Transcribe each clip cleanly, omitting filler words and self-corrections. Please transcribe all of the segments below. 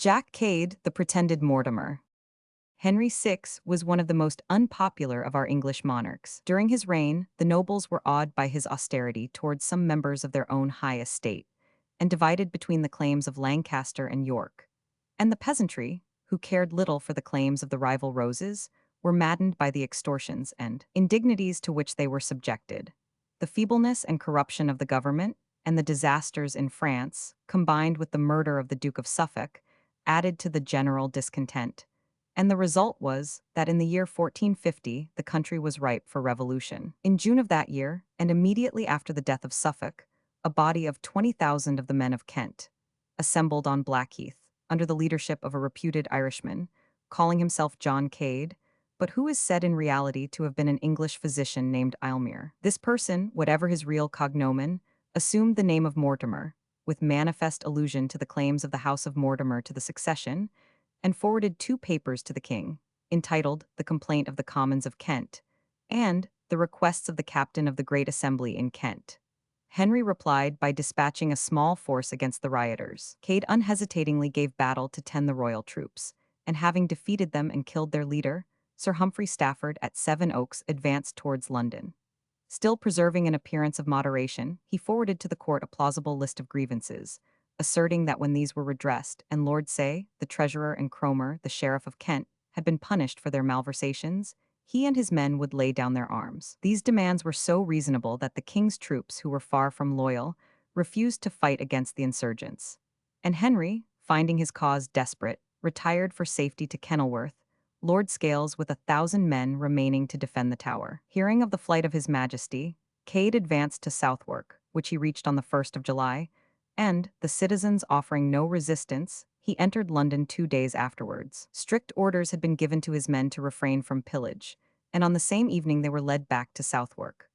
Jack Cade, the pretended Mortimer. Henry VI was one of the most unpopular of our English monarchs. During his reign, the nobles were awed by his austerity towards some members of their own high estate, and divided between the claims of Lancaster and York. And the peasantry, who cared little for the claims of the rival Roses, were maddened by the extortions and indignities to which they were subjected. The feebleness and corruption of the government, and the disasters in France, combined with the murder of the Duke of Suffolk, added to the general discontent. And the result was that in the year 1450, the country was ripe for revolution. In June of that year, and immediately after the death of Suffolk, a body of 20,000 of the men of Kent assembled on Blackheath, under the leadership of a reputed Irishman, calling himself John Cade, but who is said in reality to have been an English physician named Aylmer. This person, whatever his real cognomen, assumed the name of Mortimer, with manifest allusion to the claims of the House of Mortimer to the succession, and forwarded two papers to the king, entitled The Complaint of the Commons of Kent, and The Requests of the Captain of the Great Assembly in Kent. Henry replied by dispatching a small force against the rioters. Cade unhesitatingly gave battle to 10 the royal troops, and having defeated them and killed their leader, Sir Humphrey Stafford at Sevenoaks advanced towards London. Still preserving an appearance of moderation, he forwarded to the court a plausible list of grievances, asserting that when these were redressed, and Lord Say, the treasurer, and Cromer, the sheriff of Kent, had been punished for their malversations, he and his men would lay down their arms. These demands were so reasonable that the king's troops, who were far from loyal, refused to fight against the insurgents. And Henry, finding his cause desperate, retired for safety to Kenilworth, Lord Scales with 1,000 men remaining to defend the tower. Hearing of the flight of his majesty, Cade advanced to Southwark, which he reached on the 1st of July, and, the citizens offering no resistance, he entered London 2 days afterwards. Strict orders had been given to his men to refrain from pillage, and on the same evening they were led back to Southwark.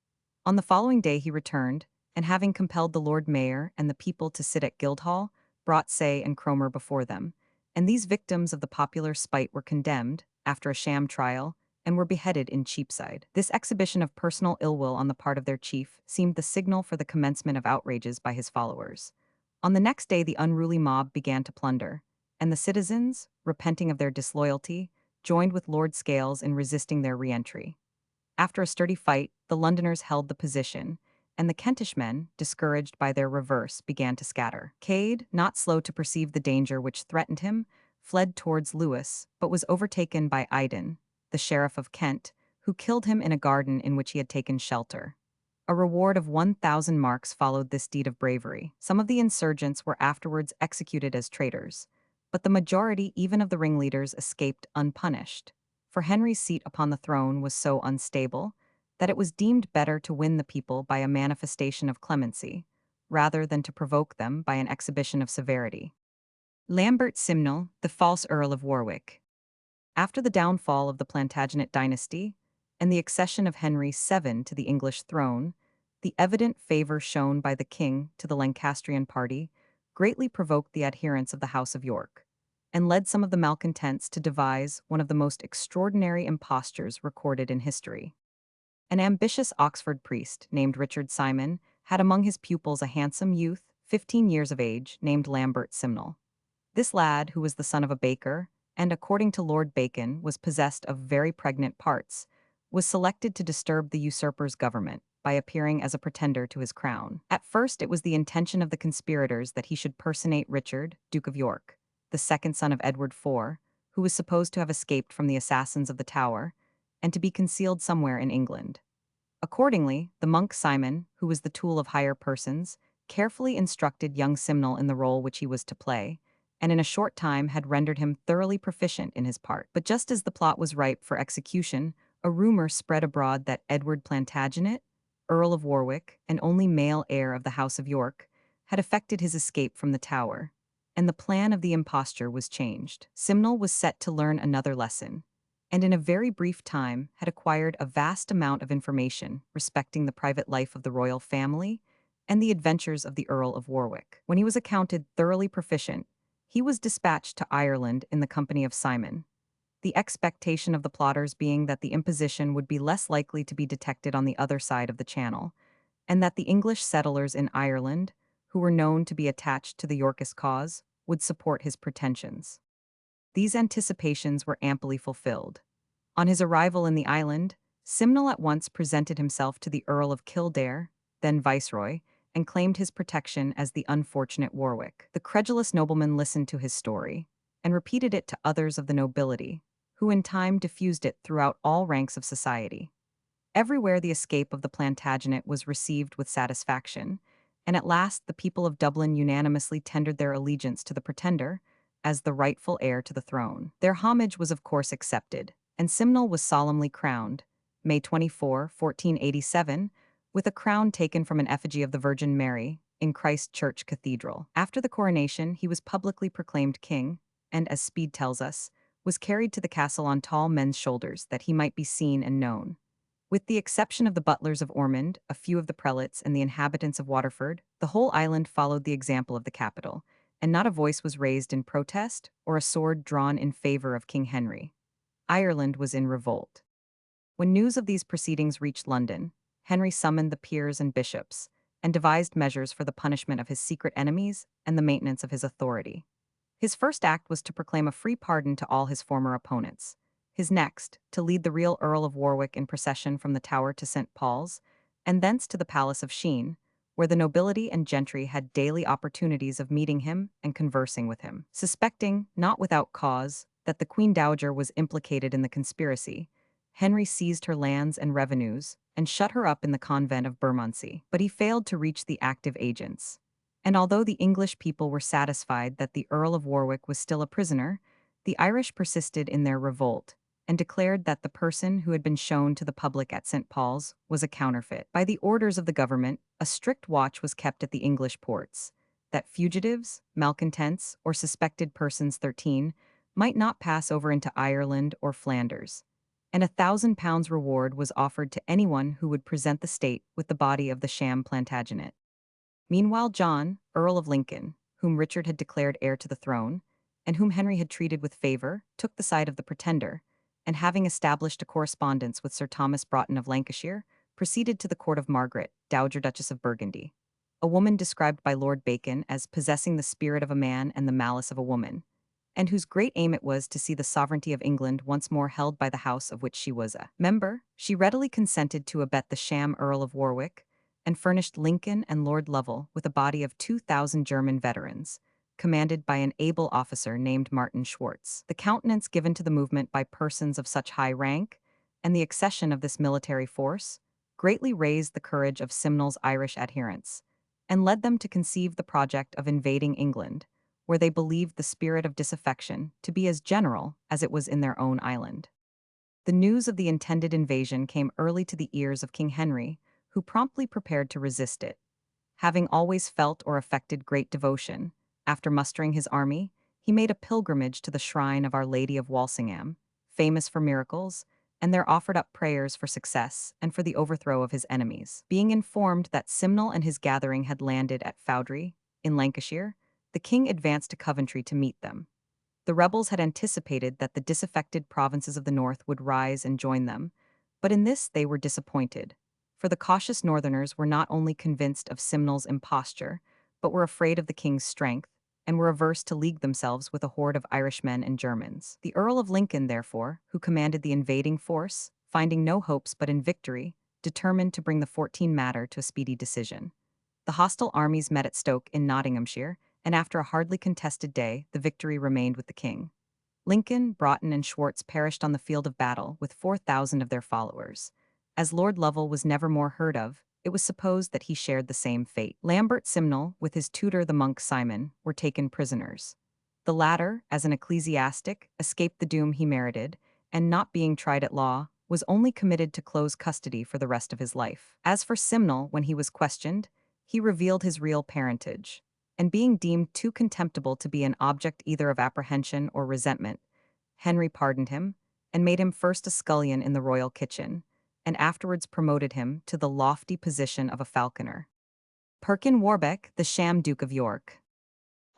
On the following day he returned, and having compelled the Lord Mayor and the people to sit at Guildhall, brought Say and Cromer before them, and these victims of the popular spite were condemned, after a sham trial, and were beheaded in Cheapside. This exhibition of personal ill will on the part of their chief seemed the signal for the commencement of outrages by his followers. On the next day the unruly mob began to plunder, and the citizens, repenting of their disloyalty, joined with Lord Scales in resisting their re-entry. After a sturdy fight, the Londoners held the position, and the Kentish men, discouraged by their reverse, began to scatter. Cade, not slow to perceive the danger which threatened him, fled towards Lewes, but was overtaken by Iden, the sheriff of Kent, who killed him in a garden in which he had taken shelter. A reward of 1,000 marks followed this deed of bravery. Some of the insurgents were afterwards executed as traitors, but the majority even of the ringleaders escaped unpunished, for Henry's seat upon the throne was so unstable that it was deemed better to win the people by a manifestation of clemency, rather than to provoke them by an exhibition of severity. Lambert Simnel, the false Earl of Warwick. After the downfall of the Plantagenet dynasty and the accession of Henry VII to the English throne, the evident favor shown by the king to the Lancastrian party greatly provoked the adherents of the House of York, and led some of the malcontents to devise one of the most extraordinary impostures recorded in history. An ambitious Oxford priest named Richard Simon had among his pupils a handsome youth, 15 years of age, named Lambert Simnel. This lad, who was the son of a baker, and according to Lord Bacon was possessed of very pregnant parts, was selected to disturb the usurper's government by appearing as a pretender to his crown. At first it was the intention of the conspirators that he should personate Richard, Duke of York, the second son of Edward IV, who was supposed to have escaped from the assassins of the Tower, and to be concealed somewhere in England. Accordingly, the monk Simon, who was the tool of higher persons, carefully instructed young Simnel in the role which he was to play, and in a short time had rendered him thoroughly proficient in his part. But just as the plot was ripe for execution, a rumor spread abroad that Edward Plantagenet, Earl of Warwick, and only male heir of the House of York, had effected his escape from the Tower, and the plan of the imposture was changed. Simnel was set to learn another lesson, and in a very brief time had acquired a vast amount of information respecting the private life of the royal family and the adventures of the Earl of Warwick. When he was accounted thoroughly proficient, he was dispatched to Ireland in the company of Simon, the expectation of the plotters being that the imposition would be less likely to be detected on the other side of the Channel, and that the English settlers in Ireland, who were known to be attached to the Yorkist cause, would support his pretensions. These anticipations were amply fulfilled. On his arrival in the island, Simnel at once presented himself to the Earl of Kildare, then Viceroy, and claimed his protection as the unfortunate Warwick. The credulous nobleman listened to his story, and repeated it to others of the nobility, who in time diffused it throughout all ranks of society. Everywhere the escape of the Plantagenet was received with satisfaction, and at last the people of Dublin unanimously tendered their allegiance to the pretender as the rightful heir to the throne. Their homage was of course accepted, and Simnel was solemnly crowned, May 24, 1487, with a crown taken from an effigy of the Virgin Mary in Christ Church Cathedral. After the coronation, he was publicly proclaimed king, and, as Speed tells us, was carried to the castle on tall men's shoulders that he might be seen and known. With the exception of the butlers of Ormond, a few of the prelates, and the inhabitants of Waterford, the whole island followed the example of the capital, and not a voice was raised in protest or a sword drawn in favor of King Henry. Ireland was in revolt. When news of these proceedings reached London, Henry summoned the peers and bishops, and devised measures for the punishment of his secret enemies and the maintenance of his authority. His first act was to proclaim a free pardon to all his former opponents. His next, to lead the real Earl of Warwick in procession from the Tower to St. Paul's, and thence to the Palace of Sheen, where the nobility and gentry had daily opportunities of meeting him and conversing with him. Suspecting, not without cause, that the Queen Dowager was implicated in the conspiracy, Henry seized her lands and revenues and shut her up in the convent of Bermondsey. But he failed to reach the active agents. And although the English people were satisfied that the Earl of Warwick was still a prisoner, the Irish persisted in their revolt and declared that the person who had been shown to the public at St. Paul's was a counterfeit. By the orders of the government, a strict watch was kept at the English ports, that fugitives, malcontents, or suspected persons 13 might not pass over into Ireland or Flanders, and £1,000 reward was offered to anyone who would present the state with the body of the sham Plantagenet. Meanwhile, John, Earl of Lincoln, whom Richard had declared heir to the throne, and whom Henry had treated with favor, took the side of the pretender, and having established a correspondence with Sir Thomas Broughton of Lancashire, proceeded to the court of Margaret, Dowager Duchess of Burgundy, a woman described by Lord Bacon as possessing the spirit of a man and the malice of a woman, and whose great aim it was to see the sovereignty of England once more held by the house of which she was a member. She readily consented to abet the sham Earl of Warwick, and furnished Lincoln and Lord Lovell with a body of 2,000 German veterans, commanded by an able officer named Martin Schwartz. The countenance given to the movement by persons of such high rank, and the accession of this military force, greatly raised the courage of Simnel's Irish adherents, and led them to conceive the project of invading England, where they believed the spirit of disaffection to be as general as it was in their own island. The news of the intended invasion came early to the ears of King Henry, who promptly prepared to resist it. Having always felt or affected great devotion, after mustering his army, he made a pilgrimage to the shrine of Our Lady of Walsingham, famous for miracles, and there offered up prayers for success and for the overthrow of his enemies. Being informed that Simnel and his gathering had landed at Fowdry, in Lancashire, the king advanced to Coventry to meet them. The rebels had anticipated that the disaffected provinces of the north would rise and join them, but in this they were disappointed, for the cautious northerners were not only convinced of Simnel's imposture, but were afraid of the king's strength, and were averse to league themselves with a horde of Irishmen and Germans. The Earl of Lincoln, therefore, who commanded the invading force, finding no hopes but in victory, determined to bring the 14 matter to a speedy decision. The hostile armies met at Stoke in Nottinghamshire, and after a hardly contested day, the victory remained with the king. Lincoln, Broughton, and Schwartz perished on the field of battle with 4,000 of their followers. As Lord Lovell was never more heard of, it was supposed that he shared the same fate. Lambert Simnel, with his tutor the monk Simon, were taken prisoners. The latter, as an ecclesiastic, escaped the doom he merited, and not being tried at law, was only committed to close custody for the rest of his life. As for Simnel, when he was questioned, he revealed his real parentage, and being deemed too contemptible to be an object either of apprehension or resentment, Henry pardoned him, and made him first a scullion in the royal kitchen, and afterwards promoted him to the lofty position of a falconer. Perkin Warbeck, the sham Duke of York.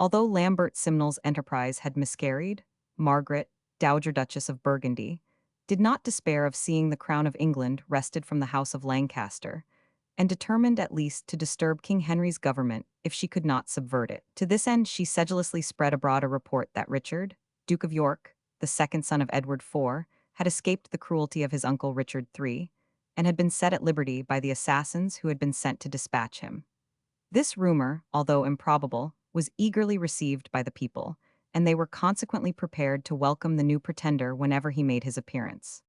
Although Lambert Simnel's enterprise had miscarried, Margaret, Dowager Duchess of Burgundy, did not despair of seeing the crown of England wrested from the House of Lancaster, and determined at least to disturb King Henry's government if she could not subvert it. To this end, she sedulously spread abroad a report that Richard, Duke of York, the second son of Edward IV, had escaped the cruelty of his uncle Richard III, and had been set at liberty by the assassins who had been sent to dispatch him. This rumor, although improbable, was eagerly received by the people, and they were consequently prepared to welcome the new pretender whenever he made his appearance.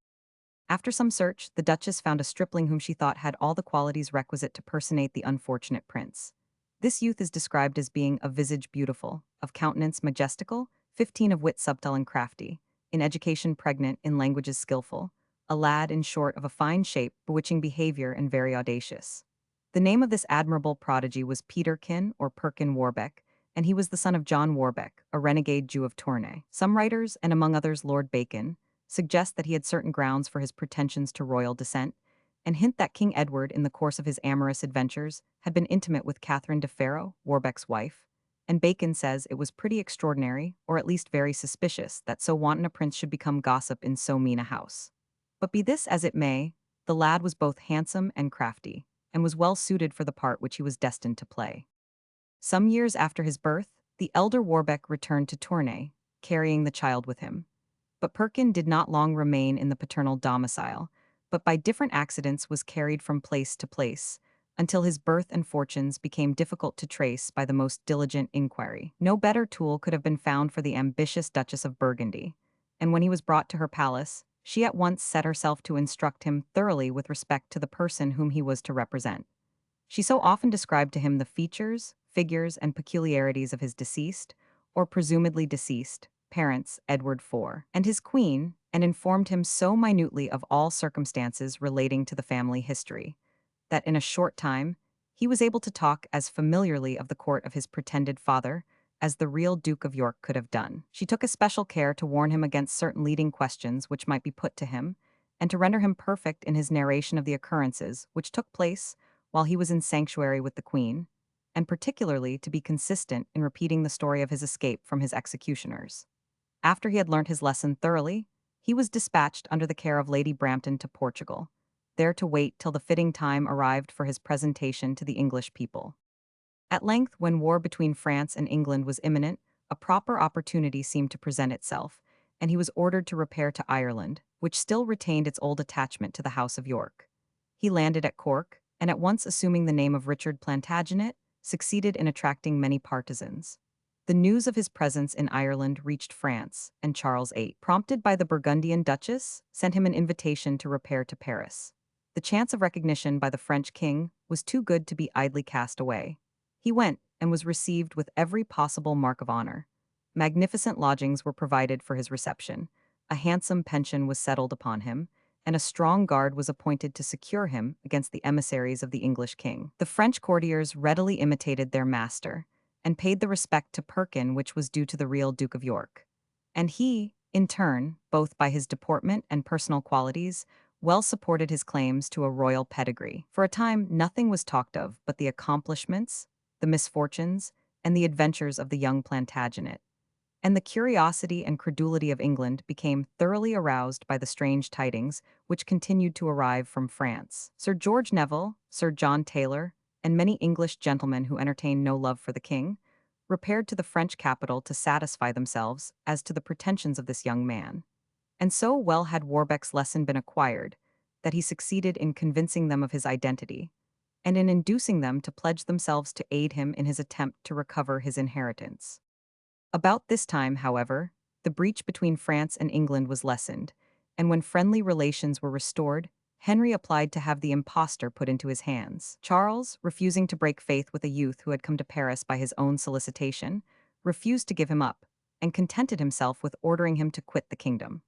After some search, the Duchess found a stripling whom she thought had all the qualities requisite to personate the unfortunate prince. This youth is described as being of visage beautiful, of countenance majestical, 15 of wit subtle and crafty, in education pregnant, in languages skillful, a lad, in short, of a fine shape, bewitching behavior, and very audacious. The name of this admirable prodigy was Peterkin or Perkin Warbeck, and he was the son of John Warbeck, a renegade Jew of Tournai. Some writers, and among others Lord Bacon, suggest that he had certain grounds for his pretensions to royal descent, and hint that King Edward, in the course of his amorous adventures, had been intimate with Catherine de Ferro, Warbeck's wife, and Bacon says it was pretty extraordinary, or at least very suspicious, that so wanton a prince should become gossip in so mean a house. But be this as it may, the lad was both handsome and crafty, and was well suited for the part which he was destined to play. Some years after his birth, the elder Warbeck returned to Tournai, carrying the child with him. But Perkin did not long remain in the paternal domicile, but by different accidents was carried from place to place, until his birth and fortunes became difficult to trace by the most diligent inquiry. No better tool could have been found for the ambitious Duchess of Burgundy, and when he was brought to her palace, she at once set herself to instruct him thoroughly with respect to the person whom he was to represent. She so often described to him the features, figures, and peculiarities of his deceased, or presumably deceased, parents, Edward IV, and his queen, and informed him so minutely of all circumstances relating to the family history, that in a short time he was able to talk as familiarly of the court of his pretended father as the real Duke of York could have done. She took especial care to warn him against certain leading questions which might be put to him, and to render him perfect in his narration of the occurrences which took place while he was in sanctuary with the queen, and particularly to be consistent in repeating the story of his escape from his executioners. After he had learnt his lesson thoroughly, he was dispatched under the care of Lady Brampton to Portugal, there to wait till the fitting time arrived for his presentation to the English people. At length, when war between France and England was imminent, a proper opportunity seemed to present itself, and he was ordered to repair to Ireland, which still retained its old attachment to the House of York. He landed at Cork, and at once assuming the name of Richard Plantagenet, succeeded in attracting many partisans. The news of his presence in Ireland reached France, and Charles VIII, prompted by the Burgundian Duchess, sent him an invitation to repair to Paris. The chance of recognition by the French king was too good to be idly cast away. He went, and was received with every possible mark of honor. Magnificent lodgings were provided for his reception, a handsome pension was settled upon him, and a strong guard was appointed to secure him against the emissaries of the English king. The French courtiers readily imitated their master, and paid the respect to Perkin which was due to the real Duke of York. And he, in turn, both by his deportment and personal qualities, well supported his claims to a royal pedigree. For a time, nothing was talked of but the accomplishments, the misfortunes, and the adventures of the young Plantagenet, and the curiosity and credulity of England became thoroughly aroused by the strange tidings which continued to arrive from France. Sir George Neville, Sir John Taylor, and many English gentlemen who entertained no love for the king, repaired to the French capital to satisfy themselves as to the pretensions of this young man. And so well had Warbeck's lesson been acquired, that he succeeded in convincing them of his identity, and in inducing them to pledge themselves to aid him in his attempt to recover his inheritance. About this time, however, the breach between France and England was lessened, and when friendly relations were restored, Henry applied to have the imposture put into his hands. Charles, refusing to break faith with a youth who had come to Paris by his own solicitation, refused to give him up, and contented himself with ordering him to quit the kingdom.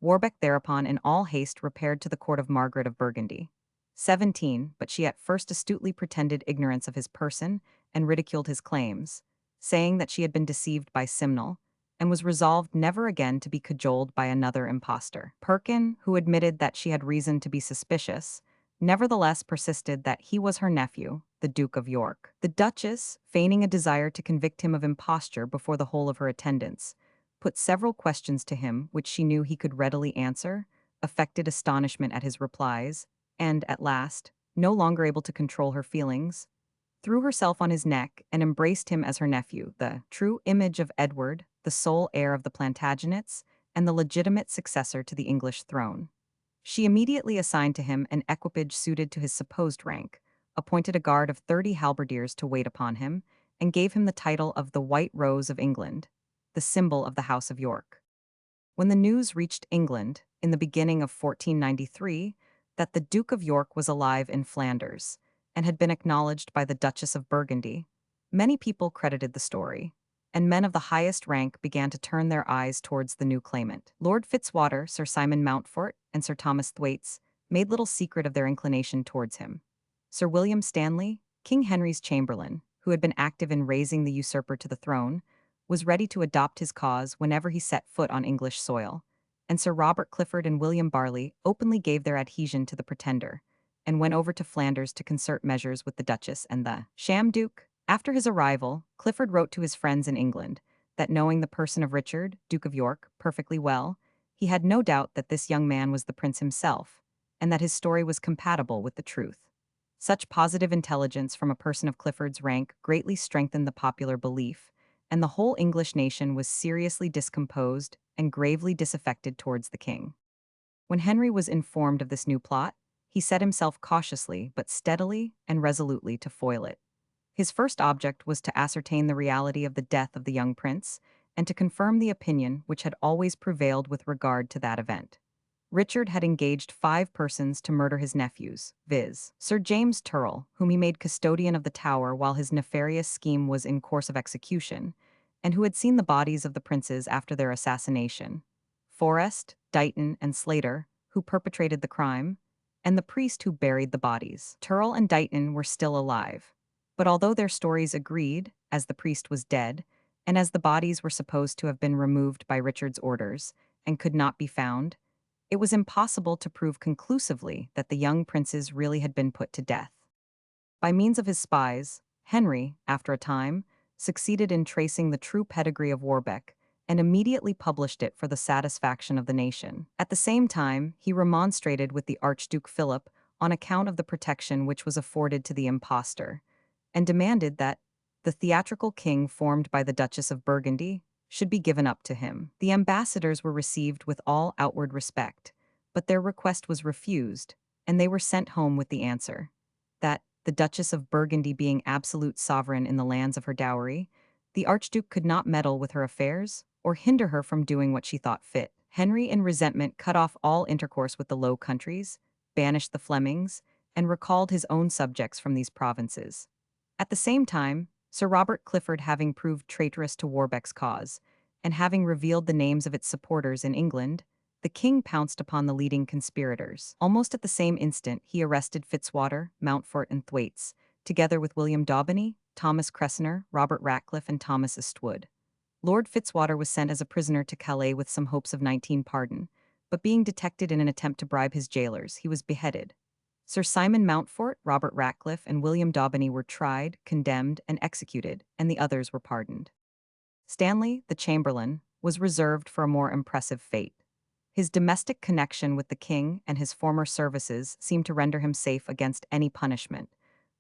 Warbeck thereupon in all haste repaired to the court of Margaret of Burgundy. 17, but she at first astutely pretended ignorance of his person and ridiculed his claims, saying that she had been deceived by Simnel, and was resolved never again to be cajoled by another impostor. Perkin, who admitted that she had reason to be suspicious, nevertheless persisted that he was her nephew, the Duke of York. The Duchess, feigning a desire to convict him of imposture before the whole of her attendants, put several questions to him which she knew he could readily answer, affected astonishment at his replies, and, at last, no longer able to control her feelings, threw herself on his neck and embraced him as her nephew, the true image of Edward, the sole heir of the Plantagenets, and the legitimate successor to the English throne. She immediately assigned to him an equipage suited to his supposed rank, appointed a guard of 30 halberdiers to wait upon him, and gave him the title of the White Rose of England, the symbol of the House of York. When the news reached England, in the beginning of 1493, that the Duke of York was alive in Flanders, and had been acknowledged by the Duchess of Burgundy, many people credited the story, and men of the highest rank began to turn their eyes towards the new claimant. Lord Fitzwater, Sir Simon Mountfort, and Sir Thomas Thwaites made little secret of their inclination towards him. Sir William Stanley, King Henry's chamberlain, who had been active in raising the usurper to the throne, was ready to adopt his cause whenever he set foot on English soil, and Sir Robert Clifford and William Barley openly gave their adhesion to the pretender, and went over to Flanders to concert measures with the Duchess and the sham Duke. After his arrival, Clifford wrote to his friends in England that, knowing the person of Richard, Duke of York, perfectly well, he had no doubt that this young man was the prince himself, and that his story was compatible with the truth. Such positive intelligence from a person of Clifford's rank greatly strengthened the popular belief, and the whole English nation was seriously discomposed and gravely disaffected towards the king. When Henry was informed of this new plot, he set himself cautiously but steadily and resolutely to foil it. His first object was to ascertain the reality of the death of the young prince, and to confirm the opinion which had always prevailed with regard to that event. Richard had engaged 5 persons to murder his nephews, viz. Sir James Turrell, whom he made custodian of the Tower while his nefarious scheme was in course of execution, and who had seen the bodies of the princes after their assassination; Forrest, Dighton, and Slater, who perpetrated the crime; and the priest who buried the bodies. Turrell and Dighton were still alive, but although their stories agreed, as the priest was dead, and as the bodies were supposed to have been removed by Richard's orders, and could not be found, it was impossible to prove conclusively that the young princes really had been put to death. By means of his spies, Henry, after a time, succeeded in tracing the true pedigree of Warbeck, and immediately published it for the satisfaction of the nation. At the same time, he remonstrated with the Archduke Philip on account of the protection which was afforded to the impostor, and demanded that the theatrical king formed by the Duchess of Burgundy should be given up to him. The ambassadors were received with all outward respect, but their request was refused, and they were sent home with the answer that, the Duchess of Burgundy being absolute sovereign in the lands of her dowry, the Archduke could not meddle with her affairs or hinder her from doing what she thought fit. Henry, in resentment, cut off all intercourse with the Low Countries, banished the Flemings, and recalled his own subjects from these provinces. At the same time, Sir Robert Clifford, having proved traitorous to Warbeck's cause, and having revealed the names of its supporters in England, the king pounced upon the leading conspirators. Almost at the same instant, he arrested Fitzwater, Mountfort, and Thwaites, together with William Daubeny, Thomas Cressener, Robert Ratcliffe, and Thomas Estwood. Lord Fitzwater was sent as a prisoner to Calais with some hopes of 19 pardon, but being detected in an attempt to bribe his jailers, he was beheaded. Sir Simon Mountfort, Robert Ratcliffe, and William Daubeny were tried, condemned, and executed, and the others were pardoned. Stanley, the chamberlain, was reserved for a more impressive fate. His domestic connection with the king and his former services seemed to render him safe against any punishment,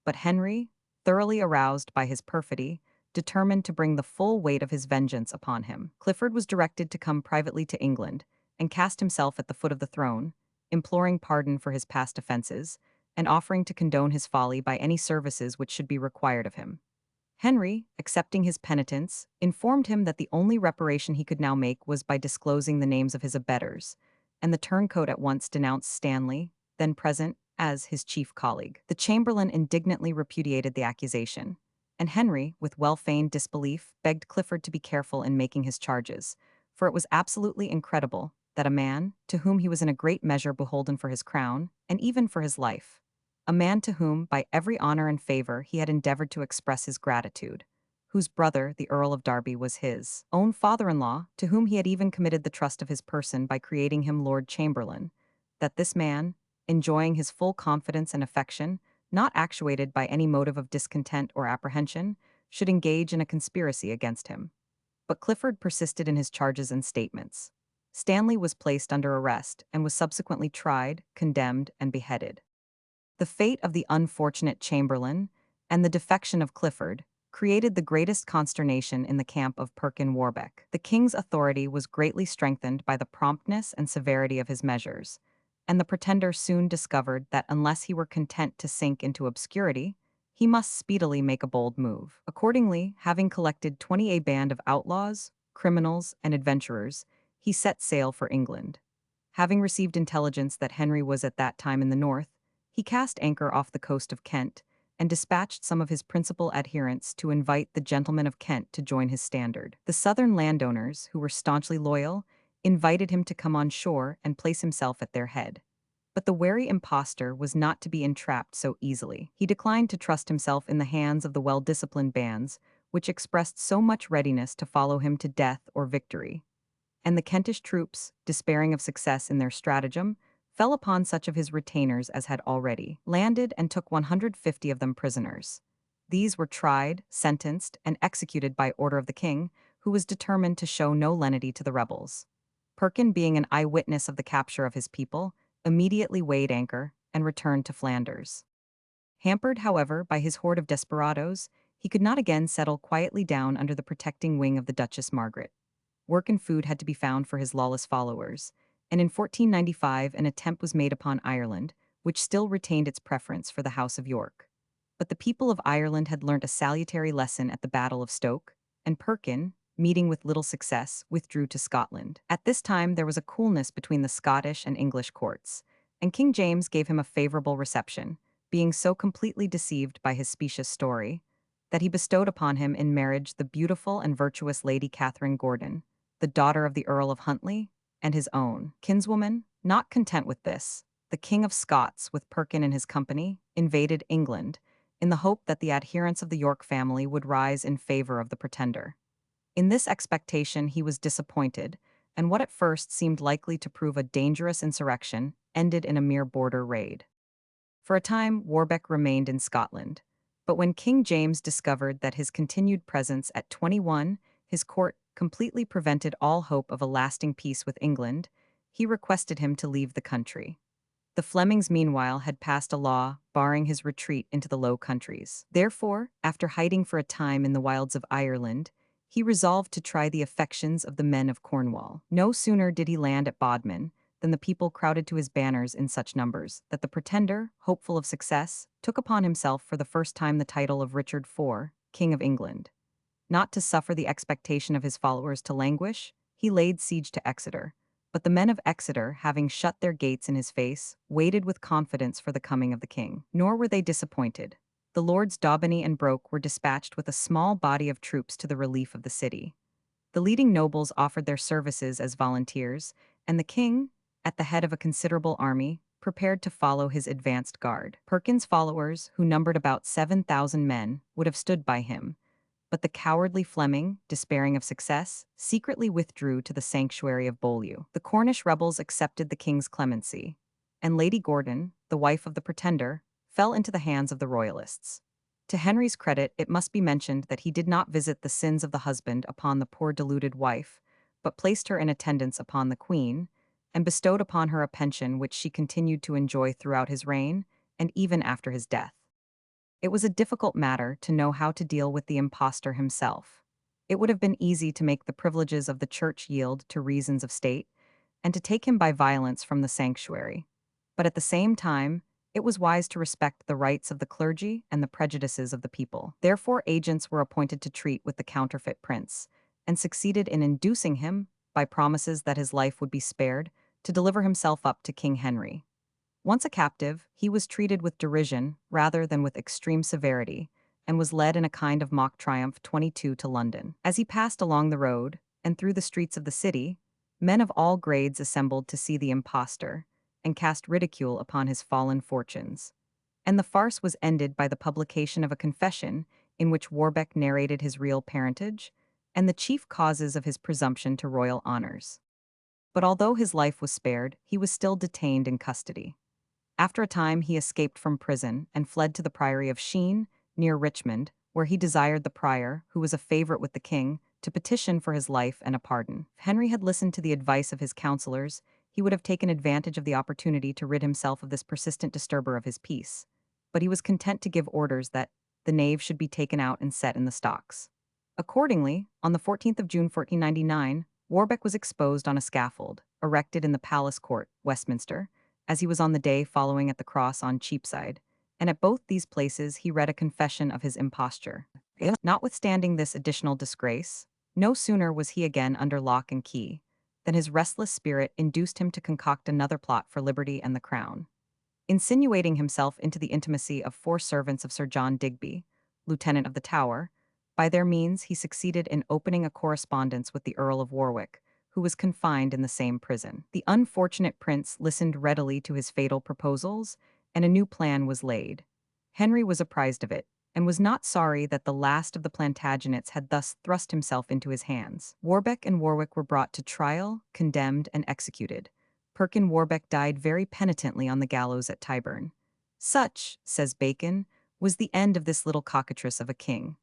but Henry, thoroughly aroused by his perfidy, determined to bring the full weight of his vengeance upon him. Clifford was directed to come privately to England and cast himself at the foot of the throne, imploring pardon for his past offenses, and offering to condone his folly by any services which should be required of him. Henry, accepting his penitence, informed him that the only reparation he could now make was by disclosing the names of his abettors, and the turncoat at once denounced Stanley, then present, as his chief colleague. The chamberlain indignantly repudiated the accusation, and Henry, with well-feigned disbelief, begged Clifford to be careful in making his charges, for it was absolutely incredible that a man, to whom he was in a great measure beholden for his crown, and even for his life, a man to whom, by every honor and favor, he had endeavored to express his gratitude, whose brother, the Earl of Derby, was his own father-in-law, to whom he had even committed the trust of his person by creating him Lord Chamberlain, that this man, enjoying his full confidence and affection, not actuated by any motive of discontent or apprehension, should engage in a conspiracy against him. But Clifford persisted in his charges and statements. Stanley was placed under arrest and was subsequently tried, condemned, and beheaded. The fate of the unfortunate Chamberlain and the defection of Clifford created the greatest consternation in the camp of Perkin Warbeck. The king's authority was greatly strengthened by the promptness and severity of his measures, and the pretender soon discovered that unless he were content to sink into obscurity, he must speedily make a bold move. Accordingly, having collected 20 band of outlaws, criminals, and adventurers, he set sail for England. Having received intelligence that Henry was at that time in the north, he cast anchor off the coast of Kent and dispatched some of his principal adherents to invite the gentlemen of Kent to join his standard. The southern landowners, who were staunchly loyal, invited him to come on shore and place himself at their head. But the wary impostor was not to be entrapped so easily. He declined to trust himself in the hands of the well-disciplined bands, which expressed so much readiness to follow him to death or victory. And the Kentish troops, despairing of success in their stratagem, fell upon such of his retainers as had already landed and took 150 of them prisoners. These were tried, sentenced, and executed by order of the king, who was determined to show no lenity to the rebels. Perkin, being an eyewitness of the capture of his people, immediately weighed anchor and returned to Flanders. Hampered, however, by his horde of desperadoes, he could not again settle quietly down under the protecting wing of the Duchess Margaret. Work and food had to be found for his lawless followers, and in 1495 an attempt was made upon Ireland, which still retained its preference for the House of York. But the people of Ireland had learnt a salutary lesson at the Battle of Stoke, and Perkin, meeting with little success, withdrew to Scotland. At this time there was a coolness between the Scottish and English courts, and King James gave him a favourable reception, being so completely deceived by his specious story, that he bestowed upon him in marriage the beautiful and virtuous Lady Catherine Gordon, the daughter of the Earl of Huntly, and his own kinswoman. Not content with this, the King of Scots, with Perkin in his company, invaded England, in the hope that the adherents of the York family would rise in favor of the pretender. In this expectation he was disappointed, and what at first seemed likely to prove a dangerous insurrection ended in a mere border raid. For a time, Warbeck remained in Scotland, but when King James discovered that his continued presence at 21, his court, completely prevented all hope of a lasting peace with England, he requested him to leave the country. The Flemings, meanwhile, had passed a law barring his retreat into the Low Countries. Therefore, after hiding for a time in the wilds of Ireland, he resolved to try the affections of the men of Cornwall. No sooner did he land at Bodmin than the people crowded to his banners in such numbers that the pretender, hopeful of success, took upon himself for the first time the title of Richard IV, King of England. Not to suffer the expectation of his followers to languish, he laid siege to Exeter. But the men of Exeter, having shut their gates in his face, waited with confidence for the coming of the king. Nor were they disappointed. The lords Daubeny and Broke were dispatched with a small body of troops to the relief of the city. The leading nobles offered their services as volunteers, and the king, at the head of a considerable army, prepared to follow his advanced guard. Perkin's followers, who numbered about 7,000 men, would have stood by him, but the cowardly Fleming, despairing of success, secretly withdrew to the sanctuary of Beaulieu. The Cornish rebels accepted the king's clemency, and Lady Gordon, the wife of the pretender, fell into the hands of the royalists. To Henry's credit, it must be mentioned that he did not visit the sins of the husband upon the poor deluded wife, but placed her in attendance upon the queen, and bestowed upon her a pension which she continued to enjoy throughout his reign, and even after his death. It was a difficult matter to know how to deal with the impostor himself. It would have been easy to make the privileges of the church yield to reasons of state, and to take him by violence from the sanctuary. But at the same time, it was wise to respect the rights of the clergy and the prejudices of the people. Therefore, agents were appointed to treat with the counterfeit prince, and succeeded in inducing him, by promises that his life would be spared, to deliver himself up to King Henry. Once a captive, he was treated with derision rather than with extreme severity, and was led in a kind of mock triumph 22 to London. As he passed along the road, and through the streets of the city, men of all grades assembled to see the impostor, and cast ridicule upon his fallen fortunes. And the farce was ended by the publication of a confession in which Warbeck narrated his real parentage, and the chief causes of his presumption to royal honors. But although his life was spared, he was still detained in custody. After a time he escaped from prison and fled to the priory of Sheen, near Richmond, where he desired the prior, who was a favorite with the king, to petition for his life and a pardon. Henry had listened to the advice of his counselors, he would have taken advantage of the opportunity to rid himself of this persistent disturber of his peace. But he was content to give orders that the knave should be taken out and set in the stocks. Accordingly, on the 14th of June 1499, Warbeck was exposed on a scaffold, erected in the Palace Court, Westminster, as he was on the day following at the cross on Cheapside, and at both these places he read a confession of his imposture. Notwithstanding this additional disgrace, no sooner was he again under lock and key than his restless spirit induced him to concoct another plot for liberty and the crown. Insinuating himself into the intimacy of 4 servants of Sir John Digby, Lieutenant of the Tower, by their means he succeeded in opening a correspondence with the Earl of Warwick, who was confined in the same prison. The unfortunate prince listened readily to his fatal proposals, and a new plan was laid. Henry was apprised of it, and was not sorry that the last of the Plantagenets had thus thrust himself into his hands. Warbeck and Warwick were brought to trial, condemned, and executed. Perkin Warbeck died very penitently on the gallows at Tyburn. Such, says Bacon, was the end of this little cockatrice of a king.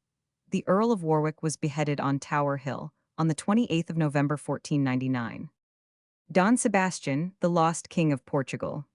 The Earl of Warwick was beheaded on Tower Hill on the 28th of November 1499. Don Sebastian, the lost king of Portugal.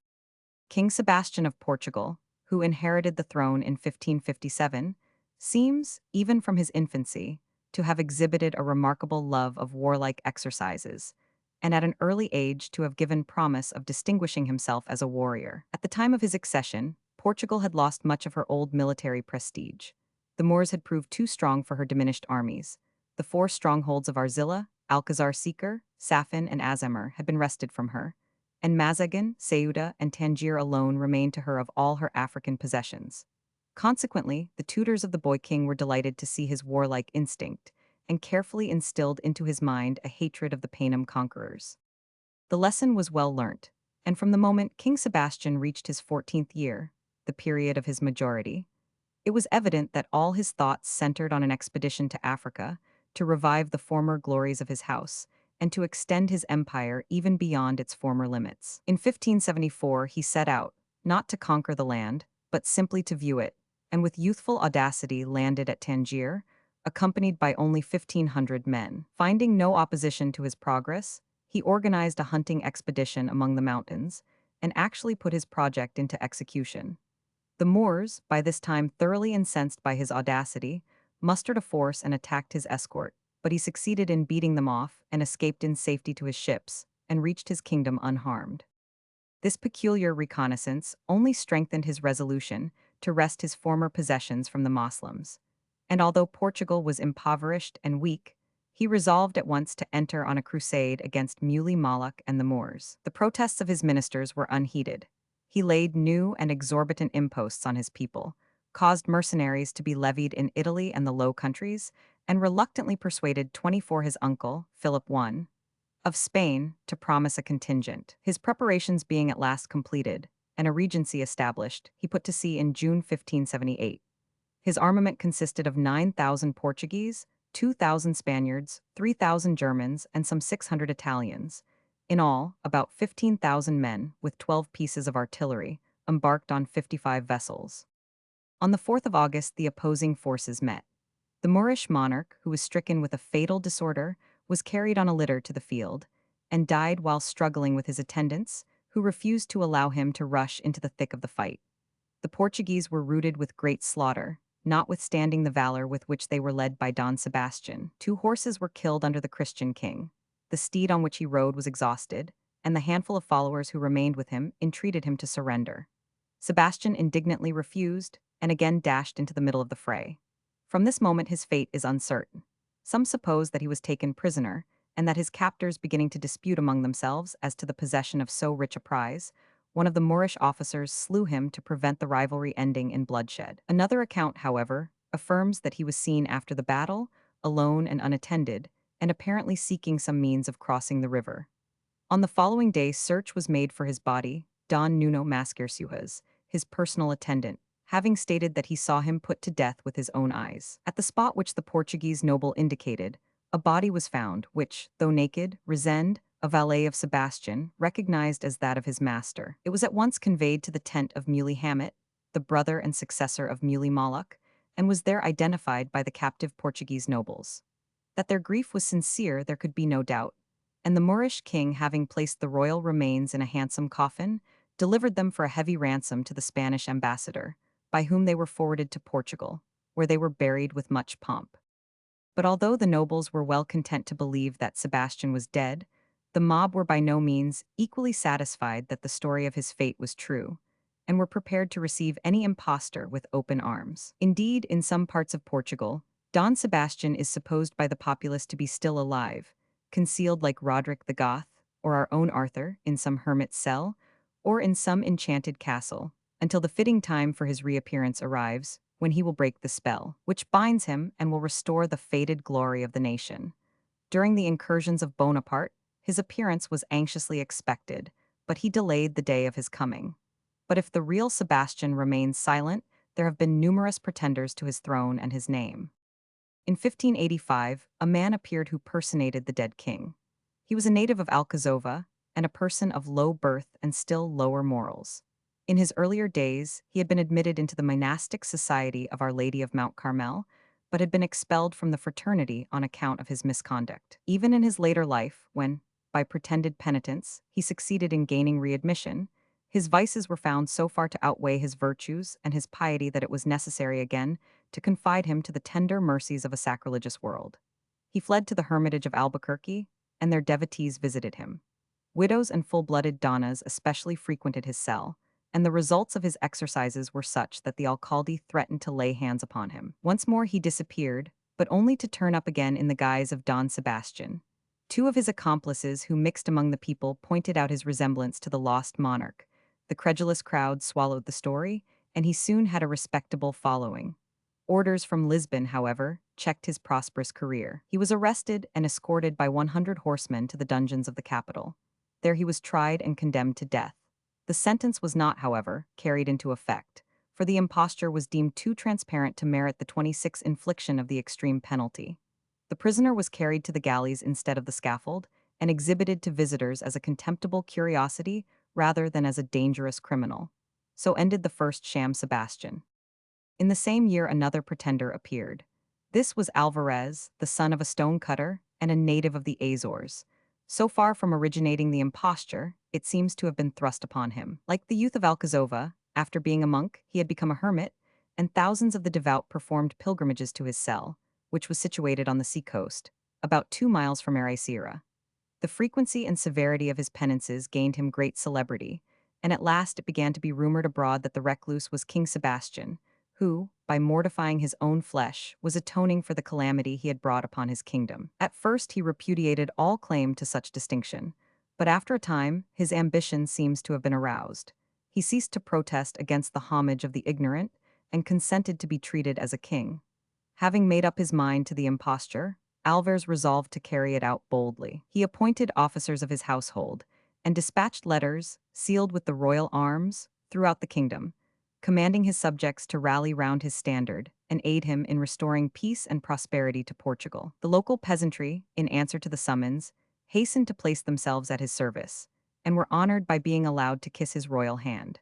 King Sebastian of Portugal, who inherited the throne in 1557, seems, even from his infancy, to have exhibited a remarkable love of warlike exercises, and at an early age to have given promise of distinguishing himself as a warrior. At the time of his accession, Portugal had lost much of her old military prestige. The Moors had proved too strong for her diminished armies. The 4 strongholds of Arzilla, Alcazar Seeker, Safin, and Azemir had been wrested from her, and Mazagan, Ceuta, and Tangier alone remained to her of all her African possessions. Consequently, the tutors of the boy king were delighted to see his warlike instinct, and carefully instilled into his mind a hatred of the Paynim conquerors. The lesson was well learnt, and from the moment King Sebastian reached his 14th year, the period of his majority, it was evident that all his thoughts centered on an expedition to Africa to revive the former glories of his house and to extend his empire even beyond its former limits. In 1574, he set out, not to conquer the land, but simply to view it, and with youthful audacity landed at Tangier, accompanied by only 1,500 men. Finding no opposition to his progress, he organized a hunting expedition among the mountains and actually put his project into execution. The Moors, by this time thoroughly incensed by his audacity, mustered a force and attacked his escort, but he succeeded in beating them off and escaped in safety to his ships, and reached his kingdom unharmed. This peculiar reconnaissance only strengthened his resolution to wrest his former possessions from the Moslems, and although Portugal was impoverished and weak, he resolved at once to enter on a crusade against Muley Moloch and the Moors. The protests of his ministers were unheeded. He laid new and exorbitant imposts on his people, caused mercenaries to be levied in Italy and the Low Countries, and reluctantly persuaded 24 his uncle, Philip I, of Spain, to promise a contingent. His preparations being at last completed, and a regency established, he put to sea in June 1578. His armament consisted of 9,000 Portuguese, 2,000 Spaniards, 3,000 Germans, and some 600 Italians. In all, about 15,000 men, with 12 pieces of artillery, embarked on 55 vessels. On the 4th of August, the opposing forces met. The Moorish monarch, who was stricken with a fatal disorder, was carried on a litter to the field, and died while struggling with his attendants, who refused to allow him to rush into the thick of the fight. The Portuguese were routed with great slaughter, notwithstanding the valor with which they were led by Don Sebastian. 2 horses were killed under the Christian king. The steed on which he rode was exhausted, and the handful of followers who remained with him entreated him to surrender. Sebastian indignantly refused, and again dashed into the middle of the fray. From this moment his fate is uncertain. Some suppose that he was taken prisoner, and that his captors beginning to dispute among themselves as to the possession of so rich a prize, one of the Moorish officers slew him to prevent the rivalry ending in bloodshed. Another account, however, affirms that he was seen after the battle, alone and unattended, and apparently seeking some means of crossing the river. On the following day, search was made for his body, Don Nuno Masquersuas, his personal attendant, having stated that he saw him put to death with his own eyes. At the spot which the Portuguese noble indicated, a body was found, which, though naked, Resende, a valet of Sebastian, recognized as that of his master. It was at once conveyed to the tent of Muley Hamet, the brother and successor of Muley Moloch, and was there identified by the captive Portuguese nobles. That their grief was sincere there could be no doubt. and the Moorish king, having placed the royal remains in a handsome coffin, delivered them for a heavy ransom to the Spanish ambassador, by whom they were forwarded to Portugal, where they were buried with much pomp. But although the nobles were well content to believe that Sebastian was dead, the mob were by no means equally satisfied that the story of his fate was true, and were prepared to receive any impostor with open arms. Indeed, in some parts of Portugal, Don Sebastian is supposed by the populace to be still alive, concealed like Roderick the Goth, or our own Arthur, in some hermit's cell, or in some enchanted castle, until the fitting time for his reappearance arrives, when he will break the spell, which binds him and will restore the faded glory of the nation. During the incursions of Bonaparte, his appearance was anxiously expected, but he delayed the day of his coming. But if the real Sebastian remains silent, there have been numerous pretenders to his throne and his name. In 1585, a man appeared who personated the dead king. He was a native of Alcazova and a person of low birth and still lower morals. In his earlier days, he had been admitted into the monastic society of Our Lady of Mount Carmel, but had been expelled from the fraternity on account of his misconduct. Even in his later life, when, by pretended penitence, he succeeded in gaining readmission, his vices were found so far to outweigh his virtues and his piety that it was necessary again to confide him to the tender mercies of a sacrilegious world. He fled to the hermitage of Albuquerque, and their devotees visited him. Widows and full-blooded donnas especially frequented his cell, and the results of his exercises were such that the alcalde threatened to lay hands upon him. Once more he disappeared, but only to turn up again in the guise of Don Sebastian. Two of his accomplices who mixed among the people pointed out his resemblance to the lost monarch. The credulous crowd swallowed the story, and he soon had a respectable following. Orders from Lisbon, however, checked his prosperous career. He was arrested and escorted by 100 horsemen to the dungeons of the capital. There he was tried and condemned to death. The sentence was not, however, carried into effect, for the imposture was deemed too transparent to merit the 26th infliction of the extreme penalty. The prisoner was carried to the galleys instead of the scaffold, and exhibited to visitors as a contemptible curiosity rather than as a dangerous criminal. So ended the first sham Sebastian. In the same year another pretender appeared. This was Alvarez, the son of a stone-cutter and a native of the Azores. So far from originating the imposture, it seems to have been thrust upon him. Like the youth of Alcazova, after being a monk, he had become a hermit, and thousands of the devout performed pilgrimages to his cell, which was situated on the seacoast, about 2 miles from Ericeira. The frequency and severity of his penances gained him great celebrity, and at last it began to be rumored abroad that the recluse was King Sebastian, who, by mortifying his own flesh, was atoning for the calamity he had brought upon his kingdom. At first he repudiated all claim to such distinction, but after a time his ambition seems to have been aroused. He ceased to protest against the homage of the ignorant, and consented to be treated as a king. Having made up his mind to the imposture, Alvarez resolved to carry it out boldly. He appointed officers of his household, and dispatched letters, sealed with the royal arms, throughout the kingdom, commanding his subjects to rally round his standard and aid him in restoring peace and prosperity to Portugal. The local peasantry, in answer to the summons, hastened to place themselves at his service, and were honored by being allowed to kiss his royal hand.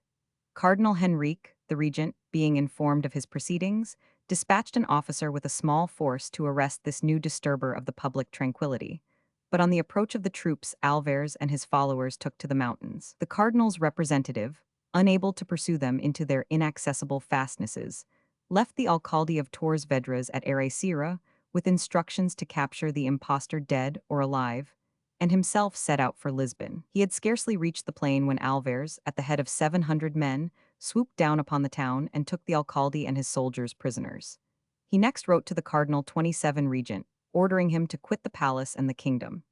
Cardinal Henrique, the regent, being informed of his proceedings, dispatched an officer with a small force to arrest this new disturber of the public tranquility. But on the approach of the troops, Alvarez and his followers took to the mountains. The cardinal's representative, unable to pursue them into their inaccessible fastnesses, left the alcalde of Torres Vedras at Ericeira with instructions to capture the impostor dead or alive, and himself set out for Lisbon. He had scarcely reached the plain when Alvarez, at the head of 700 men, swooped down upon the town and took the alcalde and his soldiers prisoners. He next wrote to the Cardinal 27 Regent, ordering him to quit the palace and the kingdom.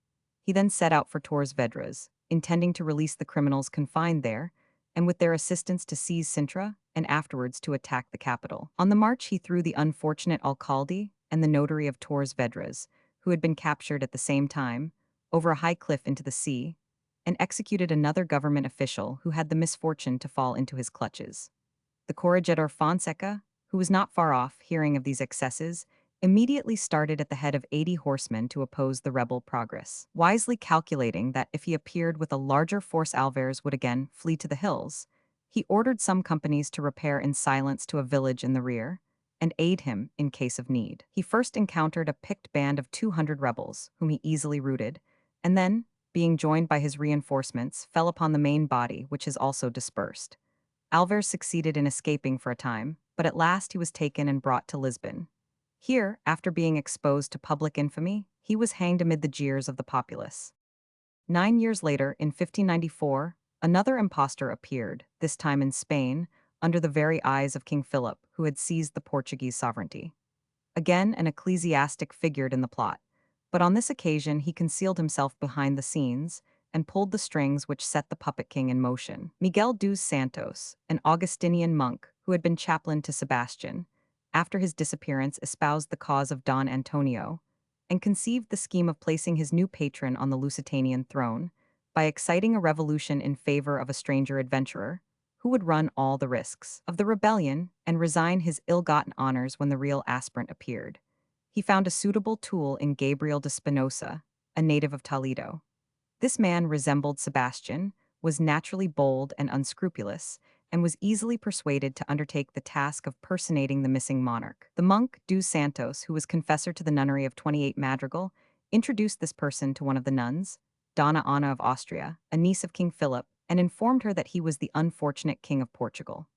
He then set out for Torres Vedras, intending to release the criminals confined there, and with their assistance to seize Sintra, and afterwards to attack the capital. On the march he threw the unfortunate alcalde and the notary of Torres Vedras, who had been captured at the same time, over a high cliff into the sea, and executed another government official who had the misfortune to fall into his clutches. The corregidor Fonseca, who was not far off, hearing of these excesses, immediately started at the head of 80 horsemen to oppose the rebel progress. Wisely calculating that if he appeared with a larger force Alvarez would again flee to the hills, he ordered some companies to repair in silence to a village in the rear, and aid him in case of need. He first encountered a picked band of 200 rebels, whom he easily routed, and then, being joined by his reinforcements, fell upon the main body, which is also dispersed. Alves succeeded in escaping for a time, but at last he was taken and brought to Lisbon. Here, after being exposed to public infamy, he was hanged amid the jeers of the populace. 9 years later, in 1594, another impostor appeared, this time in Spain, under the very eyes of King Philip, who had seized the Portuguese sovereignty. Again, an ecclesiastic figured in the plot, but on this occasion he concealed himself behind the scenes and pulled the strings which set the puppet king in motion. Miguel dos Santos, an Augustinian monk who had been chaplain to Sebastian, after his disappearance espoused the cause of Don Antonio, and conceived the scheme of placing his new patron on the Lusitanian throne by exciting a revolution in favor of a stranger adventurer, who would run all the risks of the rebellion and resign his ill-gotten honors when the real aspirant appeared. He found a suitable tool in Gabriel de Spinosa, a native of Toledo. This man resembled Sebastian, was naturally bold and unscrupulous, and was easily persuaded to undertake the task of personating the missing monarch. The monk, dos Santos, who was confessor to the nunnery of 28 Madrigal, introduced this person to one of the nuns, Donna Anna of Austria, a niece of King Philip, and informed her that he was the unfortunate King of Portugal.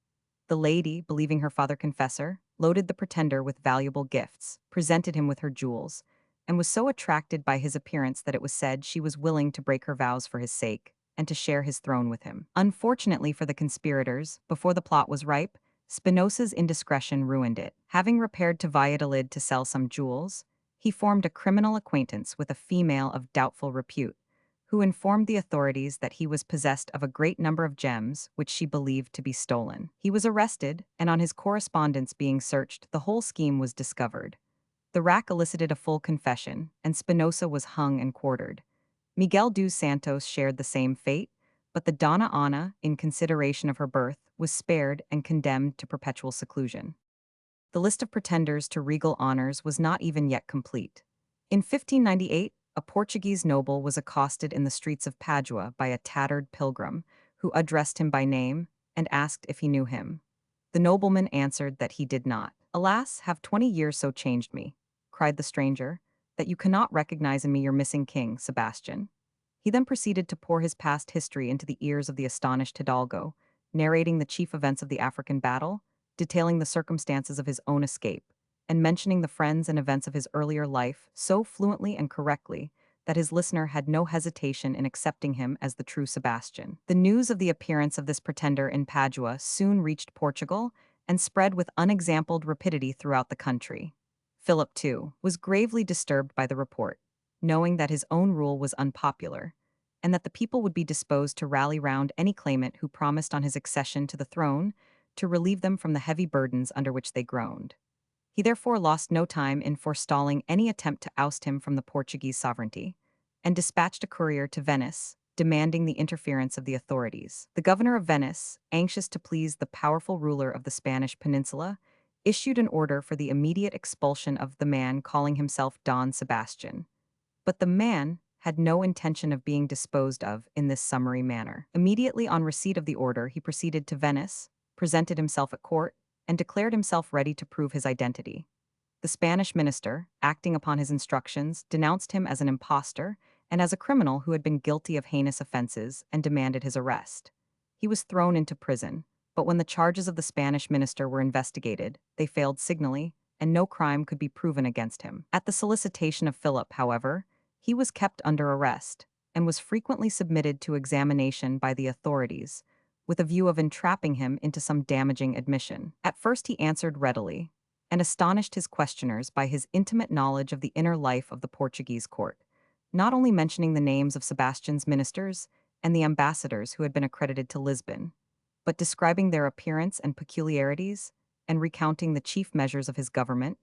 The lady, believing her father confessor, loaded the pretender with valuable gifts, presented him with her jewels, and was so attracted by his appearance that it was said she was willing to break her vows for his sake and to share his throne with him. Unfortunately for the conspirators, before the plot was ripe, Spinosa's indiscretion ruined it. Having repaired to Valladolid to sell some jewels, he formed a criminal acquaintance with a female of doubtful repute, who informed the authorities that he was possessed of a great number of gems which she believed to be stolen. He was arrested, and on his correspondence being searched, the whole scheme was discovered. The rack elicited a full confession, and Spinosa was hung and quartered. Miguel dos Santos shared the same fate, but the Donna Ana, in consideration of her birth, was spared and condemned to perpetual seclusion. The list of pretenders to regal honors was not even yet complete. In 1598, a Portuguese noble was accosted in the streets of Padua by a tattered pilgrim, who addressed him by name and asked if he knew him. The nobleman answered that he did not. "Alas, have 20 years so changed me," cried the stranger, "that you cannot recognize in me your missing king, Sebastian." He then proceeded to pour his past history into the ears of the astonished Hidalgo, narrating the chief events of the African battle, detailing the circumstances of his own escape, and mentioning the friends and events of his earlier life so fluently and correctly that his listener had no hesitation in accepting him as the true Sebastian. The news of the appearance of this pretender in Padua soon reached Portugal and spread with unexampled rapidity throughout the country. Philip, too, was gravely disturbed by the report, knowing that his own rule was unpopular, and that the people would be disposed to rally round any claimant who promised on his accession to the throne to relieve them from the heavy burdens under which they groaned. He therefore lost no time in forestalling any attempt to oust him from the Portuguese sovereignty, and dispatched a courier to Venice, demanding the interference of the authorities. The governor of Venice, anxious to please the powerful ruler of the Spanish peninsula, issued an order for the immediate expulsion of the man calling himself Don Sebastian. But the man had no intention of being disposed of in this summary manner. Immediately on receipt of the order, he proceeded to Venice, presented himself at court, and declared himself ready to prove his identity. The Spanish minister, acting upon his instructions, denounced him as an impostor and as a criminal who had been guilty of heinous offenses and demanded his arrest. He was thrown into prison, but when the charges of the Spanish minister were investigated, they failed signally, and no crime could be proven against him. At the solicitation of Philip, however, he was kept under arrest and was frequently submitted to examination by the authorities, with a view of entrapping him into some damaging admission. At first he answered readily, and astonished his questioners by his intimate knowledge of the inner life of the Portuguese court, not only mentioning the names of Sebastian's ministers and the ambassadors who had been accredited to Lisbon, but describing their appearance and peculiarities, and recounting the chief measures of his government,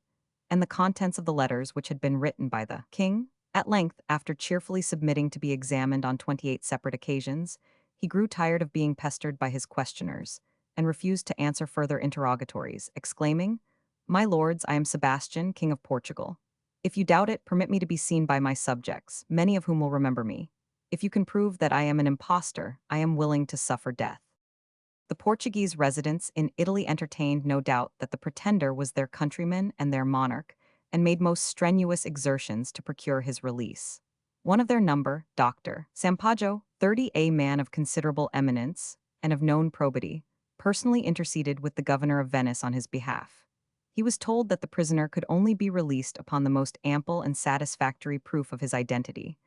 and the contents of the letters which had been written by the king. At length, after cheerfully submitting to be examined on 28 separate occasions, he grew tired of being pestered by his questioners, and refused to answer further interrogatories, exclaiming, "My lords, I am Sebastian, King of Portugal. If you doubt it, permit me to be seen by my subjects, many of whom will remember me. If you can prove that I am an impostor, I am willing to suffer death." The Portuguese residents in Italy entertained no doubt that the pretender was their countryman and their monarch, and made most strenuous exertions to procure his release. One of their number, Dr. Sampaio, 30, a man of considerable eminence and of known probity, personally interceded with the governor of Venice on his behalf. He was told that the prisoner could only be released upon the most ample and satisfactory proof of his identity,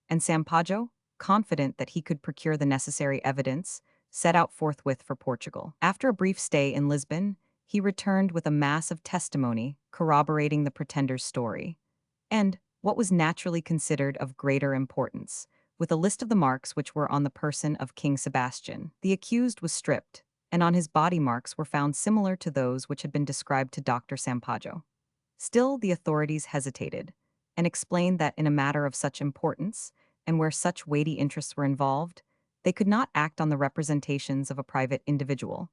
and Sampaio, confident that he could procure the necessary evidence, set out forthwith for Portugal. After a brief stay in Lisbon, he returned with a mass of testimony corroborating the pretender's story, and, what was naturally considered of greater importance, with a list of the marks which were on the person of King Sebastian. The accused was stripped, and on his body marks were found similar to those which had been described to Dr. Sampaio. Still, the authorities hesitated, and explained that in a matter of such importance, and where such weighty interests were involved, they could not act on the representations of a private individual,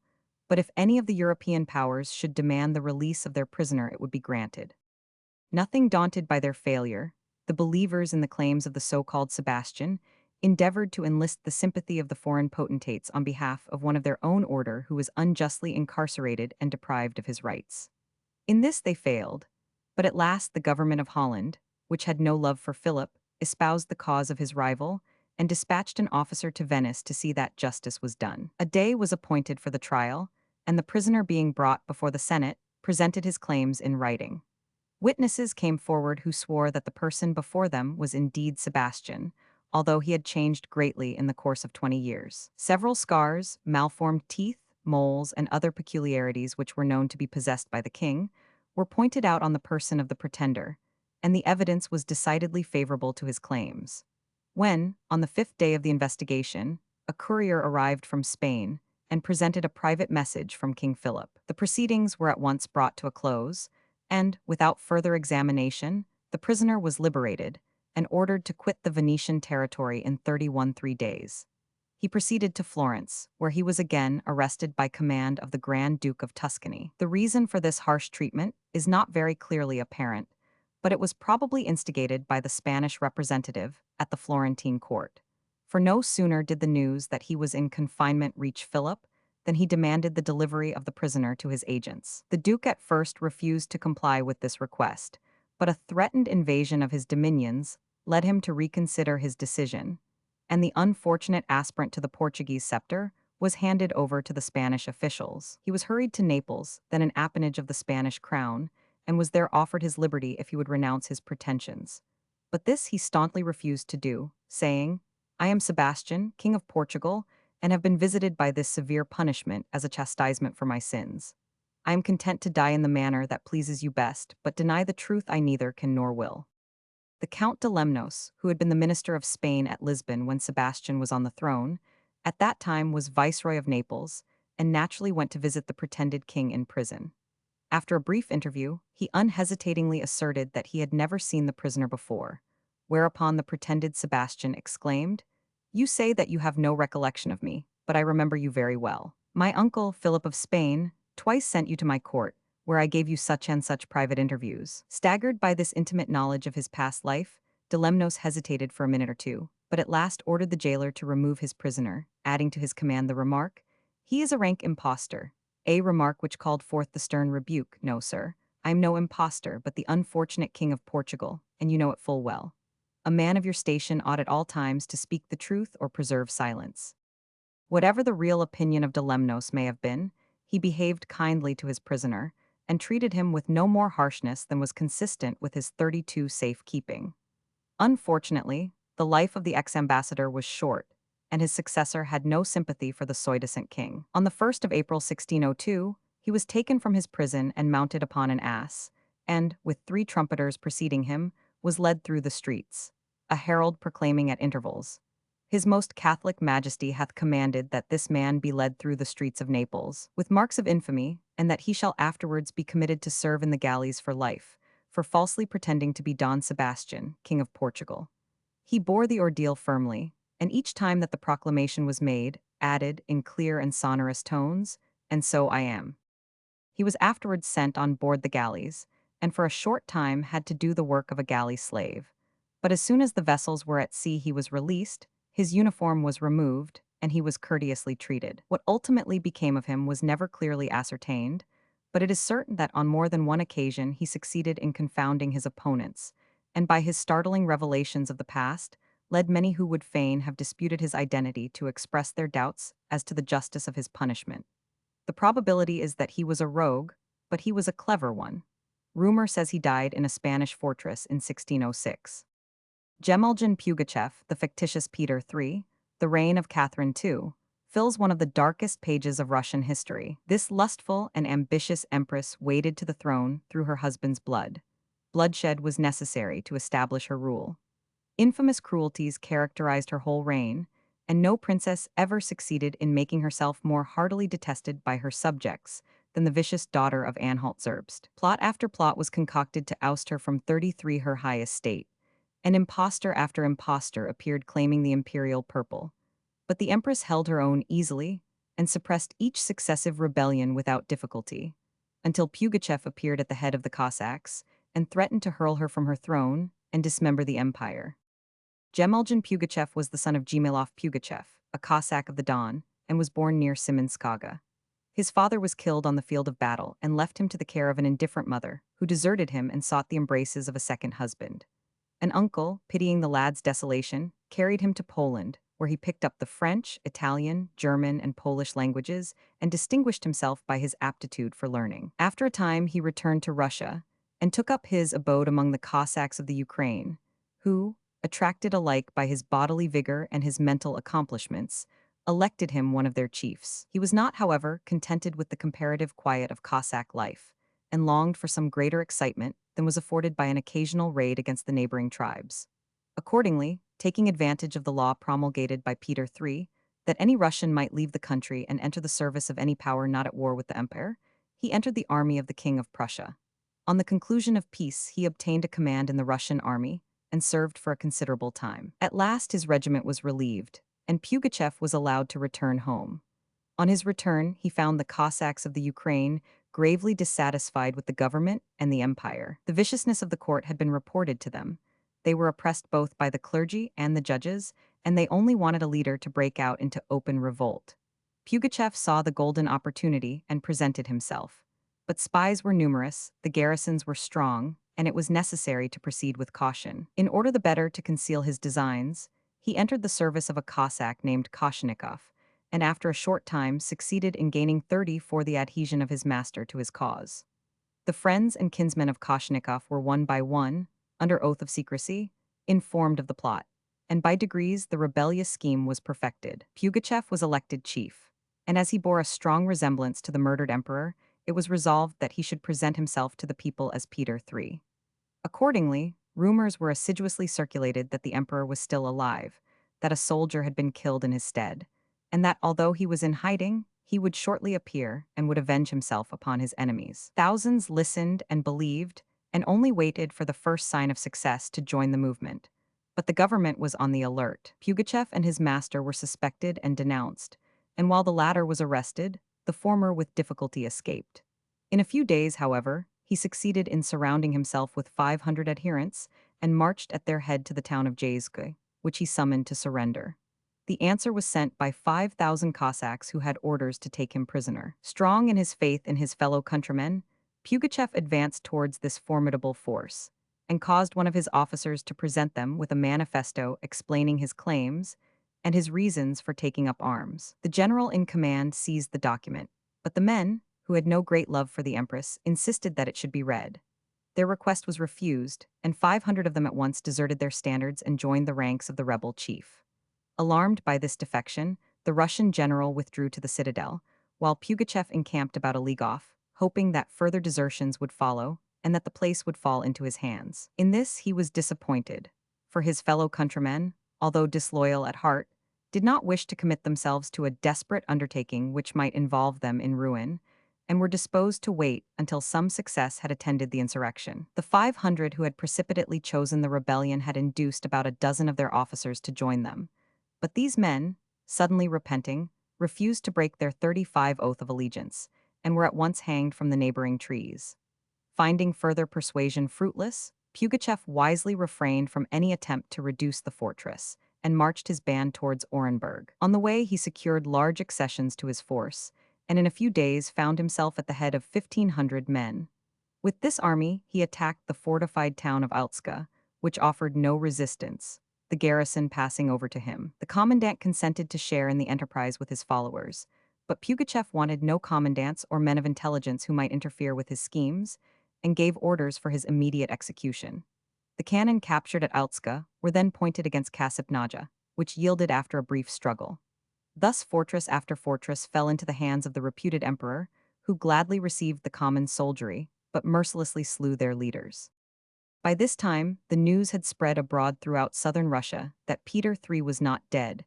but if any of the European powers should demand the release of their prisoner, it would be granted. Nothing daunted by their failure, the believers in the claims of the so-called Sebastian endeavored to enlist the sympathy of the foreign potentates on behalf of one of their own order who was unjustly incarcerated and deprived of his rights. In this they failed, but at last the government of Holland, which had no love for Philip, espoused the cause of his rival and dispatched an officer to Venice to see that justice was done. A day was appointed for the trial, and the prisoner being brought before the Senate, presented his claims in writing. Witnesses came forward who swore that the person before them was indeed Sebastian, although he had changed greatly in the course of 20 years. Several scars, malformed teeth, moles, and other peculiarities which were known to be possessed by the king were pointed out on the person of the pretender, and the evidence was decidedly favorable to his claims. When, on the 5th day of the investigation, a courier arrived from Spain and presented a private message from King Philip, the proceedings were at once brought to a close, and, without further examination, the prisoner was liberated and ordered to quit the Venetian territory in 3 days. He proceeded to Florence, where he was again arrested by command of the Grand Duke of Tuscany. The reason for this harsh treatment is not very clearly apparent, but it was probably instigated by the Spanish representative at the Florentine court. For no sooner did the news that he was in confinement reach Philip than he demanded the delivery of the prisoner to his agents. The Duke at first refused to comply with this request, but a threatened invasion of his dominions led him to reconsider his decision, and the unfortunate aspirant to the Portuguese scepter was handed over to the Spanish officials. He was hurried to Naples, then an appanage of the Spanish crown, and was there offered his liberty if he would renounce his pretensions. But this he staunchly refused to do, saying, "I am Sebastian, King of Portugal, and have been visited by this severe punishment as a chastisement for my sins. I am content to die in the manner that pleases you best, but deny the truth I neither can nor will." The Count de Lemnos, who had been the minister of Spain at Lisbon when Sebastian was on the throne, at that time was viceroy of Naples, and naturally went to visit the pretended king in prison. After a brief interview, he unhesitatingly asserted that he had never seen the prisoner before, whereupon the pretended Sebastian exclaimed, "You say that you have no recollection of me, but I remember you very well. My uncle, Philip of Spain, twice sent you to my court, where I gave you such and such private interviews." Staggered by this intimate knowledge of his past life, de Lemnos hesitated for a minute or two, but at last ordered the jailer to remove his prisoner, adding to his command the remark, "He is a rank impostor," a remark which called forth the stern rebuke, "No, sir, I am no impostor, but the unfortunate King of Portugal, and you know it full well. A man of your station ought at all times to speak the truth or preserve silence." Whatever the real opinion of de Lemnos may have been, he behaved kindly to his prisoner, and treated him with no more harshness than was consistent with his 32 safekeeping. Unfortunately, the life of the ex-ambassador was short, and his successor had no sympathy for the soidescent king. On the 1st of April 1602, he was taken from his prison and mounted upon an ass, and, with 3 trumpeters preceding him, was led through the streets, a herald proclaiming at intervals, "His most Catholic Majesty hath commanded that this man be led through the streets of Naples, with marks of infamy, and that he shall afterwards be committed to serve in the galleys for life, for falsely pretending to be Don Sebastian, King of Portugal." He bore the ordeal firmly, and each time that the proclamation was made, added, in clear and sonorous tones, "And so I am." He was afterwards sent on board the galleys, and for a short time had to do the work of a galley slave. But as soon as the vessels were at sea he was released, his uniform was removed, and he was courteously treated. What ultimately became of him was never clearly ascertained, but it is certain that on more than one occasion he succeeded in confounding his opponents, and by his startling revelations of the past, led many who would fain have disputed his identity to express their doubts as to the justice of his punishment. The probability is that he was a rogue, but he was a clever one. Rumor says he died in a Spanish fortress in 1606. Gemuljan Pugachev, the fictitious Peter III, the reign of Catherine II, fills one of the darkest pages of Russian history. This lustful and ambitious empress waded to the throne through her husband's blood. Bloodshed was necessary to establish her rule. Infamous cruelties characterized her whole reign, and no princess ever succeeded in making herself more heartily detested by her subjects than the vicious daughter of Anhalt Zerbst. Plot after plot was concocted to oust her from 33 her high estate, and impostor after impostor appeared claiming the imperial purple. But the empress held her own easily and suppressed each successive rebellion without difficulty, until Pugachev appeared at the head of the Cossacks and threatened to hurl her from her throne and dismember the empire. Gemuljan Pugachev was the son of Gmilov Pugachev, a Cossack of the Don, and was born near Simonskaga. His father was killed on the field of battle and left him to the care of an indifferent mother, who deserted him and sought the embraces of a second husband. An uncle, pitying the lad's desolation, carried him to Poland, where he picked up the French, Italian, German, and Polish languages and distinguished himself by his aptitude for learning. After a time, he returned to Russia and took up his abode among the Cossacks of the Ukraine, who, attracted alike by his bodily vigor and his mental accomplishments, elected him one of their chiefs. He was not, however, contented with the comparative quiet of Cossack life, and longed for some greater excitement than was afforded by an occasional raid against the neighboring tribes. Accordingly, taking advantage of the law promulgated by Peter III, that any Russian might leave the country and enter the service of any power not at war with the empire, he entered the army of the King of Prussia. On the conclusion of peace, he obtained a command in the Russian army and served for a considerable time. At last his regiment was relieved, and Pugachev was allowed to return home. On his return, he found the Cossacks of the Ukraine gravely dissatisfied with the government and the empire. The viciousness of the court had been reported to them. They were oppressed both by the clergy and the judges, and they only wanted a leader to break out into open revolt. Pugachev saw the golden opportunity and presented himself. But spies were numerous, the garrisons were strong, and it was necessary to proceed with caution. In order the better to conceal his designs, he entered the service of a Cossack named Koshnikov, and after a short time succeeded in gaining 30 for the adhesion of his master to his cause. The friends and kinsmen of Koshnikov were one by one, under oath of secrecy, informed of the plot, and by degrees the rebellious scheme was perfected. Pugachev was elected chief, and as he bore a strong resemblance to the murdered emperor, it was resolved that he should present himself to the people as Peter III. Accordingly, rumors were assiduously circulated that the emperor was still alive, that a soldier had been killed in his stead, and that although he was in hiding, he would shortly appear and would avenge himself upon his enemies. Thousands listened and believed, and only waited for the first sign of success to join the movement. But the government was on the alert. Pugachev and his master were suspected and denounced, and while the latter was arrested, the former with difficulty escaped. In a few days, however, he succeeded in surrounding himself with 500 adherents and marched at their head to the town of Jayzky, which he summoned to surrender. The answer was sent by 5,000 Cossacks who had orders to take him prisoner. Strong in his faith in his fellow countrymen, Pugachev advanced towards this formidable force and caused one of his officers to present them with a manifesto explaining his claims and his reasons for taking up arms. The general in command seized the document, but the men, who had no great love for the empress, insisted that it should be read. Their request was refused, and 500 of them at once deserted their standards and joined the ranks of the rebel chief. Alarmed by this defection, the Russian general withdrew to the citadel, while Pugachev encamped about a league off, hoping that further desertions would follow and that the place would fall into his hands. In this he was disappointed, for his fellow countrymen, although disloyal at heart, did not wish to commit themselves to a desperate undertaking which might involve them in ruin, and were disposed to wait until some success had attended the insurrection. The 500 who had precipitately chosen the rebellion had induced about a dozen of their officers to join them. But these men, suddenly repenting, refused to break their 35 oath of allegiance, and were at once hanged from the neighboring trees. Finding further persuasion fruitless, Pugachev wisely refrained from any attempt to reduce the fortress, and marched his band towards Orenburg. On the way he secured large accessions to his force, and in a few days found himself at the head of 1,500 men. With this army he attacked the fortified town of Altska, which offered no resistance, the garrison passing over to him. The commandant consented to share in the enterprise with his followers, but Pugachev wanted no commandants or men of intelligence who might interfere with his schemes, and gave orders for his immediate execution. The cannon captured at Altska were then pointed against Kasipnaja, which yielded after a brief struggle. Thus fortress after fortress fell into the hands of the reputed emperor, who gladly received the common soldiery, but mercilessly slew their leaders. By this time, the news had spread abroad throughout southern Russia that Peter III was not dead,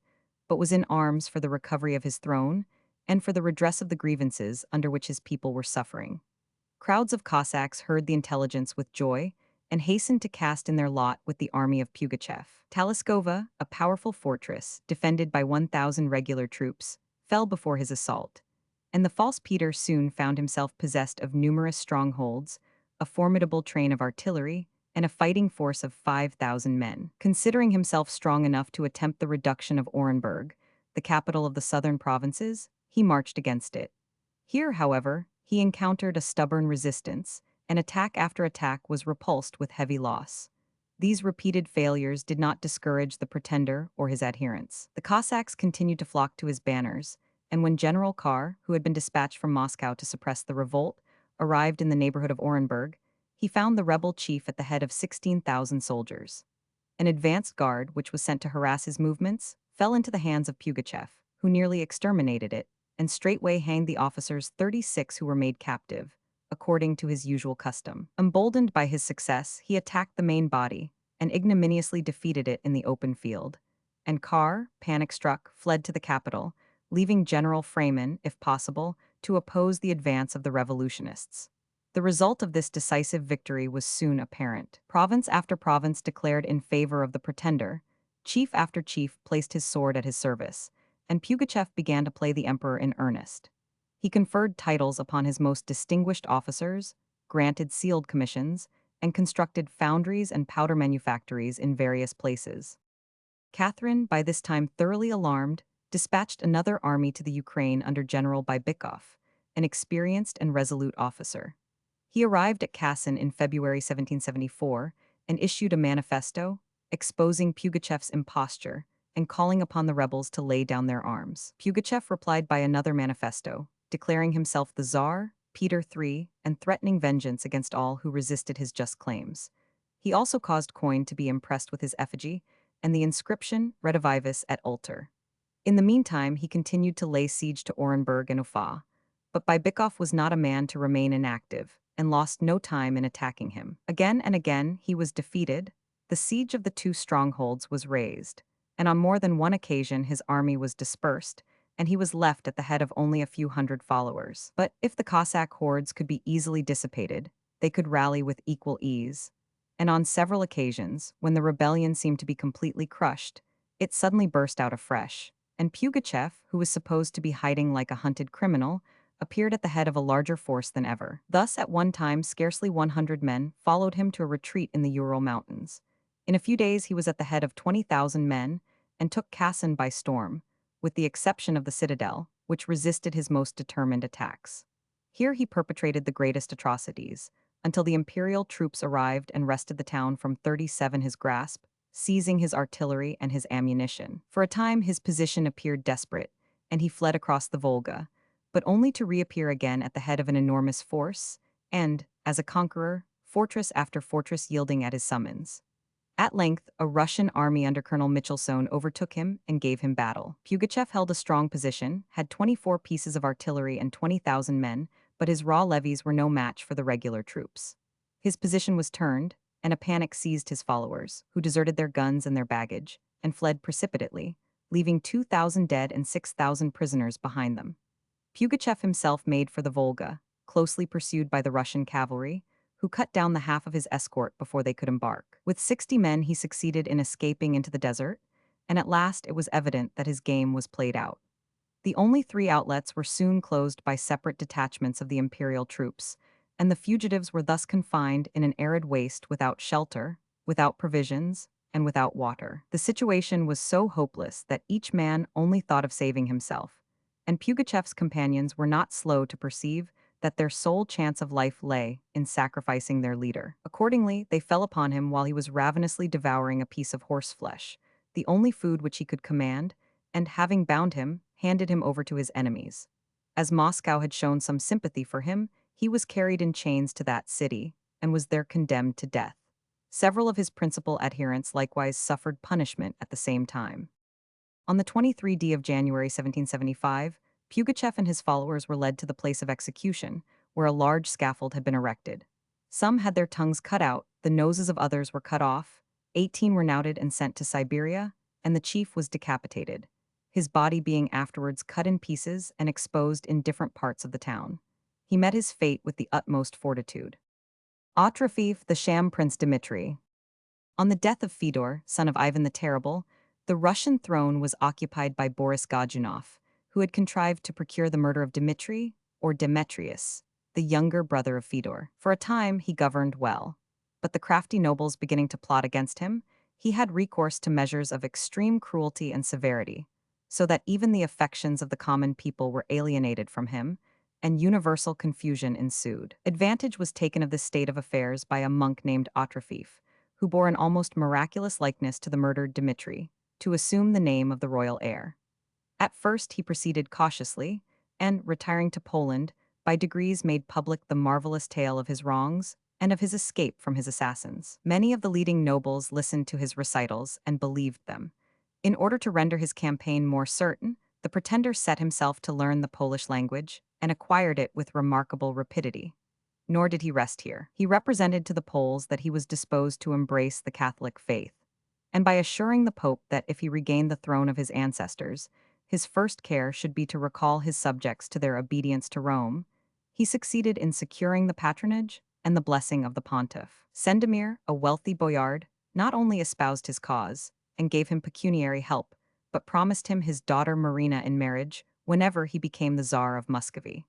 but was in arms for the recovery of his throne and for the redress of the grievances under which his people were suffering. Crowds of Cossacks heard the intelligence with joy and hastened to cast in their lot with the army of Pugachev. Taliskova, a powerful fortress defended by 1,000 regular troops, fell before his assault, and the false Peter soon found himself possessed of numerous strongholds, a formidable train of artillery, and a fighting force of 5,000 men. Considering himself strong enough to attempt the reduction of Orenburg, the capital of the southern provinces, he marched against it. Here, however, he encountered a stubborn resistance, and attack after attack was repulsed with heavy loss. These repeated failures did not discourage the pretender or his adherents. The Cossacks continued to flock to his banners, and when General Karr, who had been dispatched from Moscow to suppress the revolt, arrived in the neighborhood of Orenburg, he found the rebel chief at the head of 16,000 soldiers. An advanced guard, which was sent to harass his movements, fell into the hands of Pugachev, who nearly exterminated it, and straightway hanged the officers 36 who were made captive, according to his usual custom. Emboldened by his success, he attacked the main body and ignominiously defeated it in the open field. And Karr, panic-struck, fled to the capital, leaving General Freeman, if possible, to oppose the advance of the revolutionists. The result of this decisive victory was soon apparent. Province after province declared in favor of the pretender, chief after chief placed his sword at his service, and Pugachev began to play the emperor in earnest. He conferred titles upon his most distinguished officers, granted sealed commissions, and constructed foundries and powder manufactories in various places. Catherine, by this time thoroughly alarmed, dispatched another army to the Ukraine under General Bybikov, an experienced and resolute officer. He arrived at Kasan in February 1774 and issued a manifesto exposing Pugachev's imposture and calling upon the rebels to lay down their arms. Pugachev replied by another manifesto, declaring himself the Tsar, Peter III, and threatening vengeance against all who resisted his just claims. He also caused coin to be impressed with his effigy and the inscription Redivivus et alter. In the meantime, he continued to lay siege to Orenburg and Ufa, but Bybikov was not a man to remain inactive and lost no time in attacking him. Again and again he was defeated, the siege of the two strongholds was raised, and on more than one occasion his army was dispersed, and he was left at the head of only a few hundred followers. But if the Cossack hordes could be easily dissipated, they could rally with equal ease. And on several occasions, when the rebellion seemed to be completely crushed, it suddenly burst out afresh, and Pugachev, who was supposed to be hiding like a hunted criminal, appeared at the head of a larger force than ever. Thus, at one time, scarcely 100 men followed him to a retreat in the Ural Mountains. In a few days, he was at the head of 20,000 men and took Kasan by storm, with the exception of the citadel, which resisted his most determined attacks. Here he perpetrated the greatest atrocities, until the imperial troops arrived and wrested the town from 37 his grasp, seizing his artillery and his ammunition. For a time, his position appeared desperate, and he fled across the Volga, but only to reappear again at the head of an enormous force, and, as a conqueror, fortress after fortress yielding at his summons. At length, a Russian army under Colonel Michelson overtook him and gave him battle. Pugachev held a strong position, had 24 pieces of artillery and 20,000 men, but his raw levies were no match for the regular troops. His position was turned, and a panic seized his followers, who deserted their guns and their baggage, and fled precipitately, leaving 2,000 dead and 6,000 prisoners behind them. Pugachev himself made for the Volga, closely pursued by the Russian cavalry, who cut down the half of his escort before they could embark. With 60 men, he succeeded in escaping into the desert, and at last it was evident that his game was played out. The only 3 outlets were soon closed by separate detachments of the imperial troops, and the fugitives were thus confined in an arid waste without shelter, without provisions, and without water. The situation was so hopeless that each man only thought of saving himself, and Pugachev's companions were not slow to perceive that their sole chance of life lay in sacrificing their leader. Accordingly, they fell upon him while he was ravenously devouring a piece of horseflesh, the only food which he could command, and, having bound him, handed him over to his enemies. As Moscow had shown some sympathy for him, he was carried in chains to that city, and was there condemned to death. Several of his principal adherents likewise suffered punishment at the same time. On the 23rd of January 1775, Pugachev and his followers were led to the place of execution, where a large scaffold had been erected. Some had their tongues cut out, the noses of others were cut off, 18 were knouted and sent to Siberia, and the chief was decapitated, his body being afterwards cut in pieces and exposed in different parts of the town. He met his fate with the utmost fortitude. Otrofiev, the sham Prince Dmitri. On the death of Fyodor, son of Ivan the Terrible, the Russian throne was occupied by Boris Godunov, who had contrived to procure the murder of Dmitri, or Demetrius, the younger brother of Fyodor. For a time, he governed well, but the crafty nobles beginning to plot against him, he had recourse to measures of extreme cruelty and severity, so that even the affections of the common people were alienated from him, and universal confusion ensued. Advantage was taken of this state of affairs by a monk named Otrofiev, who bore an almost miraculous likeness to the murdered Dmitri, to assume the name of the royal heir. At first he proceeded cautiously, and, retiring to Poland, by degrees made public the marvelous tale of his wrongs and of his escape from his assassins. Many of the leading nobles listened to his recitals and believed them. In order to render his campaign more certain, the pretender set himself to learn the Polish language and acquired it with remarkable rapidity. Nor did he rest here. He represented to the Poles that he was disposed to embrace the Catholic faith, and by assuring the Pope that if he regained the throne of his ancestors, his first care should be to recall his subjects to their obedience to Rome, he succeeded in securing the patronage and the blessing of the pontiff. Sendemir, a wealthy boyard, not only espoused his cause and gave him pecuniary help, but promised him his daughter Marina in marriage whenever he became the Tsar of Muscovy.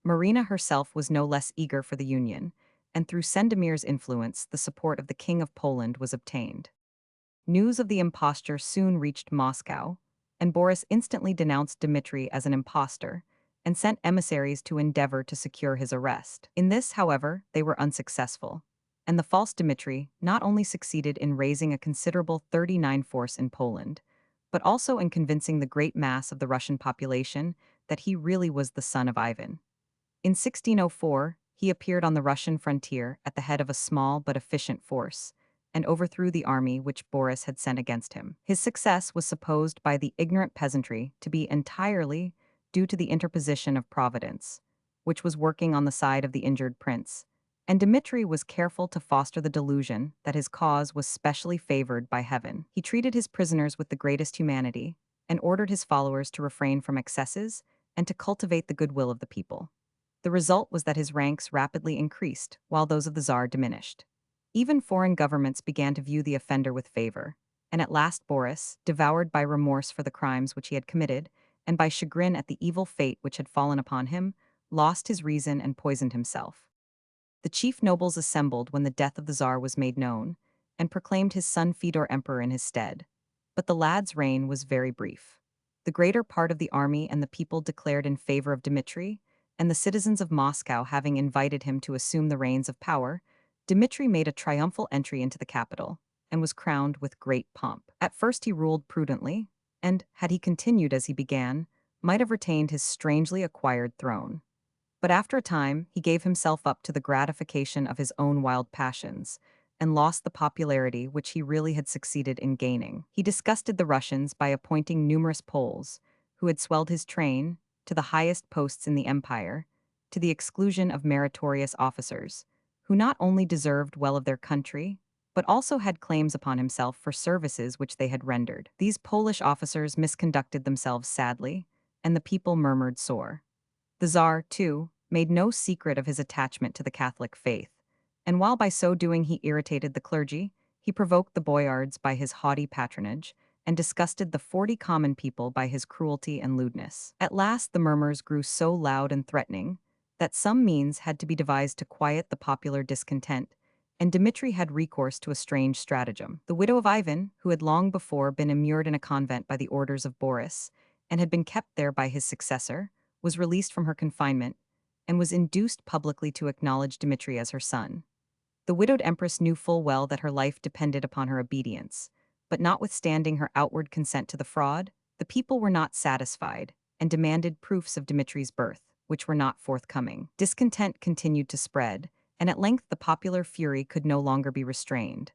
Marina herself was no less eager for the union, and through Sendemir's influence the support of the King of Poland was obtained. News of the imposture soon reached Moscow, and Boris instantly denounced Dmitri as an impostor and sent emissaries to endeavor to secure his arrest. In this, however, they were unsuccessful, and the false Dmitri not only succeeded in raising a considerable 39 force in Poland, but also in convincing the great mass of the Russian population that he really was the son of Ivan. In 1604, he appeared on the Russian frontier at the head of a small but efficient force, and overthrew the army which Boris had sent against him. His success was supposed by the ignorant peasantry to be entirely due to the interposition of Providence, which was working on the side of the injured prince, and Dmitri was careful to foster the delusion that his cause was specially favored by heaven. He treated his prisoners with the greatest humanity, and ordered his followers to refrain from excesses and to cultivate the goodwill of the people. The result was that his ranks rapidly increased, while those of the Tsar diminished. Even foreign governments began to view the offender with favor, and at last Boris, devoured by remorse for the crimes which he had committed, and by chagrin at the evil fate which had fallen upon him, lost his reason and poisoned himself. The chief nobles assembled when the death of the Tsar was made known, and proclaimed his son Fyodor emperor in his stead. But the lad's reign was very brief. The greater part of the army and the people declared in favor of Dmitri, and the citizens of Moscow having invited him to assume the reins of power, Dmitri made a triumphal entry into the capital, and was crowned with great pomp. At first he ruled prudently, and, had he continued as he began, might have retained his strangely acquired throne. But after a time he gave himself up to the gratification of his own wild passions, and lost the popularity which he really had succeeded in gaining. He disgusted the Russians by appointing numerous Poles, who had swelled his train, to the highest posts in the empire, to the exclusion of meritorious officers, who not only deserved well of their country, but also had claims upon himself for services which they had rendered. These Polish officers misconducted themselves sadly, and the people murmured sore. The Tsar, too, made no secret of his attachment to the Catholic faith, and while by so doing he irritated the clergy, he provoked the boyards by his haughty patronage, and disgusted the 40 common people by his cruelty and lewdness. At last the murmurs grew so loud and threatening that some means had to be devised to quiet the popular discontent, and Dmitri had recourse to a strange stratagem. The widow of Ivan, who had long before been immured in a convent by the orders of Boris, and had been kept there by his successor, was released from her confinement, and was induced publicly to acknowledge Dmitri as her son. The widowed empress knew full well that her life depended upon her obedience, but notwithstanding her outward consent to the fraud, the people were not satisfied and demanded proofs of Dmitri's birth, which were not forthcoming. Discontent continued to spread, and at length the popular fury could no longer be restrained.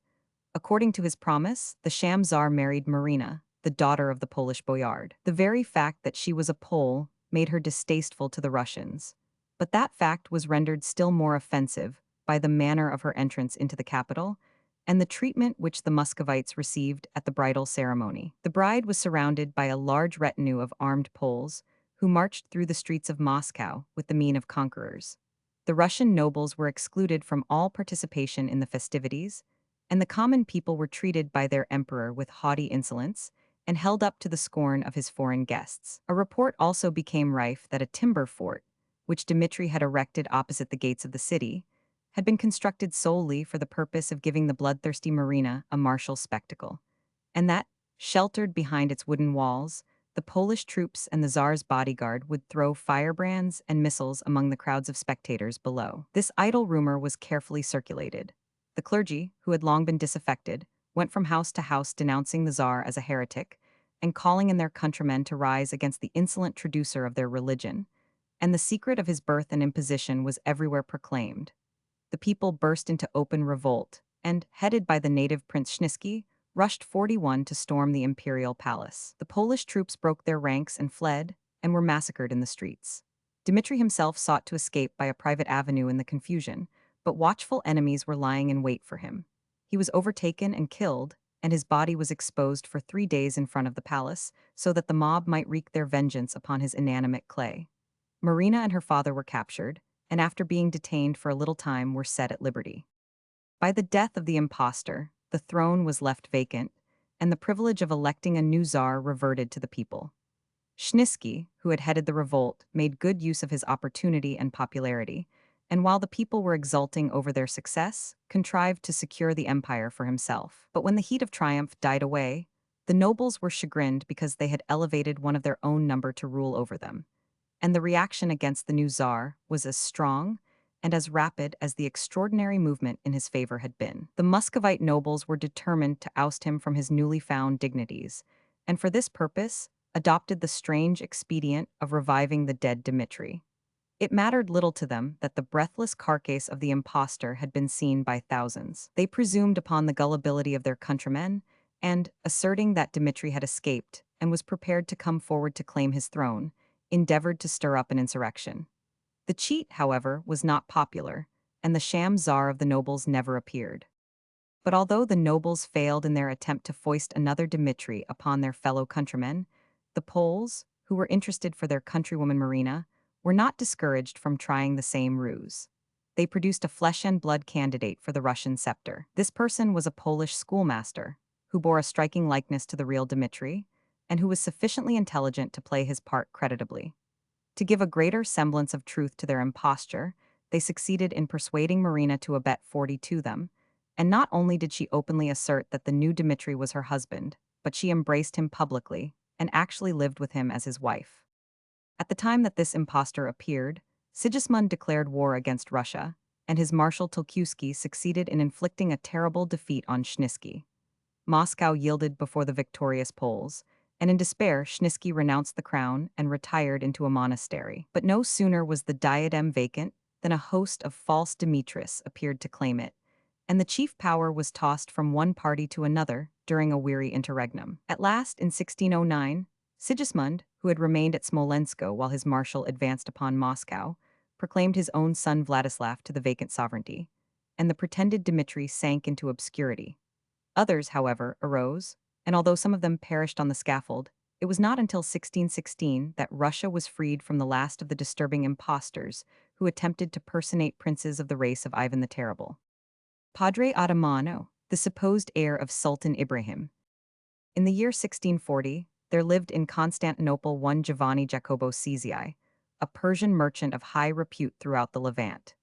According to his promise, the sham czar married Marina, the daughter of the Polish boyard. The very fact that she was a Pole made her distasteful to the Russians. But that fact was rendered still more offensive by the manner of her entrance into the capital and the treatment which the Muscovites received at the bridal ceremony. The bride was surrounded by a large retinue of armed Poles who marched through the streets of Moscow with the mien of conquerors. The Russian nobles were excluded from all participation in the festivities, and the common people were treated by their emperor with haughty insolence and held up to the scorn of his foreign guests. A report also became rife that a timber fort, which Dmitri had erected opposite the gates of the city, had been constructed solely for the purpose of giving the bloodthirsty Marina a martial spectacle, and that, sheltered behind its wooden walls, the Polish troops and the Tsar's bodyguard would throw firebrands and missiles among the crowds of spectators below. This idle rumor was carefully circulated. The clergy, who had long been disaffected, went from house to house denouncing the Tsar as a heretic and calling in their countrymen to rise against the insolent traducer of their religion, and the secret of his birth and imposition was everywhere proclaimed. The people burst into open revolt and, headed by the native Prince Śniski, rushed 41 to storm the imperial palace. The Polish troops broke their ranks and fled, and were massacred in the streets. Dmitri himself sought to escape by a private avenue in the confusion, but watchful enemies were lying in wait for him. He was overtaken and killed, and his body was exposed for 3 days in front of the palace, so that the mob might wreak their vengeance upon his inanimate clay. Marina and her father were captured, and after being detained for a little time were set at liberty. By the death of the impostor, the throne was left vacant, and the privilege of electing a new czar reverted to the people. Śniski, who had headed the revolt, made good use of his opportunity and popularity, and while the people were exulting over their success, contrived to secure the empire for himself. But when the heat of triumph died away, the nobles were chagrined because they had elevated one of their own number to rule over them, and the reaction against the new czar was as strong and as rapid as the extraordinary movement in his favor had been. The Muscovite nobles were determined to oust him from his newly found dignities, and for this purpose adopted the strange expedient of reviving the dead Dmitri. It mattered little to them that the breathless carcass of the impostor had been seen by thousands. They presumed upon the gullibility of their countrymen, and, asserting that Dmitri had escaped and was prepared to come forward to claim his throne, endeavored to stir up an insurrection. The cheat, however, was not popular, and the sham czar of the nobles never appeared. But although the nobles failed in their attempt to foist another Dmitri upon their fellow countrymen, the Poles, who were interested for their countrywoman Marina, were not discouraged from trying the same ruse. They produced a flesh-and-blood candidate for the Russian scepter. This person was a Polish schoolmaster, who bore a striking likeness to the real Dmitri, and who was sufficiently intelligent to play his part creditably. To give a greater semblance of truth to their imposture, they succeeded in persuading Marina to abet 40 to them, and not only did she openly assert that the new Dmitri was her husband, but she embraced him publicly and actually lived with him as his wife. At the time that this impostor appeared, Sigismund declared war against Russia, and his Marshal Tulkuski succeeded in inflicting a terrible defeat on Śniski. Moscow yielded before the victorious Poles, and in despair Śniski renounced the crown and retired into a monastery. But no sooner was the diadem vacant than a host of false Dimitris appeared to claim it, and the chief power was tossed from one party to another during a weary interregnum. At last, in 1609, Sigismund, who had remained at Smolensko while his marshal advanced upon Moscow, proclaimed his own son Vladislav to the vacant sovereignty, and the pretended Dmitri sank into obscurity. Others, however, arose, and although some of them perished on the scaffold, it was not until 1616 that Russia was freed from the last of the disturbing impostors who attempted to personate princes of the race of Ivan the Terrible. Padre Adamano, the supposed heir of Sultan Ibrahim. In the year 1640, there lived in Constantinople one Giovanni Jacobo Czizii, a Persian merchant of high repute throughout the Levant.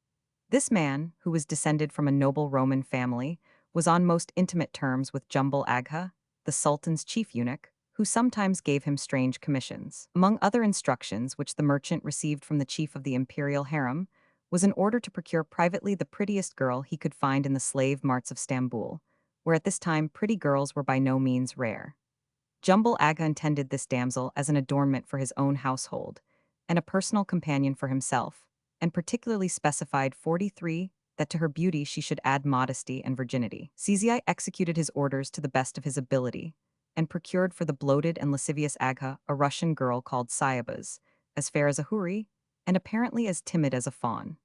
This man, who was descended from a noble Roman family, was on most intimate terms with Jumbel Agha, the Sultan's chief eunuch, who sometimes gave him strange commissions. Among other instructions which the merchant received from the chief of the imperial harem was an order to procure privately the prettiest girl he could find in the slave marts of Stamboul, where at this time pretty girls were by no means rare. Jumble Aga intended this damsel as an adornment for his own household, and a personal companion for himself, and particularly specified 43 that to her beauty she should add modesty and virginity. Czai executed his orders to the best of his ability, and procured for the bloated and lascivious Agha a Russian girl called Syabaz, as fair as a houri, and apparently as timid as a fawn.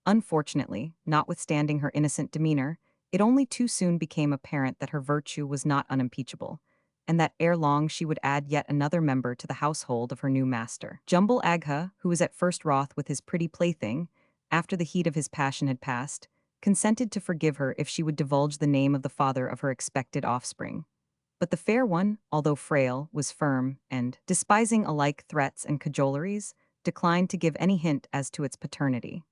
Unfortunately, notwithstanding her innocent demeanor, it only too soon became apparent that her virtue was not unimpeachable, and that ere long she would add yet another member to the household of her new master. Jumble Agha, who was at first wroth with his pretty plaything, after the heat of his passion had passed, consented to forgive her if she would divulge the name of the father of her expected offspring. But the fair one, although frail, was firm, and, despising alike threats and cajoleries, declined to give any hint as to its paternity.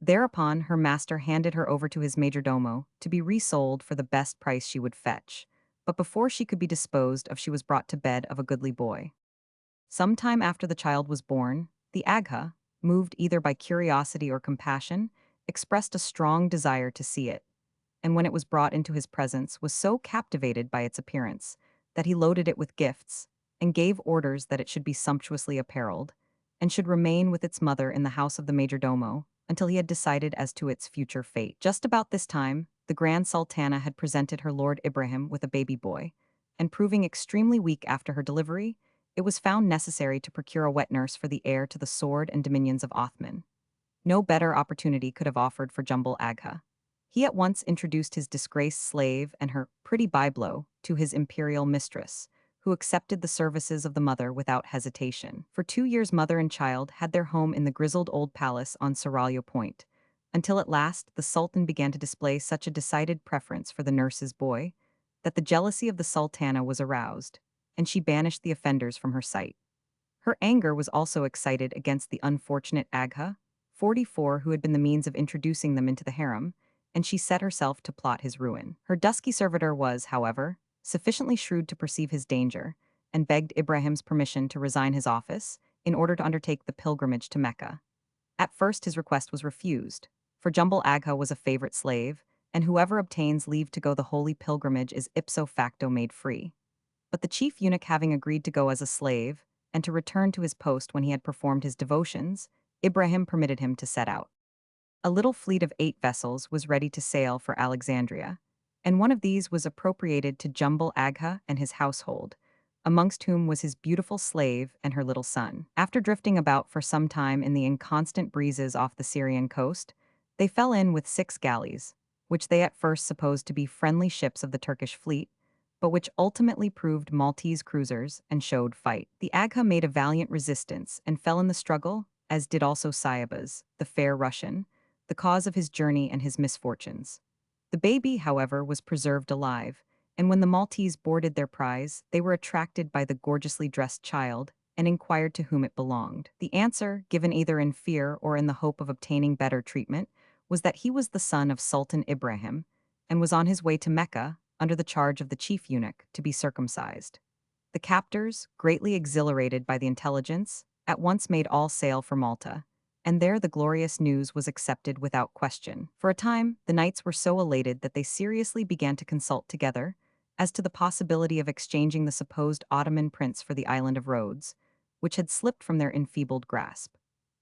Thereupon her master handed her over to his majordomo to be resold for the best price she would fetch, but before she could be disposed of she was brought to bed of a goodly boy. Some time after the child was born, the Agha, moved either by curiosity or compassion, expressed a strong desire to see it, and when it was brought into his presence was so captivated by its appearance that he loaded it with gifts, and gave orders that it should be sumptuously apparelled, and should remain with its mother in the house of the majordomo until he had decided as to its future fate. Just about this time, the Grand Sultana had presented her Lord Ibrahim with a baby boy, and proving extremely weak after her delivery, it was found necessary to procure a wet nurse for the heir to the sword and dominions of Othman. No better opportunity could have offered for Jumble Agha. He at once introduced his disgraced slave and her pretty byblow to his imperial mistress, who accepted the services of the mother without hesitation. For 2 years mother and child had their home in the grizzled old palace on Seraglio Point, until at last the Sultan began to display such a decided preference for the nurse's boy that the jealousy of the Sultana was aroused, and she banished the offenders from her sight. Her anger was also excited against the unfortunate Agha, 44, who had been the means of introducing them into the harem, and she set herself to plot his ruin. Her dusky servitor was, however, sufficiently shrewd to perceive his danger, and begged Ibrahim's permission to resign his office in order to undertake the pilgrimage to Mecca. At first his request was refused, for Jumble Agha was a favorite slave, and whoever obtains leave to go the holy pilgrimage is ipso facto made free. But the chief eunuch having agreed to go as a slave, and to return to his post when he had performed his devotions, Ibrahim permitted him to set out. A little fleet of 8 vessels was ready to sail for Alexandria, and one of these was appropriated to Jumble Agha and his household, amongst whom was his beautiful slave and her little son. After drifting about for some time in the inconstant breezes off the Syrian coast, they fell in with 6 galleys, which they at first supposed to be friendly ships of the Turkish fleet, but which ultimately proved Maltese cruisers and showed fight. The Agha made a valiant resistance and fell in the struggle, as did also Syabaz, the fair Russian, the cause of his journey and his misfortunes. The baby, however, was preserved alive, and when the Maltese boarded their prize, they were attracted by the gorgeously dressed child and inquired to whom it belonged. The answer, given either in fear or in the hope of obtaining better treatment, was that he was the son of Sultan Ibrahim and was on his way to Mecca under the charge of the chief eunuch to be circumcised. The captors, greatly exhilarated by the intelligence, at once made all sail for Malta, and there the glorious news was accepted without question. For a time, the knights were so elated that they seriously began to consult together as to the possibility of exchanging the supposed Ottoman prince for the island of Rhodes, which had slipped from their enfeebled grasp.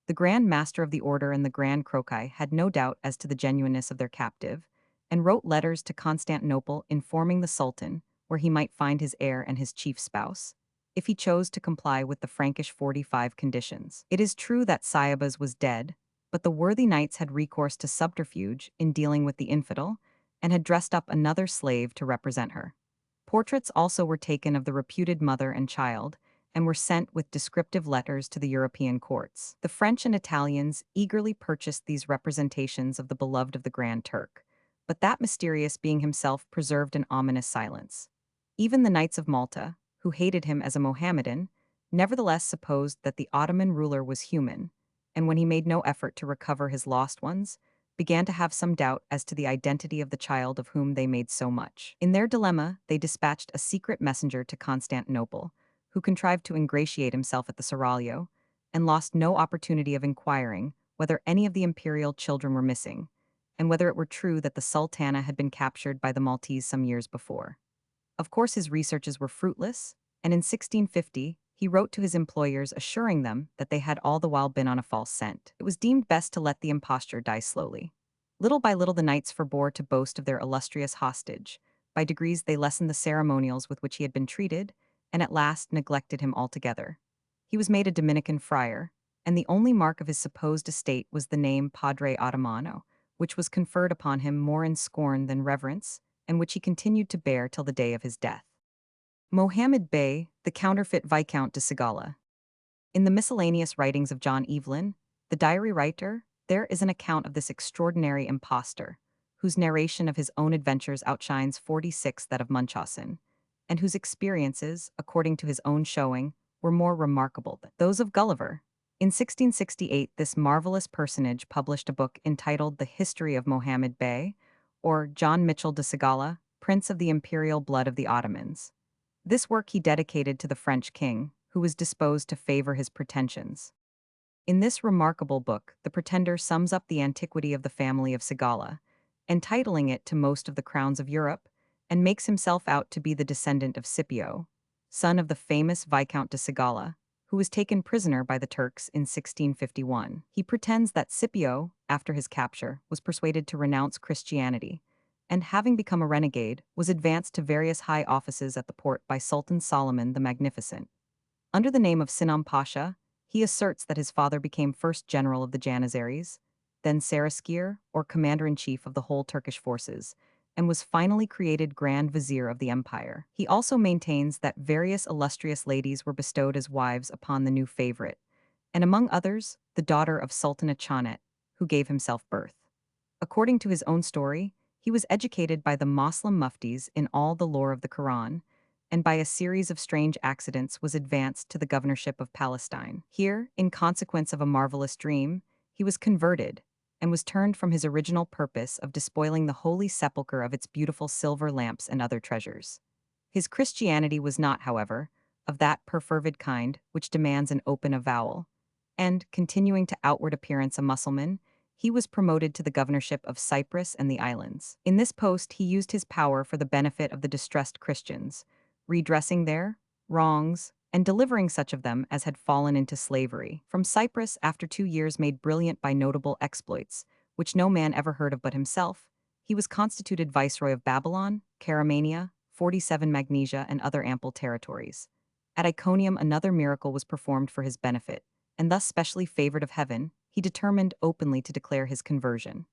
The Grand Master of the Order and the Grand Croci had no doubt as to the genuineness of their captive, and wrote letters to Constantinople informing the Sultan where he might find his heir and his chief spouse, if he chose to comply with the Frankish 45 conditions. It is true that Syabaz was dead, but the worthy knights had recourse to subterfuge in dealing with the infidel, and had dressed up another slave to represent her. Portraits also were taken of the reputed mother and child, and were sent with descriptive letters to the European courts. The French and Italians eagerly purchased these representations of the beloved of the Grand Turk, but that mysterious being himself preserved an ominous silence. Even the Knights of Malta, who hated him as a Mohammedan, nevertheless supposed that the Ottoman ruler was human, and when he made no effort to recover his lost ones, began to have some doubt as to the identity of the child of whom they made so much. In their dilemma, they dispatched a secret messenger to Constantinople, who contrived to ingratiate himself at the seraglio, and lost no opportunity of inquiring whether any of the imperial children were missing, and whether it were true that the Sultana had been captured by the Maltese some years before. Of course, his researches were fruitless, and in 1650, he wrote to his employers assuring them that they had all the while been on a false scent. It was deemed best to let the imposture die slowly. Little by little, the knights forbore to boast of their illustrious hostage. By degrees, they lessened the ceremonials with which he had been treated, and at last neglected him altogether. He was made a Dominican friar, and the only mark of his supposed estate was the name Padre Ottomano, which was conferred upon him more in scorn than reverence, and which he continued to bear till the day of his death. Mohammed Bey, the counterfeit Viscount de Sigala. In the miscellaneous writings of John Evelyn, the diary writer, there is an account of this extraordinary impostor, whose narration of his own adventures outshines 46 that of Munchausen, and whose experiences, according to his own showing, were more remarkable than those of Gulliver. In 1668, this marvelous personage published a book entitled The History of Mohammed Bey, or John Mitchell de Sigala, Prince of the Imperial Blood of the Ottomans. This work he dedicated to the French king, who was disposed to favor his pretensions. In this remarkable book, the pretender sums up the antiquity of the family of Sigala, entitling it to most of the crowns of Europe, and makes himself out to be the descendant of Scipio, son of the famous Viscount de Sigala, who was taken prisoner by the Turks in 1651. He pretends that Scipio, after his capture, was persuaded to renounce Christianity, and having become a renegade, was advanced to various high offices at the Porte by Sultan Solomon the Magnificent. Under the name of Sinan Pasha, he asserts that his father became first general of the Janissaries, then Seraskier, or commander-in-chief of the whole Turkish forces, and was finally created Grand Vizier of the empire. He also maintains that various illustrious ladies were bestowed as wives upon the new favorite, and among others, the daughter of Sultana Chanet, who gave himself birth. According to his own story, he was educated by the Moslem muftis in all the lore of the Quran, and by a series of strange accidents was advanced to the governorship of Palestine. Here, in consequence of a marvelous dream, he was converted, and was turned from his original purpose of despoiling the holy sepulchre of its beautiful silver lamps and other treasures. His Christianity was not, however, of that perfervid kind which demands an open avowal, and, continuing to outward appearance a Mussulman, he was promoted to the governorship of Cyprus and the islands. In this post he used his power for the benefit of the distressed Christians, redressing their wrongs and delivering such of them as had fallen into slavery. From Cyprus, after 2 years made brilliant by notable exploits, which no man ever heard of but himself, he was constituted viceroy of Babylon, Caramania, 47 Magnesia, and other ample territories. At Iconium another miracle was performed for his benefit, and thus specially favored of heaven, he determined openly to declare his conversion.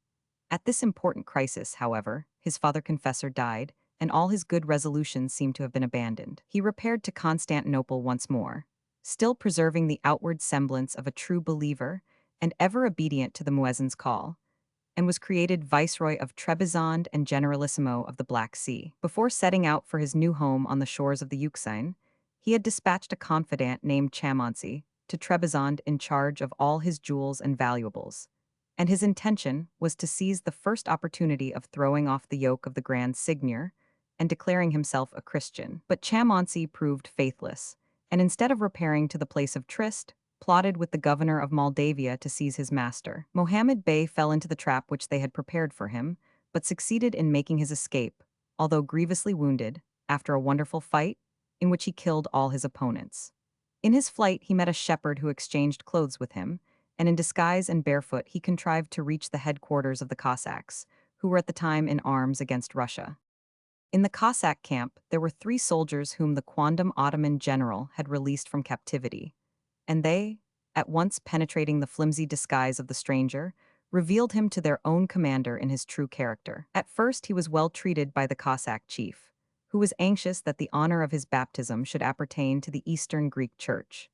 At this important crisis, however, his father confessor died, and all his good resolutions seemed to have been abandoned. He repaired to Constantinople once more, still preserving the outward semblance of a true believer and ever obedient to the muezzin's call, and was created viceroy of Trebizond and generalissimo of the Black Sea. Before setting out for his new home on the shores of the Euxine, he had dispatched a confidant named Chamancy to Trebizond in charge of all his jewels and valuables, and his intention was to seize the first opportunity of throwing off the yoke of the Grand Signior and declaring himself a Christian. But Chamancy proved faithless, and instead of repairing to the place of tryst, plotted with the governor of Moldavia to seize his master. Mohammed Bey fell into the trap which they had prepared for him, but succeeded in making his escape, although grievously wounded, after a wonderful fight, in which he killed all his opponents. In his flight he met a shepherd who exchanged clothes with him, and in disguise and barefoot he contrived to reach the headquarters of the Cossacks, who were at the time in arms against Russia. In the Cossack camp, there were 3 soldiers whom the quondam Ottoman general had released from captivity, and they, at once penetrating the flimsy disguise of the stranger, revealed him to their own commander in his true character. At first he was well treated by the Cossack chief, who was anxious that the honor of his baptism should appertain to the Eastern Greek Church.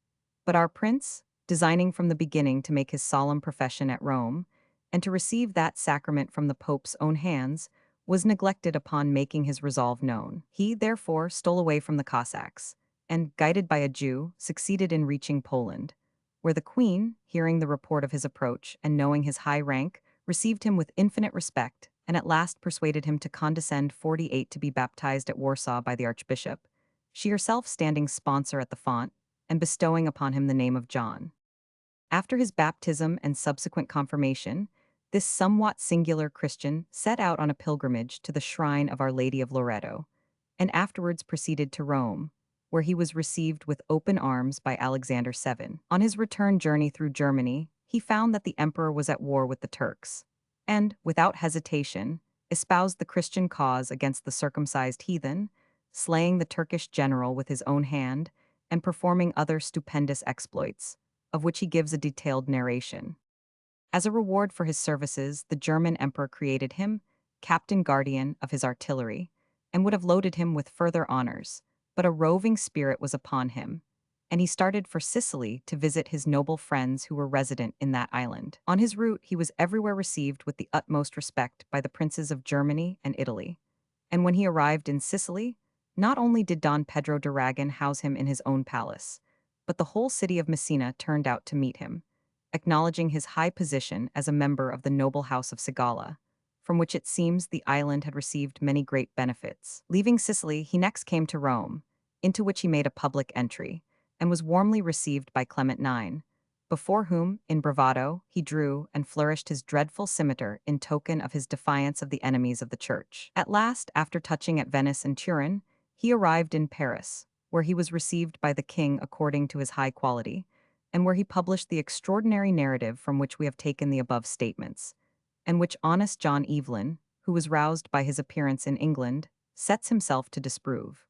But our prince, designing from the beginning to make his solemn profession at Rome, and to receive that sacrament from the Pope's own hands, was neglected upon making his resolve known. He, therefore, stole away from the Cossacks, and, guided by a Jew, succeeded in reaching Poland, where the queen, hearing the report of his approach and knowing his high rank, received him with infinite respect, and at last persuaded him to condescend 48 to be baptized at Warsaw by the archbishop, she herself standing sponsor at the font and bestowing upon him the name of John. After his baptism and subsequent confirmation, this somewhat singular Christian set out on a pilgrimage to the shrine of Our Lady of Loreto, and afterwards proceeded to Rome, where he was received with open arms by Alexander VII. On his return journey through Germany, he found that the emperor was at war with the Turks, and, without hesitation, espoused the Christian cause against the circumcised heathen, slaying the Turkish general with his own hand and performing other stupendous exploits, of which he gives a detailed narration. As a reward for his services, the German emperor created him captain guardian of his artillery, and would have loaded him with further honors, but a roving spirit was upon him, and he started for Sicily to visit his noble friends who were resident in that island. On his route, he was everywhere received with the utmost respect by the princes of Germany and Italy, and when he arrived in Sicily, not only did Don Pedro de Ragan house him in his own palace, but the whole city of Messina turned out to meet him, acknowledging his high position as a member of the noble house of Sigala, from which it seems the island had received many great benefits. Leaving Sicily, he next came to Rome, into which he made a public entry, and was warmly received by Clement IX, before whom, in bravado, he drew and flourished his dreadful scimitar in token of his defiance of the enemies of the Church. At last, after touching at Venice and Turin, he arrived in Paris, where he was received by the king according to his high quality, and where he published the extraordinary narrative from which we have taken the above statements, and which honest John Evelyn, who was roused by his appearance in England, sets himself to disprove.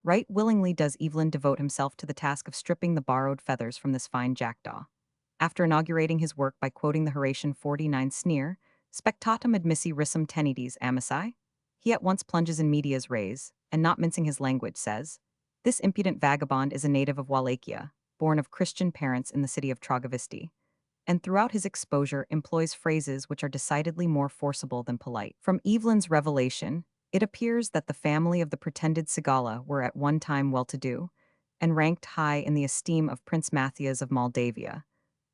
Right willingly does Evelyn devote himself to the task of stripping the borrowed feathers from this fine jackdaw. After inaugurating his work by quoting the Horatian 49 sneer, spectatum admissi risum tenides amici, he at once plunges in medias res, and not mincing his language says, "This impudent vagabond is a native of Wallachia, born of Christian parents in the city of Trogovisti," and throughout his exposure employs phrases which are decidedly more forcible than polite. From Evelyn's revelation, it appears that the family of the pretended Sigala were at one time well-to-do, and ranked high in the esteem of Prince Matthias of Moldavia,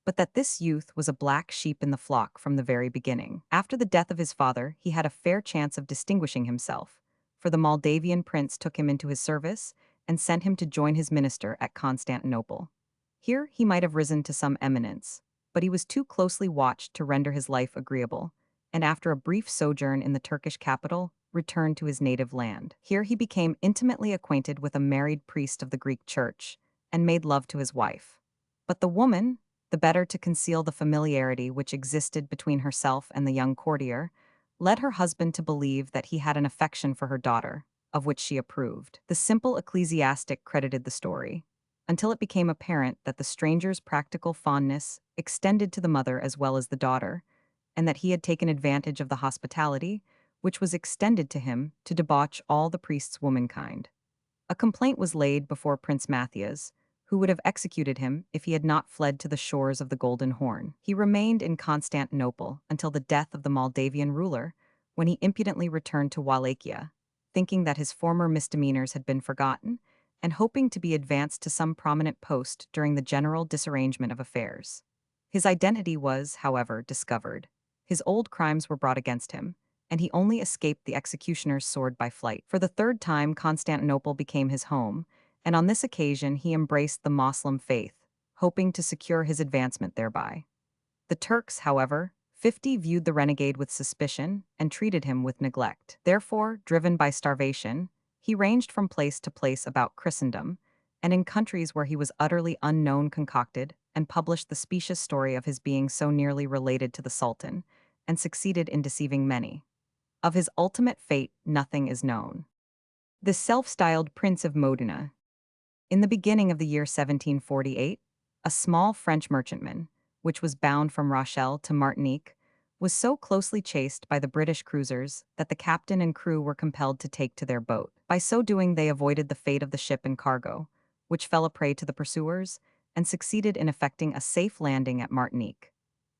but that this youth was a black sheep in the flock from the very beginning. After the death of his father, he had a fair chance of distinguishing himself, for the Moldavian prince took him into his service and sent him to join his minister at Constantinople. Here he might have risen to some eminence, but he was too closely watched to render his life agreeable, and after a brief sojourn in the Turkish capital, returned to his native land. Here he became intimately acquainted with a married priest of the Greek church, and made love to his wife. But the woman, the better to conceal the familiarity which existed between herself and the young courtier, led her husband to believe that he had an affection for her daughter, of which she approved. The simple ecclesiastic credited the story, until it became apparent that the stranger's practical fondness extended to the mother as well as the daughter, and that he had taken advantage of the hospitality, which was extended to him, to debauch all the priest's womankind. A complaint was laid before Prince Matthias, who would have executed him if he had not fled to the shores of the Golden Horn. He remained in Constantinople until the death of the Moldavian ruler, when he impudently returned to Wallachia, thinking that his former misdemeanors had been forgotten, and hoping to be advanced to some prominent post during the general disarrangement of affairs. His identity was, however, discovered. His old crimes were brought against him, and he only escaped the executioner's sword by flight. For the third time, Constantinople became his home, and on this occasion he embraced the Moslem faith, hoping to secure his advancement thereby. The Turks, however, 50 viewed the renegade with suspicion and treated him with neglect. Therefore, driven by starvation, he ranged from place to place about Christendom, and in countries where he was utterly unknown concocted and published the specious story of his being so nearly related to the Sultan, and succeeded in deceiving many. Of his ultimate fate, nothing is known. The self-styled Prince of Modena. In the beginning of the year 1748, a small French merchantman, which was bound from Rochelle to Martinique, was so closely chased by the British cruisers that the captain and crew were compelled to take to their boat. By so doing, they avoided the fate of the ship and cargo, which fell a prey to the pursuers, and succeeded in effecting a safe landing at Martinique.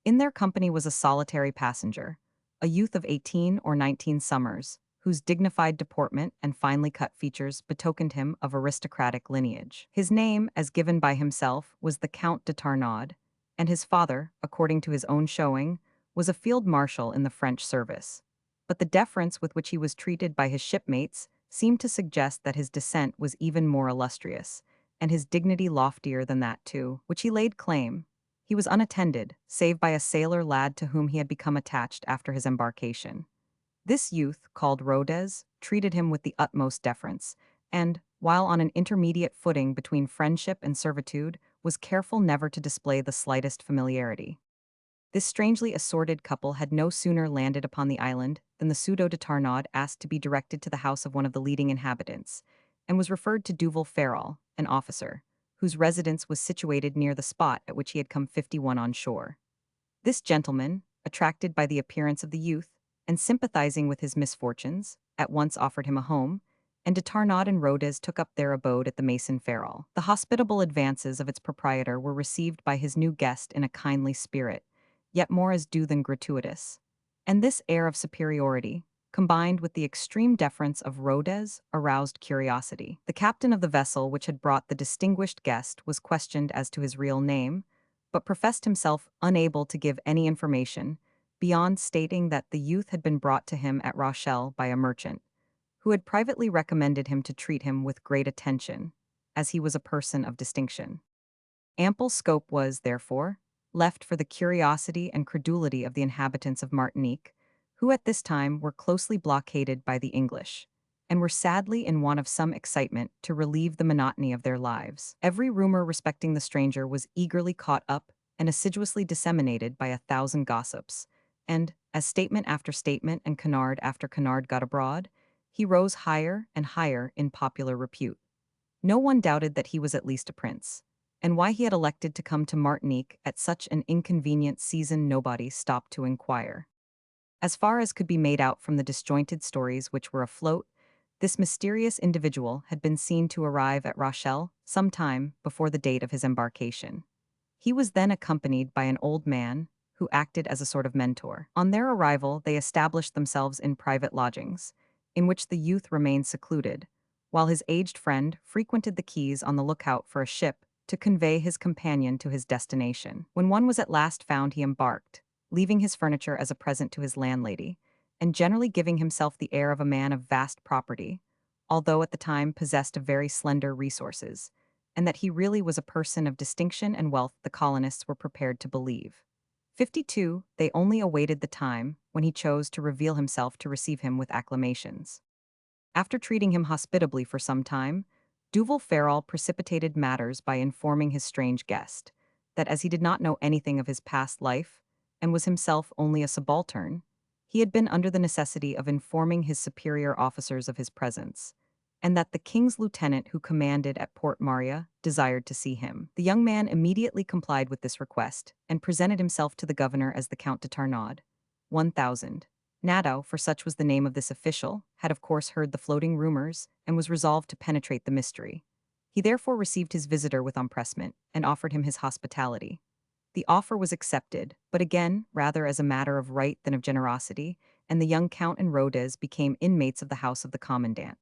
In their company was a solitary passenger, a youth of 18 or 19 summers, whose dignified deportment and finely cut features betokened him of aristocratic lineage. His name, as given by himself, was the Count de Tarnaud, and his father, according to his own showing, was a field marshal in the French service. But the deference with which he was treated by his shipmates seemed to suggest that his descent was even more illustrious, and his dignity loftier than that to which he laid claim. He was unattended, save by a sailor lad to whom he had become attached after his embarkation. This youth, called Rhodes, treated him with the utmost deference, and, while on an intermediate footing between friendship and servitude, was careful never to display the slightest familiarity. This strangely assorted couple had no sooner landed upon the island than the pseudo de Tarnaud asked to be directed to the house of one of the leading inhabitants, and was referred to Duval Farrell, an officer, whose residence was situated near the spot at which he had come 51 on shore. This gentleman, attracted by the appearance of the youth, and sympathizing with his misfortunes, at once offered him a home, and de Tarnaud and Rhodes took up their abode at the Mason Farrell. The hospitable advances of its proprietor were received by his new guest in a kindly spirit, yet more as due than gratuitous. And this air of superiority, combined with the extreme deference of Rhodes, aroused curiosity. The captain of the vessel which had brought the distinguished guest was questioned as to his real name, but professed himself unable to give any information, beyond stating that the youth had been brought to him at Rochelle by a merchant, who had privately recommended him to treat him with great attention, as he was a person of distinction. Ample scope was, therefore, left for the curiosity and credulity of the inhabitants of Martinique, who at this time were closely blockaded by the English, and were sadly in want of some excitement to relieve the monotony of their lives. Every rumor respecting the stranger was eagerly caught up and assiduously disseminated by 1,000 gossips, and, as statement after statement and canard after canard got abroad, he rose higher and higher in popular repute. No one doubted that he was at least a prince, and why he had elected to come to Martinique at such an inconvenient season nobody stopped to inquire. As far as could be made out from the disjointed stories which were afloat, this mysterious individual had been seen to arrive at Rochelle some time before the date of his embarkation. He was then accompanied by an old man who acted as a sort of mentor. On their arrival, they established themselves in private lodgings, in which the youth remained secluded, while his aged friend frequented the quays on the lookout for a ship to convey his companion to his destination. When one was at last found, he embarked, leaving his furniture as a present to his landlady, and generally giving himself the air of a man of vast property, although at the time possessed of very slender resources, and that he really was a person of distinction and wealth the colonists were prepared to believe. 52, they only awaited the time when he chose to reveal himself to receive him with acclamations. After treating him hospitably for some time, Duval Farrell precipitated matters by informing his strange guest that as he did not know anything of his past life, and was himself only a subaltern, he had been under the necessity of informing his superior officers of his presence, and that the king's lieutenant who commanded at Port Maria desired to see him. The young man immediately complied with this request, and presented himself to the governor as the Count de Tarnaud. 1000. Nadeau, for such was the name of this official, had of course heard the floating rumors, and was resolved to penetrate the mystery. He therefore received his visitor with empressement, and offered him his hospitality. The offer was accepted, but again, rather as a matter of right than of generosity, and the young Count and Rhodes became inmates of the house of the commandant.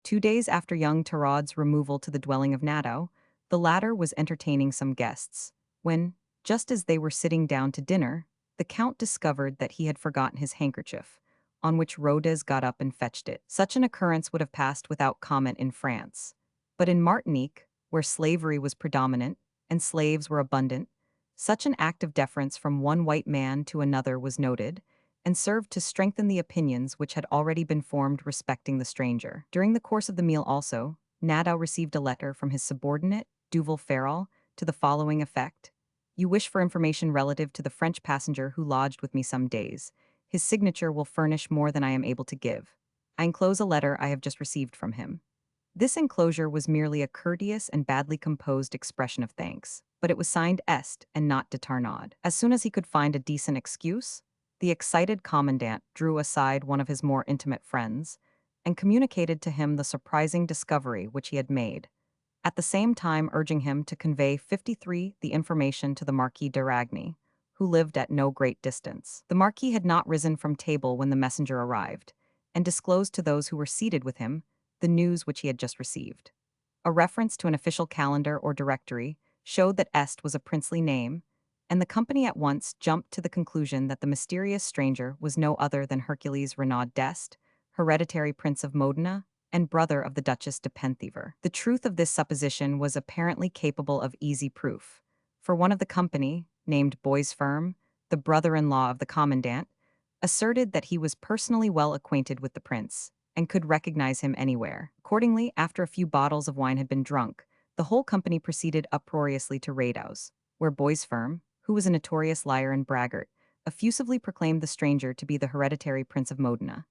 2 days after young Taraud's removal to the dwelling of Nadeau, the latter was entertaining some guests, when, just as they were sitting down to dinner, the Count discovered that he had forgotten his handkerchief, on which Rhodes got up and fetched it. Such an occurrence would have passed without comment in France, but in Martinique, where slavery was predominant and slaves were abundant, such an act of deference from one white man to another was noted, and served to strengthen the opinions which had already been formed respecting the stranger. During the course of the meal also, Nadeau received a letter from his subordinate, Duval Farrell, to the following effect: "You wish for information relative to the French passenger who lodged with me some days. His signature will furnish more than I am able to give. I enclose a letter I have just received from him." This enclosure was merely a courteous and badly composed expression of thanks, but it was signed Est and not de Tarnaud. As soon as he could find a decent excuse, the excited commandant drew aside one of his more intimate friends and communicated to him the surprising discovery which he had made, at the same time urging him to convey 53 the information to the Marquis de Ragny, who lived at no great distance. The Marquis had not risen from table when the messenger arrived, and disclosed to those who were seated with him the news which he had just received. A reference to an official calendar or directory showed that Est was a princely name, and the company at once jumped to the conclusion that the mysterious stranger was no other than Hercules Renaud d'Este, hereditary Prince of Modena, and brother of the Duchess de Penthièvre. The truth of this supposition was apparently capable of easy proof, for one of the company, named Boy's Firm, the brother-in-law of the commandant, asserted that he was personally well acquainted with the prince and could recognize him anywhere. Accordingly, after a few bottles of wine had been drunk, the whole company proceeded uproariously to Radaus, where Boy's Firm, who was a notorious liar and braggart, effusively proclaimed the stranger to be the hereditary Prince of Modena.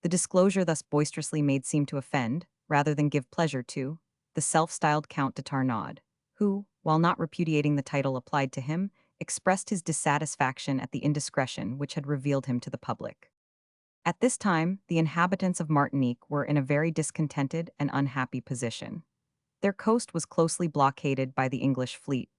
The disclosure thus boisterously made seemed to offend, rather than give pleasure to, the self-styled Count de Tarnaud, who, while not repudiating the title applied to him, expressed his dissatisfaction at the indiscretion which had revealed him to the public. At this time, the inhabitants of Martinique were in a very discontented and unhappy position. Their coast was closely blockaded by the English fleet,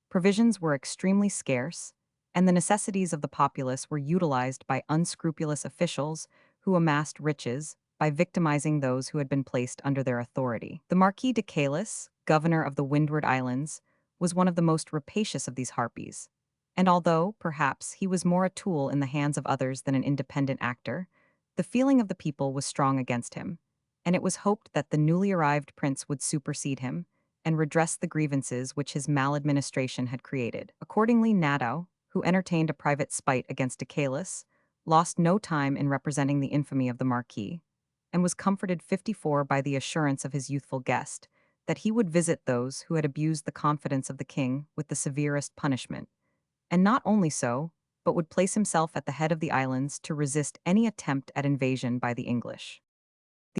provisions were extremely scarce, and the necessities of the populace were utilized by unscrupulous officials who amassed riches by victimizing those who had been placed under their authority. The Marquis de Caylus, governor of the Windward Islands, was one of the most rapacious of these harpies, and although, perhaps, he was more a tool in the hands of others than an independent actor, the feeling of the people was strong against him, and it was hoped that the newly arrived prince would supersede him and redress the grievances which his maladministration had created. Accordingly, Nadeau, who entertained a private spite against de Caylus, lost no time in representing the infamy of the Marquis, and was comforted 54 by the assurance of his youthful guest that he would visit those who had abused the confidence of the king with the severest punishment, and not only so, but would place himself at the head of the islands to resist any attempt at invasion by the English.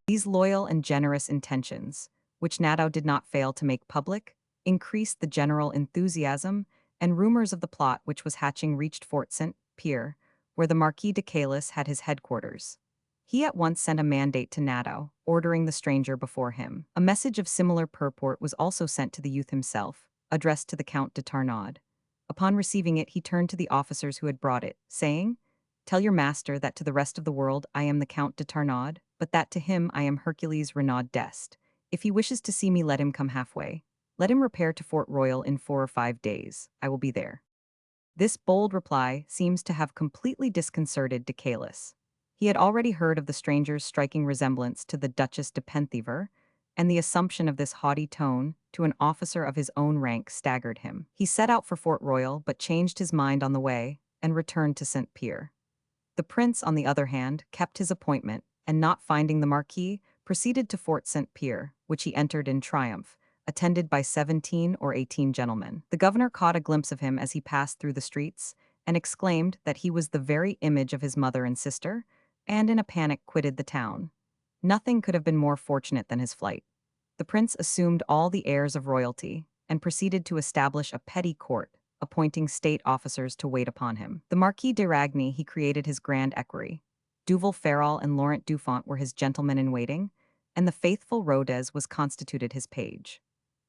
These loyal and generous intentions, which Nadeau did not fail to make public, increased the general enthusiasm, and rumors of the plot which was hatching reached Fort Saint-Pierre, where the Marquis de Caylus had his headquarters. He at once sent a mandate to Nadeau, ordering the stranger before him. A message of similar purport was also sent to the youth himself, addressed to the Count de Tarnaud. Upon receiving it, he turned to the officers who had brought it, saying, "Tell your master that to the rest of the world I am the Count de Tarnaud, but that to him I am Hercules Renaud d'Este. If he wishes to see me, let him come halfway. Let him repair to Fort Royal in 4 or 5 days. I will be there." This bold reply seems to have completely disconcerted de Caylus. He had already heard of the stranger's striking resemblance to the Duchess de Penthièvre, and the assumption of this haughty tone to an officer of his own rank staggered him. He set out for Fort Royal, but changed his mind on the way and returned to Saint-Pierre. The prince, on the other hand, kept his appointment, and not finding the Marquis, proceeded to Fort Saint-Pierre, which he entered in triumph, attended by 17 or 18 gentlemen. The governor caught a glimpse of him as he passed through the streets, and exclaimed that he was the very image of his mother and sister, and in a panic quitted the town. Nothing could have been more fortunate than his flight. The prince assumed all the airs of royalty, and proceeded to establish a petty court, appointing state officers to wait upon him. The Marquis de Ragny he created his grand equerry. Duval Ferrol and Laurent Dufont were his gentlemen-in-waiting, and the faithful Rodez was constituted his page.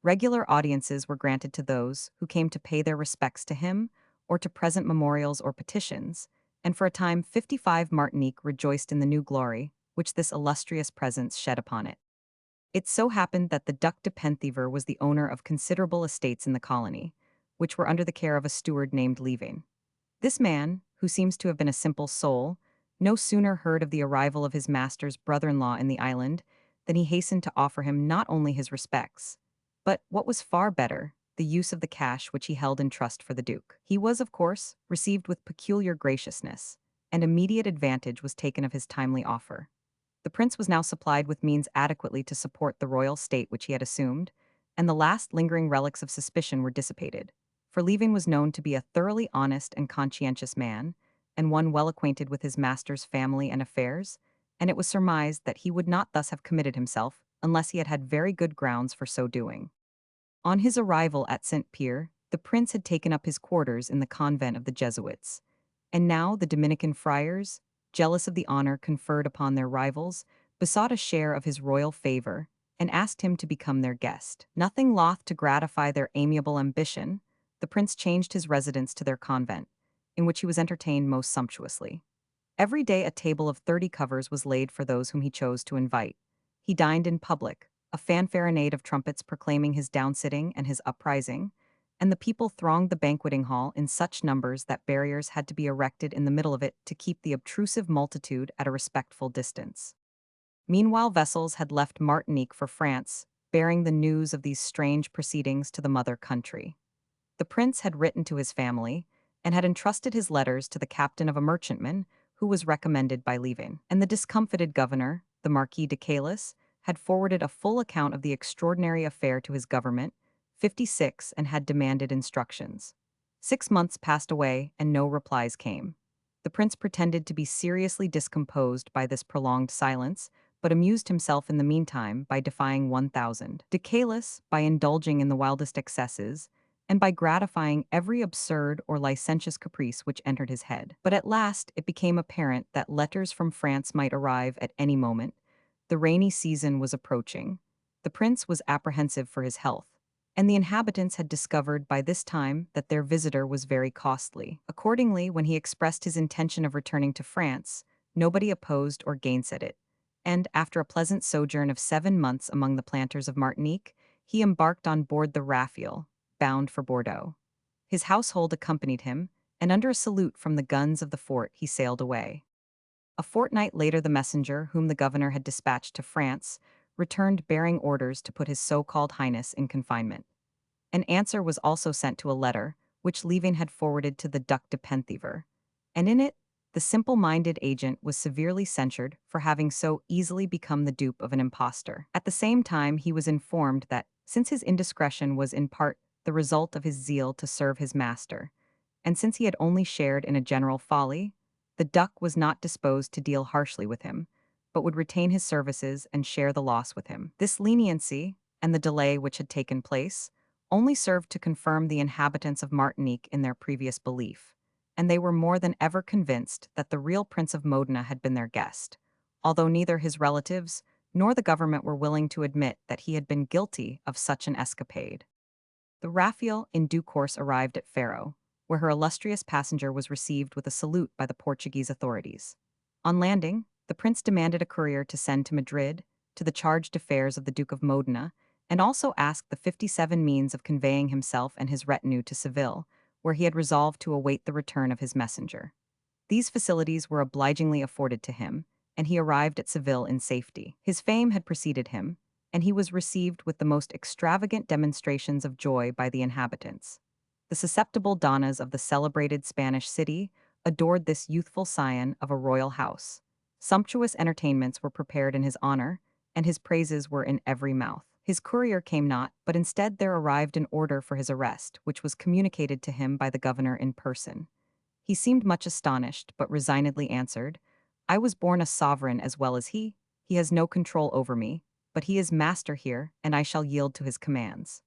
Regular audiences were granted to those who came to pay their respects to him, or to present memorials or petitions, and for a time 55 Martinique rejoiced in the new glory which this illustrious presence shed upon it. It so happened that the Duc de Penthièvre was the owner of considerable estates in the colony, which were under the care of a steward named Leaving. This man, who seems to have been a simple soul, no sooner heard of the arrival of his master's brother-in-law in the island than he hastened to offer him not only his respects, but, what was far better, the use of the cash which he held in trust for the duke. He was, of course, received with peculiar graciousness, and immediate advantage was taken of his timely offer. The prince was now supplied with means adequately to support the royal state which he had assumed, and the last lingering relics of suspicion were dissipated, for Leaving was known to be a thoroughly honest and conscientious man, and one well acquainted with his master's family and affairs, and it was surmised that he would not thus have committed himself unless he had had very good grounds for so doing. On his arrival at Saint-Pierre, the prince had taken up his quarters in the convent of the Jesuits, and now the Dominican friars, jealous of the honor conferred upon their rivals, besought a share of his royal favor and asked him to become their guest. Nothing loth to gratify their amiable ambition, the prince changed his residence to their convent, in which he was entertained most sumptuously. Every day a table of 30 covers was laid for those whom he chose to invite. He dined in public, a fanfaronade of trumpets proclaiming his downsitting and his uprising, and the people thronged the banqueting hall in such numbers that barriers had to be erected in the middle of it to keep the obtrusive multitude at a respectful distance. Meanwhile, vessels had left Martinique for France, bearing the news of these strange proceedings to the mother country. The prince had written to his family and had entrusted his letters to the captain of a merchantman who was recommended by leaving. And the discomfited governor, the Marquis de Caylus, had forwarded a full account of the extraordinary affair to his government, 56, and had demanded instructions. 6 months passed away and no replies came. The prince pretended to be seriously discomposed by this prolonged silence, but amused himself in the meantime by defying 1,000. De Caylus, by indulging in the wildest excesses, and by gratifying every absurd or licentious caprice which entered his head. But at last it became apparent that letters from France might arrive at any moment. The rainy season was approaching. The prince was apprehensive for his health, and the inhabitants had discovered by this time that their visitor was very costly. Accordingly, when he expressed his intention of returning to France, nobody opposed or gainsaid it, and after a pleasant sojourn of 7 months among the planters of Martinique, he embarked on board the Raphael, bound for Bordeaux. His household accompanied him, and under a salute from the guns of the fort he sailed away. A fortnight later the messenger, whom the governor had dispatched to France, returned bearing orders to put his so-called highness in confinement. An answer was also sent to a letter, which Leaving had forwarded to the Duc de Penthièvre, and in it, the simple-minded agent was severely censured for having so easily become the dupe of an impostor. At the same time, he was informed that, since his indiscretion was in part the result of his zeal to serve his master, and since he had only shared in a general folly, the duck was not disposed to deal harshly with him, but would retain his services and share the loss with him. This leniency, and the delay which had taken place, only served to confirm the inhabitants of Martinique in their previous belief, and they were more than ever convinced that the real Prince of Modena had been their guest, although neither his relatives nor the government were willing to admit that he had been guilty of such an escapade. The Raphael in due course arrived at Faro, where her illustrious passenger was received with a salute by the Portuguese authorities. On landing, the prince demanded a courier to send to Madrid, to the charge d'affaires of the Duke of Modena, and also asked the 57 means of conveying himself and his retinue to Seville, where he had resolved to await the return of his messenger. These facilities were obligingly afforded to him, and he arrived at Seville in safety. His fame had preceded him, and he was received with the most extravagant demonstrations of joy by the inhabitants. The susceptible donnas of the celebrated Spanish city adored this youthful scion of a royal house. Sumptuous entertainments were prepared in his honor, and his praises were in every mouth. His courier came not, but instead there arrived an order for his arrest, which was communicated to him by the governor in person. He seemed much astonished, but resignedly answered, "I was born a sovereign as well as he. He has no control over me, but he is master here, and I shall yield to his commands."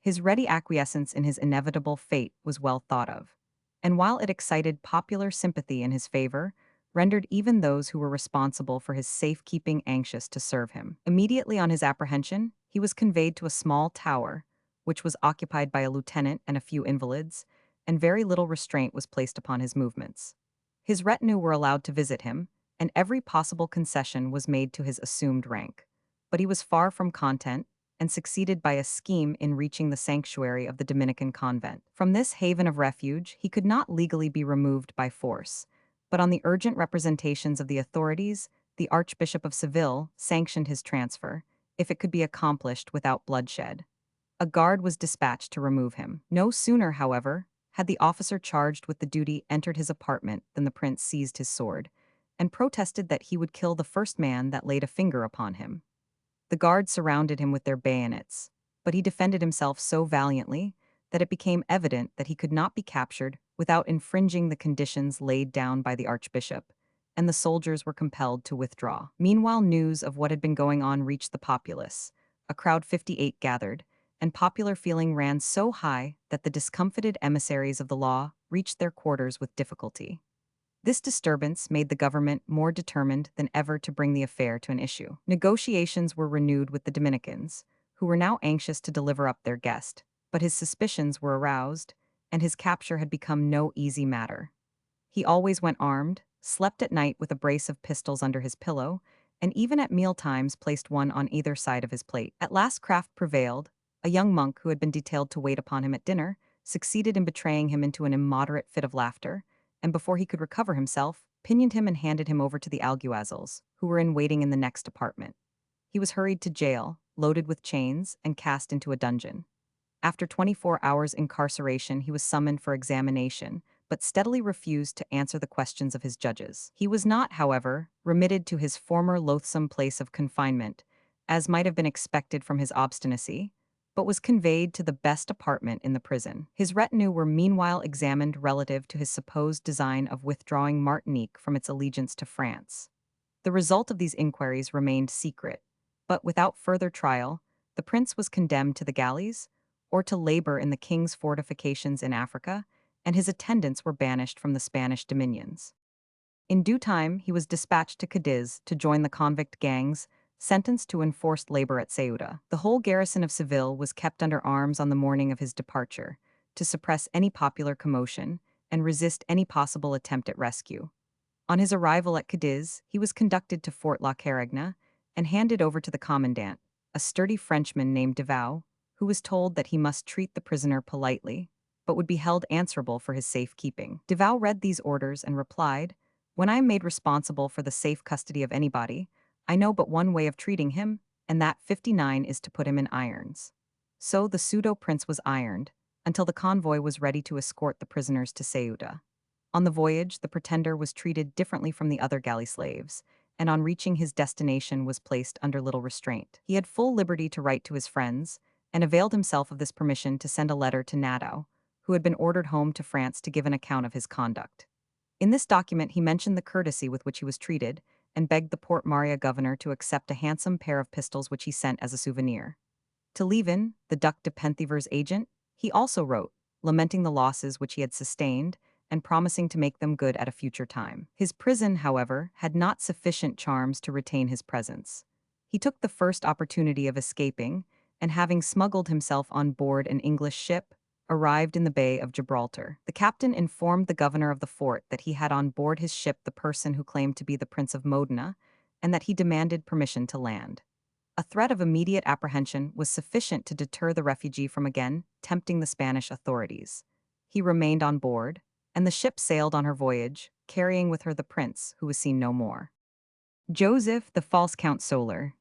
His ready acquiescence in his inevitable fate was well thought of, and while it excited popular sympathy in his favor, rendered even those who were responsible for his safekeeping anxious to serve him. Immediately on his apprehension, he was conveyed to a small tower, which was occupied by a lieutenant and a few invalids, and very little restraint was placed upon his movements. His retinue were allowed to visit him, and every possible concession was made to his assumed rank. But he was far from content, and succeeded by a scheme in reaching the sanctuary of the Dominican convent. From this haven of refuge, he could not legally be removed by force, but on the urgent representations of the authorities, the Archbishop of Seville sanctioned his transfer, if it could be accomplished without bloodshed. A guard was dispatched to remove him. No sooner, however, had the officer charged with the duty entered his apartment than the prince seized his sword, and protested that he would kill the first man that laid a finger upon him. The guards surrounded him with their bayonets, but he defended himself so valiantly that it became evident that he could not be captured without infringing the conditions laid down by the archbishop, and the soldiers were compelled to withdraw. Meanwhile, news of what had been going on reached the populace. A crowd 58 gathered, and popular feeling ran so high that the discomfited emissaries of the law reached their quarters with difficulty. This disturbance made the government more determined than ever to bring the affair to an issue. Negotiations were renewed with the Dominicans, who were now anxious to deliver up their guest, but his suspicions were aroused, and his capture had become no easy matter. He always went armed, slept at night with a brace of pistols under his pillow, and even at mealtimes placed one on either side of his plate. At last craft prevailed. A young monk who had been detailed to wait upon him at dinner succeeded in betraying him into an immoderate fit of laughter, and before he could recover himself, pinioned him and handed him over to the alguazils, who were in waiting in the next apartment. He was hurried to jail, loaded with chains, and cast into a dungeon. After 24 hours incarceration, he was summoned for examination, but steadily refused to answer the questions of his judges. He was not, however, remitted to his former loathsome place of confinement, as might have been expected from his obstinacy, but was conveyed to the best apartment in the prison. His retinue were meanwhile examined relative to his supposed design of withdrawing Martinique from its allegiance to France. The result of these inquiries remained secret, but without further trial, the prince was condemned to the galleys, or to labor in the king's fortifications in Africa, and his attendants were banished from the Spanish dominions. In due time, he was dispatched to Cadiz to join the convict gangs, sentenced to enforced labor at Ceuta. The whole garrison of Seville was kept under arms on the morning of his departure, to suppress any popular commotion and resist any possible attempt at rescue. On his arrival at Cadiz, he was conducted to Fort La Carigna and handed over to the commandant, a sturdy Frenchman named Devaux, who was told that he must treat the prisoner politely, but would be held answerable for his safekeeping. Devaux read these orders and replied, "When I am made responsible for the safe custody of anybody, I know but one way of treating him, and that 59 is to put him in irons." So the pseudo-prince was ironed, until the convoy was ready to escort the prisoners to Ceuta. On the voyage, the pretender was treated differently from the other galley slaves, and on reaching his destination was placed under little restraint. He had full liberty to write to his friends, and availed himself of this permission to send a letter to Nadeau, who had been ordered home to France to give an account of his conduct. In this document he mentioned the courtesy with which he was treated, and begged the Port Maria governor to accept a handsome pair of pistols which he sent as a souvenir. To Levin, the Duc de Penthièvre's agent, he also wrote, lamenting the losses which he had sustained, and promising to make them good at a future time. His prison, however, had not sufficient charms to retain his presence. He took the first opportunity of escaping, and having smuggled himself on board an English ship, arrived in the Bay of Gibraltar. The captain informed the governor of the fort that he had on board his ship the person who claimed to be the Prince of Modena, and that he demanded permission to land. A threat of immediate apprehension was sufficient to deter the refugee from again tempting the Spanish authorities. He remained on board, and the ship sailed on her voyage, carrying with her the prince, who was seen no more. Joseph, the false Count Soler.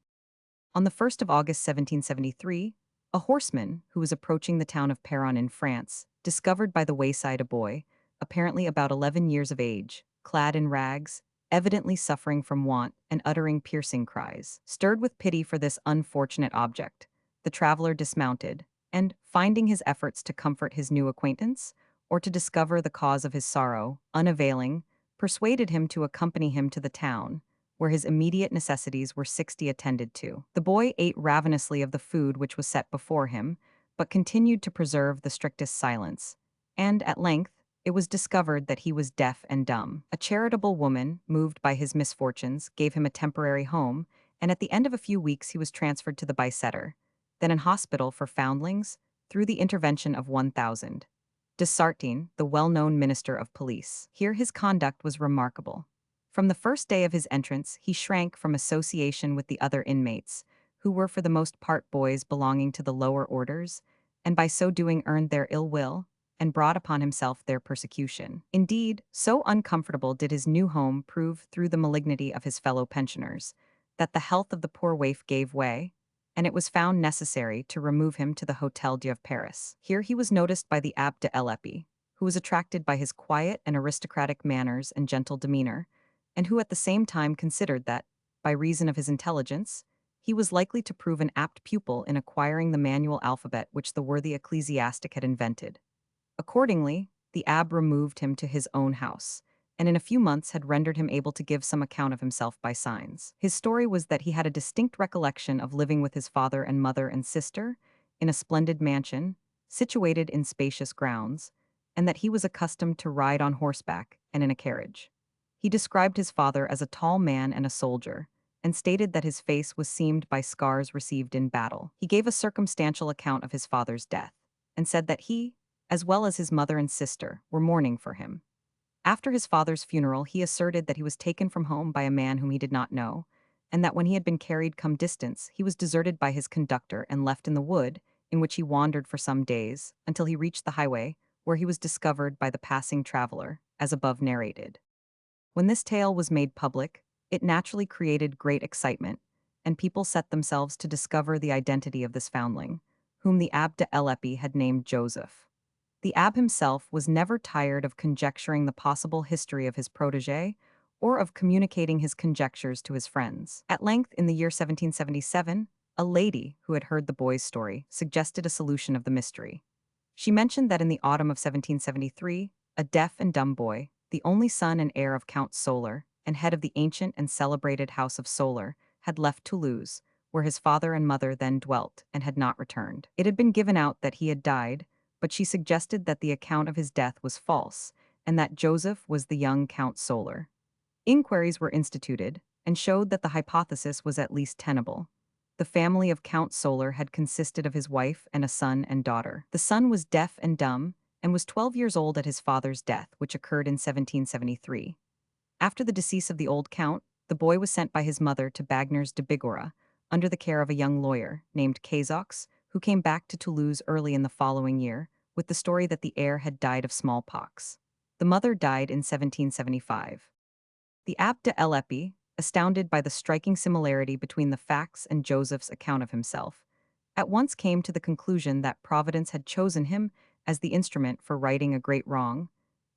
On the 1st of August 1773, a horseman, who was approaching the town of Péronne in France, discovered by the wayside a boy, apparently about 11 years of age, clad in rags, evidently suffering from want and uttering piercing cries. Stirred with pity for this unfortunate object, the traveler dismounted, and, finding his efforts to comfort his new acquaintance, or to discover the cause of his sorrow, unavailing, persuaded him to accompany him to the town, where his immediate necessities were 60 attended to. The boy ate ravenously of the food which was set before him, but continued to preserve the strictest silence, and, at length, it was discovered that he was deaf and dumb. A charitable woman, moved by his misfortunes, gave him a temporary home, and at the end of a few weeks he was transferred to the Bicetre, then an hospital for foundlings, through the intervention of 1,000. De Sartine, the well-known minister of police. Here his conduct was remarkable. From the first day of his entrance, he shrank from association with the other inmates, who were for the most part boys belonging to the lower orders, and by so doing earned their ill will, and brought upon himself their persecution. Indeed, so uncomfortable did his new home prove through the malignity of his fellow pensioners, that the health of the poor waif gave way, and it was found necessary to remove him to the Hôtel Dieu of Paris. Here he was noticed by the Abbé de l'Épée, who was attracted by his quiet and aristocratic manners and gentle demeanor, and who at the same time considered that, by reason of his intelligence, he was likely to prove an apt pupil in acquiring the manual alphabet which the worthy ecclesiastic had invented. Accordingly, the abbé removed him to his own house, and in a few months had rendered him able to give some account of himself by signs. His story was that he had a distinct recollection of living with his father and mother and sister in a splendid mansion, situated in spacious grounds, and that he was accustomed to ride on horseback and in a carriage. He described his father as a tall man and a soldier, and stated that his face was seamed by scars received in battle. He gave a circumstantial account of his father's death, and said that he, as well as his mother and sister, were mourning for him. After his father's funeral, he asserted that he was taken from home by a man whom he did not know, and that when he had been carried some distance, he was deserted by his conductor and left in the wood, in which he wandered for some days, until he reached the highway, where he was discovered by the passing traveler, as above narrated. When this tale was made public, it naturally created great excitement, and people set themselves to discover the identity of this foundling, whom the Abbe de l'Épée had named Joseph. The Abbe himself was never tired of conjecturing the possible history of his protégé or of communicating his conjectures to his friends. At length, in the year 1777, a lady who had heard the boy's story suggested a solution of the mystery. She mentioned that in the autumn of 1773, a deaf and dumb boy, the only son and heir of Count Solar and head of the ancient and celebrated house of Solar, had left Toulouse, where his father and mother then dwelt, and had not returned. It had been given out that he had died, but she suggested that the account of his death was false, and that Joseph was the young Count Solar. Inquiries were instituted, and showed that the hypothesis was at least tenable. The family of Count Solar had consisted of his wife and a son and daughter. The son was deaf and dumb, and was 12 years old at his father's death, which occurred in 1773. After the decease of the old count, the boy was sent by his mother to Bagnères de Bigorre, under the care of a young lawyer named Cazox, who came back to Toulouse early in the following year, with the story that the heir had died of smallpox. The mother died in 1775. The Abbe de l'Épée, astounded by the striking similarity between the facts and Joseph's account of himself, at once came to the conclusion that Providence had chosen him as the instrument for righting a great wrong,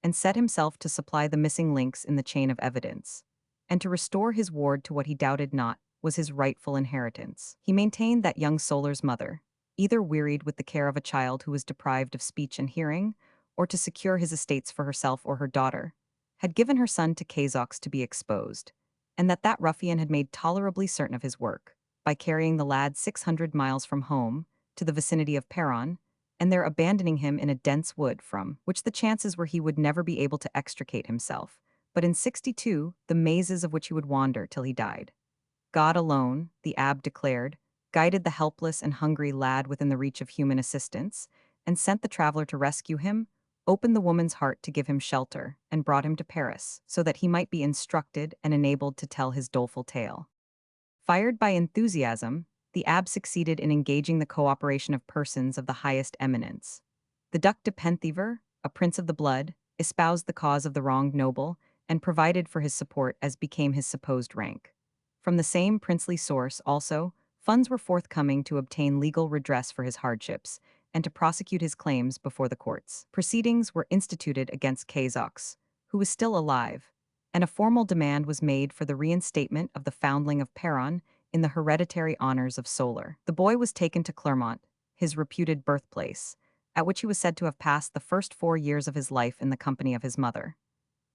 and set himself to supply the missing links in the chain of evidence, and to restore his ward to what he doubted not was his rightful inheritance. He maintained that young Solar's mother, either wearied with the care of a child who was deprived of speech and hearing, or to secure his estates for herself or her daughter, had given her son to Cazox to be exposed, and that that ruffian had made tolerably certain of his work, by carrying the lad 600 miles from home, to the vicinity of Perron, and there abandoning him in a dense wood from which the chances were he would never be able to extricate himself, but in 62, the mazes of which he would wander till he died. God alone, the Abbe declared, guided the helpless and hungry lad within the reach of human assistance, and sent the traveler to rescue him, opened the woman's heart to give him shelter, and brought him to Paris, so that he might be instructed and enabled to tell his doleful tale. Fired by enthusiasm, the Abbe succeeded in engaging the cooperation of persons of the highest eminence. The Duc de Penthièvre, a prince of the blood, espoused the cause of the wronged noble, and provided for his support as became his supposed rank. From the same princely source, also, funds were forthcoming to obtain legal redress for his hardships, and to prosecute his claims before the courts. Proceedings were instituted against Cazox, who was still alive, and a formal demand was made for the reinstatement of the foundling of Perron in the hereditary honors of Solar. The boy was taken to Clermont, his reputed birthplace, at which he was said to have passed the first 4 years of his life in the company of his mother.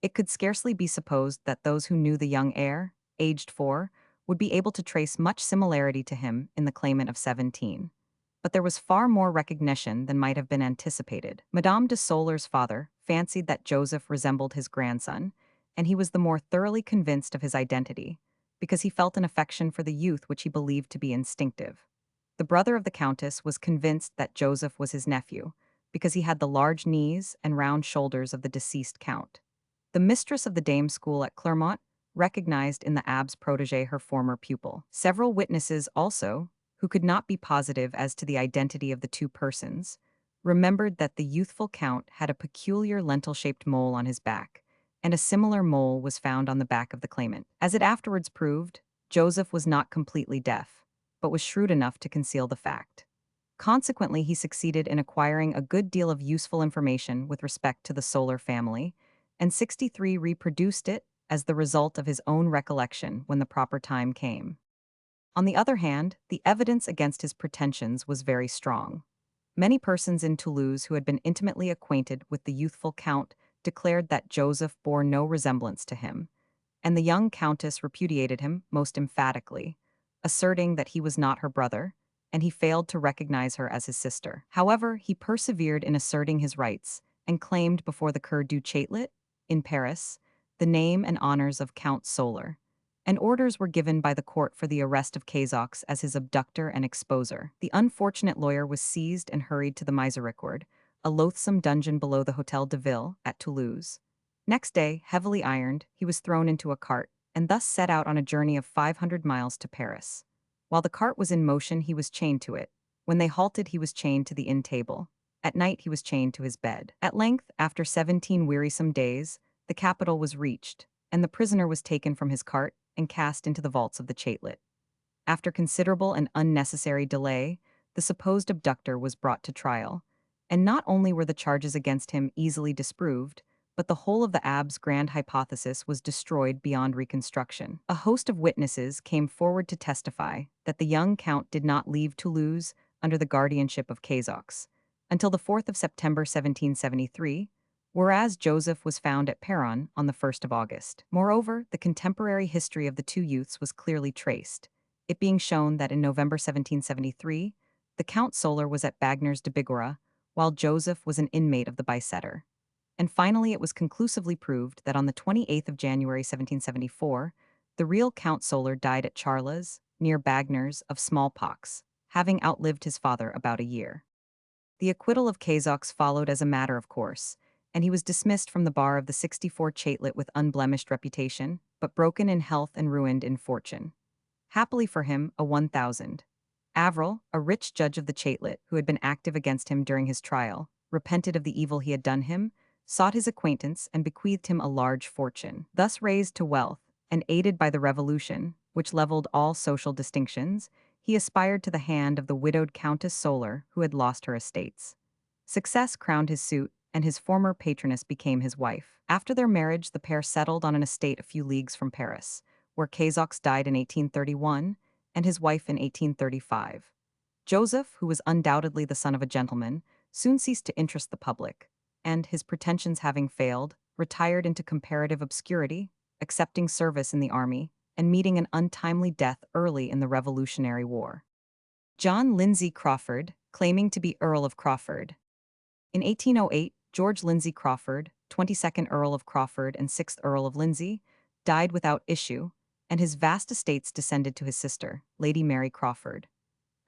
It could scarcely be supposed that those who knew the young heir, aged 4, would be able to trace much similarity to him in the claimant of 17. But there was far more recognition than might have been anticipated. Madame de Solar's father fancied that Joseph resembled his grandson, and he was the more thoroughly convinced of his identity, because he felt an affection for the youth which he believed to be instinctive. The brother of the Countess was convinced that Joseph was his nephew, because he had the large knees and round shoulders of the deceased Count. The mistress of the dame's school at Clermont recognized in the Abbe's protégé her former pupil. Several witnesses also, who could not be positive as to the identity of the two persons, remembered that the youthful Count had a peculiar lentil-shaped mole on his back, and a similar mole was found on the back of the claimant. As it afterwards proved, Joseph was not completely deaf, but was shrewd enough to conceal the fact. Consequently, he succeeded in acquiring a good deal of useful information with respect to the Solar family, and 63 reproduced it as the result of his own recollection when the proper time came. On the other hand, the evidence against his pretensions was very strong. Many persons in Toulouse who had been intimately acquainted with the youthful Count declared that Joseph bore no resemblance to him, and the young Countess repudiated him most emphatically, asserting that he was not her brother, and he failed to recognize her as his sister. However, he persevered in asserting his rights, and claimed before the Cour du Châtelet, in Paris, the name and honors of Count Solar, and orders were given by the court for the arrest of Cazox as his abductor and exposer. The unfortunate lawyer was seized and hurried to the Miséricorde, a loathsome dungeon below the Hôtel de Ville at Toulouse. Next day, heavily ironed, he was thrown into a cart, and thus set out on a journey of 500 miles to Paris. While the cart was in motion, he was chained to it. When they halted, he was chained to the inn table. At night, he was chained to his bed. At length, after 17 wearisome days, the capital was reached, and the prisoner was taken from his cart and cast into the vaults of the chatelet. After considerable and unnecessary delay, the supposed abductor was brought to trial, and not only were the charges against him easily disproved, but the whole of the Abb's grand hypothesis was destroyed beyond reconstruction. A host of witnesses came forward to testify that the young count did not leave Toulouse under the guardianship of Cazox until the 4th of September 1773, whereas Joseph was found at Peronne on the 1st of August. Moreover, the contemporary history of the two youths was clearly traced, it being shown that in November 1773, the Count Solar was at Bagnères de Bigorre, while Joseph was an inmate of the Bicetre. And finally, it was conclusively proved that on the 28th of January 1774, the real Count Solar died at Charles, near Bagnères, of smallpox, having outlived his father about a year. The acquittal of Cazox followed as a matter of course, and he was dismissed from the bar of the 64 chatelet with unblemished reputation, but broken in health and ruined in fortune. Happily for him, a 1000. Avril, a rich judge of the chatelet who had been active against him during his trial, repented of the evil he had done him, sought his acquaintance, and bequeathed him a large fortune. Thus raised to wealth, and aided by the Revolution, which leveled all social distinctions, he aspired to the hand of the widowed Countess Solar, who had lost her estates. Success crowned his suit, and his former patroness became his wife. After their marriage, the pair settled on an estate a few leagues from Paris, where Cazox died in 1831, and his wife in 1835. Joseph, who was undoubtedly the son of a gentleman, soon ceased to interest the public, and, his pretensions having failed, retired into comparative obscurity, accepting service in the army, and meeting an untimely death early in the Revolutionary War. John Lindsay Crawford, claiming to be Earl of Crawford. In 1808, George Lindsay Crawford, 22nd Earl of Crawford and 6th Earl of Lindsay, died without issue, and his vast estates descended to his sister, Lady Mary Crawford.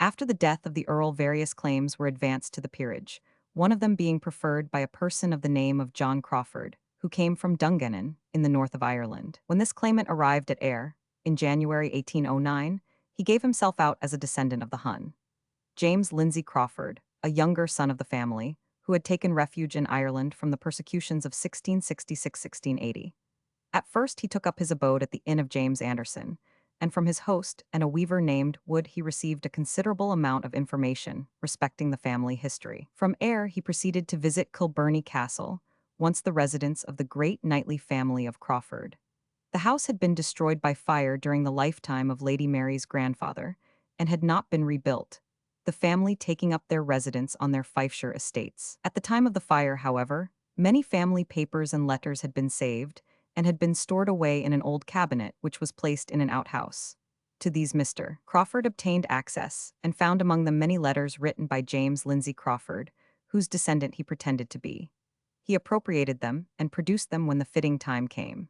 After the death of the Earl, various claims were advanced to the peerage, one of them being preferred by a person of the name of John Crawford, who came from Dungannon, in the north of Ireland. When this claimant arrived at Ayr, in January 1809, he gave himself out as a descendant of the Hun. James Lindsay Crawford, a younger son of the family, who had taken refuge in Ireland from the persecutions of 1666–1680. At first he took up his abode at the Inn of James Anderson, and from his host and a weaver named Wood he received a considerable amount of information respecting the family history. From Ayr he proceeded to visit Kilbirnie Castle, once the residence of the great knightly family of Crawford. The house had been destroyed by fire during the lifetime of Lady Mary's grandfather, and had not been rebuilt, the family taking up their residence on their Fifeshire estates. At the time of the fire, however, many family papers and letters had been saved, and had been stored away in an old cabinet which was placed in an outhouse. To these Mr. Crawford obtained access, and found among them many letters written by James Lindsay Crawford, whose descendant he pretended to be. He appropriated them, and produced them when the fitting time came.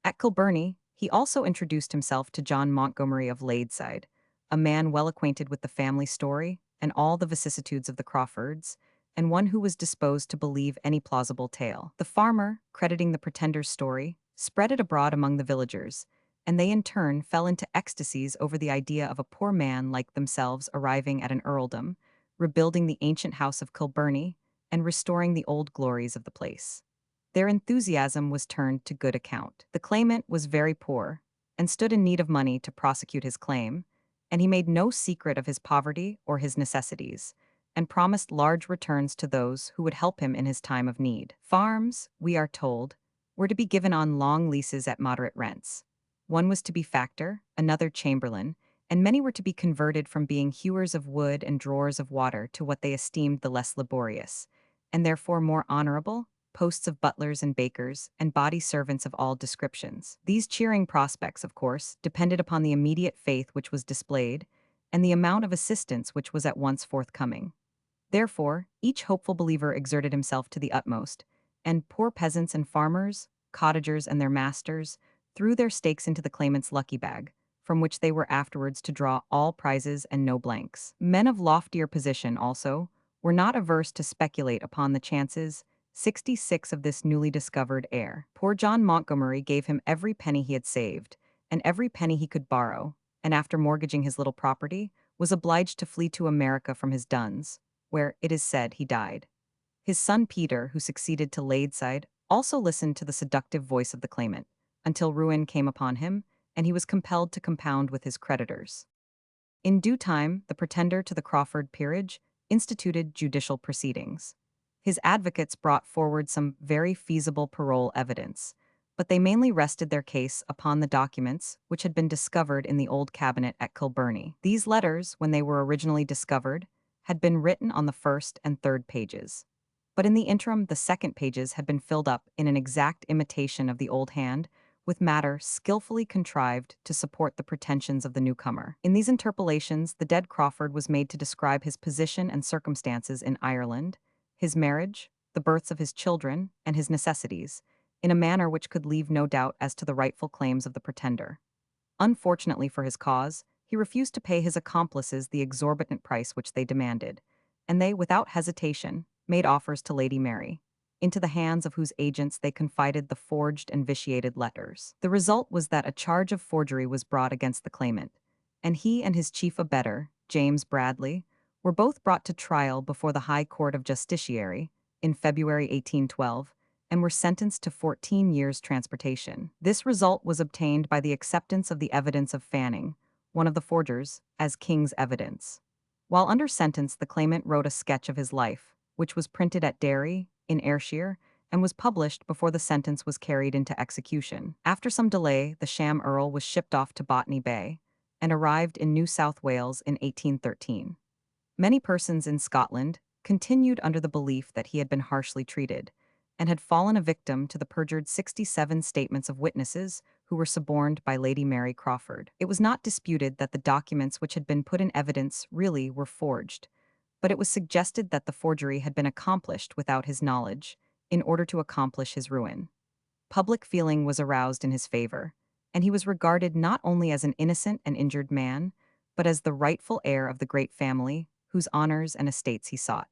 At Kilbirnie, he also introduced himself to John Montgomery of Ladeside, a man well acquainted with the family story and all the vicissitudes of the Crawfords, and one who was disposed to believe any plausible tale. The farmer, crediting the pretender's story, spread it abroad among the villagers, and they in turn fell into ecstasies over the idea of a poor man like themselves arriving at an earldom, rebuilding the ancient house of Kilbirnie, and restoring the old glories of the place. Their enthusiasm was turned to good account. The claimant was very poor, and stood in need of money to prosecute his claim, and he made no secret of his poverty or his necessities, and promised large returns to those who would help him in his time of need. Farms, we are told, were to be given on long leases at moderate rents. One was to be factor, another chamberlain, and many were to be converted from being hewers of wood and drawers of water to what they esteemed the less laborious, and therefore more honorable, posts of butlers and bakers, and body servants of all descriptions. These cheering prospects, of course, depended upon the immediate faith which was displayed, and the amount of assistance which was at once forthcoming. Therefore, each hopeful believer exerted himself to the utmost, and poor peasants and farmers, cottagers and their masters, threw their stakes into the claimant's lucky bag, from which they were afterwards to draw all prizes and no blanks. Men of loftier position, also, were not averse to speculate upon the chances, 66 of this newly discovered heir. Poor John Montgomery gave him every penny he had saved, and every penny he could borrow, and after mortgaging his little property, was obliged to flee to America from his duns, where, it is said, he died. His son Peter, who succeeded to Ladeside, also listened to the seductive voice of the claimant, until ruin came upon him, and he was compelled to compound with his creditors. In due time, the pretender to the Crawford peerage instituted judicial proceedings. His advocates brought forward some very feasible parole evidence, but they mainly rested their case upon the documents which had been discovered in the old cabinet at Kilbirnie. These letters, when they were originally discovered, had been written on the first and third pages. But in the interim, the second pages had been filled up in an exact imitation of the old hand, with matter skillfully contrived to support the pretensions of the newcomer. In these interpolations, the dead Crawford was made to describe his position and circumstances in Ireland, his marriage, the births of his children, and his necessities, in a manner which could leave no doubt as to the rightful claims of the pretender. Unfortunately for his cause, he refused to pay his accomplices the exorbitant price which they demanded, and they, without hesitation, made offers to Lady Mary, into the hands of whose agents they confided the forged and vitiated letters. The result was that a charge of forgery was brought against the claimant, and he and his chief abettor, James Bradley, were both brought to trial before the High Court of Justiciary in February 1812, and were sentenced to 14 years' transportation. This result was obtained by the acceptance of the evidence of Fanning, one of the forgers, as king's evidence. While under sentence, the claimant wrote a sketch of his life, which was printed at Derry, in Ayrshire, and was published before the sentence was carried into execution. After some delay, the sham earl was shipped off to Botany Bay, and arrived in New South Wales in 1813. Many persons in Scotland continued under the belief that he had been harshly treated, and had fallen a victim to the perjured 67 statements of witnesses who were suborned by Lady Mary Crawford. It was not disputed that the documents which had been put in evidence really were forged, but it was suggested that the forgery had been accomplished without his knowledge, in order to accomplish his ruin. Public feeling was aroused in his favor, and he was regarded not only as an innocent and injured man, but as the rightful heir of the great family whose honors and estates he sought.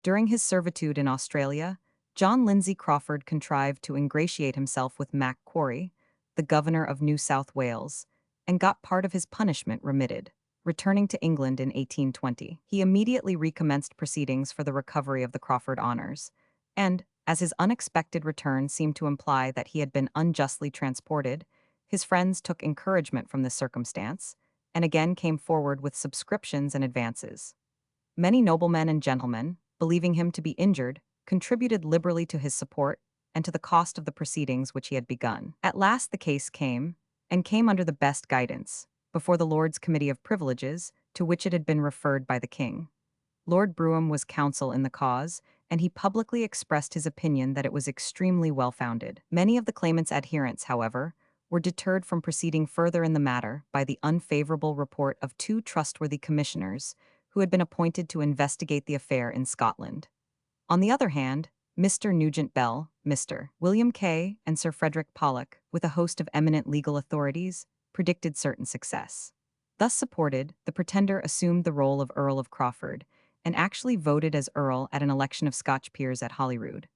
During his servitude in Australia, John Lindsay Crawford contrived to ingratiate himself with Mac Quarry, the governor of New South Wales, and got part of his punishment remitted. Returning to England in 1820, he immediately recommenced proceedings for the recovery of the Crawford honors, and, as his unexpected return seemed to imply that he had been unjustly transported, his friends took encouragement from this circumstance, and again came forward with subscriptions and advances. Many noblemen and gentlemen, believing him to be injured, contributed liberally to his support and to the cost of the proceedings which he had begun. At last the case came, and came under the best guidance, before the Lords' Committee of Privileges, to which it had been referred by the King. Lord Brougham was counsel in the cause, and he publicly expressed his opinion that it was extremely well-founded. Many of the claimant's adherents, however, were deterred from proceeding further in the matter by the unfavorable report of two trustworthy commissioners who had been appointed to investigate the affair in Scotland. On the other hand, Mr. Nugent Bell, Mr. William Kay, and Sir Frederick Pollock, with a host of eminent legal authorities, predicted certain success. Thus supported, the pretender assumed the role of Earl of Crawford, and actually voted as Earl at an election of Scotch peers at Holyrood.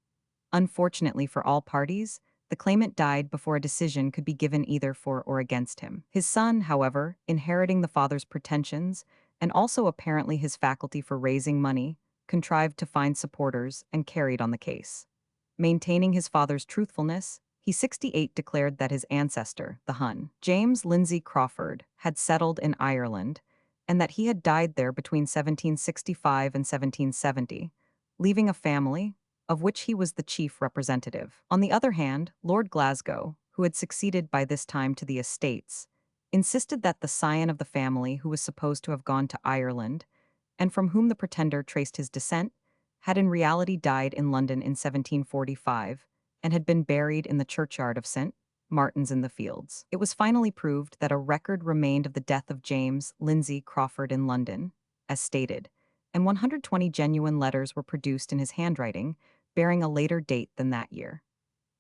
Unfortunately for all parties, the claimant died before a decision could be given either for or against him. His son, however, inheriting the father's pretensions, and also apparently his faculty for raising money, contrived to find supporters and carried on the case. Maintaining his father's truthfulness, he 68 declared that his ancestor, the Hun, James Lindsay Crawford, had settled in Ireland, and that he had died there between 1765 and 1770, leaving a family, of which he was the chief representative. On the other hand, Lord Glasgow, who had succeeded by this time to the estates, insisted that the scion of the family who was supposed to have gone to Ireland, and from whom the pretender traced his descent, had in reality died in London in 1745, and had been buried in the churchyard of St. Martin's in the Fields. It was finally proved that a record remained of the death of James Lindsay Crawford in London, as stated, and 120 genuine letters were produced in his handwriting, bearing a later date than that year.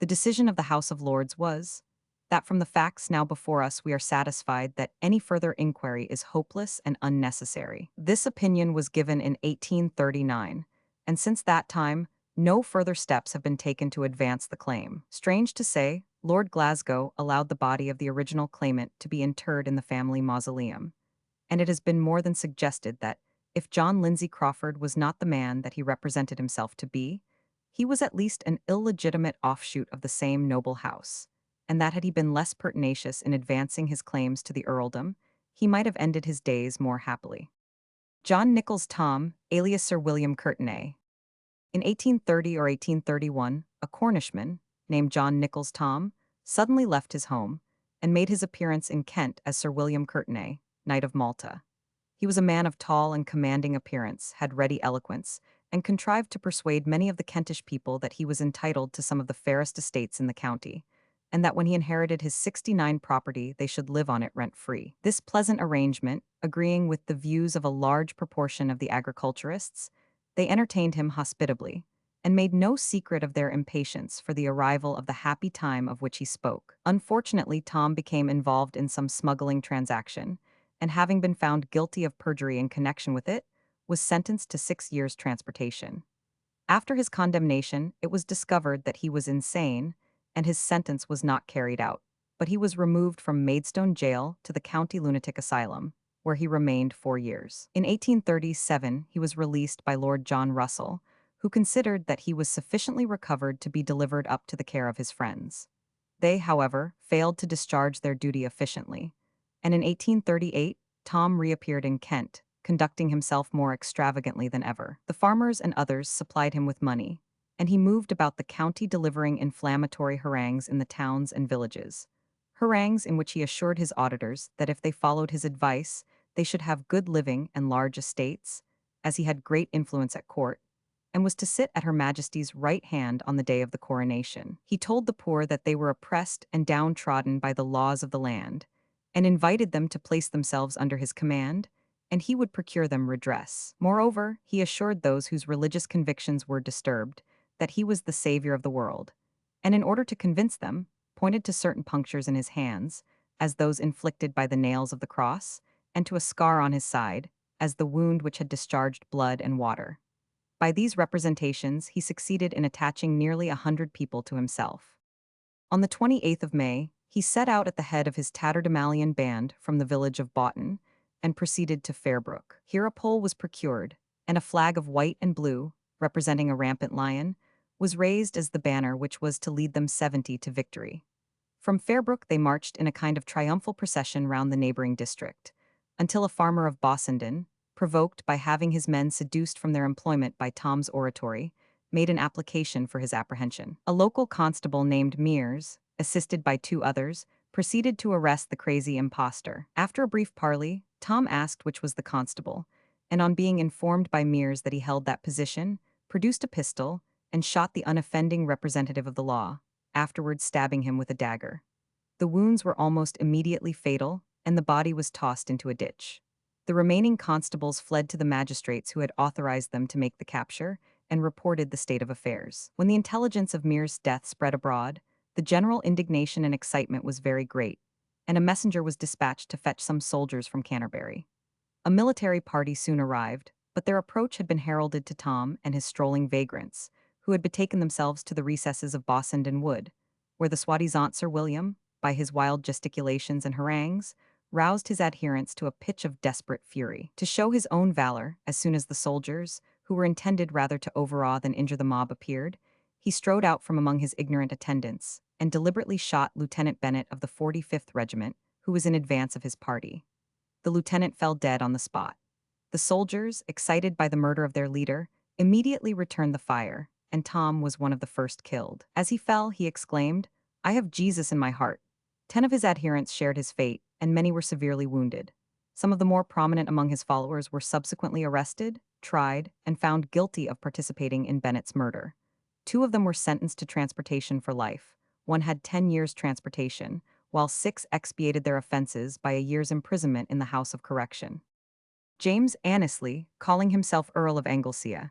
The decision of the House of Lords was that from the facts now before us we are satisfied that any further inquiry is hopeless and unnecessary. This opinion was given in 1839, and since that time, no further steps have been taken to advance the claim. Strange to say, Lord Glasgow allowed the body of the original claimant to be interred in the family mausoleum, and it has been more than suggested that, if John Lindsay Crawford was not the man that he represented himself to be, he was at least an illegitimate offshoot of the same noble house, and that had he been less pertinacious in advancing his claims to the earldom, he might have ended his days more happily. John Nichols Thom, alias Sir William Courtenay. In 1830 or 1831, a Cornishman, named John Nichols Thom, suddenly left his home and made his appearance in Kent as Sir William Courtenay, Knight of Malta. He was a man of tall and commanding appearance, had ready eloquence, and contrived to persuade many of the Kentish people that he was entitled to some of the fairest estates in the county, and that when he inherited his 69 property they should live on it rent-free. This pleasant arrangement, agreeing with the views of a large proportion of the agriculturists, they entertained him hospitably, and made no secret of their impatience for the arrival of the happy time of which he spoke. Unfortunately, Tom became involved in some smuggling transaction, and having been found guilty of perjury in connection with it, was sentenced to 6 years' transportation. After his condemnation, it was discovered that he was insane, and his sentence was not carried out, but he was removed from Maidstone Jail to the County Lunatic Asylum, where he remained 4 years. In 1837, he was released by Lord John Russell, who considered that he was sufficiently recovered to be delivered up to the care of his friends. They, however, failed to discharge their duty efficiently, and in 1838, Tom reappeared in Kent, conducting himself more extravagantly than ever. The farmers and others supplied him with money, and he moved about the county delivering inflammatory harangues in the towns and villages. Harangues in which he assured his auditors that if they followed his advice, they should have good living and large estates, as he had great influence at court, and was to sit at Her Majesty's right hand on the day of the coronation. He told the poor that they were oppressed and downtrodden by the laws of the land, and invited them to place themselves under his command, and he would procure them redress. Moreover, he assured those whose religious convictions were disturbed that he was the savior of the world, and in order to convince them, pointed to certain punctures in his hands, as those inflicted by the nails of the cross, and to a scar on his side, as the wound which had discharged blood and water. By these representations, he succeeded in attaching nearly 100 people to himself. On the 28th of May, he set out at the head of his tatterdemalion band from the village of Boughton, and proceeded to Fairbrook. Here a pole was procured, and a flag of white and blue, representing a rampant lion, was raised as the banner which was to lead them 70 to victory. From Fairbrook they marched in a kind of triumphal procession round the neighboring district, until a farmer of Bossenden, provoked by having his men seduced from their employment by Tom's oratory, made an application for his apprehension. A local constable named Mears, assisted by 2 others, proceeded to arrest the crazy impostor. After a brief parley, Tom asked which was the constable, and on being informed by Mears that he held that position, produced a pistol and shot the unoffending representative of the law, afterwards stabbing him with a dagger. The wounds were almost immediately fatal, and the body was tossed into a ditch. The remaining constables fled to the magistrates who had authorized them to make the capture, and reported the state of affairs. When the intelligence of Mears' death spread abroad, the general indignation and excitement was very great, and a messenger was dispatched to fetch some soldiers from Canterbury. A military party soon arrived, but their approach had been heralded to Tom and his strolling vagrants, who had betaken themselves to the recesses of Bossenden Wood, where the soi-disant Sir William, by his wild gesticulations and harangues, roused his adherents to a pitch of desperate fury. To show his own valor, as soon as the soldiers, who were intended rather to overawe than injure the mob, appeared, he strode out from among his ignorant attendants, and deliberately shot Lieutenant Bennett of the 45th Regiment, who was in advance of his party. The lieutenant fell dead on the spot. The soldiers, excited by the murder of their leader, immediately returned the fire, and Tom was one of the first killed. As he fell, he exclaimed, "I have Jesus in my heart." 10 of his adherents shared his fate, and many were severely wounded. Some of the more prominent among his followers were subsequently arrested, tried, and found guilty of participating in Bennett's murder. 2 of them were sentenced to transportation for life. 1 had 10 years' transportation, while 6 expiated their offenses by a year's imprisonment in the House of Correction. James Annesley, calling himself Earl of Anglesea.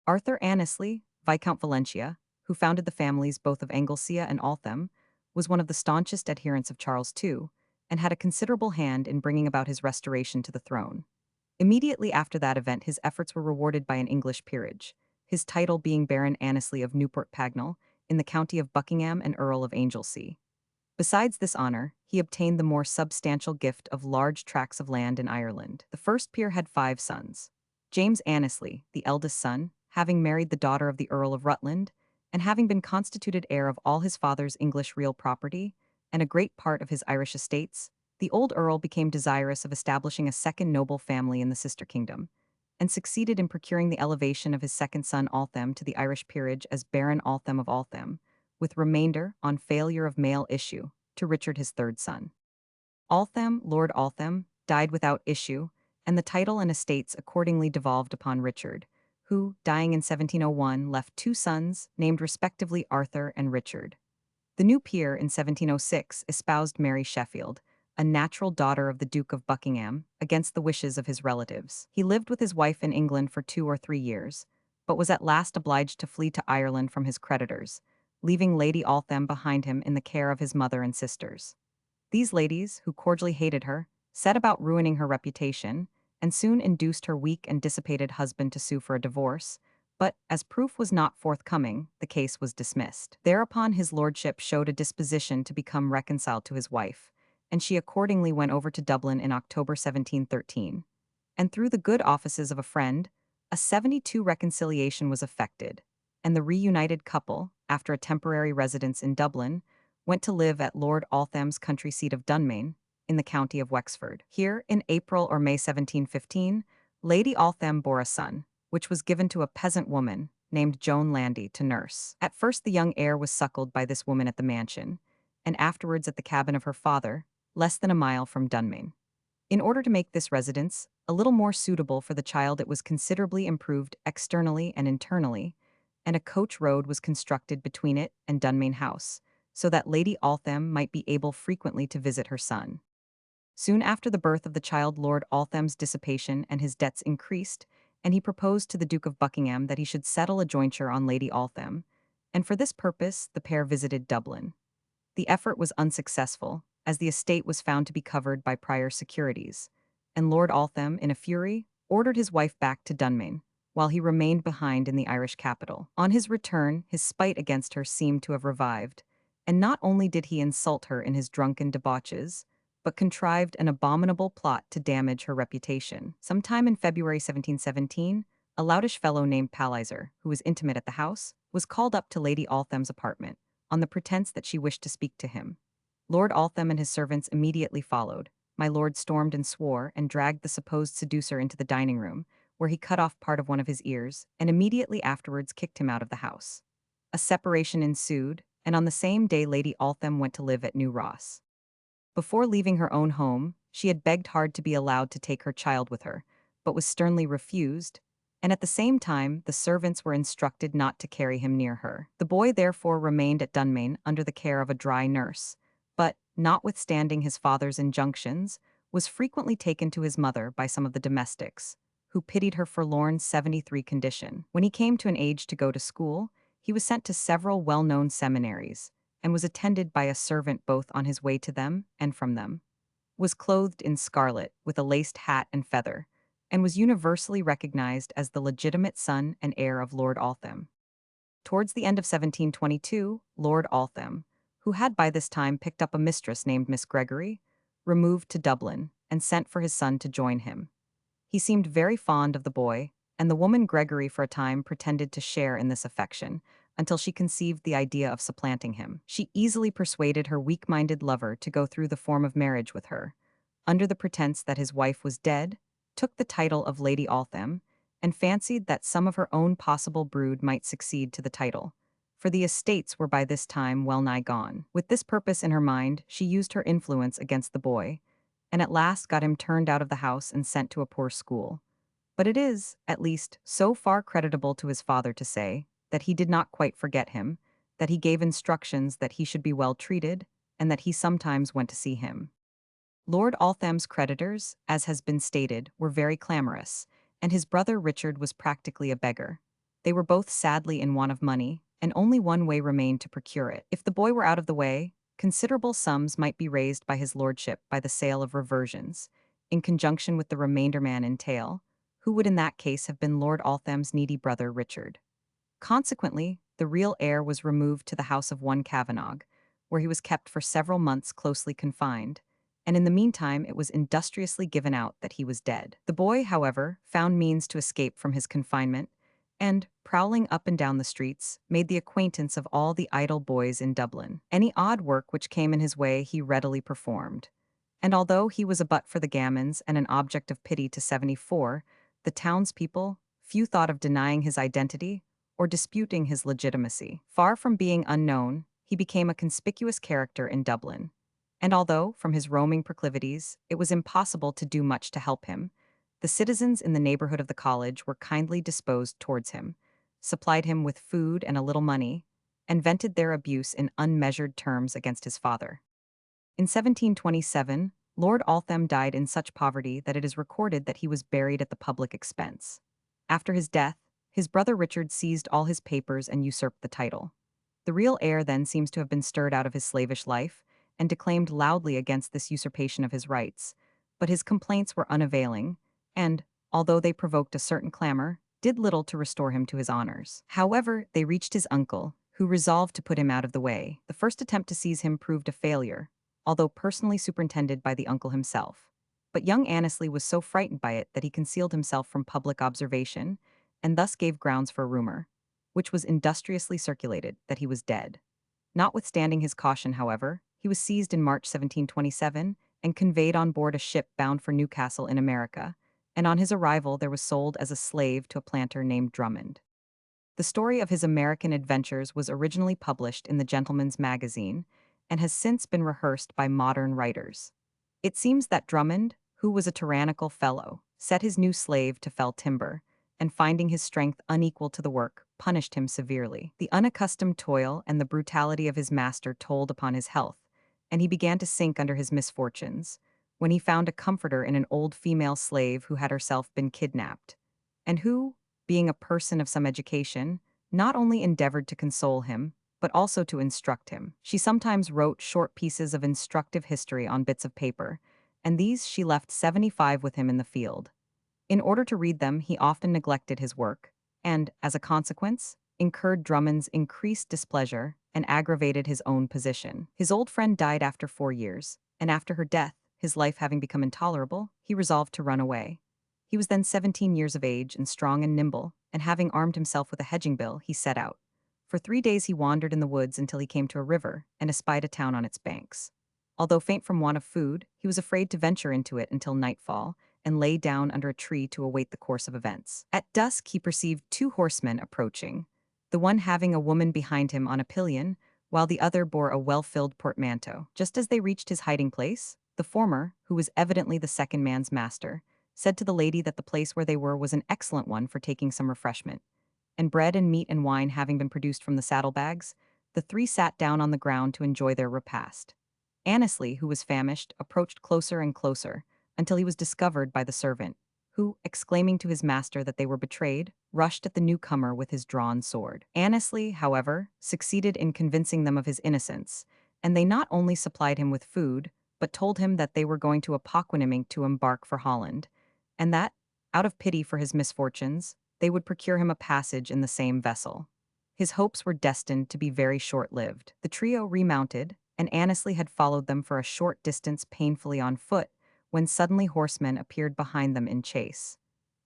Arthur Annesley, Viscount Valentia, who founded the families both of Anglesea and Altham, was one of the staunchest adherents of Charles II, and had a considerable hand in bringing about his restoration to the throne. Immediately after that event, his efforts were rewarded by an English peerage, his title being Baron Annesley of Newport Pagnell, in the county of Buckingham, and Earl of Anglesea. Besides this honor, he obtained the more substantial gift of large tracts of land in Ireland. The first peer had 5 sons. James Annesley, the eldest son, having married the daughter of the Earl of Rutland, and having been constituted heir of all his father's English real property and a great part of his Irish estates, the old earl became desirous of establishing a second noble family in the sister kingdom, and succeeded in procuring the elevation of his second son Altham to the Irish peerage as Baron Altham of Altham, with remainder, on failure of male issue, to Richard his third son. Altham, Lord Altham, died without issue, and the title and estates accordingly devolved upon Richard, who, dying in 1701, left two sons, named respectively Arthur and Richard. The new peer in 1706 espoused Mary Sheffield, a natural daughter of the Duke of Buckingham, against the wishes of his relatives. He lived with his wife in England for 2 or 3 years, but was at last obliged to flee to Ireland from his creditors, leaving Lady Altham behind him in the care of his mother and sisters. These ladies, who cordially hated her, set about ruining her reputation, and soon induced her weak and dissipated husband to sue for a divorce, but, as proof was not forthcoming, the case was dismissed. Thereupon his lordship showed a disposition to become reconciled to his wife, and she accordingly went over to Dublin in October 1713. And through the good offices of a friend, a 72 reconciliation was effected, and the reunited couple, after a temporary residence in Dublin, went to live at Lord Altham's country seat of Dunmayne, in the county of Wexford. Here, in April or May 1715, Lady Altham bore a son, which was given to a peasant woman named Joan Landy to nurse. At first the young heir was suckled by this woman at the mansion, and afterwards at the cabin of her father, less than a mile from Dunmayne. In order to make this residence a little more suitable for the child, it was considerably improved externally and internally, and a coach road was constructed between it and Dunmayne House, so that Lady Altham might be able frequently to visit her son. Soon after the birth of the child, Lord Altham's dissipation and his debts increased, and he proposed to the Duke of Buckingham that he should settle a jointure on Lady Altham, and for this purpose the pair visited Dublin. The effort was unsuccessful, as the estate was found to be covered by prior securities, and Lord Altham, in a fury, ordered his wife back to Dunmayne, while he remained behind in the Irish capital. On his return, his spite against her seemed to have revived, and not only did he insult her in his drunken debauches, but contrived an abominable plot to damage her reputation. Sometime in February 1717, a loutish fellow named Palliser, who was intimate at the house, was called up to Lady Altham's apartment, on the pretense that she wished to speak to him. Lord Altham and his servants immediately followed. My lord stormed and swore, and dragged the supposed seducer into the dining room, where he cut off part of one of his ears, and immediately afterwards kicked him out of the house. A separation ensued, and on the same day Lady Altham went to live at New Ross. Before leaving her own home, she had begged hard to be allowed to take her child with her, but was sternly refused, and at the same time the servants were instructed not to carry him near her. The boy therefore remained at Dunmayne under the care of a dry nurse, but, notwithstanding his father's injunctions, was frequently taken to his mother by some of the domestics, who pitied her forlorn 73 condition. When he came to an age to go to school, he was sent to several well-known seminaries, and was attended by a servant both on his way to them and from them, was clothed in scarlet, with a laced hat and feather, and was universally recognized as the legitimate son and heir of Lord Altham. Towards the end of 1722, Lord Altham, who had by this time picked up a mistress named Miss Gregory, removed to Dublin, and sent for his son to join him. He seemed very fond of the boy, and the woman Gregory for a time pretended to share in this affection, until she conceived the idea of supplanting him. She easily persuaded her weak-minded lover to go through the form of marriage with her, under the pretense that his wife was dead, took the title of Lady Altham, and fancied that some of her own possible brood might succeed to the title, for the estates were by this time well nigh gone. With this purpose in her mind, she used her influence against the boy, and at last got him turned out of the house and sent to a poor school. But it is, at least, so far creditable to his father to say that he did not quite forget him, that he gave instructions that he should be well treated, and that he sometimes went to see him. Lord Altham's creditors, as has been stated, were very clamorous, and his brother Richard was practically a beggar. They were both sadly in want of money, and only one way remained to procure it. If the boy were out of the way, considerable sums might be raised by his lordship by the sale of reversions, in conjunction with the remainder man in tail, who would in that case have been Lord Altham's needy brother Richard. Consequently, the real heir was removed to the house of one Kavanagh, where he was kept for several months closely confined, and in the meantime it was industriously given out that he was dead. The boy, however, found means to escape from his confinement, and, prowling up and down the streets, made the acquaintance of all the idle boys in Dublin. Any odd work which came in his way he readily performed. And although he was a butt for the gammons and an object of pity to 74, the townspeople, few thought of denying his identity or disputing his legitimacy. Far from being unknown, he became a conspicuous character in Dublin. And although, from his roaming proclivities, it was impossible to do much to help him, the citizens in the neighborhood of the college were kindly disposed towards him, supplied him with food and a little money, and vented their abuse in unmeasured terms against his father. In 1727, Lord Altham died in such poverty that it is recorded that he was buried at the public expense. After his death, his brother Richard seized all his papers and usurped the title. The real heir then seems to have been stirred out of his slavish life and declaimed loudly against this usurpation of his rights, but his complaints were unavailing, and, although they provoked a certain clamor, did little to restore him to his honors. However, they reached his uncle, who resolved to put him out of the way. The first attempt to seize him proved a failure, although personally superintended by the uncle himself. But young Annesley was so frightened by it that he concealed himself from public observation, and thus gave grounds for rumor, which was industriously circulated, that he was dead. Notwithstanding his caution, however, he was seized in March 1727 and conveyed on board a ship bound for Newcastle in America, and on his arrival there was sold as a slave to a planter named Drummond. The story of his American adventures was originally published in the Gentleman's Magazine and has since been rehearsed by modern writers. It seems that Drummond, who was a tyrannical fellow, set his new slave to fell timber, and finding his strength unequal to the work, punished him severely. The unaccustomed toil and the brutality of his master told upon his health, and he began to sink under his misfortunes, when he found a comforter in an old female slave who had herself been kidnapped, and who, being a person of some education, not only endeavored to console him, but also to instruct him. She sometimes wrote short pieces of instructive history on bits of paper, and these she left 75 with him in the field. In order to read them, he often neglected his work, and, as a consequence, incurred Drummond's increased displeasure and aggravated his own position. His old friend died after 4 years, and after her death, his life having become intolerable, he resolved to run away. He was then 17 years of age and strong and nimble, and having armed himself with a hedging bill, he set out. For 3 days he wandered in the woods until he came to a river and espied a town on its banks. Although faint from want of food, he was afraid to venture into it until nightfall, and lay down under a tree to await the course of events. At dusk he perceived 2 horsemen approaching, the one having a woman behind him on a pillion, while the other bore a well-filled portmanteau. Just as they reached his hiding place, the former, who was evidently the second man's master, said to the lady that the place where they were was an excellent one for taking some refreshment. And bread and meat and wine having been produced from the saddlebags, the 3 sat down on the ground to enjoy their repast. Annesley, who was famished, approached closer and closer, until he was discovered by the servant, who, exclaiming to his master that they were betrayed, rushed at the newcomer with his drawn sword. Annesley, however, succeeded in convincing them of his innocence, and they not only supplied him with food, but told him that they were going to Appoquinimink to embark for Holland, and that, out of pity for his misfortunes, they would procure him a passage in the same vessel. His hopes were destined to be very short-lived. The trio remounted, and Annesley had followed them for a short distance painfully on foot, when suddenly horsemen appeared behind them in chase.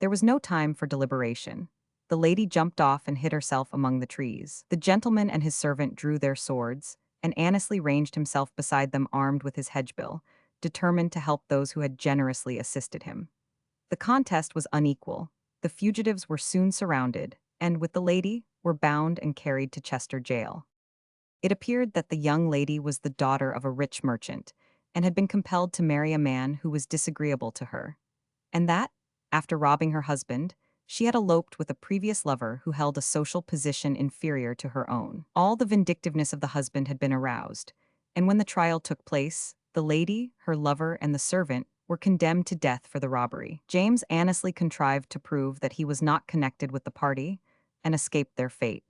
There was no time for deliberation. The lady jumped off and hid herself among the trees. The gentleman and his servant drew their swords, and Annesley ranged himself beside them armed with his hedge-bill, determined to help those who had generously assisted him. The contest was unequal. The fugitives were soon surrounded, and, with the lady, were bound and carried to Chester jail. It appeared that the young lady was the daughter of a rich merchant, and had been compelled to marry a man who was disagreeable to her, and that, after robbing her husband, she had eloped with a previous lover who held a social position inferior to her own. All the vindictiveness of the husband had been aroused, and when the trial took place, the lady, her lover, and the servant were condemned to death for the robbery. James Annesley contrived to prove that he was not connected with the party and escaped their fate,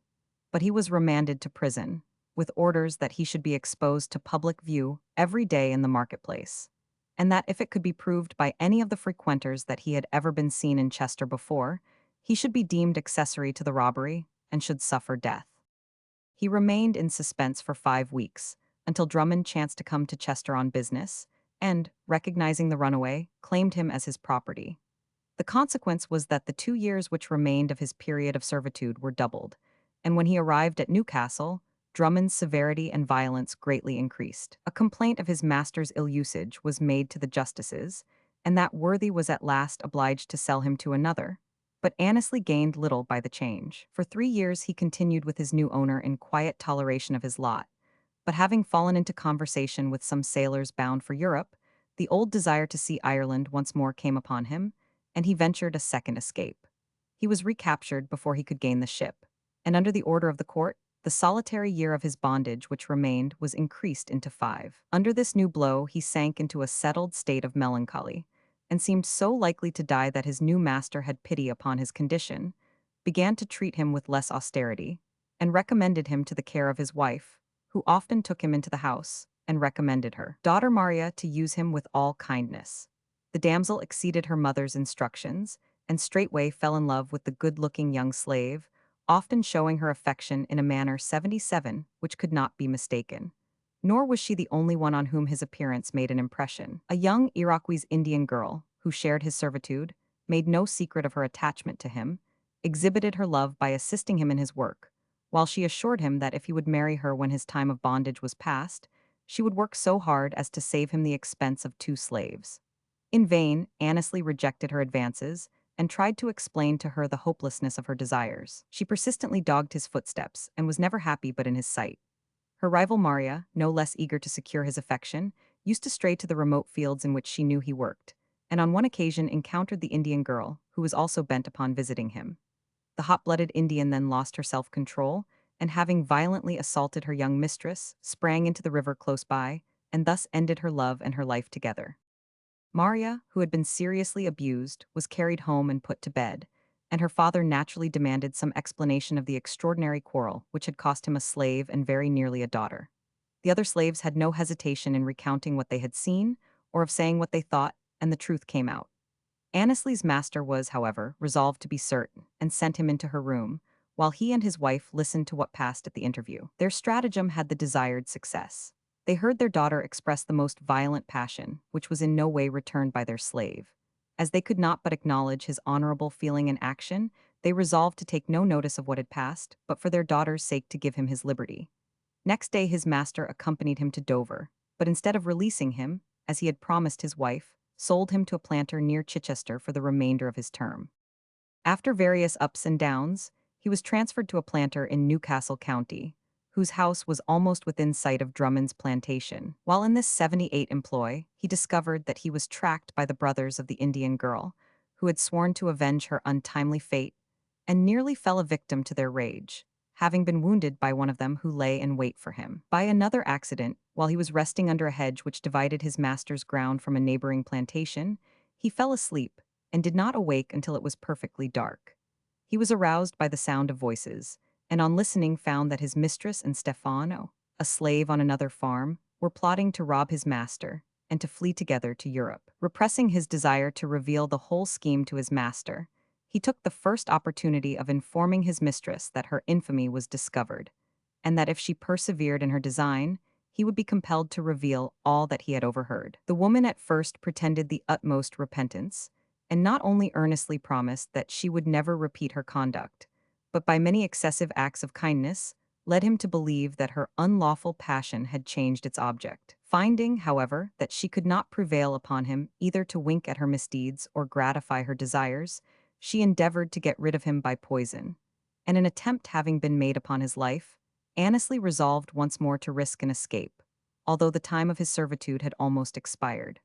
but he was remanded to prison, with orders that he should be exposed to public view every day in the marketplace, and that if it could be proved by any of the frequenters that he had ever been seen in Chester before, he should be deemed accessory to the robbery and should suffer death. He remained in suspense for 5 weeks, until Drummond chanced to come to Chester on business, and, recognizing the runaway, claimed him as his property. The consequence was that the 2 years which remained of his period of servitude were doubled, and when he arrived at Newcastle, Drummond's severity and violence greatly increased. A complaint of his master's ill usage was made to the justices, and that worthy was at last obliged to sell him to another. But Annesley gained little by the change. For 3 years he continued with his new owner in quiet toleration of his lot, but having fallen into conversation with some sailors bound for Europe, the old desire to see Ireland once more came upon him, and he ventured a second escape. He was recaptured before he could gain the ship, and under the order of the court, the solitary year of his bondage which remained was increased into 5. Under this new blow he sank into a settled state of melancholy, and seemed so likely to die that his new master had pity upon his condition, began to treat him with less austerity, and recommended him to the care of his wife, who often took him into the house, and recommended her daughter Maria to use him with all kindness. The damsel exceeded her mother's instructions, and straightway fell in love with the good-looking young slave, often showing her affection in a manner 77 which could not be mistaken. Nor was she the only one on whom his appearance made an impression. A young Iroquois Indian girl, who shared his servitude, made no secret of her attachment to him, exhibited her love by assisting him in his work, while she assured him that if he would marry her when his time of bondage was past, she would work so hard as to save him the expense of 2 slaves. In vain, Annesley rejected her advances, and tried to explain to her the hopelessness of her desires. She persistently dogged his footsteps, and was never happy but in his sight. Her rival Maria, no less eager to secure his affection, used to stray to the remote fields in which she knew he worked, and on one occasion encountered the Indian girl, who was also bent upon visiting him. The hot-blooded Indian then lost her self-control, and having violently assaulted her young mistress, sprang into the river close by, and thus ended her love and her life together. Maria, who had been seriously abused, was carried home and put to bed, and her father naturally demanded some explanation of the extraordinary quarrel which had cost him a slave and very nearly a daughter. The other slaves had no hesitation in recounting what they had seen, or of saying what they thought, and the truth came out. Annesley's master was, however, resolved to be certain, and sent him into her room, while he and his wife listened to what passed at the interview. Their stratagem had the desired success. They heard their daughter express the most violent passion, which was in no way returned by their slave. As they could not but acknowledge his honorable feeling and action, they resolved to take no notice of what had passed, but for their daughter's sake to give him his liberty. Next day his master accompanied him to Dover, but instead of releasing him, as he had promised his wife, sold him to a planter near Chichester for the remainder of his term. After various ups and downs, he was transferred to a planter in Newcastle County, whose house was almost within sight of Drummond's plantation. While in this 78 employ, he discovered that he was tracked by the brothers of the Indian girl, who had sworn to avenge her untimely fate, and nearly fell a victim to their rage, having been wounded by one of them who lay in wait for him. By another accident, while he was resting under a hedge which divided his master's ground from a neighboring plantation, he fell asleep, and did not awake until it was perfectly dark. He was aroused by the sound of voices, and on listening found that his mistress and Stefano, a slave on another farm, were plotting to rob his master, and to flee together to Europe. Repressing his desire to reveal the whole scheme to his master, he took the first opportunity of informing his mistress that her infamy was discovered, and that if she persevered in her design, he would be compelled to reveal all that he had overheard. The woman at first pretended the utmost repentance, and not only earnestly promised that she would never repeat her conduct, but by many excessive acts of kindness, led him to believe that her unlawful passion had changed its object. Finding, however, that she could not prevail upon him either to wink at her misdeeds or gratify her desires, she endeavored to get rid of him by poison, and an attempt having been made upon his life, Annesley resolved once more to risk an escape, although the time of his servitude had almost expired.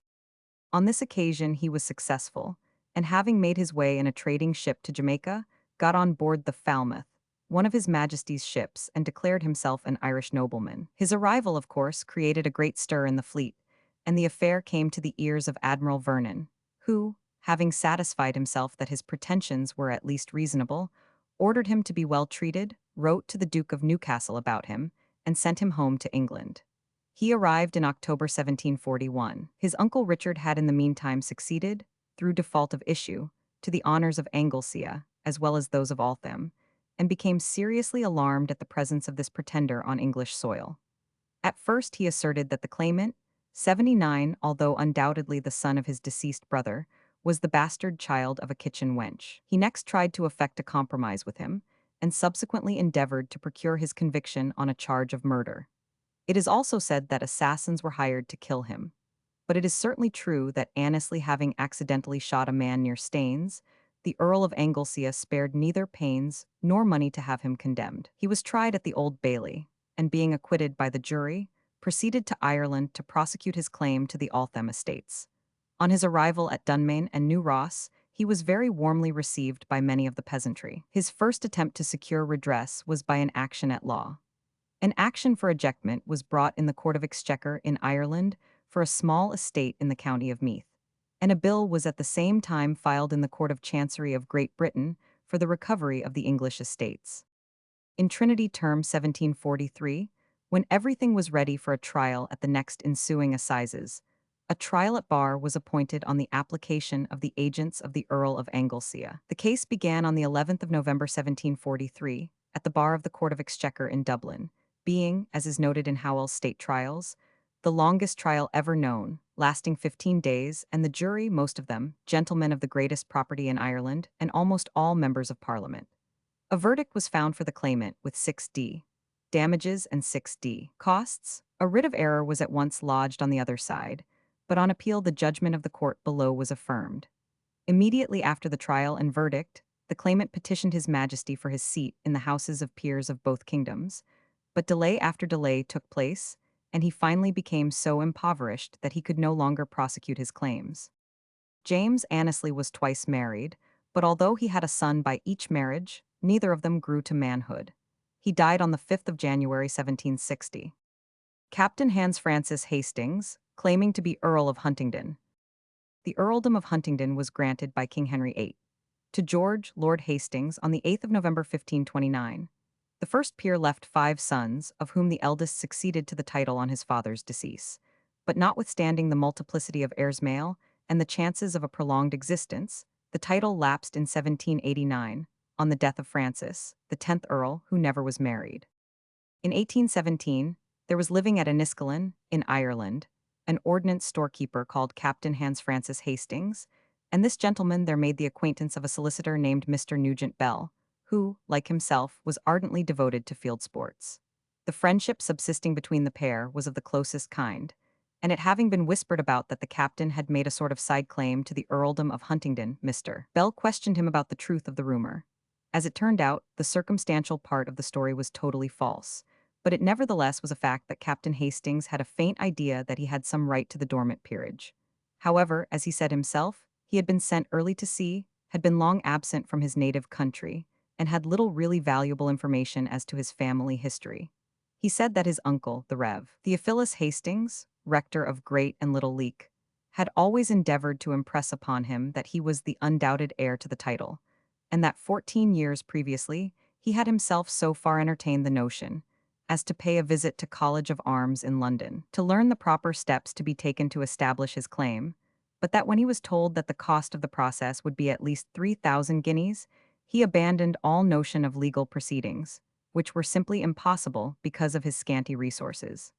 On this occasion he was successful, and having made his way in a trading ship to Jamaica, got on board the Falmouth, one of His Majesty's ships, and declared himself an Irish nobleman. His arrival, of course, created a great stir in the fleet, and the affair came to the ears of Admiral Vernon, who, having satisfied himself that his pretensions were at least reasonable, ordered him to be well treated, wrote to the Duke of Newcastle about him, and sent him home to England. He arrived in October 1741. His uncle Richard had in the meantime succeeded, through default of issue, to the honors of Anglesea, as well as those of Altham, and became seriously alarmed at the presence of this pretender on English soil. At first he asserted that the claimant, 79, although undoubtedly the son of his deceased brother, was the bastard child of a kitchen wench. He next tried to effect a compromise with him, and subsequently endeavored to procure his conviction on a charge of murder. It is also said that assassins were hired to kill him. But it is certainly true that Annesley having accidentally shot a man near Staines, the Earl of Anglesea spared neither pains nor money to have him condemned. He was tried at the Old Bailey, and being acquitted by the jury, proceeded to Ireland to prosecute his claim to the Altham estates. On his arrival at Dunmayne and New Ross, he was very warmly received by many of the peasantry. His first attempt to secure redress was by an action at law. An action for ejectment was brought in the Court of Exchequer in Ireland for a small estate in the county of Meath, and a bill was at the same time filed in the Court of Chancery of Great Britain for the recovery of the English estates. In Trinity Term 1743, when everything was ready for a trial at the next ensuing assizes, a trial at bar was appointed on the application of the agents of the Earl of Anglesea. The case began on the 11th of November 1743 at the bar of the Court of Exchequer in Dublin, being, as is noted in Howell's State Trials, the longest trial ever known, lasting 15 days, and the jury, most of them, gentlemen of the greatest property in Ireland, and almost all members of Parliament. A verdict was found for the claimant with 6d. Damages and 6d. Costs. A writ of error was at once lodged on the other side, but on appeal the judgment of the court below was affirmed. Immediately after the trial and verdict, the claimant petitioned His Majesty for his seat in the houses of peers of both kingdoms, but delay after delay took place, and he finally became so impoverished that he could no longer prosecute his claims. James Annesley was twice married, but although he had a son by each marriage, neither of them grew to manhood. He died on the 5th of January 1760. Captain Hans Francis Hastings, claiming to be Earl of Huntingdon. The earldom of Huntingdon was granted by King Henry VIII to George, Lord Hastings, on the 8th of November 1529. The first peer left 5 sons, of whom the eldest succeeded to the title on his father's decease. But notwithstanding the multiplicity of heirs male and the chances of a prolonged existence, the title lapsed in 1789, on the death of Francis, the 10th Earl, who never was married. In 1817, there was living at Enniskillen, in Ireland, an ordnance storekeeper called Captain Hans Francis Hastings, and this gentleman there made the acquaintance of a solicitor named Mr. Nugent Bell, who, like himself, was ardently devoted to field sports. The friendship subsisting between the pair was of the closest kind, and it having been whispered about that the captain had made a sort of side claim to the earldom of Huntingdon, Mr. Bell questioned him about the truth of the rumor. As it turned out, the circumstantial part of the story was totally false, but it nevertheless was a fact that Captain Hastings had a faint idea that he had some right to the dormant peerage. However, as he said himself, he had been sent early to sea, had been long absent from his native country, and had little really valuable information as to his family history. He said that his uncle, the Rev. Theophilus Hastings, rector of Great and Little Leak, had always endeavored to impress upon him that he was the undoubted heir to the title, and that 14 years previously he had himself so far entertained the notion as to pay a visit to College of Arms in London to learn the proper steps to be taken to establish his claim, but that when he was told that the cost of the process would be at least 3,000 guineas, he abandoned all notion of legal proceedings, which were simply impossible because of his scanty resources.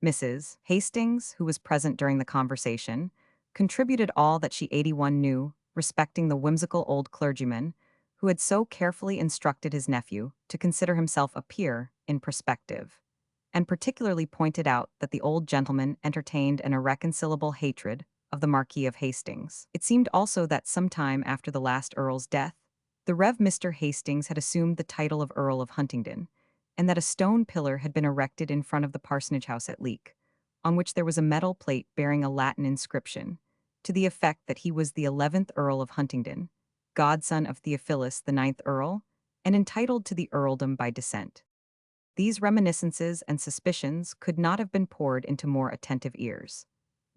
Mrs. Hastings, who was present during the conversation, contributed all that she 81 knew respecting the whimsical old clergyman who had so carefully instructed his nephew to consider himself a peer in perspective, and particularly pointed out that the old gentleman entertained an irreconcilable hatred of the Marquis of Hastings. It seemed also that some time after the last Earl's death, the Rev. Mr. Hastings had assumed the title of Earl of Huntingdon, and that a stone pillar had been erected in front of the parsonage house at Leek, on which there was a metal plate bearing a Latin inscription, to the effect that he was the 11th Earl of Huntingdon, godson of Theophilus, the 9th Earl, and entitled to the earldom by descent. These reminiscences and suspicions could not have been poured into more attentive ears.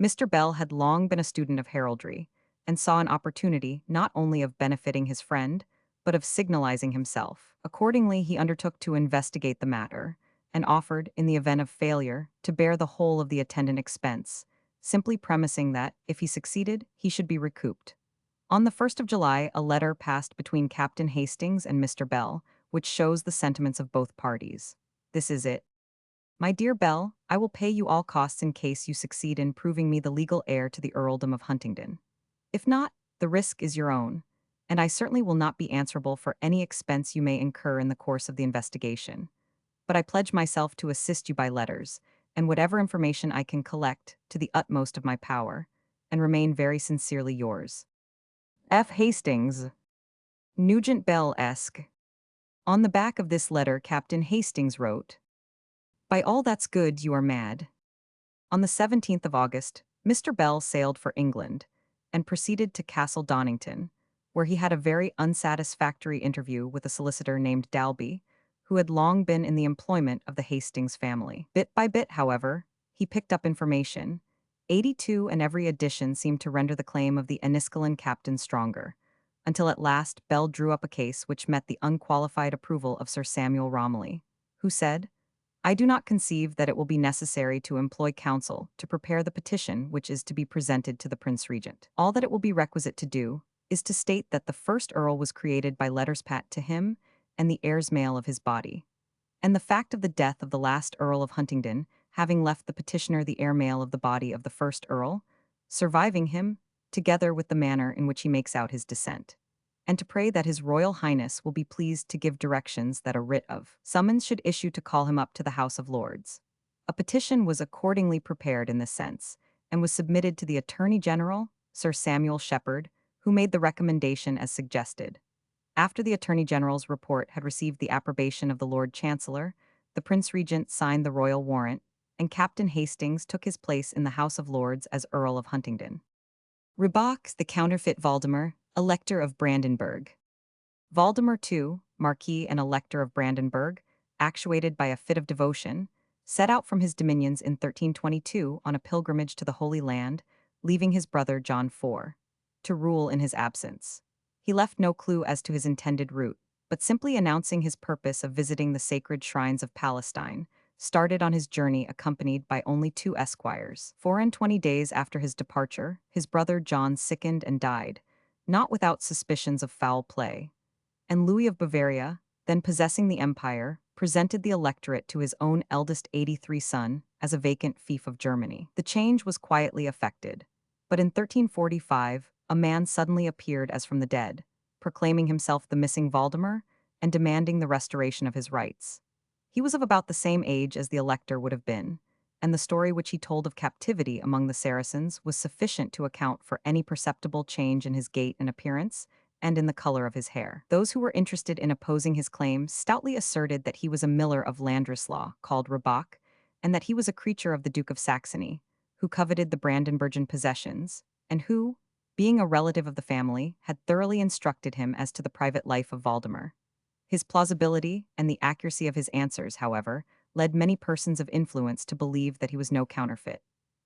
Mr. Bell had long been a student of heraldry, and saw an opportunity not only of benefiting his friend, but of signalizing himself. Accordingly, he undertook to investigate the matter, and offered, in the event of failure, to bear the whole of the attendant expense, simply premising that, if he succeeded, he should be recouped. On the 1st of July, a letter passed between Captain Hastings and Mr. Bell, which shows the sentiments of both parties. This is it. My dear Bell, I will pay you all costs in case you succeed in proving me the legal heir to the earldom of Huntingdon. If not, the risk is your own, and I certainly will not be answerable for any expense you may incur in the course of the investigation. But I pledge myself to assist you by letters, and whatever information I can collect, to the utmost of my power, and remain very sincerely yours. F. Hastings. Nugent Bell-esque. On the back of this letter Captain Hastings wrote, "By all that's good, you are mad." On the 17th of August, Mr. Bell sailed for England and proceeded to Castle Donington, where he had a very unsatisfactory interview with a solicitor named Dalby, who had long been in the employment of the Hastings family. Bit by bit, however, he picked up information. 82 and every addition seemed to render the claim of the Enniskillen captain stronger, until at last Bell drew up a case which met the unqualified approval of Sir Samuel Romilly, who said, "I do not conceive that it will be necessary to employ counsel to prepare the petition which is to be presented to the Prince Regent. All that it will be requisite to do is to state that the first Earl was created by letters pat to him and the heirs male of his body, and the fact of the death of the last Earl of Huntingdon having left the petitioner the heir male of the body of the first Earl, surviving him, together with the manner in which he makes out his descent, and to pray that His Royal Highness will be pleased to give directions that a writ of summons should issue to call him up to the House of Lords." A petition was accordingly prepared in this sense, and was submitted to the Attorney General, Sir Samuel Shepherd, who made the recommendation as suggested. After the Attorney General's report had received the approbation of the Lord Chancellor, the Prince Regent signed the royal warrant, and Captain Hastings took his place in the House of Lords as Earl of Huntingdon. Warbeck, the counterfeit Valdemar, Elector of Brandenburg. Valdemar II, Marquis and Elector of Brandenburg, actuated by a fit of devotion, set out from his dominions in 1322 on a pilgrimage to the Holy Land, leaving his brother John IV to rule in his absence. He left no clue as to his intended route, but simply announcing his purpose of visiting the sacred shrines of Palestine, started on his journey accompanied by only 2 esquires. 24 days after his departure, his brother John sickened and died, not without suspicions of foul play, and Louis of Bavaria, then possessing the empire, presented the electorate to his own eldest 83 son as a vacant fief of Germany. The change was quietly effected, but in 1345, a man suddenly appeared as from the dead, proclaiming himself the missing Valdemar and demanding the restoration of his rights. He was of about the same age as the elector would have been, and the story which he told of captivity among the Saracens was sufficient to account for any perceptible change in his gait and appearance, and in the color of his hair. Those who were interested in opposing his claim stoutly asserted that he was a miller of Landreslaw, called Warbeck, and that he was a creature of the Duke of Saxony, who coveted the Brandenburgian possessions, and who, being a relative of the family, had thoroughly instructed him as to the private life of Valdemar. His plausibility and the accuracy of his answers, however, led many persons of influence to believe that he was no counterfeit.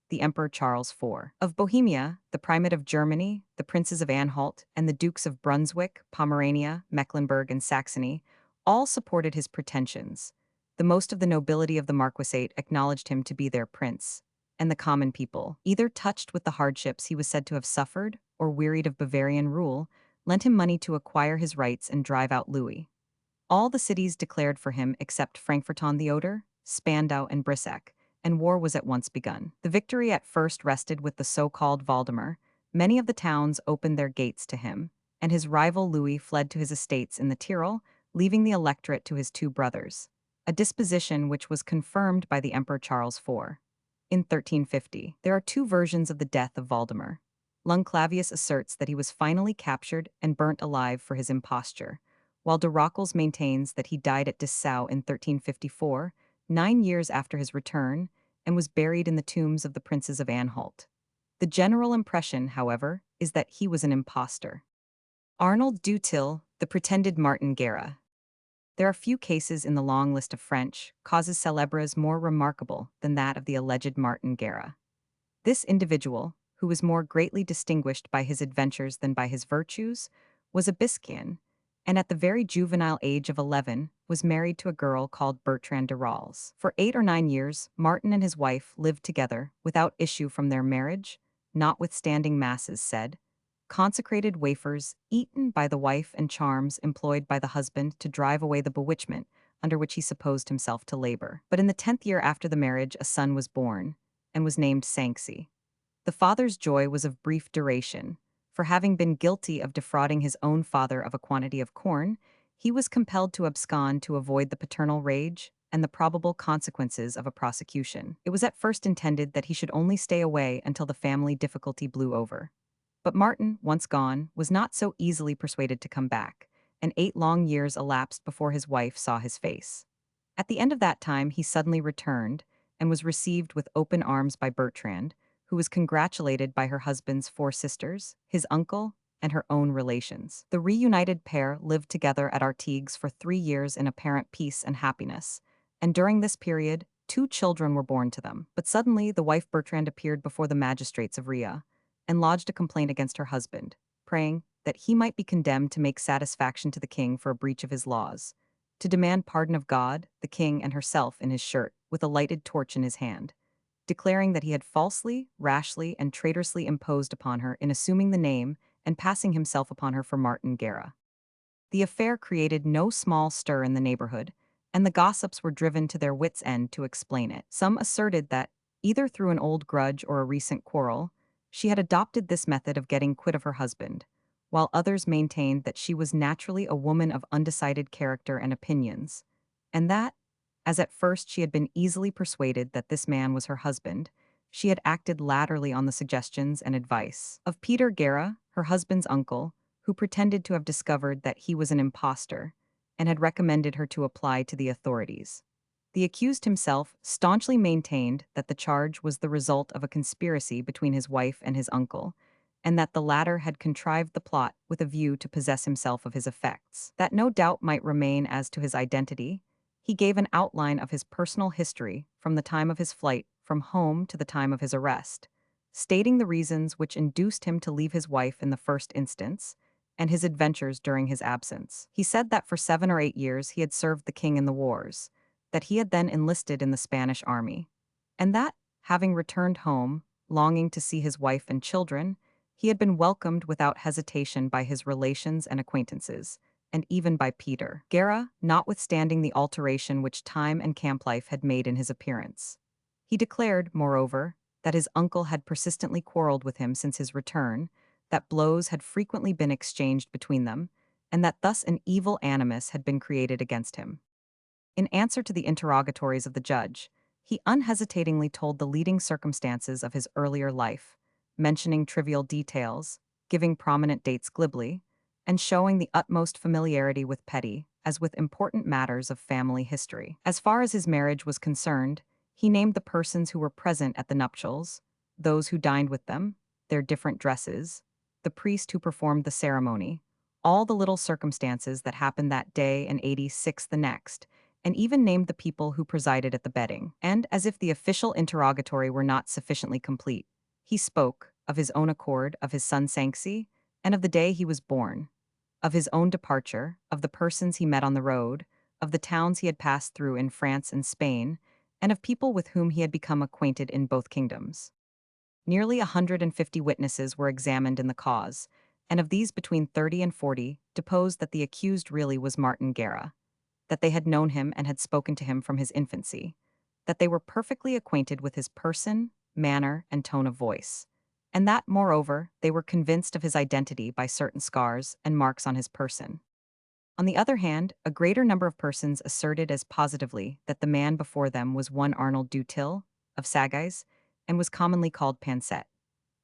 The Emperor Charles IV of Bohemia, the Primate of Germany, the Princes of Anhalt, and the Dukes of Brunswick, Pomerania, Mecklenburg, and Saxony all supported his pretensions. The most of the nobility of the marquisate acknowledged him to be their prince, and the common people, either touched with the hardships he was said to have suffered or wearied of Bavarian rule, lent him money to acquire his rights and drive out Louis. All the cities declared for him except Frankfurt on the Oder, Spandau, and Brissac, and war was at once begun. The victory at first rested with the so-called Valdemar. Many of the towns opened their gates to him, and his rival Louis fled to his estates in the Tyrol, leaving the electorate to his 2 brothers, a disposition which was confirmed by the Emperor Charles IV. In 1350, there are 2 versions of the death of Valdemar. Lungclavius asserts that he was finally captured and burnt alive for his imposture, while de Rockels maintains that he died at Dessau in 1354, 9 years after his return, and was buried in the tombs of the princes of Anhalt. The general impression, however, is that he was an impostor. Arnold du Til, the pretended Martin Guerre. There are few cases in the long list of French causes célèbres more remarkable than that of the alleged Martin Guerre. This individual, who was more greatly distinguished by his adventures than by his virtues, was a Biscayan, and at the very juvenile age of 11 was married to a girl called Bertrand de Rolls. For 8 or 9 years, Martin and his wife lived together without issue from their marriage, notwithstanding masses said, consecrated wafers eaten by the wife, and charms employed by the husband to drive away the bewitchment under which he supposed himself to labor. But in the 10th year after the marriage a son was born, and was named Sanxi. The father's joy was of brief duration, For having been guilty of defrauding his own father of a quantity of corn, he was compelled to abscond to avoid the paternal rage and the probable consequences of a prosecution. It was at first intended that he should only stay away until the family difficulty blew over. But Martin, once gone, was not so easily persuaded to come back, and 8 long years elapsed before his wife saw his face. At the end of that time, he suddenly returned and was received with open arms by Bertrand, who was congratulated by her husband's 4 sisters, his uncle, and her own relations. The reunited pair lived together at Artigues for 3 years in apparent peace and happiness, and during this period, 2 children were born to them. But suddenly, the wife Bertrand appeared before the magistrates of Ria and lodged a complaint against her husband, praying that he might be condemned to make satisfaction to the king for a breach of his laws, to demand pardon of God, the king, and herself in his shirt, with a lighted torch in his hand, declaring that he had falsely, rashly, and traitorously imposed upon her in assuming the name and passing himself upon her for Martin Guerra. The affair created no small stir in the neighborhood, and the gossips were driven to their wits' end to explain it. Some asserted that, either through an old grudge or a recent quarrel, she had adopted this method of getting quit of her husband, while others maintained that she was naturally a woman of undecided character and opinions, and that, as at first she had been easily persuaded that this man was her husband, she had acted latterly on the suggestions and advice of Peter Guerra, her husband's uncle, who pretended to have discovered that he was an impostor and had recommended her to apply to the authorities. The accused himself staunchly maintained that the charge was the result of a conspiracy between his wife and his uncle, and that the latter had contrived the plot with a view to possess himself of his effects. That no doubt might remain as to his identity, he gave an outline of his personal history from the time of his flight from home to the time of his arrest, stating the reasons which induced him to leave his wife in the first instance, and his adventures during his absence. He said that for 7 or 8 years he had served the king in the wars, that he had then enlisted in the Spanish army, and that, having returned home, longing to see his wife and children, he had been welcomed without hesitation by his relations and acquaintances, and even by Peter Guerra, notwithstanding the alteration which time and camp life had made in his appearance. He declared, moreover, that his uncle had persistently quarreled with him since his return, that blows had frequently been exchanged between them, and that thus an evil animus had been created against him. In answer to the interrogatories of the judge, he unhesitatingly told the leading circumstances of his earlier life, mentioning trivial details, giving prominent dates glibly, and showing the utmost familiarity with petty, as with important matters of family history. As far as his marriage was concerned, he named the persons who were present at the nuptials, those who dined with them, their different dresses, the priest who performed the ceremony, all the little circumstances that happened that day and 86 the next, and even named the people who presided at the bedding. And, as if the official interrogatory were not sufficiently complete, he spoke, of his own accord, of his son Sanxi, and of the day he was born, of his own departure, of the persons he met on the road, of the towns he had passed through in France and Spain, and of people with whom he had become acquainted in both kingdoms. Nearly 150 witnesses were examined in the cause, and of these between 30 and 40 deposed that the accused really was Martin Guerra, that they had known him and had spoken to him from his infancy, that they were perfectly acquainted with his person, manner, and tone of voice, and that, moreover, they were convinced of his identity by certain scars and marks on his person. On the other hand, a greater number of persons asserted as positively that the man before them was one Arnold Dutil, of Sagais, and was commonly called Pansette,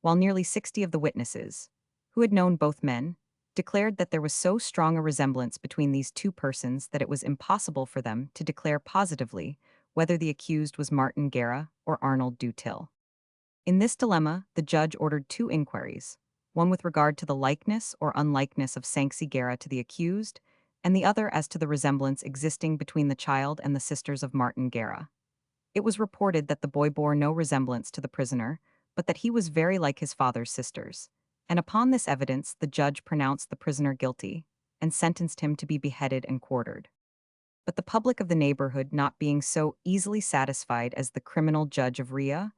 while nearly 60 of the witnesses, who had known both men, declared that there was so strong a resemblance between these 2 persons that it was impossible for them to declare positively whether the accused was Martin Guerra or Arnold Dutil. In this dilemma, the judge ordered 2 inquiries, one with regard to the likeness or unlikeness of Sanxi Guerra to the accused, and the other as to the resemblance existing between the child and the sisters of Martin Guerra. It was reported that the boy bore no resemblance to the prisoner, but that he was very like his father's sisters, and upon this evidence the judge pronounced the prisoner guilty and sentenced him to be beheaded and quartered. But the public of the neighborhood, not being so easily satisfied as the criminal judge of Ria,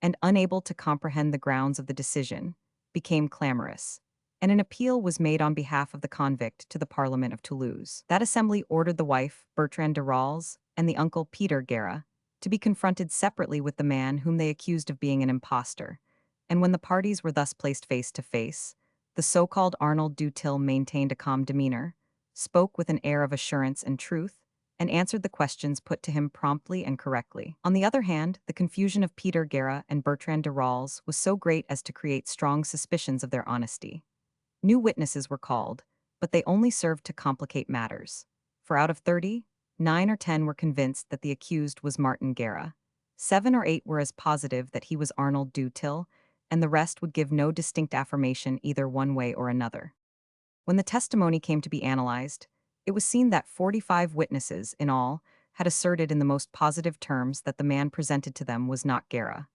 and unable to comprehend the grounds of the decision, became clamorous, and an appeal was made on behalf of the convict to the Parliament of Toulouse. That assembly ordered the wife, Bertrand de Ralles, and the uncle, Peter Guerra, to be confronted separately with the man whom they accused of being an impostor, and when the parties were thus placed face to face, The so-called Arnold du Till maintained a calm demeanor, spoke with an air of assurance and truth, and answered the questions put to him promptly and correctly. On the other hand, the confusion of Peter Guerra and Bertrand de Rolls was so great as to create strong suspicions of their honesty. New witnesses were called, but they only served to complicate matters. For out of 30, 9 or 10 were convinced that the accused was Martin Guerra. 7 or 8 were as positive that he was Arnold du Till, and the rest would give no distinct affirmation either one way or another. When the testimony came to be analyzed, it was seen that 45 witnesses, in all, had asserted in the most positive terms that the man presented to them was not Guerra.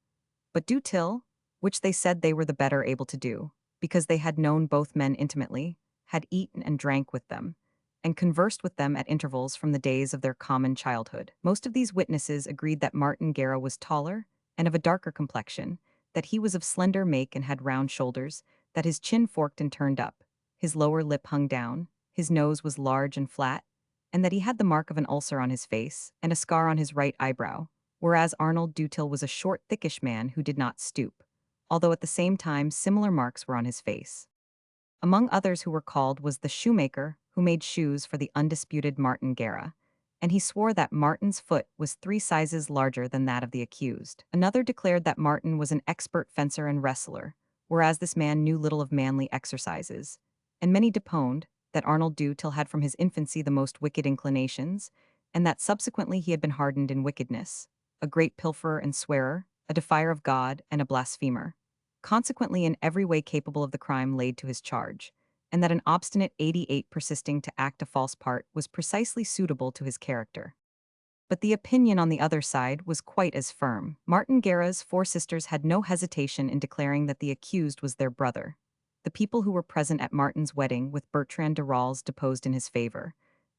But du Till, which they said they were the better able to do, because they had known both men intimately, had eaten and drank with them, and conversed with them at intervals from the days of their common childhood. Most of these witnesses agreed that Martin Guerra was taller and of a darker complexion, that he was of slender make and had round shoulders, that his chin forked and turned up, his lower lip hung down, his nose was large and flat, and that he had the mark of an ulcer on his face and a scar on his right eyebrow, whereas Arnold du Till was a short, thickish man who did not stoop, although at the same time similar marks were on his face. Among others who were called was the shoemaker who made shoes for the undisputed Martin Guerra, and he swore that Martin's foot was 3 sizes larger than that of the accused. Another declared that Martin was an expert fencer and wrestler, whereas this man knew little of manly exercises, and many deponed that Arnold du Till had from his infancy the most wicked inclinations, and that subsequently he had been hardened in wickedness, a great pilferer and swearer, a defier of God, and a blasphemer, consequently in every way capable of the crime laid to his charge, and that an obstinate 88 persisting to act a false part was precisely suitable to his character. But the opinion on the other side was quite as firm. Martin Guerra's 4 sisters had no hesitation in declaring that the accused was their brother. The people who were present at Martin's wedding with Bertrand de Rolls deposed in his favor,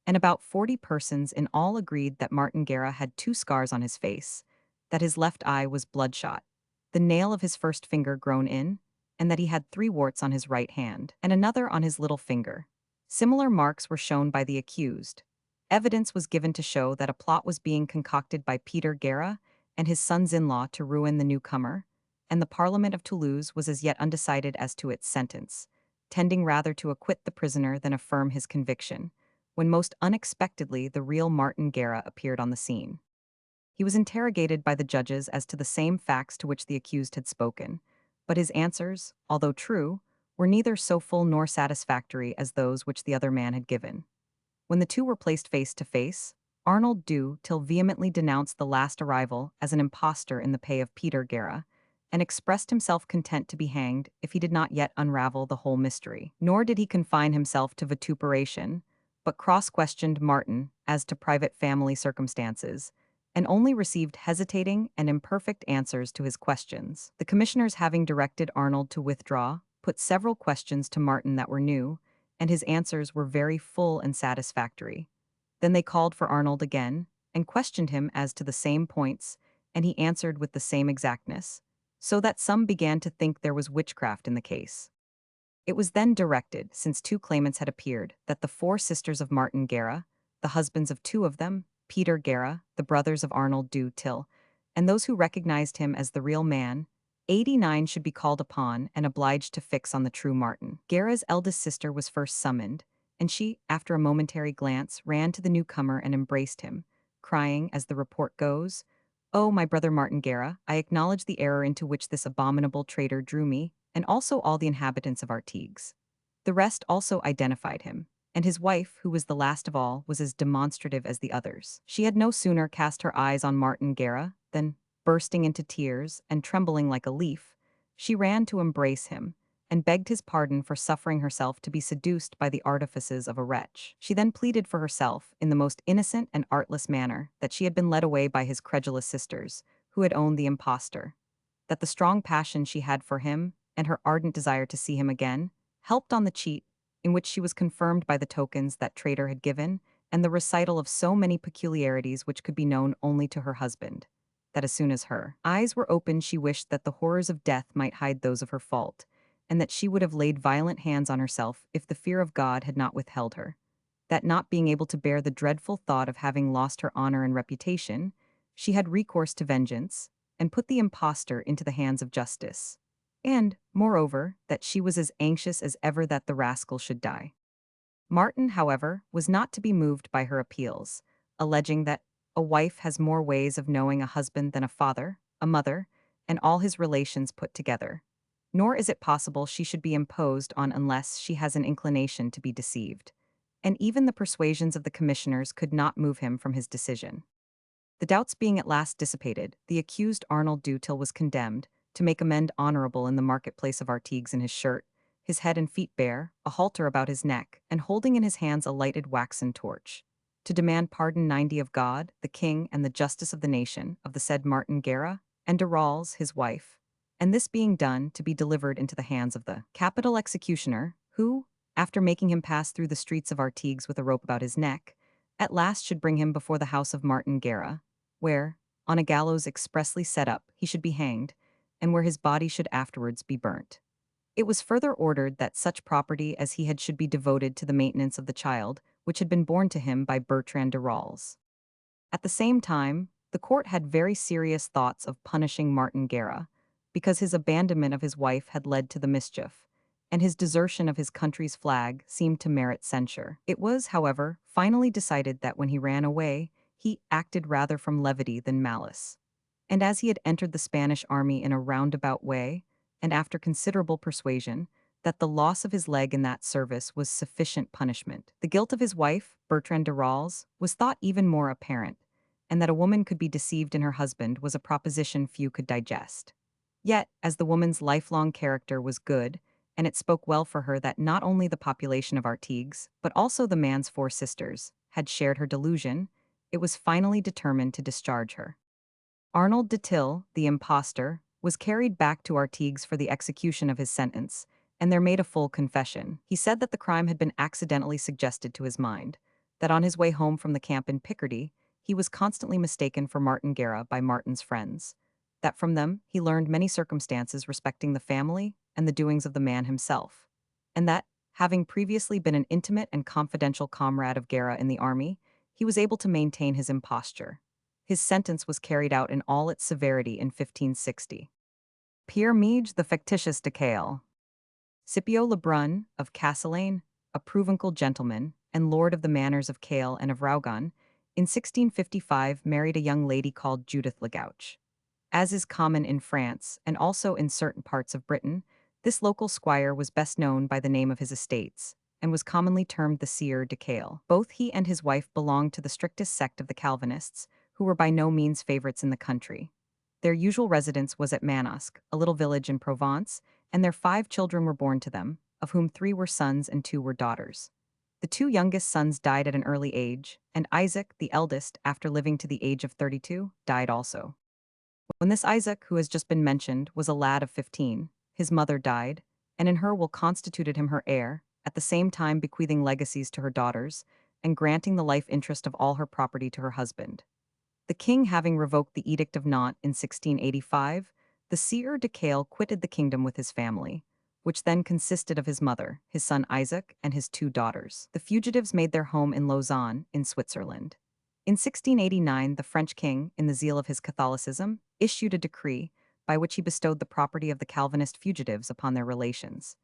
and about 40 persons in all agreed that Martin Guerra had 2 scars on his face, that his left eye was bloodshot, the nail of his first finger grown in, and that he had 3 warts on his right hand, and another on his little finger. Similar marks were shown by the accused. Evidence was given to show that a plot was being concocted by Peter Guerra and his sons-in-law to ruin the newcomer, and the Parliament of Toulouse was as yet undecided as to its sentence, tending rather to acquit the prisoner than affirm his conviction, when most unexpectedly the real Martin Guerra appeared on the scene. He was interrogated by the judges as to the same facts to which the accused had spoken, but his answers, although true, were neither so full nor satisfactory as those which the other man had given. When the two were placed face to face, Arnold du Till vehemently denounced the last arrival as an impostor in the pay of Peter Guerra, and expressed himself content to be hanged if he did not yet unravel the whole mystery. Nor did he confine himself to vituperation, but cross-questioned Martin as to private family circumstances, and only received hesitating and imperfect answers to his questions. The commissioners, having directed Arnold to withdraw, put several questions to Martin that were new, and his answers were very full and satisfactory. Then they called for Arnold again, and questioned him as to the same points, and he answered with the same exactness, so that some began to think there was witchcraft in the case. It was then directed, since 2 claimants had appeared, that the 4 sisters of Martin Guerra, the husbands of 2 of them, Peter Guerra, the brothers of Arnold du Till, and those who recognized him as the real man, 89 should be called upon and obliged to fix on the true Martin. Guerra's eldest sister was first summoned, and she, after a momentary glance, ran to the newcomer and embraced him, crying, as the report goes, "Oh, my brother Martin Guerra, I acknowledge the error into which this abominable traitor drew me, and also all the inhabitants of Artigues." The rest also identified him, and his wife, who was the last of all, was as demonstrative as the others. She had no sooner cast her eyes on Martin Guerra than, bursting into tears and trembling like a leaf, she ran to embrace him, and begged his pardon for suffering herself to be seduced by the artifices of a wretch. She then pleaded for herself, in the most innocent and artless manner, that she had been led away by his credulous sisters, who had owned the impostor, that the strong passion she had for him, and her ardent desire to see him again, helped on the cheat, in which she was confirmed by the tokens that traitor had given, and the recital of so many peculiarities which could be known only to her husband, that as soon as her eyes were opened she wished that the horrors of death might hide those of her fault, and that she would have laid violent hands on herself if the fear of God had not withheld her, that not being able to bear the dreadful thought of having lost her honor and reputation, she had recourse to vengeance, and put the impostor into the hands of justice. and, moreover, that she was as anxious as ever that the rascal should die. Martin, however, was not to be moved by her appeals, alleging that a wife has more ways of knowing a husband than a father, a mother, and all his relations put together. Nor is it possible she should be imposed on unless she has an inclination to be deceived. And even the persuasions of the commissioners could not move him from his decision. The doubts being at last dissipated, the accused Arnold Dutil was condemned to make amend honorable in the marketplace of Artigues in his shirt, his head and feet bare, a halter about his neck, and holding in his hands a lighted waxen torch, to demand pardon 90 of God, the king, and the justice of the nation, of the said Martin Guerra, and de Ralles, his wife, and this being done, to be delivered into the hands of the capital executioner, who, after making him pass through the streets of Artigues with a rope about his neck, at last should bring him before the house of Martin Guerra, where, on a gallows expressly set up, he should be hanged, and where his body should afterwards be burnt. It was further ordered that such property as he had should be devoted to the maintenance of the child, which had been born to him by Bertrand de Ralles. At the same time, the court had very serious thoughts of punishing Martin Guerra, because his abandonment of his wife had led to the mischief, and his desertion of his country's flag seemed to merit censure. It was, however, finally decided that when he ran away, he acted rather from levity than malice. And as he had entered the Spanish army in a roundabout way, and after considerable persuasion, that the loss of his leg in that service was sufficient punishment. The guilt of his wife, Bertrand de Ralles, was thought even more apparent, and that a woman could be deceived in her husband was a proposition few could digest. Yet, as the woman's lifelong character was good, and it spoke well for her that not only the population of Artigues, but also the man's 4 sisters, had shared her delusion, it was finally determined to discharge her. Arnold Dutil, the impostor, was carried back to Artigues for the execution of his sentence, and there made a full confession. He said that the crime had been accidentally suggested to his mind, that on his way home from the camp in Picardy, he was constantly mistaken for Martin Guerra by Martin's friends, that from them he learned many circumstances respecting the family and the doings of the man himself, and that, having previously been an intimate and confidential comrade of Guerra in the army, he was able to maintain his imposture. His sentence was carried out in all its severity in 1560. Pierre Mige, the fictitious Decale. Scipio Lebrun, of Castellane, a provincial gentleman, and lord of the manors of Cale and of Raugon, in 1655 married a young lady called Judith Legouche. As is common in France, and also in certain parts of Britain, this local squire was best known by the name of his estates, and was commonly termed the Sieur de Cale. Both he and his wife belonged to the strictest sect of the Calvinists, who were by no means favorites in the country. Their usual residence was at Manosque, a little village in Provence, and their 5 children were born to them, of whom 3 were sons and 2 were daughters. The 2 youngest sons died at an early age, and Isaac, the eldest, after living to the age of 32, died also. When this Isaac, who has just been mentioned, was a lad of 15, his mother died, and in her will constituted him her heir, at the same time bequeathing legacies to her daughters, and granting the life interest of all her property to her husband. The king having revoked the Edict of Nantes in 1685, the Sieur de Cale quitted the kingdom with his family, which then consisted of his mother, his son Isaac, and his 2 daughters. The fugitives made their home in Lausanne, in Switzerland. In 1689, the French king, in the zeal of his Catholicism, issued a decree by which he bestowed the property of the Calvinist fugitives upon their relations.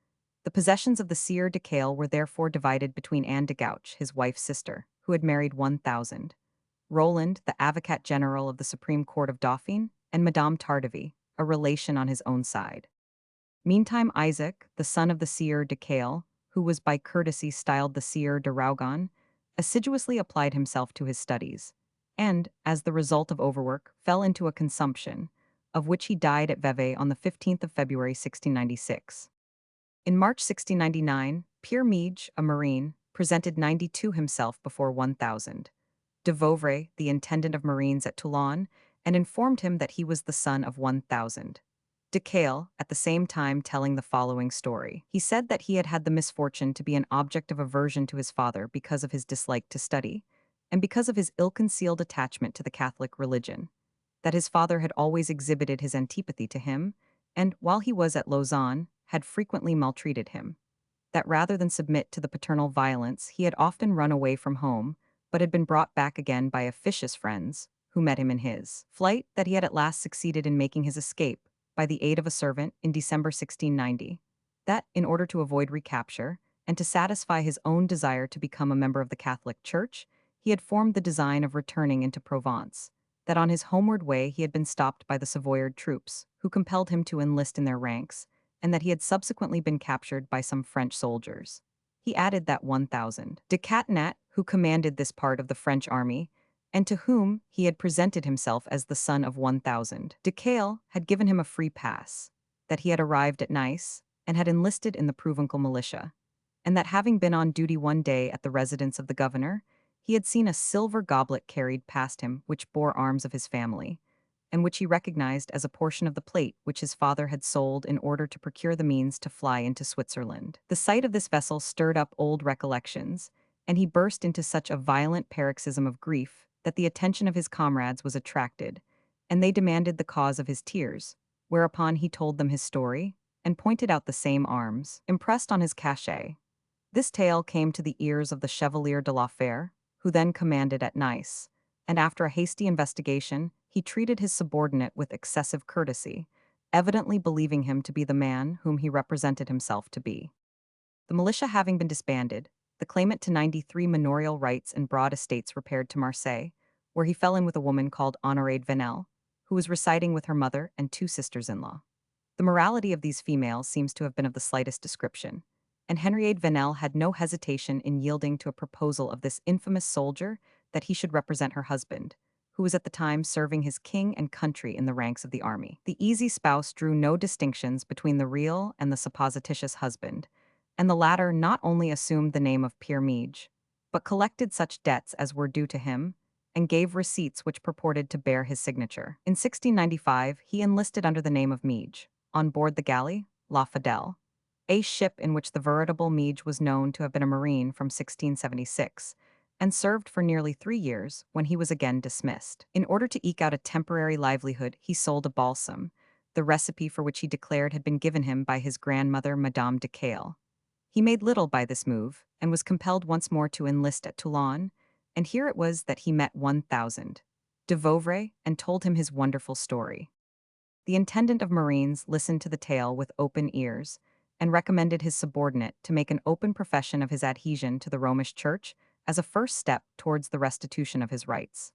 The possessions of the Sieur de Cale were therefore divided between Anne de Gouche, his wife's sister, who had married 1,000, Roland, the avocat general of the Supreme Court of Dauphine, and Madame Tardivy, a relation on his own side. Meantime Isaac, the son of the Sieur de Cale, who was by courtesy styled the Sieur de Raugon, assiduously applied himself to his studies, and, as the result of overwork, fell into a consumption, of which he died at Vevey on the 15th of February 1696. In March 1699, Pierre Mige, a marine, presented 92 himself before 1,000. De Vauvray, the intendant of marines at Toulon, and informed him that he was the son of 1,000. De Cale, at the same time telling the following story. He said that he had had the misfortune to be an object of aversion to his father because of his dislike to study, and because of his ill-concealed attachment to the Catholic religion, that his father had always exhibited his antipathy to him, and, while he was at Lausanne, had frequently maltreated him, that rather than submit to the paternal violence he had often run away from home, but had been brought back again by officious friends, who met him in his flight, that he had at last succeeded in making his escape, by the aid of a servant in December 1690, that, in order to avoid recapture, and to satisfy his own desire to become a member of the Catholic Church, he had formed the design of returning into Provence, that on his homeward way he had been stopped by the Savoyard troops, who compelled him to enlist in their ranks, and that he had subsequently been captured by some French soldiers. He added that 1,000 de Catinat, who commanded this part of the French army, and to whom he had presented himself as the son of 1,000. De Cale had given him a free pass, that he had arrived at Nice, and had enlisted in the provincial militia, and that having been on duty one day at the residence of the governor, he had seen a silver goblet carried past him which bore arms of his family, and which he recognized as a portion of the plate which his father had sold in order to procure the means to fly into Switzerland. The sight of this vessel stirred up old recollections, and he burst into such a violent paroxysm of grief that the attention of his comrades was attracted, and they demanded the cause of his tears, whereupon he told them his story, and pointed out the same arms, impressed on his cachet. This tale came to the ears of the Chevalier de la Fère, who then commanded at Nice, and after a hasty investigation, he treated his subordinate with excessive courtesy, evidently believing him to be the man whom he represented himself to be. The militia having been disbanded, the claimant to 93 manorial rights and broad estates repaired to Marseille, where he fell in with a woman called Honorée Venel, who was residing with her mother and two sisters-in-law. The morality of these females seems to have been of the slightest description, and Henriette Venel had no hesitation in yielding to a proposal of this infamous soldier that he should represent her husband, who was at the time serving his king and country in the ranks of the army. The easy spouse drew no distinctions between the real and the supposititious husband, and the latter not only assumed the name of Pierre Mige, but collected such debts as were due to him, and gave receipts which purported to bear his signature. In 1695, he enlisted under the name of Mige, on board the galley La Fidèle, a ship in which the veritable Mige was known to have been a marine from 1676, and served for nearly 3 years when he was again dismissed. In order to eke out a temporary livelihood, he sold a balsam, the recipe for which he declared had been given him by his grandmother, Madame de Cale. He made little by this move, and was compelled once more to enlist at Toulon, and here it was that he met 1,000 de Vauvray and told him his wonderful story. The intendant of marines listened to the tale with open ears, and recommended his subordinate to make an open profession of his adhesion to the Romish Church as a first step towards the restitution of his rights.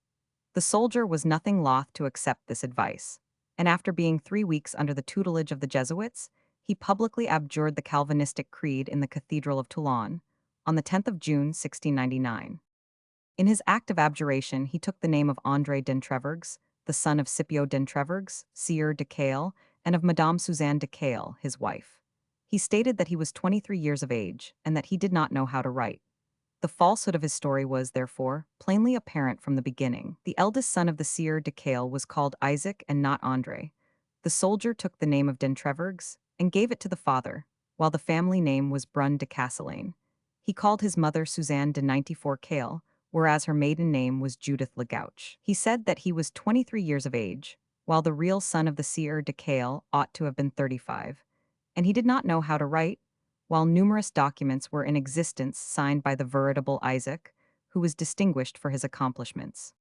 The soldier was nothing loth to accept this advice, and after being 3 weeks under the tutelage of the Jesuits, he publicly abjured the Calvinistic creed in the Cathedral of Toulon on the 10th of June, 1699. In his act of abjuration, he took the name of André d'Entrevergues, the son of Scipio d'Entrevergues, Sieur de Cale, and of Madame Suzanne de Cale, his wife. He stated that he was 23 years of age, and that he did not know how to write. The falsehood of his story was, therefore, plainly apparent from the beginning. The eldest son of the Sieur de Cale was called Isaac and not André. The soldier took the name of d'Entrevergues and gave it to the father, while the family name was Brun de Castellane. He called his mother Suzanne de 94 Cale, whereas her maiden name was Judith Legouch. He said that he was 23 years of age, while the real son of the Sieur de Cale ought to have been 35, and he did not know how to write, while numerous documents were in existence signed by the veritable Isaac, who was distinguished for his accomplishments.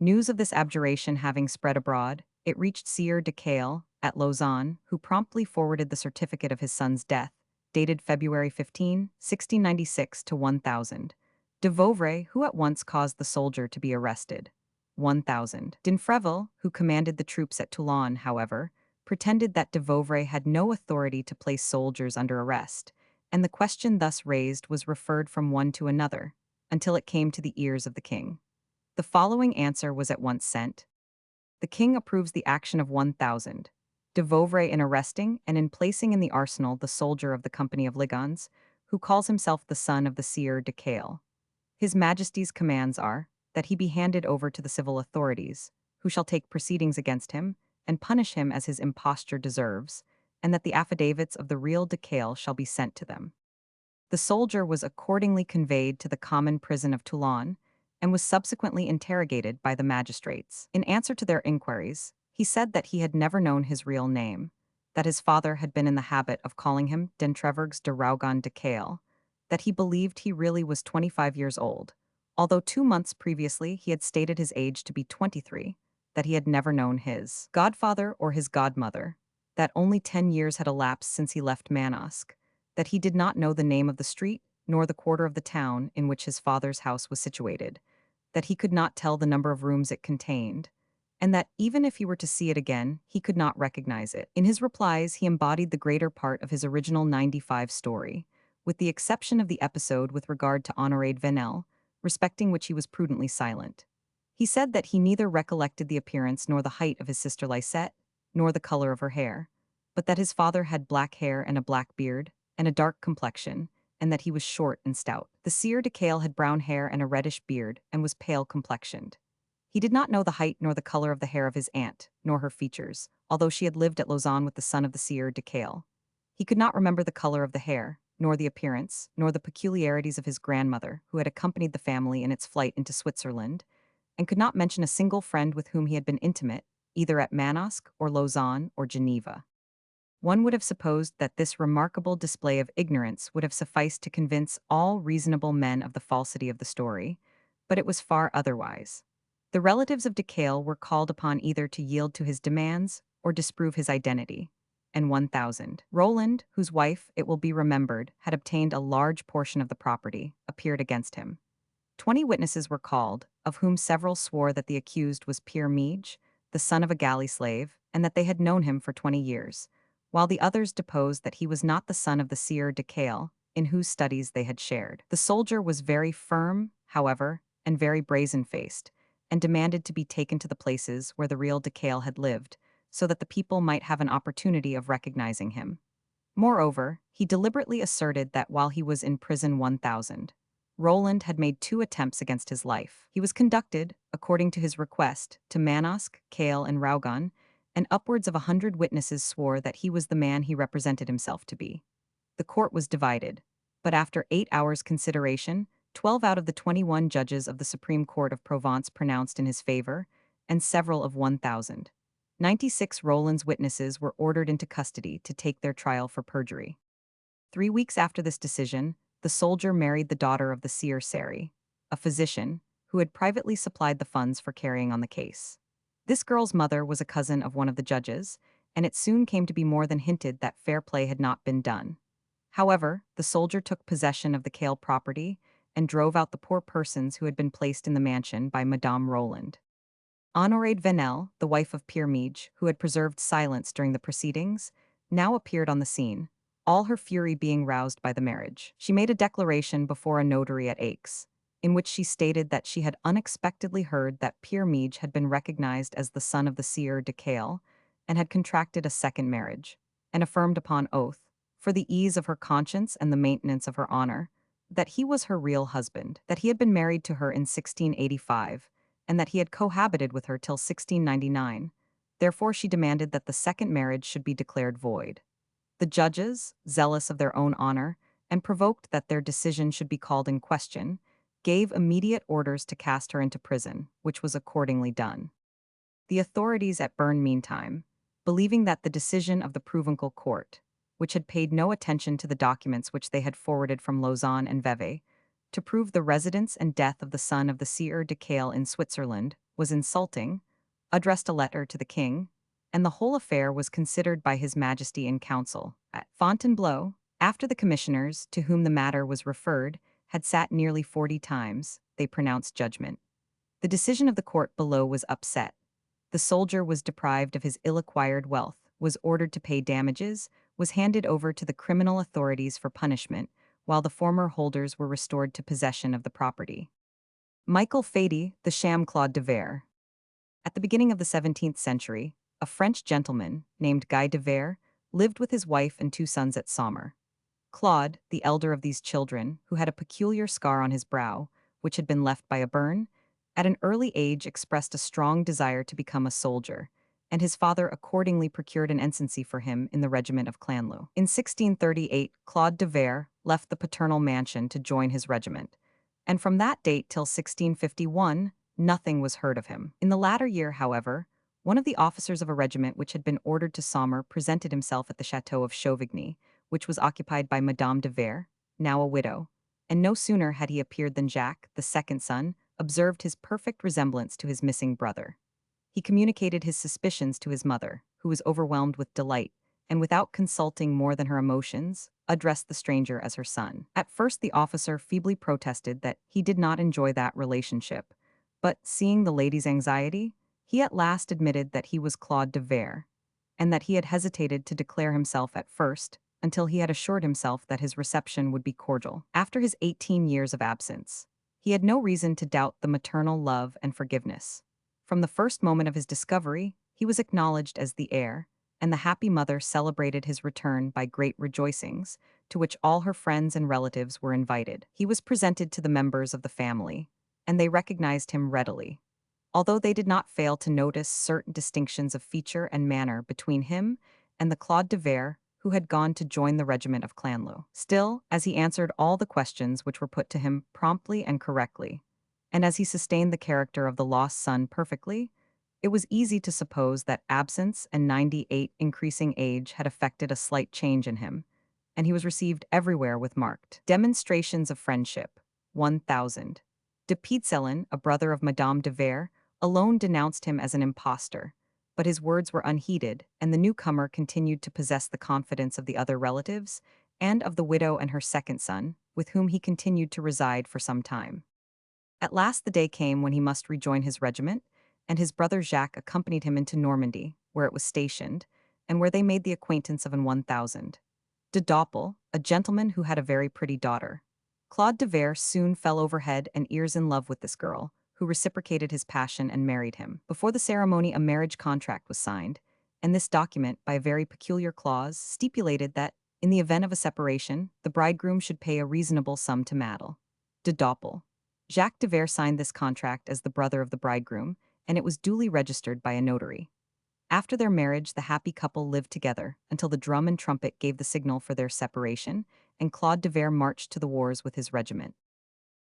News of this abjuration having spread abroad, it reached Sieur de Cale at Lausanne, who promptly forwarded the certificate of his son's death, dated February 15, 1696 to 1,000. De Vauvray, who at once caused the soldier to be arrested. 1,000. D'Infreville, who commanded the troops at Toulon, however, pretended that de Vauvray had no authority to place soldiers under arrest, and the question thus raised was referred from one to another, until it came to the ears of the king. The following answer was at once sent. The king approves the action of 1,000. De Vauvray in arresting and in placing in the arsenal the soldier of the Company of Ligonds, who calls himself the son of the Sieur de Cale. His Majesty's commands are that he be handed over to the civil authorities, who shall take proceedings against him and punish him as his imposture deserves, and that the affidavits of the real de Cale shall be sent to them. The soldier was accordingly conveyed to the common prison of Toulon, and was subsequently interrogated by the magistrates. In answer to their inquiries, he said that he had never known his real name, that his father had been in the habit of calling him d'Entrevergues de Rougon de Cale, that he believed he really was 25 years old, although 2 months previously he had stated his age to be 23, that he had never known his godfather or his godmother, that only 10 years had elapsed since he left Manosque, that he did not know the name of the street nor the quarter of the town in which his father's house was situated, that he could not tell the number of rooms it contained, and that even if he were to see it again, he could not recognize it. In his replies, he embodied the greater part of his original 95 story, with the exception of the episode with regard to Honoré Venel, respecting which he was prudently silent. He said that he neither recollected the appearance nor the height of his sister Lysette, nor the color of her hair, but that his father had black hair and a black beard, and a dark complexion, and that he was short and stout. The Sieur de Cale had brown hair and a reddish beard, and was pale complexioned. He did not know the height nor the color of the hair of his aunt, nor her features, although she had lived at Lausanne with the son of the Sieur de Cale. He could not remember the color of the hair, nor the appearance, nor the peculiarities of his grandmother, who had accompanied the family in its flight into Switzerland, and could not mention a single friend with whom he had been intimate, either at Manosque or Lausanne or Geneva. One would have supposed that this remarkable display of ignorance would have sufficed to convince all reasonable men of the falsity of the story, but it was far otherwise. The relatives of de Cale were called upon either to yield to his demands or disprove his identity, and 1,000. Roland, whose wife, it will be remembered, had obtained a large portion of the property, appeared against him. 20 witnesses were called, of whom several swore that the accused was Pierre Mige, the son of a galley slave, and that they had known him for 20 years, while the others deposed that he was not the son of the Sieur de Cale, in whose studies they had shared. The soldier was very firm, however, and very brazen-faced, and demanded to be taken to the places where the real de Cale had lived, so that the people might have an opportunity of recognizing him. Moreover, he deliberately asserted that while he was in prison 1,000, Roland had made 2 attempts against his life. He was conducted, according to his request, to Manosque, Cale, and Raugon, and upwards of 100 witnesses swore that he was the man he represented himself to be. The court was divided, but after 8 hours' consideration, 12 out of the 21 judges of the Supreme Court of Provence pronounced in his favor, and several of 1,000. 96 Roland's witnesses were ordered into custody to take their trial for perjury. 3 weeks after this decision, the soldier married the daughter of the Sieur Seri, a physician, who had privately supplied the funds for carrying on the case. This girl's mother was a cousin of one of the judges, and it soon came to be more than hinted that fair play had not been done. However, the soldier took possession of the Cale property and drove out the poor persons who had been placed in the mansion by Madame Roland. Honorée Venel, the wife of Pierre Mige, who had preserved silence during the proceedings, now appeared on the scene, all her fury being roused by the marriage. She made a declaration before a notary at Aix, in which she stated that she had unexpectedly heard that Pierre Mige had been recognized as the son of the Sieur de Cale and had contracted a second marriage, and affirmed upon oath, for the ease of her conscience and the maintenance of her honor, that he was her real husband, that he had been married to her in 1685, and that he had cohabited with her till 1699. Therefore she demanded that the second marriage should be declared void. The judges, zealous of their own honor, and provoked that their decision should be called in question, gave immediate orders to cast her into prison, which was accordingly done. The authorities at Bern, meantime, believing that the decision of the provincial court, which had paid no attention to the documents which they had forwarded from Lausanne and Vevey, to prove the residence and death of the son of the Sieur de Cale in Switzerland, was insulting, addressed a letter to the king, and the whole affair was considered by His Majesty in council at Fontainebleau, after the commissioners, to whom the matter was referred, had sat nearly 40 times, they pronounced judgment. The decision of the court below was upset. The soldier was deprived of his ill-acquired wealth, was ordered to pay damages, was handed over to the criminal authorities for punishment, while the former holders were restored to possession of the property. Michael Fady, the sham Claude de Vere. At the beginning of the 17th century, a French gentleman, named Guy de Vere, lived with his wife and 2 sons at Saumur. Claude, the elder of these children, who had a peculiar scar on his brow, which had been left by a burn, at an early age expressed a strong desire to become a soldier, and his father accordingly procured an ensigncy for him in the regiment of Clanlou. In 1638, Claude de Vere left the paternal mansion to join his regiment, and from that date till 1651, nothing was heard of him. In the latter year, however, one of the officers of a regiment which had been ordered to Saumur presented himself at the chateau of Chauvigny, which was occupied by Madame de Vere, now a widow, and no sooner had he appeared than Jacques, the second son, observed his perfect resemblance to his missing brother. He communicated his suspicions to his mother, who was overwhelmed with delight, and without consulting more than her emotions, addressed the stranger as her son. At first, the officer feebly protested that he did not enjoy that relationship, but seeing the lady's anxiety, he at last admitted that he was Claude de Vere, and that he had hesitated to declare himself at first, until he had assured himself that his reception would be cordial. After his 18 years of absence, he had no reason to doubt the maternal love and forgiveness. From the first moment of his discovery, he was acknowledged as the heir, and the happy mother celebrated his return by great rejoicings, to which all her friends and relatives were invited. He was presented to the members of the family, and they recognized him readily, although they did not fail to notice certain distinctions of feature and manner between him and the Claude de Vere who had gone to join the regiment of Clanlow. Still, as he answered all the questions which were put to him promptly and correctly, and as he sustained the character of the lost son perfectly, it was easy to suppose that absence and 98 increasing age had effected a slight change in him, and he was received everywhere with marked demonstrations of friendship. 1000. De Pietzelin, a brother of Madame de Vere, alone denounced him as an impostor, but his words were unheeded, and the newcomer continued to possess the confidence of the other relatives and of the widow and her second son, with whom he continued to reside for some time. At last the day came when he must rejoin his regiment, and his brother Jacques accompanied him into Normandy, where it was stationed, and where they made the acquaintance of an 1000. De Doppel, a gentleman who had a very pretty daughter. Claude de Vere soon fell over head and ears in love with this girl, who reciprocated his passion and married him. Before the ceremony, a marriage contract was signed, and this document, by a very peculiar clause, stipulated that, in the event of a separation, the bridegroom should pay a reasonable sum to Madel. De Doppel. Jacques de Vere signed this contract as the brother of the bridegroom, and it was duly registered by a notary. After their marriage, the happy couple lived together until the drum and trumpet gave the signal for their separation, and Claude de Vere marched to the wars with his regiment.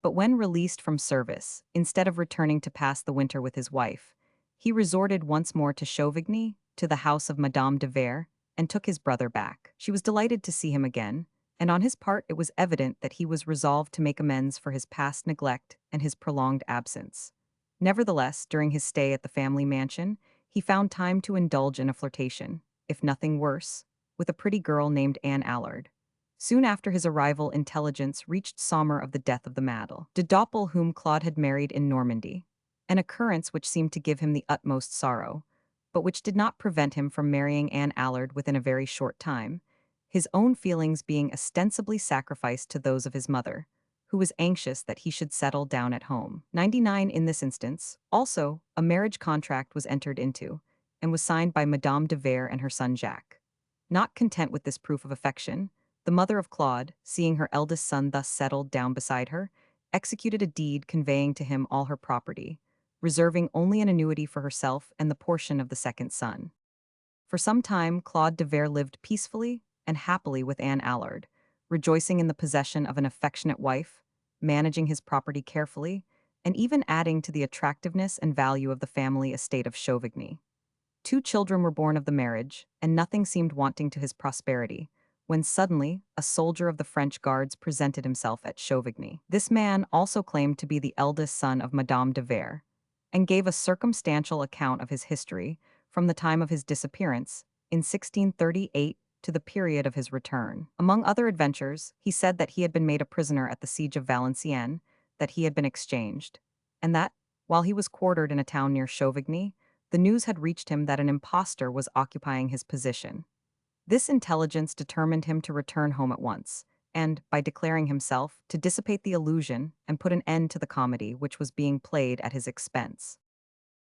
But when released from service, instead of returning to pass the winter with his wife, he resorted once more to Chauvigny, to the house of Madame de Vere, and took his brother back. She was delighted to see him again, and on his part it was evident that he was resolved to make amends for his past neglect and his prolonged absence. Nevertheless, during his stay at the family mansion, he found time to indulge in a flirtation, if nothing worse, with a pretty girl named Anne Allard. Soon after his arrival, intelligence reached Sommer of the death of the Madel de Doppel, whom Claude had married in Normandy, an occurrence which seemed to give him the utmost sorrow, but which did not prevent him from marrying Anne Allard within a very short time, his own feelings being ostensibly sacrificed to those of his mother, who was anxious that he should settle down at home. 99. In this instance, also, a marriage contract was entered into, and was signed by Madame de Vere and her son Jacques. Not content with this proof of affection, the mother of Claude, seeing her eldest son thus settled down beside her, executed a deed conveying to him all her property, reserving only an annuity for herself and the portion of the second son. For some time, Claude de Vere lived peacefully and happily with Anne Allard, rejoicing in the possession of an affectionate wife, managing his property carefully, and even adding to the attractiveness and value of the family estate of Chauvigny. 2 children were born of the marriage, and nothing seemed wanting to his prosperity, when suddenly a soldier of the French guards presented himself at Chauvigny. This man also claimed to be the eldest son of Madame de Vere, and gave a circumstantial account of his history from the time of his disappearance, in 1638, to the period of his return. Among other adventures, he said that he had been made a prisoner at the siege of Valenciennes, that he had been exchanged, and that, while he was quartered in a town near Chauvigny, the news had reached him that an impostor was occupying his position. This intelligence determined him to return home at once, and, by declaring himself, to dissipate the illusion and put an end to the comedy which was being played at his expense.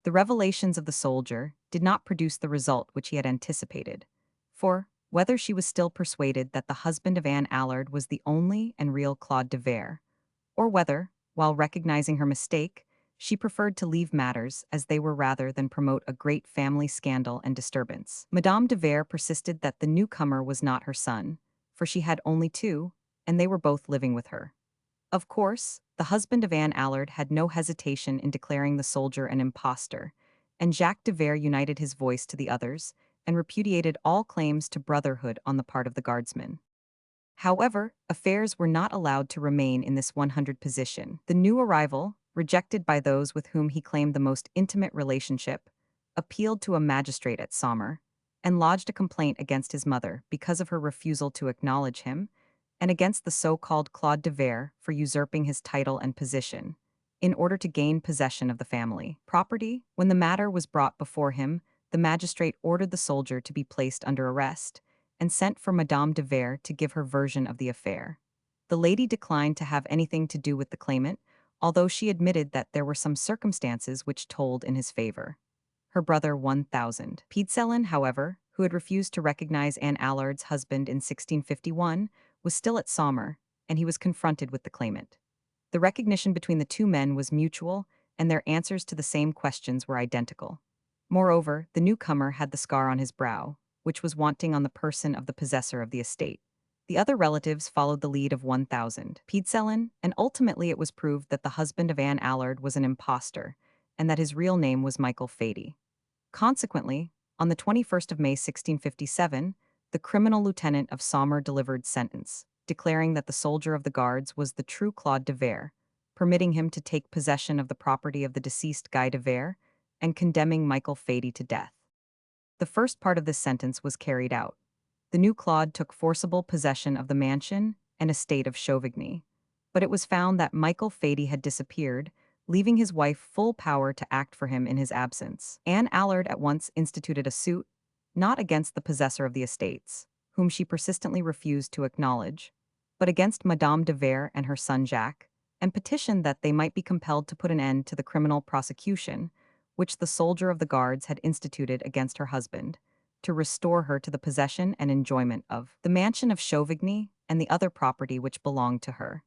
The revelations of the soldier did not produce the result which he had anticipated, for, whether she was still persuaded that the husband of Anne Allard was the only and real Claude de Vere, or whether, while recognizing her mistake, she preferred to leave matters as they were rather than promote a great family scandal and disturbance, Madame de Vere persisted that the newcomer was not her son, for she had only 2, and they were both living with her. Of course, the husband of Anne Allard had no hesitation in declaring the soldier an impostor, and Jacques de Vere united his voice to the others and repudiated all claims to brotherhood on the part of the guardsmen. However, affairs were not allowed to remain in this 100 position. The new arrival, rejected by those with whom he claimed the most intimate relationship, appealed to a magistrate at Sommer, and lodged a complaint against his mother because of her refusal to acknowledge him, and against the so-called Claude de Vere for usurping his title and position, in order to gain possession of the family property. When the matter was brought before him, the magistrate ordered the soldier to be placed under arrest, and sent for Madame de Vere to give her version of the affair. The lady declined to have anything to do with the claimant, although she admitted that there were some circumstances which told in his favor. Her brother 1000. Piedselin, however, who had refused to recognize Anne Allard's husband in 1651, was still at Sommer, and he was confronted with the claimant. The recognition between the two men was mutual, and their answers to the same questions were identical. Moreover, the newcomer had the scar on his brow, which was wanting on the person of the possessor of the estate. The other relatives followed the lead of 1000. Piedselin, and ultimately it was proved that the husband of Anne Allard was an impostor, and that his real name was Michael Fady. Consequently, on the 21st of May 1657, the criminal lieutenant of Sommer delivered sentence, declaring that the soldier of the guards was the true Claude de Vere, permitting him to take possession of the property of the deceased Guy de Vere, and condemning Michael Fady to death. The first part of this sentence was carried out. The new Claude took forcible possession of the mansion and estate of Chauvigny, but it was found that Michael Fady had disappeared, leaving his wife full power to act for him in his absence. Anne Allard at once instituted a suit, not against the possessor of the estates, whom she persistently refused to acknowledge, but against Madame de Vere and her son Jacques, and petitioned that they might be compelled to put an end to the criminal prosecution, which the soldier of the guards had instituted against her husband, to restore her to the possession and enjoyment of the mansion of Chauvigny and the other property which belonged to her,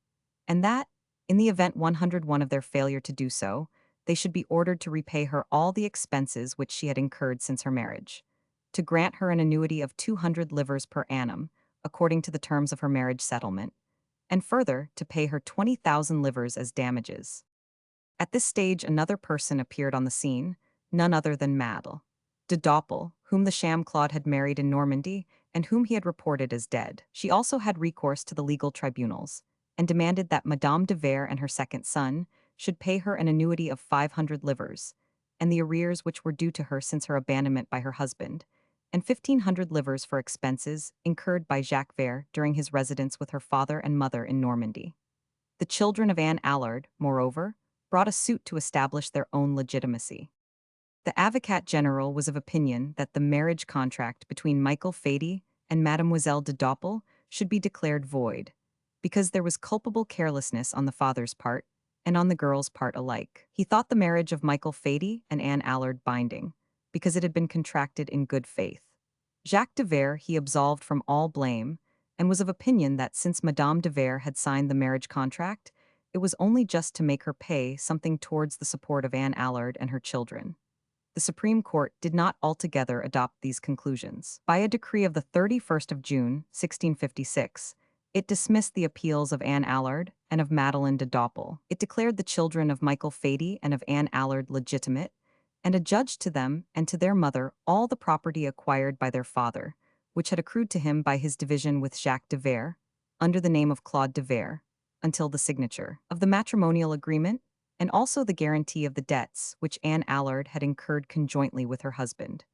and that, in the event 101 of their failure to do so, they should be ordered to repay her all the expenses which she had incurred since her marriage, to grant her an annuity of 200 livres per annum, according to the terms of her marriage settlement, and further to pay her 20,000 livres as damages. At this stage another person appeared on the scene, none other than Madel de Doppel, whom the sham Claude had married in Normandy, and whom he had reported as dead. She also had recourse to the legal tribunals, and demanded that Madame de Vere and her second son should pay her an annuity of 500 livres, and the arrears which were due to her since her abandonment by her husband, and 1,500 livres for expenses incurred by Jacques Vere during his residence with her father and mother in Normandy. The children of Anne Allard, moreover, brought a suit to establish their own legitimacy. The Avocat General was of opinion that the marriage contract between Michael Fady and Mademoiselle de Doppel should be declared void, because there was culpable carelessness on the father's part and on the girl's part alike. He thought the marriage of Michael Fady and Anne Allard binding, because it had been contracted in good faith. Jacques de Vere he absolved from all blame, and was of opinion that since Madame de Vere had signed the marriage contract, it was only just to make her pay something towards the support of Anne Allard and her children. The Supreme Court did not altogether adopt these conclusions. By a decree of the 31st of June, 1656, it dismissed the appeals of Anne Allard and of Madeleine de Doppel. It declared the children of Michael Fady and of Anne Allard legitimate, and adjudged to them and to their mother all the property acquired by their father, which had accrued to him by his division with Jacques de Vere, under the name of Claude de Vere, until the signature of the matrimonial agreement, and also the guarantee of the debts which Anne Allard had incurred conjointly with her husband.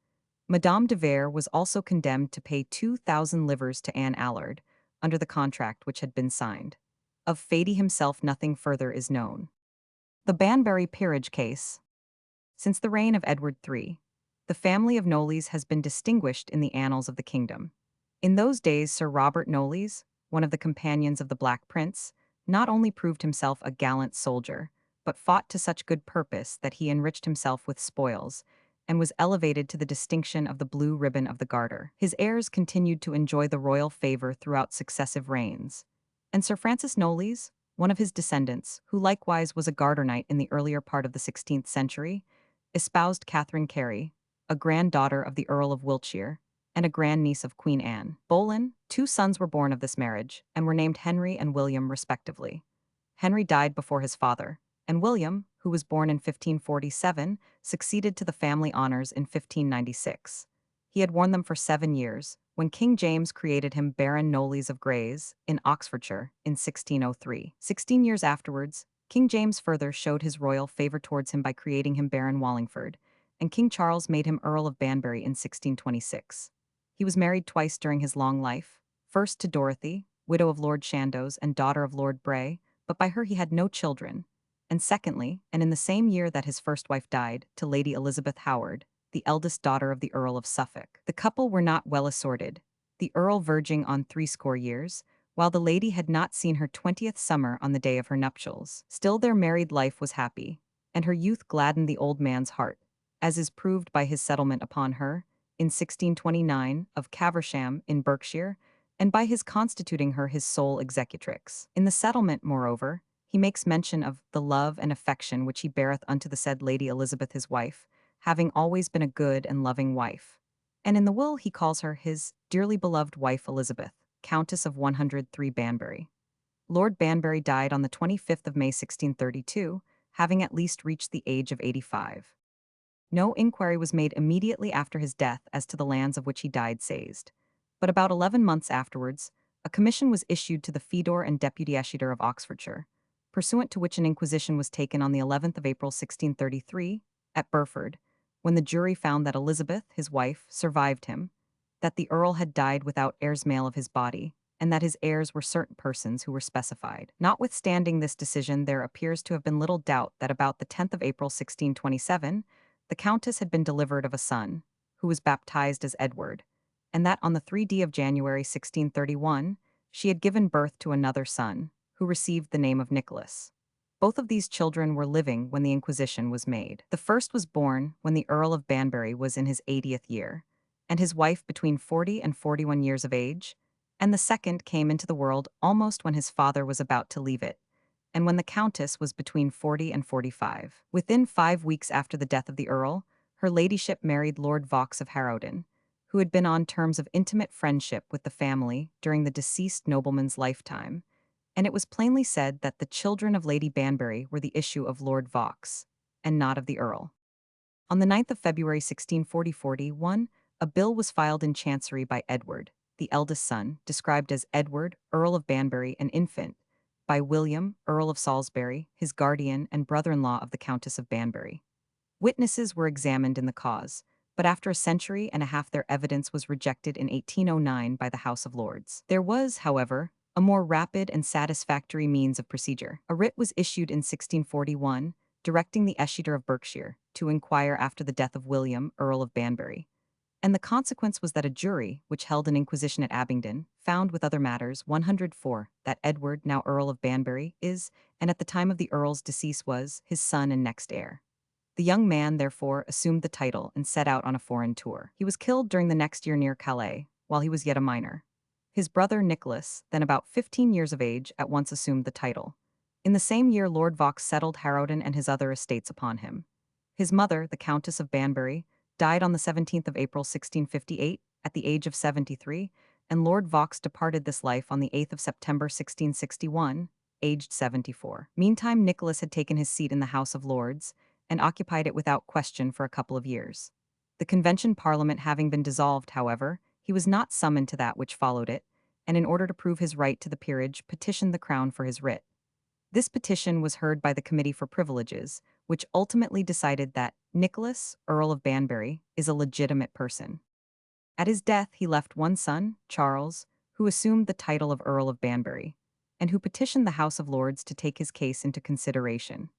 Madame de Vere was also condemned to pay 2,000 livres to Anne Allard, under the contract which had been signed. Of Fady himself nothing further is known. The Banbury peerage case. Since the reign of Edward III, the family of Knollys has been distinguished in the annals of the kingdom. In those days Sir Robert Knollys, one of the companions of the Black Prince, not only proved himself a gallant soldier, but fought to such good purpose that he enriched himself with spoils, and was elevated to the distinction of the blue ribbon of the Garter. His heirs continued to enjoy the royal favor throughout successive reigns, and Sir Francis Knollys, one of his descendants, who likewise was a Garter knight in the earlier part of the 16th century, espoused Catherine Carey, a granddaughter of the Earl of Wiltshire, and a grandniece of Queen Anne Boleyn. 2 sons were born of this marriage, and were named Henry and William respectively. Henry died before his father, and William, who was born in 1547, succeeded to the family honors in 1596. He had worn them for 7 years, when King James created him Baron Knollys of Grays, in Oxfordshire, in 1603. 16 years afterwards, King James further showed his royal favor towards him by creating him Baron Wallingford, and King Charles made him Earl of Banbury in 1626. He was married twice during his long life, first to Dorothy, widow of Lord Chandos and daughter of Lord Bray, but by her he had no children, and secondly, and in the same year that his first wife died, to Lady Elizabeth Howard, the eldest daughter of the Earl of Suffolk. The couple were not well assorted, the Earl verging on 60 years, while the lady had not seen her 20th summer on the day of her nuptials. Still their married life was happy, and her youth gladdened the old man's heart, as is proved by his settlement upon her, in 1629, of Caversham in Berkshire, and by his constituting her his sole executrix. In the settlement, moreover, he makes mention of the love and affection which he beareth unto the said Lady Elizabeth his wife, having always been a good and loving wife. And in the will he calls her his dearly beloved wife Elizabeth, Countess of 103 Banbury. Lord Banbury died on the 25th of May 1632, having at least reached the age of 85. No inquiry was made immediately after his death as to the lands of which he died seized, but about 11 months afterwards, a commission was issued to the Feodor and Deputy Exeter of Oxfordshire, pursuant to which an inquisition was taken on the 11th of April 1633, at Burford, when the jury found that Elizabeth, his wife, survived him, that the Earl had died without heirs male of his body, and that his heirs were certain persons who were specified. Notwithstanding this decision, there appears to have been little doubt that about the 10th of April 1627, the Countess had been delivered of a son, who was baptized as Edward, and that on the 3d of January 1631, she had given birth to another son, who received the name of Nicholas. Both of these children were living when the inquisition was made. The first was born when the Earl of Banbury was in his 80th year, and his wife between 40 and 41 years of age, and the second came into the world almost when his father was about to leave it, and when the Countess was between 40 and 45. Within 5 weeks after the death of the Earl, her ladyship married Lord Vaux of Harrowden, who had been on terms of intimate friendship with the family during the deceased nobleman's lifetime, and it was plainly said that the children of Lady Banbury were the issue of Lord Vaux, and not of the Earl. On the 9th of February 1641, a bill was filed in Chancery by Edward, the eldest son, described as Edward, Earl of Banbury, an infant, by William, Earl of Salisbury, his guardian and brother-in-law of the Countess of Banbury. Witnesses were examined in the cause, but after a century and a half their evidence was rejected in 1809 by the House of Lords. There was, however, a more rapid and satisfactory means of procedure. A writ was issued in 1641, directing the Exeter of Berkshire to inquire after the death of William, Earl of Banbury, and the consequence was that a jury, which held an inquisition at Abingdon, found with other matters 104 that Edward, now Earl of Banbury, is, and at the time of the Earl's decease was, his son and next heir. The young man, therefore, assumed the title and set out on a foreign tour. He was killed during the next year near Calais, while he was yet a minor. His brother Nicholas, then about 15 years of age, at once assumed the title. In the same year Lord Vaux settled Harrowden and his other estates upon him. His mother, the Countess of Banbury, died on the 17th of April 1658, at the age of 73, and Lord Vaux departed this life on the 8th of September 1661, aged 74. Meantime Nicholas had taken his seat in the House of Lords, and occupied it without question for a couple of years. The Convention Parliament having been dissolved, however, he was not summoned to that which followed it, and in order to prove his right to the peerage petitioned the Crown for his writ. This petition was heard by the Committee for Privileges, which ultimately decided that Nicholas, Earl of Banbury, is a legitimate person. At his death he left one son, Charles, who assumed the title of Earl of Banbury, and who petitioned the House of Lords to take his case into consideration.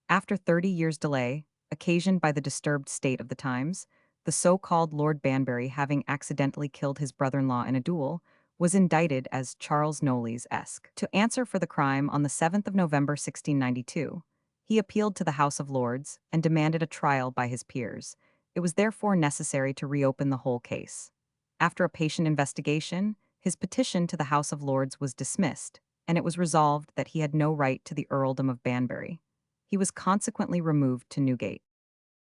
After 30 years' delay, occasioned by the disturbed state of the times, the so-called Lord Banbury, having accidentally killed his brother-in-law in a duel, was indicted as Charles Knollys-esque. To answer for the crime on the 7th of November 1692, he appealed to the House of Lords and demanded a trial by his peers. It was therefore necessary to reopen the whole case. After a patient investigation, his petition to the House of Lords was dismissed, and it was resolved that he had no right to the earldom of Banbury. He was consequently removed to Newgate.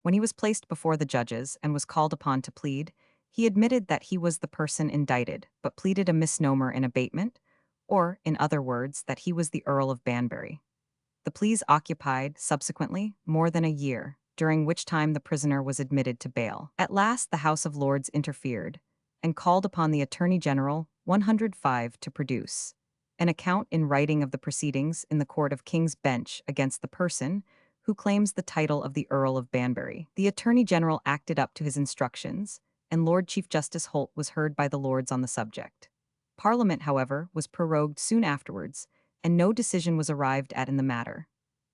When he was placed before the judges and was called upon to plead, he admitted that he was the person indicted, but pleaded a misnomer in abatement, or, in other words, that he was the Earl of Banbury. The pleas occupied, subsequently, more than a year, during which time the prisoner was admitted to bail. At last the House of Lords interfered, and called upon the Attorney General, 105, to produce an account in writing of the proceedings in the Court of King's Bench against the person who claims the title of the Earl of Banbury. The Attorney General acted up to his instructions, and Lord Chief Justice Holt was heard by the Lords on the subject. Parliament, however, was prorogued soon afterwards, and no decision was arrived at in the matter.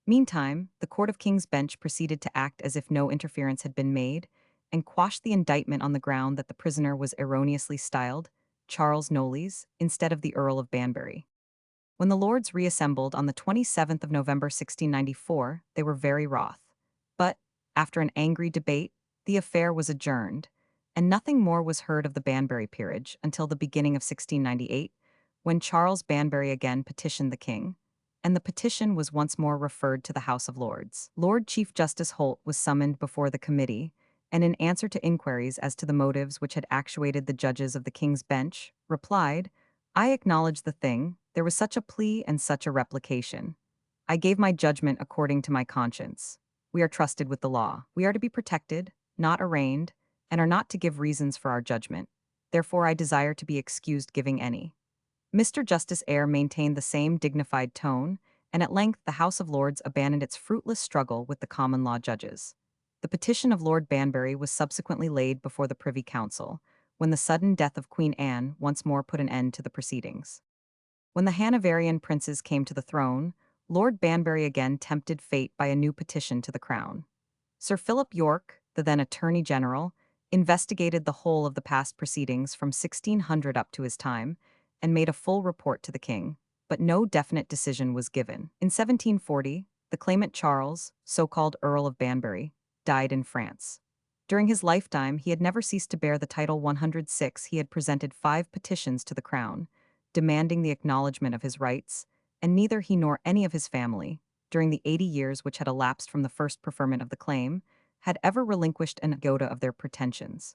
Meantime, the Court of King's Bench proceeded to act as if no interference had been made, and quashed the indictment on the ground that the prisoner was erroneously styled Charles Knollys instead of the Earl of Banbury. When the Lords reassembled on the 27th of November 1694, they were very wroth. But, after an angry debate, the affair was adjourned, and nothing more was heard of the Banbury peerage until the beginning of 1698, when Charles Banbury again petitioned the king, and the petition was once more referred to the House of Lords. Lord Chief Justice Holt was summoned before the committee, and in answer to inquiries as to the motives which had actuated the judges of the King's Bench, replied, "I acknowledge the thing, there was such a plea and such a replication. I gave my judgment according to my conscience. We are trusted with the law. We are to be protected, not arraigned, and are not to give reasons for our judgment. Therefore I desire to be excused giving any." Mr. Justice Eyre maintained the same dignified tone, and at length the House of Lords abandoned its fruitless struggle with the common law judges. The petition of Lord Banbury was subsequently laid before the Privy Council, when the sudden death of Queen Anne once more put an end to the proceedings. When the Hanoverian princes came to the throne, Lord Banbury again tempted fate by a new petition to the crown. Sir Philip Yorke, the then Attorney General, investigated the whole of the past proceedings from 1600 up to his time, and made a full report to the king, but no definite decision was given. In 1740, the claimant Charles, so-called Earl of Banbury, died in France. During his lifetime, he had never ceased to bear the title 106. He had presented 5 petitions to the crown, demanding the acknowledgement of his rights, and neither he nor any of his family, during the 80 years which had elapsed from the first preferment of the claim, had ever relinquished an iota of their pretensions.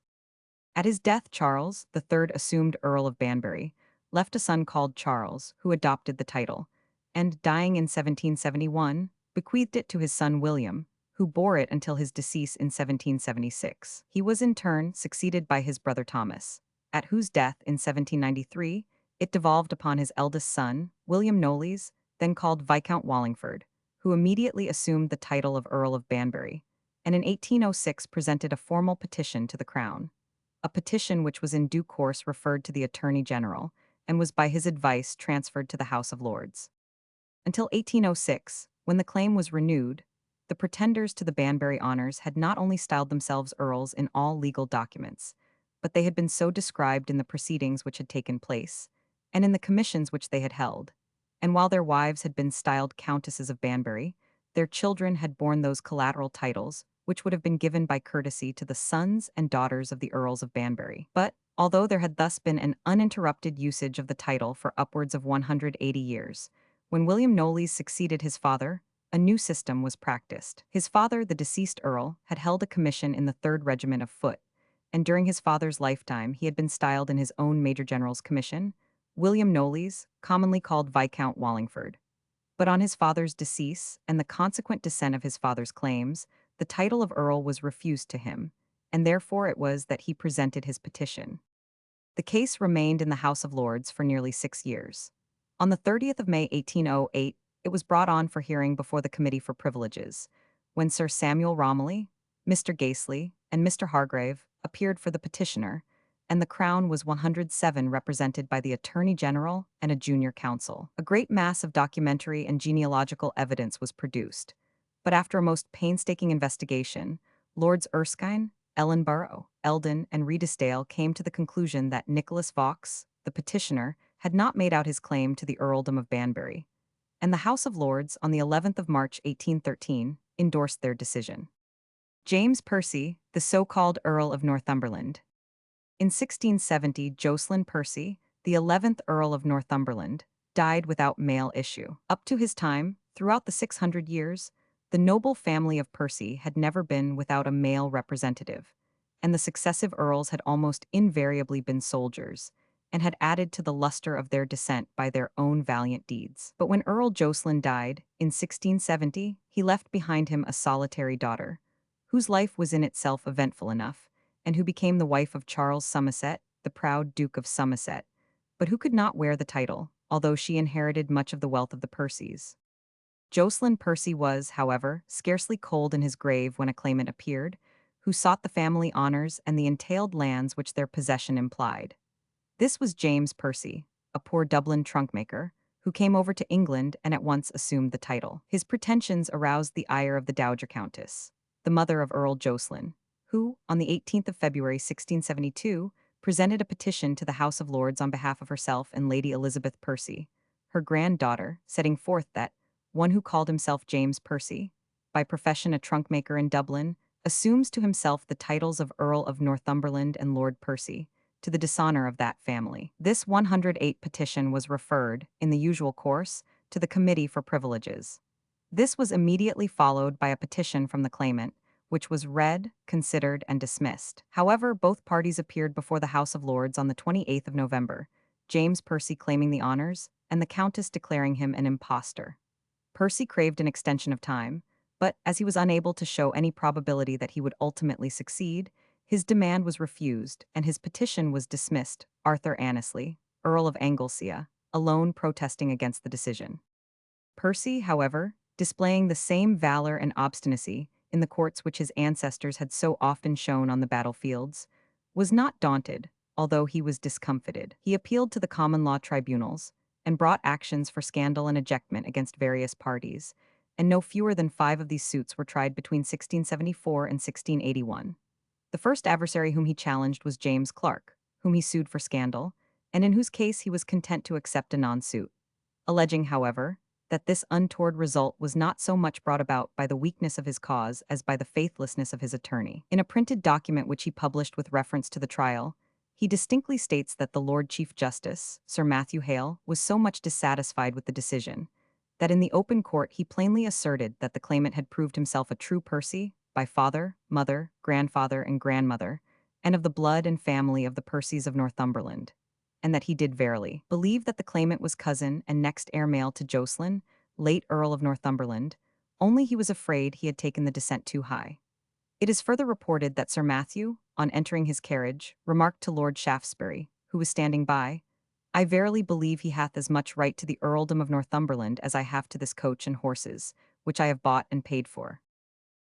At his death, Charles, the third assumed Earl of Banbury, left a son called Charles, who adopted the title, and, dying in 1771, bequeathed it to his son William, who bore it until his decease in 1776. He was in turn succeeded by his brother Thomas, at whose death in 1793 it devolved upon his eldest son, William Knollys, then called Viscount Wallingford, who immediately assumed the title of Earl of Banbury, and in 1806 presented a formal petition to the crown, a petition which was in due course referred to the Attorney General, and was by his advice transferred to the House of Lords. Until 1806, when the claim was renewed, the pretenders to the Banbury honours had not only styled themselves earls in all legal documents, but they had been so described in the proceedings which had taken place, and in the commissions which they had held, and while their wives had been styled Countesses of Banbury, their children had borne those collateral titles which would have been given by courtesy to the sons and daughters of the Earls of Banbury. But, although there had thus been an uninterrupted usage of the title for upwards of 180 years, when William Knollys succeeded his father, a new system was practiced. His father, the deceased Earl, had held a commission in the 3rd Regiment of Foot, and during his father's lifetime he had been styled in his own Major General's commission, William Knollys, commonly called Viscount Wallingford. But on his father's decease, and the consequent descent of his father's claims, the title of Earl was refused to him, and therefore it was that he presented his petition. The case remained in the House of Lords for nearly 6 years. On the 30th of May 1808, it was brought on for hearing before the Committee for Privileges, when Sir Samuel Romilly, Mr. Gaisley, and Mr. Hargrave appeared for the petitioner, and the Crown was 107 represented by the Attorney General and a junior counsel. A great mass of documentary and genealogical evidence was produced, but after a most painstaking investigation, Lords Erskine, Ellenborough, Eldon, and Redesdale came to the conclusion that Nicholas Vaux, the petitioner, had not made out his claim to the earldom of Banbury, and the House of Lords, on the 11th of March 1813, endorsed their decision. James Percy, the so-called Earl of Northumberland. In 1670, Jocelyn Percy, the 11th Earl of Northumberland, died without male issue. Up to his time, throughout the 600 years, the noble family of Percy had never been without a male representative, and the successive earls had almost invariably been soldiers, and had added to the luster of their descent by their own valiant deeds. But when Earl Jocelyn died, in 1670, he left behind him a solitary daughter, whose life was in itself eventful enough, and who became the wife of Charles Somerset, the proud Duke of Somerset, but who could not wear the title, although she inherited much of the wealth of the Percys. Jocelyn Percy was, however, scarcely cold in his grave when a claimant appeared, who sought the family honors and the entailed lands which their possession implied. This was James Percy, a poor Dublin trunkmaker, who came over to England and at once assumed the title. His pretensions aroused the ire of the Dowager Countess, the mother of Earl Jocelyn, who, on the 18th of February 1672, presented a petition to the House of Lords on behalf of herself and Lady Elizabeth Percy, her granddaughter, setting forth that one who called himself James Percy, by profession a trunkmaker in Dublin, assumes to himself the titles of Earl of Northumberland and Lord Percy, to the dishonor of that family. This 108 petition was referred, in the usual course, to the Committee for Privileges. This was immediately followed by a petition from the claimant, which was read, considered, and dismissed. However, both parties appeared before the House of Lords on the 28th of November, James Percy claiming the honors, and the Countess declaring him an impostor. Percy craved an extension of time, but as he was unable to show any probability that he would ultimately succeed, his demand was refused, and his petition was dismissed. Arthur Annesley, Earl of Anglesea, alone protesting against the decision. Percy, however, displaying the same valor and obstinacy in the courts which his ancestors had so often shown on the battlefields, was not daunted, although he was discomfited. He appealed to the common law tribunals and brought actions for scandal and ejectment against various parties, and no fewer than 5 of these suits were tried between 1674 and 1681. The first adversary whom he challenged was James Clark, whom he sued for scandal, and in whose case he was content to accept a non-suit, alleging, however, that this untoward result was not so much brought about by the weakness of his cause as by the faithlessness of his attorney. In a printed document which he published with reference to the trial, he distinctly states that the Lord Chief Justice, Sir Matthew Hale, was so much dissatisfied with the decision that in the open court he plainly asserted that the claimant had proved himself a true Percy by father, mother, grandfather, and grandmother, and of the blood and family of the Percys of Northumberland, and that he did verily believe that the claimant was cousin and next heir male to Jocelyn, late Earl of Northumberland, only he was afraid he had taken the descent too high. It is further reported that Sir Matthew, on entering his carriage, remarked to Lord Shaftesbury, who was standing by, "I verily believe he hath as much right to the earldom of Northumberland as I have to this coach and horses, which I have bought and paid for."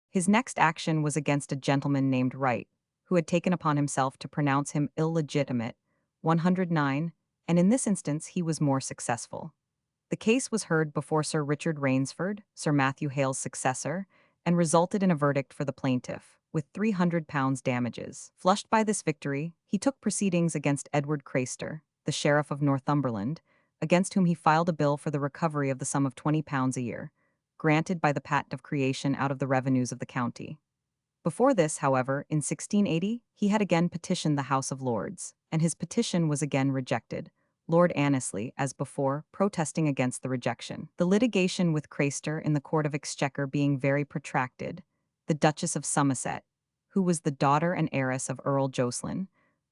His next action was against a gentleman named Wright, who had taken upon himself to pronounce him illegitimate, 109, and in this instance he was more successful. The case was heard before Sir Richard Rainsford, Sir Matthew Hale's successor, and resulted in a verdict for the plaintiff, with £300 damages. Flushed by this victory, he took proceedings against Edward Craister, the Sheriff of Northumberland, against whom he filed a bill for the recovery of the sum of £20 a year, granted by the patent of creation out of the revenues of the county. Before this, however, in 1680, he had again petitioned the House of Lords, and his petition was again rejected, Lord Annesley, as before, protesting against the rejection. The litigation with Craister in the Court of Exchequer being very protracted, the Duchess of Somerset, who was the daughter and heiress of Earl Jocelyn,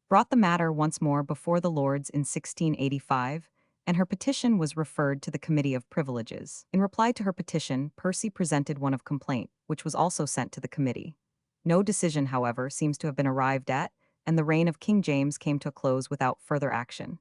brought the matter once more before the Lords in 1685, and her petition was referred to the Committee of Privileges. In reply to her petition, Percy presented one of complaint, which was also sent to the committee. No decision, however, seems to have been arrived at, and the reign of King James came to a close without further action.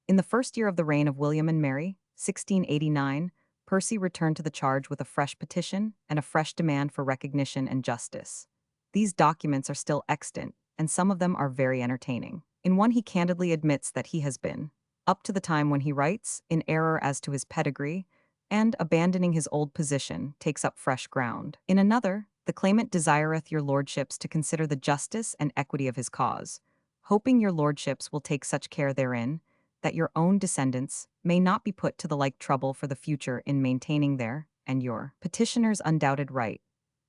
In the first year of the reign of William and Mary, 1689, Percy returned to the charge with a fresh petition and a fresh demand for recognition and justice. These documents are still extant, and some of them are very entertaining. In one he candidly admits that he has been, up to the time when he writes, in error as to his pedigree, and, abandoning his old position, takes up fresh ground. In another, the claimant desireth your lordships to consider the justice and equity of his cause, hoping your lordships will take such care therein, that your own descendants may not be put to the like trouble for the future in maintaining their, and your, petitioner's undoubted right.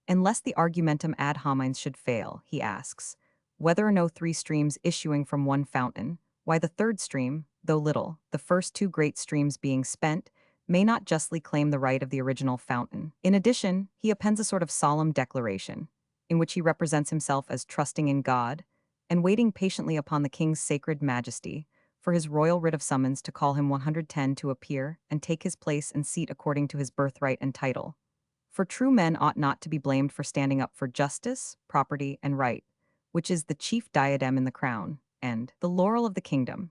Unless the argumentum ad homines should fail, he asks, whether or no 3 streams issuing from one fountain, why the third stream, though little, the first 2 great streams being spent, may not justly claim the right of the original fountain. In addition, he appends a sort of solemn declaration, in which he represents himself as trusting in God, and waiting patiently upon the king's sacred majesty, for his royal writ of summons to call him 110 to appear and take his place and seat according to his birthright and title. For true men ought not to be blamed for standing up for justice, property, and right, which is the chief diadem in the crown, and the laurel of the kingdom.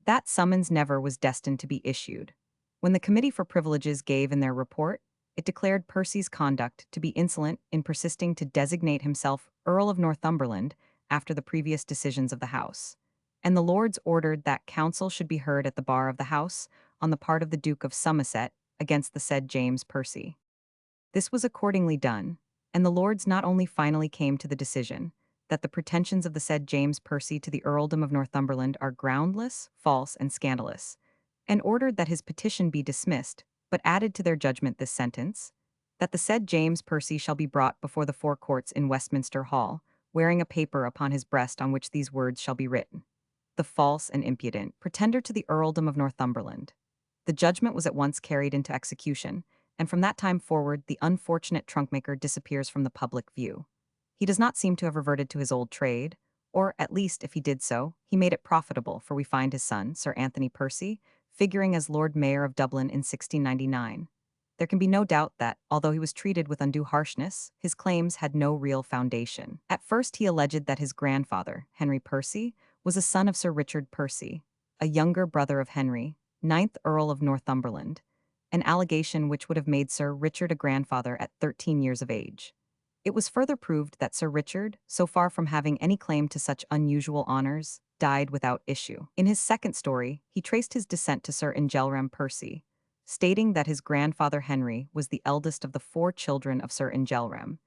That summons never was destined to be issued. When the Committee for Privileges gave in their report, It declared Percy's conduct to be insolent in persisting to designate himself Earl of Northumberland after the previous decisions of the House. And the Lords ordered that counsel should be heard at the bar of the House on the part of the Duke of Somerset against the said James Percy. This was accordingly done, and the Lords not only finally came to the decision that the pretensions of the said James Percy to the earldom of Northumberland are groundless, false, and scandalous, and ordered that his petition be dismissed, but added to their judgment this sentence, that the said James Percy shall be brought before the four courts in Westminster Hall, wearing a paper upon his breast on which these words shall be written: the false and impudent pretender to the earldom of Northumberland. The judgment was at once carried into execution, and from that time forward the unfortunate trunkmaker disappears from the public view. He does not seem to have reverted to his old trade, or, at least, if he did so, he made it profitable, for we find his son, Sir Anthony Percy, figuring as Lord Mayor of Dublin in 1699. There can be no doubt that, although he was treated with undue harshness, his claims had no real foundation. At first he alleged that his grandfather, Henry Percy, was a son of Sir Richard Percy, a younger brother of Henry, 9th Earl of Northumberland, an allegation which would have made Sir Richard a grandfather at 13 years of age. It was further proved that Sir Richard, so far from having any claim to such unusual honors, died without issue. In his second story, he traced his descent to Sir Ingelram Percy, stating that his grandfather Henry was the eldest of the 4 children of Sir Ingelram,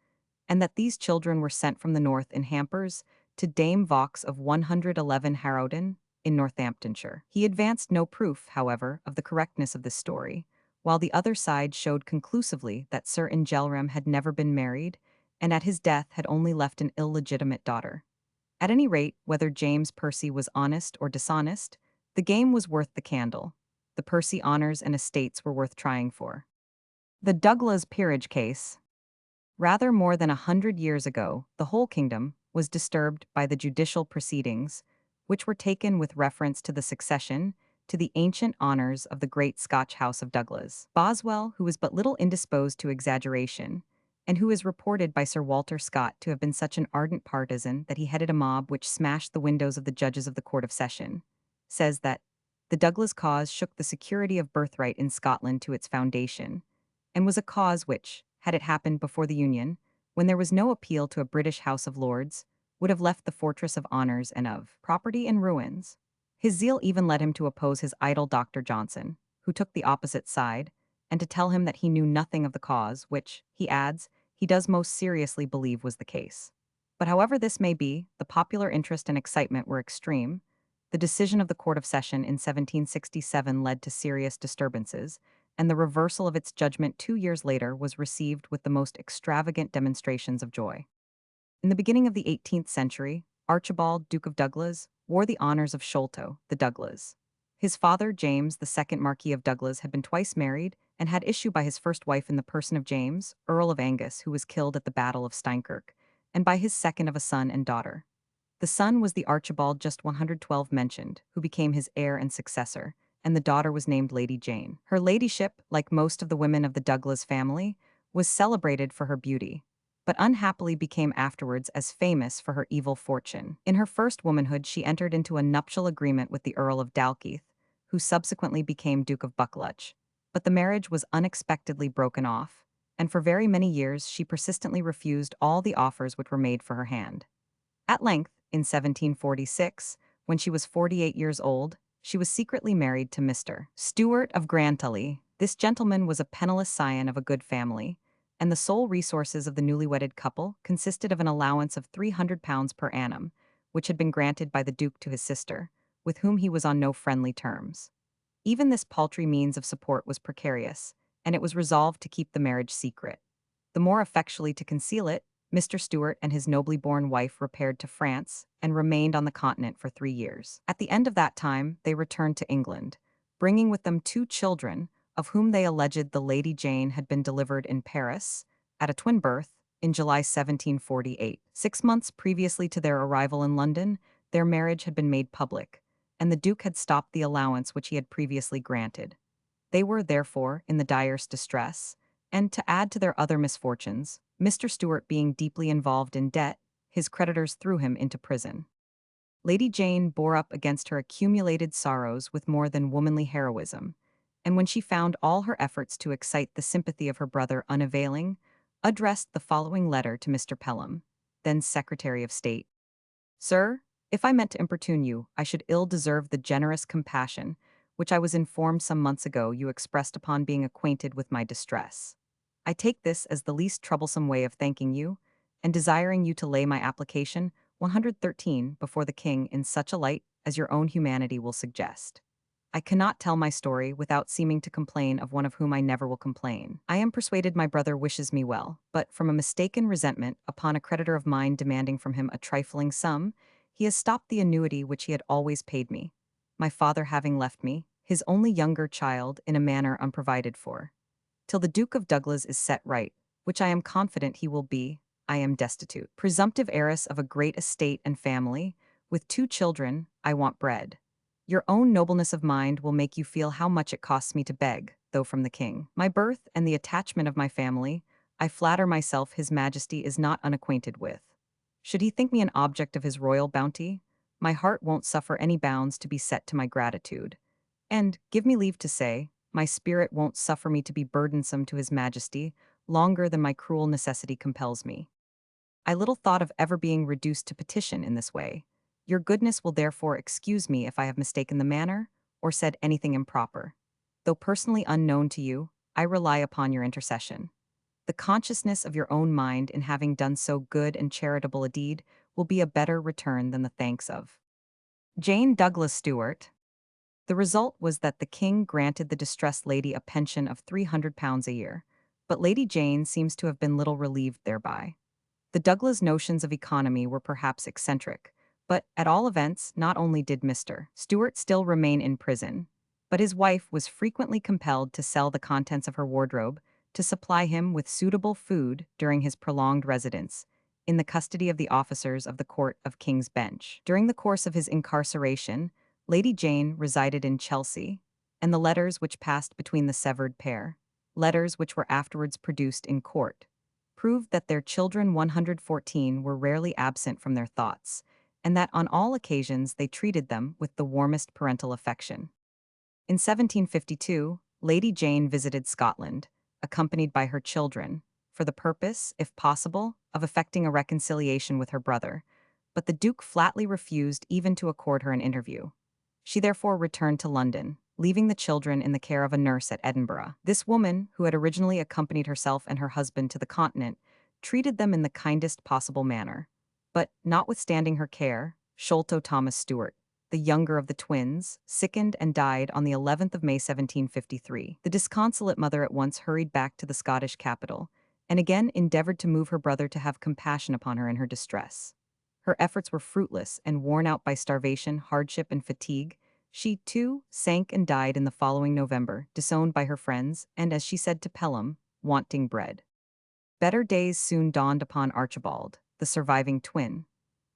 and that these children were sent from the north in hampers to Dame Vaux of 111 Harrowden, in Northamptonshire. He advanced no proof, however, of the correctness of this story, while the other side showed conclusively that Sir Ingelram had never been married, and at his death had only left an illegitimate daughter. At any rate, whether James Percy was honest or dishonest, the game was worth the candle. The Percy honors and estates were worth trying for. The Douglas peerage case. Rather more than 100 years ago, the whole kingdom was disturbed by the judicial proceedings, which were taken with reference to the succession to the ancient honors of the great Scotch house of Douglas. Boswell, who was but little indisposed to exaggeration, and who is reported by Sir Walter Scott to have been such an ardent partisan that he headed a mob which smashed the windows of the judges of the Court of Session, says that the Douglas cause shook the security of birthright in Scotland to its foundation, and was a cause which, had it happened before the Union, when there was no appeal to a British House of Lords, would have left the fortress of honors and of property in ruins. His zeal even led him to oppose his idol Dr. Johnson, who took the opposite side, and to tell him that he knew nothing of the cause, which, he adds, he does most seriously believe was the case. But however this may be, the popular interest and excitement were extreme. The decision of the Court of Session in 1767 led to serious disturbances, and the reversal of its judgment 2 years later was received with the most extravagant demonstrations of joy. In the beginning of the 18th century, Archibald, Duke of Douglas, wore the honors of Sholto, the Douglas. His father, James, the second Marquis of Douglas, had been twice married and had issue by his first wife in the person of James, Earl of Angus, who was killed at the Battle of Steinkirk, and by his second of a son and daughter. The son was the Archibald just 112 mentioned, who became his heir and successor, and the daughter was named Lady Jane. Her ladyship, like most of the women of the Douglas family, was celebrated for her beauty, but unhappily became afterwards as famous for her evil fortune. In her first womanhood she entered into a nuptial agreement with the Earl of Dalkeith, who subsequently became Duke of Buccleuch. But the marriage was unexpectedly broken off, and for very many years she persistently refused all the offers which were made for her hand. At length, in 1746, when she was 48 years old, she was secretly married to Mr. Stewart of Grantully. This gentleman was a penniless scion of a good family, and the sole resources of the newly wedded couple consisted of an allowance of £300 per annum, which had been granted by the Duke to his sister, with whom he was on no friendly terms. Even this paltry means of support was precarious, and it was resolved to keep the marriage secret. The more effectually to conceal it, Mr. Stewart and his nobly born wife repaired to France and remained on the continent for 3 years. At the end of that time, they returned to England, bringing with them 2 children, of whom they alleged the Lady Jane had been delivered in Paris, at a twin birth, in July 1748. 6 months previously to their arrival in London, their marriage had been made public, and the Duke had stopped the allowance which he had previously granted. They were, therefore, in the direst distress, and to add to their other misfortunes, Mr. Stewart being deeply involved in debt, his creditors threw him into prison. Lady Jane bore up against her accumulated sorrows with more than womanly heroism, and when she found all her efforts to excite the sympathy of her brother unavailing, addressed the following letter to Mr. Pelham, then Secretary of State. Sir, if I meant to importune you, I should ill deserve the generous compassion which I was informed some months ago you expressed upon being acquainted with my distress. I take this as the least troublesome way of thanking you, and desiring you to lay my application 113 before the king in such a light as your own humanity will suggest. I cannot tell my story without seeming to complain of one of whom I never will complain. I am persuaded my brother wishes me well, but from a mistaken resentment upon a creditor of mine demanding from him a trifling sum, he has stopped the annuity which he had always paid me, my father having left me, his only younger child, in a manner unprovided for. Till the Duke of Douglas is set right, which I am confident he will be, I am destitute. Presumptive heiress of a great estate and family, with 2 children, I want bread. Your own nobleness of mind will make you feel how much it costs me to beg, though from the king. My birth and the attachment of my family, I flatter myself His Majesty is not unacquainted with. Should he think me an object of his royal bounty, my heart won't suffer any bounds to be set to my gratitude. And, give me leave to say, my spirit won't suffer me to be burdensome to His Majesty longer than my cruel necessity compels me. I little thought of ever being reduced to petition in this way. Your goodness will therefore excuse me if I have mistaken the manner, or said anything improper. Though personally unknown to you, I rely upon your intercession. The consciousness of your own mind in having done so good and charitable a deed will be a better return than the thanks of Jane Douglas Stewart. The result was that the king granted the distressed lady a pension of £300 a year, but Lady Jane seems to have been little relieved thereby. The Douglas notions of economy were perhaps eccentric, but at all events, not only did Mr. Stewart still remain in prison, but his wife was frequently compelled to sell the contents of her wardrobe to supply him with suitable food during his prolonged residence in the custody of the officers of the Court of King's Bench. During the course of his incarceration, Lady Jane resided in Chelsea, and the letters which passed between the severed pair, letters which were afterwards produced in court, proved that their children 114 were rarely absent from their thoughts, and that on all occasions they treated them with the warmest parental affection. In 1752, Lady Jane visited Scotland, accompanied by her children, for the purpose, if possible, of effecting a reconciliation with her brother, but the Duke flatly refused even to accord her an interview. She therefore returned to London, leaving the children in the care of a nurse at Edinburgh. This woman, who had originally accompanied herself and her husband to the continent, treated them in the kindest possible manner. But, notwithstanding her care, Sholto Thomas Stewart, the younger of the twins, sickened and died on the 11th of May 1753. The disconsolate mother at once hurried back to the Scottish capital, and again endeavored to move her brother to have compassion upon her in her distress. Her efforts were fruitless, and worn out by starvation, hardship, and fatigue, she, too, sank and died in the following November, disowned by her friends, and, as she said to Pelham, wanting bread. Better days soon dawned upon Archibald, the surviving twin.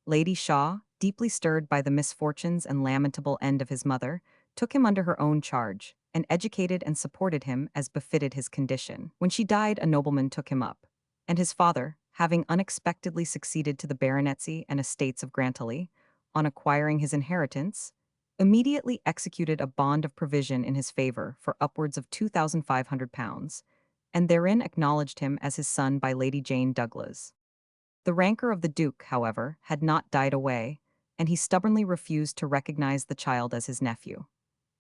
Lady Shaw, deeply stirred by the misfortunes and lamentable end of his mother, took him under her own charge, and educated and supported him as befitted his condition. When she died, a nobleman took him up, and his father, having unexpectedly succeeded to the baronetcy and estates of Grantley, on acquiring his inheritance, immediately executed a bond of provision in his favor for upwards of £2,500, and therein acknowledged him as his son by Lady Jane Douglas. The rancor of the Duke, however, had not died away, and he stubbornly refused to recognize the child as his nephew.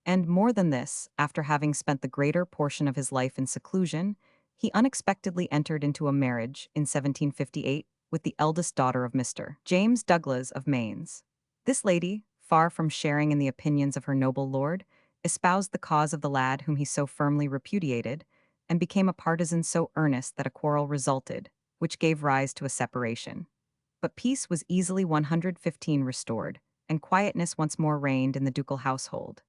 And more than this, after having spent the greater portion of his life in seclusion, he unexpectedly entered into a marriage in 1758 with the eldest daughter of Mr. James Douglas of Mainz. This lady, far from sharing in the opinions of her noble lord, espoused the cause of the lad whom he so firmly repudiated, and became a partisan so earnest that a quarrel resulted, which gave rise to a separation. But peace was easily 115 restored, and quietness once more reigned in the ducal household.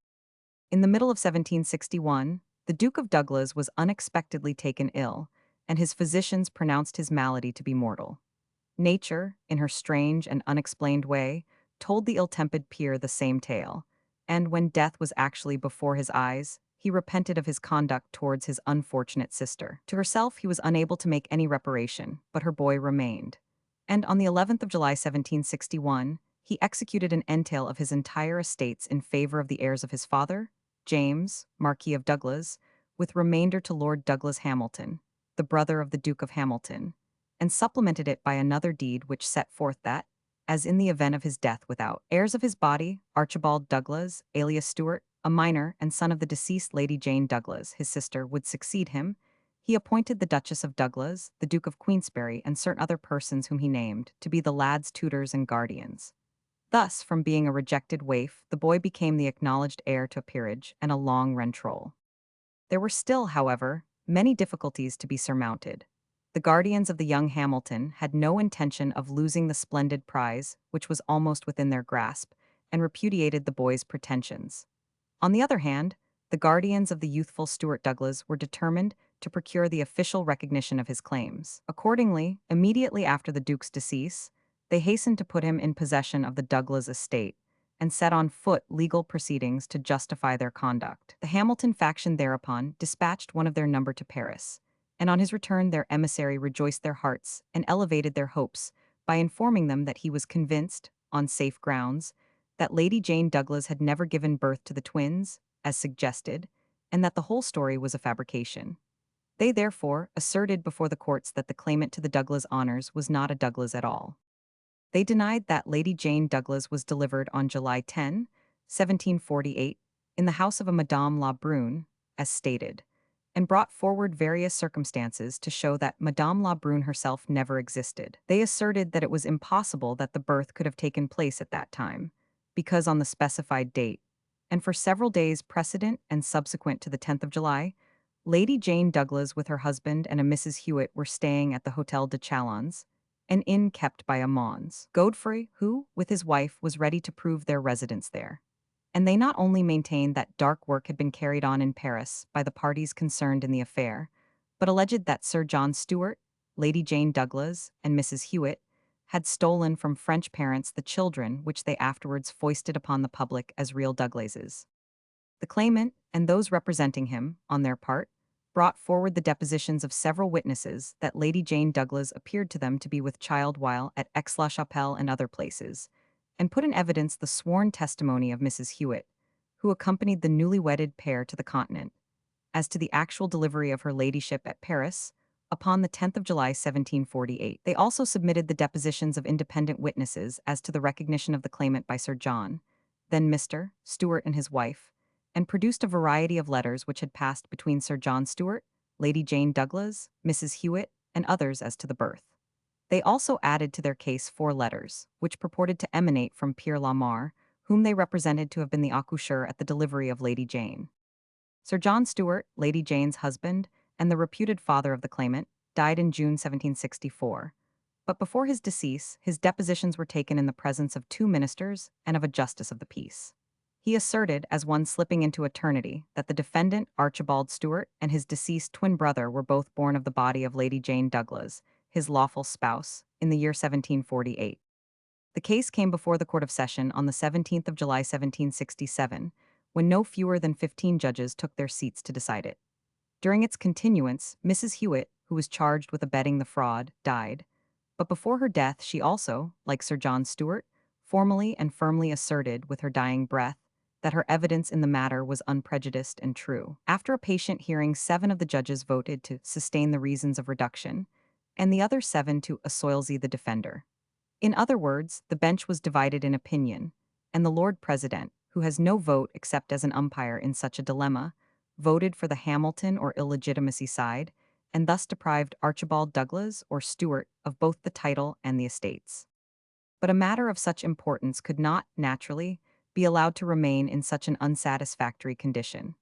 In the middle of 1761, the Duke of Douglas was unexpectedly taken ill, and his physicians pronounced his malady to be mortal. Nature, in her strange and unexplained way, told the ill-tempered peer the same tale, and when death was actually before his eyes, he repented of his conduct towards his unfortunate sister. To herself he was unable to make any reparation, but her boy remained. And on the 11th of July 1761, he executed an entail of his entire estates in favor of the heirs of his father, James, Marquis of Douglas, with remainder to Lord Douglas Hamilton, the brother of the Duke of Hamilton, and supplemented it by another deed which set forth that, as in the event of his death without heirs of his body, Archibald Douglas, alias Stuart, a minor and son of the deceased Lady Jane Douglas, his sister, would succeed him, he appointed the Duchess of Douglas, the Duke of Queensberry, and certain other persons whom he named, to be the lad's tutors and guardians. Thus, from being a rejected waif, the boy became the acknowledged heir to a peerage and a long rentroll. There were still, however, many difficulties to be surmounted. The guardians of the young Hamilton had no intention of losing the splendid prize, which was almost within their grasp, and repudiated the boy's pretensions. On the other hand, the guardians of the youthful Stuart Douglas were determined to procure the official recognition of his claims. Accordingly, immediately after the Duke's decease, they hastened to put him in possession of the Douglas estate and set on foot legal proceedings to justify their conduct. The Hamilton faction thereupon dispatched one of their number to Paris, and on his return their emissary rejoiced their hearts and elevated their hopes by informing them that he was convinced, on safe grounds, that Lady Jane Douglas had never given birth to the twins, as suggested, and that the whole story was a fabrication. They therefore asserted before the courts that the claimant to the Douglas honors was not a Douglas at all. They denied that Lady Jane Douglas was delivered on July 10, 1748, in the house of a Madame La Brune, as stated, and brought forward various circumstances to show that Madame La Brune herself never existed. They asserted that it was impossible that the birth could have taken place at that time, because on the specified date, and for several days precedent and subsequent to the 10th of July, Lady Jane Douglas with her husband and a Mrs. Hewitt were staying at the Hotel de Chalons, an inn kept by a Mons Godfrey, who, with his wife, was ready to prove their residence there. And they not only maintained that dark work had been carried on in Paris by the parties concerned in the affair, but alleged that Sir John Stuart, Lady Jane Douglas, and Mrs. Hewitt had stolen from French parents the children which they afterwards foisted upon the public as real Douglases. The claimant, and those representing him, on their part, brought forward the depositions of several witnesses that Lady Jane Douglas appeared to them to be with child while at Aix-la-Chapelle and other places, and put in evidence the sworn testimony of Mrs. Hewitt, who accompanied the newly wedded pair to the Continent, as to the actual delivery of her ladyship at Paris, upon the 10th of July 1748. They also submitted the depositions of independent witnesses as to the recognition of the claimant by Sir John, then Mr. Stuart and his wife, and produced a variety of letters which had passed between Sir John Stuart, Lady Jane Douglas, Mrs. Hewitt, and others as to the birth. They also added to their case 4 letters, which purported to emanate from Pierre Lamar, whom they represented to have been the accoucheur at the delivery of Lady Jane. Sir John Stuart, Lady Jane's husband, and the reputed father of the claimant, died in June 1764. But before his decease, his depositions were taken in the presence of 2 ministers and of a justice of the peace. He asserted, as one slipping into eternity, that the defendant, Archibald Stuart, and his deceased twin brother were both born of the body of Lady Jane Douglas, his lawful spouse, in the year 1748. The case came before the Court of Session on the 17th of July 1767, when no fewer than 15 judges took their seats to decide it. During its continuance, Mrs. Hewitt, who was charged with abetting the fraud, died, but before her death she also, like Sir John Stuart, formally and firmly asserted with her dying breath that her evidence in the matter was unprejudiced and true. After a patient hearing, 7 of the judges voted to sustain the reasons of reduction, and the other 7 to assoilsie the defender. In other words, the bench was divided in opinion, and the Lord President, who has no vote except as an umpire in such a dilemma, voted for the Hamilton or illegitimacy side, and thus deprived Archibald Douglas or Stuart of both the title and the estates. But a matter of such importance could not, naturally, be allowed to remain in such an unsatisfactory condition.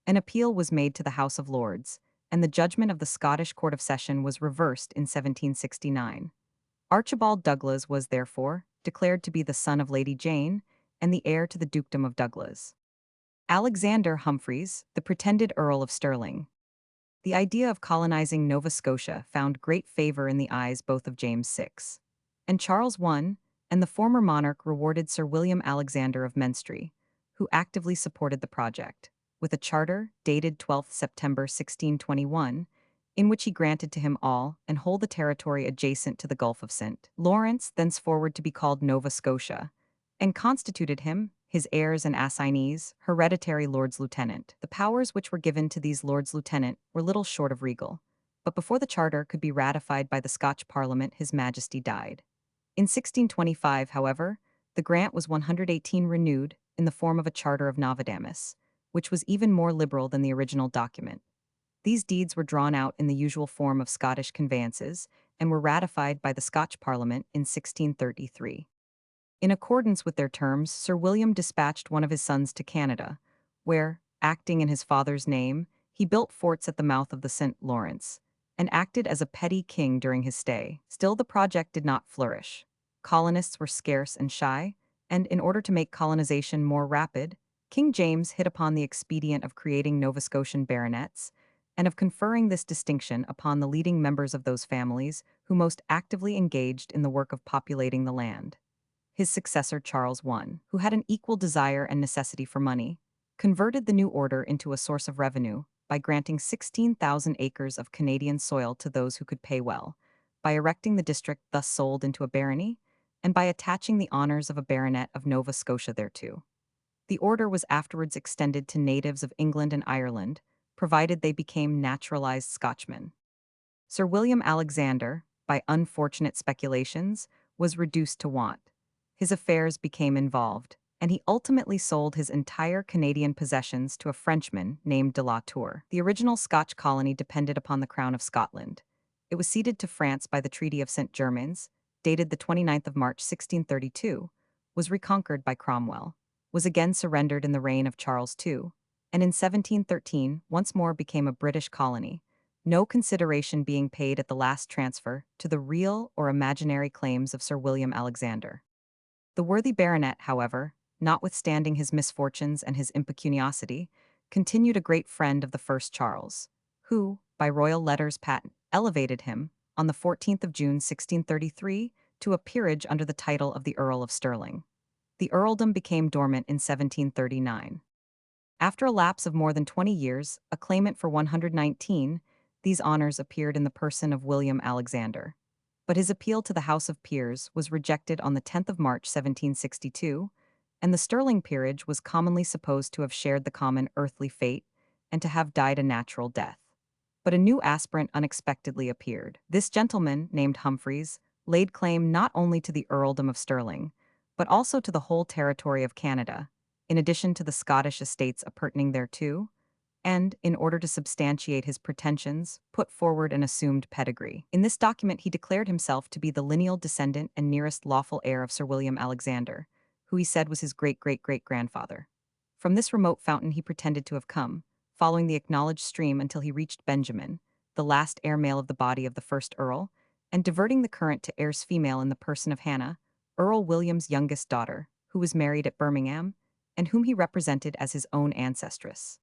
An appeal was made to the House of Lords, and the judgment of the Scottish Court of Session was reversed in 1769. Archibald Douglas was, therefore, declared to be the son of Lady Jane and the heir to the dukedom of Douglas. Alexander Humphreys, the pretended Earl of Stirling. The idea of colonizing Nova Scotia found great favor in the eyes both of James VI and Charles I, and the former monarch rewarded Sir William Alexander of Menstrie, who actively supported the project, with a charter dated 12 September 1621, in which he granted to him all and whole the territory adjacent to the Gulf of St. Lawrence, thenceforward to be called Nova Scotia, and constituted him his heirs and assignees, hereditary lords lieutenant. The powers which were given to these lords lieutenant were little short of regal. But before the charter could be ratified by the Scotch Parliament, His Majesty died. In 1625, however, the grant was 118 renewed in the form of a Charter of Novidamus, which was even more liberal than the original document. These deeds were drawn out in the usual form of Scottish conveyances and were ratified by the Scotch Parliament in 1633. In accordance with their terms, Sir William dispatched one of his sons to Canada, where, acting in his father's name, he built forts at the mouth of the St. Lawrence, and acted as a petty king during his stay. Still, the project did not flourish. Colonists were scarce and shy, and in order to make colonization more rapid, King James hit upon the expedient of creating Nova Scotian baronets, and of conferring this distinction upon the leading members of those families who most actively engaged in the work of populating the land. His successor, Charles I, who had an equal desire and necessity for money, converted the new order into a source of revenue by granting 16,000 acres of Canadian soil to those who could pay well, by erecting the district thus sold into a barony, and by attaching the honors of a baronet of Nova Scotia thereto. The order was afterwards extended to natives of England and Ireland, provided they became naturalized Scotchmen. Sir William Alexander, by unfortunate speculations, was reduced to want. His affairs became involved, and he ultimately sold his entire Canadian possessions to a Frenchman named de la Tour. The original Scotch colony depended upon the Crown of Scotland. It was ceded to France by the Treaty of St. Germains, dated the 29th of March 1632, was reconquered by Cromwell, was again surrendered in the reign of Charles II, and in 1713 once more became a British colony, no consideration being paid at the last transfer to the real or imaginary claims of Sir William Alexander. The worthy baronet, however, notwithstanding his misfortunes and his impecuniosity, continued a great friend of the first Charles, who, by royal letters patent, elevated him, on the 14th of June 1633, to a peerage under the title of the Earl of Stirling. The earldom became dormant in 1739. After a lapse of more than 20 years, a claimant for 119, these honors appeared in the person of William Alexander. But his appeal to the House of Peers was rejected on the 10th of March 1762, and the Stirling peerage was commonly supposed to have shared the common earthly fate and to have died a natural death. But a new aspirant unexpectedly appeared. This gentleman, named Humphreys, laid claim not only to the earldom of Stirling, but also to the whole territory of Canada, in addition to the Scottish estates appurtening thereto, and, in order to substantiate his pretensions, put forward an assumed pedigree. In this document he declared himself to be the lineal descendant and nearest lawful heir of Sir William Alexander, who he said was his great-great-great-grandfather. From this remote fountain he pretended to have come, following the acknowledged stream until he reached Benjamin, the last heir male of the body of the first Earl, and diverting the current to heirs female in the person of Hannah, Earl William's youngest daughter, who was married at Birmingham, and whom he represented as his own ancestress.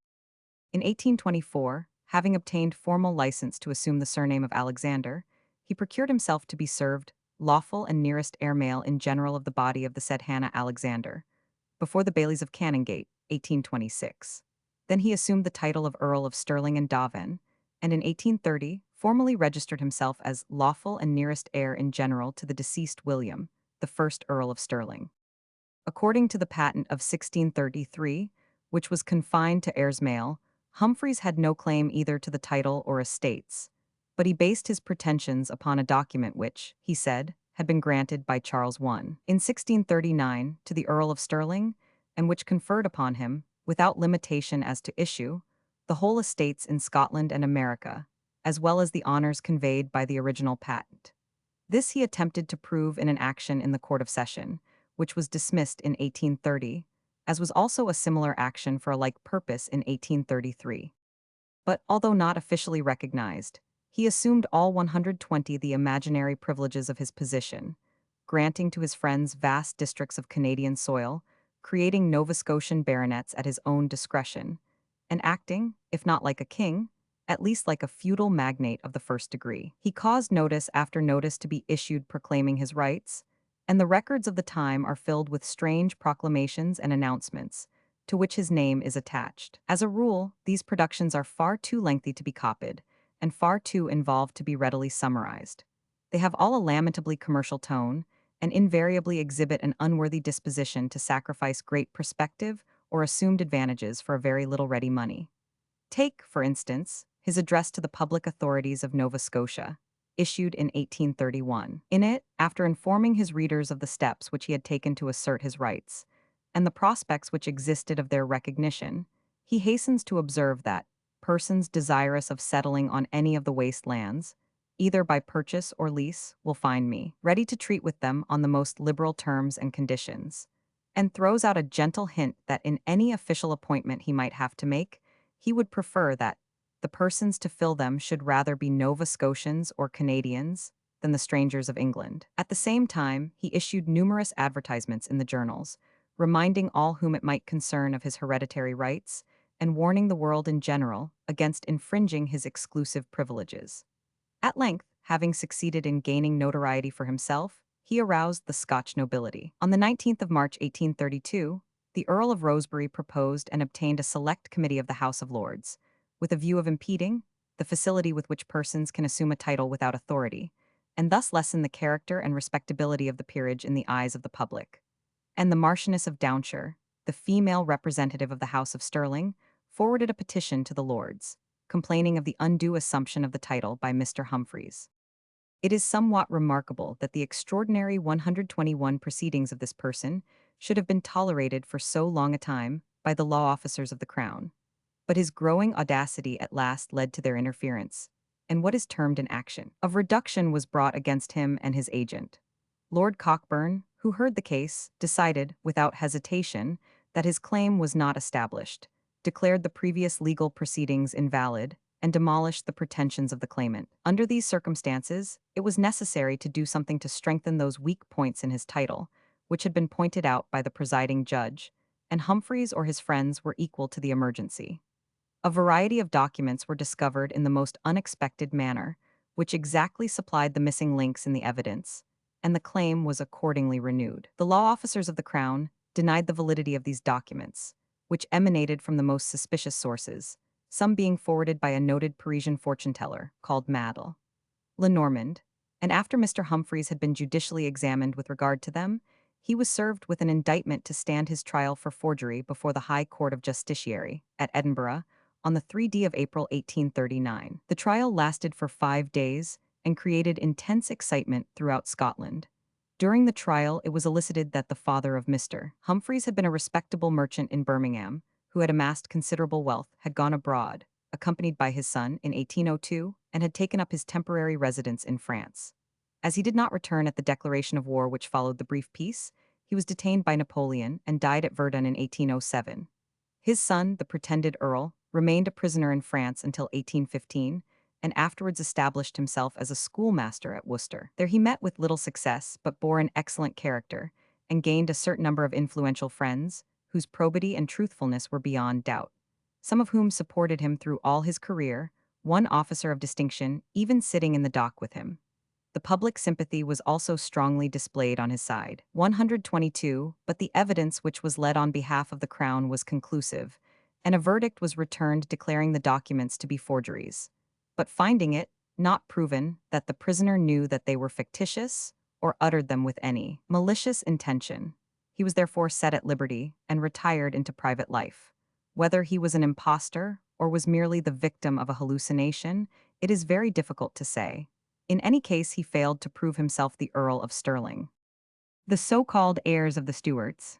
In 1824, having obtained formal license to assume the surname of Alexander, he procured himself to be served lawful and nearest heir male in general of the body of the said Hannah Alexander, before the Bailies of Canongate, 1826. Then he assumed the title of Earl of Stirling and Daven, and in 1830 formally registered himself as lawful and nearest heir in general to the deceased William, the first Earl of Stirling. According to the patent of 1633, which was confined to heirs male, Humphreys had no claim either to the title or estates, but he based his pretensions upon a document which, he said, had been granted by Charles I in 1639 to the Earl of Stirling, and which conferred upon him, without limitation as to issue, the whole estates in Scotland and America, as well as the honors conveyed by the original patent. This he attempted to prove in an action in the Court of Session, which was dismissed in 1830, as was also a similar action for a like purpose in 1833. But, although not officially recognized, he assumed all 120 the imaginary privileges of his position, granting to his friends vast districts of Canadian soil, creating Nova Scotian baronets at his own discretion, and acting, if not like a king, at least like a feudal magnate of the first degree. He caused notice after notice to be issued proclaiming his rights, and the records of the time are filled with strange proclamations and announcements, to which his name is attached. As a rule, these productions are far too lengthy to be copied, and far too involved to be readily summarized. They have all a lamentably commercial tone, and invariably exhibit an unworthy disposition to sacrifice great perspective or assumed advantages for a very little ready money. Take, for instance, his address to the public authorities of Nova Scotia, issued in 1831. In it, after informing his readers of the steps which he had taken to assert his rights, and the prospects which existed of their recognition, he hastens to observe that persons desirous of settling on any of the waste lands, either by purchase or lease, will find me, ready to treat with them on the most liberal terms and conditions, and throws out a gentle hint that in any official appointment he might have to make, he would prefer that the persons to fill them should rather be Nova Scotians or Canadians than the strangers of England. At the same time, he issued numerous advertisements in the journals, reminding all whom it might concern of his hereditary rights, and warning the world in general against infringing his exclusive privileges. At length, having succeeded in gaining notoriety for himself, he aroused the Scotch nobility. On the 19th of March 1832, the Earl of Rosebery proposed and obtained a select committee of the House of Lords, with a view of impeding the facility with which persons can assume a title without authority, and thus lessen the character and respectability of the peerage in the eyes of the public. And the Marchioness of Downshire, the female representative of the House of Stirling, forwarded a petition to the Lords, complaining of the undue assumption of the title by Mr. Humphreys. It is somewhat remarkable that the extraordinary 121 proceedings of this person should have been tolerated for so long a time by the law officers of the Crown. But his growing audacity at last led to their interference, and what is termed an action of reduction was brought against him and his agent. Lord Cockburn, who heard the case, decided, without hesitation, that his claim was not established, declared the previous legal proceedings invalid, and demolished the pretensions of the claimant. Under these circumstances, it was necessary to do something to strengthen those weak points in his title, which had been pointed out by the presiding judge, and Humphreys or his friends were equal to the emergency. A variety of documents were discovered in the most unexpected manner, which exactly supplied the missing links in the evidence, and the claim was accordingly renewed. The law officers of the Crown denied the validity of these documents, which emanated from the most suspicious sources, some being forwarded by a noted Parisian fortune-teller called Madel Lenormand, and after Mr. Humphreys had been judicially examined with regard to them, he was served with an indictment to stand his trial for forgery before the High Court of Justiciary at Edinburgh on the 3d of April 1839. The trial lasted for 5 days and created intense excitement throughout Scotland. During the trial, it was elicited that the father of Mr. Humphreys had been a respectable merchant in Birmingham, who had amassed considerable wealth, had gone abroad, accompanied by his son, in 1802, and had taken up his temporary residence in France. As he did not return at the declaration of war which followed the brief peace, he was detained by Napoleon and died at Verdun in 1807. His son, the pretended earl, remained a prisoner in France until 1815, and afterwards established himself as a schoolmaster at Worcester. There he met with little success, but bore an excellent character, and gained a certain number of influential friends, whose probity and truthfulness were beyond doubt, some of whom supported him through all his career, one officer of distinction even sitting in the dock with him. The public sympathy was also strongly displayed on his side. 122, but the evidence which was led on behalf of the Crown was conclusive, and a verdict was returned declaring the documents to be forgeries, but finding it not proven that the prisoner knew that they were fictitious or uttered them with any malicious intention. He was therefore set at liberty and retired into private life. Whether he was an impostor or was merely the victim of a hallucination, it is very difficult to say. In any case, he failed to prove himself the Earl of Stirling. The so-called heirs of the Stuarts.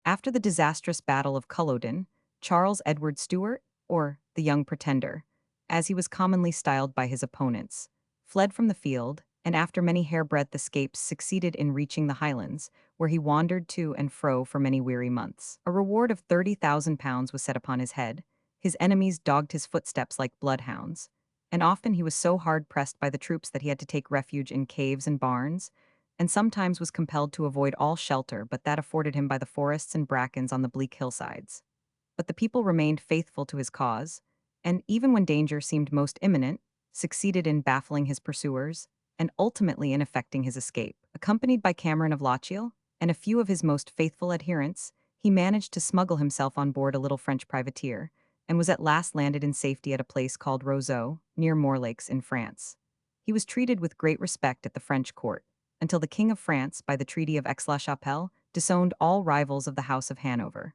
After the disastrous Battle of Culloden, Charles Edward Stuart, or the Young Pretender, as he was commonly styled by his opponents, fled from the field, and after many hairbreadth escapes succeeded in reaching the Highlands, where he wandered to and fro for many weary months. A reward of £30,000 was set upon his head. His enemies dogged his footsteps like bloodhounds, and often he was so hard pressed by the troops that he had to take refuge in caves and barns, and sometimes was compelled to avoid all shelter but that afforded him by the forests and brackens on the bleak hillsides. But the people remained faithful to his cause, and even when danger seemed most imminent, succeeded in baffling his pursuers, and ultimately in effecting his escape. Accompanied by Cameron of Lochiel and a few of his most faithful adherents, he managed to smuggle himself on board a little French privateer, and was at last landed in safety at a place called Roseau, near Morlakes in France. He was treated with great respect at the French court, until the King of France, by the Treaty of Aix-la-Chapelle, disowned all rivals of the House of Hanover.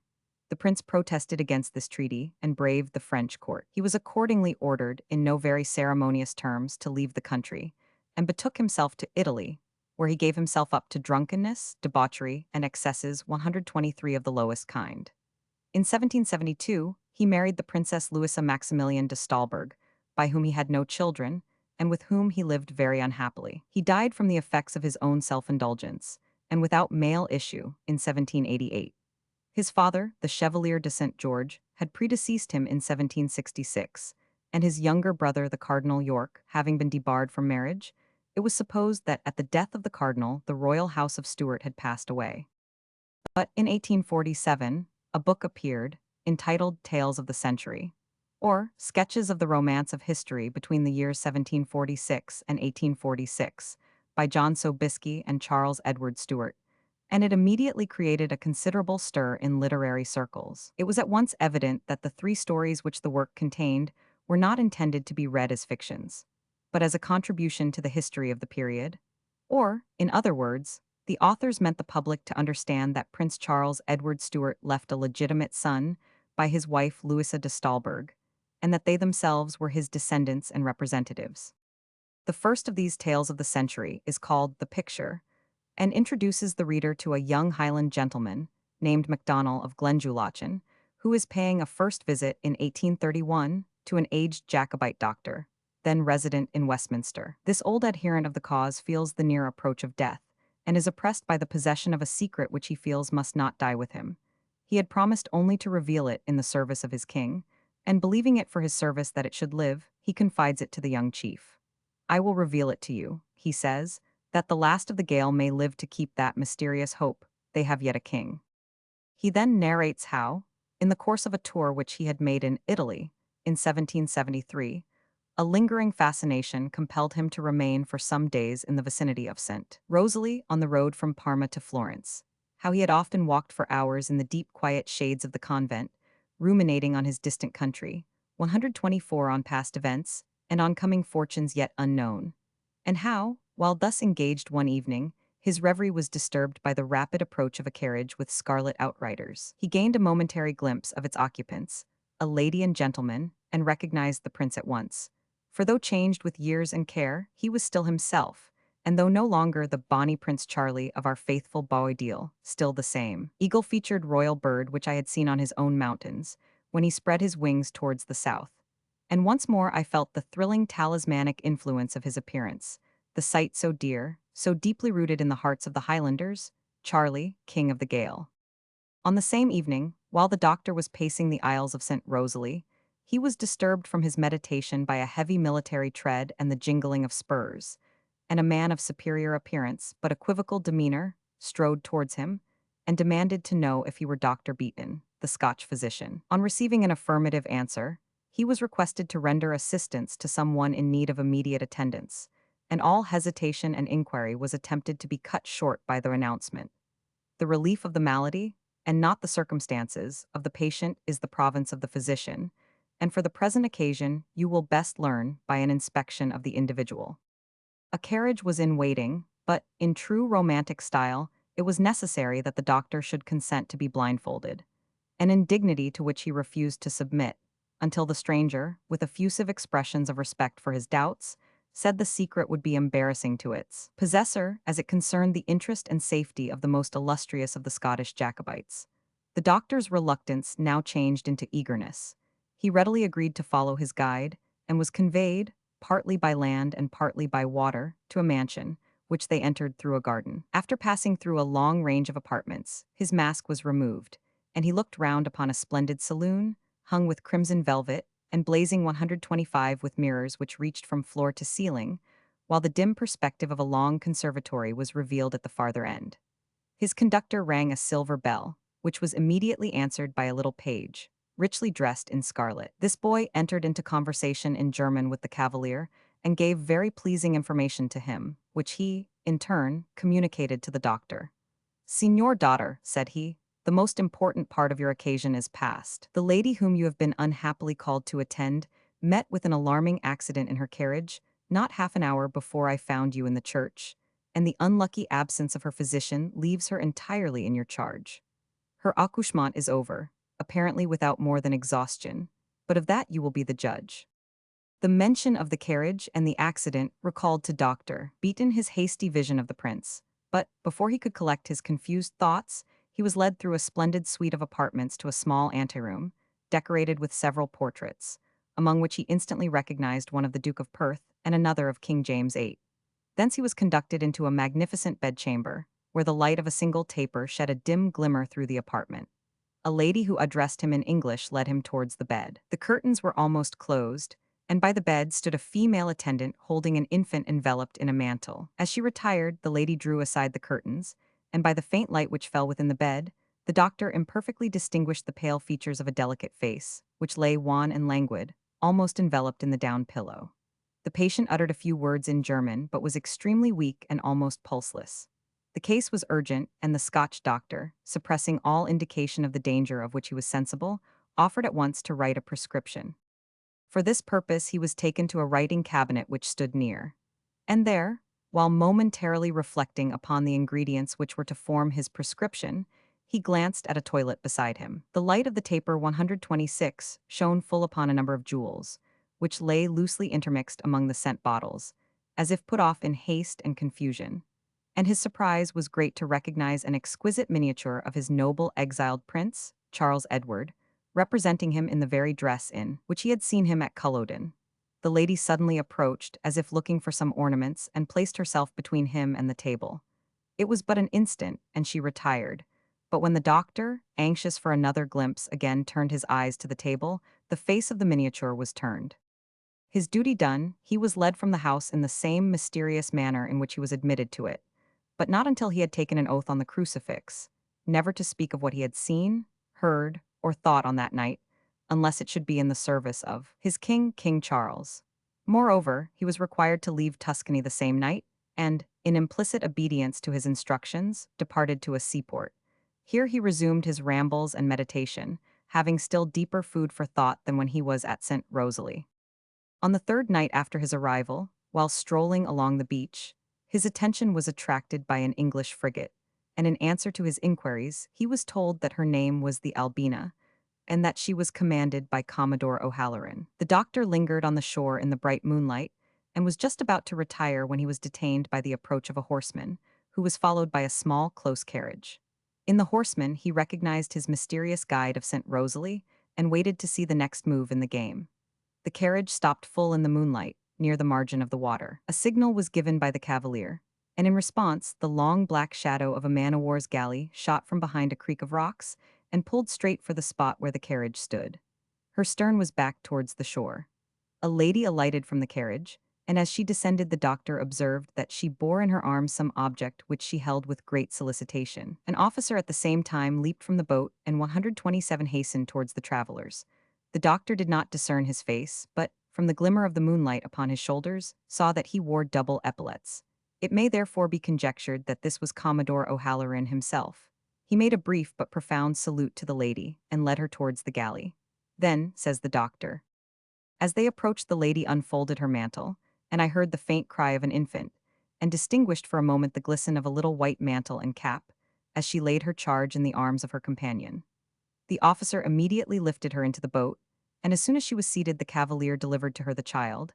The prince protested against this treaty and braved the French court. He was accordingly ordered, in no very ceremonious terms, to leave the country, and betook himself to Italy, where he gave himself up to drunkenness, debauchery, and excesses 123 of the lowest kind. In 1772, he married the Princess Louisa Maximilian de Stahlberg, by whom he had no children, and with whom he lived very unhappily. He died from the effects of his own self-indulgence, and without male issue, in 1788. His father, the Chevalier de St. George, had predeceased him in 1766, and his younger brother, the Cardinal York, having been debarred from marriage, it was supposed that at the death of the cardinal, the royal house of Stuart had passed away. But in 1847, a book appeared, entitled Tales of the Century, or Sketches of the Romance of History between the years 1746 and 1846, by John Sobieski and Charles Edward Stuart, and it immediately created a considerable stir in literary circles. It was at once evident that the three stories which the work contained were not intended to be read as fictions, but as a contribution to the history of the period. Or, in other words, the authors meant the public to understand that Prince Charles Edward Stuart left a legitimate son by his wife Louisa de Stahlberg, and that they themselves were his descendants and representatives. The first of these tales of the century is called The Picture, and introduces the reader to a young Highland gentleman named Macdonald of Glenjulachan, who is paying a first visit in 1831 to an aged Jacobite doctor, then resident in Westminster. This old adherent of the cause feels the near approach of death, and is oppressed by the possession of a secret which he feels must not die with him. He had promised only to reveal it in the service of his king, and believing it for his service that it should live, he confides it to the young chief. "I will reveal it to you," he says, "that the last of the Gael may live to keep that mysterious hope, they have yet a king." He then narrates how, in the course of a tour which he had made in Italy in 1773, a lingering fascination compelled him to remain for some days in the vicinity of St. Rosalie on the road from Parma to Florence, how he had often walked for hours in the deep quiet shades of the convent, ruminating on his distant country, 124 on past events, and on coming fortunes yet unknown, and how, while thus engaged one evening, his reverie was disturbed by the rapid approach of a carriage with scarlet outriders. He gained a momentary glimpse of its occupants, a lady and gentleman, and recognized the prince at once. For though changed with years and care, he was still himself, and though no longer the bonny Prince Charlie of our faithful beau ideal, still the same eagle-featured royal bird which I had seen on his own mountains, when he spread his wings towards the south. And once more I felt the thrilling talismanic influence of his appearance, the sight so dear, so deeply rooted in the hearts of the Highlanders, Charlie, King of the Gael. On the same evening, while the doctor was pacing the aisles of St. Rosalie, he was disturbed from his meditation by a heavy military tread and the jingling of spurs, and a man of superior appearance but equivocal demeanor strode towards him and demanded to know if he were Dr. Beaton, the Scotch physician. On receiving an affirmative answer, he was requested to render assistance to someone in need of immediate attendance, and all hesitation and inquiry was attempted to be cut short by the announcement: "The relief of the malady, and not the circumstances, of the patient is the province of the physician, and for the present occasion you will best learn by an inspection of the individual." A carriage was in waiting, but, in true romantic style, it was necessary that the doctor should consent to be blindfolded, an indignity to which he refused to submit, until the stranger, with effusive expressions of respect for his doubts, said the secret would be embarrassing to its possessor, as it concerned the interest and safety of the most illustrious of the Scottish Jacobites. The doctor's reluctance now changed into eagerness. He readily agreed to follow his guide, and was conveyed, partly by land and partly by water, to a mansion, which they entered through a garden. After passing through a long range of apartments, his mask was removed, and he looked round upon a splendid saloon, hung with crimson velvet, and blazing 125 with mirrors which reached from floor to ceiling, while the dim perspective of a long conservatory was revealed at the farther end. His conductor rang a silver bell, which was immediately answered by a little page, richly dressed in scarlet. This boy entered into conversation in German with the cavalier, and gave very pleasing information to him, which he, in turn, communicated to the doctor. "Signor daughter," said he, "the most important part of your occasion is past. The lady whom you have been unhappily called to attend met with an alarming accident in her carriage, not half an hour before I found you in the church, and the unlucky absence of her physician leaves her entirely in your charge. Her accouchement is over, apparently without more than exhaustion, but of that you will be the judge. The mention of the carriage and the accident recalled to Dr. Beaton his hasty vision of the prince, but before he could collect his confused thoughts, he was led through a splendid suite of apartments to a small anteroom, decorated with several portraits, among which he instantly recognized one of the Duke of Perth and another of King James VIII. Thence he was conducted into a magnificent bedchamber, where the light of a single taper shed a dim glimmer through the apartment. A lady who addressed him in English led him towards the bed. The curtains were almost closed, and by the bed stood a female attendant holding an infant enveloped in a mantle. As she retired, the lady drew aside the curtains, and by the faint light which fell within the bed, the doctor imperfectly distinguished the pale features of a delicate face, which lay wan and languid, almost enveloped in the down pillow. The patient uttered a few words in German, but was extremely weak and almost pulseless. The case was urgent, and the Scotch doctor, suppressing all indication of the danger of which he was sensible, offered at once to write a prescription. For this purpose he was taken to a writing cabinet which stood near. And there, while momentarily reflecting upon the ingredients which were to form his prescription, he glanced at a toilet beside him. The light of the taper 126 shone full upon a number of jewels, which lay loosely intermixed among the scent bottles, as if put off in haste and confusion. And his surprise was great to recognize an exquisite miniature of his noble exiled prince, Charles Edward, representing him in the very dress in which he had seen him at Culloden. The lady suddenly approached, as if looking for some ornaments, and placed herself between him and the table. It was but an instant, and she retired. But when the doctor, anxious for another glimpse, again turned his eyes to the table, the face of the miniature was turned. His duty done, he was led from the house in the same mysterious manner in which he was admitted to it, but not until he had taken an oath on the crucifix, never to speak of what he had seen, heard, or thought on that night, unless it should be in the service of his king, King Charles. Moreover, he was required to leave Tuscany the same night, and, in implicit obedience to his instructions, departed to a seaport. Here he resumed his rambles and meditation, having still deeper food for thought than when he was at St. Rosalie. On the third night after his arrival, while strolling along the beach, his attention was attracted by an English frigate, and in answer to his inquiries, he was told that her name was the Albina, and that she was commanded by Commodore O'Halloran. The doctor lingered on the shore in the bright moonlight, and was just about to retire when he was detained by the approach of a horseman, who was followed by a small, close carriage. In the horseman, he recognized his mysterious guide of St. Rosalie, and waited to see the next move in the game. The carriage stopped full in the moonlight, near the margin of the water. A signal was given by the cavalier, and in response, the long black shadow of a man-o'-war's galley shot from behind a creek of rocks and pulled straight for the spot where the carriage stood. Her stern was back towards the shore. A lady alighted from the carriage, and as she descended the doctor observed that she bore in her arms some object which she held with great solicitation. An officer at the same time leaped from the boat, and 127 hastened towards the travelers. The doctor did not discern his face, but, from the glimmer of the moonlight upon his shoulders, saw that he wore double epaulets. It may therefore be conjectured that this was Commodore O'Halloran himself. He made a brief but profound salute to the lady, and led her towards the galley. Then, says the doctor, as they approached, the lady unfolded her mantle, and I heard the faint cry of an infant, and distinguished for a moment the glisten of a little white mantle and cap, as she laid her charge in the arms of her companion. The officer immediately lifted her into the boat, and as soon as she was seated, the cavalier delivered to her the child,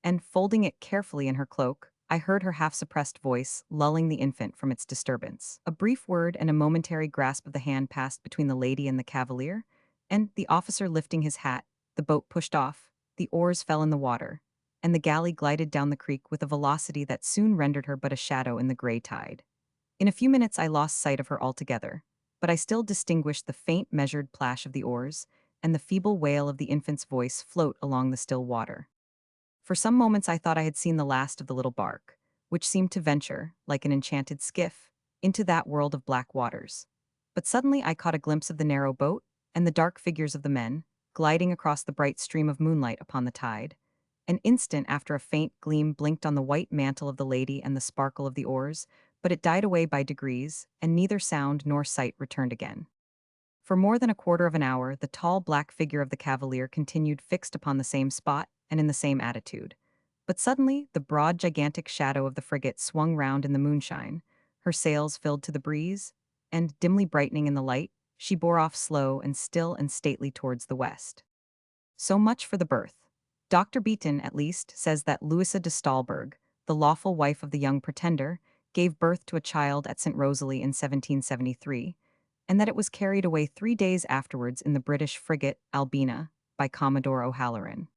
and, folding it carefully in her cloak, I heard her half-suppressed voice lulling the infant from its disturbance. A brief word and a momentary grasp of the hand passed between the lady and the cavalier, and, the officer lifting his hat, the boat pushed off, the oars fell in the water, and the galley glided down the creek with a velocity that soon rendered her but a shadow in the gray tide. In a few minutes I lost sight of her altogether, but I still distinguished the faint measured plash of the oars, and the feeble wail of the infant's voice float along the still water. For some moments I thought I had seen the last of the little bark, which seemed to venture, like an enchanted skiff, into that world of black waters. But suddenly I caught a glimpse of the narrow boat, and the dark figures of the men, gliding across the bright stream of moonlight upon the tide. An instant after a faint gleam blinked on the white mantle of the lady and the sparkle of the oars, but it died away by degrees, and neither sound nor sight returned again. For more than a quarter of an hour, the tall black figure of the cavalier continued fixed upon the same spot and in the same attitude. But suddenly, the broad, gigantic shadow of the frigate swung round in the moonshine, her sails filled to the breeze, and, dimly brightening in the light, she bore off slow and still and stately towards the west. So much for the birth. Dr. Beaton, at least, says that Louisa de Stahlberg, the lawful wife of the young pretender, gave birth to a child at St. Rosalie in 1773, and that it was carried away 3 days afterwards in the British frigate Albina by Commodore O'Halloran.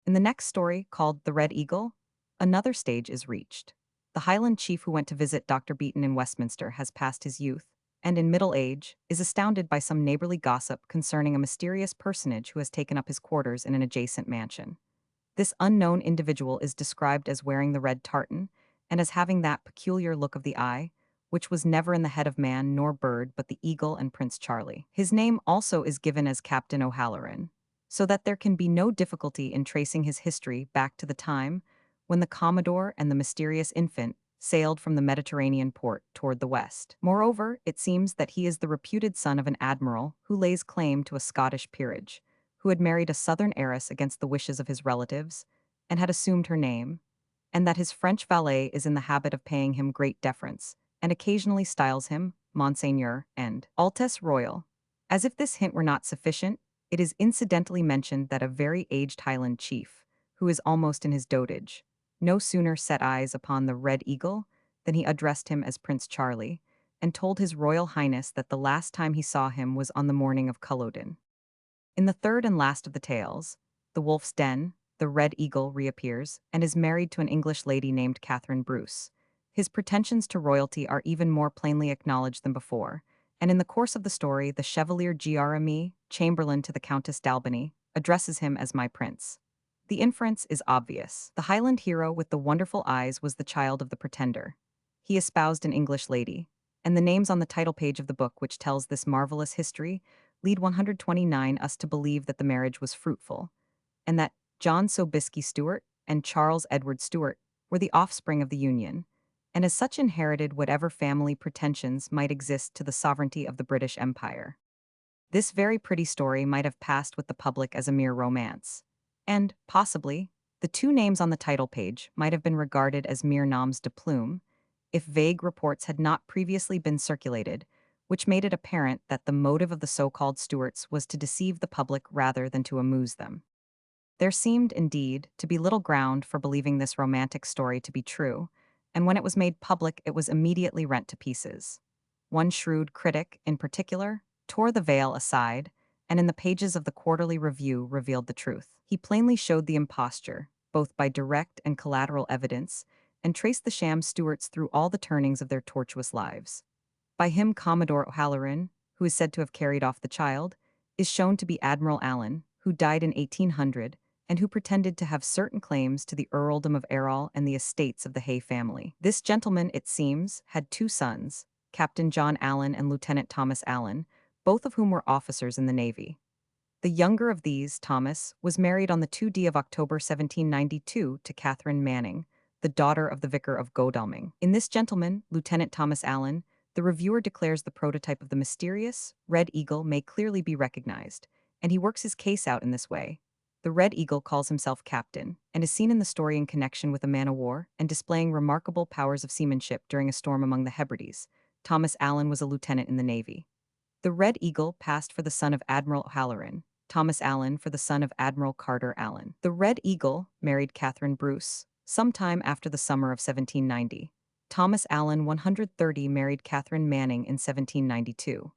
In the next story, called The Red Eagle, another stage is reached. The Highland chief who went to visit Dr. Beaton in Westminster has passed his youth, and in middle age, is astounded by some neighborly gossip concerning a mysterious personage who has taken up his quarters in an adjacent mansion. This unknown individual is described as wearing the red tartan, and as having that peculiar look of the eye, which was never in the head of man nor bird but the eagle and Prince Charlie. His name also is given as Captain O'Halloran, so that there can be no difficulty in tracing his history back to the time when the Commodore and the mysterious infant sailed from the Mediterranean port toward the west. Moreover, it seems that he is the reputed son of an admiral who lays claim to a Scottish peerage, who had married a southern heiress against the wishes of his relatives, and had assumed her name, and that his French valet is in the habit of paying him great deference, and occasionally styles him Monseigneur and Altesse Royal. As if this hint were not sufficient, it is incidentally mentioned that a very aged Highland chief, who is almost in his dotage, no sooner set eyes upon the Red Eagle than he addressed him as Prince Charlie, and told his Royal Highness that the last time he saw him was on the morning of Culloden. In the third and last of the tales, The Wolf's Den, the Red Eagle reappears and is married to an English lady named Catherine Bruce. His pretensions to royalty are even more plainly acknowledged than before, and in the course of the story, the Chevalier Giarami, chamberlain to the Countess d'Albany, addresses him as my prince. The inference is obvious. The Highland hero with the wonderful eyes was the child of the pretender. He espoused an English lady, and the names on the title page of the book which tells this marvelous history lead 129 us to believe that the marriage was fruitful, and that John Sobieski Stuart and Charles Edward Stuart were the offspring of the union, and as such inherited whatever family pretensions might exist to the sovereignty of the British Empire. This very pretty story might have passed with the public as a mere romance, and, possibly, the two names on the title page might have been regarded as mere noms de plume, if vague reports had not previously been circulated, which made it apparent that the motive of the so-called Stuarts was to deceive the public rather than to amuse them. There seemed, indeed, to be little ground for believing this romantic story to be true, and when it was made public it was immediately rent to pieces. One shrewd critic, in particular, tore the veil aside, and in the pages of the Quarterly Review revealed the truth. He plainly showed the imposture, both by direct and collateral evidence, and traced the sham Stuarts through all the turnings of their tortuous lives. By him Commodore O'Halloran, who is said to have carried off the child, is shown to be Admiral Allen, who died in 1800, and who pretended to have certain claims to the earldom of Errol and the estates of the Hay family. This gentleman, it seems, had two sons, Captain John Allen and Lieutenant Thomas Allen, both of whom were officers in the Navy. The younger of these, Thomas, was married on the 2nd of October 1792 to Catherine Manning, the daughter of the Vicar of Godalming. In this gentleman, Lieutenant Thomas Allen, the reviewer declares the prototype of the mysterious Red Eagle may clearly be recognized, and he works his case out in this way. The Red Eagle calls himself captain, and is seen in the story in connection with a man-o'-war and displaying remarkable powers of seamanship during a storm among the Hebrides. Thomas Allen was a lieutenant in the Navy. The Red Eagle passed for the son of Admiral O'Halloran, Thomas Allen for the son of Admiral Carter Allen. The Red Eagle married Catherine Bruce sometime after the summer of 1790. Thomas Allen 130 married Catherine Manning in 1792.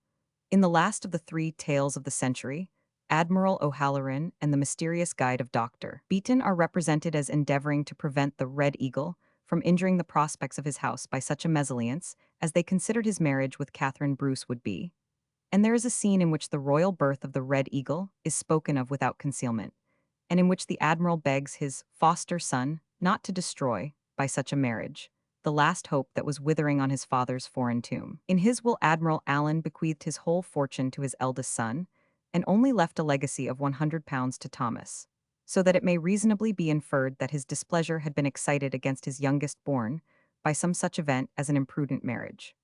In the last of the three tales of the century, Admiral O'Halloran and the mysterious guide of Dr. Beaton are represented as endeavoring to prevent the Red Eagle from injuring the prospects of his house by such a mesalliance as they considered his marriage with Catherine Bruce would be. And there is a scene in which the royal birth of the Red Eagle is spoken of without concealment, and in which the admiral begs his foster son not to destroy, by such a marriage, the last hope that was withering on his father's foreign tomb. In his will, Admiral Allen bequeathed his whole fortune to his eldest son, and only left a legacy of £100 to Thomas, so that it may reasonably be inferred that his displeasure had been excited against his youngest born by some such event as an imprudent marriage.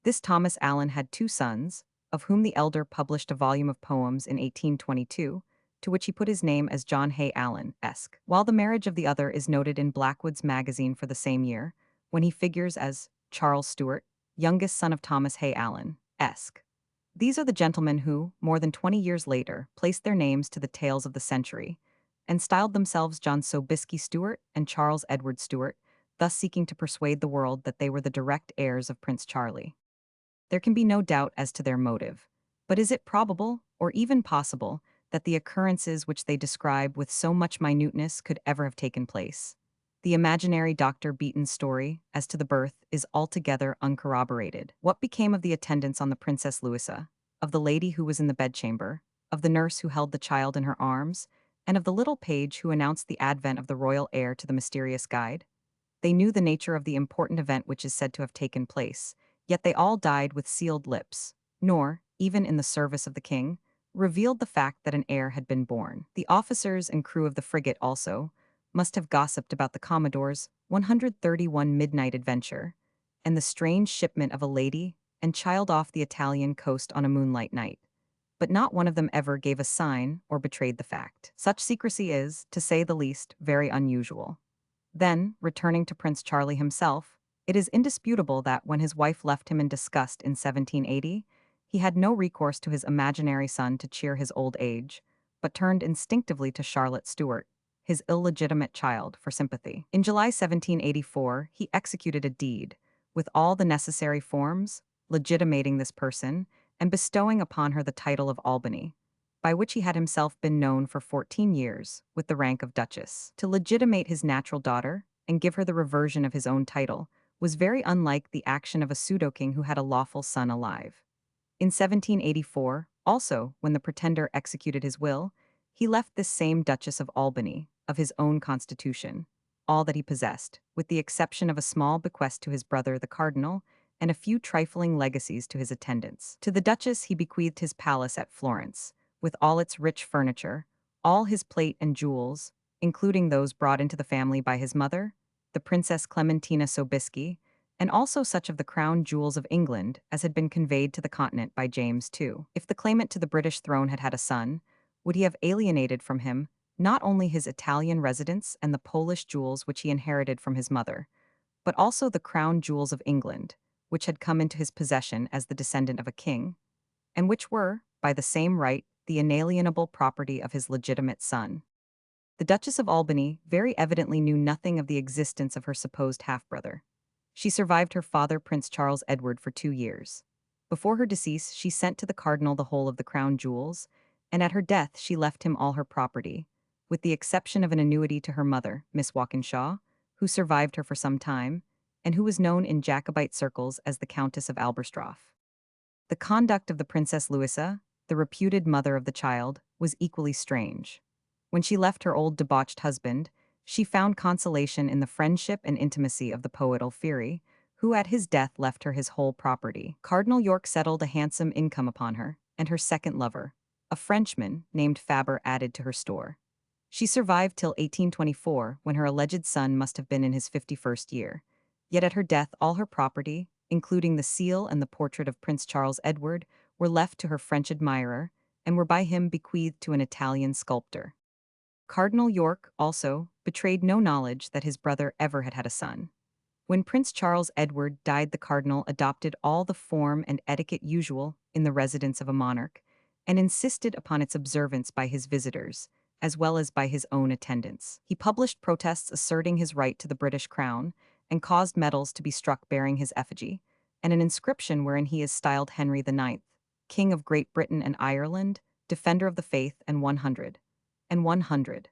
This Thomas Allen had two sons, of whom the elder published a volume of poems in 1822, to which he put his name as John Hay Allen-esque, while the marriage of the other is noted in Blackwood's magazine for the same year, when he figures as Charles Stuart, youngest son of Thomas Hay Allen-esque. These are the gentlemen who, more than 20 years later, placed their names to the tales of the century, and styled themselves John Sobieski Stuart and Charles Edward Stuart, thus seeking to persuade the world that they were the direct heirs of Prince Charlie. There can be no doubt as to their motive. But is it probable, or even possible, that the occurrences which they describe with so much minuteness could ever have taken place? The imaginary Dr. Beaton's story, as to the birth, is altogether uncorroborated. What became of the attendants on the Princess Louisa, of the lady who was in the bedchamber, of the nurse who held the child in her arms, and of the little page who announced the advent of the royal heir to the mysterious guide? They knew the nature of the important event which is said to have taken place, yet they all died with sealed lips, nor, even in the service of the king, revealed the fact that an heir had been born. The officers and crew of the frigate also must have gossiped about the Commodore's 131 midnight adventure, and the strange shipment of a lady and child off the Italian coast on a moonlight night. But not one of them ever gave a sign or betrayed the fact. Such secrecy is, to say the least, very unusual. Then, returning to Prince Charlie himself, it is indisputable that when his wife left him in disgust in 1780, he had no recourse to his imaginary son to cheer his old age, but turned instinctively to Charlotte Stuart, his illegitimate child, for sympathy. In July 1784, he executed a deed, with all the necessary forms, legitimating this person, and bestowing upon her the title of Albany, by which he had himself been known for 14 years, with the rank of Duchess. To legitimate his natural daughter, and give her the reversion of his own title, was very unlike the action of a pseudo-king who had a lawful son alive. In 1784, also, when the pretender executed his will, he left this same Duchess of Albany, of his own constitution, all that he possessed, with the exception of a small bequest to his brother the cardinal, and a few trifling legacies to his attendants. To the Duchess he bequeathed his palace at Florence, with all its rich furniture, all his plate and jewels, including those brought into the family by his mother, the Princess Clementina Sobieski, and also such of the crown jewels of England as had been conveyed to the continent by James II. If the claimant to the British throne had had a son, would he have alienated from him not only his Italian residence and the Polish jewels which he inherited from his mother, but also the crown jewels of England, which had come into his possession as the descendant of a king, and which were, by the same right, the inalienable property of his legitimate son. The Duchess of Albany very evidently knew nothing of the existence of her supposed half-brother. She survived her father, Prince Charles Edward, for 2 years. Before her decease, she sent to the cardinal the whole of the crown jewels, and at her death she left him all her property, with the exception of an annuity to her mother, Miss Walkinshaw, who survived her for some time, and who was known in Jacobite circles as the Countess of Alberstroff. The conduct of the Princess Louisa, the reputed mother of the child, was equally strange. When she left her old debauched husband, she found consolation in the friendship and intimacy of the poet Alfieri, who at his death left her his whole property. Cardinal York settled a handsome income upon her, and her second lover, a Frenchman named Faber, added to her store. She survived till 1824, when her alleged son must have been in his 51st year. Yet at her death all her property, including the seal and the portrait of Prince Charles Edward, were left to her French admirer, and were by him bequeathed to an Italian sculptor. Cardinal York, also, betrayed no knowledge that his brother ever had had a son. When Prince Charles Edward died, the cardinal adopted all the form and etiquette usual in the residence of a monarch, and insisted upon its observance by his visitors, as well as by his own attendants. He published protests asserting his right to the British crown, and caused medals to be struck bearing his effigy, and an inscription wherein he is styled Henry IX, King of Great Britain and Ireland, Defender of the Faith, and 100. And 100.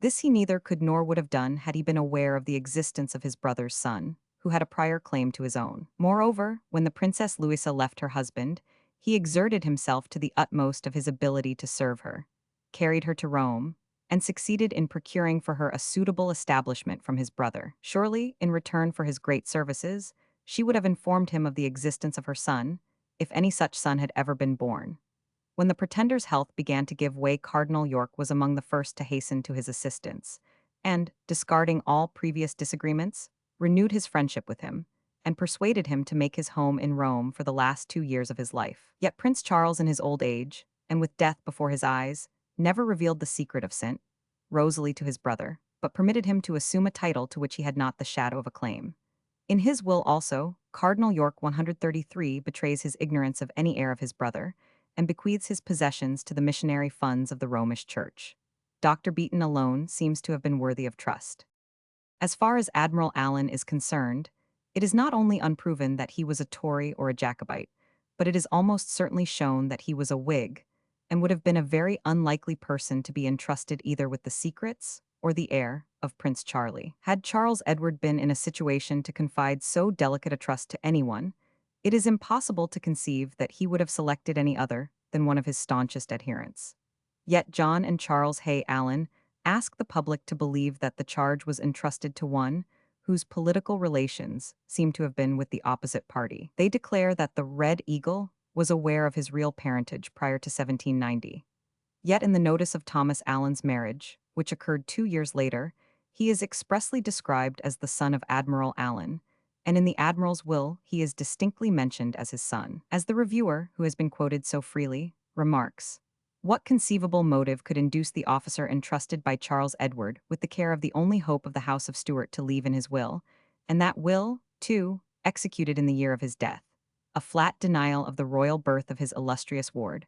This he neither could nor would have done had he been aware of the existence of his brother's son, who had a prior claim to his own. Moreover, when the Princess Louisa left her husband, he exerted himself to the utmost of his ability to serve her, carried her to Rome, and succeeded in procuring for her a suitable establishment from his brother. Surely, in return for his great services, she would have informed him of the existence of her son, if any such son had ever been born. When the pretender's health began to give way, Cardinal York was among the first to hasten to his assistance, and, discarding all previous disagreements, renewed his friendship with him, and persuaded him to make his home in Rome for the last 2 years of his life. Yet Prince Charles in his old age, and with death before his eyes, never revealed the secret of St. Rosalie to his brother, but permitted him to assume a title to which he had not the shadow of a claim. In his will also, Cardinal York 133 betrays his ignorance of any heir of his brother, and bequeaths his possessions to the missionary funds of the Romish Church. Dr. Beaton alone seems to have been worthy of trust. As far as Admiral Allen is concerned, it is not only unproven that he was a Tory or a Jacobite, but it is almost certainly shown that he was a Whig, and would have been a very unlikely person to be entrusted either with the secrets or the heir of Prince Charlie. Had Charles Edward been in a situation to confide so delicate a trust to anyone, it is impossible to conceive that he would have selected any other than one of his staunchest adherents. Yet John and Charles Hay Allen ask the public to believe that the charge was entrusted to one whose political relations seem to have been with the opposite party. They declare that the Red Eagle was aware of his real parentage prior to 1790. Yet in the notice of Thomas Allen's marriage, which occurred 2 years later, he is expressly described as the son of Admiral Allen, and in the Admiral's will he is distinctly mentioned as his son. As the reviewer, who has been quoted so freely, remarks, what conceivable motive could induce the officer entrusted by Charles Edward with the care of the only hope of the House of Stuart to leave in his will, and that will, too, executed in the year of his death? A flat denial of the royal birth of his illustrious ward.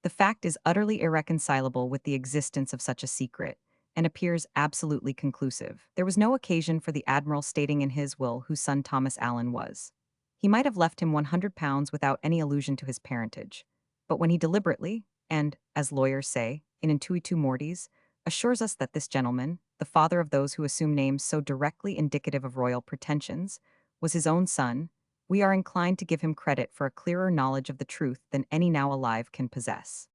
The fact is utterly irreconcilable with the existence of such a secret, and appears absolutely conclusive. There was no occasion for the Admiral stating in his will whose son Thomas Allen was. He might have left him £100 without any allusion to his parentage, but when he deliberately, and, as lawyers say, in intuitu mortis, assures us that this gentleman, the father of those who assume names so directly indicative of royal pretensions, was his own son, we are inclined to give him credit for a clearer knowledge of the truth than any now alive can possess.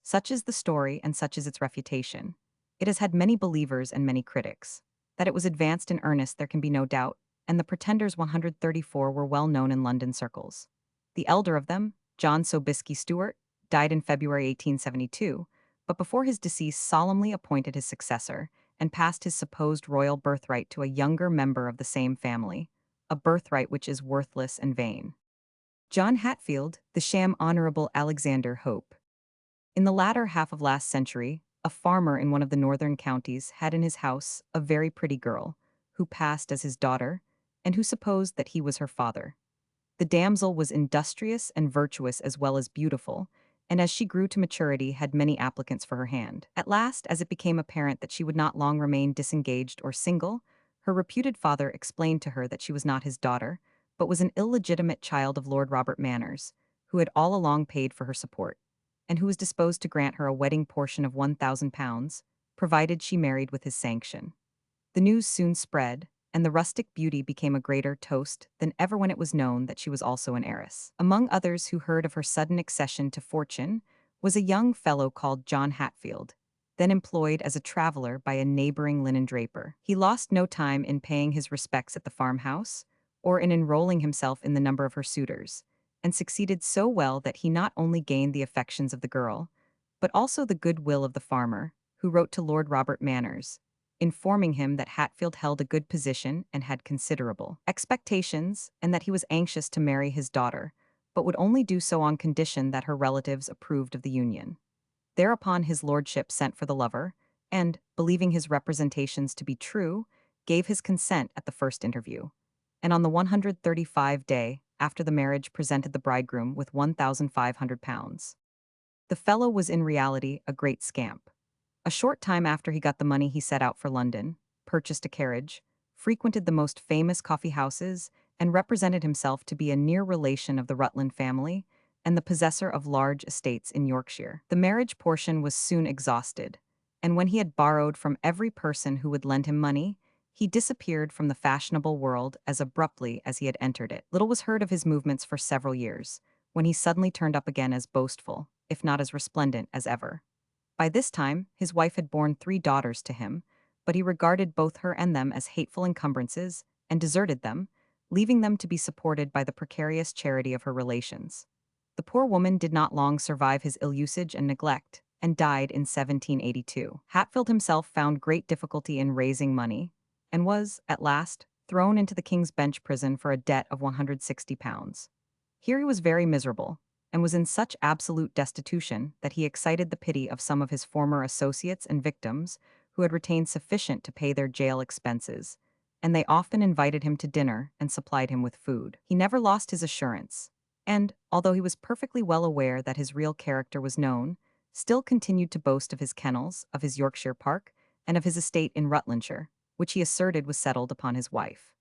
Such is the story and such is its refutation. It has had many believers and many critics. That it was advanced in earnest there can be no doubt, and the pretenders 134 were well known in London circles. The elder of them, John Sobieski Stuart, died in February 1872, but before his decease solemnly appointed his successor, and passed his supposed royal birthright to a younger member of the same family, a birthright which is worthless and vain. John Hatfield, the sham Honorable Alexander Hope. In the latter half of last century, a farmer in one of the northern counties had in his house a very pretty girl, who passed as his daughter, and who supposed that he was her father. The damsel was industrious and virtuous as well as beautiful, and as she grew to maturity had many applicants for her hand. At last, as it became apparent that she would not long remain disengaged or single, her reputed father explained to her that she was not his daughter, but was an illegitimate child of Lord Robert Manners, who had all along paid for her support, and who was disposed to grant her a wedding portion of £1,000, provided she married with his sanction. The news soon spread, and the rustic beauty became a greater toast than ever when it was known that she was also an heiress. Among others who heard of her sudden accession to fortune was a young fellow called John Hatfield, then employed as a traveler by a neighboring linen draper. He lost no time in paying his respects at the farmhouse, or in enrolling himself in the number of her suitors, and succeeded so well that he not only gained the affections of the girl, but also the goodwill of the farmer, who wrote to Lord Robert Manners, informing him that Hatfield held a good position and had considerable expectations, and that he was anxious to marry his daughter, but would only do so on condition that her relatives approved of the union. Thereupon his lordship sent for the lover, and, believing his representations to be true, gave his consent at the first interview, and on the 135th day after the marriage presented the bridegroom with £1,500. The fellow was in reality a great scamp. A short time after he got the money he set out for London, purchased a carriage, frequented the most famous coffee houses, and represented himself to be a near relation of the Rutland family and the possessor of large estates in Yorkshire. The marriage portion was soon exhausted, and when he had borrowed from every person who would lend him money, he disappeared from the fashionable world as abruptly as he had entered it. Little was heard of his movements for several years, when he suddenly turned up again as boastful, if not as resplendent, as ever. By this time, his wife had borne 3 daughters to him, but he regarded both her and them as hateful encumbrances, and deserted them, leaving them to be supported by the precarious charity of her relations. The poor woman did not long survive his ill usage and neglect, and died in 1782. Hatfield himself found great difficulty in raising money, and was, at last, thrown into the King's Bench prison for a debt of £160. Here he was very miserable, and was in such absolute destitution that he excited the pity of some of his former associates and victims who had retained sufficient to pay their jail expenses, and they often invited him to dinner and supplied him with food. He never lost his assurance, and, although he was perfectly well aware that his real character was known, still continued to boast of his kennels, of his Yorkshire park, and of his estate in Rutlandshire, which he asserted was settled upon his wife,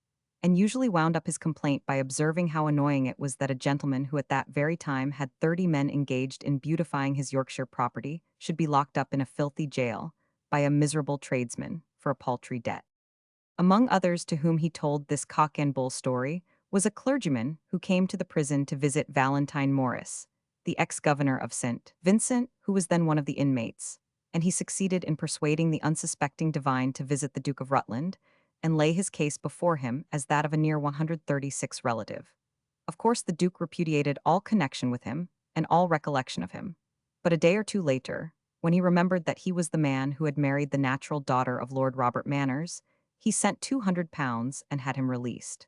and usually wound up his complaint by observing how annoying it was that a gentleman who at that very time had 30 men engaged in beautifying his Yorkshire property should be locked up in a filthy jail by a miserable tradesman for a paltry debt. Among others to whom he told this cock and bull story was a clergyman who came to the prison to visit Valentine Morris, the ex-governor of St. Vincent, who was then one of the inmates, and he succeeded in persuading the unsuspecting divine to visit the Duke of Rutland and lay his case before him as that of a near 136 relative. Of course, the Duke repudiated all connection with him and all recollection of him. But a day or two later, when he remembered that he was the man who had married the natural daughter of Lord Robert Manners, he sent £200 and had him released.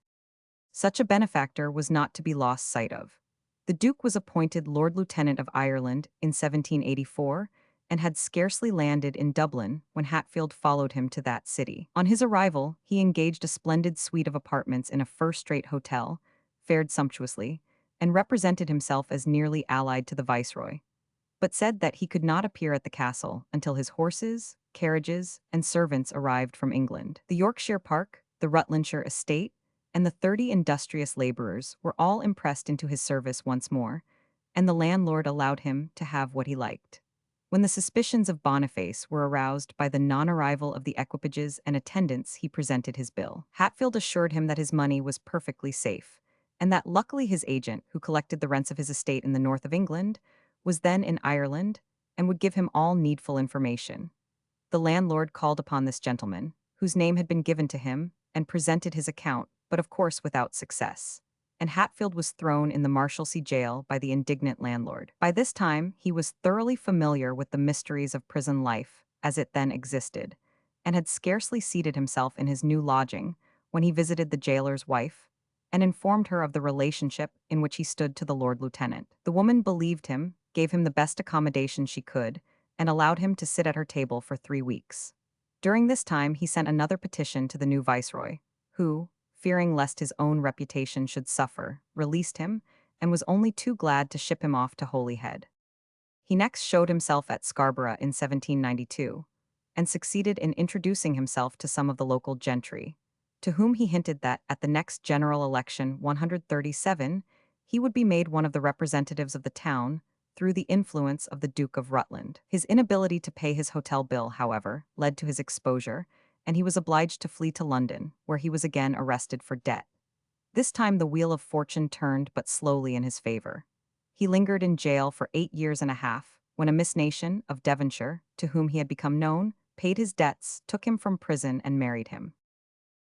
Such a benefactor was not to be lost sight of. The Duke was appointed Lord Lieutenant of Ireland in 1784 and had scarcely landed in Dublin when Hatfield followed him to that city. On his arrival, he engaged a splendid suite of apartments in a first-rate hotel, fared sumptuously, and represented himself as nearly allied to the viceroy, but said that he could not appear at the castle until his horses, carriages, and servants arrived from England. The Yorkshire Park, the Rutlandshire estate, and the 30 industrious labourers were all impressed into his service once more, and the landlord allowed him to have what he liked. When the suspicions of Boniface were aroused by the non-arrival of the equipages and attendants, he presented his bill. Hatfield assured him that his money was perfectly safe, and that luckily his agent, who collected the rents of his estate in the north of England, was then in Ireland and would give him all needful information. The landlord called upon this gentleman, whose name had been given to him, and presented his account, but of course without success, and Hatfield was thrown in the Marshalsea jail by the indignant landlord. By this time, he was thoroughly familiar with the mysteries of prison life, as it then existed, and had scarcely seated himself in his new lodging when he visited the jailer's wife, and informed her of the relationship in which he stood to the Lord Lieutenant. The woman believed him, gave him the best accommodation she could, and allowed him to sit at her table for 3 weeks. During this time, he sent another petition to the new viceroy, who, fearing lest his own reputation should suffer, released him, and was only too glad to ship him off to Holyhead. He next showed himself at Scarborough in 1792, and succeeded in introducing himself to some of the local gentry, to whom he hinted that at the next general election 137 he would be made one of the representatives of the town through the influence of the Duke of Rutland. His inability to pay his hotel bill, however, led to his exposure, and he was obliged to flee to London, where he was again arrested for debt. This time the wheel of fortune turned but slowly in his favor. He lingered in jail for 8 years and a half, when a Miss Nation of Devonshire, to whom he had become known, paid his debts, took him from prison, and married him.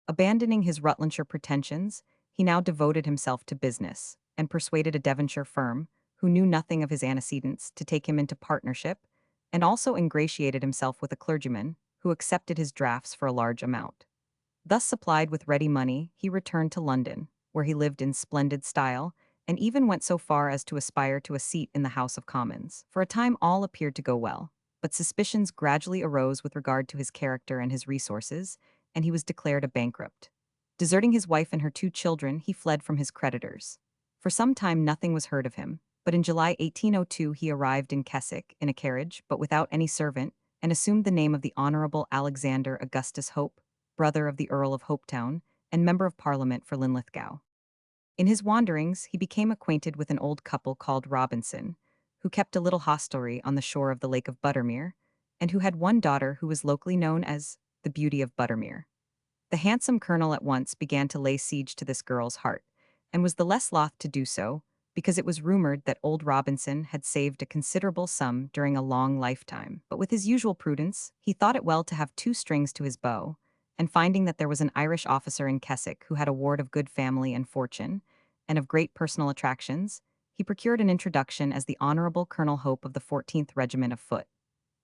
Abandoning his Rutlandshire pretensions, he now devoted himself to business, and persuaded a Devonshire firm, who knew nothing of his antecedents, to take him into partnership, and also ingratiated himself with a clergyman, who accepted his drafts for a large amount. Thus supplied with ready money, he returned to London, where he lived in splendid style, and even went so far as to aspire to a seat in the House of Commons. For a time all appeared to go well, but suspicions gradually arose with regard to his character and his resources, and he was declared a bankrupt. Deserting his wife and her 2 children, he fled from his creditors. For some time nothing was heard of him, but in July 1802 he arrived in Keswick in a carriage, but without any servant, and assumed the name of the Honourable Alexander Augustus Hope, brother of the Earl of Hopetown, and Member of Parliament for Linlithgow. In his wanderings, he became acquainted with an old couple called Robinson, who kept a little hostelry on the shore of the Lake of Buttermere, and who had one daughter who was locally known as the Beauty of Buttermere. The handsome colonel at once began to lay siege to this girl's heart, and was the less loth to do so, because it was rumored that old Robinson had saved a considerable sum during a long lifetime. But with his usual prudence, he thought it well to have 2 strings to his bow, and finding that there was an Irish officer in Keswick who had a ward of good family and fortune, and of great personal attractions, he procured an introduction as the Honourable Colonel Hope of the 14th Regiment of Foot.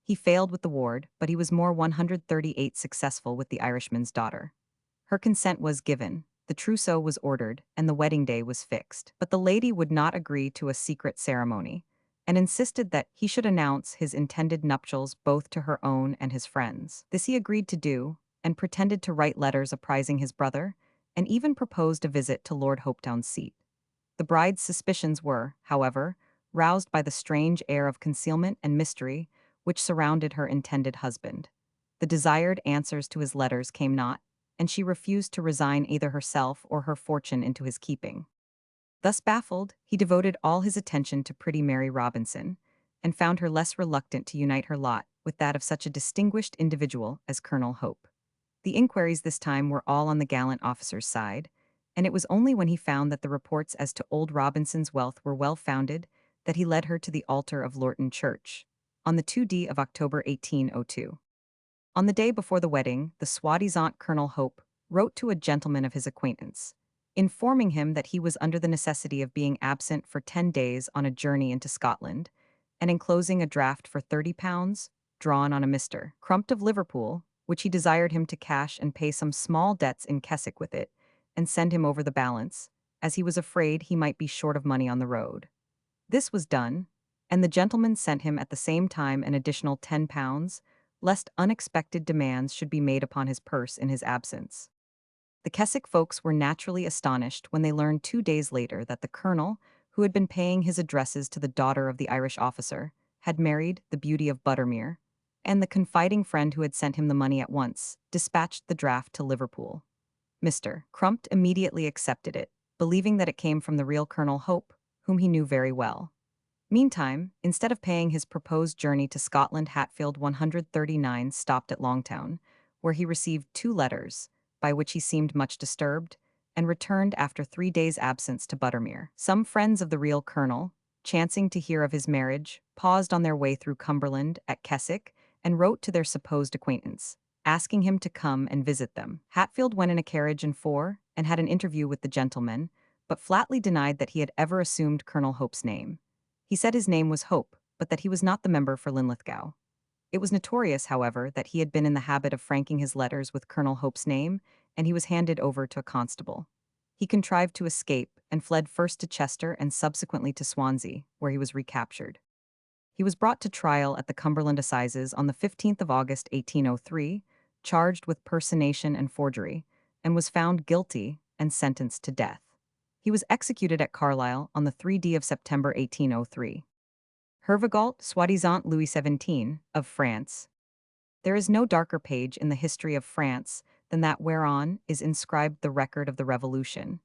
He failed with the ward, but he was more 138 successful with the Irishman's daughter. Her consent was given, the trousseau was ordered and the wedding day was fixed. But the lady would not agree to a secret ceremony and insisted that he should announce his intended nuptials both to her own and his friends. This he agreed to do and pretended to write letters apprising his brother and even proposed a visit to Lord Hopetown's seat. The bride's suspicions were, however, roused by the strange air of concealment and mystery which surrounded her intended husband. The desired answers to his letters came not, and she refused to resign either herself or her fortune into his keeping. Thus baffled, he devoted all his attention to pretty Mary Robinson, and found her less reluctant to unite her lot with that of such a distinguished individual as Colonel Hope. The inquiries this time were all on the gallant officer's side, and it was only when he found that the reports as to old Robinson's wealth were well founded that he led her to the altar of Lorton Church, on the 2d of October 1802. On the day before the wedding, the soi-disant Colonel Hope wrote to a gentleman of his acquaintance, informing him that he was under the necessity of being absent for 10 days on a journey into Scotland, and enclosing a draft for £30, drawn on a Mr. Crumpt of Liverpool, which he desired him to cash and pay some small debts in Keswick with it, and send him over the balance, as he was afraid he might be short of money on the road. This was done, and the gentleman sent him at the same time an additional £10, lest unexpected demands should be made upon his purse in his absence. The Keswick folks were naturally astonished when they learned 2 days later that the colonel, who had been paying his addresses to the daughter of the Irish officer, had married the beauty of Buttermere, and the confiding friend who had sent him the money at once dispatched the draft to Liverpool. Mr. Crumpt immediately accepted it, believing that it came from the real Colonel Hope, whom he knew very well. Meantime, instead of paying his proposed journey to Scotland, Hatfield 139 stopped at Longtown, where he received 2 letters, by which he seemed much disturbed, and returned after 3 days' absence to Buttermere. Some friends of the real colonel, chancing to hear of his marriage, paused on their way through Cumberland at Keswick and wrote to their supposed acquaintance, asking him to come and visit them. Hatfield went in a carriage and four and had an interview with the gentleman, but flatly denied that he had ever assumed Colonel Hope's name. He said his name was Hope, but that he was not the member for Linlithgow. It was notorious, however, that he had been in the habit of franking his letters with Colonel Hope's name, and he was handed over to a constable. He contrived to escape and fled first to Chester and subsequently to Swansea, where he was recaptured. He was brought to trial at the Cumberland Assizes on the 15th of August 1803, charged with personation and forgery, and was found guilty and sentenced to death. He was executed at Carlisle on the 3d of September 1803. Hervigault, soi-disant Louis XVII, of France. There is no darker page in the history of France than that whereon is inscribed the record of the Revolution,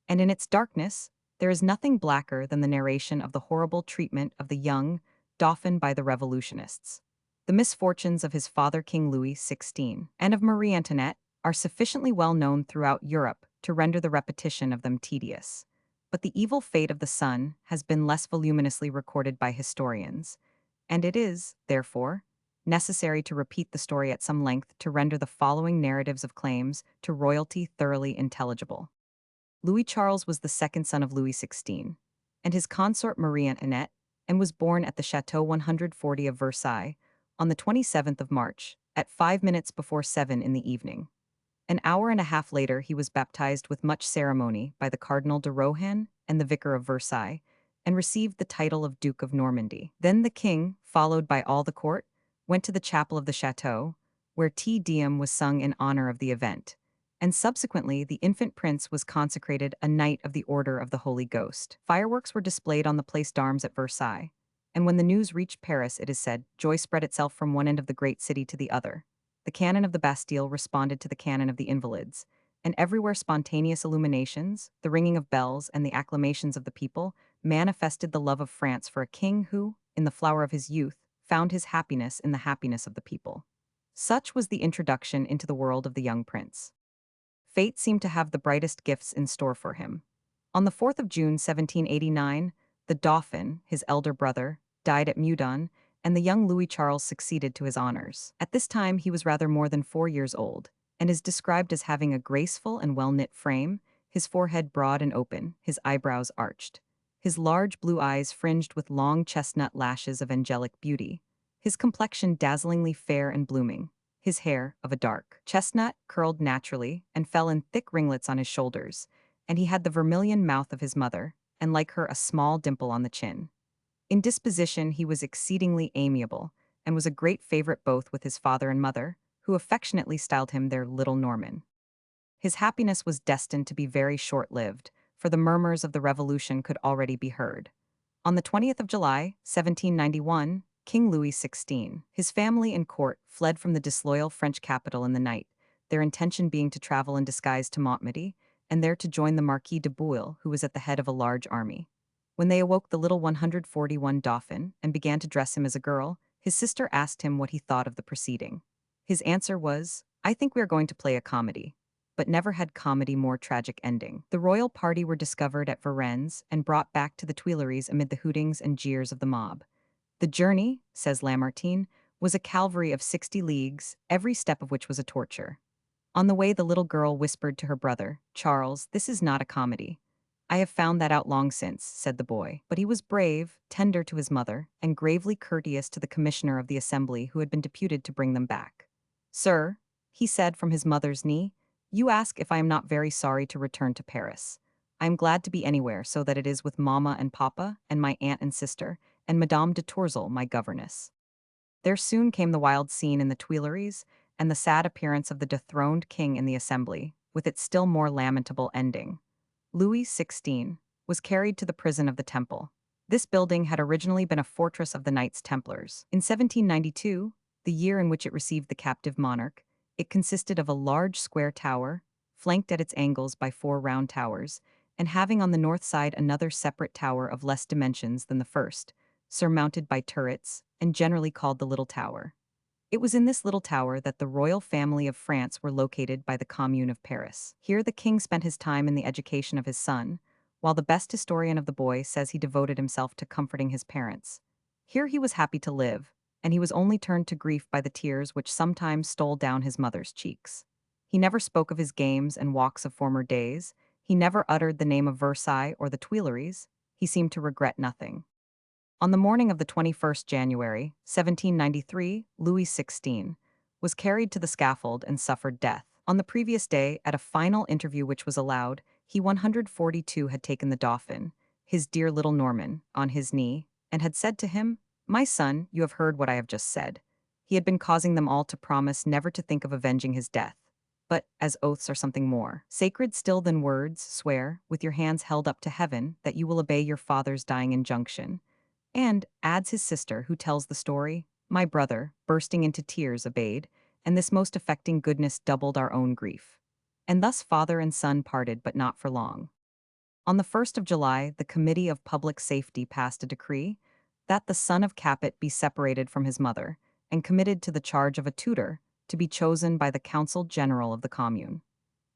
and in its darkness there is nothing blacker than the narration of the horrible treatment of the young Dauphin by the revolutionists. The misfortunes of his father King Louis XVI and of Marie Antoinette are sufficiently well known throughout Europe to render the repetition of them tedious. But the evil fate of the son has been less voluminously recorded by historians, and it is, therefore, necessary to repeat the story at some length to render the following narratives of claims to royalty thoroughly intelligible. Louis Charles was the second son of Louis XVI, and his consort Marie Antoinette, and was born at the Château 140 of Versailles on the 27th of March, at 5 minutes before 7 in the evening. An hour and a half later he was baptized with much ceremony by the Cardinal de Rohan and the Vicar of Versailles, and received the title of Duke of Normandy. Then the king, followed by all the court, went to the chapel of the chateau, where Te Deum was sung in honor of the event, and subsequently the infant prince was consecrated a Knight of the Order of the Holy Ghost. Fireworks were displayed on the Place d'Armes at Versailles, and when the news reached Paris, it is said, joy spread itself from one end of the great city to the other. The cannon of the Bastille responded to the cannon of the Invalides, and everywhere spontaneous illuminations, the ringing of bells, and the acclamations of the people manifested the love of France for a king who, in the flower of his youth, found his happiness in the happiness of the people. Such was the introduction into the world of the young prince. Fate seemed to have the brightest gifts in store for him. On the 4th of June 1789, the Dauphin, his elder brother, died at Meudon, and the young Louis Charles succeeded to his honors. At this time he was rather more than 4 years old, and is described as having a graceful and well-knit frame, his forehead broad and open, his eyebrows arched, his large blue eyes fringed with long chestnut lashes of angelic beauty, his complexion dazzlingly fair and blooming, His hair, of a dark chestnut, curled naturally and fell in thick ringlets on his shoulders, and he had the vermilion mouth of his mother, and like her a small dimple on the chin. In disposition he was exceedingly amiable, and was a great favorite both with his father and mother, who affectionately styled him their little Norman. His happiness was destined to be very short-lived, for the murmurs of the Revolution could already be heard. On the 20th of July, 1791, King Louis XVI, his family and court fled from the disloyal French capital in the night, their intention being to travel in disguise to Montmedy, and there to join the Marquis de Bouille, who was at the head of a large army. When they awoke the little 141 Dauphin and began to dress him as a girl, his sister asked him what he thought of the proceeding. His answer was, "I think we are going to play a comedy." But never had comedy more tragic ending. The royal party were discovered at Varennes and brought back to the Tuileries amid the hootings and jeers of the mob. The journey, says Lamartine, was a calvary of 60 leagues, every step of which was a torture. On the way, the little girl whispered to her brother, "Charles, this is not a comedy." "I have found that out long since," said the boy. But he was brave, tender to his mother, and gravely courteous to the commissioner of the assembly who had been deputed to bring them back. "Sir," he said from his mother's knee, "you ask if I am not very sorry to return to Paris. I am glad to be anywhere so that it is with Mamma and Papa, and my aunt and sister, and Madame de Tourzel, my governess." There soon came the wild scene in the Tuileries, and the sad appearance of the dethroned king in the assembly, with its still more lamentable ending. Louis XVI was carried to the prison of the Temple. This building had originally been a fortress of the Knights Templars. In 1792, the year in which it received the captive monarch, it consisted of a large square tower, flanked at its angles by 4 round towers, and having on the north side another separate tower of less dimensions than the first, surmounted by turrets, and generally called the Little Tower. It was in this little tower that the royal family of France were located by the Commune of Paris. Here the king spent his time in the education of his son, while the best historian of the boy says he devoted himself to comforting his parents. Here he was happy to live, and he was only turned to grief by the tears which sometimes stole down his mother's cheeks. He never spoke of his games and walks of former days, he never uttered the name of Versailles or the Tuileries, he seemed to regret nothing. On the morning of the 21st January, 1793, Louis XVI was carried to the scaffold and suffered death. On the previous day, at a final interview which was allowed, he 142 had taken the Dauphin, his dear little Norman, on his knee, and had said to him, "My son, you have heard what I have just said." He had been causing them all to promise never to think of avenging his death. But, as oaths are something more sacred still than words, swear, with your hands held up to heaven, that you will obey your father's dying injunction. And, adds his sister, who tells the story, "My brother, bursting into tears, obeyed, and this most affecting goodness doubled our own grief." And thus father and son parted, but not for long. On the 1st of July, the Committee of Public Safety passed a decree that the son of Capet be separated from his mother, and committed to the charge of a tutor, to be chosen by the Council General of the Commune.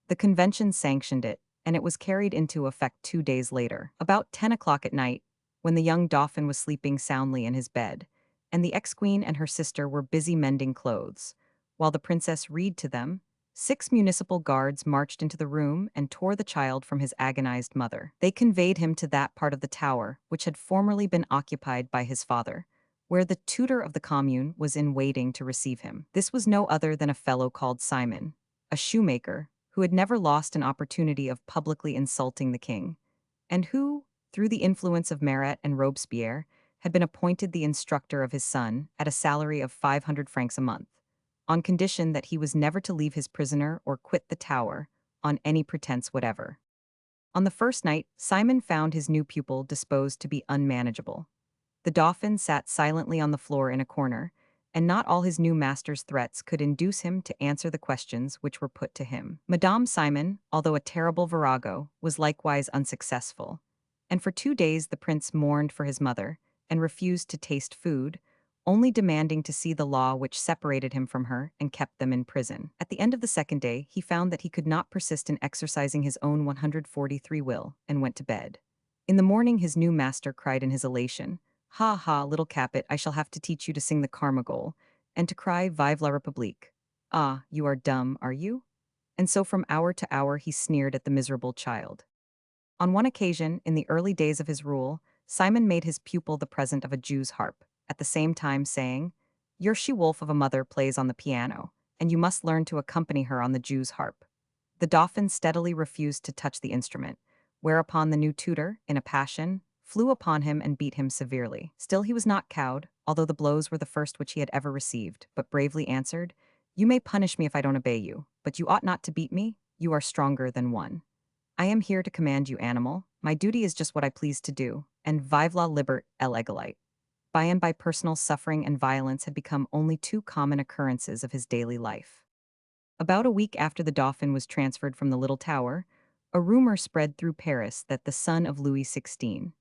The convention sanctioned it, and it was carried into effect 2 days later. About 10 o'clock at night, when the young Dauphin was sleeping soundly in his bed, and the ex-queen and her sister were busy mending clothes, while the princess read to them, 6 municipal guards marched into the room and tore the child from his agonized mother. They conveyed him to that part of the tower which had formerly been occupied by his father, where the tutor of the commune was in waiting to receive him. This was no other than a fellow called Simon, a shoemaker, who had never lost an opportunity of publicly insulting the king, and who, through the influence of Marat and Robespierre, had been appointed the instructor of his son at a salary of 500 francs a month, on condition that he was never to leave his prisoner or quit the tower, on any pretense whatever. On the first night, Simon found his new pupil disposed to be unmanageable. The Dauphin sat silently on the floor in a corner, and not all his new master's threats could induce him to answer the questions which were put to him. Madame Simon, although a terrible virago, was likewise unsuccessful, and for 2 days the prince mourned for his mother, and refused to taste food, only demanding to see the law which separated him from her and kept them in prison. At the end of the second day, he found that he could not persist in exercising his own 143 will, and went to bed. In the morning his new master cried in his elation, "Ha ha, little Capet, I shall have to teach you to sing the Carmagnole, and to cry Vive la République. Ah, you are dumb, are you?" And so from hour to hour he sneered at the miserable child. On one occasion, in the early days of his rule, Simon made his pupil the present of a Jew's harp, at the same time saying, "Your she-wolf of a mother plays on the piano, and you must learn to accompany her on the Jew's harp." The Dauphin steadily refused to touch the instrument, whereupon the new tutor, in a passion, flew upon him and beat him severely. Still he was not cowed, although the blows were the first which he had ever received, but bravely answered, "You may punish me if I don't obey you, but you ought not to beat me. You are stronger than one. I am here to command you, animal. My duty is just what I please to do, and vive la libert el egalite." By and by personal suffering and violence had become only two common occurrences of his daily life. About a week after the Dauphin was transferred from the Little Tower, a rumor spread through Paris that the son of Louis XVI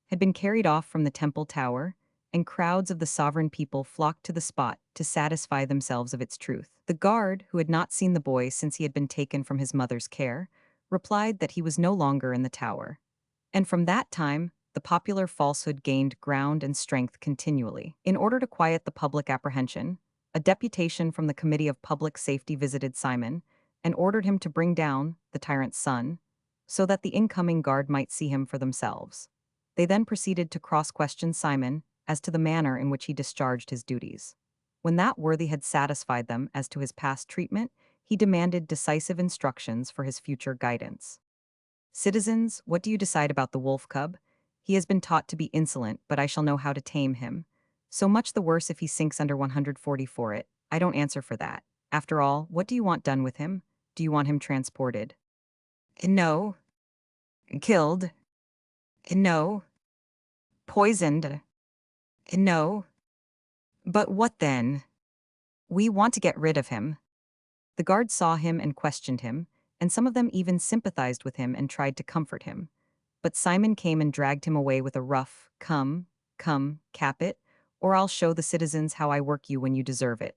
had been carried off from the Temple Tower, and crowds of the sovereign people flocked to the spot to satisfy themselves of its truth. The guard, who had not seen the boy since he had been taken from his mother's care, replied that he was no longer in the tower. And from that time, the popular falsehood gained ground and strength continually. In order to quiet the public apprehension, a deputation from the Committee of Public Safety visited Simon and ordered him to bring down the tyrant's son so that the incoming guard might see him for themselves. They then proceeded to cross-question Simon as to the manner in which he discharged his duties. When that worthy had satisfied them as to his past treatment, he demanded decisive instructions for his future guidance. "Citizens, what do you decide about the wolf cub? He has been taught to be insolent, but I shall know how to tame him. So much the worse if he sinks under 140 for it. I don't answer for that. After all, what do you want done with him? Do you want him transported?" "No." "Killed?" "No." "Poisoned?" "No." "But what then?" "We want to get rid of him." The guards saw him and questioned him, and some of them even sympathized with him and tried to comfort him. But Simon came and dragged him away with a rough, "Come, come, cap it, or I'll show the citizens how I work you when you deserve it."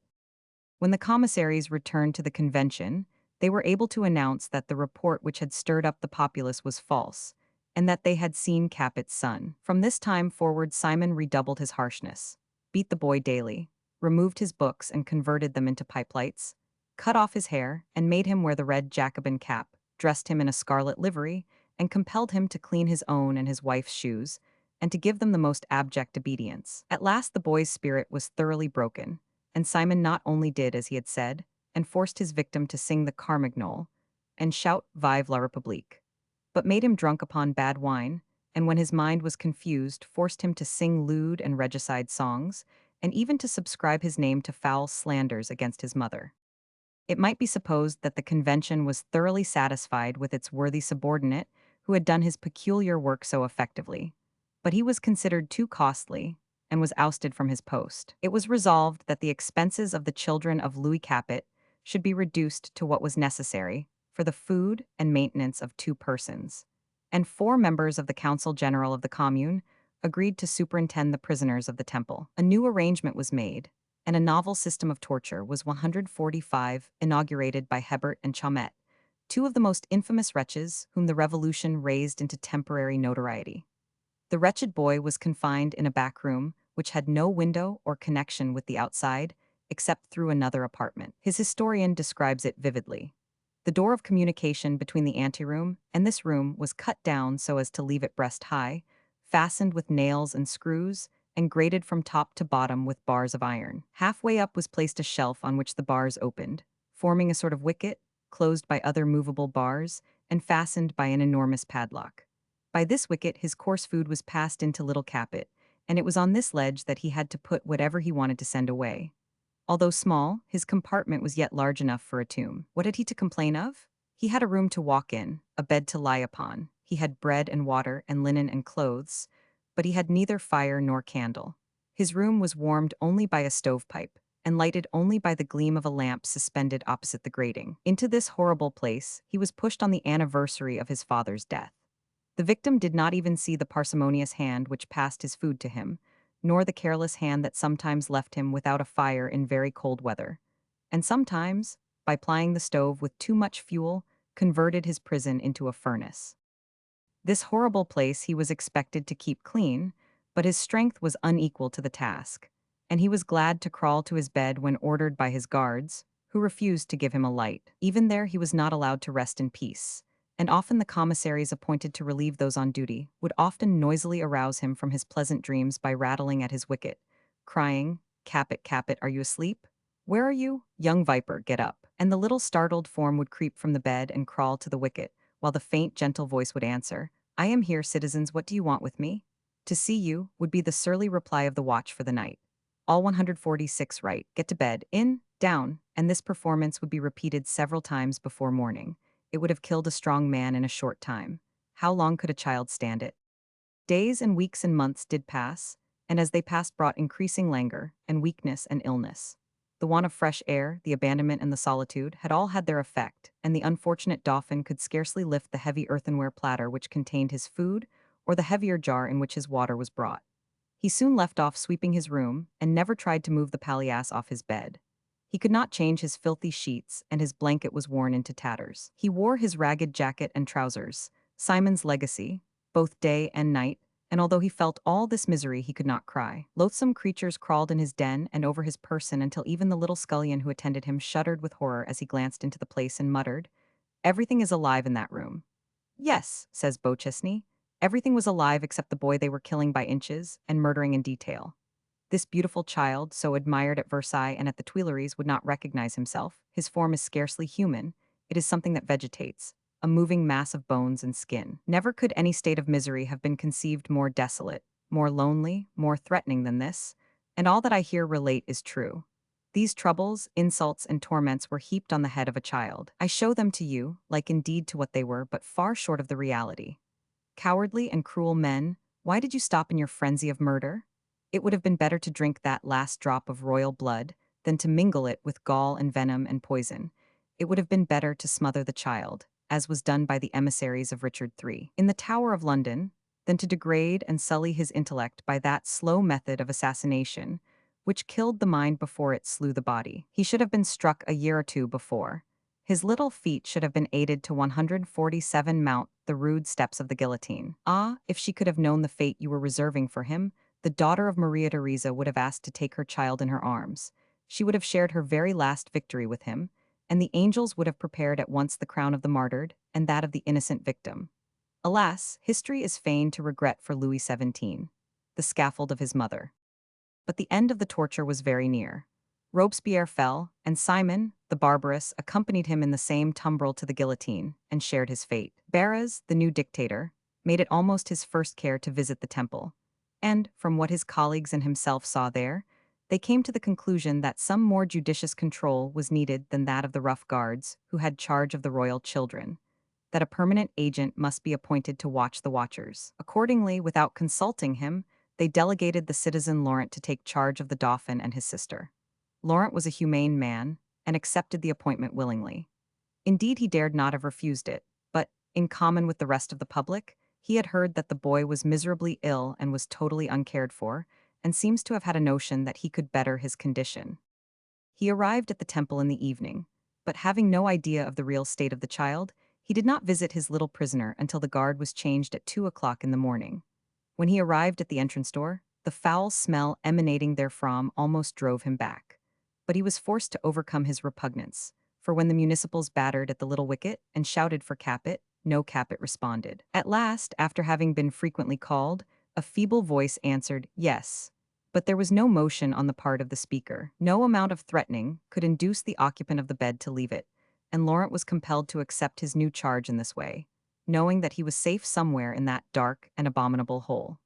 When the commissaries returned to the convention, they were able to announce that the report which had stirred up the populace was false, and that they had seen Capet's son. From this time forward, Simon redoubled his harshness, beat the boy daily, removed his books and converted them into pipelights, cut off his hair and made him wear the red Jacobin cap, dressed him in a scarlet livery, and compelled him to clean his own and his wife's shoes, and to give them the most abject obedience. At last the boy's spirit was thoroughly broken, and Simon not only did as he had said, and forced his victim to sing the Carmagnole and shout "Vive la République," but made him drunk upon bad wine, and when his mind was confused, forced him to sing lewd and regicide songs, and even to subscribe his name to foul slanders against his mother. It might be supposed that the convention was thoroughly satisfied with its worthy subordinate who had done his peculiar work so effectively, but he was considered too costly and was ousted from his post. It was resolved that the expenses of the children of Louis Capet should be reduced to what was necessary for the food and maintenance of two persons, and 4 members of the Council General of the Commune agreed to superintend the prisoners of the Temple. A new arrangement was made, and a novel system of torture was 145 inaugurated by Hebert and Chaumet, 2 of the most infamous wretches whom the Revolution raised into temporary notoriety. The wretched boy was confined in a back room which had no window or connection with the outside except through another apartment. His historian describes it vividly. The door of communication between the anteroom and this room was cut down so as to leave it breast high, fastened with nails and screws, and grated from top to bottom with bars of iron. Halfway up was placed a shelf on which the bars opened, forming a sort of wicket, closed by other movable bars, and fastened by an enormous padlock. By this wicket his coarse food was passed into little Capet, and it was on this ledge that he had to put whatever he wanted to send away. Although small, his compartment was yet large enough for a tomb. What had he to complain of? He had a room to walk in, a bed to lie upon. He had bread and water and linen and clothes, but he had neither fire nor candle. His room was warmed only by a stovepipe, and lighted only by the gleam of a lamp suspended opposite the grating. Into this horrible place he was pushed on the anniversary of his father's death. The victim did not even see the parsimonious hand which passed his food to him, nor the careless hand that sometimes left him without a fire in very cold weather, and sometimes, by plying the stove with too much fuel, converted his prison into a furnace. This horrible place he was expected to keep clean, but his strength was unequal to the task, and he was glad to crawl to his bed when ordered by his guards, who refused to give him a light. Even there he was not allowed to rest in peace, and often the commissaries appointed to relieve those on duty would often noisily arouse him from his pleasant dreams by rattling at his wicket, crying, Capet, are you asleep? "Where are you? Young viper, get up." And the little startled form would creep from the bed and crawl to the wicket, while the faint, gentle voice would answer, "I am here, citizens, what do you want with me?" "To see you," would be the surly reply of the watch for the night. "All 146 right, get to bed, in, down," and this performance would be repeated several times before morning. It would have killed a strong man in a short time. How long could a child stand it? Days and weeks and months did pass, and as they passed brought increasing languor, and weakness and illness. The want of fresh air, the abandonment and the solitude had all had their effect, and the unfortunate Dauphin could scarcely lift the heavy earthenware platter which contained his food, or the heavier jar in which his water was brought. He soon left off sweeping his room, and never tried to move the palliasse off his bed. He could not change his filthy sheets, and his blanket was worn into tatters. He wore his ragged jacket and trousers, Simon's legacy, both day and night, and although he felt all this misery, he could not cry. Loathsome creatures crawled in his den and over his person until even the little scullion who attended him shuddered with horror as he glanced into the place and muttered, "Everything is alive in that room." "Yes," says Beauchesney, "everything was alive except the boy they were killing by inches and murdering in detail. This beautiful child, so admired at Versailles and at the Tuileries, would not recognize himself. His form is scarcely human. It is something that vegetates, a moving mass of bones and skin. Never could any state of misery have been conceived more desolate, more lonely, more threatening than this, and all that I here relate is true. These troubles, insults, and torments were heaped on the head of a child. I show them to you, like indeed to what they were, but far short of the reality. Cowardly and cruel men, why did you stop in your frenzy of murder? It would have been better to drink that last drop of royal blood than to mingle it with gall and venom and poison. It would have been better to smother the child, as was done by the emissaries of Richard III, in the Tower of London, than to degrade and sully his intellect by that slow method of assassination, which killed the mind before it slew the body. He should have been struck a year or two before. His little feet should have been aided to 147 mount the rude steps of the guillotine. Ah, if she could have known the fate you were reserving for him, the daughter of Maria Theresa would have asked to take her child in her arms. She would have shared her very last victory with him, and the angels would have prepared at once the crown of the martyred and that of the innocent victim. Alas, history is fain to regret for Louis XVII, the scaffold of his mother. But the end of the torture was very near. Robespierre fell, and Simon, the barbarous, accompanied him in the same tumbril to the guillotine, and shared his fate. Barras, the new dictator, made it almost his first care to visit the temple, and, from what his colleagues and himself saw there, they came to the conclusion that some more judicious control was needed than that of the rough guards who had charge of the royal children, that a permanent agent must be appointed to watch the watchers. Accordingly, without consulting him, they delegated the citizen Laurent to take charge of the Dauphin and his sister. Laurent was a humane man, and accepted the appointment willingly. Indeed, he dared not have refused it, but, in common with the rest of the public, he had heard that the boy was miserably ill and was totally uncared for, and seems to have had a notion that he could better his condition. He arrived at the temple in the evening, but having no idea of the real state of the child, he did not visit his little prisoner until the guard was changed at 2 o'clock in the morning. When he arrived at the entrance door, the foul smell emanating therefrom almost drove him back. But he was forced to overcome his repugnance, for when the municipals battered at the little wicket and shouted for Capet, no Capet responded. At last, after having been frequently called, a feeble voice answered, "Yes." But there was no motion on the part of the speaker. No amount of threatening could induce the occupant of the bed to leave it, and Laurent was compelled to accept his new charge in this way, knowing that he was safe somewhere in that dark and abominable hole.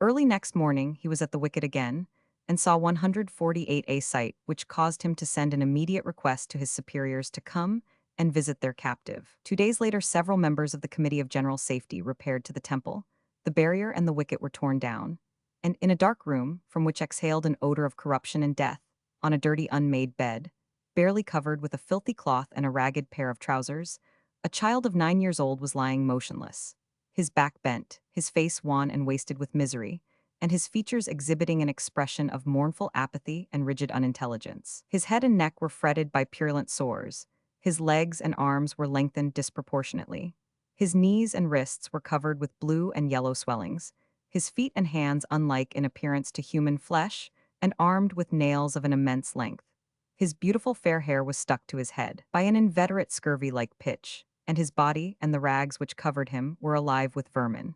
Early next morning, he was at the wicket again, and saw 148 a sight, which caused him to send an immediate request to his superiors to come and visit their captive. 2 days later, several members of the Committee of General Safety repaired to the temple. The barrier and the wicket were torn down, and in a dark room, from which exhaled an odor of corruption and death, on a dirty unmade bed, barely covered with a filthy cloth and a ragged pair of trousers, a child of 9 years old was lying motionless, his back bent, his face wan and wasted with misery, and his features exhibiting an expression of mournful apathy and rigid unintelligence. His head and neck were fretted by purulent sores, his legs and arms were lengthened disproportionately, his knees and wrists were covered with blue and yellow swellings, his feet and hands unlike in appearance to human flesh, and armed with nails of an immense length. His beautiful fair hair was stuck to his head by an inveterate scurvy like pitch, and his body and the rags which covered him were alive with vermin.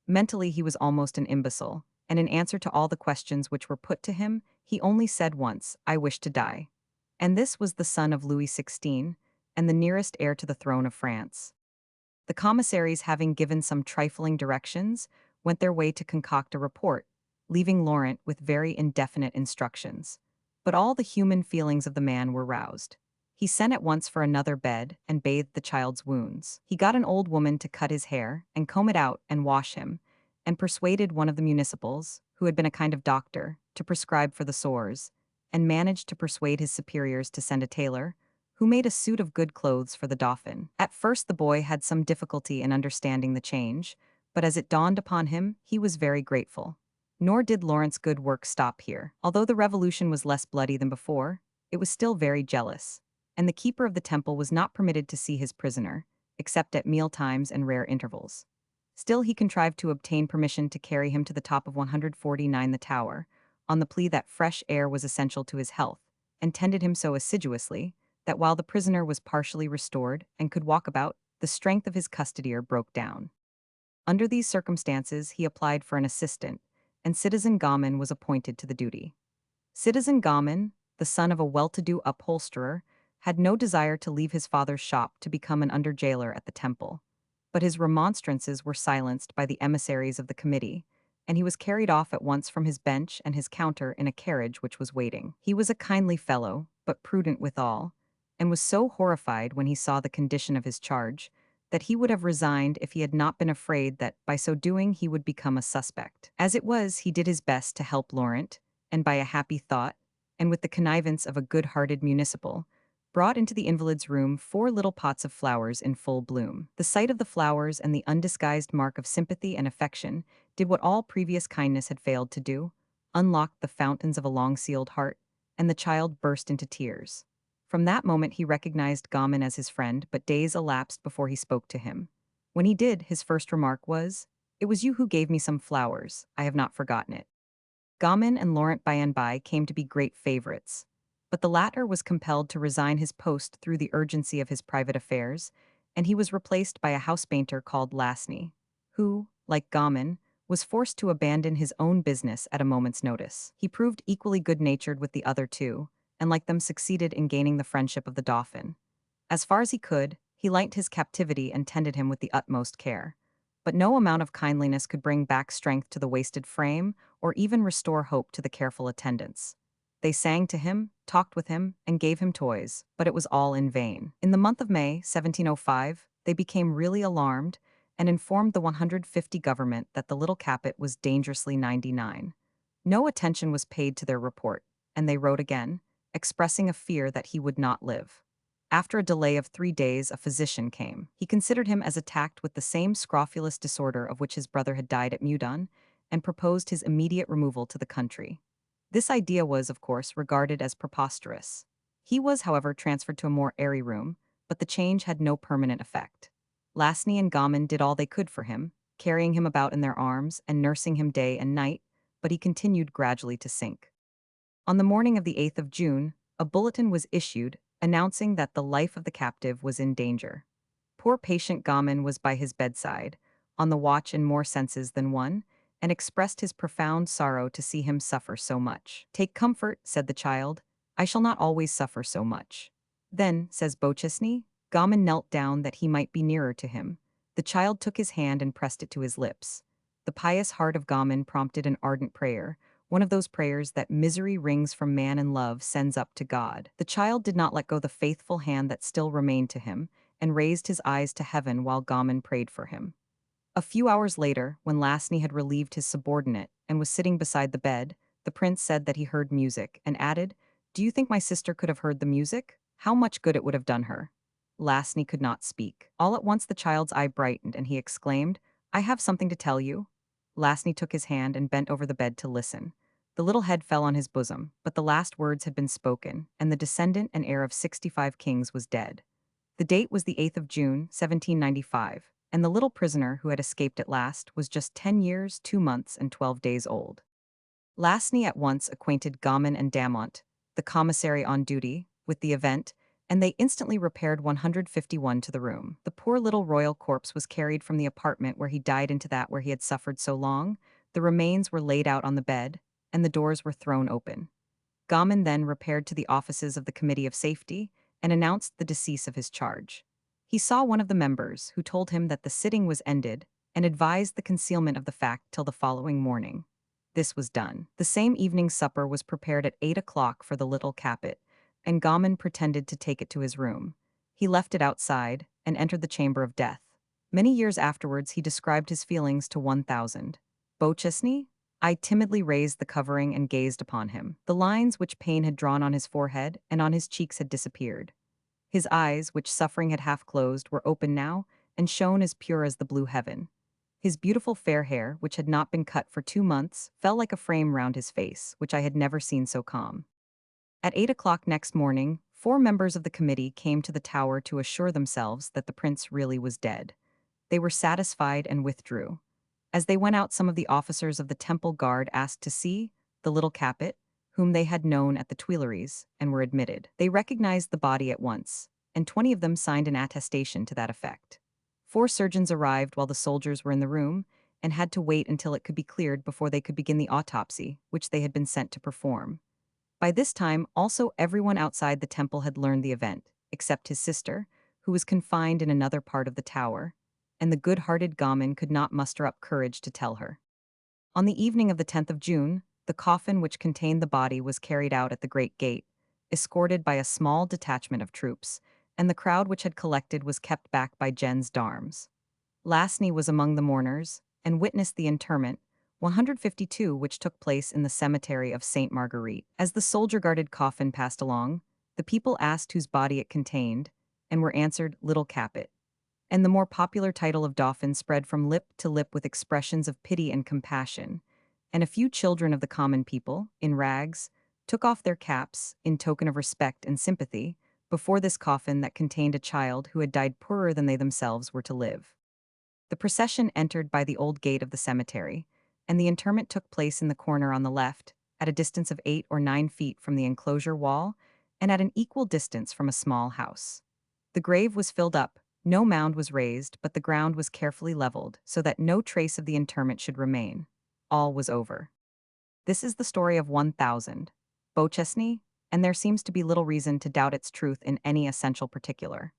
Mentally he was almost an imbecile, and in answer to all the questions which were put to him, he only said once, "I wish to die." and this was the son of Louis XVI and the nearest heir to the throne of France. The commissaries, having given some trifling directions, went their way to concoct a report, leaving Laurent with very indefinite instructions. But all the human feelings of the man were roused. He sent at once for another bed and bathed the child's wounds. He got an old woman to cut his hair and comb it out and wash him, and persuaded one of the municipals, who had been a kind of doctor, to prescribe for the sores, and managed to persuade his superiors to send a tailor, who made a suit of good clothes for the Dauphin. At first the boy had some difficulty in understanding the change, but as it dawned upon him, he was very grateful. Nor did Laurent's good work stop here. Although the revolution was less bloody than before, it was still very jealous, and the keeper of the temple was not permitted to see his prisoner, except at meal times and rare intervals. Still he contrived to obtain permission to carry him to the top of 149 the tower, on the plea that fresh air was essential to his health, and tended him so assiduously that while the prisoner was partially restored and could walk about, the strength of his custodier broke down. Under these circumstances, he applied for an assistant, and Citizen Gamin was appointed to the duty. Citizen Gamin, the son of a well-to-do upholsterer, had no desire to leave his father's shop to become an under-jailer at the temple, but his remonstrances were silenced by the emissaries of the committee, and he was carried off at once from his bench and his counter in a carriage which was waiting. He was a kindly fellow, but prudent withal, and was so horrified when he saw the condition of his charge that he would have resigned if he had not been afraid that by so doing he would become a suspect. As it was, he did his best to help Laurent, and by a happy thought, and with the connivance of a good-hearted municipal, brought into the invalid's room 4 little pots of flowers in full bloom. The sight of the flowers and the undisguised mark of sympathy and affection did what all previous kindness had failed to do, unlocked the fountains of a long-sealed heart, and the child burst into tears. From that moment he recognized Gamin as his friend, but days elapsed before he spoke to him. When he did, his first remark was, "It was you who gave me some flowers. I have not forgotten it." Gamin and Laurent by and by came to be great favorites, but the latter was compelled to resign his post through the urgency of his private affairs, and he was replaced by a house painter called Lasny, who, like Gamin, was forced to abandon his own business at a moment's notice. He proved equally good-natured with the other two, and like them succeeded in gaining the friendship of the Dauphin. As far as he could, he liked his captivity and tended him with the utmost care. But no amount of kindliness could bring back strength to the wasted frame, or even restore hope to the careful attendants. They sang to him, talked with him, and gave him toys, but it was all in vain. In the month of May, 1705, they became really alarmed and informed the 150 government that the little capet was dangerously 99. No attention was paid to their report, and they wrote again, expressing a fear that he would not live. After a delay of 3 days, a physician came. He considered him as attacked with the same scrofulous disorder of which his brother had died at Meudon, and proposed his immediate removal to the country. This idea was, of course, regarded as preposterous. He was, however, transferred to a more airy room, but the change had no permanent effect. Lasny and Gamin did all they could for him, carrying him about in their arms and nursing him day and night, but he continued gradually to sink. On the morning of the 8th of June, a bulletin was issued announcing that the life of the captive was in danger. Poor patient Gamin was by his bedside, on the watch in more senses than one, and expressed his profound sorrow to see him suffer so much. "Take comfort," said the child, "I shall not always suffer so much." Then, says Beauchesne, Gamin knelt down that he might be nearer to him. The child took his hand and pressed it to his lips. The pious heart of Gamin prompted an ardent prayer, one of those prayers that misery wrings from man and love sends up to God. The child did not let go the faithful hand that still remained to him, and raised his eyes to heaven while Gamin prayed for him. A few hours later, when Lasny had relieved his subordinate and was sitting beside the bed, the prince said that he heard music, and added, "Do you think my sister could have heard the music? How much good it would have done her." Lasny could not speak. All at once the child's eye brightened, and he exclaimed, "I have something to tell you." Lasny took his hand and bent over the bed to listen. The little head fell on his bosom, but the last words had been spoken, and the descendant and heir of 65 kings was dead. The date was the 8th of June, 1795, and the little prisoner who had escaped at last was just 10 years, 2 months, and 12 days old. Lasny at once acquainted Gamin and Damont, the commissary on duty, with the event, and they instantly repaired 151 to the room. The poor little royal corpse was carried from the apartment where he died into that where he had suffered so long, the remains were laid out on the bed, and the doors were thrown open. Gammon then repaired to the offices of the Committee of Safety and announced the decease of his charge. He saw one of the members, who told him that the sitting was ended and advised the concealment of the fact till the following morning. This was done. The same evening supper was prepared at 8 o'clock for the little capet, and Gammon pretended to take it to his room. He left it outside and entered the chamber of death. Many years afterwards, he described his feelings to 1,000. Beauchesney? I timidly raised the covering and gazed upon him. The lines which pain had drawn on his forehead and on his cheeks had disappeared. His eyes, which suffering had half closed, were open now and shone as pure as the blue heaven. His beautiful fair hair, which had not been cut for 2 months, fell like a frame round his face, which I had never seen so calm. At 8 o'clock next morning, 4 members of the committee came to the tower to assure themselves that the prince really was dead. They were satisfied and withdrew. As they went out, some of the officers of the temple guard asked to see the little capet, whom they had known at the Tuileries, and were admitted. They recognized the body at once, and 20 of them signed an attestation to that effect. 4 surgeons arrived while the soldiers were in the room, and had to wait until it could be cleared before they could begin the autopsy, which they had been sent to perform. By this time, also everyone outside the temple had learned the event, except his sister, who was confined in another part of the tower, and the good-hearted Gammon could not muster up courage to tell her. On the evening of the 10th of June, the coffin which contained the body was carried out at the great gate, escorted by a small detachment of troops, and the crowd which had collected was kept back by gens d'armes. Lasny was among the mourners, and witnessed the interment, 152, which took place in the cemetery of Sainte Marguerite. As the soldier-guarded coffin passed along, the people asked whose body it contained, and were answered Little Capet. And the more popular title of Dauphin spread from lip to lip with expressions of pity and compassion, and a few children of the common people, in rags, took off their caps, in token of respect and sympathy, before this coffin that contained a child who had died poorer than they themselves were to live. The procession entered by the old gate of the cemetery, and the interment took place in the corner on the left, at a distance of 8 or 9 feet from the enclosure wall, and at an equal distance from a small house. The grave was filled up, no mound was raised, but the ground was carefully leveled, so that no trace of the interment should remain. All was over. This is the story of 1,000. Beauchesney, and there seems to be little reason to doubt its truth in any essential particular.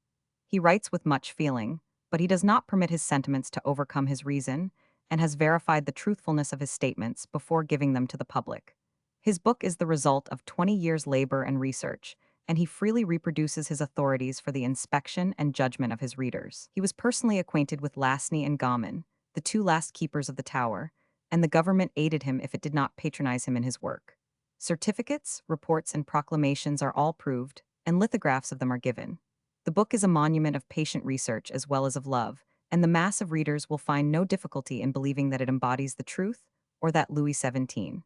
He writes with much feeling, but he does not permit his sentiments to overcome his reason, and has verified the truthfulness of his statements before giving them to the public. His book is the result of 20 years' labor and research, and he freely reproduces his authorities for the inspection and judgment of his readers. He was personally acquainted with Lasny and Gammon, the 2 last keepers of the tower, and the government aided him if it did not patronize him in his work. Certificates, reports, and proclamations are all proved, and lithographs of them are given. The book is a monument of patient research as well as of love, and the mass of readers will find no difficulty in believing that it embodies the truth, or that Louis XVII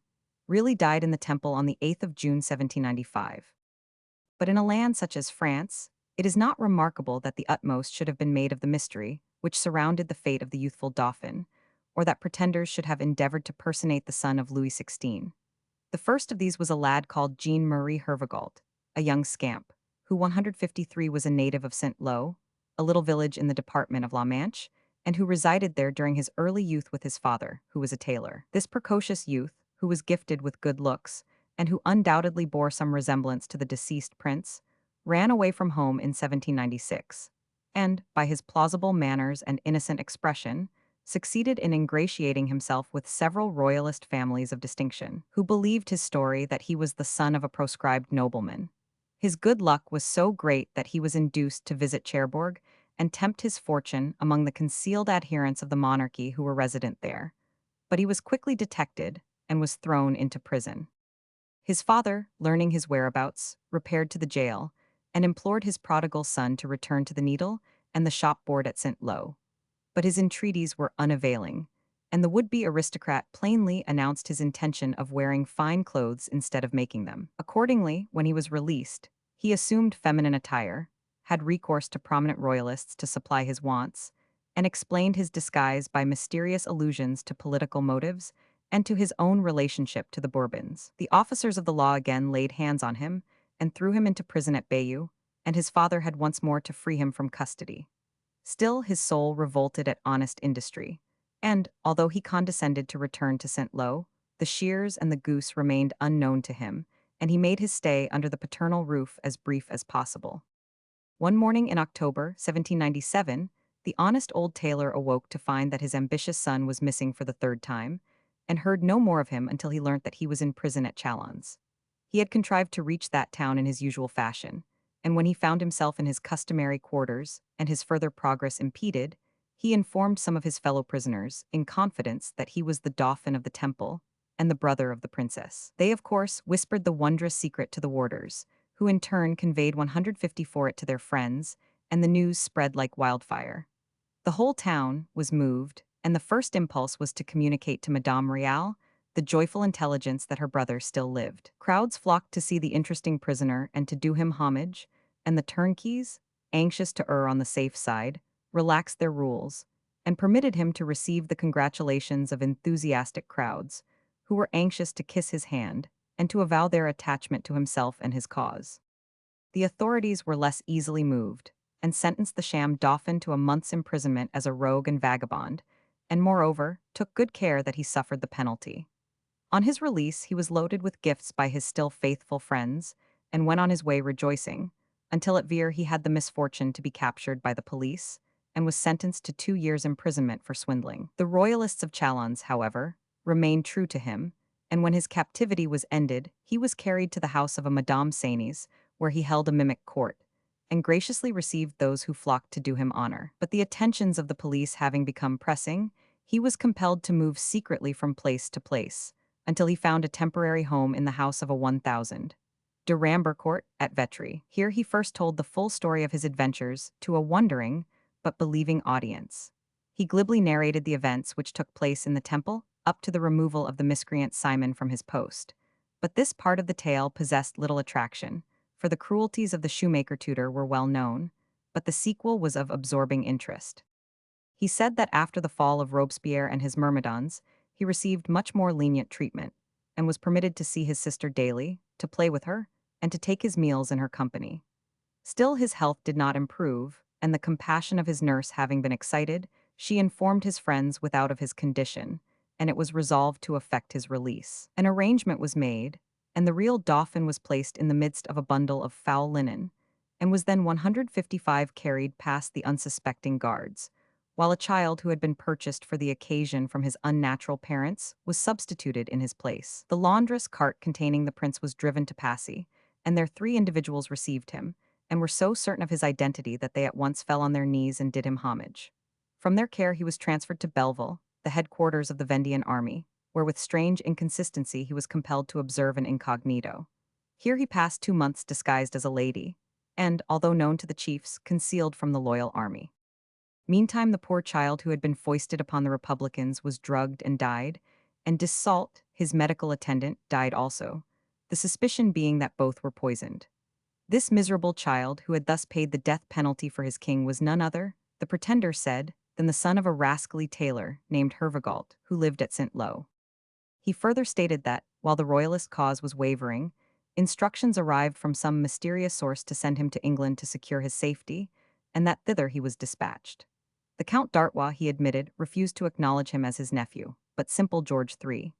really died in the Temple on the 8th of June 1795. But in a land such as France, it is not remarkable that the utmost should have been made of the mystery which surrounded the fate of the youthful Dauphin, or that pretenders should have endeavored to personate the son of Louis XVI. The first of these was a lad called Jean-Marie Hervigault, a young scamp, who 153 was a native of Saint-Lô, a little village in the department of La Manche, and who resided there during his early youth with his father, who was a tailor. This precocious youth, who was gifted with good looks, and who undoubtedly bore some resemblance to the deceased prince, ran away from home in 1796, and, by his plausible manners and innocent expression, succeeded in ingratiating himself with several royalist families of distinction, who believed his story that he was the son of a proscribed nobleman. His good luck was so great that he was induced to visit Cherbourg and tempt his fortune among the concealed adherents of the monarchy who were resident there. But he was quickly detected and was thrown into prison. His father, learning his whereabouts, repaired to the jail and implored his prodigal son to return to the Needle and the shop-board at Saint-Lô. But his entreaties were unavailing, and the would-be aristocrat plainly announced his intention of wearing fine clothes instead of making them. Accordingly, when he was released, he assumed feminine attire, had recourse to prominent royalists to supply his wants, and explained his disguise by mysterious allusions to political motives and to his own relationship to the Bourbons. The officers of the law again laid hands on him and threw him into prison at Bayeux, and his father had once more to free him from custody. Still his soul revolted at honest industry, and, although he condescended to return to Saint-Lô, the shears and the goose remained unknown to him, and he made his stay under the paternal roof as brief as possible. One morning in October 1797, the honest old tailor awoke to find that his ambitious son was missing for the third time, and heard no more of him until he learnt that he was in prison at Chalons. He had contrived to reach that town in his usual fashion, and when he found himself in his customary quarters and his further progress impeded, he informed some of his fellow prisoners, in confidence, that he was the Dauphin of the Temple and the brother of the princess. They, of course, whispered the wondrous secret to the warders, who in turn conveyed 150 for it to their friends, and the news spread like wildfire. The whole town was moved, and the first impulse was to communicate to Madame Real the joyful intelligence that her brother still lived. Crowds flocked to see the interesting prisoner and to do him homage, and the turnkeys, anxious to err on the safe side, relaxed their rules, and permitted him to receive the congratulations of enthusiastic crowds, who were anxious to kiss his hand and to avow their attachment to himself and his cause. The authorities were less easily moved, and sentenced the sham Dauphin to a month's imprisonment as a rogue and vagabond, and moreover took good care that he suffered the penalty. On his release, he was loaded with gifts by his still faithful friends, and went on his way rejoicing, until at Vere he had the misfortune to be captured by the police, and was sentenced to 2 years' imprisonment for swindling. The royalists of Chalons, however, remained true to him, and when his captivity was ended, he was carried to the house of a Madame Saigney's, where he held a mimic court, and graciously received those who flocked to do him honor. But the attentions of the police having become pressing, he was compelled to move secretly from place to place, until he found a temporary home in the house of a 1000 de Rambercourt at Vetry. Here he first told the full story of his adventures to a wondering but believing audience. He glibly narrated the events which took place in the temple, up to the removal of the miscreant Simon from his post. But this part of the tale possessed little attraction, for the cruelties of the shoemaker tutor were well known, but the sequel was of absorbing interest. He said that after the fall of Robespierre and his myrmidons, he received much more lenient treatment, and was permitted to see his sister daily, to play with her, and to take his meals in her company. Still his health did not improve, and the compassion of his nurse having been excited, she informed his friends without of his condition, and it was resolved to effect his release. An arrangement was made, and the real Dauphin was placed in the midst of a bundle of foul linen, and was then 155 carried past the unsuspecting guards, while a child who had been purchased for the occasion from his unnatural parents was substituted in his place. The laundress cart containing the prince was driven to Passy, and there 3 individuals received him, and were so certain of his identity that they at once fell on their knees and did him homage. From their care he was transferred to Belleville, the headquarters of the Vendean army, where with strange inconsistency he was compelled to observe an incognito. Here he passed 2 months disguised as a lady, and, although known to the chiefs, concealed from the loyal army. Meantime, the poor child who had been foisted upon the Republicans was drugged and died, and Dissalt, his medical attendant, died also, the suspicion being that both were poisoned. This miserable child, who had thus paid the death penalty for his king, was none other, the pretender said, than the son of a rascally tailor named Hervagault, who lived at St. Lo. He further stated that, while the royalist cause was wavering, instructions arrived from some mysterious source to send him to England to secure his safety, and that thither he was dispatched. The Count d'Artois, he admitted, refused to acknowledge him as his nephew, but simple George III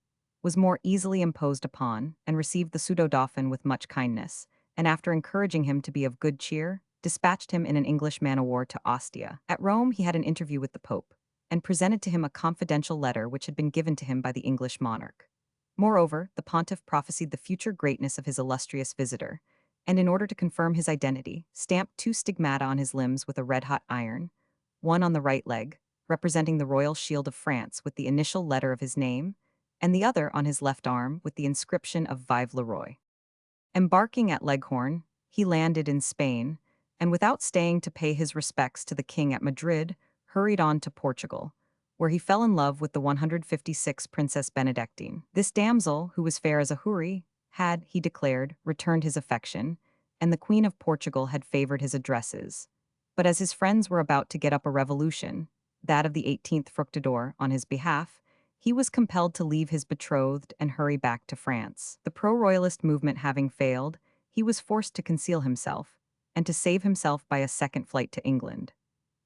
was more easily imposed upon, and received the pseudo-dauphin with much kindness, and after encouraging him to be of good cheer, dispatched him in an English man-of-war to Ostia. At Rome he had an interview with the Pope, and presented to him a confidential letter which had been given to him by the English monarch. Moreover, the pontiff prophesied the future greatness of his illustrious visitor, and in order to confirm his identity, stamped 2 stigmata on his limbs with a red-hot iron, one on the right leg, representing the royal shield of France with the initial letter of his name, and the other on his left arm with the inscription of Vive le Roi. Embarking at Leghorn, he landed in Spain, and without staying to pay his respects to the king at Madrid, hurried on to Portugal, where he fell in love with the 156 Princess Benedictine. This damsel, who was fair as a houri, had, he declared, returned his affection, and the Queen of Portugal had favored his addresses. But as his friends were about to get up a revolution, that of the 18th Fructidor, on his behalf, he was compelled to leave his betrothed and hurry back to France. The pro-royalist movement having failed, he was forced to conceal himself, and to save himself by a second flight to England.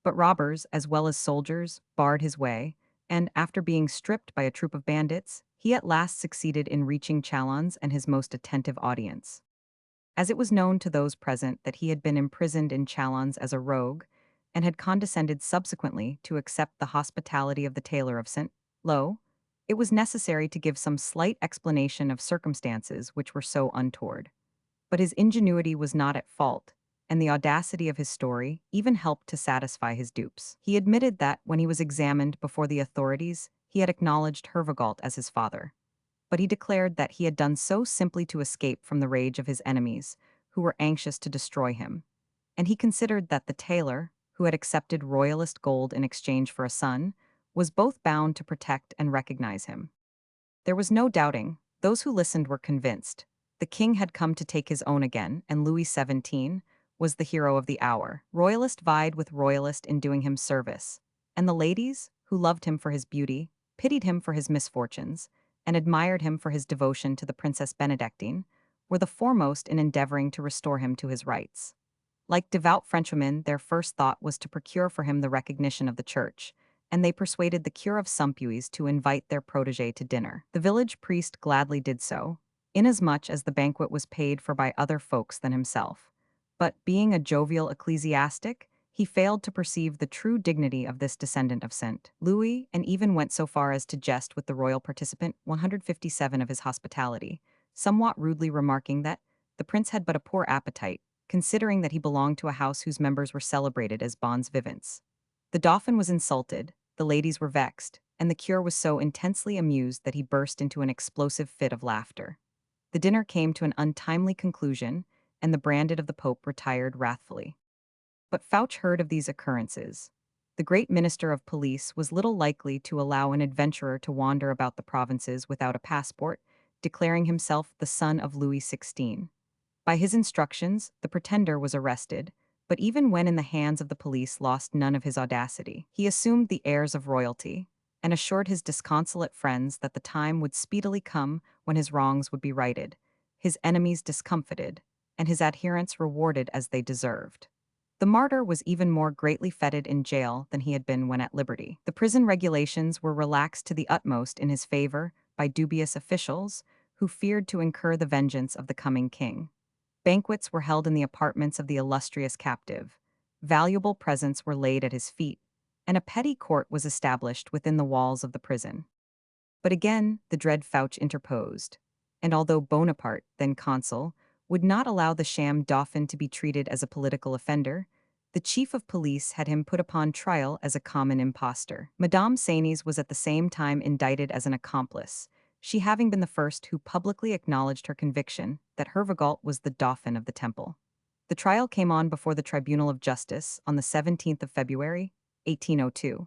But robbers, as well as soldiers, barred his way, and, after being stripped by a troop of bandits, he at last succeeded in reaching Chalons and his most attentive audience. As it was known to those present that he had been imprisoned in Chalons as a rogue, and had condescended subsequently to accept the hospitality of the tailor of St. Lo, it was necessary to give some slight explanation of circumstances which were so untoward. But his ingenuity was not at fault, and the audacity of his story even helped to satisfy his dupes. He admitted that, when he was examined before the authorities, he had acknowledged Hervagault as his father. But he declared that he had done so simply to escape from the rage of his enemies, who were anxious to destroy him. And he considered that the tailor, who had accepted royalist gold in exchange for a son, was both bound to protect and recognize him. There was no doubting, those who listened were convinced. The king had come to take his own again, and Louis XVII was the hero of the hour. Royalist vied with royalist in doing him service, and the ladies, who loved him for his beauty, pitied him for his misfortunes, and admired him for his devotion to the Princess Benedictine, were the foremost in endeavoring to restore him to his rights. Like devout Frenchwomen, their first thought was to procure for him the recognition of the church, and they persuaded the cure of Sumpuys to invite their protégé to dinner. The village priest gladly did so, inasmuch as the banquet was paid for by other folks than himself. But, being a jovial ecclesiastic, he failed to perceive the true dignity of this descendant of St. Louis, and even went so far as to jest with the royal participant 157 of his hospitality, somewhat rudely remarking that the prince had but a poor appetite, considering that he belonged to a house whose members were celebrated as bons vivants. The dauphin was insulted, the ladies were vexed, and the cure was so intensely amused that he burst into an explosive fit of laughter. The dinner came to an untimely conclusion, and the branded of the Pope retired wrathfully. But Fouch heard of these occurrences. The great minister of police was little likely to allow an adventurer to wander about the provinces without a passport, declaring himself the son of Louis XVI. By his instructions, the pretender was arrested, but even when in the hands of the police lost none of his audacity. He assumed the airs of royalty, and assured his disconsolate friends that the time would speedily come when his wrongs would be righted, his enemies discomfited, and his adherents rewarded as they deserved. The martyr was even more greatly feted in jail than he had been when at liberty. The prison regulations were relaxed to the utmost in his favor by dubious officials who feared to incur the vengeance of the coming king. Banquets were held in the apartments of the illustrious captive, valuable presents were laid at his feet, and a petty court was established within the walls of the prison. But again the dread Fouch interposed, and although Bonaparte, then consul, would not allow the sham dauphin to be treated as a political offender, the chief of police had him put upon trial as a common impostor. Madame Seignes was at the same time indicted as an accomplice, she having been the first who publicly acknowledged her conviction that Hervagault was the dauphin of the Temple. The trial came on before the Tribunal of Justice on the 17th of February, 1802.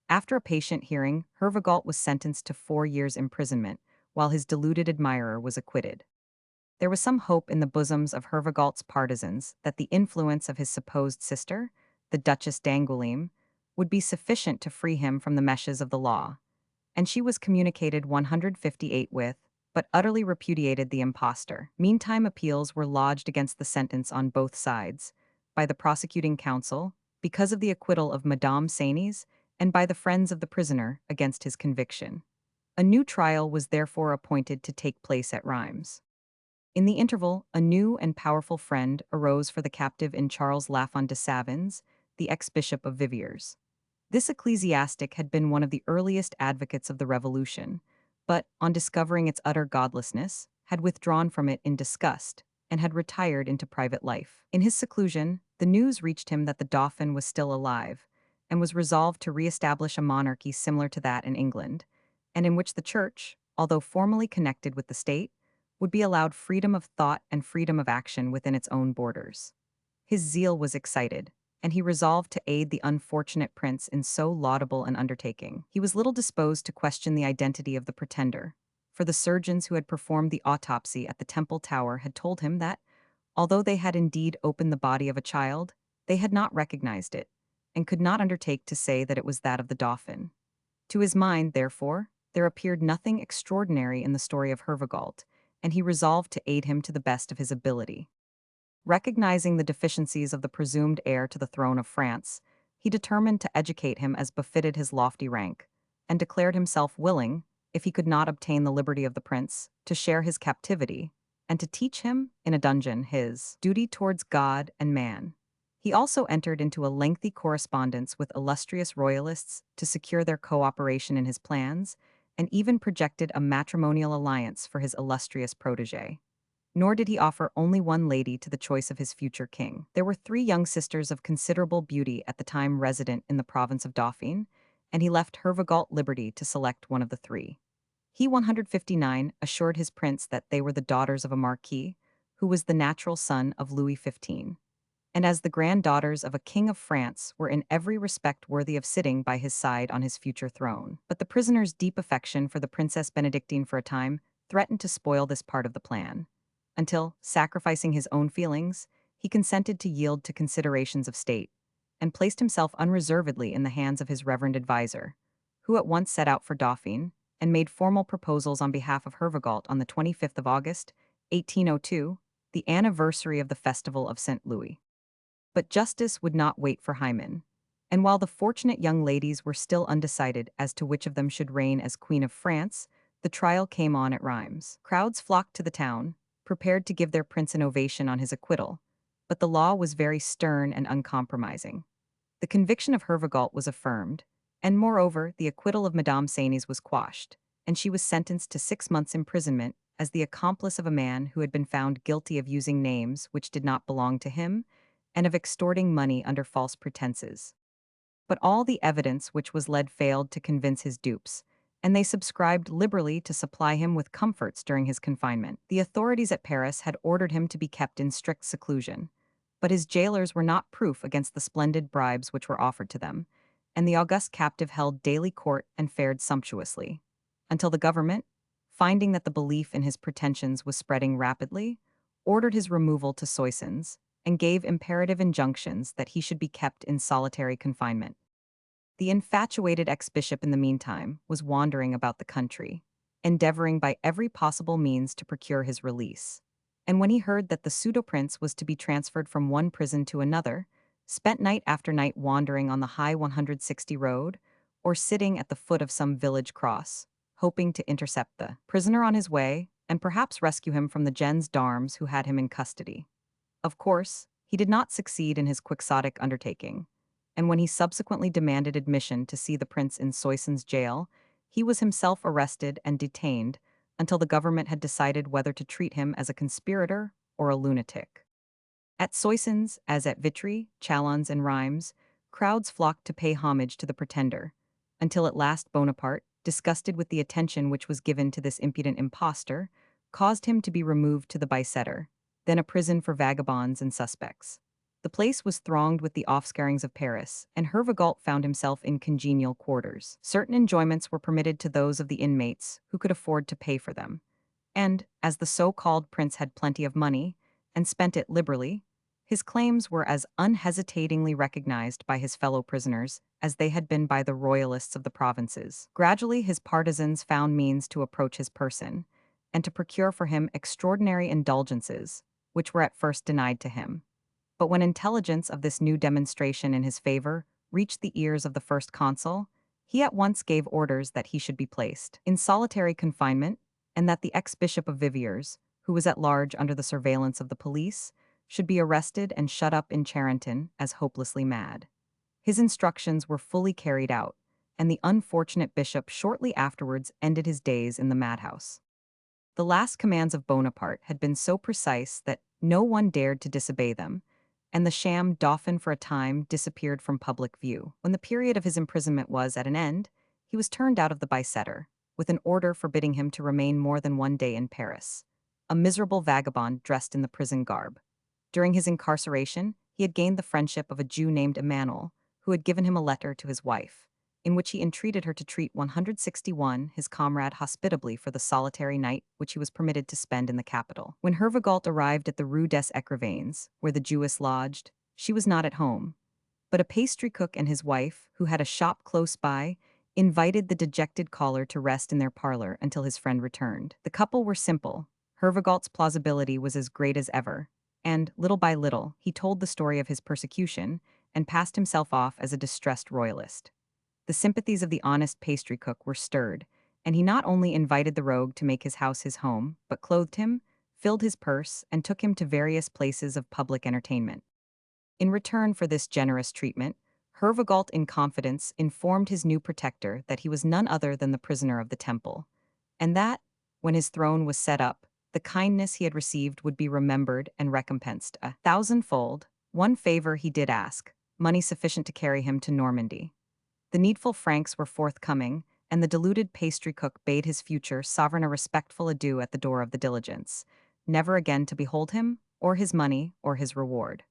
After a patient hearing, Hervagault was sentenced to 4 years' imprisonment, while his deluded admirer was acquitted. There was some hope in the bosoms of Hervagault's partisans that the influence of his supposed sister, the Duchess d'Angoulême, would be sufficient to free him from the meshes of the law, and she was communicated 158 with, but utterly repudiated the impostor. Meantime appeals were lodged against the sentence on both sides, by the prosecuting counsel, because of the acquittal of Madame Seignes, and by the friends of the prisoner against his conviction. A new trial was therefore appointed to take place at Reims. In the interval, a new and powerful friend arose for the captive in Charles Lafond de Savins, the ex-bishop of Viviers. This ecclesiastic had been one of the earliest advocates of the Revolution, but, on discovering its utter godlessness, had withdrawn from it in disgust, and had retired into private life. In his seclusion, the news reached him that the Dauphin was still alive, and was resolved to re-establish a monarchy similar to that in England, and in which the Church, although formally connected with the state, would be allowed freedom of thought and freedom of action within its own borders. His zeal was excited, and he resolved to aid the unfortunate prince in so laudable an undertaking. He was little disposed to question the identity of the pretender, for the surgeons who had performed the autopsy at the Temple Tower had told him that, although they had indeed opened the body of a child, they had not recognized it, and could not undertake to say that it was that of the Dauphin. To his mind, therefore, there appeared nothing extraordinary in the story of Hervagault, and he resolved to aid him to the best of his ability. Recognizing the deficiencies of the presumed heir to the throne of France, he determined to educate him as befitted his lofty rank, and declared himself willing, if he could not obtain the liberty of the prince, to share his captivity, and to teach him, in a dungeon, his duty towards God and man. He also entered into a lengthy correspondence with illustrious royalists to secure their cooperation in his plans, and even projected a matrimonial alliance for his illustrious protégé. Nor did he offer only one lady to the choice of his future king. There were three young sisters of considerable beauty at the time resident in the province of Dauphine, and he left Hervagault liberty to select one of the three. He 159 assured his prince that they were the daughters of a marquis, who was the natural son of Louis XV, and as the granddaughters of a king of France were in every respect worthy of sitting by his side on his future throne. But the prisoner's deep affection for the Princess Benedictine for a time threatened to spoil this part of the plan, until, sacrificing his own feelings, he consented to yield to considerations of state, and placed himself unreservedly in the hands of his reverend adviser, who at once set out for Dauphine, and made formal proposals on behalf of Hervagault on the 25th of August, 1802, the anniversary of the festival of St. Louis. But justice would not wait for Hymen, and while the fortunate young ladies were still undecided as to which of them should reign as Queen of France, the trial came on at Reims. Crowds flocked to the town, prepared to give their prince an ovation on his acquittal, but the law was very stern and uncompromising. The conviction of Hervagault was affirmed, and moreover, the acquittal of Madame Seignes was quashed, and she was sentenced to 6 months' imprisonment as the accomplice of a man who had been found guilty of using names which did not belong to him, and of extorting money under false pretenses. But all the evidence which was led failed to convince his dupes, and they subscribed liberally to supply him with comforts during his confinement. The authorities at Paris had ordered him to be kept in strict seclusion, but his jailers were not proof against the splendid bribes which were offered to them, and the august captive held daily court and fared sumptuously, until the government, finding that the belief in his pretensions was spreading rapidly, ordered his removal to Soissons, and gave imperative injunctions that he should be kept in solitary confinement. The infatuated ex-bishop in the meantime was wandering about the country, endeavoring by every possible means to procure his release. And when he heard that the pseudo-prince was to be transferred from one prison to another, spent night after night wandering on the high 160 road, or sitting at the foot of some village cross, hoping to intercept the prisoner on his way and perhaps rescue him from the gens d'armes who had him in custody. Of course, he did not succeed in his quixotic undertaking, and when he subsequently demanded admission to see the prince in Soissons jail, he was himself arrested and detained until the government had decided whether to treat him as a conspirator or a lunatic. At Soissons, as at Vitry, Chalons, and Reims, crowds flocked to pay homage to the pretender, until at last Bonaparte, disgusted with the attention which was given to this impudent impostor, caused him to be removed to the Bicêtre, then a prison for vagabonds and suspects. The place was thronged with the offscarings of Paris, and Hervagault found himself in congenial quarters. Certain enjoyments were permitted to those of the inmates who could afford to pay for them, and, as the so-called prince had plenty of money, and spent it liberally, his claims were as unhesitatingly recognized by his fellow prisoners as they had been by the royalists of the provinces. Gradually his partisans found means to approach his person, and to procure for him extraordinary indulgences, which were at first denied to him. But when intelligence of this new demonstration in his favor reached the ears of the first consul, he at once gave orders that he should be placed in solitary confinement, and that the ex-bishop of Viviers, who was at large under the surveillance of the police, should be arrested and shut up in Charenton as hopelessly mad. His instructions were fully carried out, and the unfortunate bishop shortly afterwards ended his days in the madhouse. The last commands of Bonaparte had been so precise that no one dared to disobey them, and the sham Dauphin for a time disappeared from public view. When the period of his imprisonment was at an end, he was turned out of the Bicêtre, with an order forbidding him to remain more than one day in Paris, a miserable vagabond dressed in the prison garb. During his incarceration, he had gained the friendship of a Jew named Emmanuel, who had given him a letter to his wife, in which he entreated her to treat 161, his comrade, hospitably for the solitary night which he was permitted to spend in the capital. When Hervagault arrived at the Rue des Écrivains, where the Jewess lodged, she was not at home, but a pastry cook and his wife, who had a shop close by, invited the dejected caller to rest in their parlor until his friend returned. The couple were simple. Hervagault's plausibility was as great as ever, and, little by little, he told the story of his persecution and passed himself off as a distressed royalist. The sympathies of the honest pastry cook were stirred, and he not only invited the rogue to make his house his home, but clothed him, filled his purse, and took him to various places of public entertainment. In return for this generous treatment, Hervagault in confidence informed his new protector that he was none other than the prisoner of the temple, and that, when his throne was set up, the kindness he had received would be remembered and recompensed a thousandfold. One favor he did ask, money sufficient to carry him to Normandy. The needful francs were forthcoming, and the deluded pastry cook bade his future sovereign a respectful adieu at the door of the diligence, never again to behold him, or his money, or his reward.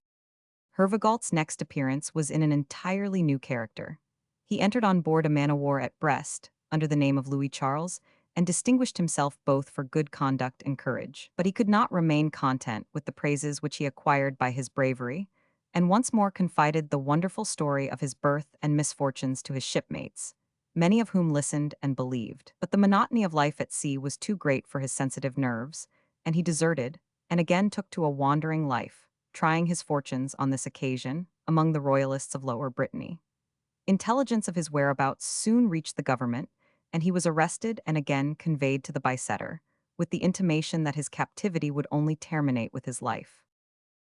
Hervagault's next appearance was in an entirely new character. He entered on board a man-o'-war at Brest, under the name of Louis Charles, and distinguished himself both for good conduct and courage. But he could not remain content with the praises which he acquired by his bravery, and once more confided the wonderful story of his birth and misfortunes to his shipmates, many of whom listened and believed. But the monotony of life at sea was too great for his sensitive nerves, and he deserted, and again took to a wandering life, trying his fortunes on this occasion among the royalists of Lower Brittany. Intelligence of his whereabouts soon reached the government, and he was arrested and again conveyed to the Bicetre, with the intimation that his captivity would only terminate with his life.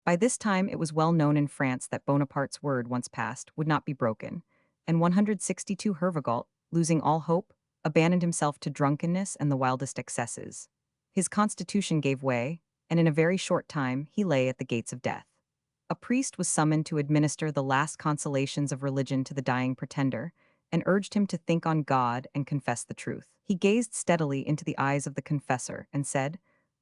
By this time it was well known in France that Bonaparte's word, once passed, would not be broken, and 162 Hervagault, losing all hope, abandoned himself to drunkenness and the wildest excesses. His constitution gave way, and in a very short time he lay at the gates of death. A priest was summoned to administer the last consolations of religion to the dying pretender, and urged him to think on God and confess the truth. He gazed steadily into the eyes of the confessor and said,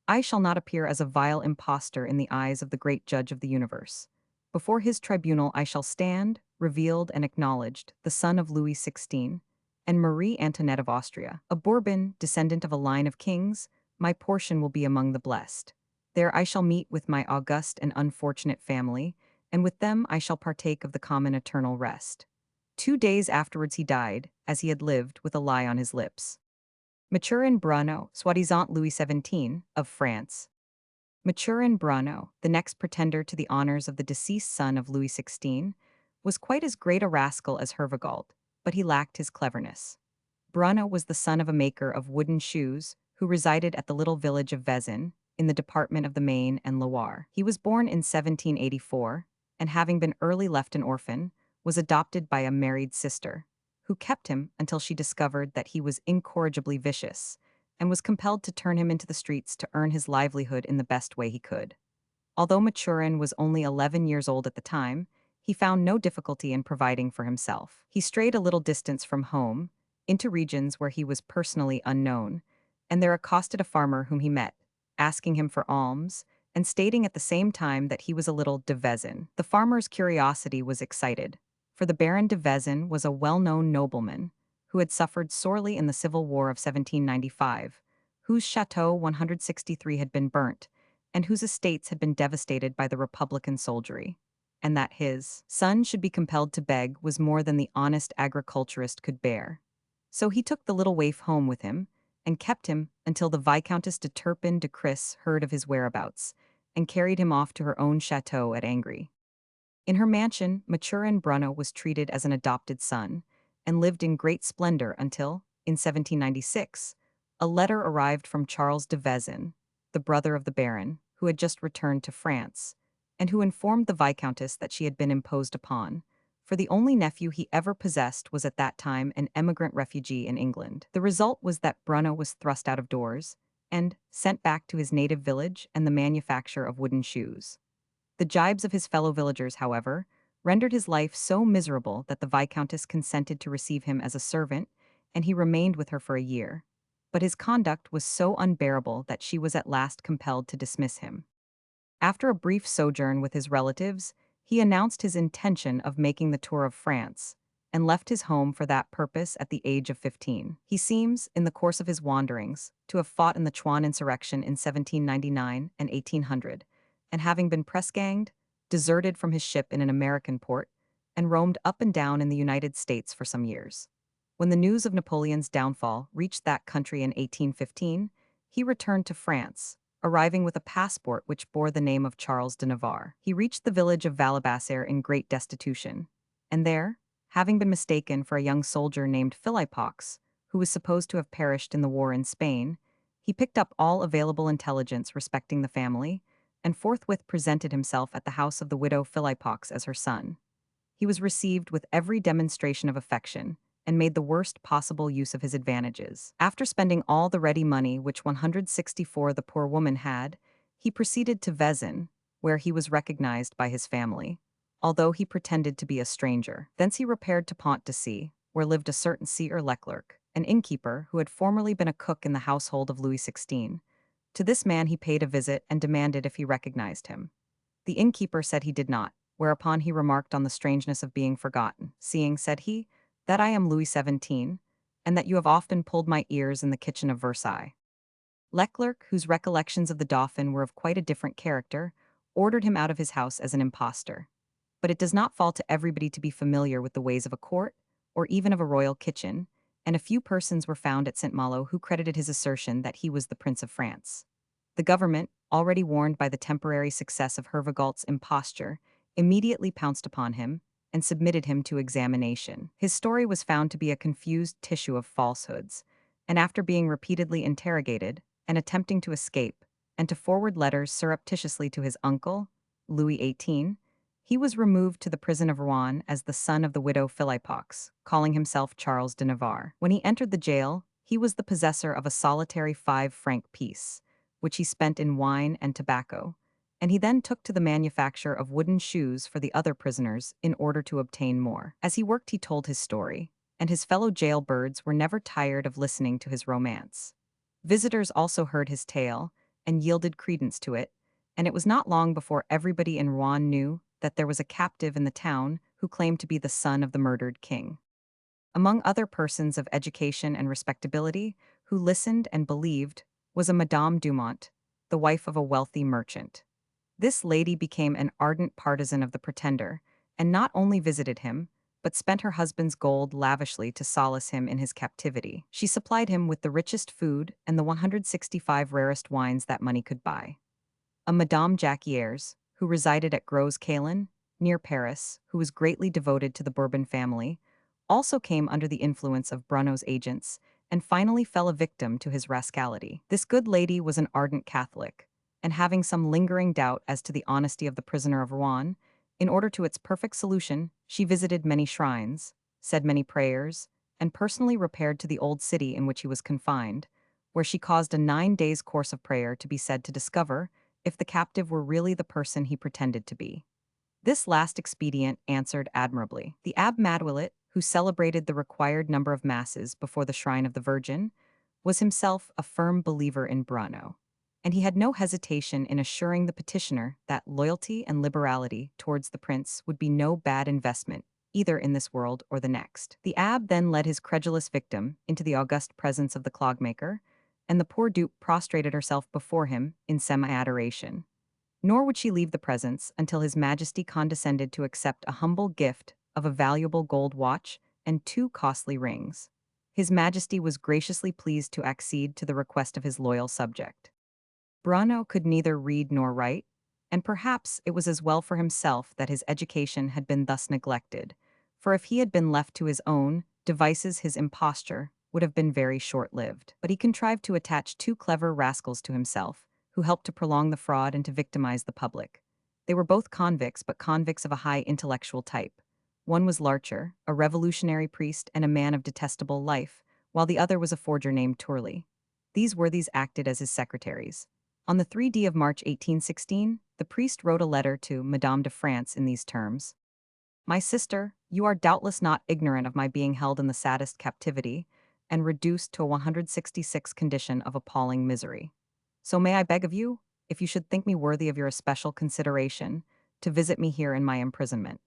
"I shall not appear as a vile impostor in the eyes of the great judge of the universe. Before his tribunal I shall stand, revealed and acknowledged, the son of Louis XVI, and Marie Antoinette of Austria. A Bourbon, descendant of a line of kings, my portion will be among the blessed. There I shall meet with my august and unfortunate family, and with them I shall partake of the common eternal rest." 2 days afterwards he died, as he had lived, with a lie on his lips. Mathurin Bruneau, soi-disant Louis XVII, of France. Mathurin Bruneau, the next pretender to the honors of the deceased son of Louis XVI, was quite as great a rascal as Hervagault, but he lacked his cleverness. Bruneau was the son of a maker of wooden shoes, who resided at the little village of Vezin, in the department of the Maine and Loire. He was born in 1784, and having been early left an orphan, was adopted by a married sister, who kept him until she discovered that he was incorrigibly vicious, and was compelled to turn him into the streets to earn his livelihood in the best way he could. Although Mathurin was only 11 years old at the time, he found no difficulty in providing for himself. He strayed a little distance from home, into regions where he was personally unknown, and there accosted a farmer whom he met, asking him for alms, and stating at the same time that he was a little de Vezin. The farmer's curiosity was excited, for the Baron de Vezin was a well-known nobleman who had suffered sorely in the Civil War of 1795, whose Chateau 163 had been burnt, and whose estates had been devastated by the Republican soldiery, and that his son should be compelled to beg was more than the honest agriculturist could bear. So he took the little waif home with him, and kept him until the Viscountess de Turpin de Cris heard of his whereabouts, and carried him off to her own chateau at Angry. In her mansion, Mathurin Bruneau was treated as an adopted son, and lived in great splendor until, in 1796, a letter arrived from Charles de Vezin, the brother of the Baron, who had just returned to France, and who informed the Viscountess that she had been imposed upon, for the only nephew he ever possessed was at that time an emigrant refugee in England. The result was that Bruneau was thrust out of doors, and sent back to his native village and the manufacture of wooden shoes. The jibes of his fellow villagers, however, rendered his life so miserable that the Viscountess consented to receive him as a servant, and he remained with her for a year. But his conduct was so unbearable that she was at last compelled to dismiss him. After a brief sojourn with his relatives, he announced his intention of making the tour of France, and left his home for that purpose at the age of 15. He seems, in the course of his wanderings, to have fought in the Chouan insurrection in 1799 and 1800, and having been press-ganged, deserted from his ship in an American port, and roamed up and down in the United States for some years. When the news of Napoleon's downfall reached that country in 1815, he returned to France, arriving with a passport which bore the name of Charles de Navarre. He reached the village of Valabasser in great destitution, and there, having been mistaken for a young soldier named Philippox, who was supposed to have perished in the war in Spain, he picked up all available intelligence respecting the family and forthwith presented himself at the house of the widow Philippox as her son. He was received with every demonstration of affection and made the worst possible use of his advantages. After spending all the ready money which 164 the poor woman had, he proceeded to Vezin, where he was recognized by his family, although he pretended to be a stranger. Thence he repaired to Pont de C, where lived a certain Sieur Leclerc, an innkeeper who had formerly been a cook in the household of Louis XVI. To this man he paid a visit and demanded if he recognized him. The innkeeper said he did not, whereupon he remarked on the strangeness of being forgotten, seeing, said he, that I am Louis XVII, and that you have often pulled my ears in the kitchen of Versailles. Leclerc, whose recollections of the Dauphin were of quite a different character, ordered him out of his house as an impostor. But it does not fall to everybody to be familiar with the ways of a court, or even of a royal kitchen, and a few persons were found at St. Malo who credited his assertion that he was the Prince of France. The government, already warned by the temporary success of Hervagault's imposture, immediately pounced upon him and submitted him to examination. His story was found to be a confused tissue of falsehoods, and after being repeatedly interrogated and attempting to escape and to forward letters surreptitiously to his uncle, Louis XVIII, he was removed to the prison of Rouen as the son of the widow Philippox, calling himself Charles de Navarre. When he entered the jail, he was the possessor of a solitary 5-franc piece, which he spent in wine and tobacco, and he then took to the manufacture of wooden shoes for the other prisoners in order to obtain more. As he worked he told his story, and his fellow jailbirds were never tired of listening to his romance. Visitors also heard his tale and yielded credence to it, and it was not long before everybody in Rouen knew that there was a captive in the town who claimed to be the son of the murdered king. Among other persons of education and respectability who listened and believed was a Madame Dumont, the wife of a wealthy merchant. This lady became an ardent partisan of the pretender, and not only visited him, but spent her husband's gold lavishly to solace him in his captivity. She supplied him with the richest food and the 165 rarest wines that money could buy. A Madame Jacquiers, who resided at Gros Cailin, near Paris, who was greatly devoted to the Bourbon family, also came under the influence of Bruneau's agents and finally fell a victim to his rascality. This good lady was an ardent Catholic, and having some lingering doubt as to the honesty of the prisoner of Rouen, in order to its perfect solution, she visited many shrines, said many prayers, and personally repaired to the old city in which he was confined, where she caused a 9 days' course of prayer to be said to discover if the captive were really the person he pretended to be. This last expedient answered admirably. The Abbé Madewilet, who celebrated the required number of masses before the shrine of the Virgin, was himself a firm believer in Bruneau, and he had no hesitation in assuring the petitioner that loyalty and liberality towards the prince would be no bad investment, either in this world or the next. The abbé then led his credulous victim into the august presence of the clogmaker, and the poor dupe prostrated herself before him in semi-adoration. Nor would she leave the presence until his majesty condescended to accept a humble gift of a valuable gold watch and 2 costly rings. His majesty was graciously pleased to accede to the request of his loyal subject. Bruneau could neither read nor write, and perhaps it was as well for himself that his education had been thus neglected, for if he had been left to his own devices his imposture would have been very short-lived. But he contrived to attach 2 clever rascals to himself, who helped to prolong the fraud and to victimize the public. They were both convicts, but convicts of a high intellectual type. One was Larcher, a revolutionary priest and a man of detestable life, while the other was a forger named Tourly. These worthies acted as his secretaries. On the 3d of March 1816, the priest wrote a letter to Madame de France in these terms: "My sister, you are doubtless not ignorant of my being held in the saddest captivity, and reduced to a 166 condition of appalling misery. So may I beg of you, if you should think me worthy of your especial consideration, to visit me here in my imprisonment.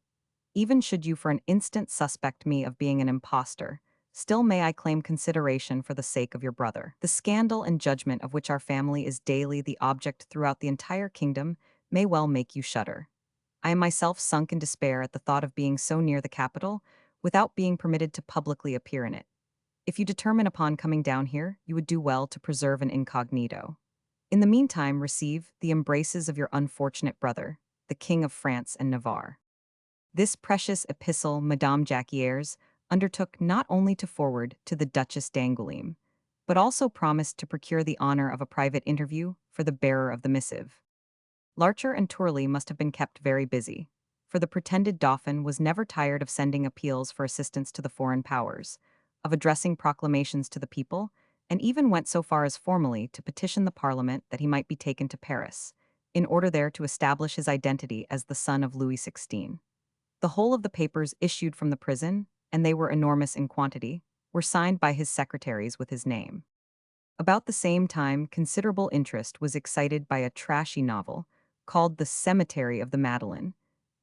Even should you for an instant suspect me of being an impostor, still may I claim consideration for the sake of your brother. The scandal and judgment of which our family is daily the object throughout the entire kingdom may well make you shudder. I am myself sunk in despair at the thought of being so near the capital, without being permitted to publicly appear in it. If you determine upon coming down here, you would do well to preserve an incognito. In the meantime, receive the embraces of your unfortunate brother, the King of France and Navarre." This precious epistle Madame Jacquiers undertook not only to forward to the Duchess d'Angoulême, but also promised to procure the honor of a private interview for the bearer of the missive. Larcher and Tourly must have been kept very busy, for the pretended Dauphin was never tired of sending appeals for assistance to the foreign powers, of addressing proclamations to the people, and even went so far as formally to petition the Parliament that he might be taken to Paris, in order there to establish his identity as the son of Louis XVI. The whole of the papers issued from the prison, and they were enormous in quantity, were signed by his secretaries with his name. About the same time, considerable interest was excited by a trashy novel called The Cemetery of the Madeleine,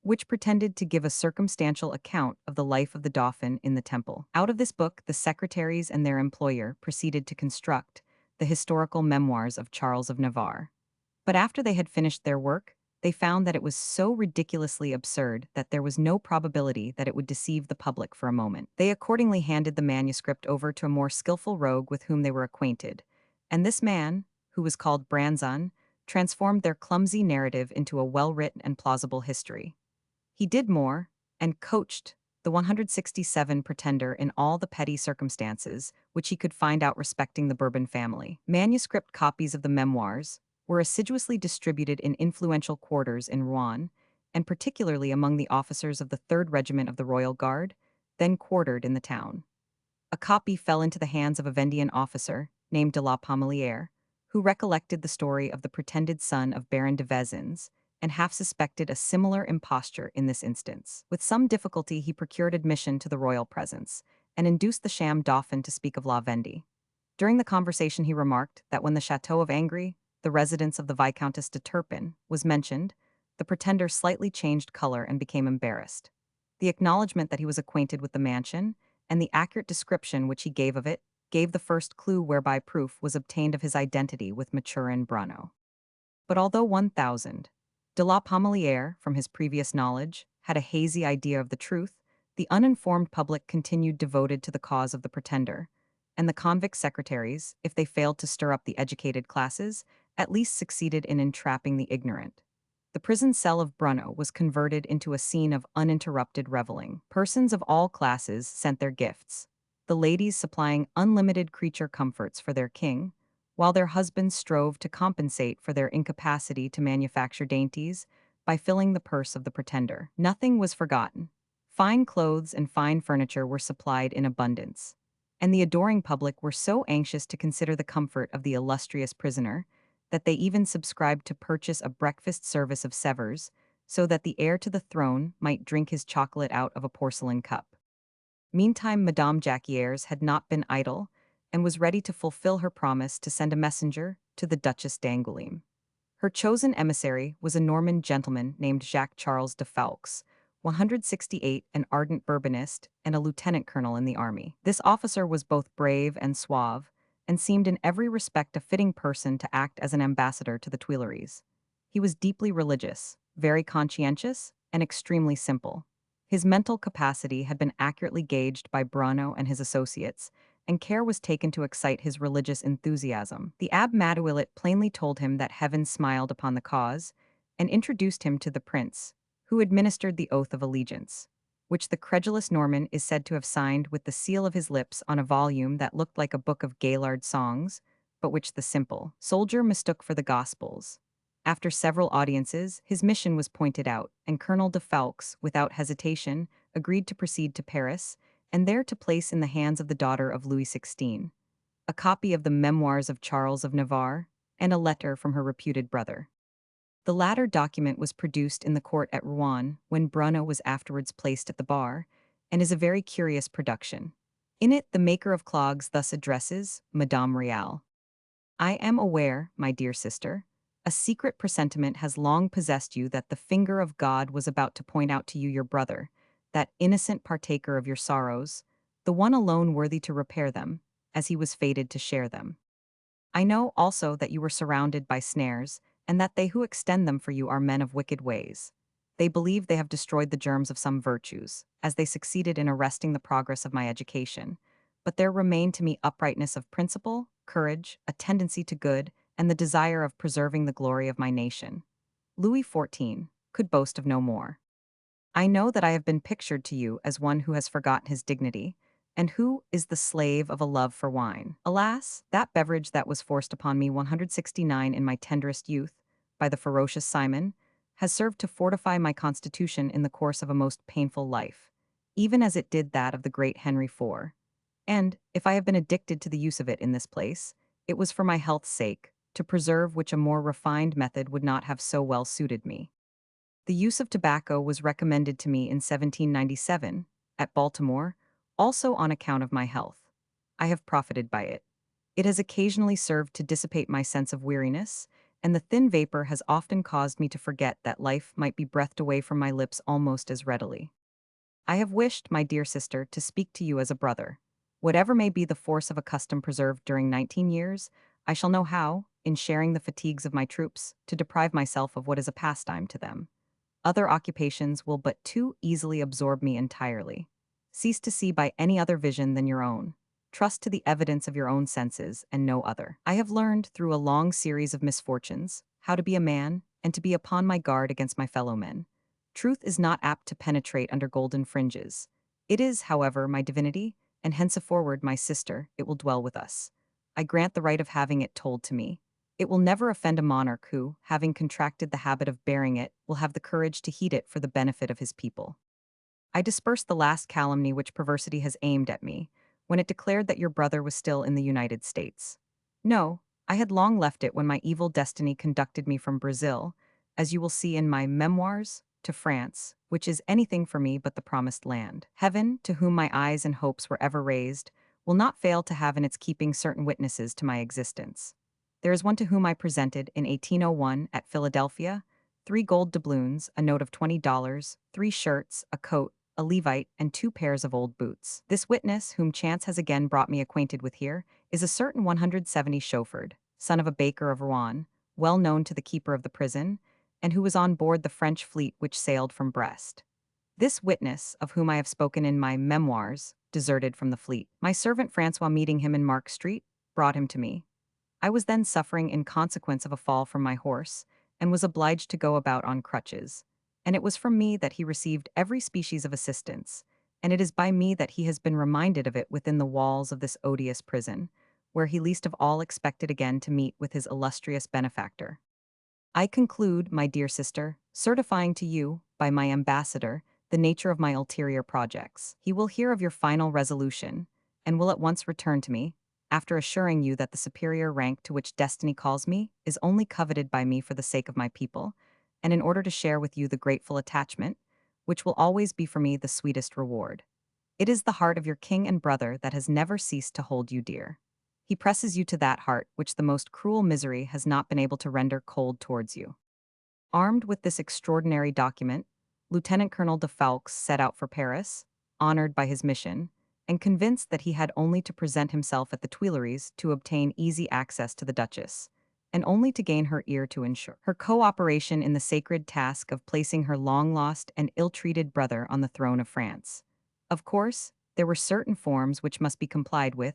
which pretended to give a circumstantial account of the life of the Dauphin in the Temple. Out of this book, the secretaries and their employer proceeded to construct the historical memoirs of Charles of Navarre. But after they had finished their work, they found that it was so ridiculously absurd that there was no probability that it would deceive the public for a moment. They accordingly handed the manuscript over to a more skillful rogue with whom they were acquainted, and this man, who was called Branzon, transformed their clumsy narrative into a well-written and plausible history. He did more, and coached the 167 pretender in all the petty circumstances which he could find out respecting the Bourbon family. Manuscript copies of the memoirs were assiduously distributed in influential quarters in Rouen, and particularly among the officers of the 3rd Regiment of the Royal Guard, then quartered in the town. A copy fell into the hands of a Vendean officer named de la Pommelière, who recollected the story of the pretended son of Baron de Vezins, and half suspected a similar imposture in this instance. With some difficulty he procured admission to the royal presence, and induced the sham Dauphin to speak of La Vendée. During the conversation he remarked that when the Chateau of Angry, the residence of the Viscountess de Turpin, was mentioned, the pretender slightly changed color and became embarrassed. The acknowledgment that he was acquainted with the mansion, and the accurate description which he gave of it, gave the first clue whereby proof was obtained of his identity with Maturin Bruno. But although 1000, de la Pommelière, from his previous knowledge, had a hazy idea of the truth, the uninformed public continued devoted to the cause of the pretender, and the convict secretaries, if they failed to stir up the educated classes, at least succeeded in entrapping the ignorant. The prison cell of Bruno was converted into a scene of uninterrupted reveling. Persons of all classes sent their gifts, the ladies supplying unlimited creature comforts for their king, while their husbands strove to compensate for their incapacity to manufacture dainties by filling the purse of the pretender. Nothing was forgotten. Fine clothes and fine furniture were supplied in abundance, and the adoring public were so anxious to consider the comfort of the illustrious prisoner that they even subscribed to purchase a breakfast service of Sevres, so that the heir to the throne might drink his chocolate out of a porcelain cup. Meantime, Madame Jacquiers had not been idle, and was ready to fulfill her promise to send a messenger to the Duchess d'Angoulême. Her chosen emissary was a Norman gentleman named Jacques Charles de Fawkes, 168, an ardent Bourbonist, and a lieutenant colonel in the army. This officer was both brave and suave, and seemed in every respect a fitting person to act as an ambassador to the Tuileries. He was deeply religious, very conscientious, and extremely simple. His mental capacity had been accurately gauged by Bruno and his associates, and care was taken to excite his religious enthusiasm. The Abbé Maduilet plainly told him that heaven smiled upon the cause, and introduced him to the prince, who administered the oath of allegiance, which the credulous Norman is said to have signed with the seal of his lips on a volume that looked like a book of Gaillard songs, but which the simple soldier mistook for the Gospels. After several audiences, his mission was pointed out, and Colonel de Fawkes, without hesitation, agreed to proceed to Paris, and there to place in the hands of the daughter of Louis XVI a copy of the Memoirs of Charles of Navarre and a letter from her reputed brother. The latter document was produced in the court at Rouen when Bruno was afterwards placed at the bar, and is a very curious production. In it, the maker of clogs thus addresses Madame Réal. I am aware, my dear sister, a secret presentiment has long possessed you that the finger of God was about to point out to you your brother, that innocent partaker of your sorrows, the one alone worthy to repair them, as he was fated to share them. I know also that you were surrounded by snares, and that they who extend them for you are men of wicked ways. They believe they have destroyed the germs of some virtues, as they succeeded in arresting the progress of my education, but there remain to me uprightness of principle, courage, a tendency to good, and the desire of preserving the glory of my nation. Louis XIV could boast of no more. I know that I have been pictured to you as one who has forgotten his dignity, and who is the slave of a love for wine. Alas, that beverage that was forced upon me 169 in my tenderest youth, by the ferocious Simon, has served to fortify my constitution in the course of a most painful life, even as it did that of the great Henry IV. And, if I have been addicted to the use of it in this place, it was for my health's sake, to preserve which a more refined method would not have so well suited me. The use of tobacco was recommended to me in 1797, at Baltimore, also on account of my health. I have profited by it. It has occasionally served to dissipate my sense of weariness, and the thin vapor has often caused me to forget that life might be breathed away from my lips almost as readily. I have wished, my dear sister, to speak to you as a brother. Whatever may be the force of a custom preserved during 19 years, I shall know how, in sharing the fatigues of my troops, to deprive myself of what is a pastime to them. Other occupations will but too easily absorb me entirely. Cease to see by any other vision than your own. Trust to the evidence of your own senses and no other. I have learned, through a long series of misfortunes, how to be a man and to be upon my guard against my fellow men. Truth is not apt to penetrate under golden fringes. It is, however, my divinity, and henceforward, my sister, it will dwell with us. I grant the right of having it told to me. It will never offend a monarch who, having contracted the habit of bearing it, will have the courage to heed it for the benefit of his people. I dispersed the last calumny which perversity has aimed at me, when it declared that your brother was still in the United States. No, I had long left it when my evil destiny conducted me from Brazil, as you will see in my memoirs, to France, which is anything for me but the promised land. Heaven, to whom my eyes and hopes were ever raised, will not fail to have in its keeping certain witnesses to my existence. There is one to whom I presented, in 1801, at Philadelphia, 3 gold doubloons, a note of $20, 3 shirts, a coat, a Levite, and 2 pairs of old boots. This witness, whom chance has again brought me acquainted with here, is a certain 170 Chauffard, son of a baker of Rouen, well known to the keeper of the prison, and who was on board the French fleet which sailed from Brest. This witness, of whom I have spoken in my memoirs, deserted from the fleet. My servant Francois, meeting him in Mark Street, brought him to me. I was then suffering in consequence of a fall from my horse, and was obliged to go about on crutches. And it was from me that he received every species of assistance, and it is by me that he has been reminded of it within the walls of this odious prison, where he least of all expected again to meet with his illustrious benefactor. I conclude, my dear sister, certifying to you, by my ambassador, the nature of my ulterior projects. He will hear of your final resolution, and will at once return to me, after assuring you that the superior rank to which destiny calls me is only coveted by me for the sake of my people, and in order to share with you the grateful attachment, which will always be for me the sweetest reward. It is the heart of your king and brother that has never ceased to hold you dear. He presses you to that heart which the most cruel misery has not been able to render cold towards you. Armed with this extraordinary document, Lieutenant Colonel de Fowkes set out for Paris, honored by his mission, and convinced that he had only to present himself at the Tuileries to obtain easy access to the Duchess, and only to gain her ear to ensure her cooperation in the sacred task of placing her long-lost and ill-treated brother on the throne of France. Of course, there were certain forms which must be complied with,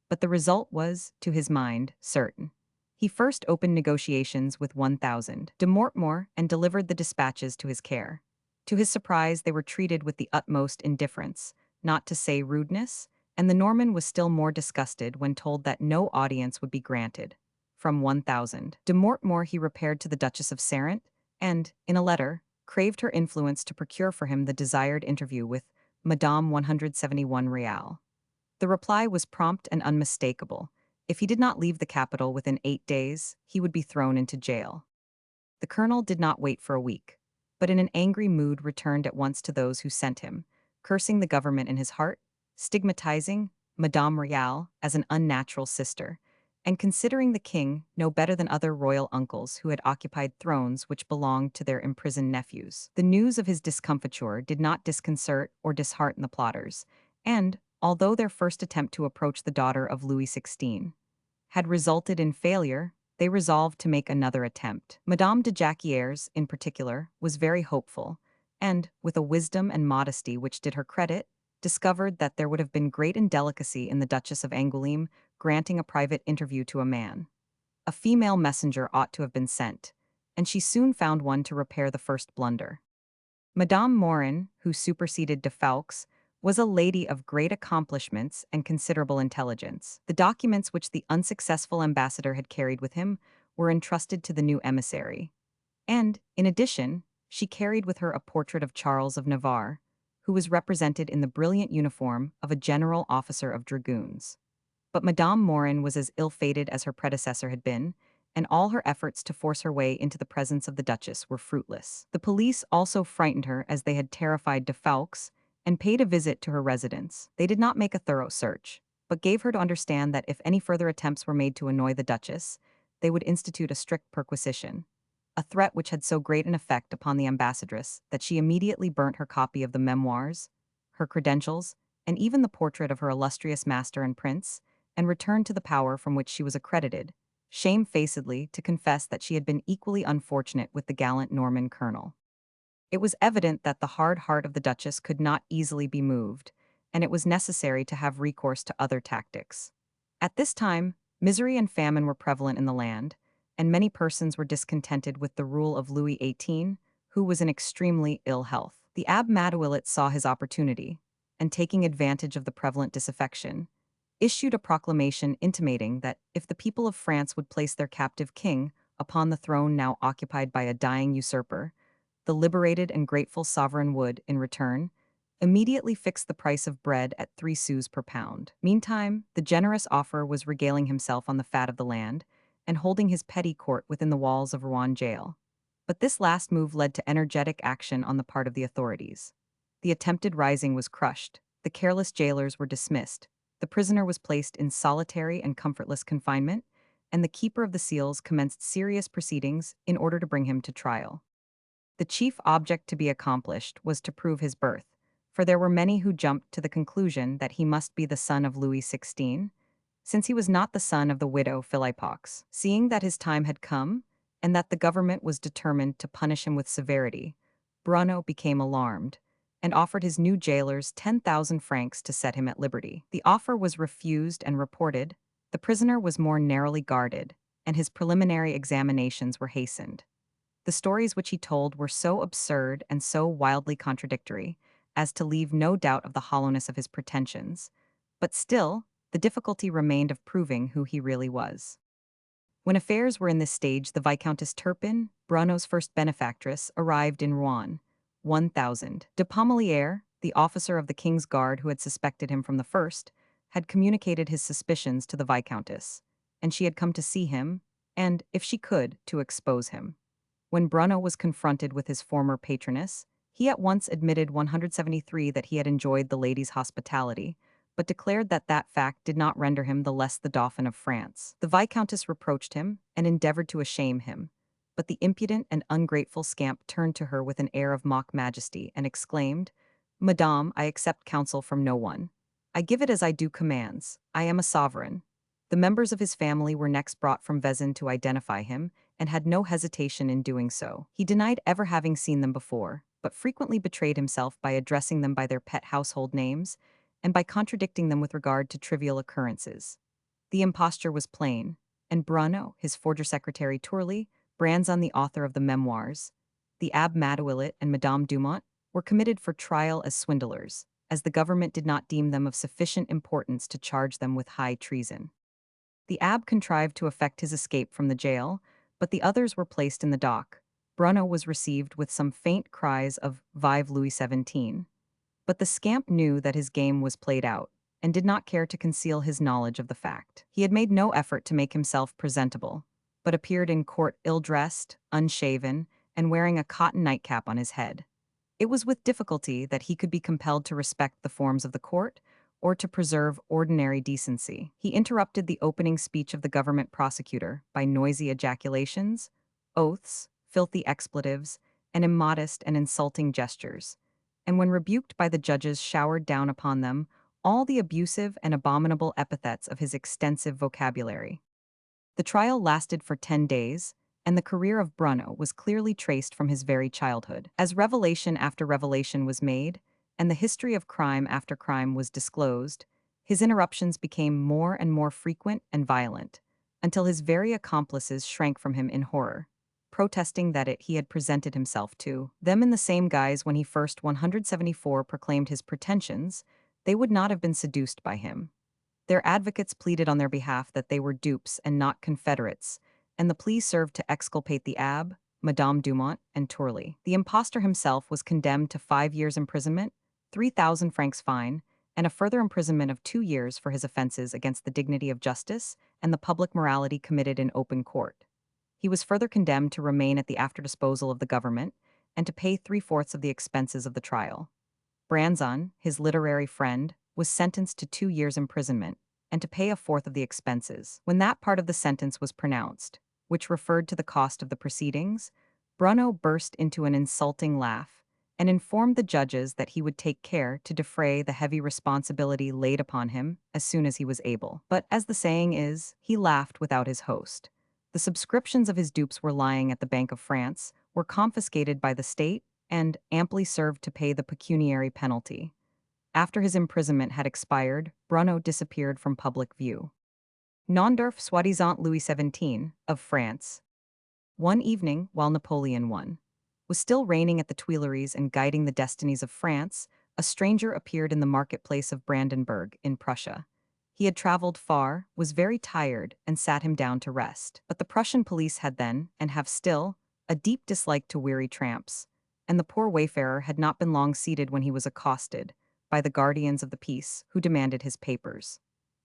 but the result was, to his mind, certain. He first opened negotiations with 1,000 de Mortemore and delivered the dispatches to his care. To his surprise, they were treated with the utmost indifference, not to say rudeness, and the Norman was still more disgusted when told that no audience would be granted. From 1,000 de Mortemore he repaired to the Duchess of Sarrant, and, in a letter, craved her influence to procure for him the desired interview with Madame 171 Real. The reply was prompt and unmistakable. If he did not leave the capital within 8 days, he would be thrown into jail. The colonel did not wait for a week, but in an angry mood returned at once to those who sent him, cursing the government in his heart, stigmatizing Madame Real as an unnatural sister, and considering the king no better than other royal uncles who had occupied thrones which belonged to their imprisoned nephews. The news of his discomfiture did not disconcert or dishearten the plotters, and, although their first attempt to approach the daughter of Louis XVI had resulted in failure, they resolved to make another attempt. Madame de Jacquiers, in particular, was very hopeful, and, with a wisdom and modesty which did her credit, discovered that there would have been great indelicacy in the Duchess of Angoulême granting a private interview to a man. A female messenger ought to have been sent, and she soon found one to repair the first blunder. Madame Morin, who superseded de Fawkes, was a lady of great accomplishments and considerable intelligence. The documents which the unsuccessful ambassador had carried with him were entrusted to the new emissary. And, in addition, she carried with her a portrait of Charles of Navarre, who was represented in the brilliant uniform of a general officer of dragoons. But Madame Morin was as ill-fated as her predecessor had been, and all her efforts to force her way into the presence of the Duchess were fruitless. The police also frightened her as they had terrified de Fawkes and paid a visit to her residence. They did not make a thorough search, but gave her to understand that if any further attempts were made to annoy the Duchess, they would institute a strict perquisition, a threat which had so great an effect upon the ambassadress that she immediately burnt her copy of the memoirs, her credentials, and even the portrait of her illustrious master and prince, and returned to the power from which she was accredited, shamefacedly to confess that she had been equally unfortunate with the gallant Norman colonel. It was evident that the hard heart of the Duchess could not easily be moved, and it was necessary to have recourse to other tactics. At this time, misery and famine were prevalent in the land, and many persons were discontented with the rule of Louis XVIII, who was in extremely ill health. The Abbé Madewilet saw his opportunity, and taking advantage of the prevalent disaffection, issued a proclamation intimating that if the people of France would place their captive king upon the throne now occupied by a dying usurper, the liberated and grateful sovereign would, in return, immediately fix the price of bread at 3 sous per pound. Meantime, the generous offerer was regaling himself on the fat of the land and holding his petty court within the walls of Rouen jail. But this last move led to energetic action on the part of the authorities. The attempted rising was crushed, the careless jailers were dismissed, the prisoner was placed in solitary and comfortless confinement, and the keeper of the seals commenced serious proceedings in order to bring him to trial. The chief object to be accomplished was to prove his birth, for there were many who jumped to the conclusion that he must be the son of Louis XVI, since he was not the son of the widow Philippox. Seeing that his time had come, and that the government was determined to punish him with severity, Bruno became alarmed, and offered his new jailers 10,000 francs to set him at liberty. The offer was refused and reported, the prisoner was more narrowly guarded, and his preliminary examinations were hastened. The stories which he told were so absurd and so wildly contradictory as to leave no doubt of the hollowness of his pretensions, but still, the difficulty remained of proving who he really was. When affairs were in this stage, the Viscountess Turpin, Bruno's first benefactress, arrived in Rouen. 1000. De Pomelier, the officer of the King's Guard who had suspected him from the first, had communicated his suspicions to the Viscountess, and she had come to see him, and, if she could, to expose him. When Bruno was confronted with his former patroness, he at once admitted 173 that he had enjoyed the lady's hospitality, but declared that that fact did not render him the less the Dauphin of France. The Viscountess reproached him and endeavored to shame him, but the impudent and ungrateful scamp turned to her with an air of mock majesty and exclaimed, "Madame, I accept counsel from no one. I give it as I do commands. I am a sovereign." The members of his family were next brought from Vezin to identify him, and had no hesitation in doing so. He denied ever having seen them before, but frequently betrayed himself by addressing them by their pet household names, and by contradicting them with regard to trivial occurrences. The imposture was plain, and Bruno, his forger secretary Tourly, brands on the author of the memoirs, the Abbé Madewilet and Madame Dumont, were committed for trial as swindlers, as the government did not deem them of sufficient importance to charge them with high treason. The Abbé contrived to effect his escape from the jail, but the others were placed in the dock. Bruno was received with some faint cries of "Vive Louis XVII." But the scamp knew that his game was played out, and did not care to conceal his knowledge of the fact. He had made no effort to make himself presentable, but appeared in court ill-dressed, unshaven, and wearing a cotton nightcap on his head. It was with difficulty that he could be compelled to respect the forms of the court, or to preserve ordinary decency. He interrupted the opening speech of the government prosecutor by noisy ejaculations, oaths, filthy expletives, and immodest and insulting gestures, and when rebuked by the judges showered down upon them all the abusive and abominable epithets of his extensive vocabulary. The trial lasted for 10 days, and the career of Bruno was clearly traced from his very childhood. As revelation after revelation was made, and the history of crime after crime was disclosed, his interruptions became more and more frequent and violent, until his very accomplices shrank from him in horror. protesting that he had presented himself to them in the same guise when he first 174 proclaimed his pretensions, they would not have been seduced by him. Their advocates pleaded on their behalf that they were dupes and not confederates, and the plea served to exculpate the abbe, Madame Dumont, and Tourly. The impostor himself was condemned to 5 years imprisonment, 3,000 francs fine, and a further imprisonment of 2 years for his offenses against the dignity of justice and the public morality committed in open court. He was further condemned to remain at the after disposal of the government and to pay 3/4 of the expenses of the trial. Branzon, his literary friend, was sentenced to 2 years imprisonment and to pay 1/4 of the expenses. When that part of the sentence was pronounced, which referred to the cost of the proceedings, Bruno burst into an insulting laugh and informed the judges that he would take care to defray the heavy responsibility laid upon him as soon as he was able. But, as the saying is, he laughed without his host. The subscriptions of his dupes were lying at the Bank of France, were confiscated by the state, and amply served to pay the pecuniary penalty. After his imprisonment had expired, Bruno disappeared from public view. Naundorf, soi-disant Louis XVII, of France. One evening, while Napoleon I was still reigning at the Tuileries and guiding the destinies of France, a stranger appeared in the marketplace of Brandenburg, in Prussia. He had traveled far, was very tired, and sat him down to rest. But the Prussian police had then, and have still, a deep dislike to weary tramps, and the poor wayfarer had not been long seated when he was accosted by the guardians of the peace, who demanded his papers.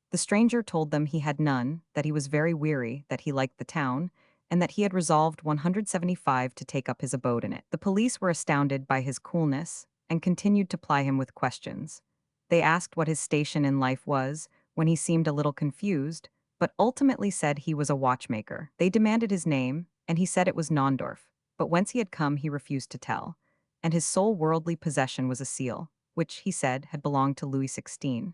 The stranger told them he had none, that he was very weary, that he liked the town, and that he had resolved 175 to take up his abode in it. The police were astounded by his coolness and continued to ply him with questions. They asked what his station in life was, when he seemed a little confused, but ultimately said he was a watchmaker. They demanded his name, and he said it was Naundorf, but whence he had come he refused to tell, and his sole worldly possession was a seal, which, he said, had belonged to Louis XVI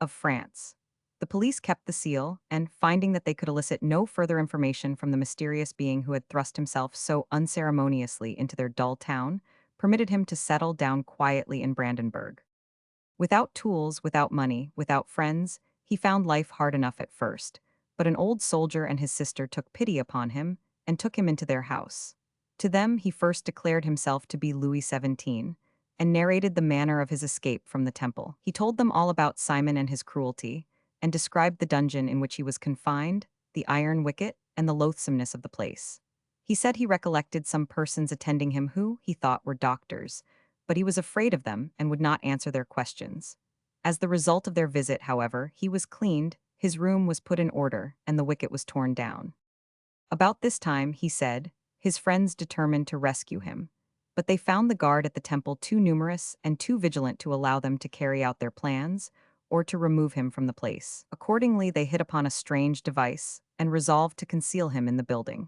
of France. The police kept the seal, and, finding that they could elicit no further information from the mysterious being who had thrust himself so unceremoniously into their dull town, permitted him to settle down quietly in Brandenburg. Without tools, without money, without friends, he found life hard enough at first, but an old soldier and his sister took pity upon him and took him into their house. To them he first declared himself to be Louis XVII, and narrated the manner of his escape from the temple. He told them all about Simon and his cruelty, and described the dungeon in which he was confined, the iron wicket, and the loathsomeness of the place. He said he recollected some persons attending him who, he thought, were doctors, but he was afraid of them and would not answer their questions. As the result of their visit, however, he was cleaned, his room was put in order, and the wicket was torn down. About this time, he said, his friends determined to rescue him, but they found the guard at the temple too numerous and too vigilant to allow them to carry out their plans, or to remove him from the place. Accordingly, they hit upon a strange device, and resolved to conceal him in the building.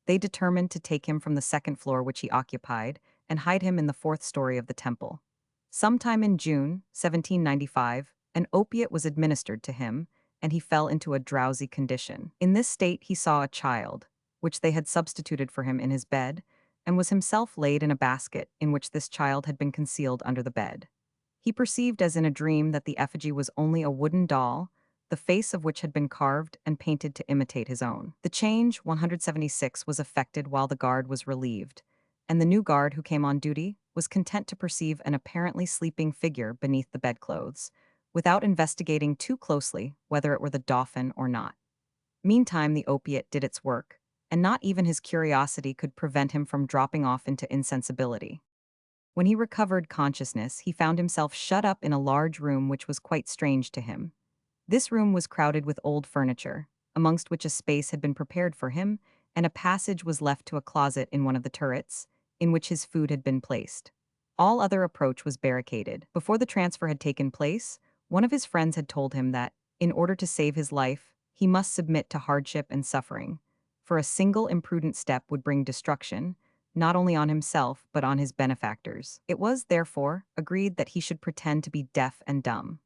They determined to take him from the second floor which he occupied, and hide him in the 4th story of the temple. Sometime in June, 1795, an opiate was administered to him, and he fell into a drowsy condition. In this state he saw a child, which they had substituted for him in his bed, and was himself laid in a basket in which this child had been concealed under the bed. He perceived as in a dream that the effigy was only a wooden doll, the face of which had been carved and painted to imitate his own. The change, 176, was effected while the guard was relieved, and the new guard who came on duty was content to perceive an apparently sleeping figure beneath the bedclothes, without investigating too closely whether it were the dauphin or not. Meantime the opiate did its work, and not even his curiosity could prevent him from dropping off into insensibility. When he recovered consciousness, he found himself shut up in a large room which was quite strange to him. This room was crowded with old furniture, amongst which a space had been prepared for him, and a passage was left to a closet in one of the turrets, in which his food had been placed. All other approach was barricaded. Before the transfer had taken place, one of his friends had told him that, in order to save his life, he must submit to hardship and suffering, for a single imprudent step would bring destruction, not only on himself but on his benefactors. It was, therefore, agreed that he should pretend to be deaf and dumb.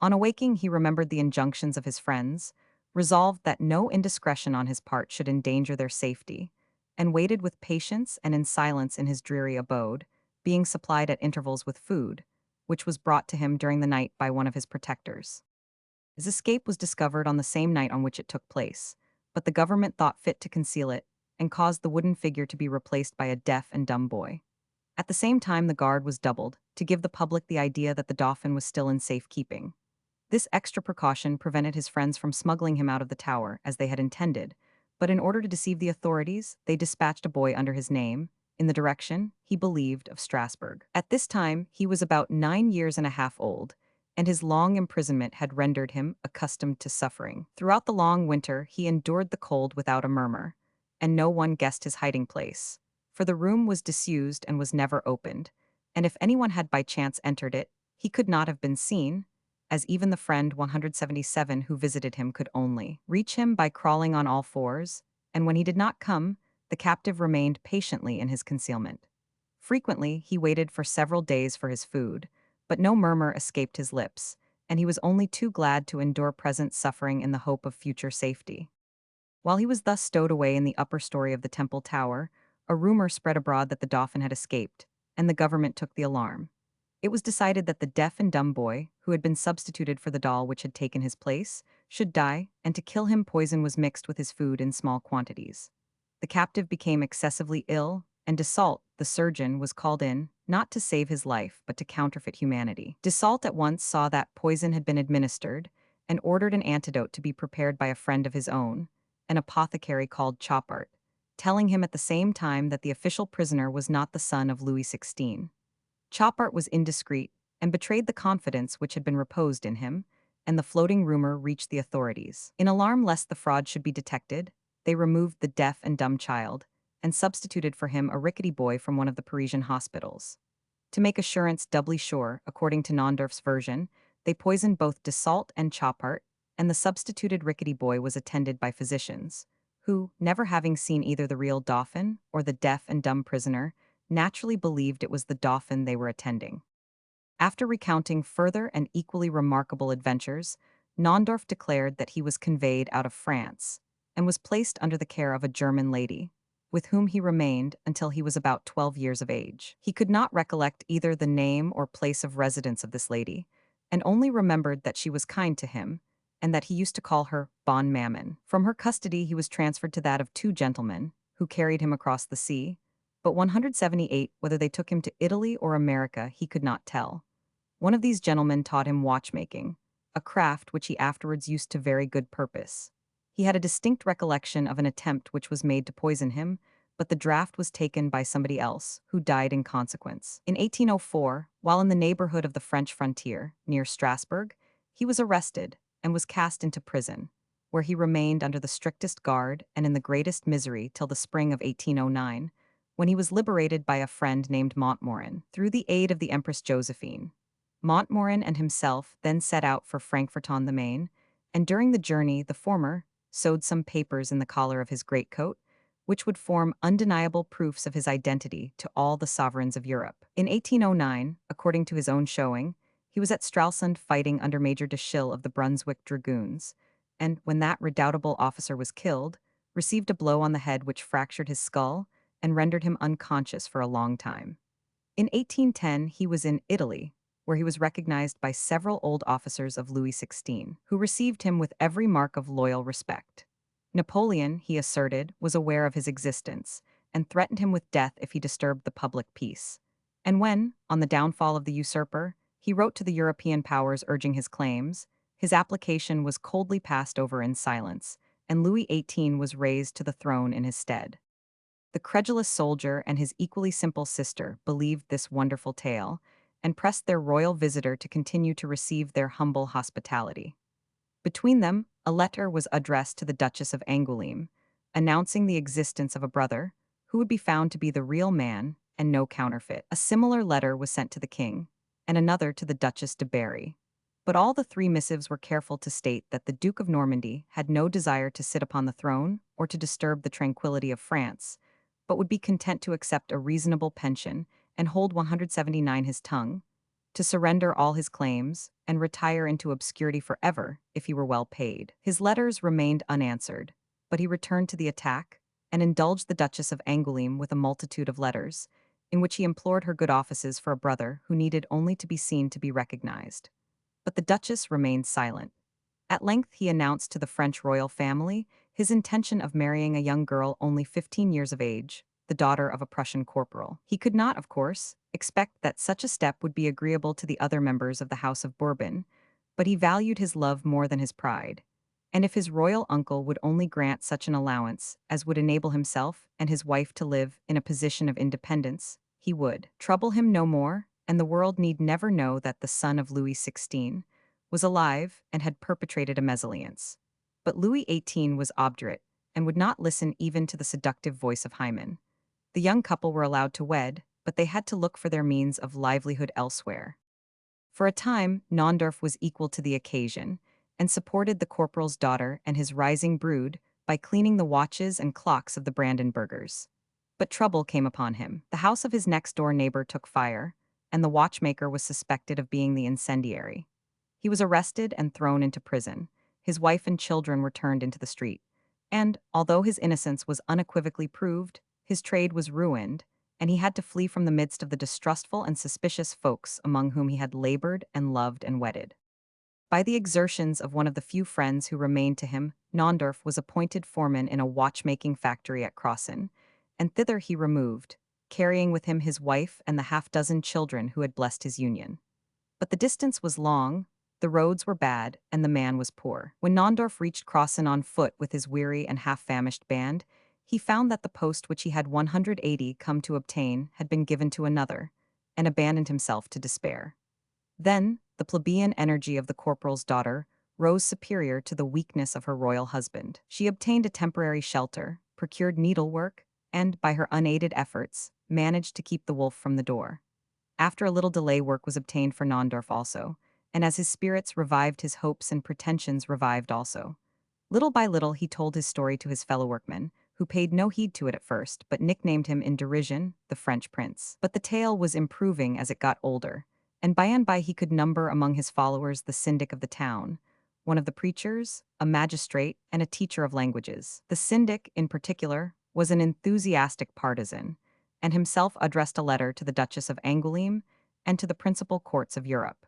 On awaking, he remembered the injunctions of his friends, resolved that no indiscretion on his part should endanger their safety, and waited with patience and in silence in his dreary abode, being supplied at intervals with food, which was brought to him during the night by one of his protectors. His escape was discovered on the same night on which it took place, but the government thought fit to conceal it, and caused the wooden figure to be replaced by a deaf and dumb boy. At the same time, the guard was doubled, to give the public the idea that the dauphin was still in safekeeping. This extra precaution prevented his friends from smuggling him out of the tower, as they had intended, but in order to deceive the authorities, they dispatched a boy under his name, in the direction, he believed, of Strasbourg. At this time, he was about 9 years and a half old, and his long imprisonment had rendered him accustomed to suffering. Throughout the long winter, he endured the cold without a murmur, and no one guessed his hiding place, for the room was disused and was never opened, and if anyone had by chance entered it, he could not have been seen, as even the friend 177 who visited him could only reach him by crawling on all fours, and when he did not come, the captive remained patiently in his concealment. Frequently, he waited for several days for his food, but no murmur escaped his lips, and he was only too glad to endure present suffering in the hope of future safety. While he was thus stowed away in the upper story of the temple tower, a rumor spread abroad that the dauphin had escaped, and the government took the alarm. It was decided that the deaf and dumb boy, who had been substituted for the doll which had taken his place, should die, and to kill him poison was mixed with his food in small quantities. The captive became excessively ill, and Desault, the surgeon, was called in, not to save his life, but to counterfeit humanity. Desault at once saw that poison had been administered, and ordered an antidote to be prepared by a friend of his own, an apothecary called Chopart, telling him at the same time that the official prisoner was not the son of Louis XVI. Chopart was indiscreet and betrayed the confidence which had been reposed in him, and the floating rumor reached the authorities. In alarm lest the fraud should be detected, they removed the deaf and dumb child and substituted for him a rickety boy from one of the Parisian hospitals. To make assurance doubly sure, according to Nondorf's version, they poisoned both Desault and Chopart, and the substituted rickety boy was attended by physicians, who, never having seen either the real dauphin or the deaf and dumb prisoner, naturally believed it was the dauphin they were attending. After recounting further and equally remarkable adventures, Nondorf declared that he was conveyed out of France and was placed under the care of a German lady, with whom he remained until he was about 12 years of age. He could not recollect either the name or place of residence of this lady, and only remembered that she was kind to him, and that he used to call her Bon Mammon. From her custody he was transferred to that of two gentlemen, who carried him across the sea, but 178, whether they took him to Italy or America, he could not tell. One of these gentlemen taught him watchmaking, a craft which he afterwards used to very good purpose. He had a distinct recollection of an attempt which was made to poison him, but the draught was taken by somebody else, who died in consequence. In 1804, while in the neighborhood of the French frontier, near Strasbourg, he was arrested and was cast into prison, where he remained under the strictest guard and in the greatest misery till the spring of 1809, when he was liberated by a friend named Montmorin, through the aid of the Empress Josephine. Montmorin and himself then set out for Frankfurt-on-the-Main, and during the journey the former sewed some papers in the collar of his greatcoat, which would form undeniable proofs of his identity to all the sovereigns of Europe. In 1809, according to his own showing, he was at Stralsund fighting under Major de Schille of the Brunswick Dragoons, and, when that redoubtable officer was killed, received a blow on the head which fractured his skull and rendered him unconscious for a long time. In 1810 he was in Italy, where he was recognized by several old officers of Louis XVI, who received him with every mark of loyal respect. Napoleon, he asserted, was aware of his existence, and threatened him with death if he disturbed the public peace. And when, on the downfall of the usurper, he wrote to the European powers urging his claims, his application was coldly passed over in silence, and Louis XVIII was raised to the throne in his stead. The credulous soldier and his equally simple sister believed this wonderful tale, and pressed their royal visitor to continue to receive their humble hospitality. Between them, a letter was addressed to the Duchess of Angoulême, announcing the existence of a brother, who would be found to be the real man and no counterfeit. A similar letter was sent to the king, and another to the Duchess de Berry. But all the three missives were careful to state that the Duke of Normandy had no desire to sit upon the throne or to disturb the tranquility of France, but would be content to accept a reasonable pension and hold 179 his tongue, to surrender all his claims, and retire into obscurity forever if he were well paid. His letters remained unanswered, but he returned to the attack, and indulged the Duchess of Angoulême with a multitude of letters, in which he implored her good offices for a brother who needed only to be seen to be recognized. But the Duchess remained silent. At length he announced to the French royal family his intention of marrying a young girl only 15 years of age, the daughter of a Prussian corporal. He could not, of course, expect that such a step would be agreeable to the other members of the House of Bourbon, but he valued his love more than his pride. And if his royal uncle would only grant such an allowance as would enable himself and his wife to live in a position of independence, he would trouble him no more, and the world need never know that the son of Louis XVI was alive and had perpetrated a mesalliance. But Louis XVIII was obdurate and would not listen even to the seductive voice of Hymen. The young couple were allowed to wed, but they had to look for their means of livelihood elsewhere. For a time, Naundorf was equal to the occasion and supported the corporal's daughter and his rising brood by cleaning the watches and clocks of the Brandenburgers. But trouble came upon him. The house of his next-door neighbor took fire, and the watchmaker was suspected of being the incendiary. He was arrested and thrown into prison. His wife and children were turned into the street. And, although his innocence was unequivocally proved, his trade was ruined, and he had to flee from the midst of the distrustful and suspicious folks among whom he had labored and loved and wedded. By the exertions of one of the few friends who remained to him, Naundorf was appointed foreman in a watchmaking factory at Crossen, and thither he removed, carrying with him his wife and the half-dozen children who had blessed his union. But the distance was long, the roads were bad, and the man was poor. When Naundorf reached Crossen on foot with his weary and half-famished band, he found that the post which he had 180 come to obtain had been given to another, and abandoned himself to despair. Then, the plebeian energy of the corporal's daughter rose superior to the weakness of her royal husband. She obtained a temporary shelter, procured needlework, and, by her unaided efforts, managed to keep the wolf from the door. After a little delay work was obtained for Naundorf also, and as his spirits revived his hopes and pretensions revived also. Little by little he told his story to his fellow workmen, who paid no heed to it at first, but nicknamed him in derision the French Prince. But the tale was improving as it got older, and by he could number among his followers the syndic of the town, one of the preachers, a magistrate, and a teacher of languages. The syndic, in particular, was an enthusiastic partisan, and himself addressed a letter to the Duchess of Angoulême and to the principal courts of Europe.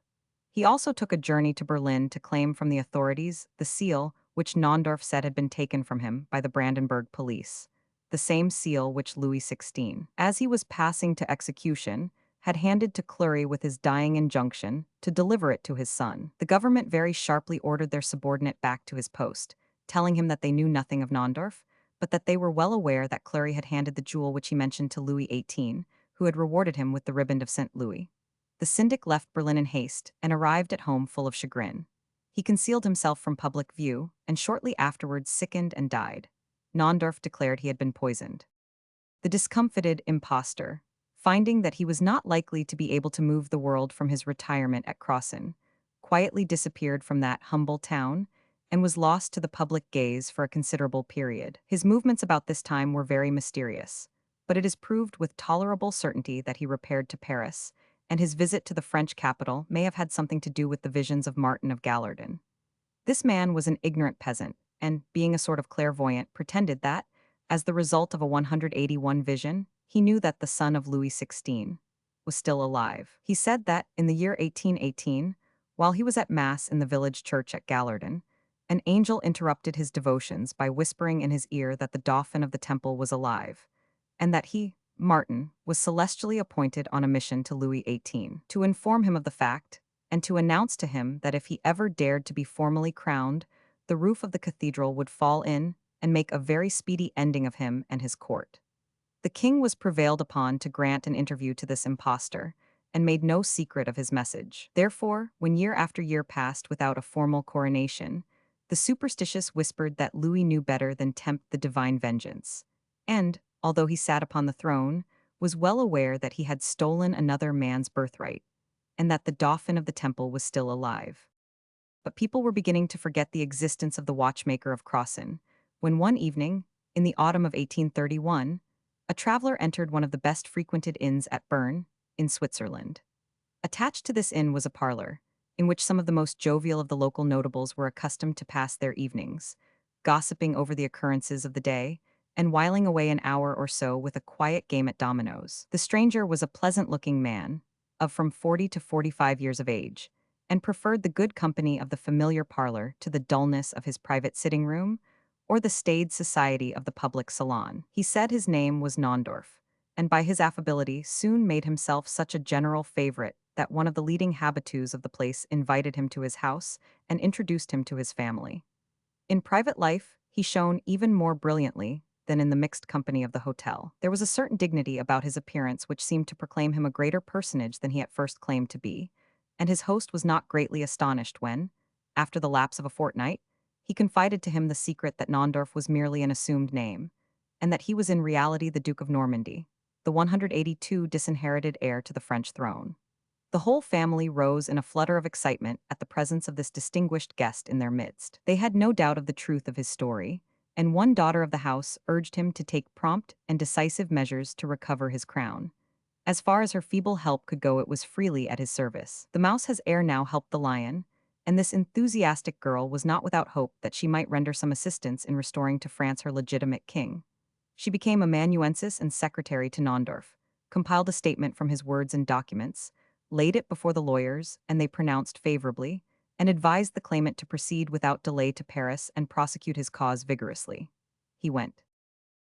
He also took a journey to Berlin to claim from the authorities the seal which Naundorf said had been taken from him by the Brandenburg police, the same seal which Louis XVI, as he was passing to execution, had handed to Cléry with his dying injunction to deliver it to his son. The government very sharply ordered their subordinate back to his post, telling him that they knew nothing of Naundorf, but that they were well aware that Cléry had handed the jewel which he mentioned to Louis XVIII, who had rewarded him with the riband of St. Louis. The syndic left Berlin in haste and arrived at home full of chagrin. He concealed himself from public view and shortly afterwards sickened and died. Naundorf declared he had been poisoned. The discomfited impostor, finding that he was not likely to be able to move the world from his retirement at Crossen, quietly disappeared from that humble town and was lost to the public gaze for a considerable period. His movements about this time were very mysterious, but it is proved with tolerable certainty that he repaired to Paris, and his visit to the French capital may have had something to do with the visions of Martin of Gallardin. This man was an ignorant peasant, and, being a sort of clairvoyant, pretended that, as the result of a 181 vision, he knew that the son of Louis XVI was still alive. He said that, in the year 1818, while he was at Mass in the village church at Gallardin, an angel interrupted his devotions by whispering in his ear that the Dauphin of the temple was alive, and that he, Martin, was celestially appointed on a mission to Louis XVIII, to inform him of the fact, and to announce to him that if he ever dared to be formally crowned, the roof of the cathedral would fall in and make a very speedy ending of him and his court. The king was prevailed upon to grant an interview to this impostor, and made no secret of his message. Therefore, when year after year passed without a formal coronation, the superstitious whispered that Louis knew better than tempt the divine vengeance, and, although he sat upon the throne, was well aware that he had stolen another man's birthright, and that the Dauphin of the temple was still alive. But people were beginning to forget the existence of the watchmaker of Crossen, when one evening, in the autumn of 1831, a traveler entered one of the best frequented inns at Bern, in Switzerland. Attached to this inn was a parlor, in which some of the most jovial of the local notables were accustomed to pass their evenings, gossiping over the occurrences of the day, and whiling away an hour or so with a quiet game at dominoes. The stranger was a pleasant-looking man, of from 40 to 45 years of age, and preferred the good company of the familiar parlor to the dullness of his private sitting room or the staid society of the public salon. He said his name was Nondorf, and by his affability soon made himself such a general favorite that one of the leading habitués of the place invited him to his house and introduced him to his family. In private life, he shone even more brilliantly than in the mixed company of the hotel. There was a certain dignity about his appearance which seemed to proclaim him a greater personage than he at first claimed to be, and his host was not greatly astonished when, after the lapse of a fortnight, he confided to him the secret that Nondorf was merely an assumed name, and that he was in reality the Duke of Normandy, the 182 disinherited heir to the French throne. The whole family rose in a flutter of excitement at the presence of this distinguished guest in their midst. They had no doubt of the truth of his story, and one daughter of the house urged him to take prompt and decisive measures to recover his crown. As far as her feeble help could go, it was freely at his service. The mouse has ere now helped the lion, and this enthusiastic girl was not without hope that she might render some assistance in restoring to France her legitimate king. She became amanuensis and secretary to Nondorf, compiled a statement from his words and documents, laid it before the lawyers, and they pronounced favorably, and advised the claimant to proceed without delay to Paris and prosecute his cause vigorously. He went.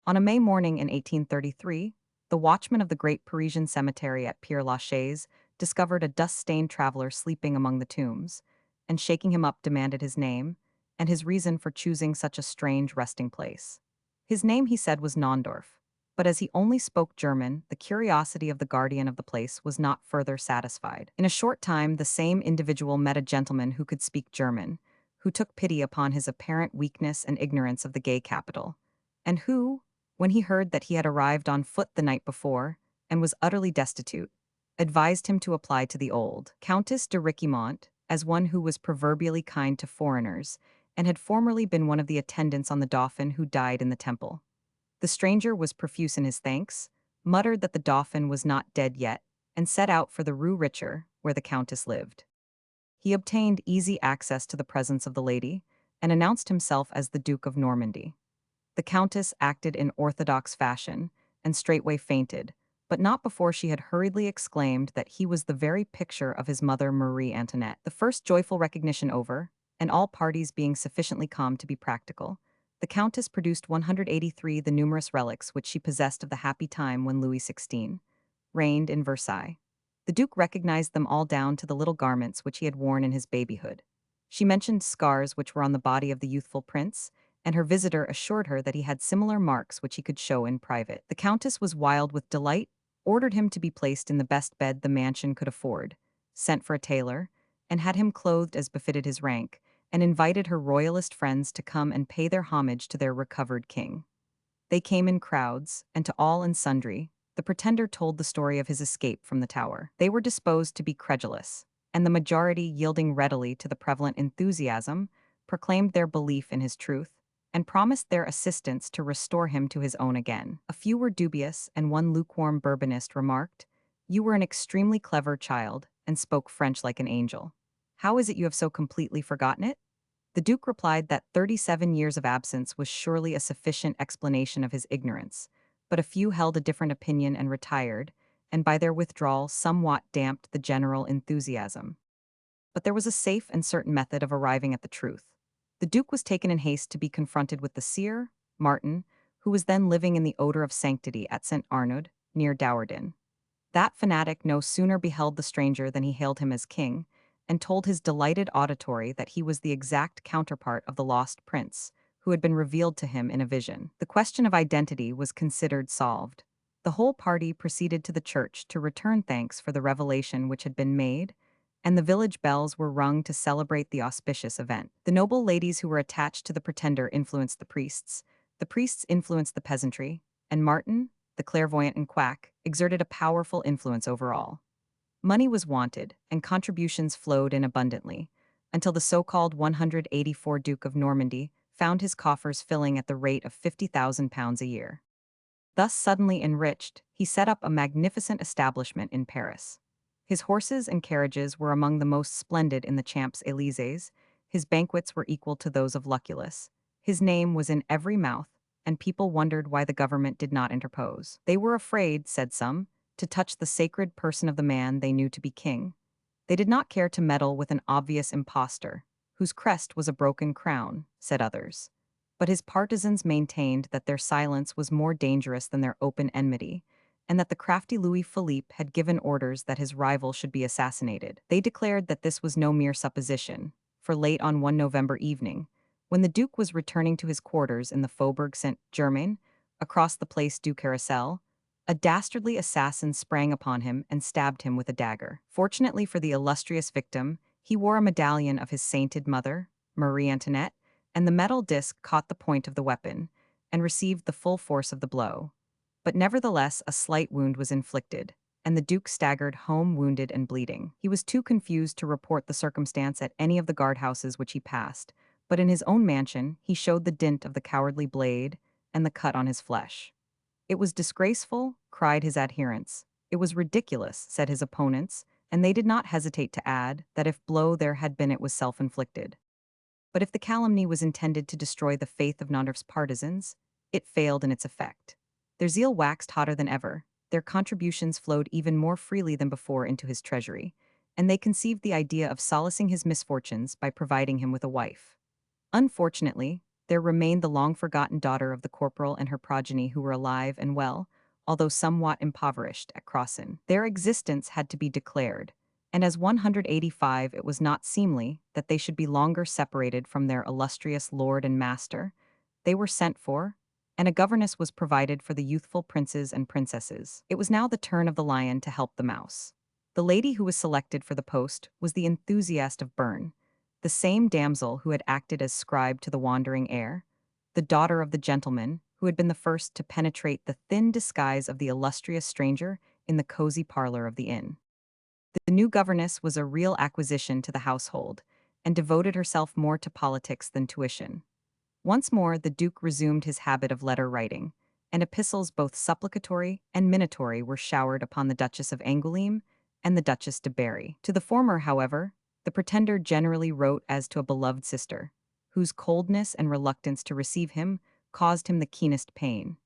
On a May morning in 1833, the watchman of the great Parisian cemetery at Père Lachaise discovered a dust-stained traveler sleeping among the tombs, and shaking him up demanded his name, and his reason for choosing such a strange resting place. His name, he said, was Nondorf, but as he only spoke German, the curiosity of the guardian of the place was not further satisfied. In a short time, the same individual met a gentleman who could speak German, who took pity upon his apparent weakness and ignorance of the gay capital, and who, when he heard that he had arrived on foot the night before, and was utterly destitute, advised him to apply to the old Countess de Riquimont, as one who was proverbially kind to foreigners, and had formerly been one of the attendants on the Dauphin who died in the Temple. The stranger was profuse in his thanks, muttered that the Dauphin was not dead yet, and set out for the Rue Richer, where the Countess lived. He obtained easy access to the presence of the lady, and announced himself as the Duke of Normandy. The Countess acted in orthodox fashion, and straightway fainted, but not before she had hurriedly exclaimed that he was the very picture of his mother Marie Antoinette. The first joyful recognition over, and all parties being sufficiently calm to be practical, the Countess produced 183 the numerous relics which she possessed of the happy time when Louis XVI reigned in Versailles. The Duke recognized them all down to the little garments which he had worn in his babyhood. She mentioned scars which were on the body of the youthful prince, and her visitor assured her that he had similar marks which he could show in private. The Countess was wild with delight, ordered him to be placed in the best bed the mansion could afford, sent for a tailor, and had him clothed as befitted his rank, and invited her royalist friends to come and pay their homage to their recovered king. They came in crowds, and to all and sundry, the pretender told the story of his escape from the tower. They were disposed to be credulous, and the majority, yielding readily to the prevalent enthusiasm, proclaimed their belief in his truth, and promised their assistance to restore him to his own again. A few were dubious, and one lukewarm Bourbonist remarked, "You were an extremely clever child, and spoke French like an angel. How is it you have so completely forgotten it?" The Duke replied that 37 years of absence was surely a sufficient explanation of his ignorance, but a few held a different opinion and retired, and by their withdrawal somewhat damped the general enthusiasm. But there was a safe and certain method of arriving at the truth. The Duke was taken in haste to be confronted with the seer, Martin, who was then living in the odor of sanctity at St. Arnaud, near Douarden. That fanatic no sooner beheld the stranger than he hailed him as king, and told his delighted auditory that he was the exact counterpart of the lost prince, who had been revealed to him in a vision. The question of identity was considered solved. The whole party proceeded to the church to return thanks for the revelation which had been made, and the village bells were rung to celebrate the auspicious event. The noble ladies who were attached to the pretender influenced the priests influenced the peasantry, and Martin, the clairvoyant and quack, exerted a powerful influence over all. Money was wanted, and contributions flowed in abundantly, until the so-called 184 Duke of Normandy found his coffers filling at the rate of £50,000 a year. Thus suddenly enriched, he set up a magnificent establishment in Paris. His horses and carriages were among the most splendid in the Champs-Élysées, his banquets were equal to those of Lucullus, his name was in every mouth, and people wondered why the government did not interpose. They were afraid, said some, to touch the sacred person of the man they knew to be king. They did not care to meddle with an obvious impostor, whose crest was a broken crown, said others. But his partisans maintained that their silence was more dangerous than their open enmity, and that the crafty Louis Philippe had given orders that his rival should be assassinated. They declared that this was no mere supposition, for late on one November evening, when the Duke was returning to his quarters in the Faubourg Saint-Germain, across the Place du Carrousel, a dastardly assassin sprang upon him and stabbed him with a dagger. Fortunately for the illustrious victim, he wore a medallion of his sainted mother, Marie Antoinette, and the metal disc caught the point of the weapon and received the full force of the blow. But nevertheless, a slight wound was inflicted, and the Duke staggered home wounded and bleeding. He was too confused to report the circumstance at any of the guardhouses which he passed, but in his own mansion he showed the dint of the cowardly blade and the cut on his flesh. It was disgraceful, cried his adherents. It was ridiculous, said his opponents, and they did not hesitate to add that if blow there had been it was self-inflicted. But if the calumny was intended to destroy the faith of Naundorf's partisans, it failed in its effect. Their zeal waxed hotter than ever, their contributions flowed even more freely than before into his treasury, and they conceived the idea of solacing his misfortunes by providing him with a wife. Unfortunately, there remained the long-forgotten daughter of the corporal and her progeny who were alive and well, although somewhat impoverished, at Crosson. Their existence had to be declared, and as 185 it was not seemly that they should be longer separated from their illustrious lord and master. They were sent for, and a governess was provided for the youthful princes and princesses. It was now the turn of the lion to help the mouse. The lady who was selected for the post was the enthusiast of Bern, the same damsel who had acted as scribe to the wandering heir, the daughter of the gentleman who had been the first to penetrate the thin disguise of the illustrious stranger in the cozy parlor of the inn. The new governess was a real acquisition to the household, and devoted herself more to politics than tuition. Once more the Duke resumed his habit of letter writing, and epistles both supplicatory and minatory were showered upon the Duchess of Angoulême and the Duchess de Berry. To the former, however, the pretender generally wrote as to a beloved sister, whose coldness and reluctance to receive him caused him the keenest pain.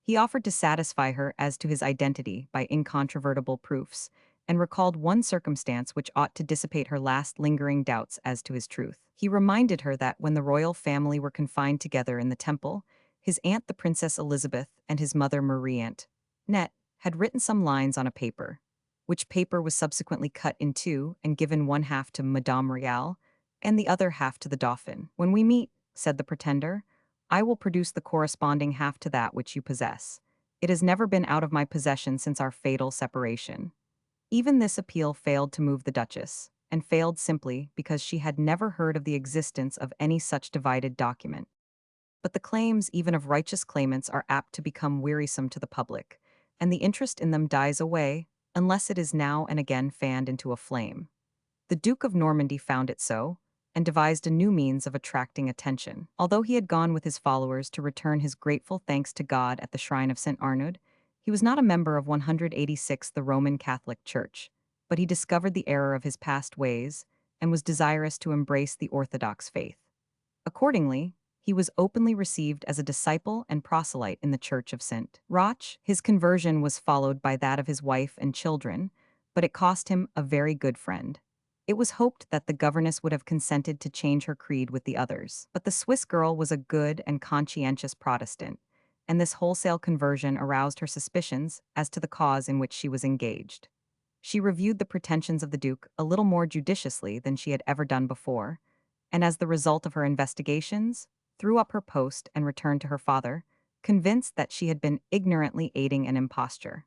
He offered to satisfy her as to his identity by incontrovertible proofs, and recalled one circumstance which ought to dissipate her last lingering doubts as to his truth. He reminded her that when the royal family were confined together in the Temple, his aunt the Princess Elizabeth and his mother Marie Antoinette had written some lines on a paper, which paper was subsequently cut in two and given one half to Madame Réal and the other half to the Dauphin. "When we meet," said the pretender, "I will produce the corresponding half to that which you possess. It has never been out of my possession since our fatal separation." Even this appeal failed to move the Duchess, and failed simply because she had never heard of the existence of any such divided document. But the claims even of righteous claimants are apt to become wearisome to the public, and the interest in them dies away unless it is now and again fanned into a flame. The Duke of Normandy found it so, and devised a new means of attracting attention. Although he had gone with his followers to return his grateful thanks to God at the shrine of St. Arnaud, he was not a member of 186 the Roman Catholic Church, but he discovered the error of his past ways and was desirous to embrace the Orthodox faith. Accordingly, he was openly received as a disciple and proselyte in the Church of St. Roch. His conversion was followed by that of his wife and children, but it cost him a very good friend. It was hoped that the governess would have consented to change her creed with the others, but the Swiss girl was a good and conscientious Protestant, and this wholesale conversion aroused her suspicions as to the cause in which she was engaged. She reviewed the pretensions of the Duke a little more judiciously than she had ever done before, and as the result of her investigations, threw up her post and returned to her father, convinced that she had been ignorantly aiding an imposture.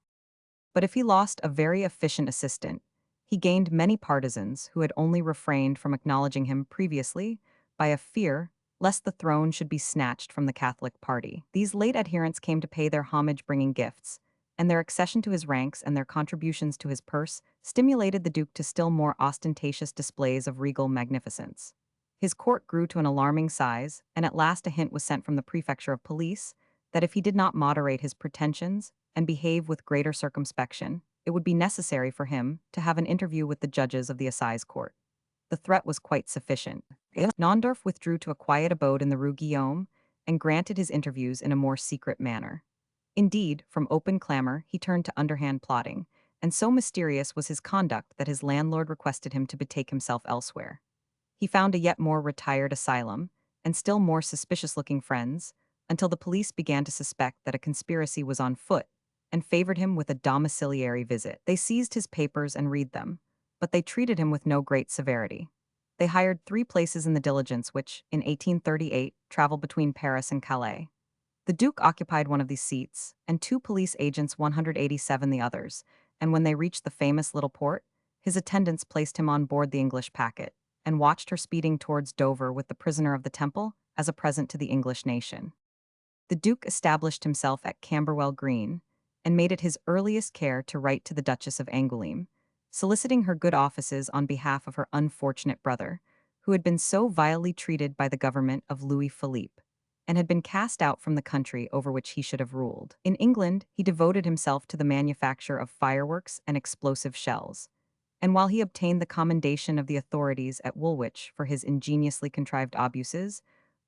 But if he lost a very efficient assistant, he gained many partisans who had only refrained from acknowledging him previously by a fear lest the throne should be snatched from the Catholic party. These late adherents came to pay their homage bringing gifts, and their accession to his ranks and their contributions to his purse stimulated the Duke to still more ostentatious displays of regal magnificence. His court grew to an alarming size, and at last a hint was sent from the prefecture of police that if he did not moderate his pretensions and behave with greater circumspection, it would be necessary for him to have an interview with the judges of the assize court. The threat was quite sufficient. Naundorf withdrew to a quiet abode in the Rue Guillaume and granted his interviews in a more secret manner. Indeed, from open clamor, he turned to underhand plotting, and so mysterious was his conduct that his landlord requested him to betake himself elsewhere. He found a yet more retired asylum, and still more suspicious-looking friends, until the police began to suspect that a conspiracy was on foot, and favored him with a domiciliary visit. They seized his papers and read them, but they treated him with no great severity. They hired 3 places in the diligence which, in 1838, traveled between Paris and Calais. The Duke occupied one of these seats, and 2 police agents 187 the others, and when they reached the famous little port, his attendants placed him on board the English packet, and watched her speeding towards Dover with the prisoner of the Temple as a present to the English nation. The Duke established himself at Camberwell Green, and made it his earliest care to write to the Duchess of Angoulême, soliciting her good offices on behalf of her unfortunate brother, who had been so vilely treated by the government of Louis Philippe, and had been cast out from the country over which he should have ruled. In England, he devoted himself to the manufacture of fireworks and explosive shells, and while he obtained the commendation of the authorities at Woolwich for his ingeniously contrived abuses,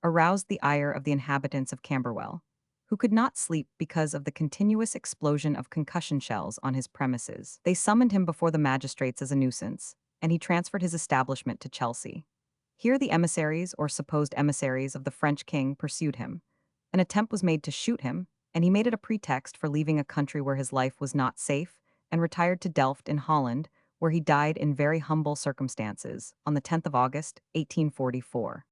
aroused the ire of the inhabitants of Camberwell, who could not sleep because of the continuous explosion of concussion shells on his premises. They summoned him before the magistrates as a nuisance, and he transferred his establishment to Chelsea. Here the emissaries or supposed emissaries of the French king pursued him. An attempt was made to shoot him, and he made it a pretext for leaving a country where his life was not safe, and retired to Delft in Holland, where he died in very humble circumstances on the 10th of August, 1844.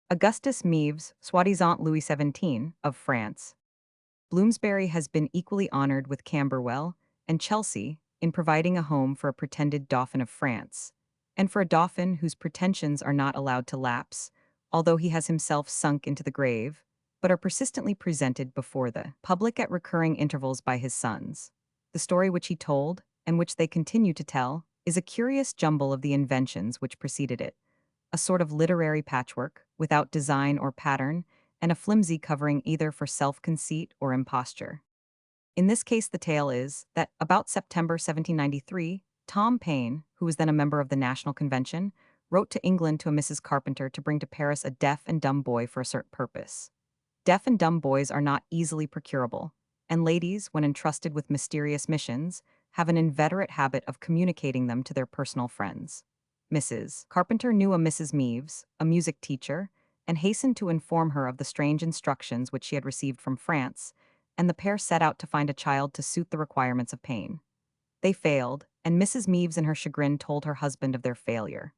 Augustus Meves, soi-disant Louis XVII, of France. Bloomsbury has been equally honored with Camberwell and Chelsea in providing a home for a pretended Dauphin of France, and for a Dauphin whose pretensions are not allowed to lapse, although he has himself sunk into the grave, but are persistently presented before the public at recurring intervals by his sons. The story which he told, and which they continue to tell, is a curious jumble of the inventions which preceded it, a sort of literary patchwork, without design or pattern, and a flimsy covering either for self-conceit or imposture. In this case the tale is that, about September 1793, Tom Paine, who was then a member of the National Convention, wrote to England to a Mrs. Carpenter to bring to Paris a deaf and dumb boy for a certain purpose. Deaf and dumb boys are not easily procurable, and ladies, when entrusted with mysterious missions, have an inveterate habit of communicating them to their personal friends. Mrs. Carpenter knew a Mrs. Meves, a music teacher, and hastened to inform her of the strange instructions which she had received from France, and the pair set out to find a child to suit the requirements of Paine. They failed, and Mrs. Meves in her chagrin told her husband of their failure.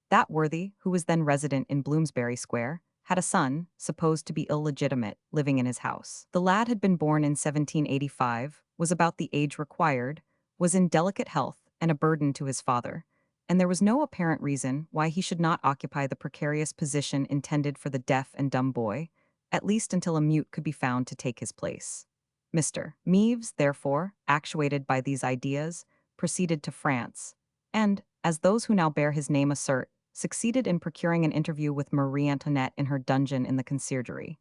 That worthy, who was then resident in Bloomsbury Square, had a son, supposed to be illegitimate, living in his house. The lad had been born in 1785, was about the age required, was in delicate health and a burden to his father, and there was no apparent reason why he should not occupy the precarious position intended for the deaf and dumb boy, at least until a mute could be found to take his place. Mr. Meves, therefore, actuated by these ideas, proceeded to France, and, as those who now bear his name assert, succeeded in procuring an interview with Marie Antoinette in her dungeon in the conciergerie,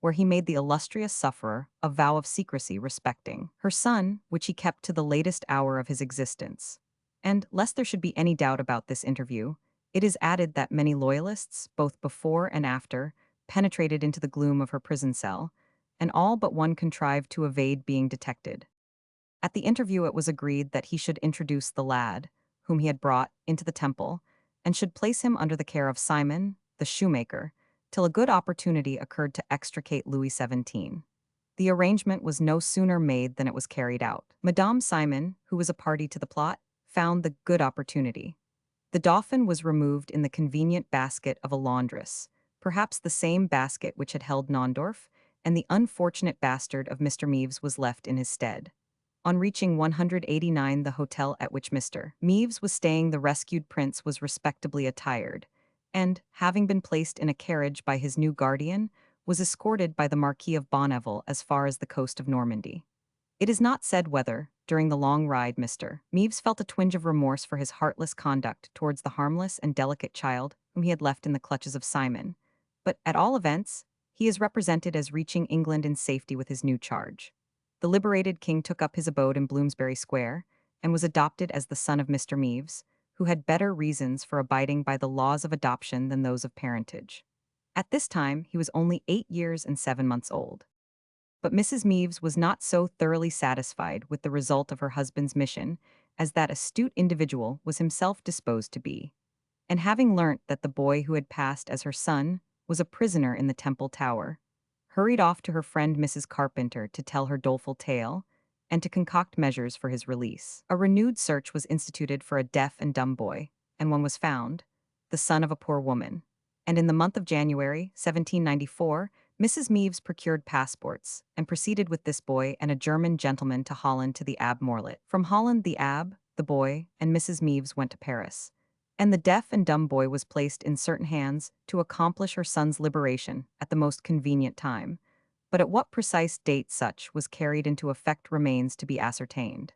where he made the illustrious sufferer a vow of secrecy respecting her son, which he kept to the latest hour of his existence. And, lest there should be any doubt about this interview, it is added that many loyalists, both before and after, penetrated into the gloom of her prison cell, and all but one contrived to evade being detected. At the interview it was agreed that he should introduce the lad, whom he had brought, into the temple, and should place him under the care of Simon, the shoemaker, till a good opportunity occurred to extricate Louis XVII. The arrangement was no sooner made than it was carried out. Madame Simon, who was a party to the plot, found the good opportunity. The Dauphin was removed in the convenient basket of a laundress, perhaps the same basket which had held Naundorff, and the unfortunate bastard of Mr. Meves was left in his stead. On reaching 189, the hotel at which Mr. Meves was staying, the rescued prince was respectably attired, and, having been placed in a carriage by his new guardian, was escorted by the Marquis of Bonneville as far as the coast of Normandy. It is not said whether, during the long ride, Mr. Meves felt a twinge of remorse for his heartless conduct towards the harmless and delicate child whom he had left in the clutches of Simon, but, at all events, he is represented as reaching England in safety with his new charge. The liberated king took up his abode in Bloomsbury Square, and was adopted as the son of Mr. Meves, who had better reasons for abiding by the laws of adoption than those of parentage. At this time he was only 8 years and 7 months old. But Mrs. Meves was not so thoroughly satisfied with the result of her husband's mission, as that astute individual was himself disposed to be, and having learnt that the boy who had passed as her son was a prisoner in the Temple Tower, hurried off to her friend Mrs. Carpenter to tell her doleful tale and to concoct measures for his release. A renewed search was instituted for a deaf and dumb boy, and one was found, the son of a poor woman. And in the month of January, 1794, Mrs. Meves procured passports and proceeded with this boy and a German gentleman to Holland to the Abbe Morlet. From Holland, the Abbe, the boy, and Mrs. Meves went to Paris, and the deaf and dumb boy was placed in certain hands to accomplish her son's liberation at the most convenient time, but at what precise date such was carried into effect remains to be ascertained.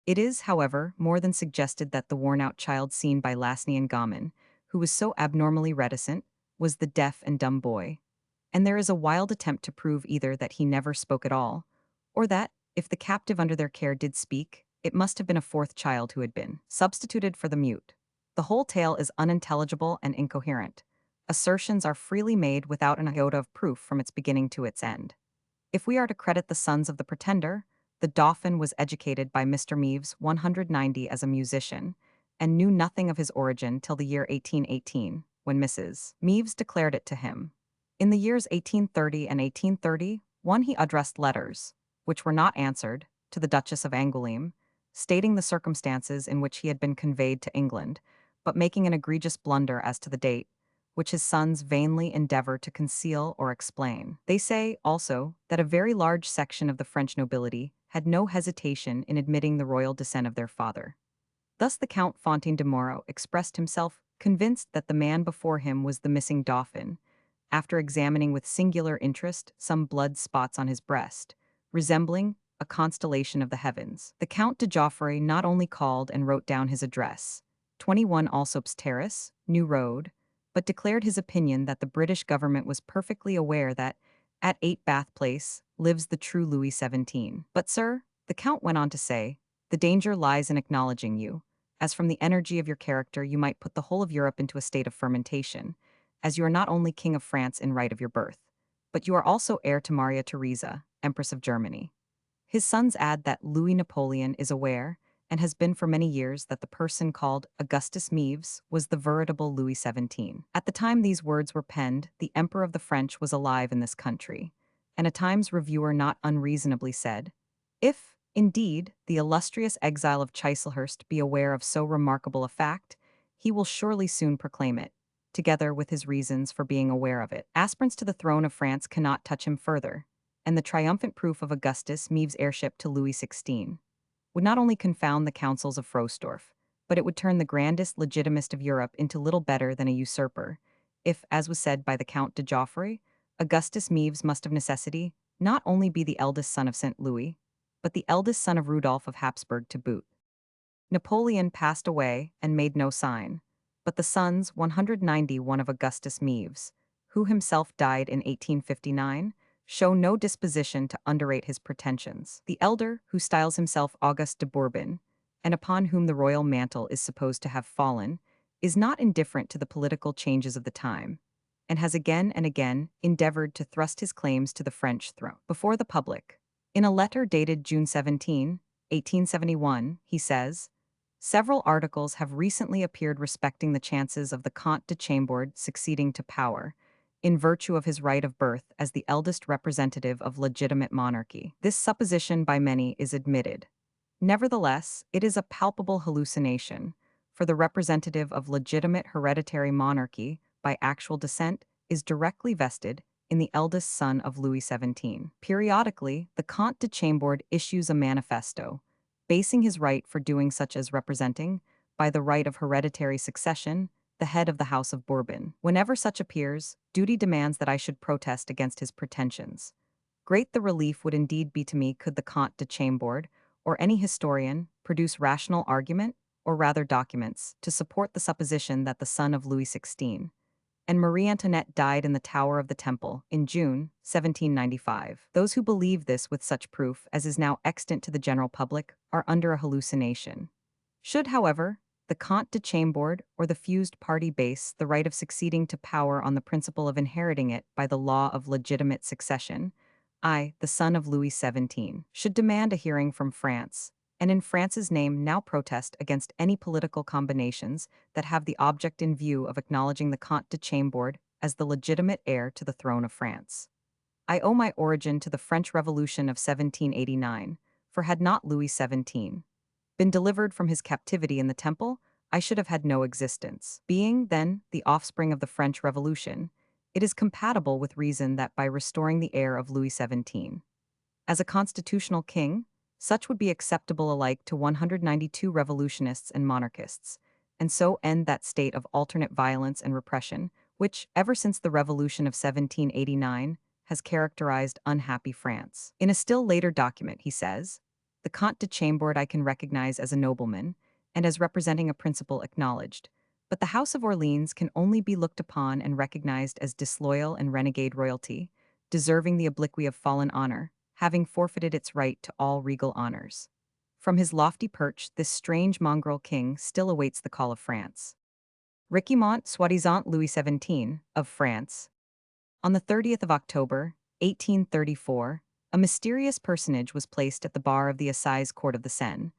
It is, however, more than suggested that the worn-out child seen by Lasny and Gammon, who was so abnormally reticent, was the deaf and dumb boy, and there is a wild attempt to prove either that he never spoke at all, or that, if the captive under their care did speak, it must have been a fourth child who had been substituted for the mute. The whole tale is unintelligible and incoherent. Assertions are freely made without an iota of proof from its beginning to its end. If we are to credit the sons of the pretender, the Dauphin was educated by Mr. Meves 190 as a musician, and knew nothing of his origin till the year 1818, when Mrs. Meves declared it to him. In the years 1830 and 1831, he addressed letters, which were not answered, to the Duchess of Angoulême, stating the circumstances in which he had been conveyed to England, but making an egregious blunder as to the date, which his sons vainly endeavor to conceal or explain. They say, also, that a very large section of the French nobility had no hesitation in admitting the royal descent of their father. Thus the Count Fontaine de Moreau expressed himself convinced that the man before him was the missing Dauphin, after examining with singular interest some blood spots on his breast, resembling a constellation of the heavens. The Count de Joffre not only called and wrote down his address, 21 Allsops Terrace, New Road, but declared his opinion that the British government was perfectly aware that, at 8 Bath Place, lives the true Louis XVII. But, sir, the Count went on to say, the danger lies in acknowledging you, as from the energy of your character you might put the whole of Europe into a state of fermentation, as you are not only King of France in right of your birth, but you are also heir to Maria Theresa, Empress of Germany. His sons add that Louis Napoleon is aware, and has been for many years, that the person called Augustus Meves was the veritable Louis XVII. At the time these words were penned, the Emperor of the French was alive in this country, and a Times reviewer not unreasonably said, if, indeed, the illustrious exile of Chislehurst be aware of so remarkable a fact, he will surely soon proclaim it, together with his reasons for being aware of it. Aspirants to the throne of France cannot touch him further, and the triumphant proof of Augustus Meves' heirship to Louis XVI would not only confound the councils of Frostorf, but it would turn the grandest legitimist of Europe into little better than a usurper, if, as was said by the Count de Joffre, Augustus Meves must of necessity not only be the eldest son of St. Louis, but the eldest son of Rudolph of Habsburg to boot. Napoleon passed away and made no sign, but the sons 191 of Augustus Meves, who himself died in 1859, show no disposition to underrate his pretensions. The elder, who styles himself Auguste de Bourbon, and upon whom the royal mantle is supposed to have fallen, is not indifferent to the political changes of the time, and has again and again endeavored to thrust his claims to the French throne before the public. In a letter dated June 17, 1871, he says, several articles have recently appeared respecting the chances of the Comte de Chambord succeeding to power, in virtue of his right of birth as the eldest representative of legitimate monarchy. This supposition by many is admitted. Nevertheless, it is a palpable hallucination, for the representative of legitimate hereditary monarchy, by actual descent, is directly vested in the eldest son of Louis XVII. Periodically, the Comte de Chambord issues a manifesto, basing his right for doing such as representing, by the right of hereditary succession, the head of the House of Bourbon. Whenever such appears, duty demands that I should protest against his pretensions. Great the relief would indeed be to me could the Comte de Chambord, or any historian, produce rational argument, or rather documents, to support the supposition that the son of Louis XVI and Marie Antoinette died in the Tower of the Temple in June 1795. Those who believe this with such proof as is now extant to the general public are under a hallucination. Should, however, the Comte de Chambord or the fused party base the right of succeeding to power on the principle of inheriting it by the law of legitimate succession, I, the son of Louis XVII, should demand a hearing from France, and in France's name now protest against any political combinations that have the object in view of acknowledging the Comte de Chambord as the legitimate heir to the throne of France. I owe my origin to the French Revolution of 1789, for had not Louis XVII been delivered from his captivity in the Temple, I should have had no existence. Being, then, the offspring of the French Revolution, it is compatible with reason that by restoring the heir of Louis XVII as a constitutional king, such would be acceptable alike to 192 revolutionists and monarchists, and so end that state of alternate violence and repression, which, ever since the Revolution of 1789, has characterized unhappy France. In a still later document, he says, the Comte de Chambord I can recognize as a nobleman, and as representing a principle acknowledged, but the House of Orleans can only be looked upon and recognized as disloyal and renegade royalty, deserving the obliquity of fallen honor, having forfeited its right to all regal honors. From his lofty perch, this strange mongrel king still awaits the call of France. Recounting, soi-disant Louis XVII, of France. On the 30th of October, 1834, a mysterious personage was placed at the bar of the Assize Court of the Seine,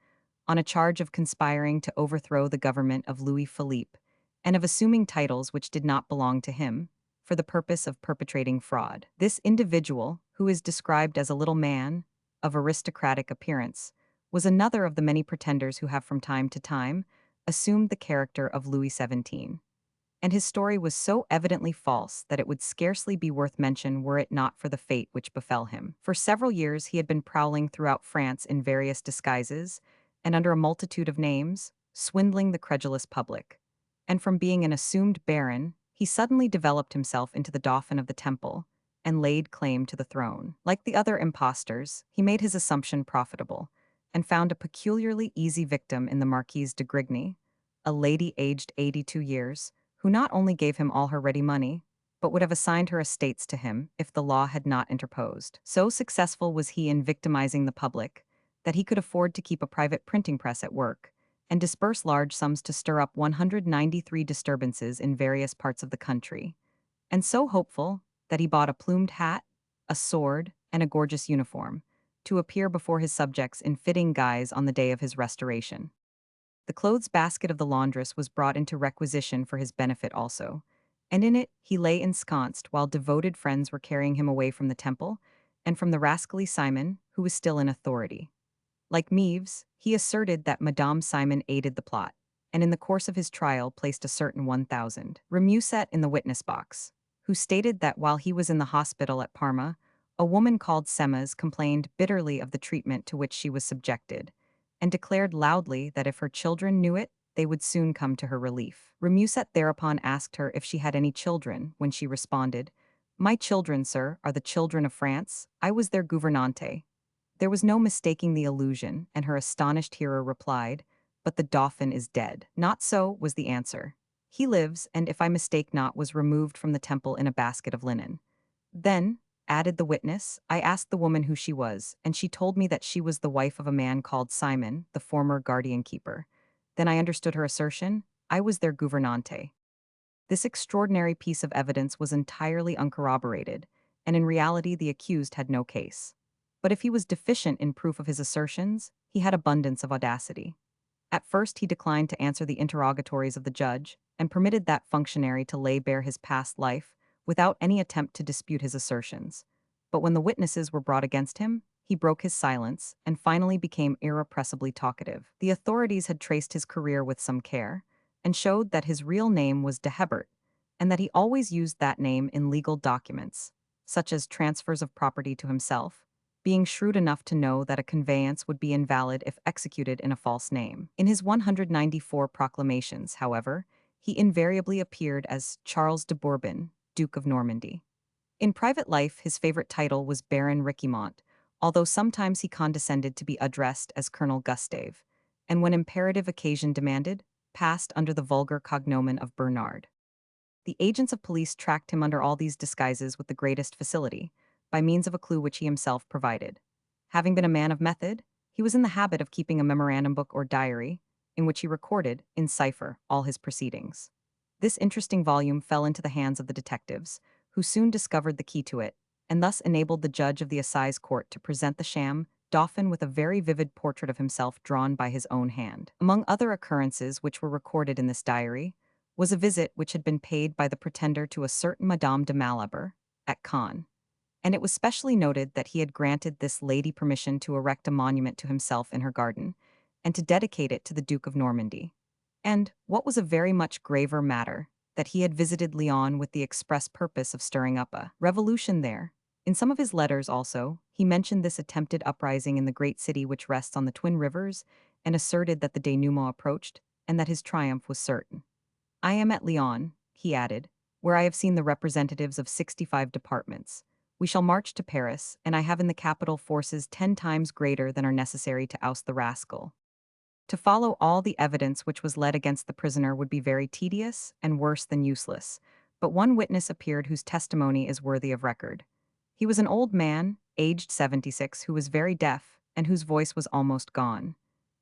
on a charge of conspiring to overthrow the government of Louis Philippe, and of assuming titles which did not belong to him, for the purpose of perpetrating fraud. This individual, who is described as a little man, of aristocratic appearance, was another of the many pretenders who have from time to time assumed the character of Louis XVII. And his story was so evidently false that it would scarcely be worth mention were it not for the fate which befell him. For several years he had been prowling throughout France in various disguises, and under a multitude of names, swindling the credulous public. And from being an assumed baron, he suddenly developed himself into the Dauphin of the Temple, and laid claim to the throne. Like the other impostors, he made his assumption profitable, and found a peculiarly easy victim in the Marquise de Grigny, a lady aged 82 years, who not only gave him all her ready money, but would have assigned her estates to him if the law had not interposed. So successful was he in victimizing the public, that he could afford to keep a private printing press at work, and disperse large sums to stir up 193 disturbances in various parts of the country, and so hopeful that he bought a plumed hat, a sword, and a gorgeous uniform, to appear before his subjects in fitting guise on the day of his restoration. The clothes basket of the laundress was brought into requisition for his benefit also, and in it he lay ensconced while devoted friends were carrying him away from the temple, and from the rascally Simon, who was still in authority. Like Meves, he asserted that Madame Simon aided the plot, and in the course of his trial placed a certain 1,000 Remusat in the witness box, who stated that while he was in the hospital at Parma, a woman called Semes complained bitterly of the treatment to which she was subjected, and declared loudly that if her children knew it, they would soon come to her relief. Remusat thereupon asked her if she had any children, when she responded, "My children, sir, are the children of France. I was their gouvernante." There was no mistaking the allusion, and her astonished hearer replied, "But the Dauphin is dead." "Not so," was the answer. "He lives, and if I mistake not, was removed from the temple in a basket of linen." Then, added the witness, I asked the woman who she was, and she told me that she was the wife of a man called Simon, the former guardian keeper. Then I understood her assertion. I was their gouvernante. This extraordinary piece of evidence was entirely uncorroborated, and in reality the accused had no case. But if he was deficient in proof of his assertions, he had abundance of audacity. At first he declined to answer the interrogatories of the judge, and permitted that functionary to lay bare his past life, without any attempt to dispute his assertions. But when the witnesses were brought against him, he broke his silence, and finally became irrepressibly talkative. The authorities had traced his career with some care, and showed that his real name was de Hebert, and that he always used that name in legal documents, such as transfers of property to himself, being shrewd enough to know that a conveyance would be invalid if executed in a false name. In his 194 proclamations, however, he invariably appeared as Charles de Bourbon, Duke of Normandy. In private life, his favorite title was Baron Riquimont, although sometimes he condescended to be addressed as Colonel Gustave, and when imperative occasion demanded, passed under the vulgar cognomen of Bernard. The agents of police tracked him under all these disguises with the greatest facility, by means of a clue which he himself provided. Having been a man of method, he was in the habit of keeping a memorandum book or diary, in which he recorded, in cipher, all his proceedings. This interesting volume fell into the hands of the detectives, who soon discovered the key to it, and thus enabled the judge of the assize court to present the sham Dauphin with a very vivid portrait of himself drawn by his own hand. Among other occurrences which were recorded in this diary, was a visit which had been paid by the pretender to a certain Madame de Malaber, at Caen, and it was specially noted that he had granted this lady permission to erect a monument to himself in her garden, and to dedicate it to the Duke of Normandy. And, what was a very much graver matter, that he had visited Lyon with the express purpose of stirring up a revolution there. In some of his letters also, he mentioned this attempted uprising in the great city which rests on the twin rivers, and asserted that the denouement approached, and that his triumph was certain. I am at Lyon, he added, where I have seen the representatives of 65 departments. We shall march to Paris, and I have in the capital forces 10 times greater than are necessary to oust the rascal. To follow all the evidence which was led against the prisoner would be very tedious and worse than useless, but one witness appeared whose testimony is worthy of record. He was an old man, aged 76, who was very deaf, and whose voice was almost gone.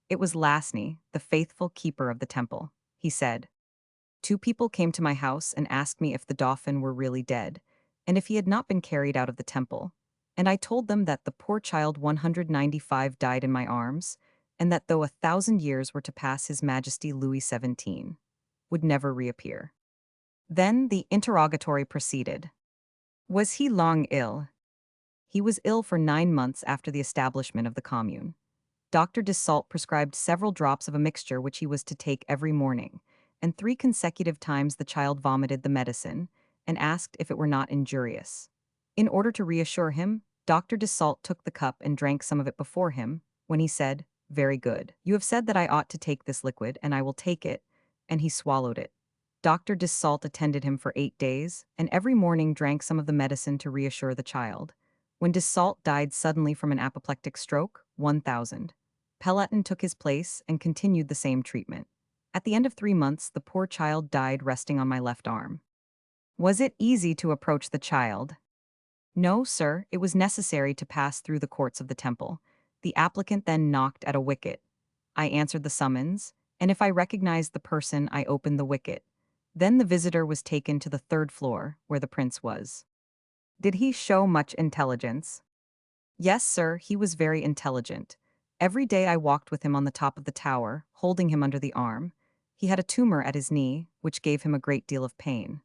It was Lasny, the faithful keeper of the temple. He said, "Two people came to my house and asked me if the Dauphin were really dead, and if he had not been carried out of the temple. And I told them that the poor child 195 died in my arms, and that though 1,000 years were to pass, His Majesty Louis XVII would never reappear." Then the interrogatory proceeded. Was he long ill? He was ill for 9 months after the establishment of the Commune. Dr. Dessault prescribed several drops of a mixture which he was to take every morning, and 3 consecutive times the child vomited the medicine, and asked if it were not injurious. In order to reassure him, Dr. Dessault took the cup and drank some of it before him, when he said, "Very good. You have said that I ought to take this liquid, and I will take it," and he swallowed it. Dr. Dessault attended him for 8 days, and every morning drank some of the medicine to reassure the child. When Dessault died suddenly from an apoplectic stroke, 1000. Peloton took his place and continued the same treatment. At the end of 3 months, the poor child died resting on my left arm. Was it easy to approach the child? No, sir, it was necessary to pass through the courts of the temple. The applicant then knocked at a wicket. I answered the summons, and if I recognized the person, I opened the wicket. Then the visitor was taken to the 3rd floor, where the prince was. Did he show much intelligence? Yes, sir, he was very intelligent. Every day I walked with him on the top of the tower, holding him under the arm. He had a tumor at his knee, which gave him a great deal of pain.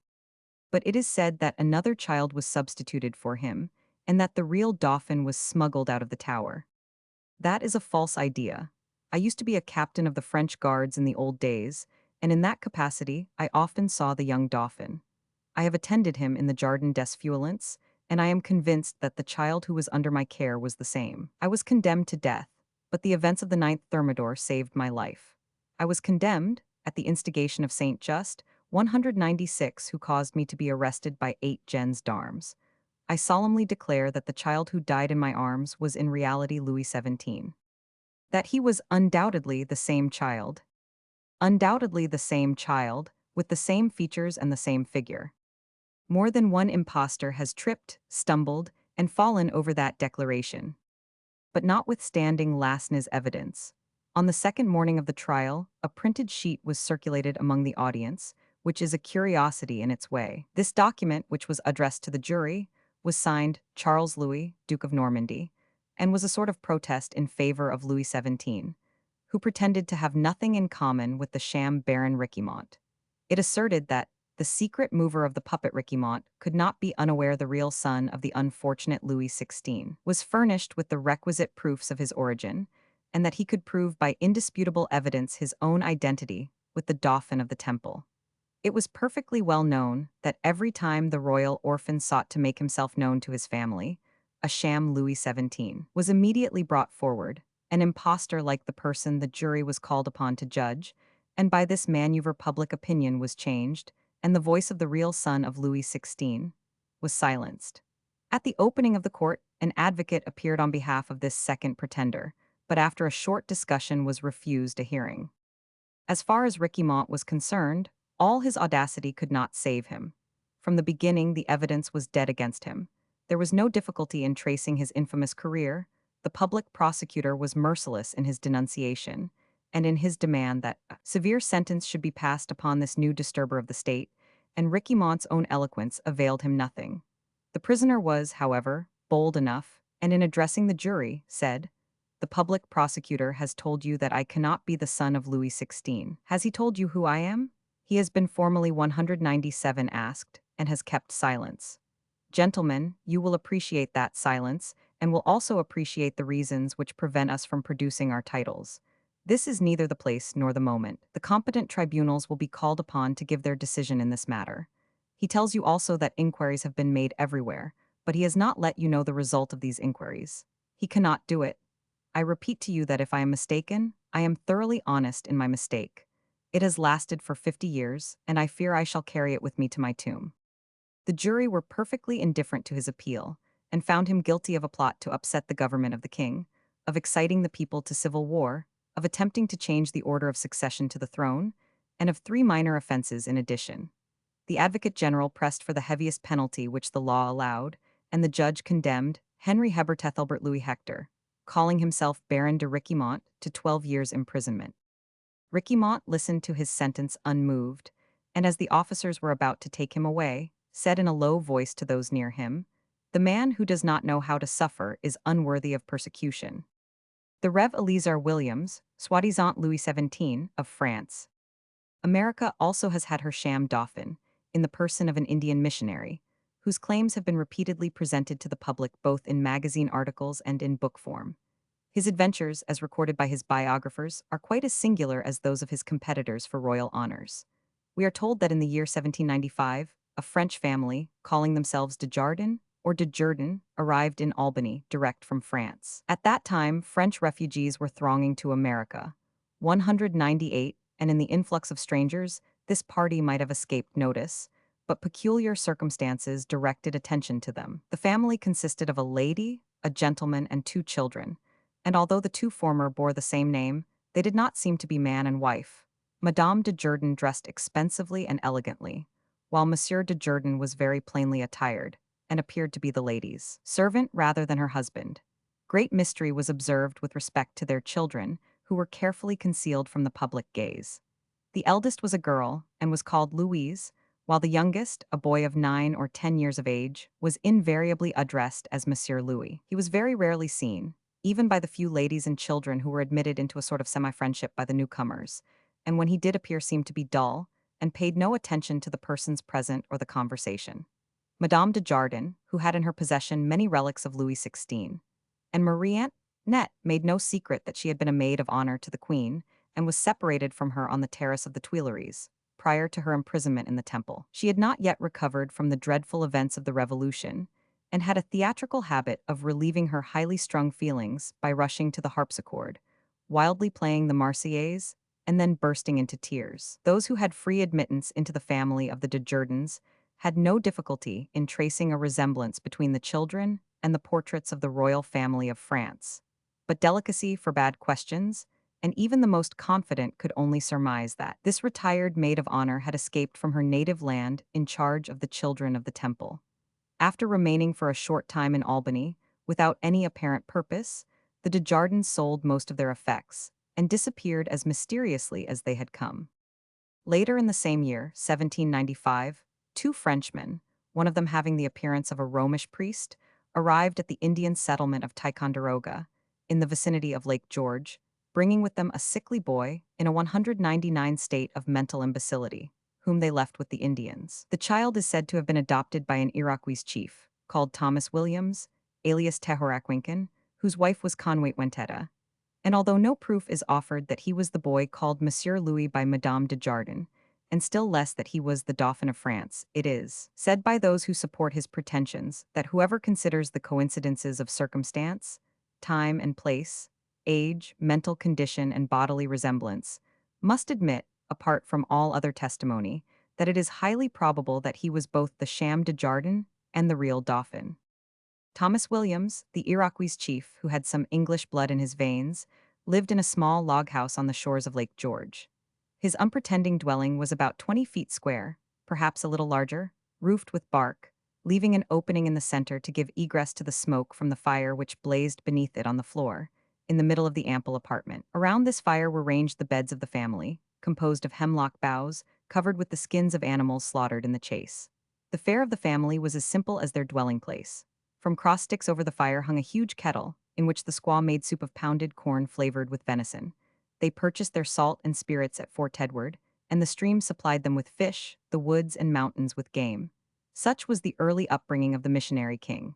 But it is said that another child was substituted for him, and that the real Dauphin was smuggled out of the tower. That is a false idea. I used to be a captain of the French guards in the old days, and in that capacity I often saw the young Dauphin. I have attended him in the Jardin des Feuillants, and I am convinced that the child who was under my care was the same. I was condemned to death, but the events of the 9th Thermidor saved my life. I was condemned, at the instigation of Saint Just, 196, who caused me to be arrested by 8 gens d'armes. I solemnly declare that the child who died in my arms was in reality Louis XVII. That he was undoubtedly the same child. Undoubtedly the same child, with the same features and the same figure. More than one impostor has tripped, stumbled, and fallen over that declaration. But notwithstanding Lasny's evidence, on the second morning of the trial, a printed sheet was circulated among the audience, which is a curiosity in its way. This document, which was addressed to the jury, was signed Charles Louis, Duke of Normandy, and was a sort of protest in favor of Louis XVII, who pretended to have nothing in common with the sham Baron Riquimont. It asserted that the secret mover of the puppet Riquimont could not be unaware the real son of the unfortunate Louis XVI was furnished with the requisite proofs of his origin, and that he could prove by indisputable evidence his own identity with the Dauphin of the Temple. It was perfectly well known that every time the royal orphan sought to make himself known to his family, a sham Louis XVII was immediately brought forward, an impostor like the person the jury was called upon to judge, and by this maneuver public opinion was changed, and the voice of the real son of Louis XVI was silenced. At the opening of the court, an advocate appeared on behalf of this second pretender, but after a short discussion was refused a hearing. As far as Riquimont was concerned, all his audacity could not save him. From the beginning, the evidence was dead against him. There was no difficulty in tracing his infamous career. The public prosecutor was merciless in his denunciation, and in his demand that a severe sentence should be passed upon this new disturber of the state, and Riquimont's own eloquence availed him nothing. The prisoner was, however, bold enough, and in addressing the jury, said, the public prosecutor has told you that I cannot be the son of Louis XVI. Has he told you who I am? He has been formally 197 asked, and has kept silence. Gentlemen, you will appreciate that silence, and will also appreciate the reasons which prevent us from producing our titles. This is neither the place nor the moment. The competent tribunals will be called upon to give their decision in this matter. He tells you also that inquiries have been made everywhere, but he has not let you know the result of these inquiries. He cannot do it. I repeat to you that if I am mistaken, I am thoroughly honest in my mistake. It has lasted for 50 years, and I fear I shall carry it with me to my tomb. The jury were perfectly indifferent to his appeal, and found him guilty of a plot to upset the government of the king, of exciting the people to civil war, of attempting to change the order of succession to the throne, and of 3 minor offenses in addition. The Advocate General pressed for the heaviest penalty which the law allowed, and the judge condemned Henry Hebert Ethelbert Louis Hector, calling himself Baron de Riquimont, to 12 years' imprisonment. Riquimont listened to his sentence unmoved, and as the officers were about to take him away, said in a low voice to those near him, "The man who does not know how to suffer is unworthy of persecution." The Rev. Eleazar Williams, soi-disant Louis XVII, of France. America also has had her sham dauphin, in the person of an Indian missionary, whose claims have been repeatedly presented to the public both in magazine articles and in book form. His adventures, as recorded by his biographers, are quite as singular as those of his competitors for royal honors. We are told that in the year 1795, a French family, calling themselves de Jardin or de Jourdan, arrived in Albany, direct from France. At that time, French refugees were thronging to America, 198, and in the influx of strangers, this party might have escaped notice, but peculiar circumstances directed attention to them. The family consisted of a lady, a gentleman, and 2 children, and although the 2 former bore the same name, they did not seem to be man and wife. Madame de Jourdan dressed expensively and elegantly, while Monsieur de Jourdan was very plainly attired, and appeared to be the lady's servant rather than her husband. Great mystery was observed with respect to their children, who were carefully concealed from the public gaze. The eldest was a girl, and was called Louise, while the youngest, a boy of 9 or 10 years of age, was invariably addressed as Monsieur Louis. He was very rarely seen, even by the few ladies and children who were admitted into a sort of semi-friendship by the newcomers, and when he did appear seemed to be dull, and paid no attention to the persons present or the conversation. Madame de Jardin, who had in her possession many relics of Louis XVI, and Marie Antoinette made no secret that she had been a maid of honor to the Queen, and was separated from her on the terrace of the Tuileries, prior to her imprisonment in the Temple. She had not yet recovered from the dreadful events of the Revolution, and had a theatrical habit of relieving her highly strung feelings by rushing to the harpsichord, wildly playing the Marseillaise, and then bursting into tears. Those who had free admittance into the family of the de Jardins had no difficulty in tracing a resemblance between the children and the portraits of the royal family of France. But delicacy forbade questions, and even the most confident could only surmise that this retired maid of honor had escaped from her native land in charge of the children of the Temple. After remaining for a short time in Albany, without any apparent purpose, the de Jardins sold most of their effects, and disappeared as mysteriously as they had come. Later in the same year, 1795, 2 Frenchmen, one of them having the appearance of a Romish priest, arrived at the Indian settlement of Ticonderoga, in the vicinity of Lake George, bringing with them a sickly boy in a 199 state of mental imbecility, whom they left with the Indians. The child is said to have been adopted by an Iroquois chief, called Thomas Williams, alias Tehorakwinkin, whose wife was Conway Wentetta, and although no proof is offered that he was the boy called Monsieur Louis by Madame de Jardin, and still less that he was the Dauphin of France, it is said by those who support his pretensions that whoever considers the coincidences of circumstance, time and place, age, mental condition, and bodily resemblance, must admit, apart from all other testimony, that it is highly probable that he was both the sham de Jardin and the real Dauphin. Thomas Williams, the Iroquois chief who had some English blood in his veins, lived in a small log house on the shores of Lake George. His unpretending dwelling was about 20 feet square, perhaps a little larger, roofed with bark, leaving an opening in the center to give egress to the smoke from the fire which blazed beneath it on the floor, in the middle of the ample apartment. Around this fire were ranged the beds of the family, composed of hemlock boughs, covered with the skins of animals slaughtered in the chase. The fare of the family was as simple as their dwelling place. From cross sticks over the fire hung a huge kettle, in which the squaw made soup of pounded corn flavored with venison. They purchased their salt and spirits at Fort Edward, and the stream supplied them with fish, the woods and mountains with game. Such was the early upbringing of the missionary king.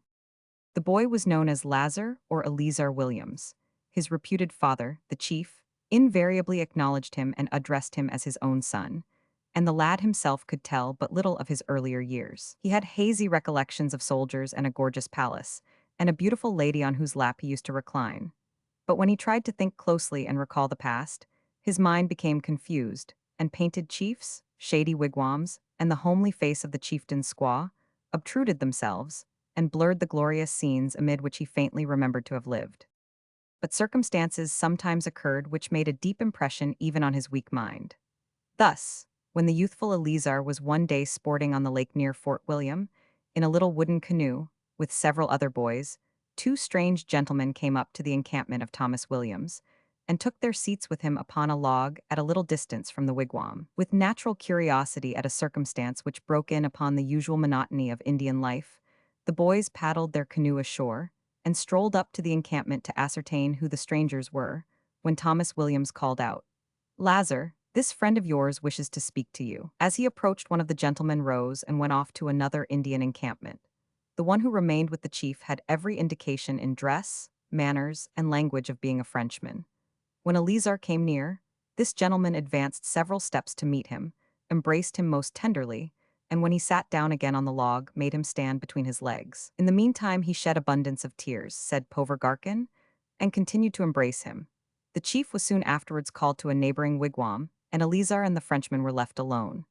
The boy was known as Lazar or Eleazar Williams. His reputed father, the chief, invariably acknowledged him and addressed him as his own son, and the lad himself could tell but little of his earlier years. He had hazy recollections of soldiers and a gorgeous palace, and a beautiful lady on whose lap he used to recline. But when he tried to think closely and recall the past, his mind became confused, and painted chiefs, shady wigwams, and the homely face of the chieftain's squaw obtruded themselves and blurred the glorious scenes amid which he faintly remembered to have lived. But circumstances sometimes occurred which made a deep impression even on his weak mind. Thus, when the youthful Eleazar was one day sporting on the lake near Fort William, in a little wooden canoe, with several other boys, two strange gentlemen came up to the encampment of Thomas Williams, and took their seats with him upon a log at a little distance from the wigwam. With natural curiosity at a circumstance which broke in upon the usual monotony of Indian life, the boys paddled their canoe ashore, and strolled up to the encampment to ascertain who the strangers were, when Thomas Williams called out, "Lazar, this friend of yours wishes to speak to you." As he approached, one of the gentlemen rose and went off to another Indian encampment. The one who remained with the chief had every indication in dress, manners, and language of being a Frenchman. When Eleazar came near, this gentleman advanced several steps to meet him, embraced him most tenderly, and when he sat down again on the log, made him stand between his legs. In the meantime he shed abundance of tears, said Povergarkin, and continued to embrace him. The chief was soon afterwards called to a neighboring wigwam, and Eleazar and the Frenchman were left alone.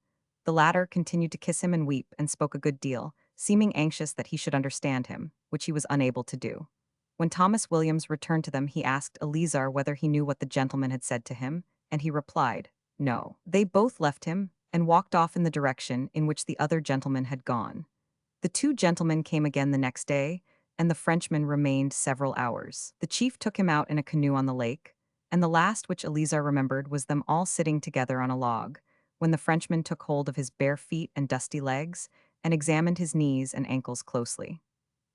The latter continued to kiss him and weep, and spoke a good deal, seeming anxious that he should understand him, which he was unable to do. When Thomas Williams returned to them, he asked Eleazar whether he knew what the gentleman had said to him, and he replied, no. They both left him, and walked off in the direction in which the other gentleman had gone. The two gentlemen came again the next day, and the Frenchman remained several hours. The chief took him out in a canoe on the lake, and the last which Eleazar remembered was them all sitting together on a log, when the Frenchman took hold of his bare feet and dusty legs, and examined his knees and ankles closely.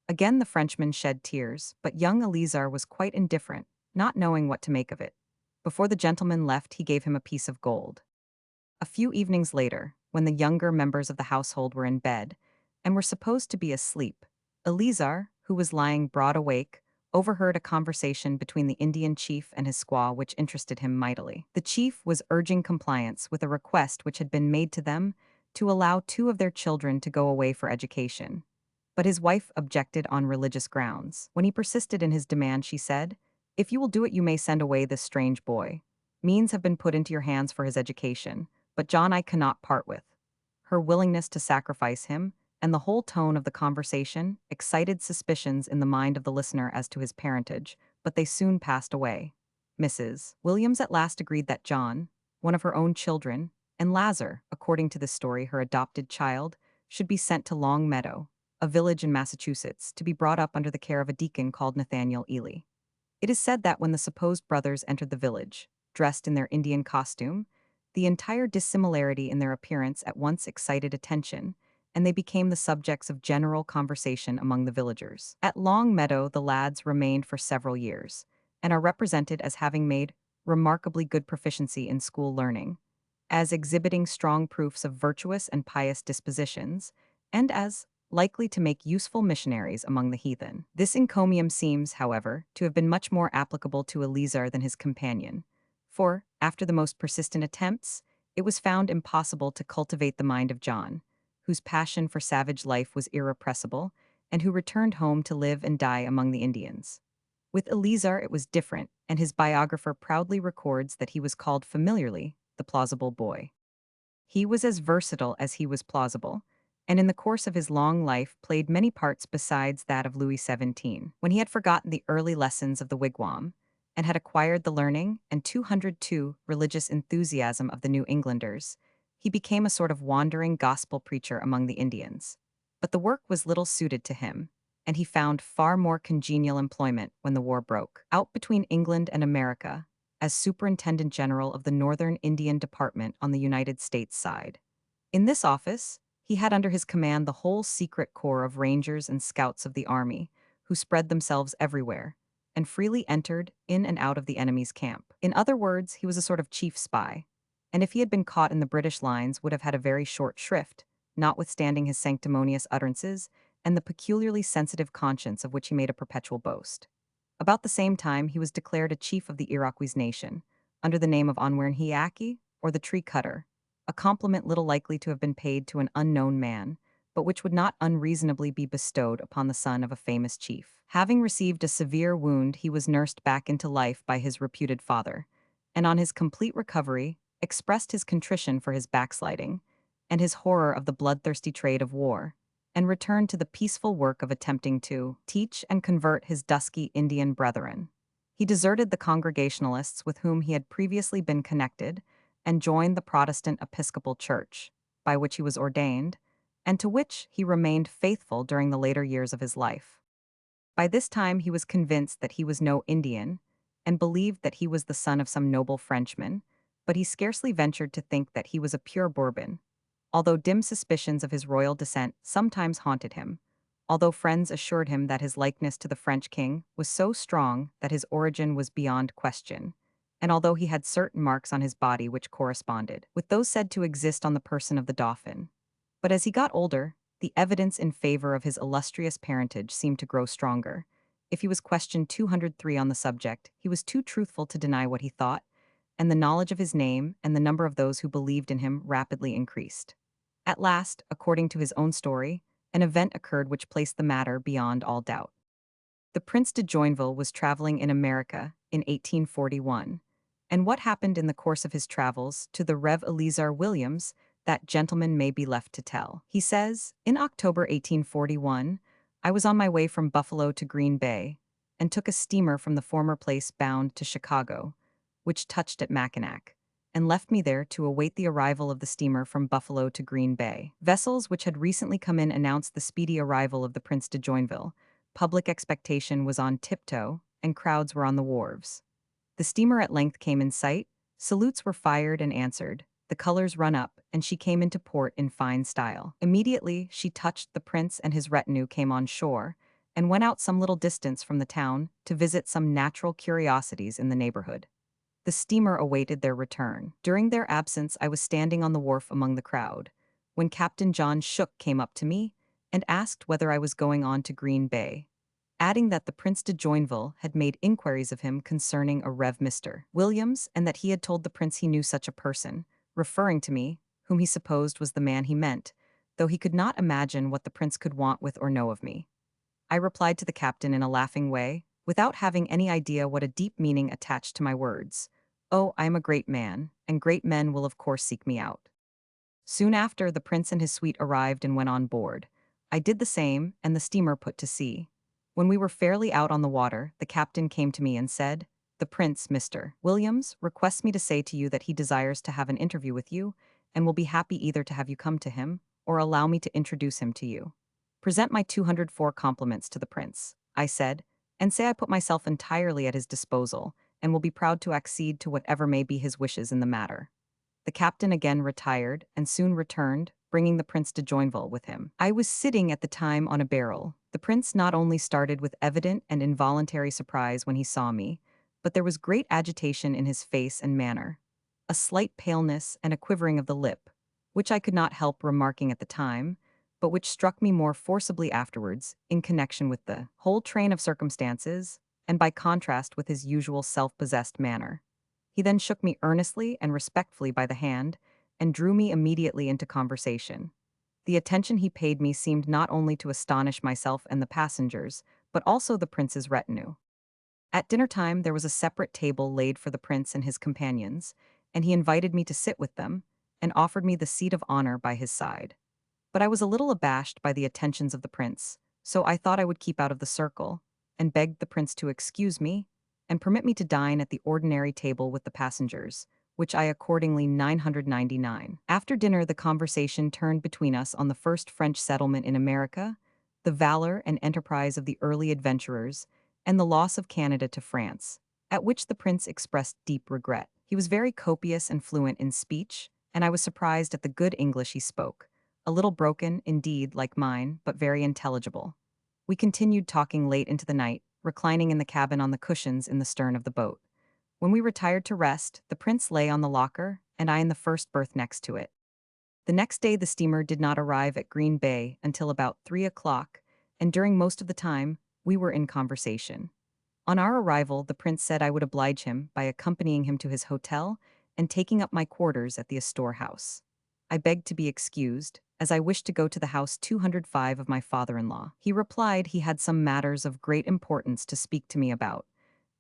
Again the Frenchman shed tears, but young Eleazar was quite indifferent, not knowing what to make of it. Before the gentleman left, he gave him a piece of gold. A few evenings later, when the younger members of the household were in bed, and were supposed to be asleep, Eleazar, who was lying broad awake, overheard a conversation between the Indian chief and his squaw which interested him mightily. The chief was urging compliance with a request which had been made to them to allow two of their children to go away for education. But his wife objected on religious grounds. When he persisted in his demand, she said, "If you will do it, you may send away this strange boy. Means have been put into your hands for his education, but John I cannot part with." Her willingness to sacrifice him, and the whole tone of the conversation, excited suspicions in the mind of the listener as to his parentage, but they soon passed away. Mrs. Williams at last agreed that John, one of her own children, and Lazar, according to this story her adopted child, should be sent to Long Meadow, a village in Massachusetts, to be brought up under the care of a deacon called Nathaniel Ely. It is said that when the supposed brothers entered the village, dressed in their Indian costume, the entire dissimilarity in their appearance at once excited attention, and they became the subjects of general conversation among the villagers. At Long Meadow the lads remained for several years, and are represented as having made remarkably good proficiency in school learning, as exhibiting strong proofs of virtuous and pious dispositions, and as likely to make useful missionaries among the heathen. This encomium seems, however, to have been much more applicable to Eleazar than his companion, for, after the most persistent attempts, it was found impossible to cultivate the mind of John, whose passion for savage life was irrepressible, and who returned home to live and die among the Indians. With Eleazar it was different, and his biographer proudly records that he was called familiarly the plausible boy. He was as versatile as he was plausible, and in the course of his long life played many parts besides that of Louis XVII. When he had forgotten the early lessons of the wigwam, and had acquired the learning and 202 religious enthusiasm of the New Englanders, he became a sort of wandering gospel preacher among the Indians. But the work was little suited to him, and he found far more congenial employment when the war broke out between England and America, as Superintendent General of the Northern Indian Department on the United States side. In this office, he had under his command the whole secret corps of rangers and scouts of the army, who spread themselves everywhere, and freely entered in and out of the enemy's camp. In other words, he was a sort of chief spy, and if he had been caught in the British lines would have had a very short shrift, notwithstanding his sanctimonious utterances and the peculiarly sensitive conscience of which he made a perpetual boast. About the same time, he was declared a chief of the Iroquois nation, under the name of Onwernhiaki, or the tree cutter, a compliment little likely to have been paid to an unknown man, but which would not unreasonably be bestowed upon the son of a famous chief. Having received a severe wound, he was nursed back into life by his reputed father, and on his complete recovery, expressed his contrition for his backsliding, and his horror of the bloodthirsty trade of war, and returned to the peaceful work of attempting to teach and convert his dusky Indian brethren. He deserted the Congregationalists with whom he had previously been connected and joined the Protestant Episcopal Church, by which he was ordained, and to which he remained faithful during the later years of his life. By this time he was convinced that he was no Indian, and believed that he was the son of some noble Frenchman, but he scarcely ventured to think that he was a pure Bourbon, although dim suspicions of his royal descent sometimes haunted him, although friends assured him that his likeness to the French king was so strong that his origin was beyond question, and although he had certain marks on his body which corresponded with those said to exist on the person of the Dauphin. But as he got older, the evidence in favor of his illustrious parentage seemed to grow stronger. If he was questioned 203 on the subject, he was too truthful to deny what he thought, and the knowledge of his name and the number of those who believed in him rapidly increased. At last, according to his own story, an event occurred which placed the matter beyond all doubt. The Prince de Joinville was traveling in America in 1841, and what happened in the course of his travels to the Rev. Eleazar Williams, that gentleman may be left to tell. He says, in October 1841, I was on my way from Buffalo to Green Bay, and took a steamer from the former place bound to Chicago, which touched at Mackinac, and left me there to await the arrival of the steamer from Buffalo to Green Bay. Vessels which had recently come in announced the speedy arrival of the Prince de Joinville. Public expectation was on tiptoe, and crowds were on the wharves. The steamer at length came in sight, salutes were fired and answered, the colors run up, and she came into port in fine style. Immediately she touched, the prince and his retinue came on shore, and went out some little distance from the town to visit some natural curiosities in the neighborhood. The steamer awaited their return. During their absence I was standing on the wharf among the crowd, when Captain John Shook came up to me and asked whether I was going on to Green Bay, adding that the Prince de Joinville had made inquiries of him concerning a Rev. Mr. Williams, and that he had told the prince he knew such a person, referring to me, whom he supposed was the man he meant, though he could not imagine what the prince could want with or know of me. I replied to the captain in a laughing way, without having any idea what a deep meaning attached to my words. Oh, I am a great man, and great men will of course seek me out. Soon after, the prince and his suite arrived and went on board. I did the same, and the steamer put to sea. When we were fairly out on the water, the captain came to me and said, "The prince, Mr. Williams, requests me to say to you that he desires to have an interview with you, and will be happy either to have you come to him, or allow me to introduce him to you. Present my 204 compliments to the prince," I said, "and say I put myself entirely at his disposal, and will be proud to accede to whatever may be his wishes in the matter." The captain again retired, and soon returned, bringing the Prince de Joinville with him. I was sitting at the time on a barrel. The prince not only started with evident and involuntary surprise when he saw me, but there was great agitation in his face and manner, a slight paleness and a quivering of the lip, which I could not help remarking at the time, but which struck me more forcibly afterwards, in connection with the whole train of circumstances, and by contrast with his usual self-possessed manner. He then shook me earnestly and respectfully by the hand, and drew me immediately into conversation. The attention he paid me seemed not only to astonish myself and the passengers, but also the prince's retinue. At dinner time there was a separate table laid for the prince and his companions, and he invited me to sit with them, and offered me the seat of honor by his side. But I was a little abashed by the attentions of the prince, so I thought I would keep out of the circle, and begged the prince to excuse me, and permit me to dine at the ordinary table with the passengers, which I accordingly 999. After dinner the conversation turned between us on the first French settlement in America, the valor and enterprise of the early adventurers, and the loss of Canada to France, at which the prince expressed deep regret. He was very copious and fluent in speech, and I was surprised at the good English he spoke, a little broken, indeed, like mine, but very intelligible. We continued talking late into the night, reclining in the cabin on the cushions in the stern of the boat. When we retired to rest, the prince lay on the locker, and I in the first berth next to it. The next day, the steamer did not arrive at Green Bay until about 3 o'clock, and during most of the time, we were in conversation. On our arrival, the prince said I would oblige him by accompanying him to his hotel and taking up my quarters at the Astor House. I begged to be excused, as I wished to go to the house 205 of my father-in-law. He replied he had some matters of great importance to speak to me about,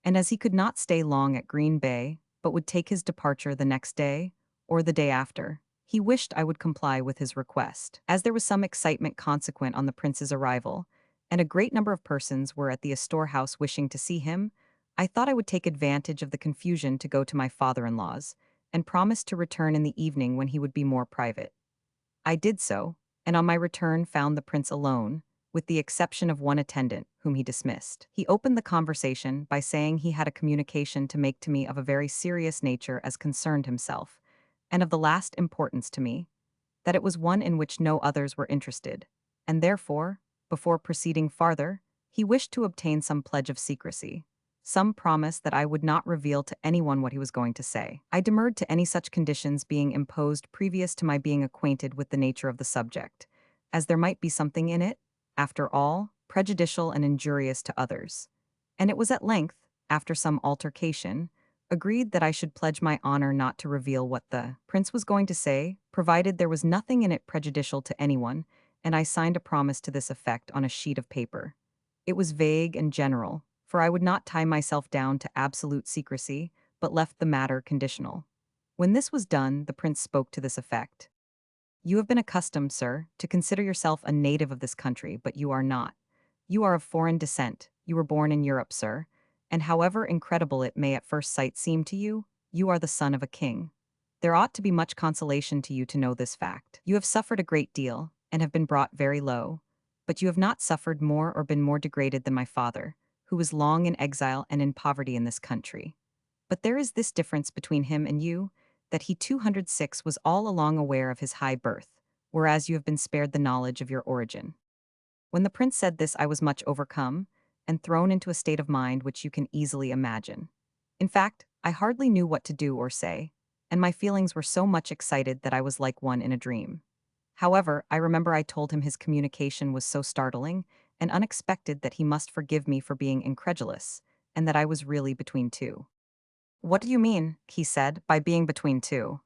and as he could not stay long at Green Bay, but would take his departure the next day, or the day after, he wished I would comply with his request. As there was some excitement consequent on the prince's arrival, and a great number of persons were at the Astor House wishing to see him, I thought I would take advantage of the confusion to go to my father-in-law's, and promised to return in the evening when he would be more private. I did so, and on my return found the prince alone, with the exception of one attendant, whom he dismissed. He opened the conversation by saying he had a communication to make to me of a very serious nature as concerned himself, and of the last importance to me, that it was one in which no others were interested, and therefore, before proceeding farther, he wished to obtain some pledge of secrecy, some promise that I would not reveal to anyone what he was going to say. I demurred to any such conditions being imposed previous to my being acquainted with the nature of the subject, as there might be something in it, after all, prejudicial and injurious to others. And it was at length, after some altercation, agreed that I should pledge my honor not to reveal what the prince was going to say, provided there was nothing in it prejudicial to anyone, and I signed a promise to this effect on a sheet of paper. It was vague and general, for I would not tie myself down to absolute secrecy, but left the matter conditional. When this was done, the prince spoke to this effect. You have been accustomed, sir, to consider yourself a native of this country, but you are not. You are of foreign descent, you were born in Europe, sir, and however incredible it may at first sight seem to you, you are the son of a king. There ought to be much consolation to you to know this fact. You have suffered a great deal, and have been brought very low, but you have not suffered more or been more degraded than my father, who was long in exile and in poverty in this country. But there is this difference between him and you, that he 206 was all along aware of his high birth, whereas you have been spared the knowledge of your origin. When the prince said this, I was much overcome, and thrown into a state of mind which you can easily imagine. In fact, I hardly knew what to do or say, and my feelings were so much excited that I was like one in a dream. However, I remember I told him his communication was so startling and unexpected that he must forgive me for being incredulous, and that I was really between two. What do you mean, he said, by being between two?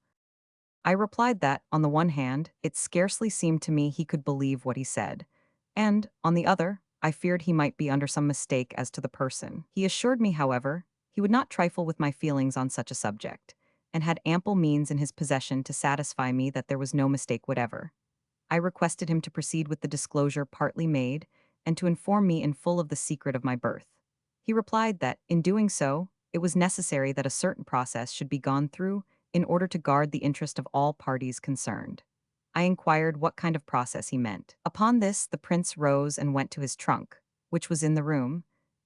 I replied that, on the one hand, it scarcely seemed to me he could believe what he said, and, on the other, I feared he might be under some mistake as to the person. He assured me, however, he would not trifle with my feelings on such a subject, and had ample means in his possession to satisfy me that there was no mistake whatever. I requested him to proceed with the disclosure partly made, and to inform me in full of the secret of my birth. He replied that, in doing so, it was necessary that a certain process should be gone through in order to guard the interest of all parties concerned. I inquired what kind of process he meant. Upon this, the prince rose and went to his trunk, which was in the room,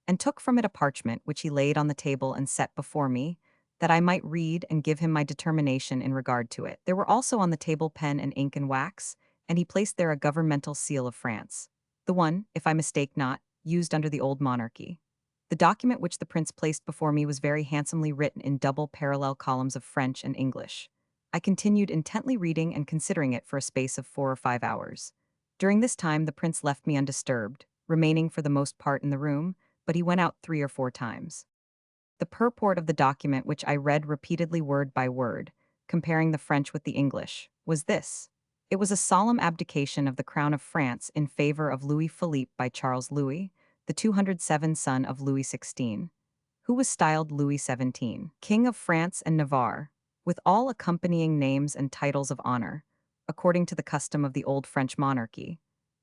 and took from it a parchment which he laid on the table and set before me, that I might read and give him my determination in regard to it. There were also on the table pen and ink and wax, and he placed there a governmental seal of France, the one, if I mistake not, used under the old monarchy. The document which the prince placed before me was very handsomely written in double parallel columns of French and English. I continued intently reading and considering it for a space of 4 or 5 hours. During this time the prince left me undisturbed, remaining for the most part in the room, but he went out 3 or 4 times. The purport of the document, which I read repeatedly word by word, comparing the French with the English, was this. It was a solemn abdication of the crown of France in favor of Louis Philippe by Charles Louis, the 207 son of Louis XVI, who was styled Louis XVII, King of France and Navarre, with all accompanying names and titles of honor, according to the custom of the old French monarchy,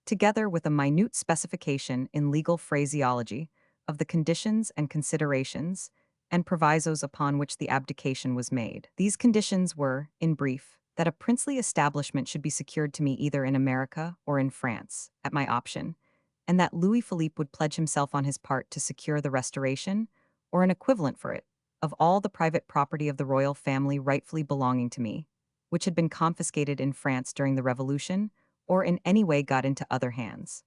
together with a minute specification in legal phraseology of the conditions and considerations and provisos upon which the abdication was made. These conditions were, in brief, that a princely establishment should be secured to me either in America or in France, at my option, and that Louis Philippe would pledge himself on his part to secure the restoration, or an equivalent for it, of all the private property of the royal family rightfully belonging to me, which had been confiscated in France during the Revolution, or in any way got into other hands.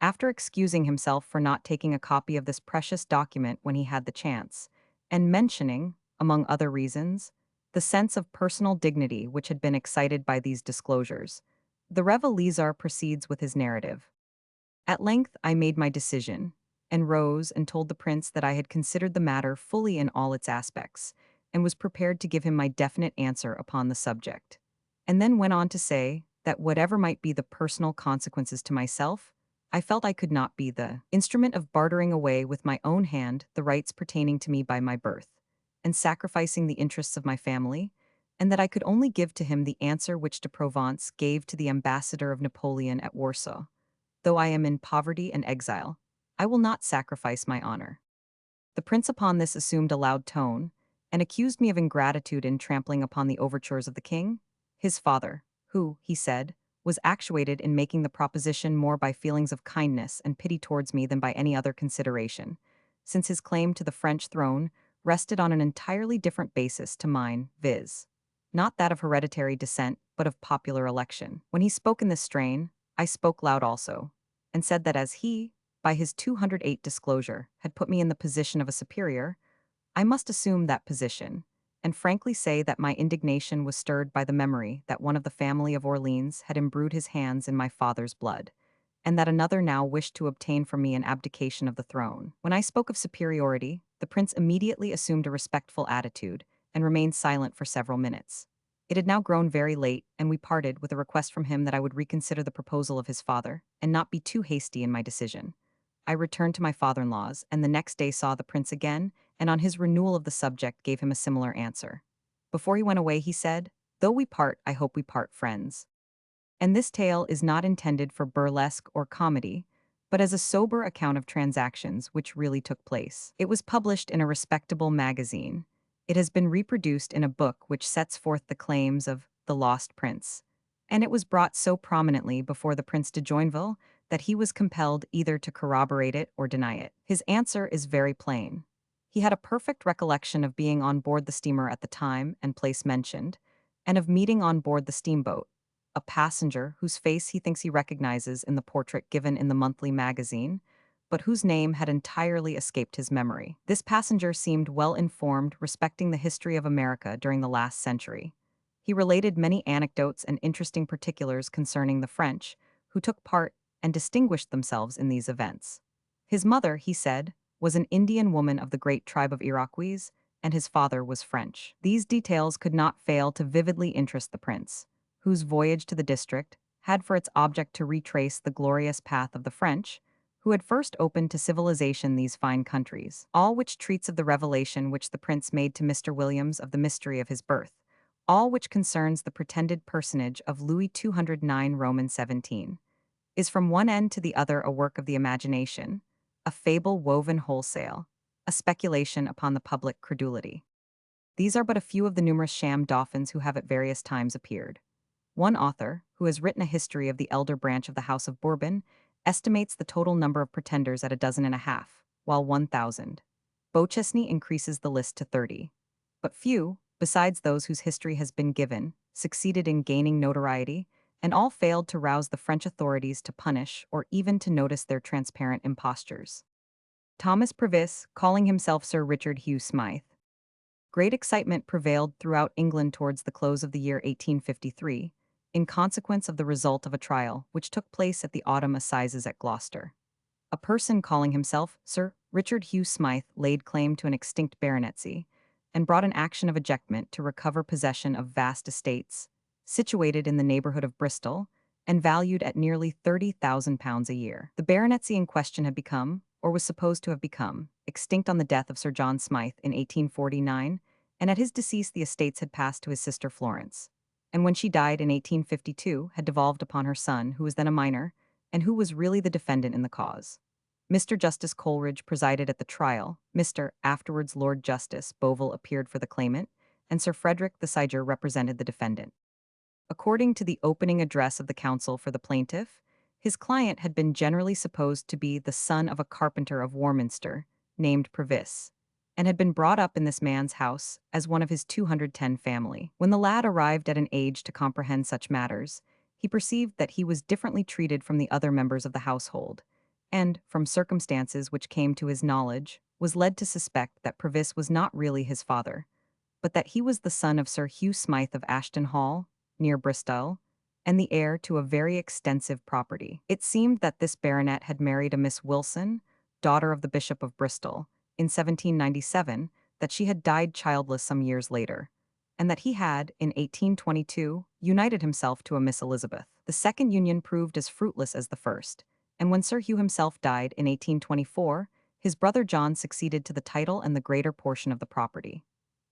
After excusing himself for not taking a copy of this precious document when he had the chance, and mentioning, among other reasons, the sense of personal dignity which had been excited by these disclosures, the revisor proceeds with his narrative. At length I made my decision, and rose and told the prince that I had considered the matter fully in all its aspects, and was prepared to give him my definite answer upon the subject. And then went on to say that whatever might be the personal consequences to myself, I felt I could not be the instrument of bartering away with my own hand the rights pertaining to me by my birth, and sacrificing the interests of my family, and that I could only give to him the answer which de Provence gave to the ambassador of Napoleon at Warsaw. Though I am in poverty and exile, I will not sacrifice my honor. The prince upon this assumed a loud tone, and accused me of ingratitude in trampling upon the overtures of the king, his father, who, he said, was actuated in making the proposition more by feelings of kindness and pity towards me than by any other consideration, since his claim to the French throne rested on an entirely different basis to mine, viz., not that of hereditary descent, but of popular election. When he spoke in this strain, I spoke loud also, and said that as he, by his 208 disclosure, had put me in the position of a superior, I must assume that position, and frankly say that my indignation was stirred by the memory that one of the family of Orleans had imbrued his hands in my father's blood, and that another now wished to obtain from me an abdication of the throne. When I spoke of superiority, the prince immediately assumed a respectful attitude, and remained silent for several minutes. It had now grown very late, and we parted with a request from him that I would reconsider the proposal of his father, and not be too hasty in my decision. I returned to my father-in-law's, and the next day saw the prince again, and on his renewal of the subject gave him a similar answer. Before he went away, he said, "Though we part, I hope we part friends." And this tale is not intended for burlesque or comedy, but as a sober account of transactions which really took place. It was published in a respectable magazine. It has been reproduced in a book which sets forth the claims of the lost prince, and it was brought so prominently before the Prince de Joinville that he was compelled either to corroborate it or deny it. His answer is very plain. He had a perfect recollection of being on board the steamer at the time and place mentioned, and of meeting on board the steamboat a passenger whose face he thinks he recognizes in the portrait given in the monthly magazine, but whose name had entirely escaped his memory. This passenger seemed well informed respecting the history of America during the last century. He related many anecdotes and interesting particulars concerning the French, who took part and distinguished themselves in these events. His mother, he said, was an Indian woman of the great tribe of Iroquois, and his father was French. These details could not fail to vividly interest the prince, whose voyage to the district had for its object to retrace the glorious path of the French, who had first opened to civilization these fine countries. All which treats of the revelation which the prince made to Mr. Williams of the mystery of his birth, all which concerns the pretended personage of Louis 209 Roman 17, is from one end to the other a work of the imagination, a fable woven wholesale, a speculation upon the public credulity. These are but a few of the numerous sham dauphins who have at various times appeared. One author, who has written a history of the elder branch of the House of Bourbon, estimates the total number of pretenders at 12.5, while 1,000. Beauchesne increases the list to 30. But few, besides those whose history has been given, succeeded in gaining notoriety, and all failed to rouse the French authorities to punish or even to notice their transparent impostures. Thomas Previs, calling himself Sir Richard Hugh Smythe. Great excitement prevailed throughout England towards the close of the year 1853, in consequence of the result of a trial which took place at the autumn assizes at Gloucester. A person calling himself Sir Richard Hugh Smythe laid claim to an extinct baronetcy, and brought an action of ejectment to recover possession of vast estates, situated in the neighbourhood of Bristol, and valued at nearly £30,000 a year. The baronetcy in question had become, or was supposed to have become, extinct on the death of Sir John Smythe in 1849, and at his decease the estates had passed to his sister Florence, and when she died in 1852 had devolved upon her son, who was then a minor, and who was really the defendant in the cause. Mr. Justice Coleridge presided at the trial, Mr. afterwards Lord Justice Boville appeared for the claimant, and Sir Frederick the Siger represented the defendant. According to the opening address of the counsel for the plaintiff, his client had been generally supposed to be the son of a carpenter of Warminster, named Previs, and had been brought up in this man's house as one of his 210 family. When the lad arrived at an age to comprehend such matters, he perceived that he was differently treated from the other members of the household, and, from circumstances which came to his knowledge, was led to suspect that Previs was not really his father, but that he was the son of Sir Hugh Smythe of Ashton Hall, near Bristol, and the heir to a very extensive property. It seemed that this baronet had married a Miss Wilson, daughter of the Bishop of Bristol, in 1797, that she had died childless some years later, and that he had, in 1822, united himself to a Miss Elizabeth. The second union proved as fruitless as the first, and when Sir Hugh himself died in 1824, his brother John succeeded to the title and the greater portion of the property.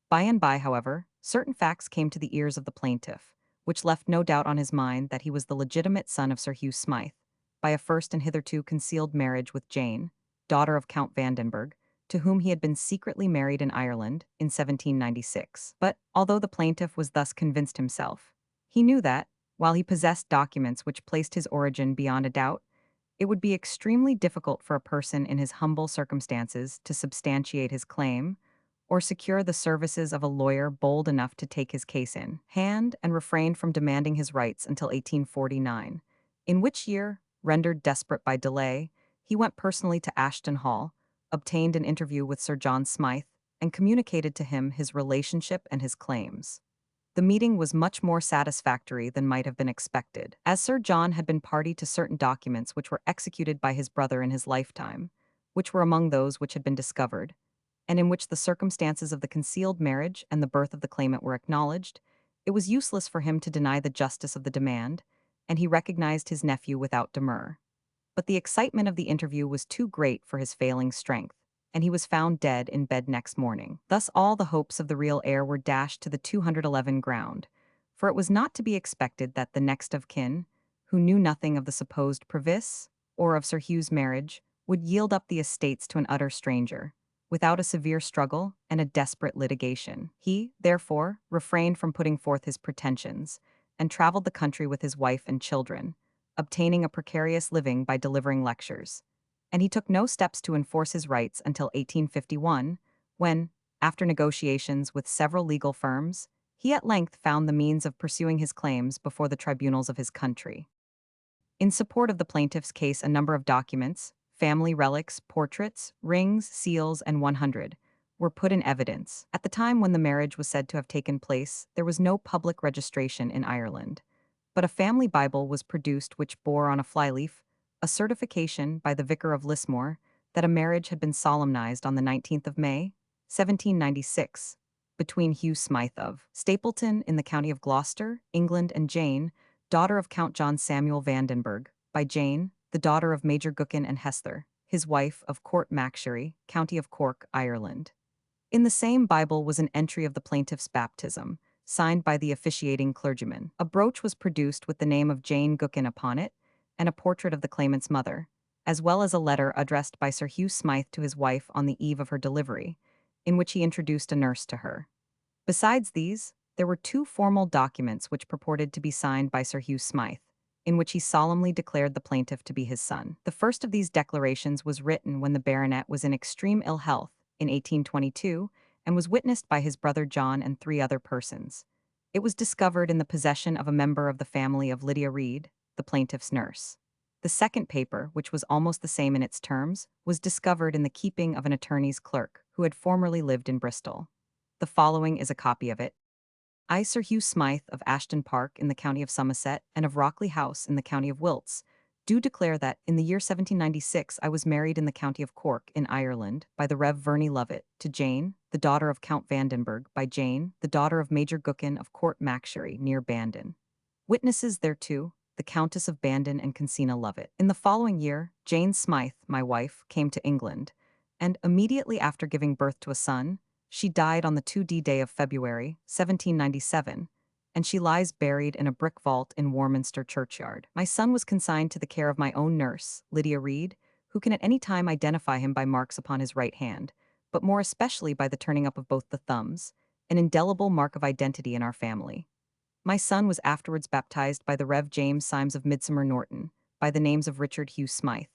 By and by, however, certain facts came to the ears of the plaintiff, which left no doubt on his mind that he was the legitimate son of Sir Hugh Smythe, by a first and hitherto concealed marriage with Jane, daughter of Count Vandenberg, to whom he had been secretly married in Ireland in 1796. But, although the plaintiff was thus convinced himself, he knew that, while he possessed documents which placed his origin beyond a doubt, it would be extremely difficult for a person in his humble circumstances to substantiate his claim, or secure the services of a lawyer bold enough to take his case in hand and refrain from demanding his rights until 1849, in which year, rendered desperate by delay, he went personally to Ashton Hall, obtained an interview with Sir John Smythe, and communicated to him his relationship and his claims. The meeting was much more satisfactory than might have been expected, as Sir John had been party to certain documents which were executed by his brother in his lifetime, which were among those which had been discovered, and in which the circumstances of the concealed marriage and the birth of the claimant were acknowledged. It was useless for him to deny the justice of the demand, and he recognized his nephew without demur. But the excitement of the interview was too great for his failing strength, and he was found dead in bed next morning. Thus all the hopes of the real heir were dashed to the 211 ground, for it was not to be expected that the next of kin, who knew nothing of the supposed Previs, or of Sir Hugh's marriage, would yield up the estates to an utter stranger, without a severe struggle and a desperate litigation. He, therefore, refrained from putting forth his pretensions, and traveled the country with his wife and children, obtaining a precarious living by delivering lectures. And he took no steps to enforce his rights until 1851, when, after negotiations with several legal firms, he at length found the means of pursuing his claims before the tribunals of his country. In support of the plaintiff's case, a number of documents, family relics, portraits, rings, seals, and 100, were put in evidence. At the time when the marriage was said to have taken place, there was no public registration in Ireland, but a family Bible was produced which bore on a flyleaf a certification by the vicar of Lismore that a marriage had been solemnized on the 19th of May, 1796, between Hugh Smythe of Stapleton in the county of Gloucester, England, and Jane, daughter of Count John Samuel Vandenberg, by Jane, the daughter of Major Gookin and Hester, his wife, of Court Macshary, county of Cork, Ireland. In the same Bible was an entry of the plaintiff's baptism, signed by the officiating clergyman. A brooch was produced with the name of Jane Gookin upon it, and a portrait of the claimant's mother, as well as a letter addressed by Sir Hugh Smythe to his wife on the eve of her delivery, in which he introduced a nurse to her. Besides these, there were two formal documents which purported to be signed by Sir Hugh Smythe, in which he solemnly declared the plaintiff to be his son. The first of these declarations was written when the baronet was in extreme ill health, in 1822, and was witnessed by his brother John and 3 other persons. It was discovered in the possession of a member of the family of Lydia Reed, the plaintiff's nurse. The second paper, which was almost the same in its terms, was discovered in the keeping of an attorney's clerk who had formerly lived in Bristol. The following is a copy of it. I, Sir Hugh Smythe of Ashton Park in the county of Somerset and of Rockley House in the county of Wilts, do declare that, in the year 1796, I was married in the county of Cork, in Ireland, by the Rev. Verney Lovett, to Jane, the daughter of Count Vandenberg, by Jane, the daughter of Major Gookin of Court Macshary, near Bandon. Witnesses thereto, the Countess of Bandon and Consina Lovett. In the following year, Jane Smythe, my wife, came to England, and, immediately after giving birth to a son, she died on the 2D day of February, 1797, and she lies buried in a brick vault in Warminster churchyard. My son was consigned to the care of my own nurse, Lydia Reed, who can at any time identify him by marks upon his right hand, but more especially by the turning up of both the thumbs, an indelible mark of identity in our family. My son was afterwards baptized by the Rev. James Symes of Midsummer Norton, by the names of Richard Hugh Smythe,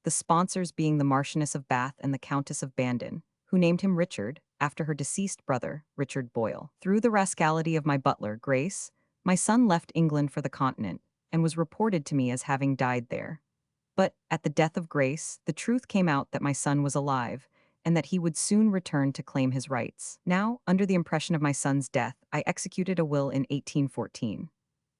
the sponsors being the Marchioness of Bath and the Countess of Bandon, who named him Richard, after her deceased brother, Richard Boyle. Through the rascality of my butler, Grace, my son left England for the continent, and was reported to me as having died there. But at the death of Grace, the truth came out that my son was alive, and that he would soon return to claim his rights. Now, under the impression of my son's death, I executed a will in 1814.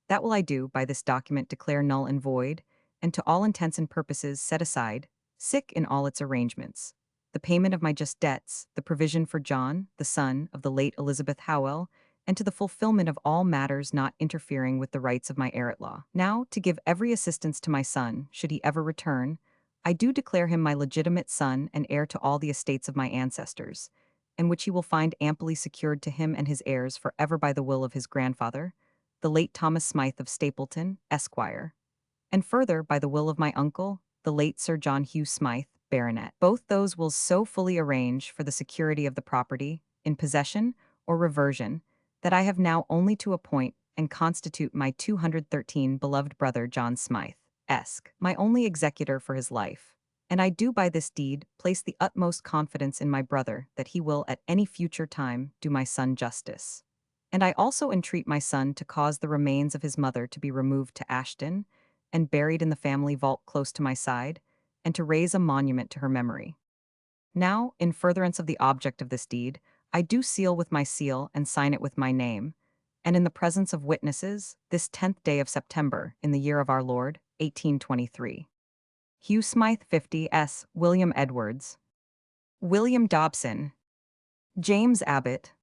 That will I do by this document declare null and void, and to all intents and purposes set aside, sick in all its arrangements. The payment of my just debts, the provision for John, the son of the late Elizabeth Howell, and to the fulfillment of all matters not interfering with the rights of my heir-at-law. Now, to give every assistance to my son, should he ever return, I do declare him my legitimate son and heir to all the estates of my ancestors, and which he will find amply secured to him and his heirs forever by the will of his grandfather, the late Thomas Smythe of Stapleton, Esquire, and further by the will of my uncle, the late Sir John Hugh Smythe, Baronet. Both those wills so fully arrange for the security of the property, in possession or reversion, that I have now only to appoint and constitute my 213 beloved brother John Smythe, Esq., my only executor for his life. And I do by this deed place the utmost confidence in my brother that he will at any future time do my son justice. And I also entreat my son to cause the remains of his mother to be removed to Ashton, and buried in the family vault close to my side, and to raise a monument to her memory. Now, in furtherance of the object of this deed, I do seal with my seal and sign it with my name, and in the presence of witnesses, this 10th day of September, in the year of our Lord, 1823. Hugh Smythe 50 S. William Edwards. William Dobson. James Abbott.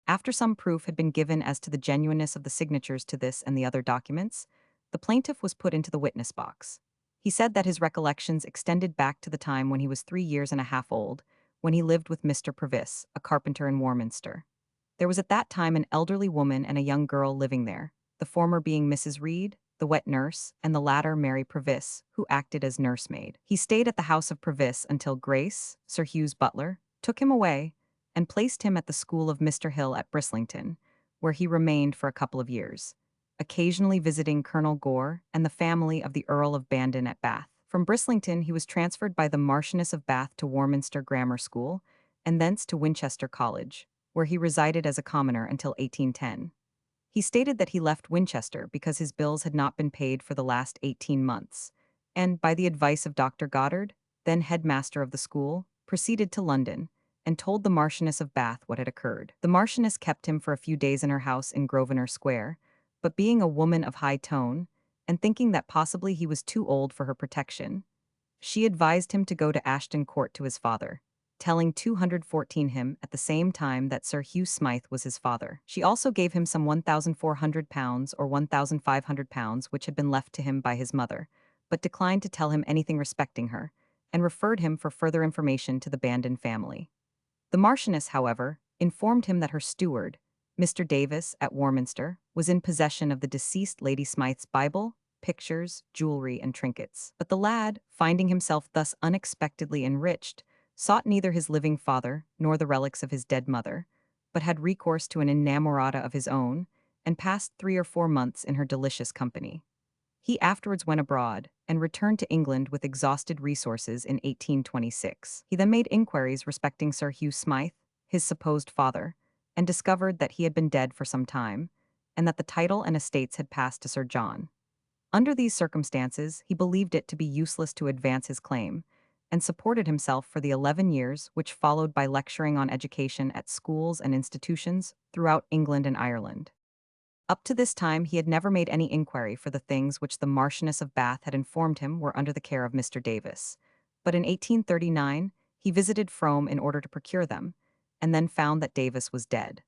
After some proof had been given as to the genuineness of the signatures to this and the other documents, the plaintiff was put into the witness box. He said that his recollections extended back to the time when he was 3 years and a half old, when he lived with Mr. Previs, a carpenter in Warminster. There was at that time an elderly woman and a young girl living there, the former being Mrs. Reed, the wet nurse, and the latter Mary Previs, who acted as nursemaid. He stayed at the house of Previs until Grace, Sir Hugh's butler, took him away and placed him at the school of Mr. Hill at Brislington, where he remained for a couple of years, occasionally visiting Colonel Gore and the family of the Earl of Bandon at Bath. From Brislington he was transferred by the Marchioness of Bath to Warminster Grammar School, and thence to Winchester College, where he resided as a commoner until 1810. He stated that he left Winchester because his bills had not been paid for the last 18 months, and, by the advice of Dr. Goddard, then headmaster of the school, proceeded to London, and told the Marchioness of Bath what had occurred. The Marchioness kept him for a few days in her house in Grosvenor Square, but being a woman of high tone, and thinking that possibly he was too old for her protection, she advised him to go to Ashton Court to his father, telling 214 him at the same time that Sir Hugh Smythe was his father. She also gave him some £1,400 or £1,500 which had been left to him by his mother, but declined to tell him anything respecting her, and referred him for further information to the Bandon family. The Marchioness, however, informed him that her steward, Mr. Davis, at Warminster, was in possession of the deceased Lady Smythe's Bible, pictures, jewelry, and trinkets. But the lad, finding himself thus unexpectedly enriched, sought neither his living father nor the relics of his dead mother, but had recourse to an inamorata of his own, and passed 3 or 4 months in her delicious company. He afterwards went abroad, and returned to England with exhausted resources in 1826. He then made inquiries respecting Sir Hugh Smythe, his supposed father, and discovered that he had been dead for some time, and that the title and estates had passed to Sir John. Under these circumstances, he believed it to be useless to advance his claim, and supported himself for the 11 years which followed by lecturing on education at schools and institutions throughout England and Ireland. Up to this time he had never made any inquiry for the things which the Marchioness of Bath had informed him were under the care of Mr. Davis, but in 1839 he visited Frome in order to procure them, and then found that Davis was dead.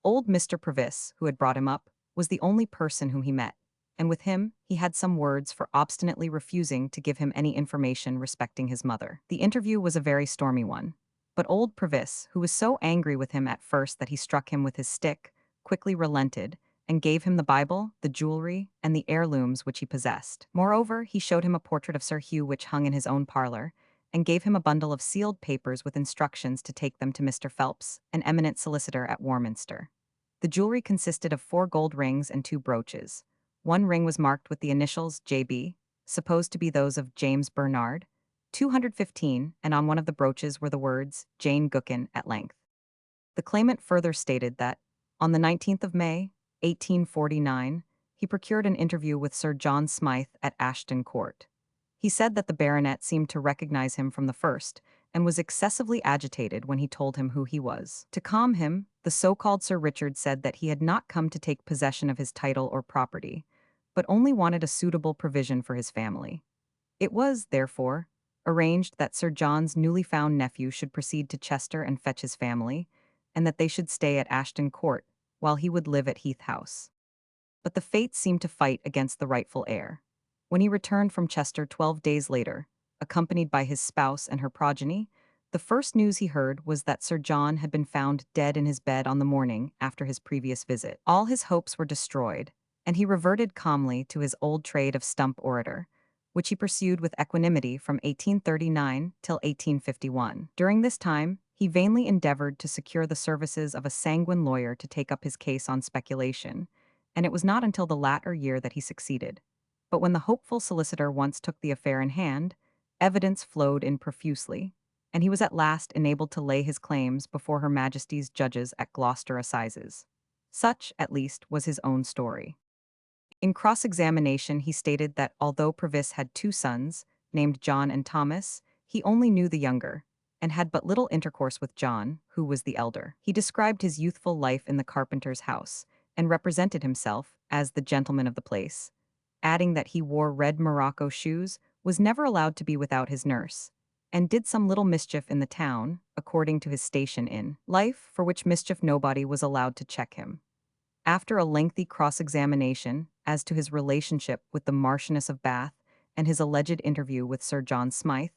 Old Mr. Previs, who had brought him up, was the only person whom he met, and with him he had some words for obstinately refusing to give him any information respecting his mother. The interview was a very stormy one, but old Previs, who was so angry with him at first that he struck him with his stick, quickly relented, and gave him the Bible, the jewelry, and the heirlooms which he possessed. Moreover, he showed him a portrait of Sir Hugh which hung in his own parlor, and gave him a bundle of sealed papers with instructions to take them to Mr. Phelps, an eminent solicitor at Warminster. The jewelry consisted of 4 gold rings and 2 brooches. One ring was marked with the initials J.B., supposed to be those of James Bernard, 215, and on one of the brooches were the words Jane Gookin at length. The claimant further stated that, on the 19th of May, 1849, he procured an interview with Sir John Smythe at Ashton Court. He said that the baronet seemed to recognize him from the first, and was excessively agitated when he told him who he was. To calm him, the so-called Sir Richard said that he had not come to take possession of his title or property, but only wanted a suitable provision for his family. It was, therefore, arranged that Sir John's newly found nephew should proceed to Chester and fetch his family, and that they should stay at Ashton Court, while he would live at Heath House. But the fates seemed to fight against the rightful heir. When he returned from Chester 12 days later, accompanied by his spouse and her progeny, the first news he heard was that Sir John had been found dead in his bed on the morning after his previous visit. All his hopes were destroyed, and he reverted calmly to his old trade of stump orator, which he pursued with equanimity from 1839 till 1851. During this time, he vainly endeavored to secure the services of a sanguine lawyer to take up his case on speculation, and it was not until the latter year that he succeeded. But when the hopeful solicitor once took the affair in hand, evidence flowed in profusely, and he was at last enabled to lay his claims before Her Majesty's judges at Gloucester Assizes. Such, at least, was his own story. In cross-examination, he stated that although Previs had two sons, named John and Thomas, he only knew the younger, and had but little intercourse with John, who was the elder. He described his youthful life in the carpenter's house, and represented himself as the gentleman of the place, adding that he wore red morocco shoes, was never allowed to be without his nurse, and did some little mischief in the town, according to his station in life, for which mischief nobody was allowed to check him. After a lengthy cross-examination as to his relationship with the Marchioness of Bath and his alleged interview with Sir John Smythe,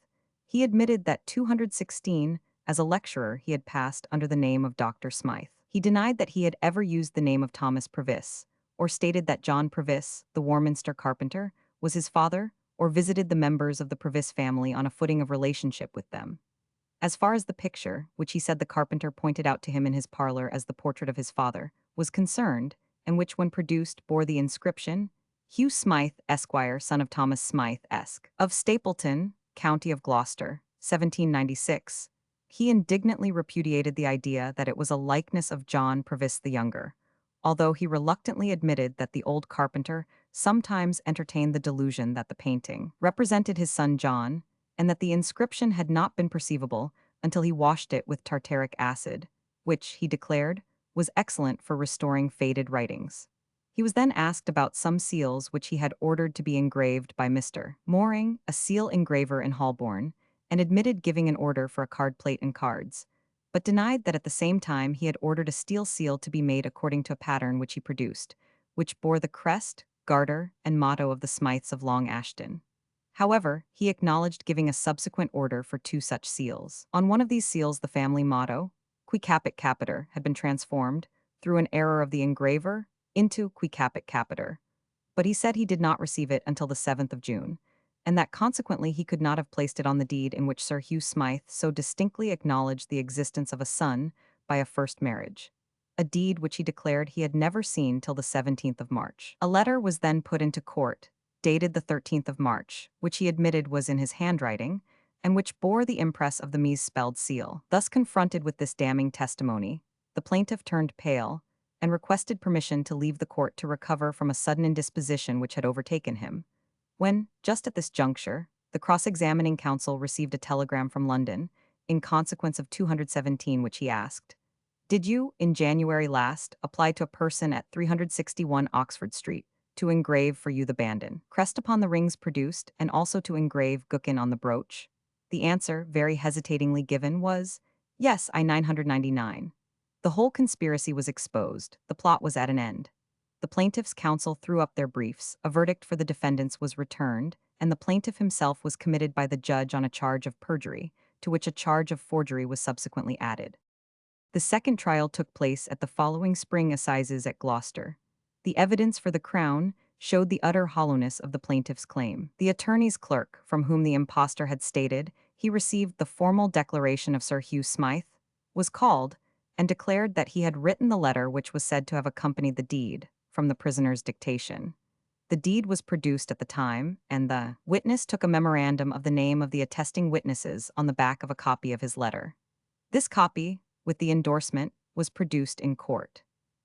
he admitted that 216 as a lecturer he had passed under the name of Dr. Smythe. He denied that he had ever used the name of Thomas Previs, or stated that John Previs, the Warminster carpenter, was his father, or visited the members of the Previs family on a footing of relationship with them. As far as the picture, which he said the carpenter pointed out to him in his parlor as the portrait of his father, was concerned, and which when produced bore the inscription, Hugh Smythe, Esquire, son of Thomas Smythe, Esq., of Stapleton, county of Gloucester, 1796, he indignantly repudiated the idea that it was a likeness of John Previs the younger, although he reluctantly admitted that the old carpenter sometimes entertained the delusion that the painting represented his son John, and that the inscription had not been perceivable until he washed it with tartaric acid, which, he declared, was excellent for restoring faded writings. He was then asked about some seals which he had ordered to be engraved by Mr. Mooring, a seal engraver in Holborn, and admitted giving an order for a card plate and cards, but denied that at the same time he had ordered a steel seal to be made according to a pattern which he produced, which bore the crest, garter, and motto of the Smythes of Long Ashton. However, he acknowledged giving a subsequent order for two such seals. On one of these seals the family motto, Qui Capit Capiter, had been transformed, through an error of the engraver, into Qui Capit Capiter, but he said he did not receive it until the 7th of June, and that consequently he could not have placed it on the deed in which Sir Hugh Smythe so distinctly acknowledged the existence of a son by a first marriage, a deed which he declared he had never seen till the 17th of March. A letter was then put into court, dated the 13th of March, which he admitted was in his handwriting, and which bore the impress of the misspelled seal. Thus confronted with this damning testimony, the plaintiff turned pale, and requested permission to leave the court to recover from a sudden indisposition which had overtaken him. When, just at this juncture, the cross-examining counsel received a telegram from London, in consequence of 217 which he asked, "Did you, in January last, apply to a person at 361 Oxford Street, to engrave for you the bandon, crest upon the rings produced, and also to engrave Gookin on the brooch?" The answer, very hesitatingly given, was, "Yes, I 999. The whole conspiracy was exposed, the plot was at an end. The plaintiff's counsel threw up their briefs, a verdict for the defendants was returned, and the plaintiff himself was committed by the judge on a charge of perjury, to which a charge of forgery was subsequently added. The second trial took place at the following spring assizes at Gloucester. The evidence for the Crown showed the utter hollowness of the plaintiff's claim. The attorney's clerk, from whom the impostor had stated he received the formal declaration of Sir Hugh Smythe, was called, and declared that he had written the letter which was said to have accompanied the deed, from the prisoner's dictation. The deed was produced at the time, and the witness took a memorandum of the name of the attesting witnesses on the back of a copy of his letter. This copy, with the endorsement, was produced in court.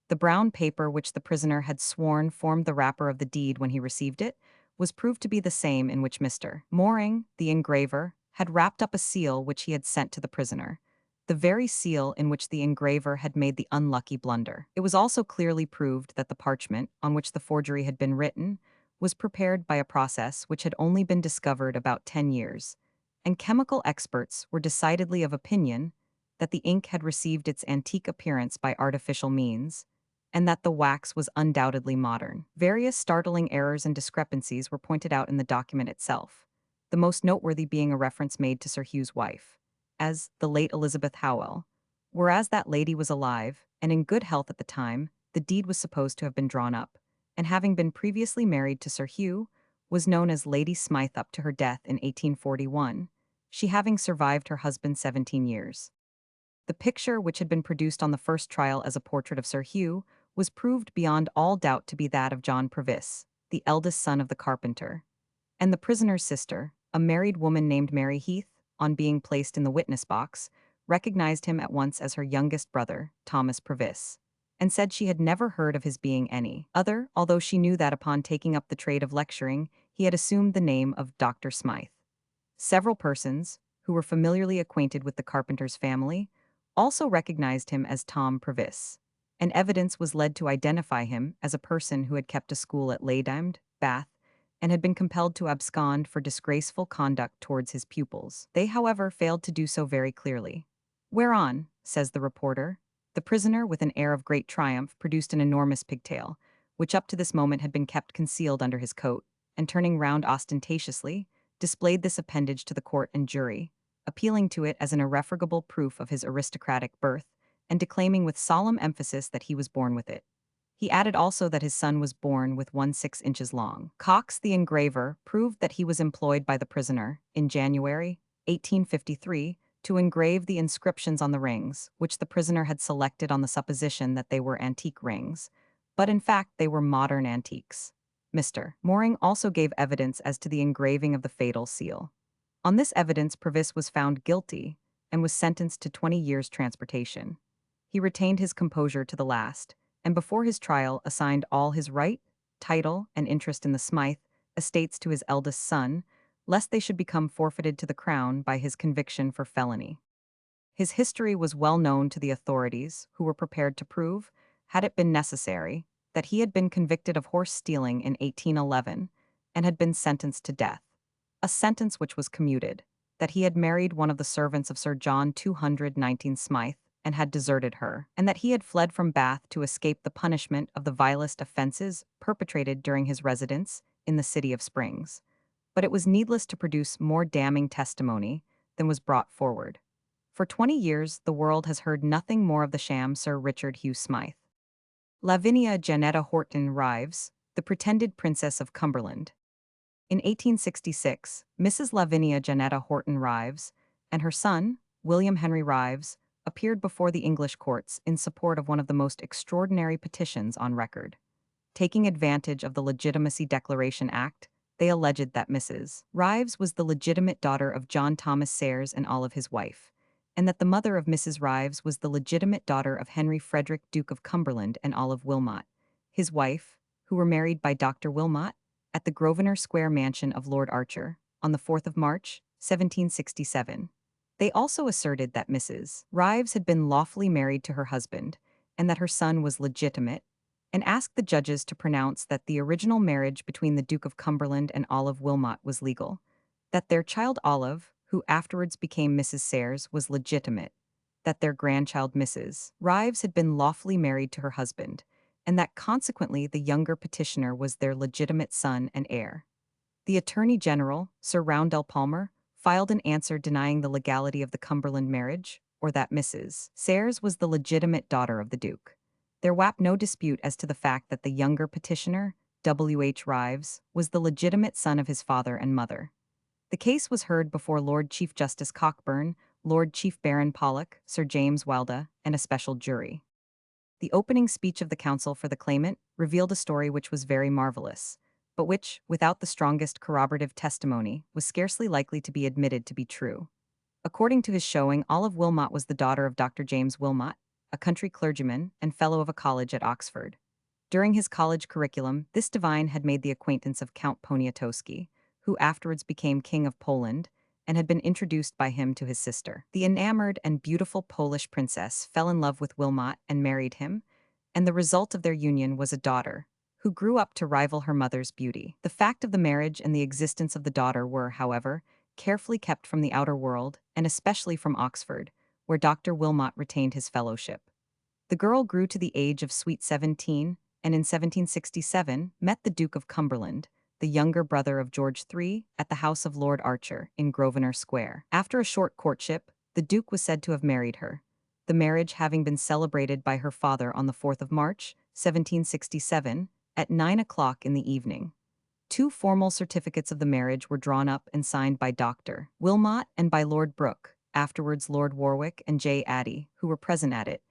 The brown paper which the prisoner had sworn formed the wrapper of the deed when he received it was proved to be the same in which Mr. Moring, the engraver, had wrapped up a seal which he had sent to the prisoner, the very seal in which the engraver had made the unlucky blunder. It was also clearly proved that the parchment, on which the forgery had been written, was prepared by a process which had only been discovered about 10 years, and chemical experts were decidedly of opinion that the ink had received its antique appearance by artificial means, and that the wax was undoubtedly modern. Various startling errors and discrepancies were pointed out in the document itself, the most noteworthy being a reference made to Sir Hugh's wife, as the late Elizabeth Howell. Whereas that lady was alive, and in good health at the time, the deed was supposed to have been drawn up, and having been previously married to Sir Hugh, was known as Lady Smythe up to her death in 1841, she having survived her husband 17 years. The picture, which had been produced on the first trial as a portrait of Sir Hugh, was proved beyond all doubt to be that of John Purvis, the eldest son of the carpenter. And the prisoner's sister, a married woman named Mary Heath, on being placed in the witness box, recognized him at once as her youngest brother, Thomas Purvis, and said she had never heard of his being any other, although she knew that upon taking up the trade of lecturing, he had assumed the name of Dr. Smythe. Several persons, who were familiarly acquainted with the carpenter's family, also recognized him as Tom Purvis, and evidence was led to identify him as a person who had kept a school at Leydamd, Bath, and had been compelled to abscond for disgraceful conduct towards his pupils. They, however, failed to do so very clearly. Whereon, says the reporter, the prisoner, with an air of great triumph, produced an enormous pigtail, which up to this moment had been kept concealed under his coat, and turning round ostentatiously, displayed this appendage to the court and jury, appealing to it as an irrefragable proof of his aristocratic birth, and declaiming with solemn emphasis that he was born with it. He added also that his son was born with 1 6 inches long. Cox, the engraver, proved that he was employed by the prisoner, in January 1853, to engrave the inscriptions on the rings, which the prisoner had selected on the supposition that they were antique rings, but in fact they were modern antiques. Mr. Moring also gave evidence as to the engraving of the fatal seal. On this evidence, Purvis was found guilty and was sentenced to 20 years' transportation. He retained his composure to the last, and before his trial assigned all his right, title, and interest in the Smythe estates to his eldest son, lest they should become forfeited to the crown by his conviction for felony. His history was well known to the authorities, who were prepared to prove, had it been necessary, that he had been convicted of horse stealing in 1811 and had been sentenced to death, a sentence which was commuted, that he had married one of the servants of Sir John 219 Smythe and had deserted her, and that he had fled from Bath to escape the punishment of the vilest offenses perpetrated during his residence in the city of Springs. But it was needless to produce more damning testimony than was brought forward. For 20 years, the world has heard nothing more of the sham Sir Richard Hugh Smythe. Lavinia Janetta Horton Rives, the pretended Princess of Cumberland. In 1866, Mrs. Lavinia Janetta Horton Rives and her son, William Henry Rives, appeared before the English courts in support of one of the most extraordinary petitions on record. Taking advantage of the Legitimacy Declaration Act, they alleged that Mrs. Rives was the legitimate daughter of John Thomas Sayers and Olive his wife, and that the mother of Mrs. Rives was the legitimate daughter of Henry Frederick, Duke of Cumberland, and Olive Wilmot, his wife, who were married by Dr. Wilmot at the Grosvenor Square mansion of Lord Archer on the 4th of March, 1767. They also asserted that Mrs. Rives had been lawfully married to her husband, and that her son was legitimate, and asked the judges to pronounce that the original marriage between the Duke of Cumberland and Olive Wilmot was legal, that their child Olive, who afterwards became Mrs. Sayers, was legitimate, that their grandchild Mrs. Rives had been lawfully married to her husband, and that consequently the younger petitioner was their legitimate son and heir. The Attorney General, Sir Roundell Palmer, filed an answer denying the legality of the Cumberland marriage, or that Mrs. Sayers was the legitimate daughter of the Duke. There was no dispute as to the fact that the younger petitioner, W.H. Rives, was the legitimate son of his father and mother. The case was heard before Lord Chief Justice Cockburn, Lord Chief Baron Pollock, Sir James Wilda, and a special jury. The opening speech of the counsel for the claimant revealed a story which was very marvelous, but which, without the strongest corroborative testimony, was scarcely likely to be admitted to be true. According to his showing, Olive Wilmot was the daughter of Dr. James Wilmot, a country clergyman and fellow of a college at Oxford. During his college curriculum, this divine had made the acquaintance of Count Poniatowski, who afterwards became King of Poland, and had been introduced by him to his sister. The enamored and beautiful Polish princess fell in love with Wilmot and married him, and the result of their union was a daughter, who grew up to rival her mother's beauty. The fact of the marriage and the existence of the daughter were, however, carefully kept from the outer world, and especially from Oxford, where Dr. Wilmot retained his fellowship. The girl grew to the age of sweet 17, and in 1767 met the Duke of Cumberland, the younger brother of George III, at the house of Lord Archer in Grosvenor Square. After a short courtship, the Duke was said to have married her, the marriage having been celebrated by her father on the 4th of March, 1767, at 9 o'clock in the evening. Two formal certificates of the marriage were drawn up and signed by Dr. Wilmot and by Lord Brooke, afterwards Lord Warbeck and J. Addy, who were present at it,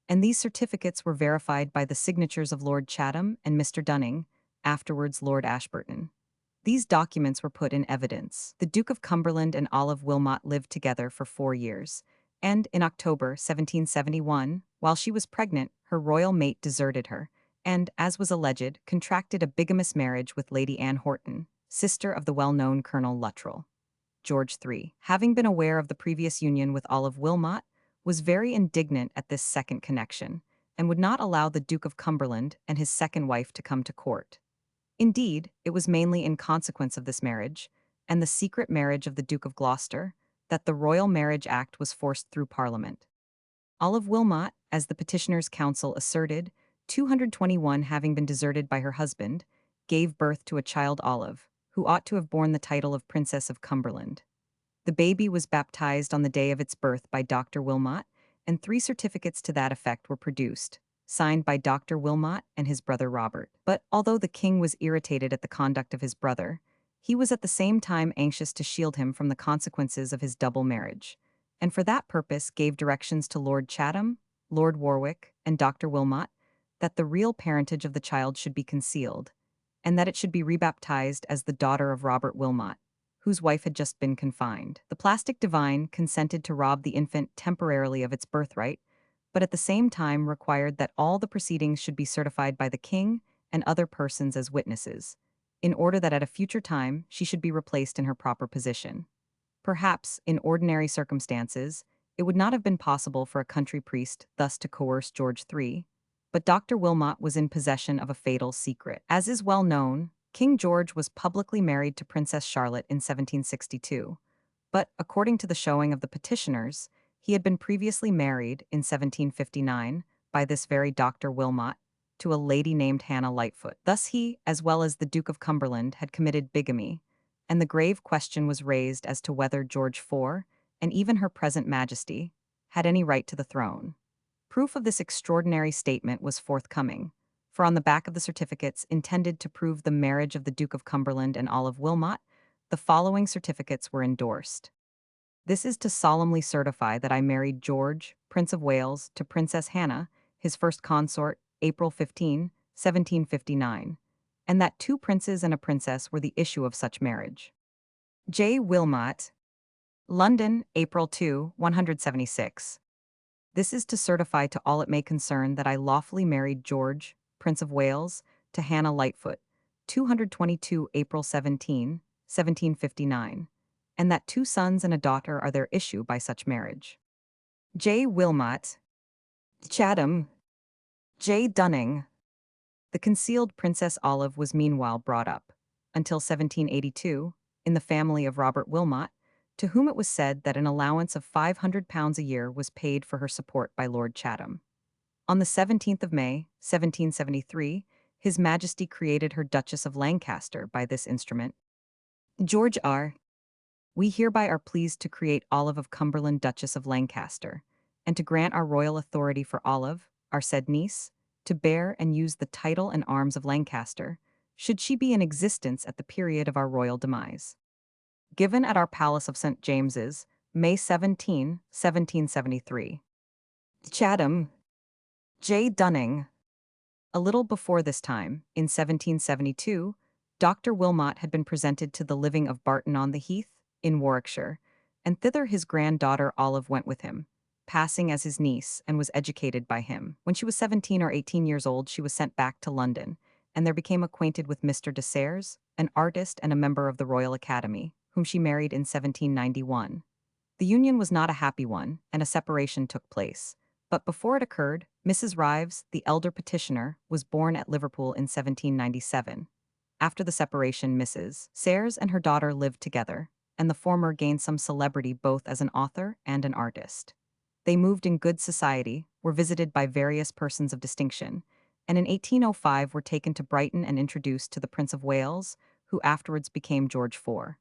and these certificates were verified by the signatures of Lord Chatham and Mr. Dunning, afterwards Lord Ashburton. These documents were put in evidence. The Duke of Cumberland and Olive Wilmot lived together for 4 years, and in October 1771, while she was pregnant, her royal mate deserted her, and, as was alleged, contracted a bigamous marriage with Lady Anne Horton, sister of the well-known Colonel Luttrell. George III, having been aware of the previous union with Olive Wilmot, was very indignant at this second connection, and would not allow the Duke of Cumberland and his second wife to come to court. Indeed, it was mainly in consequence of this marriage, and the secret marriage of the Duke of Gloucester, that the Royal Marriage Act was forced through Parliament. Olive Wilmot, as the petitioner's counsel asserted, 221 having been deserted by her husband, gave birth to a child Olive, who ought to have borne the title of Princess of Cumberland. The baby was baptized on the day of its birth by Dr. Wilmot, and 3 certificates to that effect were produced, signed by Dr. Wilmot and his brother Robert. But although the king was irritated at the conduct of his brother, he was at the same time anxious to shield him from the consequences of his double marriage, and for that purpose gave directions to Lord Chatham, Lord Warbeck, and Dr. Wilmot that the real parentage of the child should be concealed, and that it should be rebaptized as the daughter of Robert Wilmot, whose wife had just been confined. The plastic divine consented to rob the infant temporarily of its birthright, but at the same time required that all the proceedings should be certified by the king and other persons as witnesses, in order that at a future time she should be replaced in her proper position. Perhaps, in ordinary circumstances, it would not have been possible for a country priest thus to coerce George III, but Dr. Wilmot was in possession of a fatal secret. As is well known, King George was publicly married to Princess Charlotte in 1762, but, according to the showing of the petitioners, he had been previously married, in 1759, by this very Dr. Wilmot, to a lady named Hannah Lightfoot. Thus he, as well as the Duke of Cumberland, had committed bigamy, and the grave question was raised as to whether George IV, and even her present majesty, had any right to the throne. Proof of this extraordinary statement was forthcoming, for on the back of the certificates intended to prove the marriage of the Duke of Cumberland and Olive Wilmot, the following certificates were endorsed. This is to solemnly certify that I married George, Prince of Wales, to Princess Hannah, his first consort, April 15, 1759, and that 2 princes and a princess were the issue of such marriage. J. Wilmot, London, April 2, 176. This is to certify to all it may concern that I lawfully married George, Prince of Wales, to Hannah Lightfoot, 222 April 17, 1759, and that 2 sons and a daughter are their issue by such marriage. J. Wilmot, Chatham, J. Dunning. The concealed Princess Olive was meanwhile brought up, until 1782, in the family of Robert Wilmot, to whom it was said that an allowance of £500 a year was paid for her support by Lord Chatham. On the 17th of May, 1773, His Majesty created her Duchess of Lancaster by this instrument. George R. We hereby are pleased to create Olive of Cumberland Duchess of Lancaster, and to grant our royal authority for Olive, our said niece, to bear and use the title and arms of Lancaster, should she be in existence at the period of our royal demise. Given at our Palace of St. James's, May 17, 1773. Chatham, J. Dunning. A little before this time, in 1772, Dr. Wilmot had been presented to the living of Barton-on-the-Heath, in Warwickshire, and thither his granddaughter Olive went with him, passing as his niece and was educated by him. When she was 17 or 18 years old, she was sent back to London, and there became acquainted with Mr. de Serres, an artist and a member of the Royal Academy, whom she married in 1791. The union was not a happy one, and a separation took place. But before it occurred, Mrs. Rives, the elder petitioner, was born at Liverpool in 1797. After the separation, Mrs. Serres and her daughter lived together, and the former gained some celebrity both as an author and an artist. They moved in good society, were visited by various persons of distinction, and in 1805 were taken to Brighton and introduced to the Prince of Wales, who afterwards became George IV.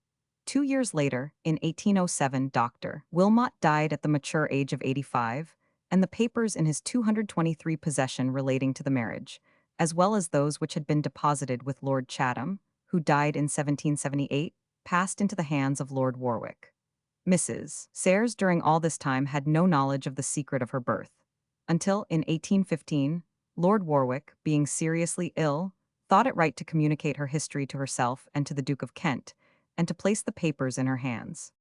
2 years later, in 1807, Dr. Wilmot died at the mature age of 85, and the papers in his 223 possession relating to the marriage, as well as those which had been deposited with Lord Chatham, who died in 1778, passed into the hands of Lord Warwick. Mrs. Serres during all this time had no knowledge of the secret of her birth, until, in 1815, Lord Warwick, being seriously ill, thought it right to communicate her history to herself and to the Duke of Kent, and to place the papers in her hands.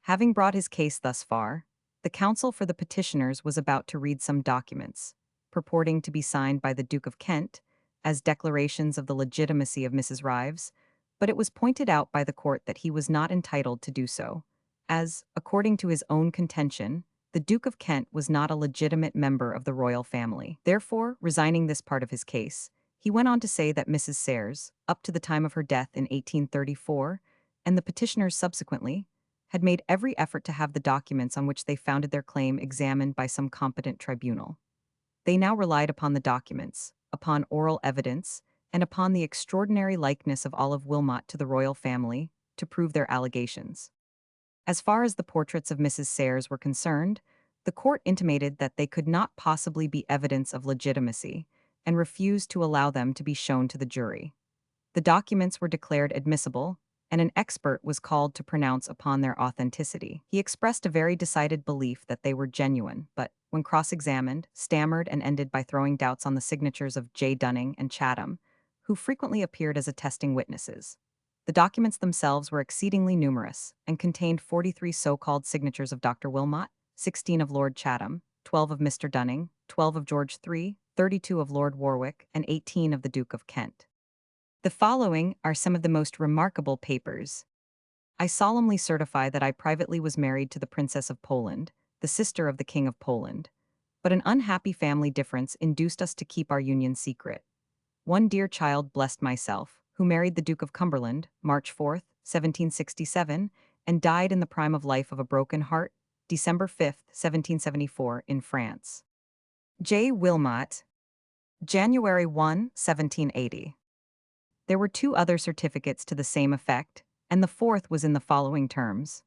Having brought his case thus far, the counsel for the petitioners was about to read some documents, purporting to be signed by the Duke of Kent, as declarations of the legitimacy of Mrs. Rives, but it was pointed out by the court that he was not entitled to do so, as, according to his own contention, the Duke of Kent was not a legitimate member of the royal family. Therefore, resigning this part of his case, he went on to say that Mrs. Serres, up to the time of her death in 1834, and the petitioners subsequently, had made every effort to have the documents on which they founded their claim examined by some competent tribunal. They now relied upon the documents, upon oral evidence, and upon the extraordinary likeness of Olive Wilmot to the royal family, to prove their allegations. As far as the portraits of Mrs. Serres were concerned, the court intimated that they could not possibly be evidence of legitimacy, and refused to allow them to be shown to the jury. The documents were declared admissible, and an expert was called to pronounce upon their authenticity. He expressed a very decided belief that they were genuine, but, when cross-examined, stammered and ended by throwing doubts on the signatures of J. Dunning and Chatham, who frequently appeared as attesting witnesses. The documents themselves were exceedingly numerous, and contained 43 so-called signatures of Dr. Wilmot, 16 of Lord Chatham, 12 of Mr. Dunning, 12 of George III, 32 of Lord Warwick, and 18 of the Duke of Kent. The following are some of the most remarkable papers. I solemnly certify that I privately was married to the Princess of Poland, the sister of the King of Poland. But an unhappy family difference induced us to keep our union secret. One dear child blessed myself, who married the Duke of Cumberland, March 4, 1767, and died in the prime of life of a broken heart, December 5, 1774, in France. J. Wilmot, January 1, 1780. There were 2 other certificates to the same effect, and the fourth was in the following terms.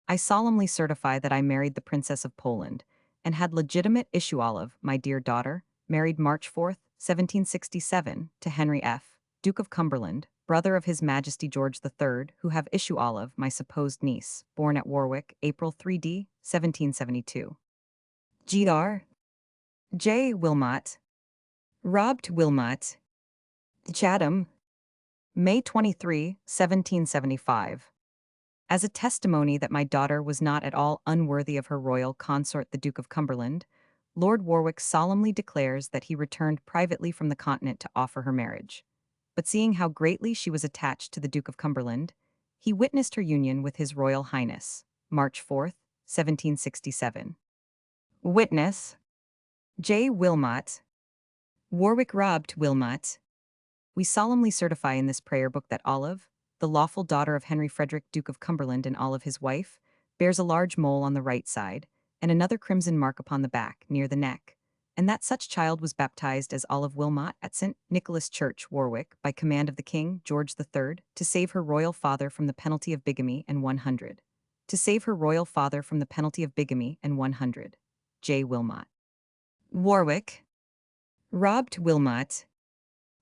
I solemnly certify that I married the Princess of Poland, and had legitimate issue Olive, my dear daughter, married March 4, 1767, to Henry F., Duke of Cumberland, brother of His Majesty George III, who have issue Olive, my supposed niece, born at Warwick, April 3d, 1772. Gr. J. Wilmot, robbed Wilmot, Chatham, May 23, 1775. As a testimony that my daughter was not at all unworthy of her royal consort the Duke of Cumberland, Lord Warwick solemnly declares that he returned privately from the continent to offer her marriage. But seeing how greatly she was attached to the Duke of Cumberland, he witnessed her union with His Royal Highness, March 4, 1767. Witness J. Wilmot, Warwick robbed Wilmot. We solemnly certify in this prayer book that Olive, the lawful daughter of Henry Frederick, Duke of Cumberland, and Olive his wife, bears a large mole on the right side, and another crimson mark upon the back, near the neck, and that such child was baptized as Olive Wilmot at St. Nicholas Church, Warwick, by command of the King, George III, to save her royal father from the penalty of bigamy, and 100. To save her royal father from the penalty of bigamy, and 100. J. Wilmot. Warwick, robbed Wilmot.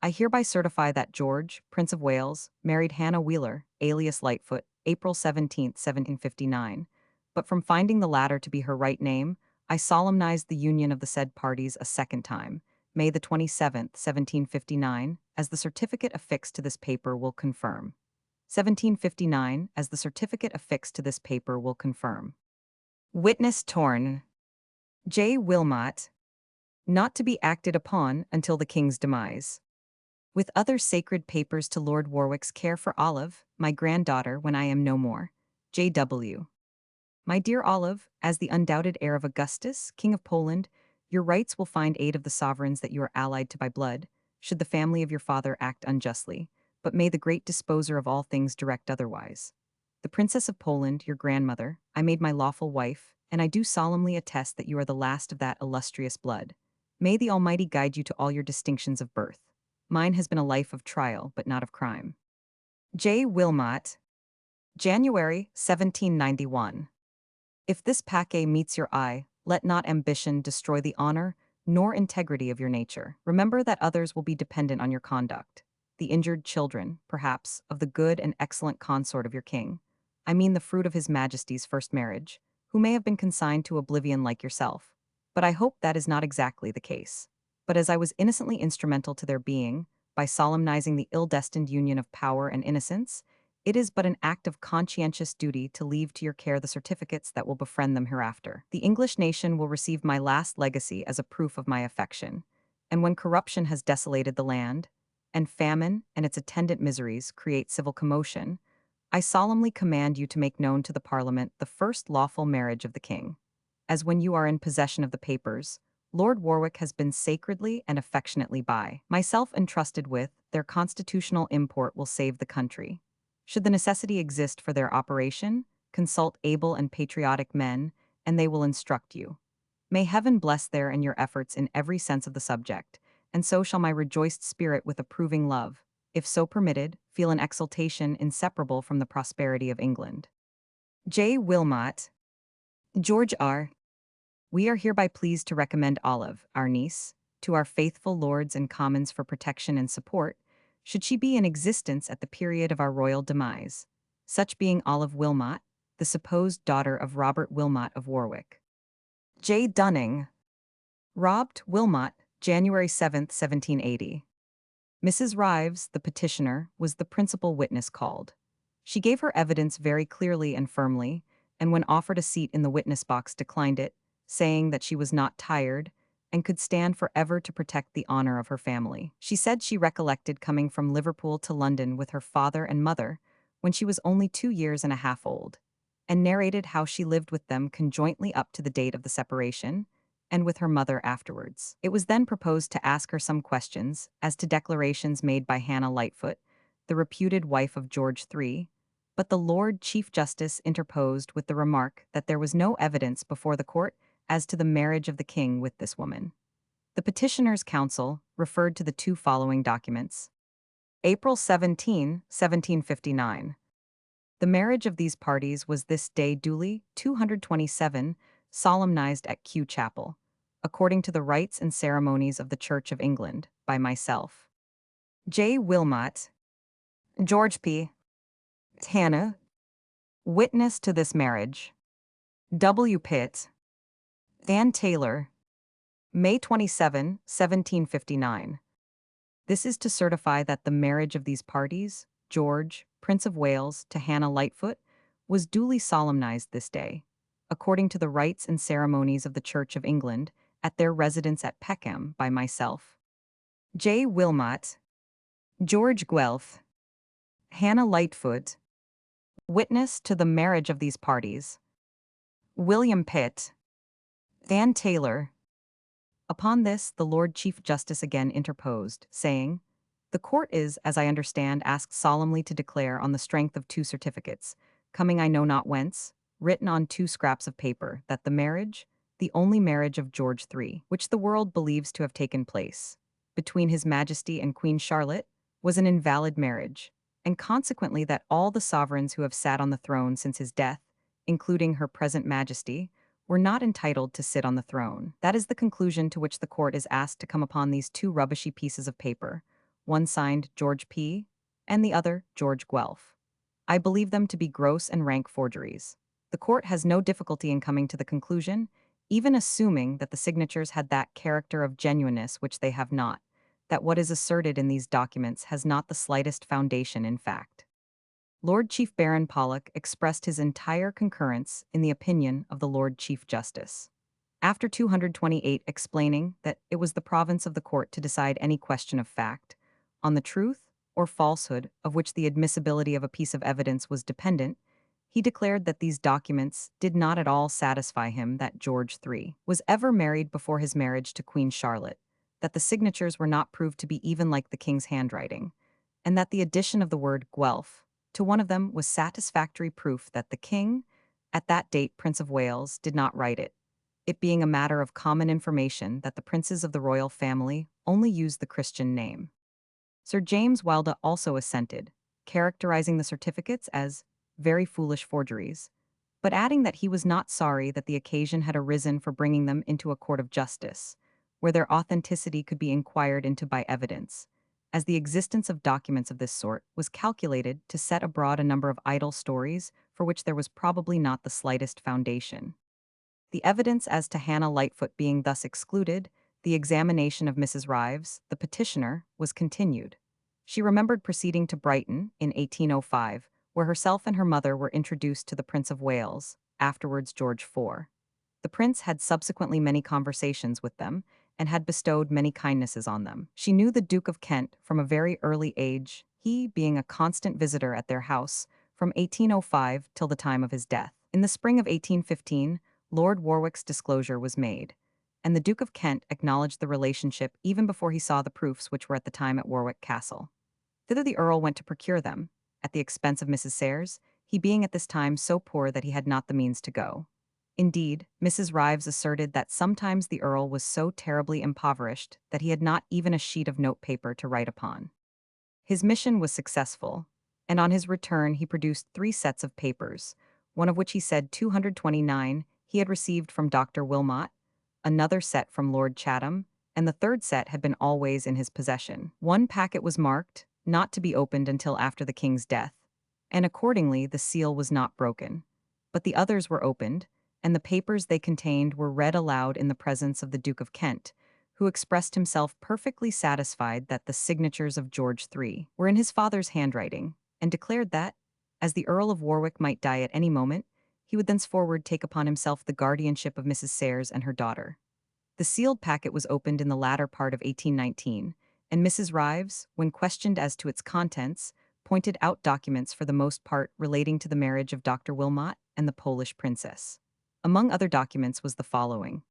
I hereby certify that George, Prince of Wales, married Hannah Wheeler, alias Lightfoot, April 17, 1759, but from finding the latter to be her right name, I solemnized the union of the said parties a second time, May the 27th, 1759, as the certificate affixed to this paper will confirm. 1759, as the certificate affixed to this paper will confirm. Witness Torn. J. Wilmot, not to be acted upon until the king's demise. With other sacred papers to Lord Warwick's care for Olive, my granddaughter, when I am no more. J.W. My dear Olive, as the undoubted heir of Augustus, King of Poland, your rights will find aid of the sovereigns that you are allied to by blood, should the family of your father act unjustly, but may the great disposer of all things direct otherwise. The Princess of Poland, your grandmother, I made my lawful wife, and I do solemnly attest that you are the last of that illustrious blood. May the Almighty guide you to all your distinctions of birth. Mine has been a life of trial, but not of crime. J. Wilmot, January 1791. If this paquet meets your eye, let not ambition destroy the honor nor integrity of your nature. Remember that others will be dependent on your conduct. The injured children, perhaps, of the good and excellent consort of your king. I mean the fruit of his majesty's first marriage, who may have been consigned to oblivion like yourself. But I hope that is not exactly the case. But as I was innocently instrumental to their being, by solemnizing the ill-destined union of power and innocence, it is but an act of conscientious duty to leave to your care the certificates that will befriend them hereafter. The English nation will receive my last legacy as a proof of my affection. And when corruption has desolated the land, and famine and its attendant miseries create civil commotion, I solemnly command you to make known to the Parliament the first lawful marriage of the king. As when you are in possession of the papers, Lord Warwick has been sacredly and affectionately by myself entrusted with, their constitutional import will save the country. Should the necessity exist for their operation, consult able and patriotic men, and they will instruct you. May heaven bless their and your efforts in every sense of the subject, and so shall my rejoiced spirit with approving love, if so permitted, feel an exultation inseparable from the prosperity of England. J. Wilmot, George R. We are hereby pleased to recommend Olive, our niece, to our faithful lords and commons for protection and support, should she be in existence at the period of our royal demise, such being Olive Wilmot, the supposed daughter of Robert Wilmot of Warwick. J. Dunning, robbed Wilmot, January 7, 1780. Mrs. Rives, the petitioner, was the principal witness called. She gave her evidence very clearly and firmly, and when offered a seat in the witness box declined it, saying that she was not tired and could stand forever to protect the honor of her family. She said she recollected coming from Liverpool to London with her father and mother when she was only 2 years and a half old, and narrated how she lived with them conjointly up to the date of the separation, and with her mother afterwards. It was then proposed to ask her some questions as to declarations made by Hannah Lightfoot, the reputed wife of George III, but the Lord Chief Justice interposed with the remark that there was no evidence before the court as to the marriage of the king with this woman. The petitioner's counsel referred to the two following documents. April 17, 1759. The marriage of these parties was this day duly 227 solemnized at Kew Chapel, according to the rites and ceremonies of the Church of England, by myself. J. Wilmot, George P. Hannah, witness to this marriage. W. Pitt, Ann Taylor, May 27, 1759. This is to certify that the marriage of these parties, George, Prince of Wales, to Hannah Lightfoot, was duly solemnized this day, according to the rites and ceremonies of the Church of England, at their residence at Peckham, by myself. J. Wilmot, George Guelph, Hannah Lightfoot, witness to the marriage of these parties. William Pitt, Ann Taylor. Upon this, the Lord Chief Justice again interposed, saying, the court is, as I understand, asked solemnly to declare on the strength of two certificates, coming I know not whence, written on two scraps of paper, that the marriage, the only marriage of George III, which the world believes to have taken place, between His Majesty and Queen Charlotte, was an invalid marriage, and consequently that all the sovereigns who have sat on the throne since his death, including Her present Majesty, were not entitled to sit on the throne. That is the conclusion to which the court is asked to come upon these two rubbishy pieces of paper, one signed George P., and the other George Guelph. I believe them to be gross and rank forgeries. The court has no difficulty in coming to the conclusion, even assuming that the signatures had that character of genuineness which they have not, that what is asserted in these documents has not the slightest foundation in fact. Lord Chief Baron Pollock expressed his entire concurrence in the opinion of the Lord Chief Justice. After 228 explaining that it was the province of the court to decide any question of fact, on the truth or falsehood of which the admissibility of a piece of evidence was dependent, he declared that these documents did not at all satisfy him that George III was ever married before his marriage to Queen Charlotte, that the signatures were not proved to be even like the king's handwriting, and that the addition of the word Guelph to one of them was satisfactory proof that the king, at that date Prince of Wales, did not write it, it being a matter of common information that the princes of the royal family only used the Christian name. Sir James Wilder also assented, characterizing the certificates as very foolish forgeries, but adding that he was not sorry that the occasion had arisen for bringing them into a court of justice, where their authenticity could be inquired into by evidence, as the existence of documents of this sort was calculated to set abroad a number of idle stories for which there was probably not the slightest foundation. The evidence as to Hannah Lightfoot being thus excluded, the examination of Mrs. Rives, the petitioner, was continued. She remembered proceeding to Brighton in 1805, where herself and her mother were introduced to the Prince of Wales, afterwards George IV. The prince had subsequently many conversations with them, and had bestowed many kindnesses on them. She knew the Duke of Kent from a very early age, he being a constant visitor at their house from 1805 till the time of his death. In the spring of 1815, Lord Warwick's disclosure was made, and the Duke of Kent acknowledged the relationship even before he saw the proofs which were at the time at Warwick Castle. Thither the Earl went to procure them, at the expense of Mrs. Sayres, he being at this time so poor that he had not the means to go. Indeed, Mrs. Rives asserted that sometimes the Earl was so terribly impoverished that he had not even a sheet of note paper to write upon. His mission was successful, and on his return he produced 3 sets of papers, one of which he said 229 he had received from Dr. Wilmot, another set from Lord Chatham, and the third set had been always in his possession. One packet was marked, not to be opened until after the king's death, and accordingly the seal was not broken. But the others were opened, and the papers they contained were read aloud in the presence of the Duke of Kent, who expressed himself perfectly satisfied that the signatures of George III were in his father's handwriting, and declared that, as the Earl of Warwick might die at any moment, he would thenceforward take upon himself the guardianship of Mrs. Sayres and her daughter. The sealed packet was opened in the latter part of 1819, and Mrs. Rives, when questioned as to its contents, pointed out documents for the most part relating to the marriage of Dr. Wilmot and the Polish princess. Among other documents was the following.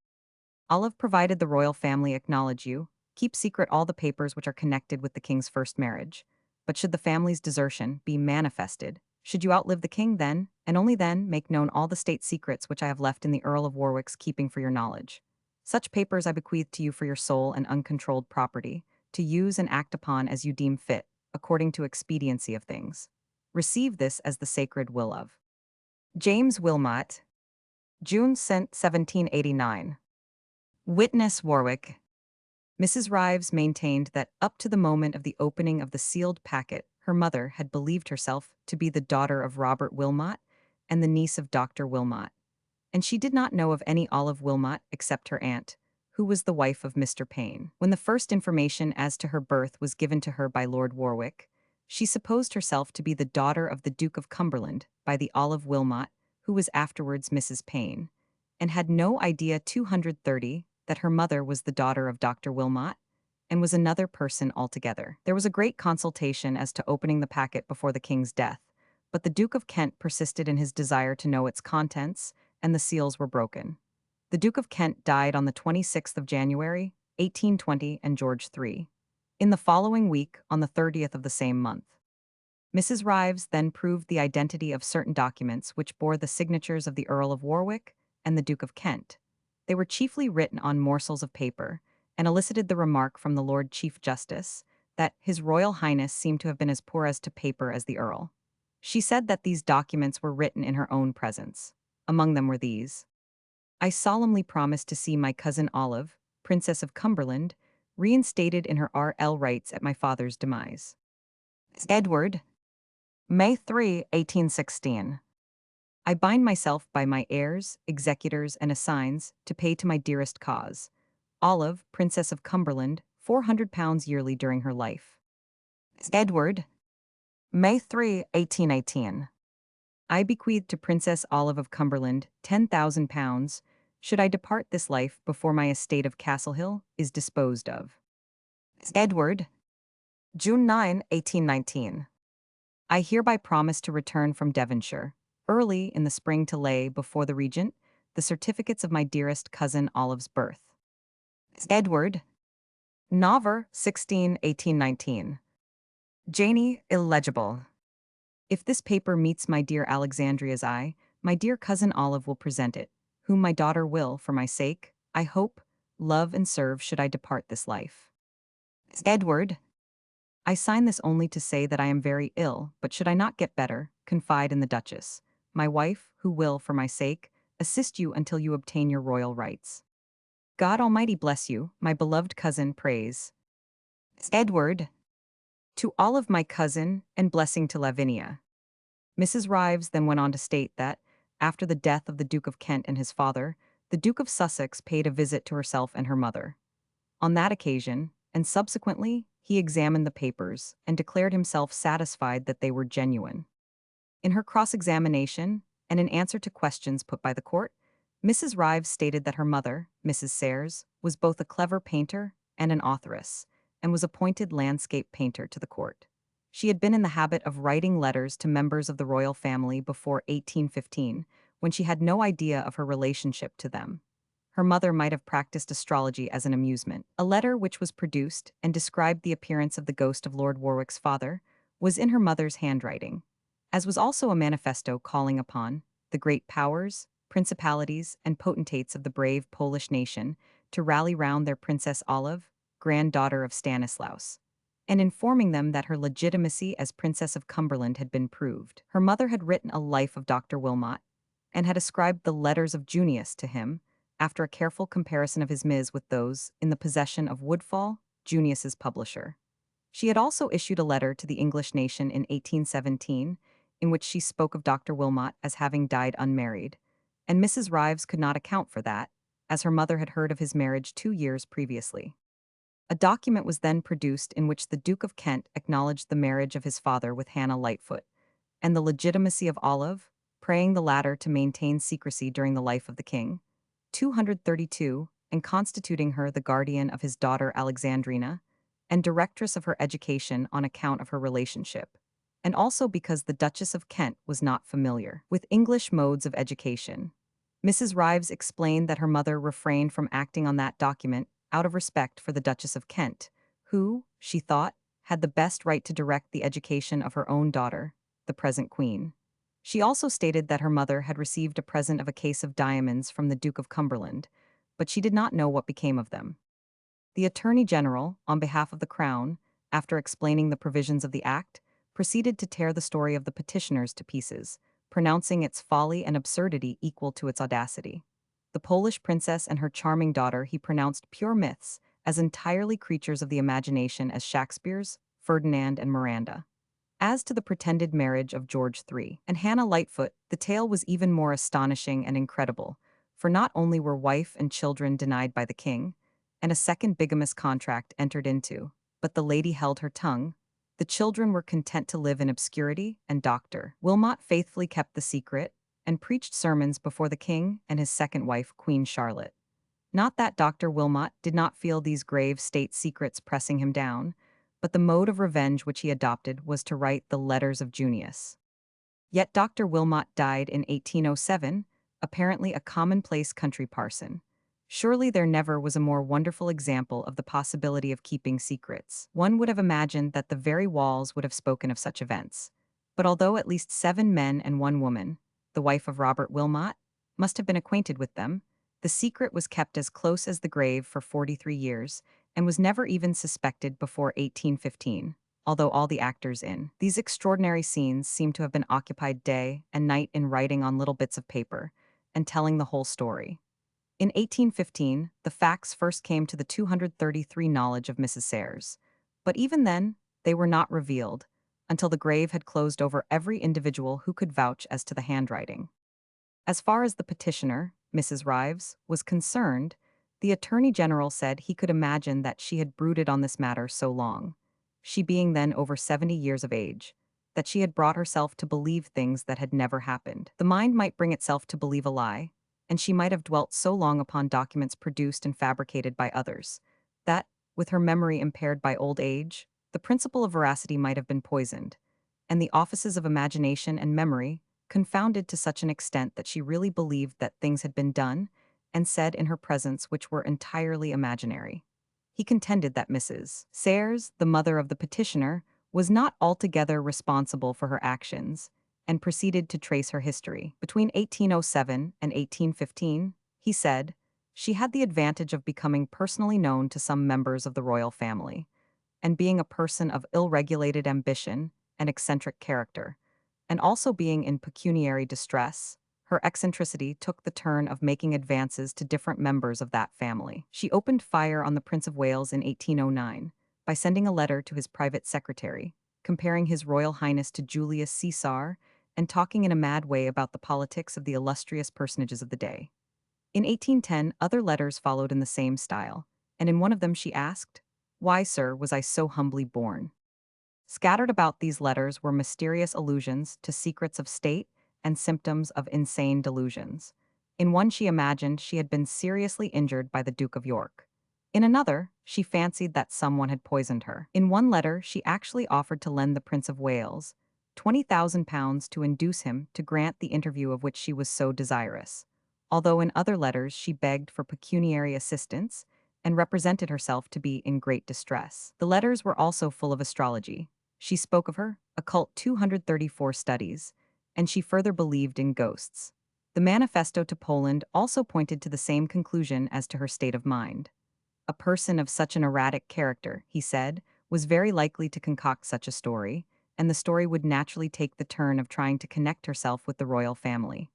Olive provided the royal family acknowledge you, keep secret all the papers which are connected with the king's first marriage, but should the family's desertion be manifested, should you outlive the king then, and only then, make known all the state secrets which I have left in the Earl of Warwick's keeping for your knowledge. Such papers I bequeath to you for your sole and uncontrolled property, to use and act upon as you deem fit, according to expediency of things. Receive this as the sacred will of James Wilmot, June 1789. Witness Warwick. Mrs. Rives maintained that up to the moment of the opening of the sealed packet, her mother had believed herself to be the daughter of Robert Wilmot and the niece of Dr. Wilmot, and she did not know of any Olive Wilmot except her aunt, who was the wife of Mr. Payne. When the first information as to her birth was given to her by Lord Warwick, she supposed herself to be the daughter of the Duke of Cumberland by the Olive Wilmot, who was afterwards Mrs. Payne, and had no idea 230 that her mother was the daughter of Dr. Wilmot, and was another person altogether. There was a great consultation as to opening the packet before the king's death, but the Duke of Kent persisted in his desire to know its contents, and the seals were broken. The Duke of Kent died on the 26th of January, 1820, and George III. In the following week, on the 30th of the same month. Mrs. Rives then proved the identity of certain documents which bore the signatures of the Earl of Warwick and the Duke of Kent. They were chiefly written on morsels of paper, and elicited the remark from the Lord Chief Justice that His Royal Highness seemed to have been as poor as to paper as the Earl. She said that these documents were written in her own presence. Among them were these. I solemnly promise to see my cousin Olive, Princess of Cumberland, reinstated in her R.L. rights at my father's demise. Edward, May 3, 1816. I bind myself by my heirs, executors, and assigns to pay to my dearest cause, Olive, Princess of Cumberland, £400 yearly during her life. Edward, May 3, 1818. I bequeath to Princess Olive of Cumberland £10,000. should I depart this life before my estate of Castle Hill is disposed of. Edward, June 9, 1819. I hereby promise to return from Devonshire, early in the spring to lay before the Regent the certificates of my dearest cousin Olive's birth. Edward, November 16, 1819. Janie, illegible. If this paper meets my dear Alexandria's eye, my dear cousin Olive will present it, whom my daughter will, for my sake, I hope, love and serve should I depart this life. Edward, I sign this only to say that I am very ill, but should I not get better, confide in the Duchess, my wife, who will, for my sake, assist you until you obtain your royal rights. God Almighty bless you, my beloved cousin, prays. Edward, to Olive my cousin, and blessing to Lavinia. Mrs. Rives then went on to state that, after the death of the Duke of Kent and his father, the Duke of Sussex paid a visit to herself and her mother. On that occasion, and subsequently, he examined the papers and declared himself satisfied that they were genuine. In her cross-examination, and in answer to questions put by the court, Mrs. Rives stated that her mother, Mrs. Sayres, was both a clever painter and an authoress, and was appointed landscape painter to the court. She had been in the habit of writing letters to members of the royal family before 1815, when she had no idea of her relationship to them. Her mother might have practiced astrology as an amusement. A letter which was produced and described the appearance of the ghost of Lord Warwick's father was in her mother's handwriting, as was also a manifesto calling upon the great powers, principalities, and potentates of the brave Polish nation to rally round their Princess Olive, granddaughter of Stanislaus, and informing them that her legitimacy as Princess of Cumberland had been proved. Her mother had written a life of Dr. Wilmot, and had ascribed the letters of Junius to him, after a careful comparison of his Ms. with those in the possession of Woodfall, Junius's publisher. She had also issued a letter to the English nation in 1817, in which she spoke of Dr. Wilmot as having died unmarried, and Mrs. Rives could not account for that, as her mother had heard of his marriage 2 years previously. A document was then produced in which the Duke of Kent acknowledged the marriage of his father with Hannah Lightfoot, and the legitimacy of Olive, praying the latter to maintain secrecy during the life of the king, 232, and constituting her the guardian of his daughter Alexandrina, and directress of her education on account of her relationship, and also because the Duchess of Kent was not familiar with English modes of education. Mrs. Rives explained that her mother refrained from acting on that document out of respect for the Duchess of Kent, who, she thought, had the best right to direct the education of her own daughter, the present queen. She also stated that her mother had received a present of a case of diamonds from the Duke of Cumberland, but she did not know what became of them. The Attorney General, on behalf of the Crown, after explaining the provisions of the Act, proceeded to tear the story of the petitioners to pieces, pronouncing its folly and absurdity equal to its audacity. The Polish princess and her charming daughter he pronounced pure myths, as entirely creatures of the imagination as Shakespeare's, Ferdinand and Miranda. As to the pretended marriage of George III and Hannah Lightfoot, the tale was even more astonishing and incredible, for not only were wife and children denied by the king, and a second bigamous contract entered into, but the lady held her tongue, the children were content to live in obscurity, and Dr. Wilmot faithfully kept the secret, and preached sermons before the king and his second wife, Queen Charlotte. Not that Dr. Wilmot did not feel these grave state secrets pressing him down, but the mode of revenge which he adopted was to write the Letters of Junius. Yet Dr. Wilmot died in 1807, apparently a commonplace country parson. Surely there never was a more wonderful example of the possibility of keeping secrets. One would have imagined that the very walls would have spoken of such events. But although at least 7 men and 1 woman, the wife of Robert Wilmot, must have been acquainted with them, the secret was kept as close as the grave for 43 years, and was never even suspected before 1815, although all the actors in these extraordinary scenes seem to have been occupied day and night in writing on little bits of paper, and telling the whole story. In 1815, the facts first came to the 233 knowledge of Mrs. Sayres, but even then, they were not revealed, until the grave had closed over every individual who could vouch as to the handwriting. As far as the petitioner, Mrs. Rives, was concerned, the Attorney General said he could imagine that she had brooded on this matter so long, she being then over 70 years of age, that she had brought herself to believe things that had never happened. The mind might bring itself to believe a lie, and she might have dwelt so long upon documents produced and fabricated by others that, with her memory impaired by old age, the principle of veracity might have been poisoned, and the offices of imagination and memory confounded to such an extent that she really believed that things had been done and said in her presence which were entirely imaginary. He contended that Mrs. Sayers, the mother of the petitioner, was not altogether responsible for her actions, and proceeded to trace her history. Between 1807 and 1815, he said, she had the advantage of becoming personally known to some members of the royal family, and being a person of ill-regulated ambition and eccentric character, and also being in pecuniary distress. Her eccentricity took the turn of making advances to different members of that family. She opened fire on the Prince of Wales in 1809 by sending a letter to his private secretary, comparing His Royal Highness to Julius Caesar and talking in a mad way about the politics of the illustrious personages of the day. In 1810, other letters followed in the same style, and in one of them she asked, "Why, sir, was I so humbly born?" Scattered about these letters were mysterious allusions to secrets of state and symptoms of insane delusions. In one she imagined she had been seriously injured by the Duke of York. In another, she fancied that someone had poisoned her. In one letter she actually offered to lend the Prince of Wales £20,000 to induce him to grant the interview of which she was so desirous, although in other letters she begged for pecuniary assistance and represented herself to be in great distress. The letters were also full of astrology. She spoke of her occult 234 studies, and she further believed in ghosts. The manifesto to Poland also pointed to the same conclusion as to her state of mind. A person of such an erratic character, he said, was very likely to concoct such a story, and the story would naturally take the turn of trying to connect herself with the royal family.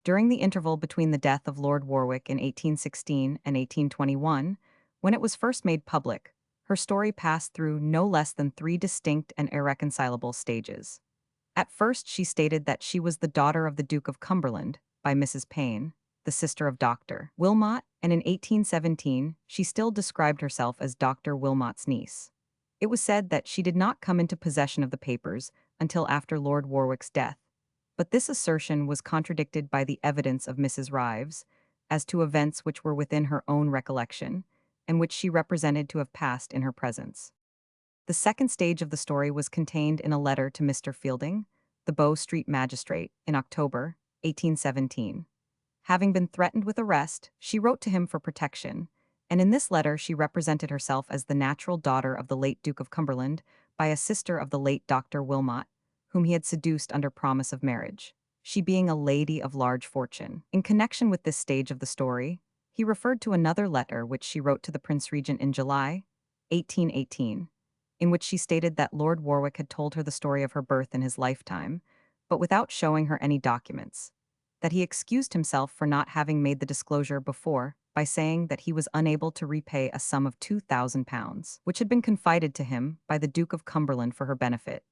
During the interval between the death of Lord Warwick in 1816 and 1821, when it was first made public, her story passed through no less than three distinct and irreconcilable stages. At first she stated that she was the daughter of the Duke of Cumberland, by Mrs. Payne, the sister of Dr. Wilmot, and in 1817 she still described herself as Dr. Wilmot's niece. It was said that she did not come into possession of the papers until after Lord Warwick's death, but this assertion was contradicted by the evidence of Mrs. Rives as to events which were within her own recollection, and which she represented to have passed in her presence. The second stage of the story was contained in a letter to Mr. Fielding, the Bow Street magistrate, in October 1817. Having been threatened with arrest, she wrote to him for protection, and in this letter she represented herself as the natural daughter of the late Duke of Cumberland by a sister of the late Dr. Wilmot, whom he had seduced under promise of marriage, she being a lady of large fortune. In connection with this stage of the story, he referred to another letter which she wrote to the Prince Regent in July 1818, in which she stated that Lord Warwick had told her the story of her birth in his lifetime, but without showing her any documents, that he excused himself for not having made the disclosure before by saying that he was unable to repay a sum of £2,000, which had been confided to him by the Duke of Cumberland for her benefit.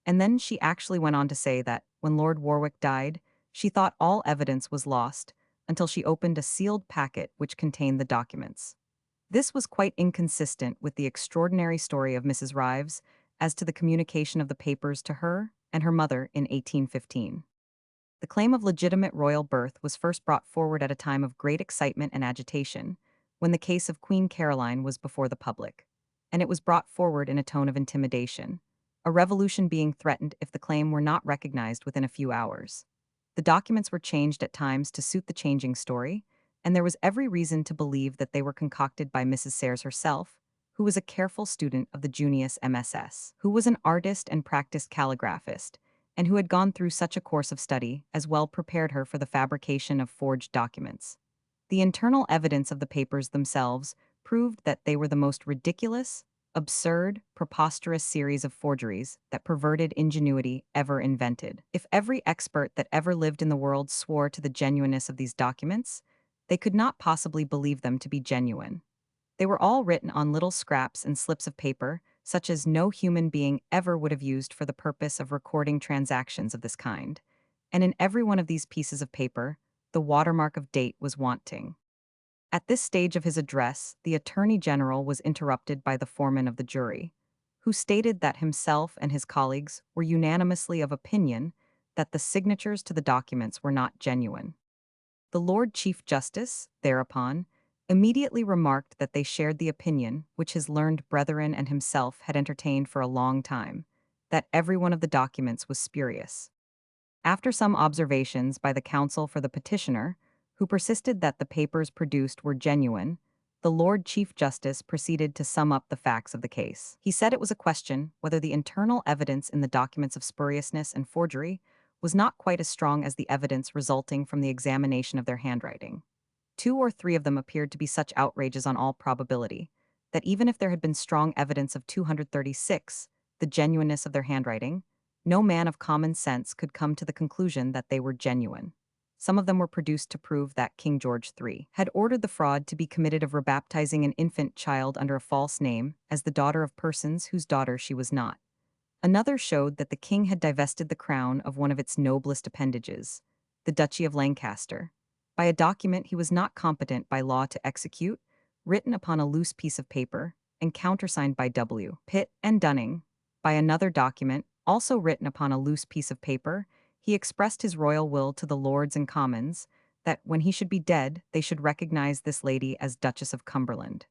And then she actually went on to say that, when Lord Warwick died, she thought all evidence was lost until she opened a sealed packet which contained the documents. This was quite inconsistent with the extraordinary story of Mrs. Rives as to the communication of the papers to her and her mother in 1815. The claim of legitimate royal birth was first brought forward at a time of great excitement and agitation, when the case of Queen Caroline was before the public, and it was brought forward in a tone of intimidation, a revolution being threatened if the claim were not recognized within a few hours. The documents were changed at times to suit the changing story, and there was every reason to believe that they were concocted by Mrs. Sayers herself, who was a careful student of the Junius MSS, who was an artist and practiced calligraphist, and who had gone through such a course of study as well prepared her for the fabrication of forged documents. The internal evidence of the papers themselves proved that they were the most ridiculous, absurd, preposterous series of forgeries that perverted ingenuity ever invented. If every expert that ever lived in the world swore to the genuineness of these documents, they could not possibly believe them to be genuine. They were all written on little scraps and slips of paper, such as no human being ever would have used for the purpose of recording transactions of this kind, and in every one of these pieces of paper, the watermark of date was wanting. At this stage of his address, the Attorney General was interrupted by the foreman of the jury, who stated that himself and his colleagues were unanimously of opinion that the signatures to the documents were not genuine. The Lord Chief Justice, thereupon, immediately remarked that they shared the opinion which his learned brethren and himself had entertained for a long time, that every one of the documents was spurious. After some observations by the counsel for the petitioner, who persisted that the papers produced were genuine, the Lord Chief Justice proceeded to sum up the facts of the case. He said it was a question whether the internal evidence in the documents of spuriousness and forgery was not quite as strong as the evidence resulting from the examination of their handwriting. Two or three of them appeared to be such outrages on all probability, that even if there had been strong evidence of 236, the genuineness of their handwriting, no man of common sense could come to the conclusion that they were genuine. Some of them were produced to prove that King George III had ordered the fraud to be committed of rebaptizing an infant child under a false name as the daughter of persons whose daughter she was not. Another showed that the king had divested the crown of one of its noblest appendages, the Duchy of Lancaster, by a document he was not competent by law to execute, written upon a loose piece of paper, and countersigned by W. Pitt and Dunning. By another document, also written upon a loose piece of paper, he expressed his royal will to the Lords and Commons, that when he should be dead, they should recognize this lady as Duchess of Cumberland.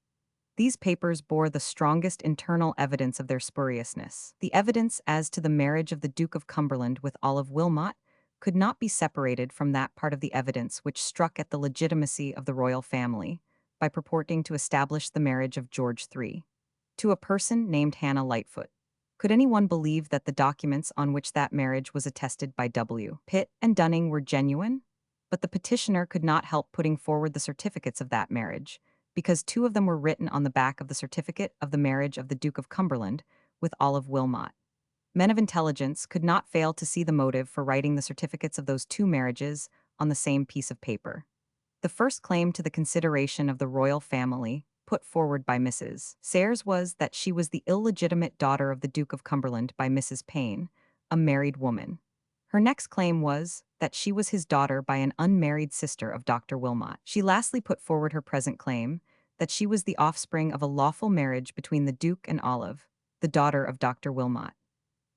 These papers bore the strongest internal evidence of their spuriousness. The evidence as to the marriage of the Duke of Cumberland with Olive Wilmot could not be separated from that part of the evidence which struck at the legitimacy of the royal family by purporting to establish the marriage of George III to a person named Hannah Lightfoot. Could anyone believe that the documents on which that marriage was attested by W. Pitt and Dunning were genuine? But the petitioner could not help putting forward the certificates of that marriage, because two of them were written on the back of the certificate of the marriage of the Duke of Cumberland with Olive Wilmot. Men of intelligence could not fail to see the motive for writing the certificates of those two marriages on the same piece of paper. The first claim to the consideration of the royal family, put forward by Mrs. Sayers, was that she was the illegitimate daughter of the Duke of Cumberland by Mrs. Payne, a married woman. Her next claim was that she was his daughter by an unmarried sister of Dr. Wilmot. She lastly put forward her present claim, that she was the offspring of a lawful marriage between the Duke and Olive, the daughter of Dr. Wilmot.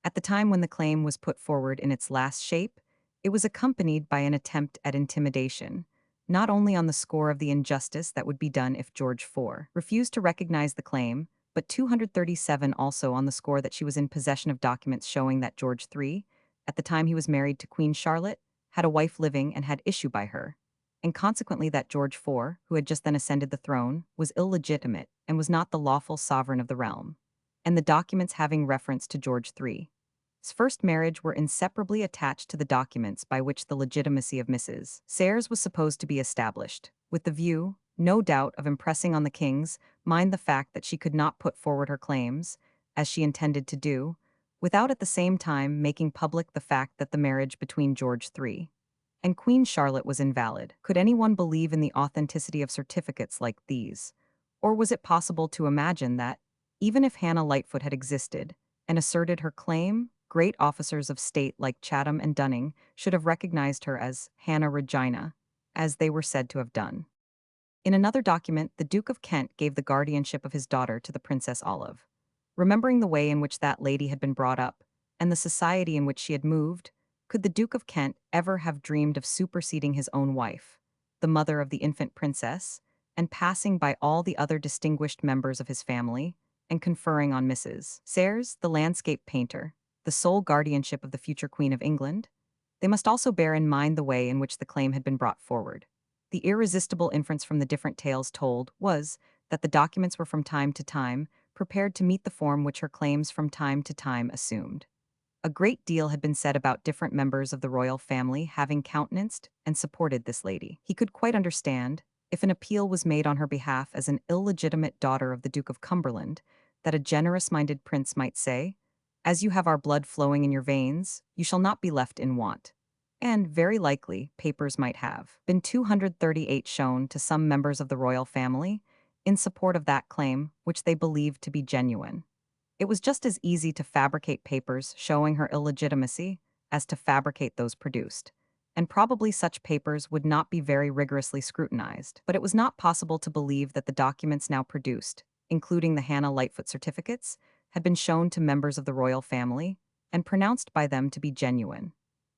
At the time when the claim was put forward in its last shape, it was accompanied by an attempt at intimidation, not only on the score of the injustice that would be done if George IV refused to recognize the claim, but 237 also on the score that she was in possession of documents showing that George III, at the time he was married to Queen Charlotte, had a wife living and had issue by her, and consequently that George IV, who had just then ascended the throne, was illegitimate and was not the lawful sovereign of the realm, and the documents having reference to George III's first marriage were inseparably attached to the documents by which the legitimacy of Mrs. Sayers was supposed to be established, with the view, no doubt, of impressing on the king's mind the fact that she could not put forward her claims, as she intended to do, without at the same time making public the fact that the marriage between George III and Queen Charlotte was invalid. Could anyone believe in the authenticity of certificates like these? Or was it possible to imagine that, even if Hannah Lightfoot had existed and asserted her claim, great officers of state like Chatham and Dunning should have recognized her as Hannah Regina, as they were said to have done? In another document, the Duke of Kent gave the guardianship of his daughter to the Princess Olive. Remembering the way in which that lady had been brought up, and the society in which she had moved, could the Duke of Kent ever have dreamed of superseding his own wife, the mother of the infant princess, and passing by all the other distinguished members of his family, and conferring on Mrs. Sayers, the landscape painter, the sole guardianship of the future Queen of England? They must also bear in mind the way in which the claim had been brought forward. The irresistible inference from the different tales told was that the documents were from time to time prepared to meet the form which her claims from time to time assumed. A great deal had been said about different members of the royal family having countenanced and supported this lady. He could quite understand, if an appeal was made on her behalf as an illegitimate daughter of the Duke of Cumberland, that a generous-minded prince might say, "As you have our blood flowing in your veins, you shall not be left in want." And, very likely, papers might have been 238 shown to some members of the royal family in support of that claim which they believed to be genuine. It was just as easy to fabricate papers showing her illegitimacy as to fabricate those produced, and probably such papers would not be very rigorously scrutinized. But it was not possible to believe that the documents now produced, including the Hannah Lightfoot certificates, had been shown to members of the royal family and pronounced by them to be genuine.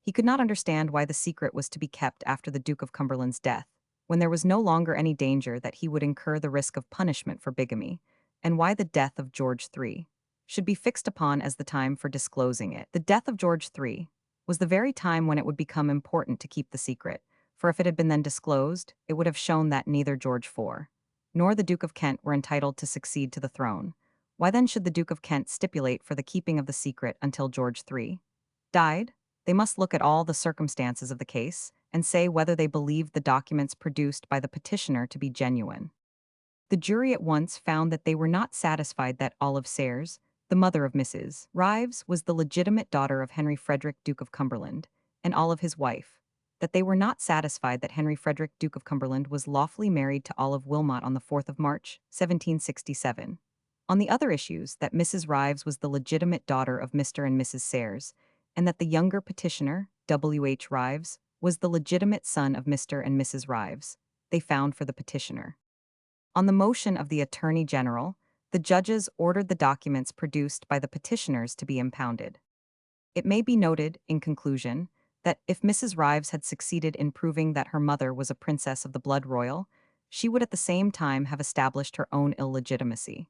He could not understand why the secret was to be kept after the Duke of Cumberland's death, when there was no longer any danger that he would incur the risk of punishment for bigamy, and why the death of George III should be fixed upon as the time for disclosing it. The death of George III was the very time when it would become important to keep the secret, for if it had been then disclosed, it would have shown that neither George IV nor the Duke of Kent were entitled to succeed to the throne. Why then should the Duke of Kent stipulate for the keeping of the secret until George III died? They must look at all the circumstances of the case and say whether they believed the documents produced by the petitioner to be genuine. The jury at once found that they were not satisfied that Olive Sayers, the mother of Mrs. Rives, was the legitimate daughter of Henry Frederick, Duke of Cumberland, and Olive his wife, that they were not satisfied that Henry Frederick, Duke of Cumberland, was lawfully married to Olive Wilmot on the 4th of March, 1767. On the other issues, that Mrs. Rives was the legitimate daughter of Mr. and Mrs. Sayers, and that the younger petitioner, W. H. Rives, was the legitimate son of Mr. and Mrs. Rives, they found for the petitioner. On the motion of the Attorney General, the judges ordered the documents produced by the petitioners to be impounded. It may be noted, in conclusion, that if Mrs. Rives had succeeded in proving that her mother was a princess of the blood royal, she would at the same time have established her own illegitimacy.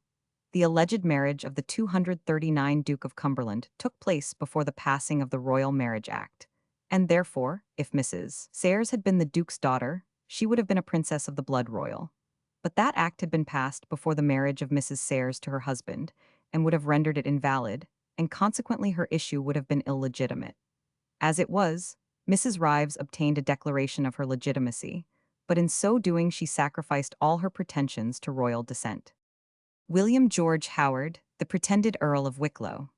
The alleged marriage of the 239 Duke of Cumberland took place before the passing of the Royal Marriage Act, and therefore, if Mrs. Sayers had been the Duke's daughter, she would have been a princess of the blood royal. But that act had been passed before the marriage of Mrs. Sayers to her husband, and would have rendered it invalid, and consequently her issue would have been illegitimate. As it was, Mrs. Rives obtained a declaration of her legitimacy, but in so doing she sacrificed all her pretensions to royal descent. William George Howard, the pretended Earl of Wicklow.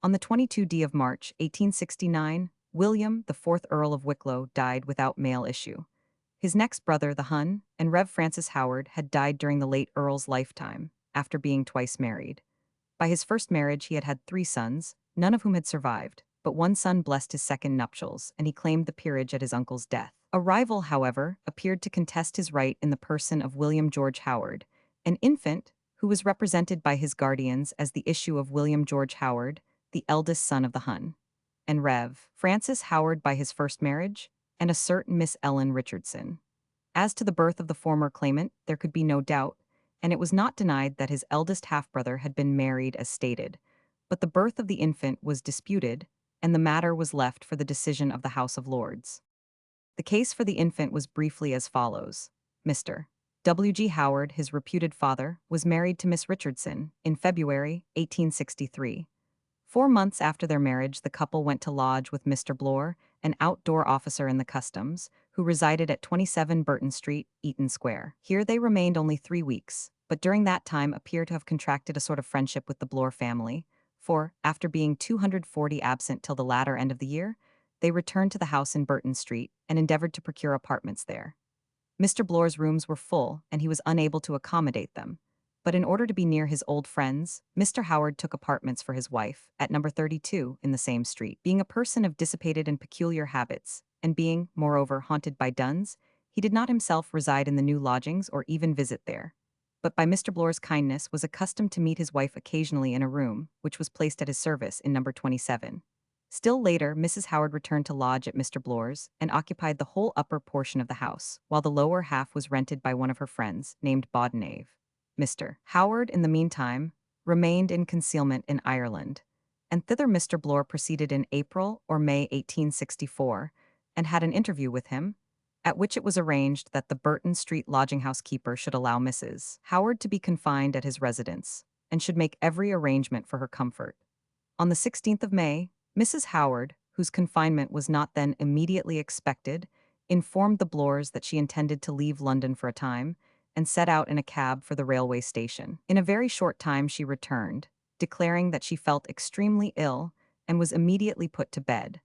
On the 22d of March, 1869, William, the 4th Earl of Wicklow, died without male issue. His next brother, the Hun, and Rev. Francis Howard, had died during the late Earl's lifetime, after being twice married. By his first marriage he had had 3 sons, none of whom had survived, but one son blessed his second nuptials, and he claimed the peerage at his uncle's death. A rival, however, appeared to contest his right in the person of William George Howard, an infant who was represented by his guardians as the issue of William George Howard, the eldest son of the Hun, and Rev. Francis Howard by his first marriage, and a certain Miss Ellen Richardson. As to the birth of the former claimant, there could be no doubt, and it was not denied that his eldest half-brother had been married as stated, but the birth of the infant was disputed, and the matter was left for the decision of the House of Lords. The case for the infant was briefly as follows. Mr. W. G. Howard, his reputed father, was married to Miss Richardson in February 1863. 4 months after their marriage, the couple went to lodge with Mr. Blore, an outdoor officer in the customs, who resided at 27 Burton Street, Eaton Square. Here they remained only 3 weeks, but during that time appear to have contracted a sort of friendship with the Blore family, for, after being 240 absent till the latter end of the year, they returned to the house in Burton Street and endeavored to procure apartments there. Mr. Blore's rooms were full, and he was unable to accommodate them. But in order to be near his old friends, Mr. Howard took apartments for his wife at number 32 in the same street. Being a person of dissipated and peculiar habits, and being, moreover, haunted by duns, he did not himself reside in the new lodgings or even visit there, but by Mr. Blore's kindness was accustomed to meet his wife occasionally in a room, which was placed at his service in number 27. Still later, Mrs. Howard returned to lodge at Mr. Blore's and occupied the whole upper portion of the house, while the lower half was rented by one of her friends, named Bodenave. Mr. Howard, in the meantime, remained in concealment in Ireland, and thither Mr. Blore proceeded in April or May 1864, and had an interview with him, at which it was arranged that the Burton Street lodging-house keeper should allow Mrs. Howard to be confined at his residence, and should make every arrangement for her comfort. On the 16th of May, Mrs. Howard, whose confinement was not then immediately expected, informed the Blores that she intended to leave London for a time, and set out in a cab for the railway station. In a very short time she returned, declaring that she felt extremely ill, and was immediately put to bed.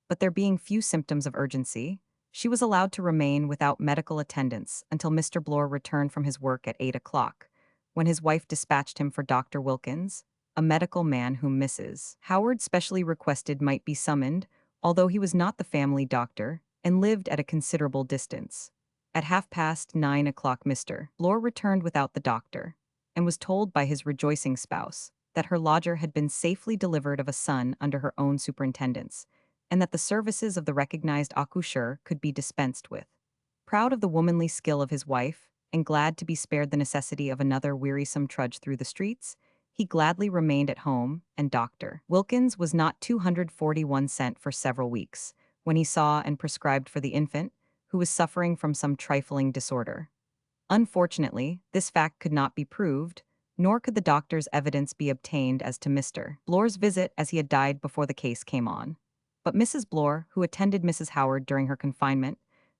But there being few symptoms of urgency, she was allowed to remain without medical attendance until Mr. Blore returned from his work at 8 o'clock, when his wife dispatched him for Dr. Wilkins, a medical man whom Mrs. Howard specially requested might be summoned, although he was not the family doctor, and lived at a considerable distance. At 9:30 o'clock Mr. Blore returned without the doctor, and was told by his rejoicing spouse that her lodger had been safely delivered of a son under her own superintendence, and that the services of the recognized accoucheur could be dispensed with. Proud of the womanly skill of his wife, and glad to be spared the necessity of another wearisome trudge through the streets, he gladly remained at home, and Dr. Wilkins was not 241 sent for several weeks, when he saw and prescribed for the infant, who was suffering from some trifling disorder. Unfortunately, this fact could not be proved, nor could the doctor's evidence be obtained as to Mr. Bloor's visit, as he had died before the case came on. But Mrs. Bloor, who attended Mrs. Howard during her confinement,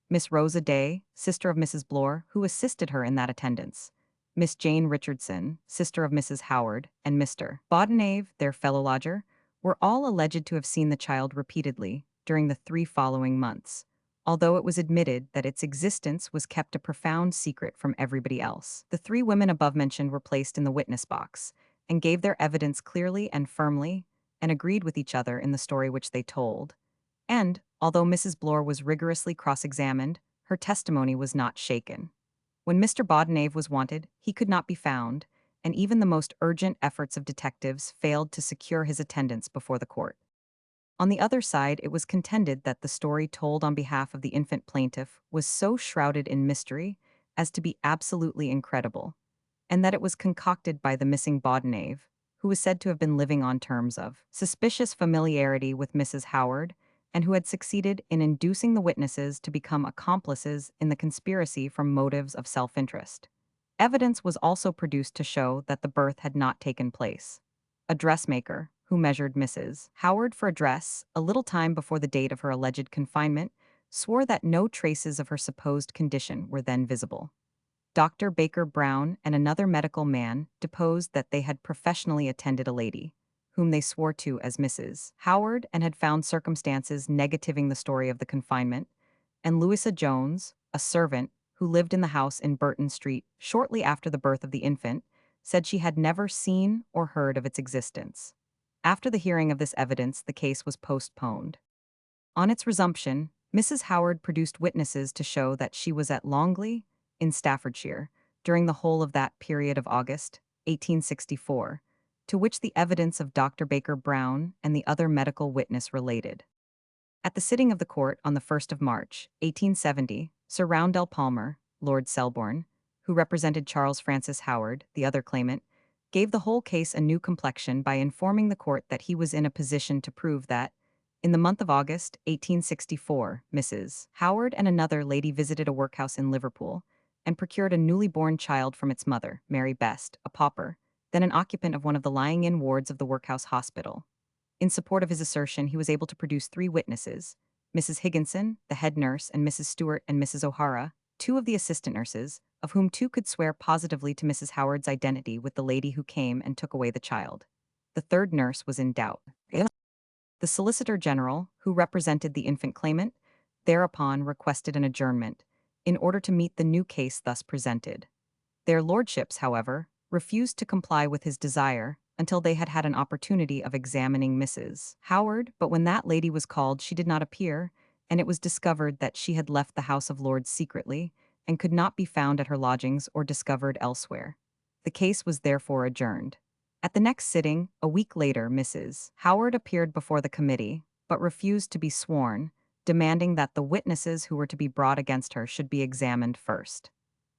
Miss Rosa Day, sister of Mrs. Bloor, who assisted her in that attendance, Miss Jane Richardson, sister of Mrs. Howard, and Mr. Bodenave, their fellow lodger, were all alleged to have seen the child repeatedly during the 3 following months, although it was admitted that its existence was kept a profound secret from everybody else. The 3 women above mentioned were placed in the witness box, and gave their evidence clearly and firmly, and agreed with each other in the story which they told. And, although Mrs. Bloor was rigorously cross-examined, her testimony was not shaken. When Mr. Bodenave was wanted, he could not be found, and even the most urgent efforts of detectives failed to secure his attendance before the court. On the other side, it was contended that the story told on behalf of the infant plaintiff was so shrouded in mystery as to be absolutely incredible, and that it was concocted by the missing Bodenave, who was said to have been living on terms of suspicious familiarity with Mrs. Howard, and who had succeeded in inducing the witnesses to become accomplices in the conspiracy from motives of self-interest. Evidence was also produced to show that the birth had not taken place. A dressmaker, who measured Mrs. Howard for a dress a little time before the date of her alleged confinement, swore that no traces of her supposed condition were then visible. Dr. Baker Brown and another medical man deposed that they had professionally attended a lady, whom they swore to as Mrs. Howard, and had found circumstances negativing the story of the confinement, and Louisa Jones, a servant, who lived in the house in Burton Street shortly after the birth of the infant, said she had never seen or heard of its existence. After the hearing of this evidence, the case was postponed. On its resumption, Mrs. Howard produced witnesses to show that she was at Longley, in Staffordshire, during the whole of that period of August, 1864, to which the evidence of Dr. Baker Brown and the other medical witness related. At the sitting of the court on the 1st of March, 1870, Sir Roundell Palmer, Lord Selborne, who represented Charles Francis Howard, the other claimant, gave the whole case a new complexion by informing the court that he was in a position to prove that, in the month of August, 1864, Mrs. Howard and another lady visited a workhouse in Liverpool, and procured a newly born child from its mother, Mary Best, a pauper, then an occupant of one of the lying-in wards of the workhouse hospital. In support of his assertion, he was able to produce 3 witnesses, Mrs. Higginson, the head nurse, and Mrs. Stewart and Mrs. O'Hara, 2 of the assistant nurses, of whom 2 could swear positively to Mrs. Howard's identity with the lady who came and took away the child. The 3rd nurse was in doubt. The Solicitor General, who represented the infant claimant, thereupon requested an adjournment, in order to meet the new case thus presented. Their lordships, however, refused to comply with his desire until they had had an opportunity of examining Mrs. Howard, but when that lady was called she did not appear, and it was discovered that she had left the House of Lords secretly, and could not be found at her lodgings or discovered elsewhere. The case was therefore adjourned. At the next sitting, a week later, Mrs. Howard appeared before the committee, but refused to be sworn, demanding that the witnesses who were to be brought against her should be examined first.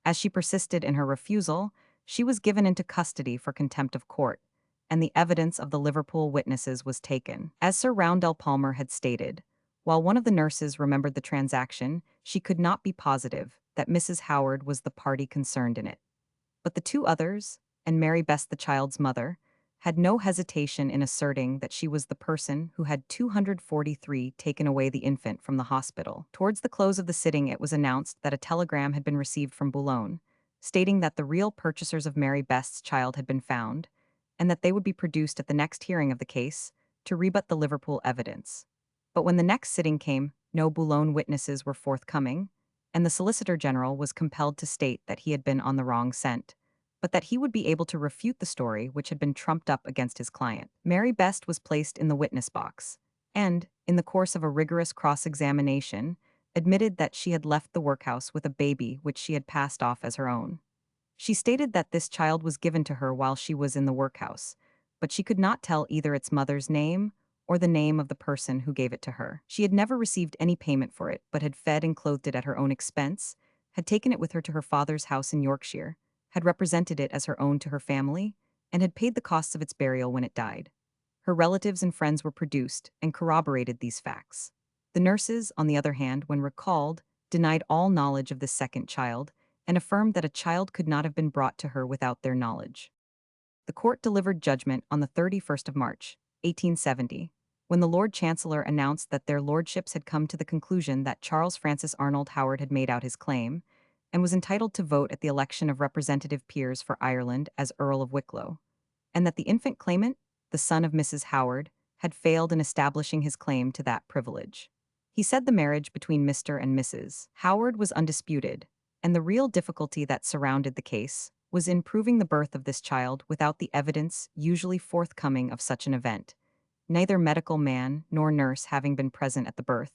As she persisted in her refusal, she was given into custody for contempt of court, and the evidence of the Liverpool witnesses was taken. As Sir Roundell Palmer had stated, while one of the nurses remembered the transaction, she could not be positive that Mrs. Howard was the party concerned in it. But the 2 others, and Mary Best, the child's mother, had no hesitation in asserting that she was the person who had 243 taken away the infant from the hospital. Towards the close of the sitting, it was announced that a telegram had been received from Boulogne, stating that the real purchasers of Mary Best's child had been found, and that they would be produced at the next hearing of the case to rebut the Liverpool evidence. But when the next sitting came, no Boulogne witnesses were forthcoming, and the Solicitor General was compelled to state that he had been on the wrong scent, but that he would be able to refute the story which had been trumped up against his client. Mary Best was placed in the witness box, and, in the course of a rigorous cross-examination, admitted that she had left the workhouse with a baby which she had passed off as her own. She stated that this child was given to her while she was in the workhouse, but she could not tell either its mother's name or the name of the person who gave it to her. She had never received any payment for it, but had fed and clothed it at her own expense, had taken it with her to her father's house in Yorkshire, had represented it as her own to her family, and had paid the costs of its burial when it died. Her relatives and friends were produced and corroborated these facts. The nurses, on the other hand, when recalled, denied all knowledge of this second child and affirmed that a child could not have been brought to her without their knowledge. The court delivered judgment on the 31st of March, 1870, when the Lord Chancellor announced that their lordships had come to the conclusion that Charles Francis Arnold Howard had made out his claim and was entitled to vote at the election of representative peers for Ireland as Earl of Wicklow, and that the infant claimant, the son of Mrs. Howard, had failed in establishing his claim to that privilege. He said the marriage between Mr. and Mrs. Howard was undisputed, and the real difficulty that surrounded the case was in proving the birth of this child without the evidence usually forthcoming of such an event, neither medical man nor nurse having been present at the birth,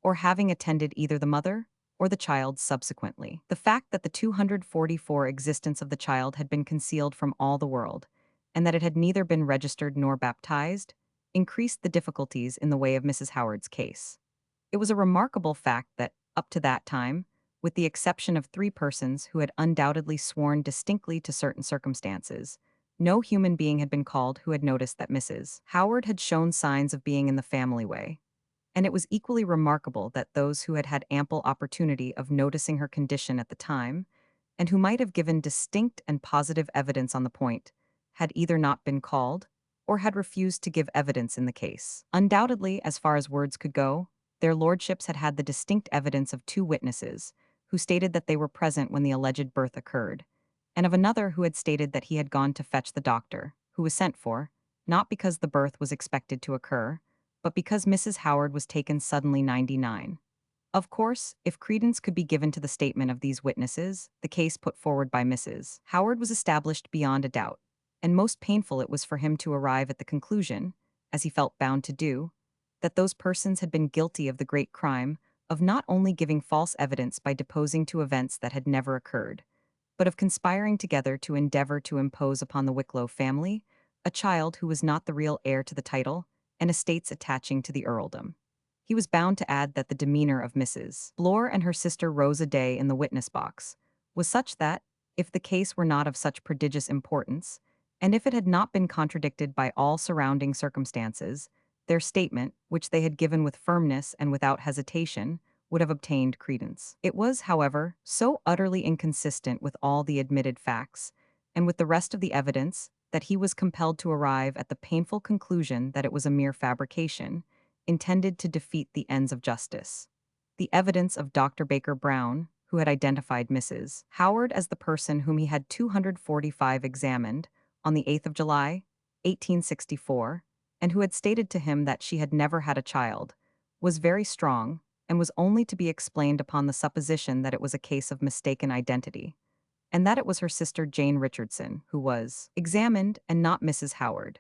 or having attended either the mother or the child subsequently. The fact that the 244 existence of the child had been concealed from all the world, and that it had neither been registered nor baptized, increased the difficulties in the way of Mrs. Howard's case. It was a remarkable fact that, up to that time, with the exception of 3 persons who had undoubtedly sworn distinctly to certain circumstances, no human being had been called who had noticed that Mrs. Howard had shown signs of being in the family way. And it was equally remarkable that those who had had ample opportunity of noticing her condition at the time, and who might have given distinct and positive evidence on the point, had either not been called, or had refused to give evidence in the case. Undoubtedly, as far as words could go, their lordships had had the distinct evidence of 2 witnesses, who stated that they were present when the alleged birth occurred, and of another who had stated that he had gone to fetch the doctor, who was sent for, not because the birth was expected to occur, but because Mrs. Howard was taken suddenly 99. Of course, if credence could be given to the statement of these witnesses, the case put forward by Mrs. Howard was established beyond a doubt, and most painful it was for him to arrive at the conclusion, as he felt bound to do, that those persons had been guilty of the great crime of not only giving false evidence by deposing to events that had never occurred, but of conspiring together to endeavor to impose upon the Wicklow family a child who was not the real heir to the title and estates attaching to the earldom. He was bound to add that the demeanor of Mrs. Blore and her sister Rosa Day in the witness box was such that, if the case were not of such prodigious importance, and if it had not been contradicted by all surrounding circumstances, their statement, which they had given with firmness and without hesitation, would have obtained credence. It was, however, so utterly inconsistent with all the admitted facts, and with the rest of the evidence, that he was compelled to arrive at the painful conclusion that it was a mere fabrication, intended to defeat the ends of justice. The evidence of Dr. Baker Brown, who had identified Mrs. Howard as the person whom he had 245 examined on the 8th of July, 1864, and who had stated to him that she had never had a child, was very strong, and was only to be explained upon the supposition that it was a case of mistaken identity, and that it was her sister Jane Richardson who was examined and not Mrs. Howard.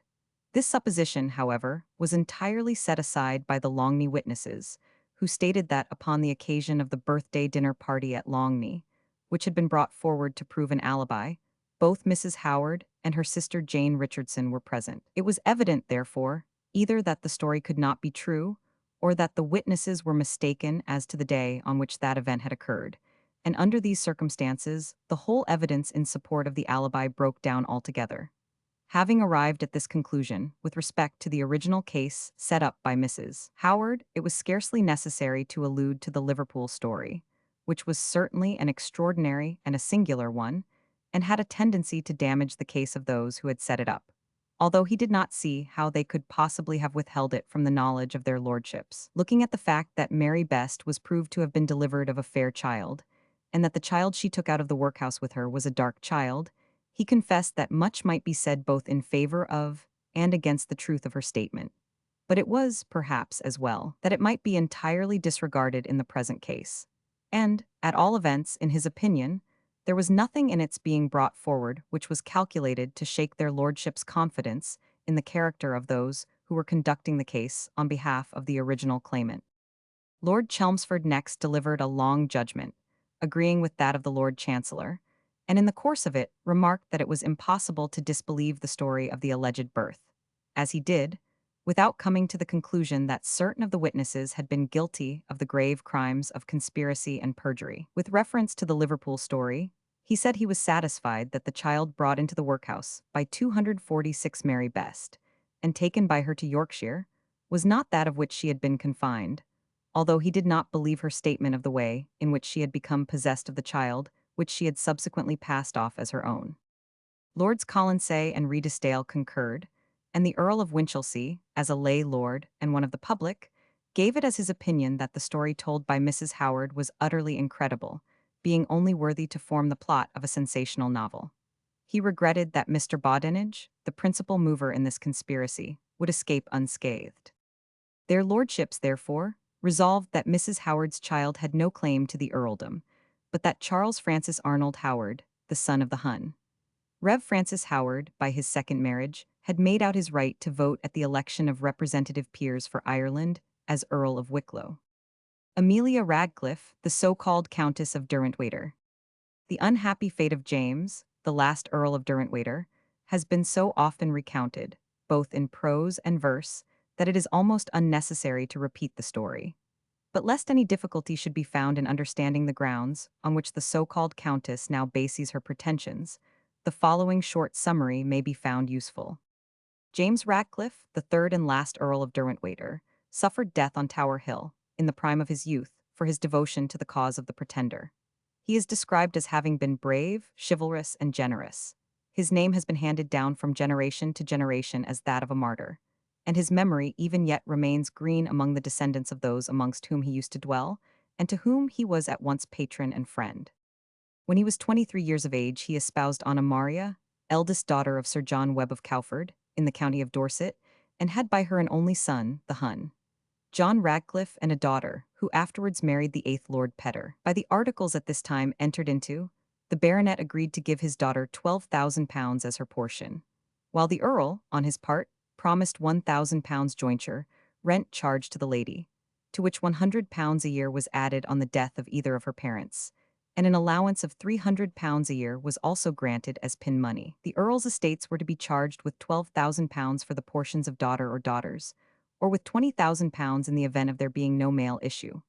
This supposition, however, was entirely set aside by the Longny witnesses, who stated that upon the occasion of the birthday dinner party at Longny, which had been brought forward to prove an alibi, both Mrs. Howard and her sister Jane Richardson were present. It was evident, therefore, either that the story could not be true, or that the witnesses were mistaken as to the day on which that event had occurred, and under these circumstances, the whole evidence in support of the alibi broke down altogether. Having arrived at this conclusion with respect to the original case set up by Mrs. Howard, it was scarcely necessary to allude to the Liverpool story, which was certainly an extraordinary and a singular one, and had a tendency to damage the case of those who had set it up, although he did not see how they could possibly have withheld it from the knowledge of their lordships. Looking at the fact that Mary Best was proved to have been delivered of a fair child, and that the child she took out of the workhouse with her was a dark child, he confessed that much might be said both in favor of and against the truth of her statement. But it was, perhaps, as well, that it might be entirely disregarded in the present case. And, at all events, in his opinion, there was nothing in its being brought forward which was calculated to shake their lordships' confidence in the character of those who were conducting the case on behalf of the original claimant. Lord Chelmsford next delivered a long judgment, agreeing with that of the Lord Chancellor, and in the course of it remarked that it was impossible to disbelieve the story of the alleged birth. As he did, without coming to the conclusion that certain of the witnesses had been guilty of the grave crimes of conspiracy and perjury. With reference to the Liverpool story, he said he was satisfied that the child brought into the workhouse by 246 Mary Best and taken by her to Yorkshire was not that of which she had been confined, although he did not believe her statement of the way in which she had become possessed of the child, which she had subsequently passed off as her own. Lords Colonsay and Redesdale concurred, and the Earl of Winchelsea, as a lay lord and one of the public, gave it as his opinion that the story told by Mrs. Howard was utterly incredible, being only worthy to form the plot of a sensational novel. He regretted that Mr. Bodenage, the principal mover in this conspiracy, would escape unscathed. Their lordships, therefore, resolved that Mrs. Howard's child had no claim to the earldom, but that Charles Francis Arnold Howard, the son of the Hun, Rev. Francis Howard, by his second marriage, had made out his right to vote at the election of representative peers for Ireland as Earl of Wicklow. Amelia Radcliffe, the so-called Countess of Derwentwater. The unhappy fate of James, the last Earl of Derwentwater, has been so often recounted, both in prose and verse, that it is almost unnecessary to repeat the story. But lest any difficulty should be found in understanding the grounds on which the so-called Countess now bases her pretensions, the following short summary may be found useful. James Radcliffe, the third and last Earl of Derwentwater, suffered death on Tower Hill, in the prime of his youth, for his devotion to the cause of the Pretender. He is described as having been brave, chivalrous, and generous. His name has been handed down from generation to generation as that of a martyr, and his memory even yet remains green among the descendants of those amongst whom he used to dwell, and to whom he was at once patron and friend. When he was 23 years of age, he espoused Anna Maria, eldest daughter of Sir John Webb of Cowford, in the county of Dorset, and had by her an only son, the Hun, John Radcliffe, and a daughter, who afterwards married the 8th Lord Petter. By the articles at this time entered into, the baronet agreed to give his daughter £12,000 as her portion, while the Earl, on his part, promised £1,000 jointure, rent charged to the lady, to which £100 a year was added on the death of either of her parents, and an allowance of £300 a year was also granted as pin money. The Earl's estates were to be charged with £12,000 for the portions of daughter or daughters, or with £20,000 in the event of there being no male issue,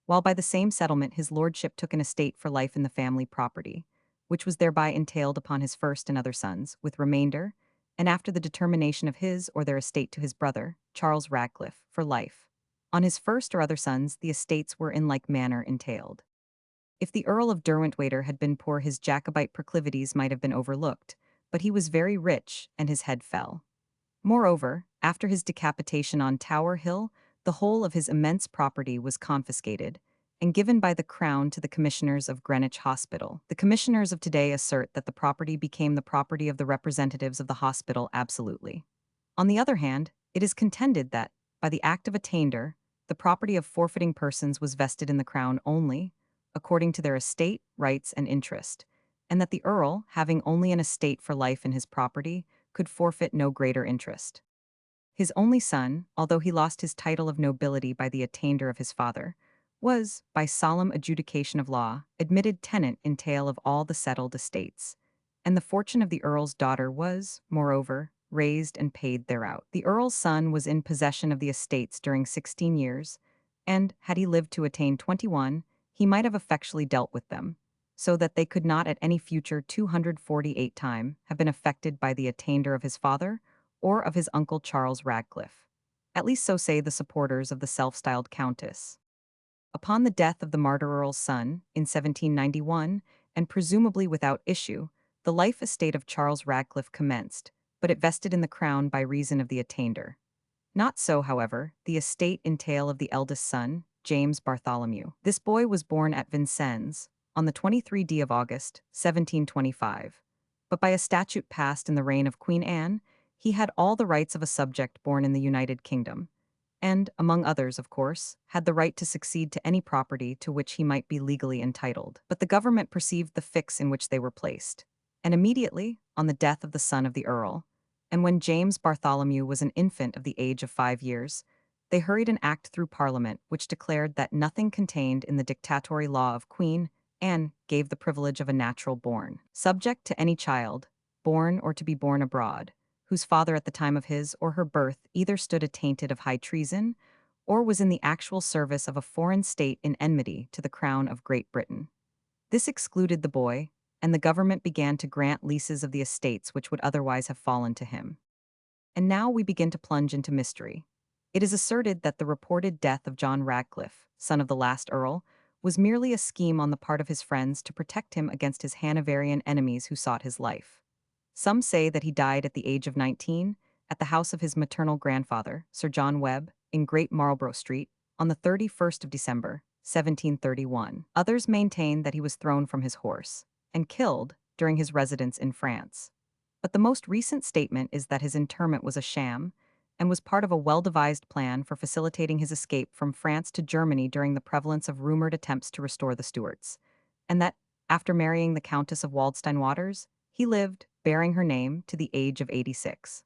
while by the same settlement his lordship took an estate for life in the family property, which was thereby entailed upon his first and other sons, with remainder, and after the determination of his or their estate to his brother, Charles Radcliffe, for life. On his first or other sons the estates were in like manner entailed. If the Earl of Derwentwater had been poor, his Jacobite proclivities might have been overlooked, but he was very rich, and his head fell. Moreover, after his decapitation on Tower Hill, the whole of his immense property was confiscated and given by the Crown to the commissioners of Greenwich Hospital. The commissioners of today assert that the property became the property of the representatives of the hospital absolutely. On the other hand, it is contended that, by the act of attainder, the property of forfeiting persons was vested in the Crown only, according to their estate, rights, and interest, and that the Earl, having only an estate for life in his property, could forfeit no greater interest. His only son, although he lost his title of nobility by the attainder of his father, was, by solemn adjudication of law, admitted tenant in tail of all the settled estates, and the fortune of the Earl's daughter was, moreover, raised and paid thereout. The Earl's son was in possession of the estates during 16 years, and, had he lived to attain 21, he might have effectually dealt with them, so that they could not at any future 248 time have been affected by the attainder of his father or of his uncle Charles Radcliffe. At least so say the supporters of the self-styled Countess. Upon the death of the martyr Earl's son, in 1791, and presumably without issue, the life estate of Charles Radcliffe commenced, but it vested in the Crown by reason of the attainder. Not so, however, the estate entail of the eldest son, James Bartholomew. This boy was born at Vincennes on the 23rd of August, 1725. But by a statute passed in the reign of Queen Anne, he had all the rights of a subject born in the United Kingdom, and, among others, of course, had the right to succeed to any property to which he might be legally entitled. But the government perceived the fix in which they were placed, and immediately, on the death of the son of the Earl, and when James Bartholomew was an infant of the age of 5 years, they hurried an act through Parliament which declared that nothing contained in the dictatory law of Queen Anne gave the privilege of a natural born, subject to any child, born or to be born abroad, whose father at the time of his or her birth either stood attainted of high treason or was in the actual service of a foreign state in enmity to the crown of Great Britain. This excluded the boy, and the government began to grant leases of the estates which would otherwise have fallen to him. And now we begin to plunge into mystery. It is asserted that the reported death of John Radcliffe, son of the last Earl, was merely a scheme on the part of his friends to protect him against his Hanoverian enemies who sought his life. Some say that he died at the age of 19, at the house of his maternal grandfather, Sir John Webb, in Great Marlborough Street, on the 31st of December, 1731. Others maintain that he was thrown from his horse and killed during his residence in France. But the most recent statement is that his interment was a sham and was part of a well-devised plan for facilitating his escape from France to Germany during the prevalence of rumored attempts to restore the Stuarts, and that, after marrying the Countess of Waldstein-Waters, he lived, bearing her name, to the age of 86.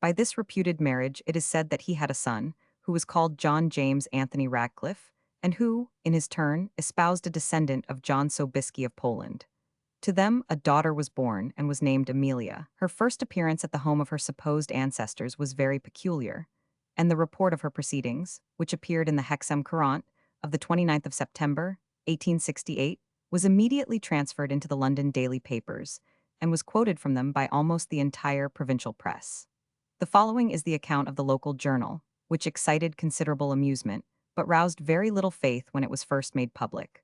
By this reputed marriage, it is said that he had a son, who was called John James Anthony Radcliffe, and who, in his turn, espoused a descendant of John Sobieski of Poland. To them, a daughter was born and was named Amelia. Her first appearance at the home of her supposed ancestors was very peculiar, and the report of her proceedings, which appeared in the Hexham Courant of the 29th of September, 1868, was immediately transferred into the London daily papers and was quoted from them by almost the entire provincial press. The following is the account of the local journal, which excited considerable amusement, but roused very little faith when it was first made public.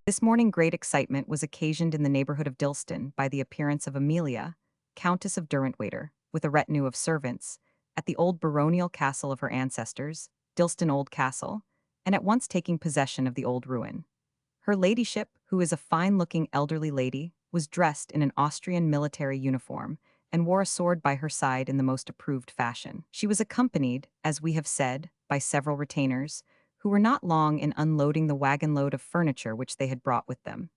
This morning great excitement was occasioned in the neighborhood of Dilston by the appearance of Amelia, Countess of Derwentwater, with a retinue of servants, at the old baronial castle of her ancestors, Dilston Old Castle, and at once taking possession of the old ruin. Her ladyship, who is a fine-looking elderly lady, was dressed in an Austrian military uniform and wore a sword by her side in the most approved fashion. She was accompanied, as we have said, by several retainers, who were not long in unloading the wagon-load of furniture which they had brought with them,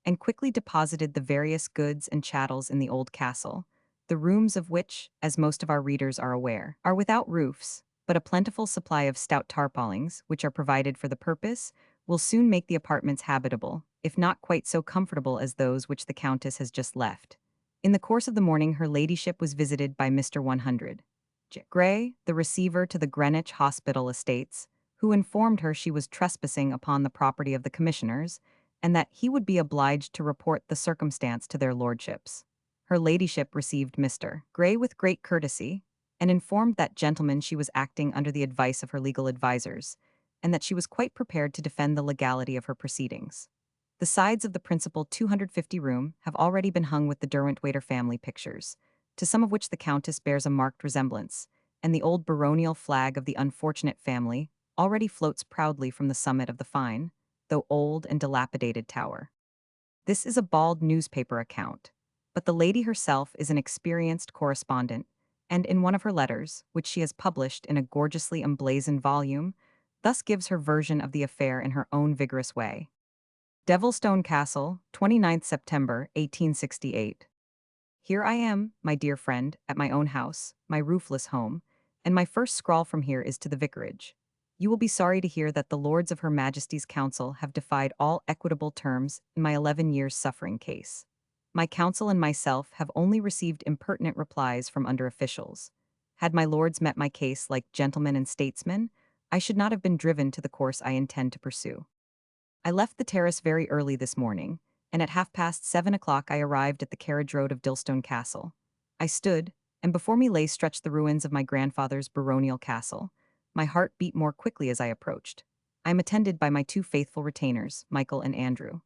and quickly deposited the various goods and chattels in the old castle, the rooms of which, as most of our readers are aware, are without roofs, but a plentiful supply of stout tarpaulings, which are provided for the purpose, will soon make the apartments habitable, if not quite so comfortable as those which the Countess has just left. In the course of the morning her ladyship was visited by Mr. 100. Gray, the receiver to the Greenwich Hospital estates, who informed her she was trespassing upon the property of the commissioners, and that he would be obliged to report the circumstance to their lordships. Her ladyship received Mr. Gray with great courtesy, and informed that gentleman she was acting under the advice of her legal advisers, and that she was quite prepared to defend the legality of her proceedings. The sides of the principal 250 room have already been hung with the Derwentwater family pictures, to some of which the Countess bears a marked resemblance, and the old baronial flag of the unfortunate family already floats proudly from the summit of the fine, though old and dilapidated tower. This is a bald newspaper account, but the lady herself is an experienced correspondent, and in one of her letters, which she has published in a gorgeously emblazoned volume, thus gives her version of the affair in her own vigorous way. Devilstone Castle, 29th September, 1868. Here I am, my dear friend, at my own house, my roofless home, and my first scrawl from here is to the vicarage. You will be sorry to hear that the Lords of Her Majesty's Council have defied all equitable terms in my 11 years' suffering case. My council and myself have only received impertinent replies from under officials. Had my lords met my case like gentlemen and statesmen, I should not have been driven to the course I intend to pursue. I left the terrace very early this morning, and at 7:30 I arrived at the carriage road of Dilstone Castle. I stood, and before me lay stretched the ruins of my grandfather's baronial castle. My heart beat more quickly as I approached. I am attended by my two faithful retainers, Michael and Andrew.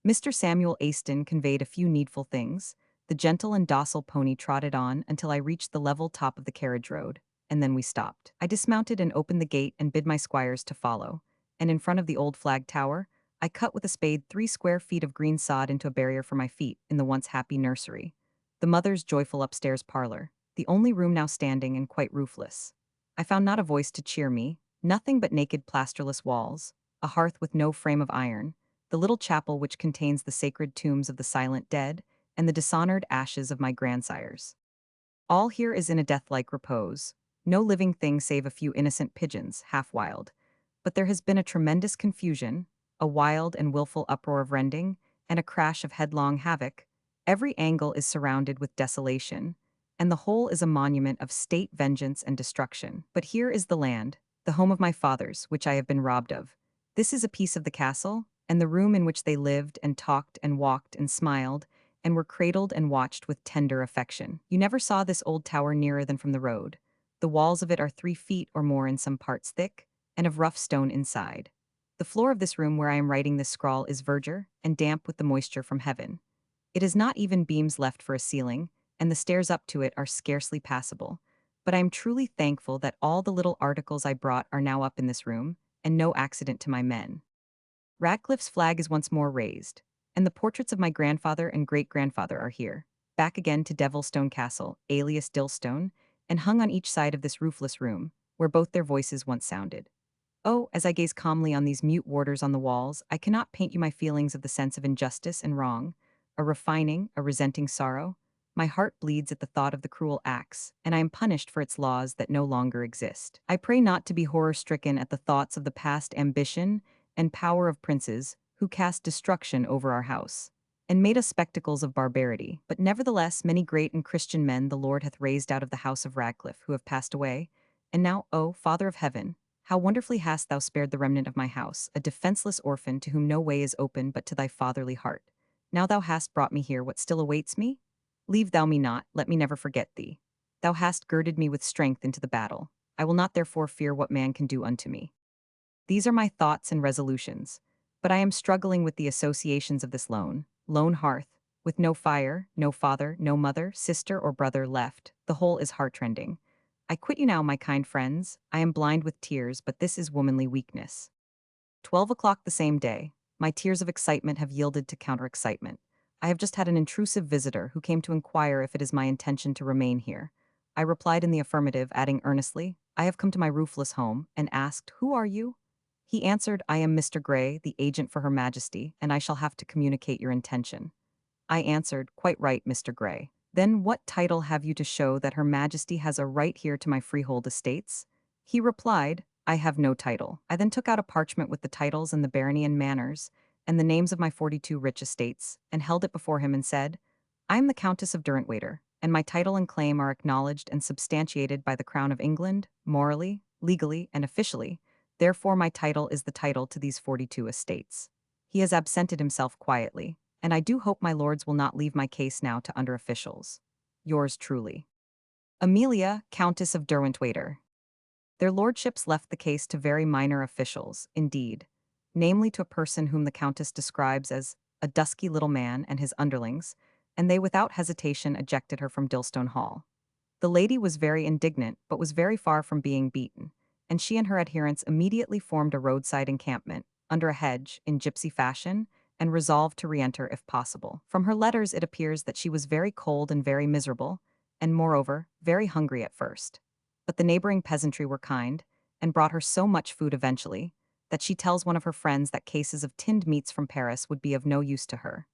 Mr. Samuel Aston conveyed a few needful things. The gentle and docile pony trotted on until I reached the level top of the carriage road, and then we stopped. I dismounted and opened the gate and bid my squires to follow, and in front of the old flag tower, I cut with a spade 3 square feet of green sod into a barrier for my feet in the once happy nursery, the mother's joyful upstairs parlor, the only room now standing and quite roofless. I found not a voice to cheer me, nothing but naked plasterless walls, a hearth with no frame of iron, the little chapel which contains the sacred tombs of the silent dead, and the dishonored ashes of my grandsires. All here is in a death-like repose, no living thing save a few innocent pigeons, half wild. But there has been a tremendous confusion, a wild and wilful uproar of rending, and a crash of headlong havoc. Every angle is surrounded with desolation, and the whole is a monument of state vengeance and destruction. But here is the land, the home of my fathers, which I have been robbed of. This is a piece of the castle, and the room in which they lived and talked and walked and smiled, and were cradled and watched with tender affection. You never saw this old tower nearer than from the road. The walls of it are 3 feet or more in some parts thick, and of rough stone inside. The floor of this room where I am writing this scrawl is verdure and damp with the moisture from heaven. It has not even beams left for a ceiling, and the stairs up to it are scarcely passable. But I am truly thankful that all the little articles I brought are now up in this room, and no accident to my men. Ratcliffe's flag is once more raised, and the portraits of my grandfather and great-grandfather are here, back again to Devilstone Castle, alias Dillstone, and hung on each side of this roofless room, where both their voices once sounded. Oh, as I gaze calmly on these mute warders on the walls, I cannot paint you my feelings of the sense of injustice and wrong, a refining, a resenting sorrow. My heart bleeds at the thought of the cruel acts, and I am punished for its laws that no longer exist. I pray not to be horror-stricken at the thoughts of the past ambition and power of princes who cast destruction over our house, and made us spectacles of barbarity. But nevertheless many great and Christian men the Lord hath raised out of the house of Radcliffe, who have passed away. And now, O Father of heaven, how wonderfully hast thou spared the remnant of my house, a defenseless orphan to whom no way is open but to thy fatherly heart. Now thou hast brought me here, what still awaits me? Leave thou me not, let me never forget thee. Thou hast girded me with strength into the battle. I will not therefore fear what man can do unto me. These are my thoughts and resolutions, but I am struggling with the associations of this lone hearth, with no fire, no father, no mother, sister, or brother left. The whole is heart-rending. I quit you now, my kind friends. I am blind with tears, but this is womanly weakness. 12 o'clock the same day. My tears of excitement have yielded to counter-excitement. I have just had an intrusive visitor who came to inquire if it is my intention to remain here. I replied in the affirmative, adding earnestly, I have come to my roofless home, and asked, who are you? He answered, I am Mr. Grey, the agent for Her Majesty, and I shall have to communicate your intention. I answered, quite right, Mr. Grey. Then what title have you to show that Her Majesty has a right here to my freehold estates? He replied, I have no title. I then took out a parchment with the titles and the barony and manors, and the names of my 42 rich estates, and held it before him and said, I am the Countess of Derwentwater, and my title and claim are acknowledged and substantiated by the Crown of England, morally, legally, and officially. Therefore my title is the title to these 42 estates. He has absented himself quietly, and I do hope my lords will not leave my case now to under officials. Yours truly. Amelia, Countess of Derwentwater. Their lordships left the case to very minor officials, indeed, namely to a person whom the Countess describes as a dusky little man and his underlings, and they without hesitation ejected her from Dillstone Hall. The lady was very indignant, but was very far from being beaten, and she and her adherents immediately formed a roadside encampment, under a hedge, in gypsy fashion, and resolved to re-enter if possible. From her letters it appears that she was very cold and very miserable, and moreover, very hungry at first. But the neighboring peasantry were kind, and brought her so much food eventually, that she tells one of her friends that cases of tinned meats from Paris would be of no use to her.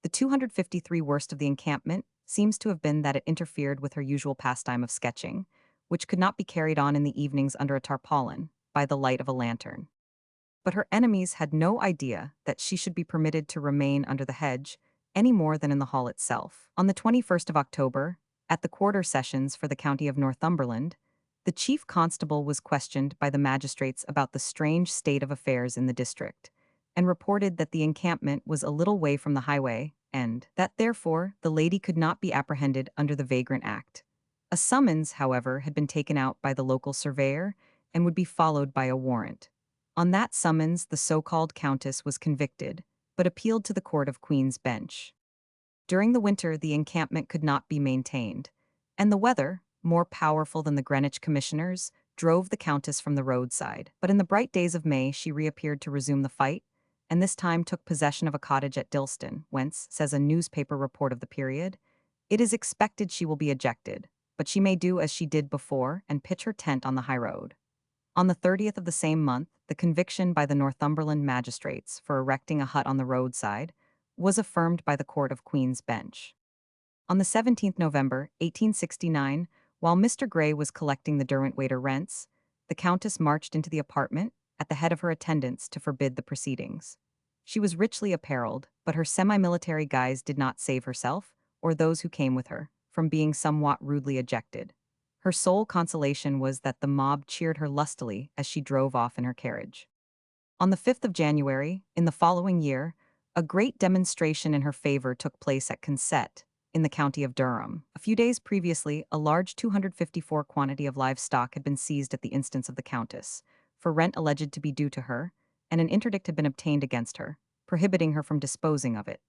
The 253 worst of the encampment seems to have been that it interfered with her usual pastime of sketching, which could not be carried on in the evenings under a tarpaulin, by the light of a lantern. But her enemies had no idea that she should be permitted to remain under the hedge any more than in the hall itself. On the 21st of October, at the quarter sessions for the county of Northumberland, the chief constable was questioned by the magistrates about the strange state of affairs in the district, and reported that the encampment was a little way from the highway, and that therefore the lady could not be apprehended under the Vagrant Act. A summons, however, had been taken out by the local surveyor, and would be followed by a warrant. On that summons the so-called Countess was convicted, but appealed to the Court of Queen's Bench. During the winter the encampment could not be maintained, and the weather, more powerful than the Greenwich commissioners, drove the Countess from the roadside. But in the bright days of May she reappeared to resume the fight, and this time took possession of a cottage at Dillstone, whence, says a newspaper report of the period, it is expected she will be ejected, but she may do as she did before and pitch her tent on the high road. On the 30th of the same month, the conviction by the Northumberland magistrates for erecting a hut on the roadside was affirmed by the Court of Queen's Bench. On the 17th November, 1869, while Mr. Grey was collecting the Derwentwater rents, the Countess marched into the apartment, at the head of her attendants, to forbid the proceedings. She was richly apparelled, but her semi-military guise did not save herself, or those who came with her, from being somewhat rudely ejected. Her sole consolation was that the mob cheered her lustily as she drove off in her carriage. On the 5th of January, in the following year, a great demonstration in her favor took place at Consett, in the county of Durham. A few days previously, a large 254 quantity of livestock had been seized at the instance of the countess, for rent alleged to be due to her, and an interdict had been obtained against her, prohibiting her from disposing of it.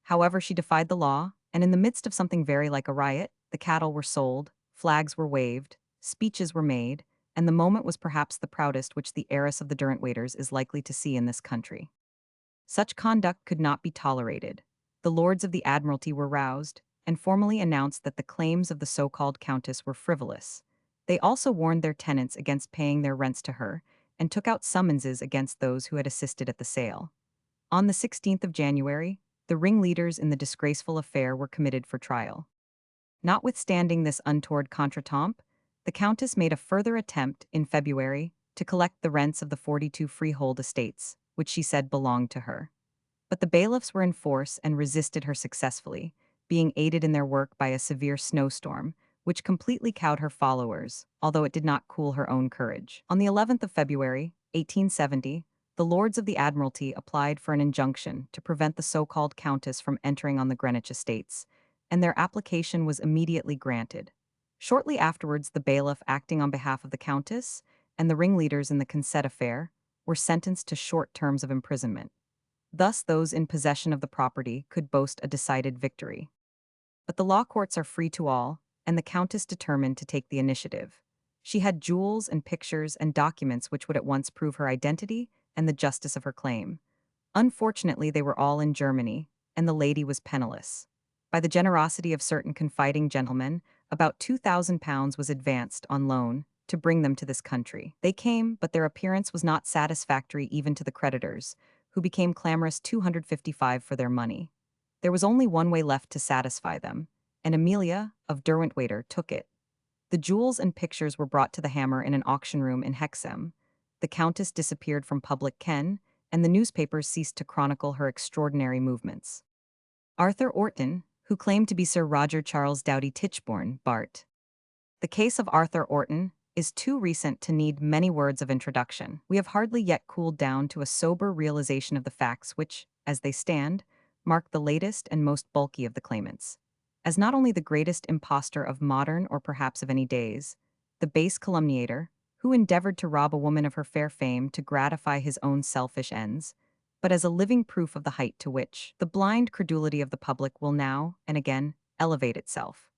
However, she defied the law, and in the midst of something very like a riot, the cattle were sold, flags were waved, speeches were made, and the moment was perhaps the proudest which the heiress of the Derwentwaiters is likely to see in this country. Such conduct could not be tolerated. The Lords of the Admiralty were roused, and formally announced that the claims of the so-called Countess were frivolous. They also warned their tenants against paying their rents to her, and took out summonses against those who had assisted at the sale. On the 16th of January, the ringleaders in the disgraceful affair were committed for trial. Notwithstanding this untoward contretemps, the Countess made a further attempt, in February, to collect the rents of the 42 freehold estates, which she said belonged to her. But the bailiffs were in force and resisted her successfully, being aided in their work by a severe snowstorm, which completely cowed her followers, although it did not cool her own courage. On the 11th of February, 1870, the Lords of the Admiralty applied for an injunction to prevent the so-called Countess from entering on the Greenwich estates, and their application was immediately granted. Shortly afterwards, the bailiff acting on behalf of the Countess and the ringleaders in the Consett affair were sentenced to short terms of imprisonment. Thus, those in possession of the property could boast a decided victory. But the law courts are free to all, and the Countess determined to take the initiative. She had jewels and pictures and documents which would at once prove her identity and the justice of her claim. Unfortunately, they were all in Germany, and the lady was penniless. By the generosity of certain confiding gentlemen, about £2,000 was advanced on loan to bring them to this country. They came, but their appearance was not satisfactory even to the creditors, who became clamorous 255 for their money. There was only one way left to satisfy them, and Amelia, of Derwentwater, took it. The jewels and pictures were brought to the Hammer in an auction room in Hexham. The Countess disappeared from public ken, and the newspapers ceased to chronicle her extraordinary movements. Arthur Orton, who claimed to be Sir Roger Charles Doughty Tichborne, Bart. The case of Arthur Orton is too recent to need many words of introduction. We have hardly yet cooled down to a sober realization of the facts which, as they stand, mark the latest and most bulky of the claimants. As not only the greatest impostor of modern or perhaps of any days, the base calumniator, who endeavored to rob a woman of her fair fame to gratify his own selfish ends, but as a living proof of the height to which the blind credulity of the public will now and again elevate itself.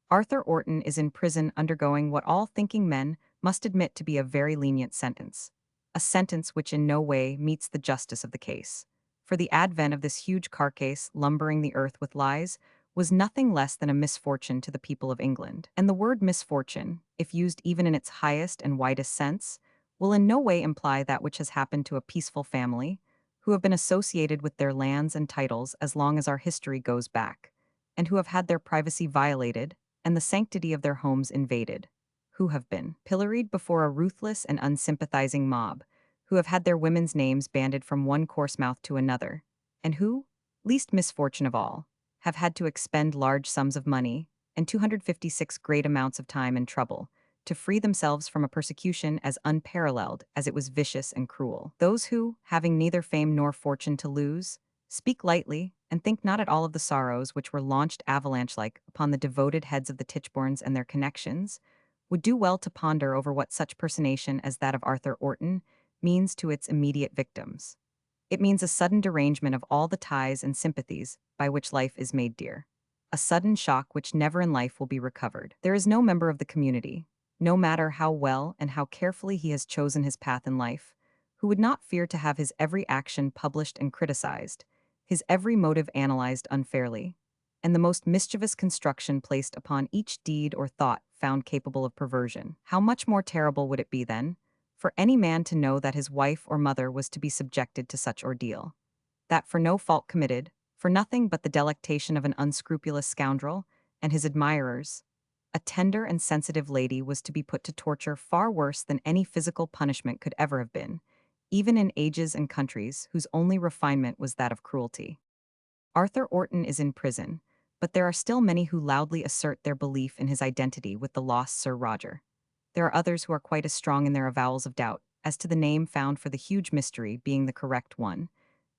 Arthur Orton is in prison undergoing what all thinking men must admit to be a very lenient sentence, a sentence which in no way meets the justice of the case. For the advent of this huge carcase lumbering the earth with lies was nothing less than a misfortune to the people of England. And the word misfortune, if used even in its highest and widest sense, will in no way imply that which has happened to a peaceful family, who have been associated with their lands and titles as long as our history goes back, and who have had their privacy violated and the sanctity of their homes invaded, who have been pilloried before a ruthless and unsympathizing mob, who have had their women's names banded from one coarse mouth to another, and who, least misfortune of all, have had to expend large sums of money and 256 great amounts of time and trouble to free themselves from a persecution as unparalleled as it was vicious and cruel. Those who, having neither fame nor fortune to lose, speak lightly and think not at all of the sorrows which were launched avalanche-like upon the devoted heads of the Tichbornes and their connections, would do well to ponder over what such personation as that of Arthur Orton means to its immediate victims. It means a sudden derangement of all the ties and sympathies by which life is made dear. A sudden shock which never in life will be recovered. There is no member of the community, no matter how well and how carefully he has chosen his path in life, who would not fear to have his every action published and criticized, his every motive analyzed unfairly, and the most mischievous construction placed upon each deed or thought found capable of perversion. How much more terrible would it be, then, for any man to know that his wife or mother was to be subjected to such ordeal, that for no fault committed, for nothing but the delectation of an unscrupulous scoundrel and his admirers, a tender and sensitive lady was to be put to torture far worse than any physical punishment could ever have been, even in ages and countries whose only refinement was that of cruelty. Arthur Orton is in prison, But there are still many who loudly assert their belief in his identity with the lost Sir Roger. There are others who are quite as strong in their avowals of doubt as to the name found for the huge mystery being the correct one,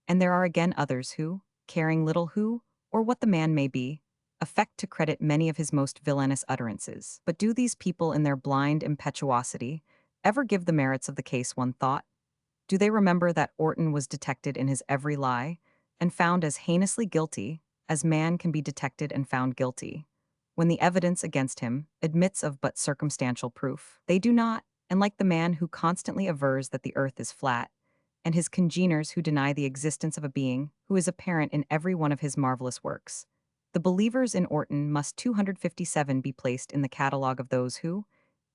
and there are again others who, caring little who, or what the man may be, affect to credit many of his most villainous utterances. But do these people in their blind impetuosity ever give the merits of the case one thought? Do they remember that Orton was detected in his every lie and found as heinously guilty as man can be detected and found guilty, when the evidence against him admits of but circumstantial proof? They do not, and like the man who constantly avers that the earth is flat, and his congeners who deny the existence of a being who is apparent in every one of his marvelous works, the believers in Orton must 257 be placed in the catalogue of those who,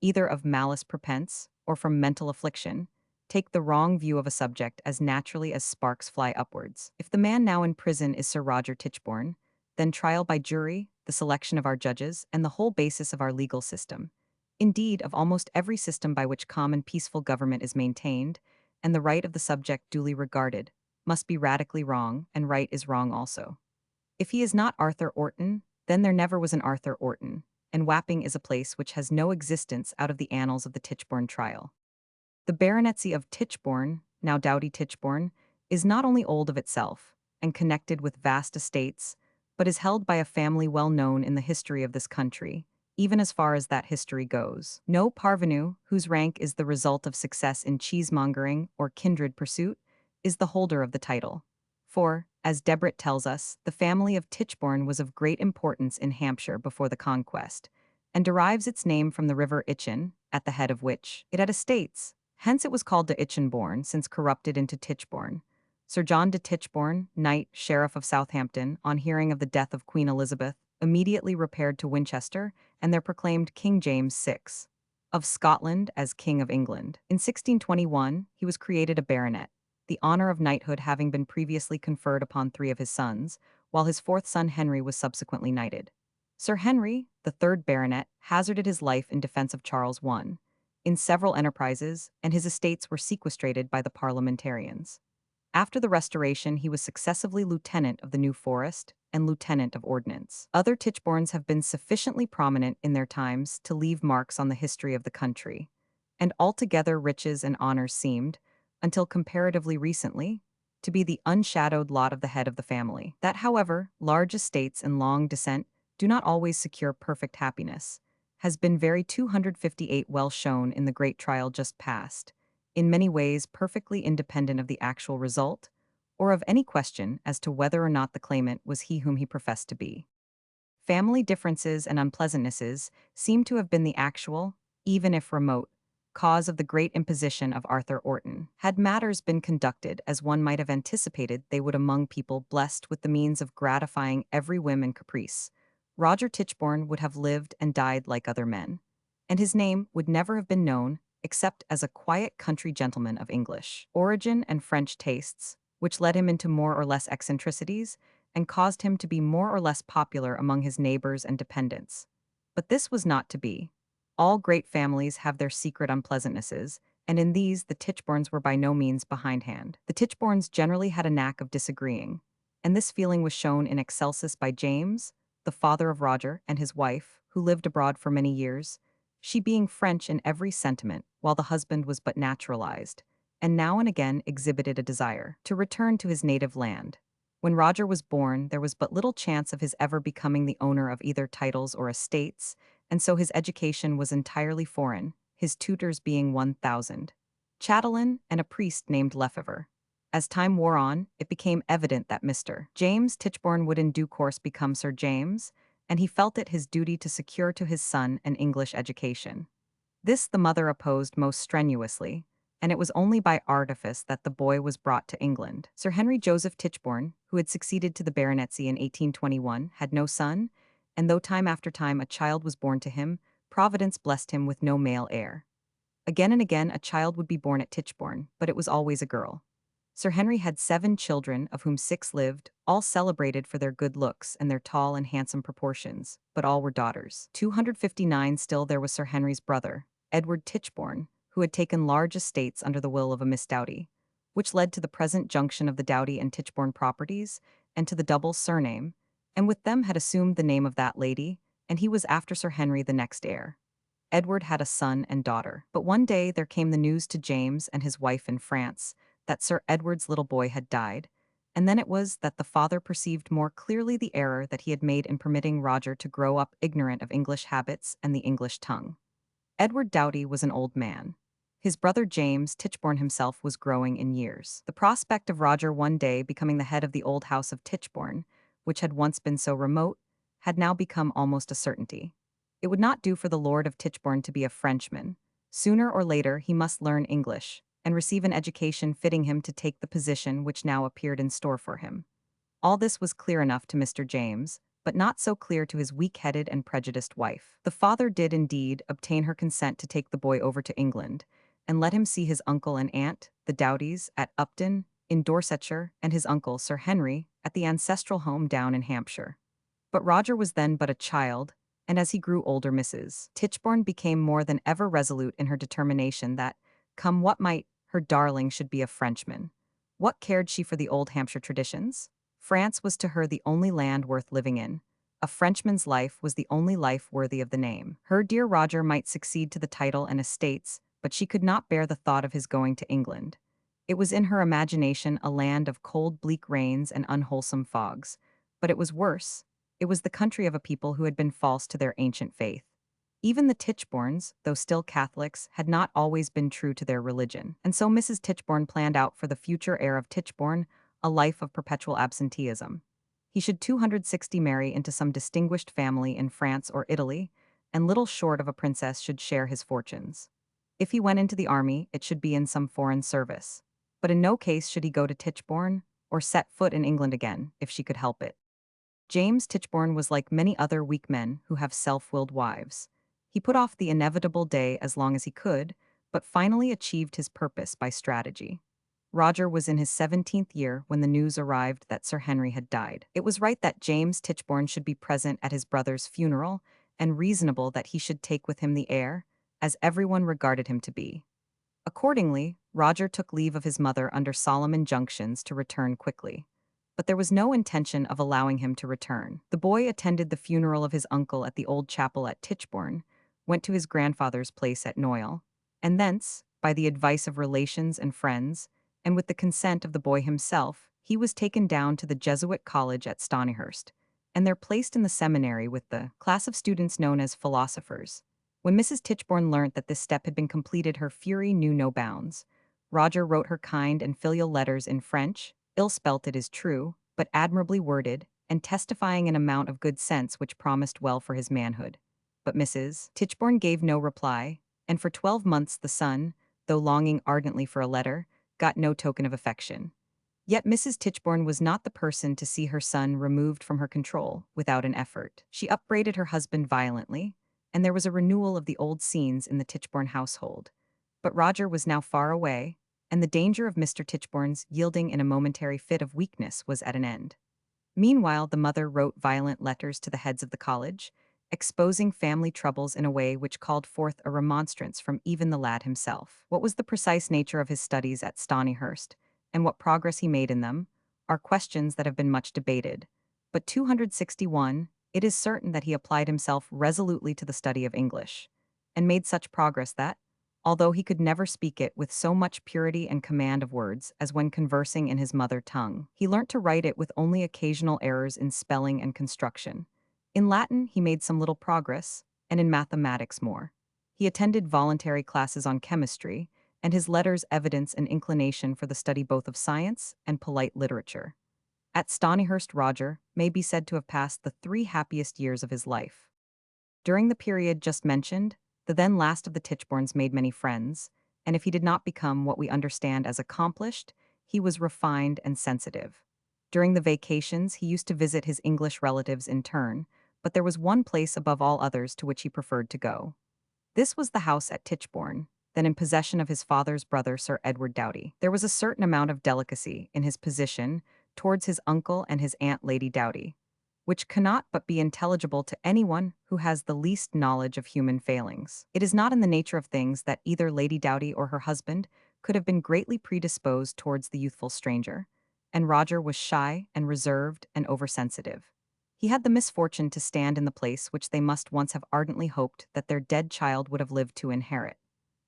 either of malice prepense or from mental affliction, take the wrong view of a subject as naturally as sparks fly upwards. If the man now in prison is Sir Roger Tichborne, then trial by jury, the selection of our judges, and the whole basis of our legal system, indeed of almost every system by which common peaceful government is maintained, and the right of the subject duly regarded, must be radically wrong, and right is wrong also. If he is not Arthur Orton, then there never was an Arthur Orton, and Wapping is a place which has no existence out of the annals of the Tichborne trial. The baronetcy of Tichborne, now Doughty Tichborne, is not only old of itself, and connected with vast estates, but is held by a family well known in the history of this country, even as far as that history goes. No parvenu, whose rank is the result of success in cheesemongering or kindred pursuit, is the holder of the title. For, as Debrett tells us, the family of Tichborne was of great importance in Hampshire before the conquest, and derives its name from the river Itchen, at the head of which it had estates. Hence it was called de Itchenborne, since corrupted into Tichborne. Sir John de Tichborne, knight, sheriff of Southampton, on hearing of the death of Queen Elizabeth, immediately repaired to Winchester, and there proclaimed King James VI of Scotland as King of England. In 1621, he was created a baronet, the honor of knighthood having been previously conferred upon three of his sons, while his fourth son Henry was subsequently knighted. Sir Henry, the third baronet, hazarded his life in defense of Charles I, in several enterprises, and his estates were sequestrated by the parliamentarians. After the Restoration, he was successively Lieutenant of the New Forest and Lieutenant of Ordnance. Other Tichbornes have been sufficiently prominent in their times to leave marks on the history of the country, and altogether riches and honors seemed, until comparatively recently, to be the unshadowed lot of the head of the family. That, however, large estates and long descent do not always secure perfect happiness, has been very 258 well shown in the great trial just passed, in many ways perfectly independent of the actual result, or of any question as to whether or not the claimant was he whom he professed to be. Family differences and unpleasantnesses seem to have been the actual, even if remote, cause of the great imposition of Arthur Orton. Had matters been conducted as one might have anticipated they would among people blessed with the means of gratifying every whim and caprice, Roger Tichborne would have lived and died like other men, and his name would never have been known except as a quiet country gentleman of English origin and French tastes, which led him into more or less eccentricities and caused him to be more or less popular among his neighbors and dependents. But this was not to be. All great families have their secret unpleasantnesses, and in these the Tichbornes were by no means behindhand. The Tichbornes generally had a knack of disagreeing, and this feeling was shown in excelsis by James, the father of Roger, and his wife, who lived abroad for many years, she being French in every sentiment, while the husband was but naturalized, and now and again exhibited a desire to return to his native land. When Roger was born, there was but little chance of his ever becoming the owner of either titles or estates, and so his education was entirely foreign, his tutors being 1,000 chatelain and a priest named Lefevre. As time wore on, it became evident that Mr. James Tichborne would in due course become Sir James, and he felt it his duty to secure to his son an English education. This the mother opposed most strenuously, and it was only by artifice that the boy was brought to England. Sir Henry Joseph Tichborne, who had succeeded to the baronetcy in 1821, had no son, and though time after time a child was born to him, Providence blessed him with no male heir. Again and again a child would be born at Tichborne, but it was always a girl. Sir Henry had 7 children, of whom 6 lived, all celebrated for their good looks and their tall and handsome proportions, but all were daughters. 259 still there was Sir Henry's brother, Edward Tichborne, who had taken large estates under the will of a Miss Doughty, which led to the present junction of the Doughty and Tichborne properties, and to the double surname, and with them had assumed the name of that lady, and he was after Sir Henry the next heir. Edward had a son and daughter, but one day there came the news to James and his wife in France that Sir Edward's little boy had died, and then it was that the father perceived more clearly the error that he had made in permitting Roger to grow up ignorant of English habits and the English tongue. Edward Doughty was an old man. His brother James Tichborne himself was growing in years. The prospect of Roger one day becoming the head of the old house of Tichborne, which had once been so remote, had now become almost a certainty. It would not do for the Lord of Tichborne to be a Frenchman. Sooner or later he must learn English, and receive an education fitting him to take the position which now appeared in store for him. All this was clear enough to Mr. James, but not so clear to his weak-headed and prejudiced wife. The father did indeed obtain her consent to take the boy over to England, and let him see his uncle and aunt, the Doughties, at Upton, in Dorsetshire, and his uncle, Sir Henry, at the ancestral home down in Hampshire. But Roger was then but a child, and as he grew older Mrs. Tichborne became more than ever resolute in her determination that, come what might, her darling should be a Frenchman. What cared she for the old Hampshire traditions? France was to her the only land worth living in. A Frenchman's life was the only life worthy of the name. Her dear Roger might succeed to the title and estates, but she could not bear the thought of his going to England. It was in her imagination a land of cold, bleak rains and unwholesome fogs. But it was worse. It was the country of a people who had been false to their ancient faith. Even the Tichbornes, though still Catholics, had not always been true to their religion, and so Mrs. Tichborne planned out for the future heir of Tichborne a life of perpetual absenteeism. He should 260 marry into some distinguished family in France or Italy, and little short of a princess should share his fortunes. If he went into the army, it should be in some foreign service. But in no case should he go to Tichborne, or set foot in England again, if she could help it. James Tichborne was like many other weak men who have self-willed wives. He put off the inevitable day as long as he could, but finally achieved his purpose by strategy. Roger was in his 17th year when the news arrived that Sir Henry had died. It was right that James Tichborne should be present at his brother's funeral, and reasonable that he should take with him the heir, as everyone regarded him to be. Accordingly, Roger took leave of his mother under solemn injunctions to return quickly. But there was no intention of allowing him to return. The boy attended the funeral of his uncle at the old chapel at Tichborne, went to his grandfather's place at Noyle, and thence, by the advice of relations and friends, and with the consent of the boy himself, he was taken down to the Jesuit college at Stonyhurst, and there placed in the seminary with the class of students known as philosophers. When Mrs. Tichborne learnt that this step had been completed, her fury knew no bounds. Roger wrote her kind and filial letters in French, ill-spelt it is true, but admirably worded, and testifying an amount of good sense which promised well for his manhood. But Mrs. Tichborne gave no reply, and for 12 months the son, though longing ardently for a letter, got no token of affection. Yet Mrs. Tichborne was not the person to see her son removed from her control without an effort. She upbraided her husband violently, and there was a renewal of the old scenes in the Tichborne household. But Roger was now far away, and the danger of Mr. Tichborne's yielding in a momentary fit of weakness was at an end. Meanwhile, the mother wrote violent letters to the heads of the college, exposing family troubles in a way which called forth a remonstrance from even the lad himself. What was the precise nature of his studies at Stonyhurst, and what progress he made in them, are questions that have been much debated. But 261, it is certain that he applied himself resolutely to the study of English, and made such progress that, although he could never speak it with so much purity and command of words as when conversing in his mother tongue, he learnt to write it with only occasional errors in spelling and construction. In Latin he made some little progress, and in mathematics more. He attended voluntary classes on chemistry, and his letters evidence an inclination for the study both of science and polite literature. At Stonyhurst Roger may be said to have passed the 3 happiest years of his life. During the period just mentioned, the then last of the Tichbornes made many friends, and if he did not become what we understand as accomplished, he was refined and sensitive. During the vacations, he used to visit his English relatives in turn, but there was one place above all others to which he preferred to go. This was the house at Tichborne, then in possession of his father's brother Sir Edward Doughty. There was a certain amount of delicacy in his position towards his uncle and his aunt Lady Doughty, which cannot but be intelligible to anyone who has the least knowledge of human failings. It is not in the nature of things that either Lady Doughty or her husband could have been greatly predisposed towards the youthful stranger, and Roger was shy and reserved and oversensitive. He had the misfortune to stand in the place which they must once have ardently hoped that their dead child would have lived to inherit.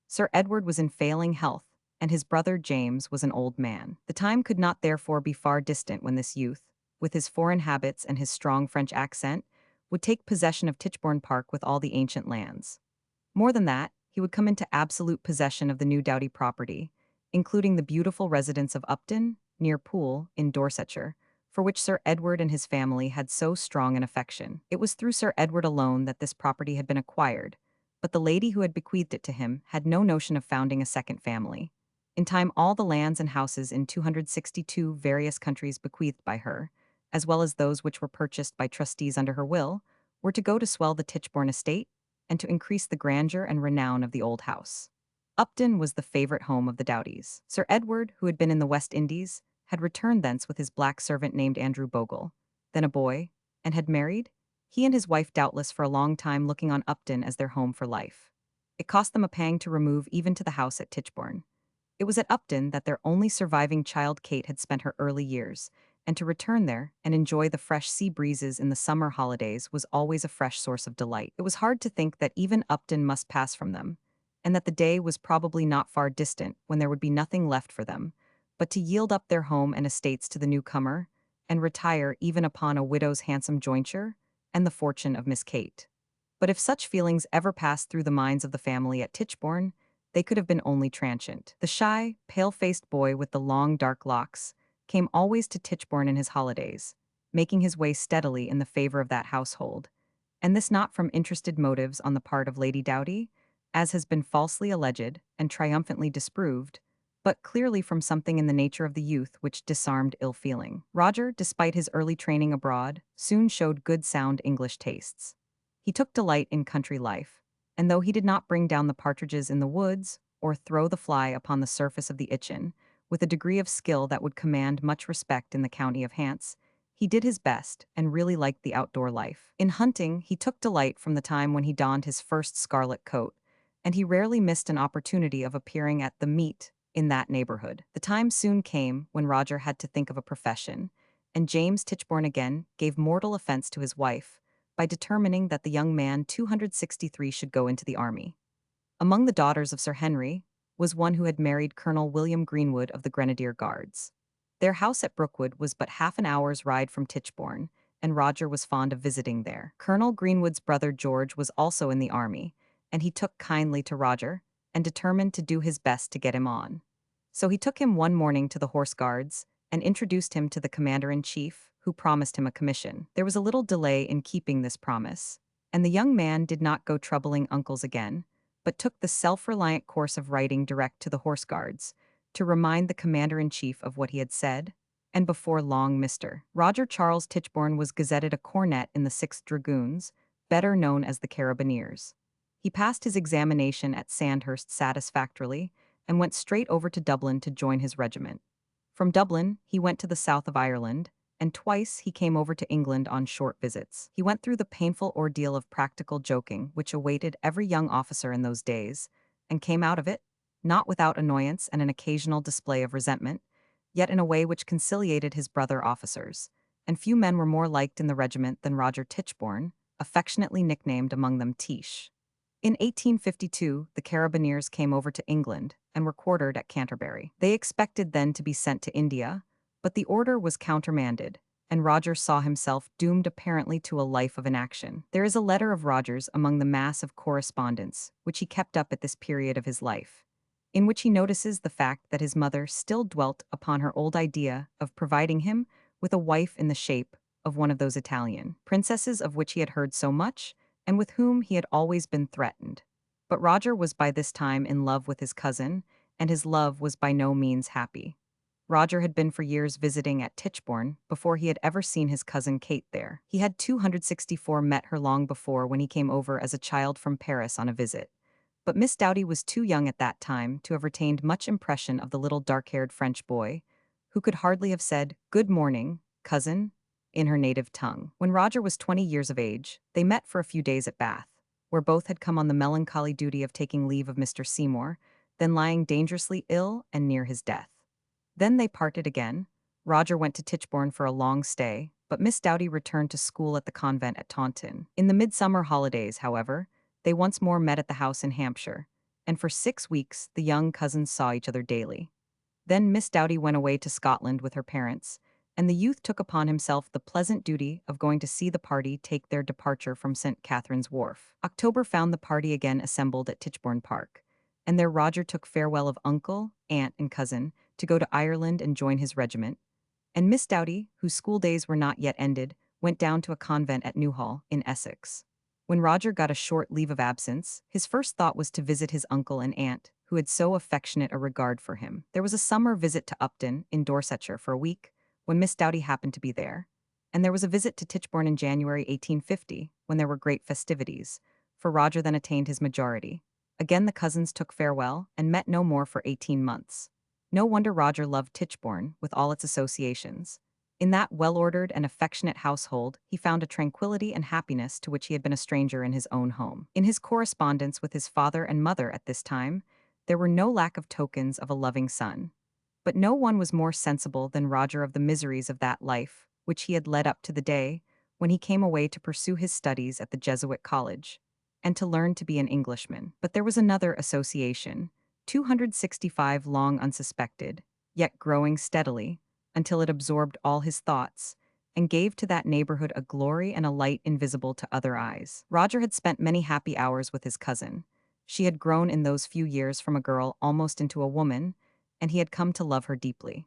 Sir Edward was in failing health, and his brother James was an old man. The time could not therefore be far distant when this youth, with his foreign habits and his strong French accent, would take possession of Tichborne Park with all the ancient lands. More than that, he would come into absolute possession of the new Doughty property, including the beautiful residence of Upton, near Poole, in Dorsetshire, for which Sir Edward and his family had so strong an affection. It was through Sir Edward alone that this property had been acquired, but the lady who had bequeathed it to him had no notion of founding a second family. In time, all the lands and houses in 262 various countries bequeathed by her, as well as those which were purchased by trustees under her will, were to go to swell the Tichborne estate and to increase the grandeur and renown of the old house. Upton was the favorite home of the Doughtys. Sir Edward, who had been in the West Indies, had returned thence with his black servant named Andrew Bogle, then a boy, and had married, he and his wife doubtless for a long time looking on Upton as their home for life. It cost them a pang to remove even to the house at Tichborne. It was at Upton that their only surviving child Kate had spent her early years, and to return there and enjoy the fresh sea breezes in the summer holidays was always a fresh source of delight. It was hard to think that even Upton must pass from them, and that the day was probably not far distant when there would be nothing left for them, but to yield up their home and estates to the newcomer, and retire even upon a widow's handsome jointure, and the fortune of Miss Kate. But if such feelings ever passed through the minds of the family at Tichborne, they could have been only transient. The shy, pale-faced boy with the long dark locks came always to Tichborne in his holidays, making his way steadily in the favor of that household, and this not from interested motives on the part of Lady Doughty, as has been falsely alleged and triumphantly disproved, but clearly from something in the nature of the youth which disarmed ill feeling. Roger, despite his early training abroad, soon showed good sound English tastes. He took delight in country life, and though he did not bring down the partridges in the woods, or throw the fly upon the surface of the Itchen, with a degree of skill that would command much respect in the county of Hants, he did his best and really liked the outdoor life. In hunting, he took delight from the time when he donned his first scarlet coat, and he rarely missed an opportunity of appearing at the meet in that neighborhood. The time soon came when Roger had to think of a profession, and James Tichborne again gave mortal offense to his wife by determining that the young man 263 should go into the army. Among the daughters of Sir Henry was one who had married Colonel William Greenwood of the Grenadier Guards. Their house at Brookwood was but half an hour's ride from Tichborne, and Roger was fond of visiting there. Colonel Greenwood's brother George was also in the army, and he took kindly to Roger and determined to do his best to get him on. So he took him one morning to the Horse Guards and introduced him to the commander-in-chief, who promised him a commission. There was a little delay in keeping this promise, and the young man did not go troubling uncles again, but took the self-reliant course of writing direct to the Horse Guards to remind the commander-in-chief of what he had said, and before long Mr. Roger Charles Tichborne was gazetted a cornet in the 6th Dragoons, better known as the Carabineers. He passed his examination at Sandhurst satisfactorily and went straight over to Dublin to join his regiment. From Dublin, he went to the south of Ireland, and twice he came over to England on short visits. He went through the painful ordeal of practical joking which awaited every young officer in those days, and came out of it, not without annoyance and an occasional display of resentment, yet in a way which conciliated his brother officers, and few men were more liked in the regiment than Roger Tichborne, affectionately nicknamed among them Tiche. In 1852, the Carabineers came over to England and were quartered at Canterbury. They expected then to be sent to India, but the order was countermanded, and Roger saw himself doomed apparently to a life of inaction. There is a letter of Roger's among the mass of correspondence which he kept up at this period of his life, in which he notices the fact that his mother still dwelt upon her old idea of providing him with a wife in the shape of one of those Italian princesses of which he had heard so much, and with whom he had always been threatened. But Roger was by this time in love with his cousin, and his love was by no means happy. Roger had been for years visiting at Tichborne before he had ever seen his cousin Kate there. He had 264 met her long before when he came over as a child from Paris on a visit. But Miss Doughty was too young at that time to have retained much impression of the little dark-haired French boy, who could hardly have said, "Good morning, cousin," in her native tongue. When Roger was 20 years of age, they met for a few days at Bath, where both had come on the melancholy duty of taking leave of Mr. Seymour, then lying dangerously ill and near his death. Then they parted again. Roger went to Tichborne for a long stay, but Miss Doughty returned to school at the convent at Taunton. In the midsummer holidays, however, they once more met at the house in Hampshire, and for 6 weeks the young cousins saw each other daily. Then Miss Doughty went away to Scotland with her parents, and the youth took upon himself the pleasant duty of going to see the party take their departure from St. Catherine's Wharf. October found the party again assembled at Tichborne Park, and there Roger took farewell of uncle, aunt, and cousin to go to Ireland and join his regiment, and Miss Doughty, whose school days were not yet ended, went down to a convent at Newhall, in Essex. When Roger got a short leave of absence, his first thought was to visit his uncle and aunt, who had so affectionate a regard for him. There was a summer visit to Upton, in Dorsetshire, for a week, when Miss Doughty happened to be there. And there was a visit to Tichborne in January 1850, when there were great festivities, for Roger then attained his majority. Again the cousins took farewell, and met no more for 18 months. No wonder Roger loved Tichborne, with all its associations. In that well-ordered and affectionate household, he found a tranquility and happiness to which he had been a stranger in his own home. In his correspondence with his father and mother at this time, there were no lack of tokens of a loving son. But no one was more sensible than Roger of the miseries of that life, which he had led up to the day when he came away to pursue his studies at the Jesuit college, and to learn to be an Englishman. But there was another association, 265 long unsuspected, yet growing steadily, until it absorbed all his thoughts, and gave to that neighborhood a glory and a light invisible to other eyes. Roger had spent many happy hours with his cousin. She had grown in those few years from a girl almost into a woman, and he had come to love her deeply.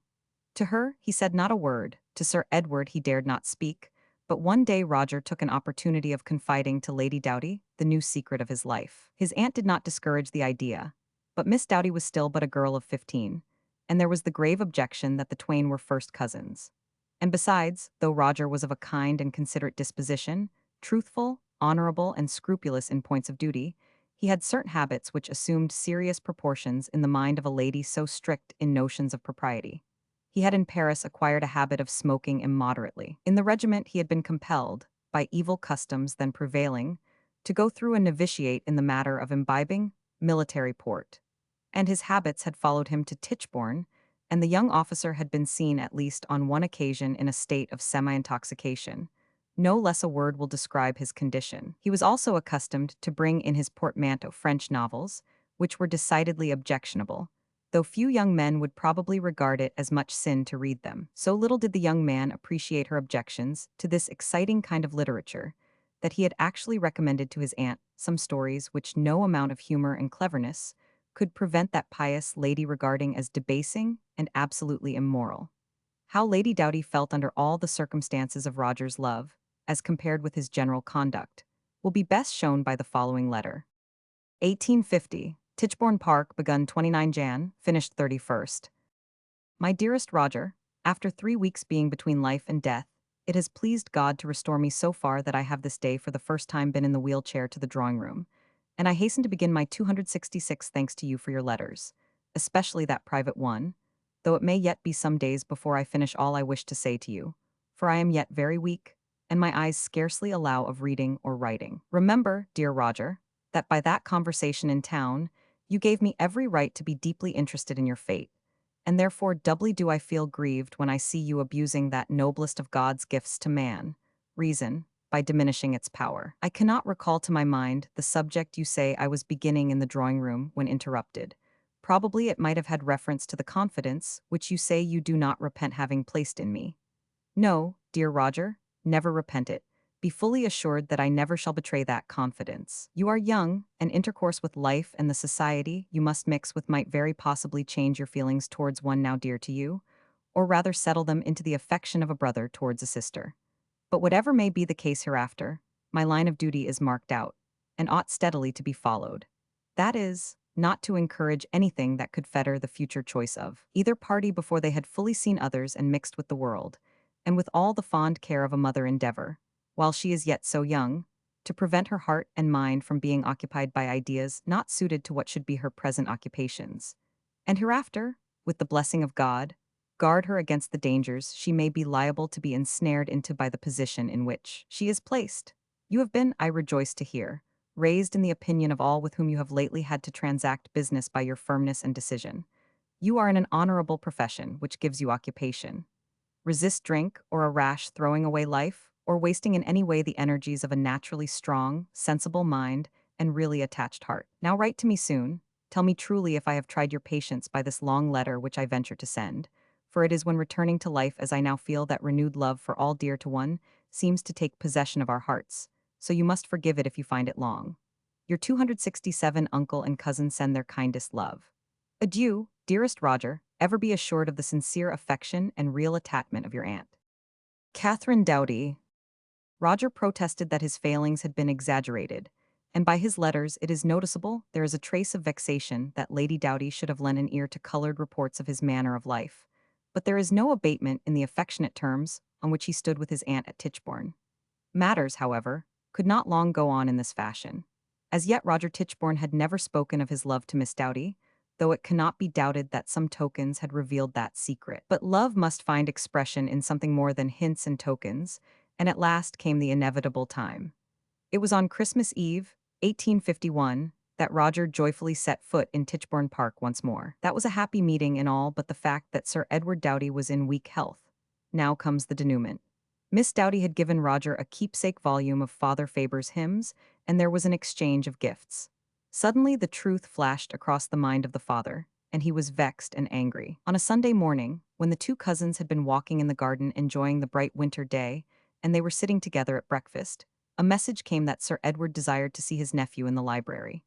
To her, he said not a word. To Sir Edward he dared not speak, but one day Roger took an opportunity of confiding to Lady Doughty the new secret of his life. His aunt did not discourage the idea, but Miss Doughty was still but a girl of 15, and there was the grave objection that the twain were first cousins. And besides, though Roger was of a kind and considerate disposition, truthful, honorable, and scrupulous in points of duty, he had certain habits which assumed serious proportions in the mind of a lady so strict in notions of propriety. He had in Paris acquired a habit of smoking immoderately. In the regiment he had been compelled, by evil customs then prevailing, to go through a novitiate in the matter of imbibing military port. And his habits had followed him to Tichborne, and the young officer had been seen at least on one occasion in a state of semi-intoxication. No less a word will describe his condition. He was also accustomed to bring in his portmanteau French novels, which were decidedly objectionable, though few young men would probably regard it as much sin to read them. So little did the young man appreciate her objections to this exciting kind of literature, that he had actually recommended to his aunt some stories which no amount of humor and cleverness could prevent that pious lady regarding as debasing and absolutely immoral. How Lady Doughty felt under all the circumstances of Roger's love, as compared with his general conduct, will be best shown by the following letter. 1850, Tichborne Park, begun 29 Jan, finished 31st. My dearest Roger, after 3 weeks being between life and death, it has pleased God to restore me so far that I have this day for the first time been in the wheelchair to the drawing room, and I hasten to begin my 266 thanks to you for your letters, especially that private one, though it may yet be some days before I finish all I wish to say to you, for I am yet very weak, and my eyes scarcely allow of reading or writing. Remember, dear Roger, that by that conversation in town, you gave me every right to be deeply interested in your fate, and therefore doubly do I feel grieved when I see you abusing that noblest of God's gifts to man, reason, by diminishing its power. I cannot recall to my mind the subject you say I was beginning in the drawing room when interrupted. Probably it might have had reference to the confidence which you say you do not repent having placed in me. No, dear Roger, never repent it. Be fully assured that I never shall betray that confidence. You are young, and intercourse with life and the society you must mix with might very possibly change your feelings towards one now dear to you, or rather settle them into the affection of a brother towards a sister. But whatever may be the case hereafter, my line of duty is marked out, and ought steadily to be followed. That is, not to encourage anything that could fetter the future choice of either party before they had fully seen others and mixed with the world, and with all the fond care of a mother endeavor, while she is yet so young, to prevent her heart and mind from being occupied by ideas not suited to what should be her present occupations. And hereafter, with the blessing of God, guard her against the dangers she may be liable to be ensnared into by the position in which she is placed. You have been, I rejoice to hear, raised in the opinion of all with whom you have lately had to transact business by your firmness and decision. You are in an honorable profession, which gives you occupation. resist drink or a rash throwing away life, or wasting in any way the energies of a naturally strong, sensible mind and really attached heart. Now write to me soon. Tell me truly if I have tried your patience by this long letter which I venture to send, for it is when returning to life as I now feel that renewed love for all dear to one seems to take possession of our hearts, so you must forgive it if you find it long. Your 267 uncle and cousin send their kindest love. Adieu, dearest Roger, ever be assured of the sincere affection and real attachment of your aunt, Catherine Doughty. Roger protested that his failings had been exaggerated, and by his letters it is noticeable there is a trace of vexation that Lady Doughty should have lent an ear to colored reports of his manner of life. But there is no abatement in the affectionate terms on which he stood with his aunt at Tichborne. Matters, however, could not long go on in this fashion. As yet Roger Tichborne had never spoken of his love to Miss Doughty, though it cannot be doubted that some tokens had revealed that secret. But love must find expression in something more than hints and tokens, and at last came the inevitable time. It was on Christmas Eve, 1851, that Roger joyfully set foot in Tichborne Park once more. That was a happy meeting in all but the fact that Sir Edward Doughty was in weak health. Now comes the denouement. Miss Doughty had given Roger a keepsake volume of Father Faber's hymns, and there was an exchange of gifts. Suddenly the truth flashed across the mind of the father, and he was vexed and angry. On a Sunday morning, when the two cousins had been walking in the garden enjoying the bright winter day, and they were sitting together at breakfast, a message came that Sir Edward desired to see his nephew in the library.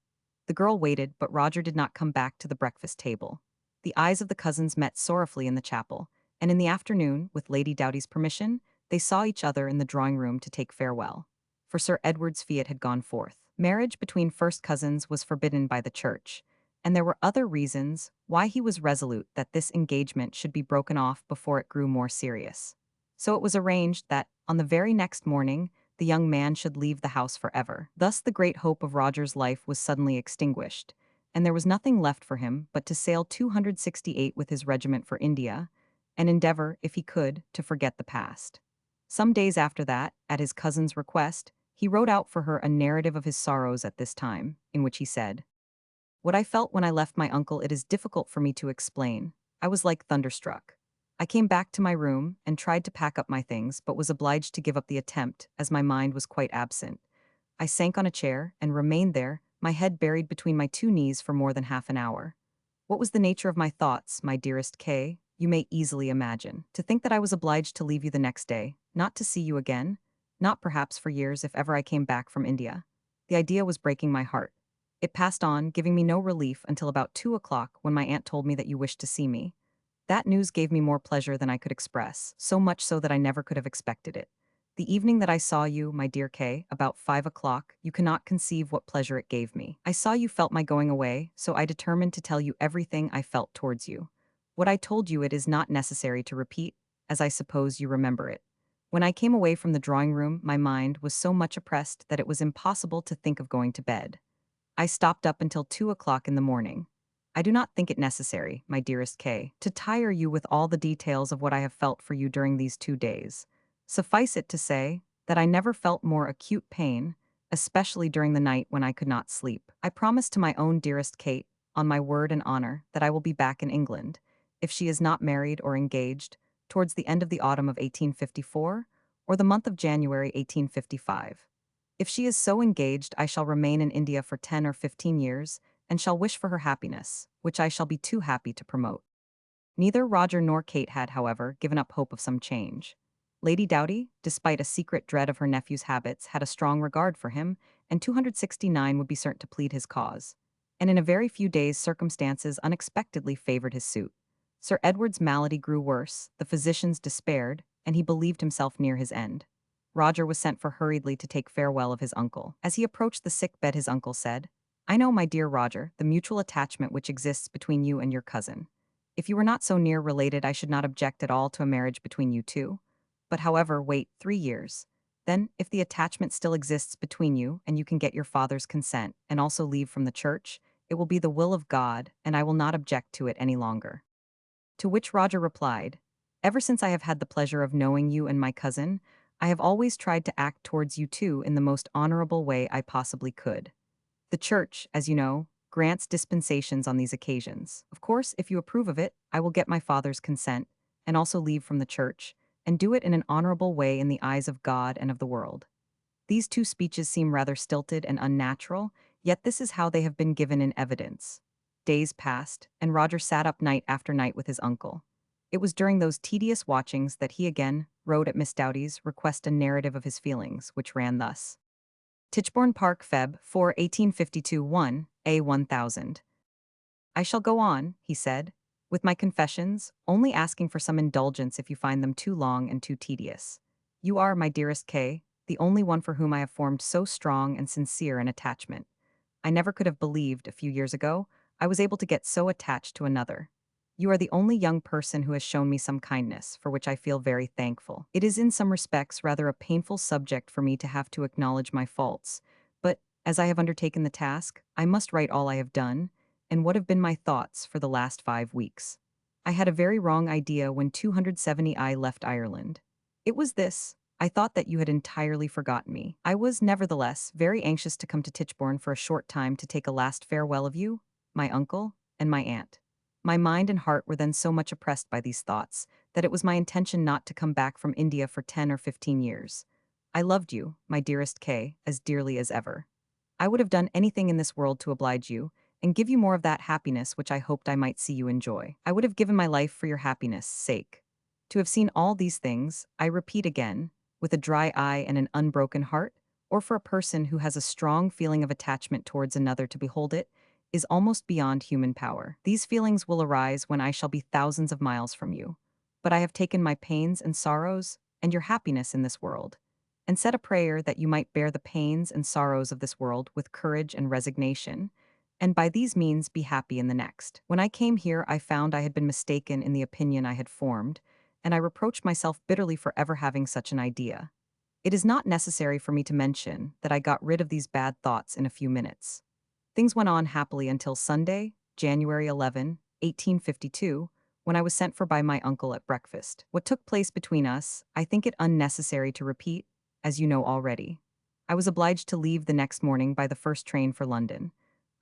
The girl waited, but Roger did not come back to the breakfast table. The eyes of the cousins met sorrowfully in the chapel, and in the afternoon, with Lady Doughty's permission, they saw each other in the drawing-room to take farewell. For Sir Edward's fiat had gone forth. Marriage between first cousins was forbidden by the church, and there were other reasons why he was resolute that this engagement should be broken off before it grew more serious. So it was arranged that, on the very next morning, the young man should leave the house forever. Thus the great hope of Roger's life was suddenly extinguished, and there was nothing left for him but to sail 268 with his regiment for India, and endeavor, if he could, to forget the past. Some days after that, at his cousin's request, he wrote out for her a narrative of his sorrows at this time, in which he said, "What I felt when I left my uncle it is difficult for me to explain. I was like thunderstruck. I came back to my room and tried to pack up my things, but was obliged to give up the attempt, as my mind was quite absent. I sank on a chair and remained there, my head buried between my two knees for more than half an hour. What was the nature of my thoughts, my dearest Kay, you may easily imagine. To think that I was obliged to leave you the next day, not to see you again, not perhaps for years if ever I came back from India. The idea was breaking my heart. It passed on, giving me no relief until about 2 o'clock when my aunt told me that you wished to see me. That news gave me more pleasure than I could express, so much so that I never could have expected it. The evening that I saw you, my dear Kay, about 5 o'clock, you cannot conceive what pleasure it gave me. I saw you felt my going away, so I determined to tell you everything I felt towards you. What I told you it is not necessary to repeat, as I suppose you remember it. When I came away from the drawing-room, my mind was so much oppressed that it was impossible to think of going to bed. I stopped up until 2 o'clock in the morning. I do not think it necessary, my dearest Kay, to tire you with all the details of what I have felt for you during these 2 days. Suffice it to say that I never felt more acute pain, especially during the night when I could not sleep. I promise to my own dearest Kate, on my word and honor, that I will be back in England, if she is not married or engaged, towards the end of the autumn of 1854, or the month of January 1855. If she is so engaged, I shall remain in India for 10 or 15 years, and shall wish for her happiness, which I shall be too happy to promote." Neither Roger nor Kate had, however, given up hope of some change. Lady Doughty, despite a secret dread of her nephew's habits, had a strong regard for him, and 269 would be certain to plead his cause. And in a very few days circumstances unexpectedly favored his suit. Sir Edward's malady grew worse, the physicians despaired, and he believed himself near his end. Roger was sent for hurriedly to take farewell of his uncle. As he approached the sick bed his uncle said, "I know, my dear Roger, the mutual attachment which exists between you and your cousin. If you were not so near related I should not object at all to a marriage between you two. But however, wait 3 years. Then, if the attachment still exists between you and you can get your father's consent and also leave from the church, it will be the will of God, and I will not object to it any longer." To which Roger replied, "Ever since I have had the pleasure of knowing you and my cousin, I have always tried to act towards you two in the most honorable way I possibly could. The church, as you know, grants dispensations on these occasions. Of course, if you approve of it, I will get my father's consent, and also leave from the church, and do it in an honorable way in the eyes of God and of the world. These two speeches seem rather stilted and unnatural, yet this is how they have been given in evidence. Days passed, and Roger sat up night after night with his uncle. It was during those tedious watchings that he again wrote at Miss Doughty's request a narrative of his feelings, which ran thus. Tichborne Park, Feb. 4, 1852 1, A 1000. I shall go on, he said, with my confessions, only asking for some indulgence if you find them too long and too tedious. You are, my dearest Kay, the only one for whom I have formed so strong and sincere an attachment. I never could have believed, a few years ago, I was able to get so attached to another. You are the only young person who has shown me some kindness, for which I feel very thankful. It is in some respects rather a painful subject for me to have to acknowledge my faults, but, as I have undertaken the task, I must write all I have done, and what have been my thoughts for the last 5 weeks. I had a very wrong idea when 270I left Ireland. It was this. I thought that you had entirely forgotten me. I was, nevertheless, very anxious to come to Tichborne for a short time to take a last farewell of you, my uncle, and my aunt. My mind and heart were then so much oppressed by these thoughts that it was my intention not to come back from India for 10 or 15 years. I loved you, my dearest Kay, as dearly as ever. I would have done anything in this world to oblige you, and give you more of that happiness which I hoped I might see you enjoy. I would have given my life for your happiness' sake. To have seen all these things, I repeat again, with a dry eye and an unbroken heart, or for a person who has a strong feeling of attachment towards another to behold it, is almost beyond human power. These feelings will arise when I shall be thousands of miles from you. But I have taken my pains and sorrows, and your happiness in this world, and said a prayer that you might bear the pains and sorrows of this world with courage and resignation, and by these means be happy in the next. When I came here, I found I had been mistaken in the opinion I had formed, and I reproached myself bitterly for ever having such an idea. It is not necessary for me to mention that I got rid of these bad thoughts in a few minutes. Things went on happily until Sunday, January 11, 1852, when I was sent for by my uncle at breakfast. What took place between us, I think it unnecessary to repeat, as you know already. I was obliged to leave the next morning by the first train for London.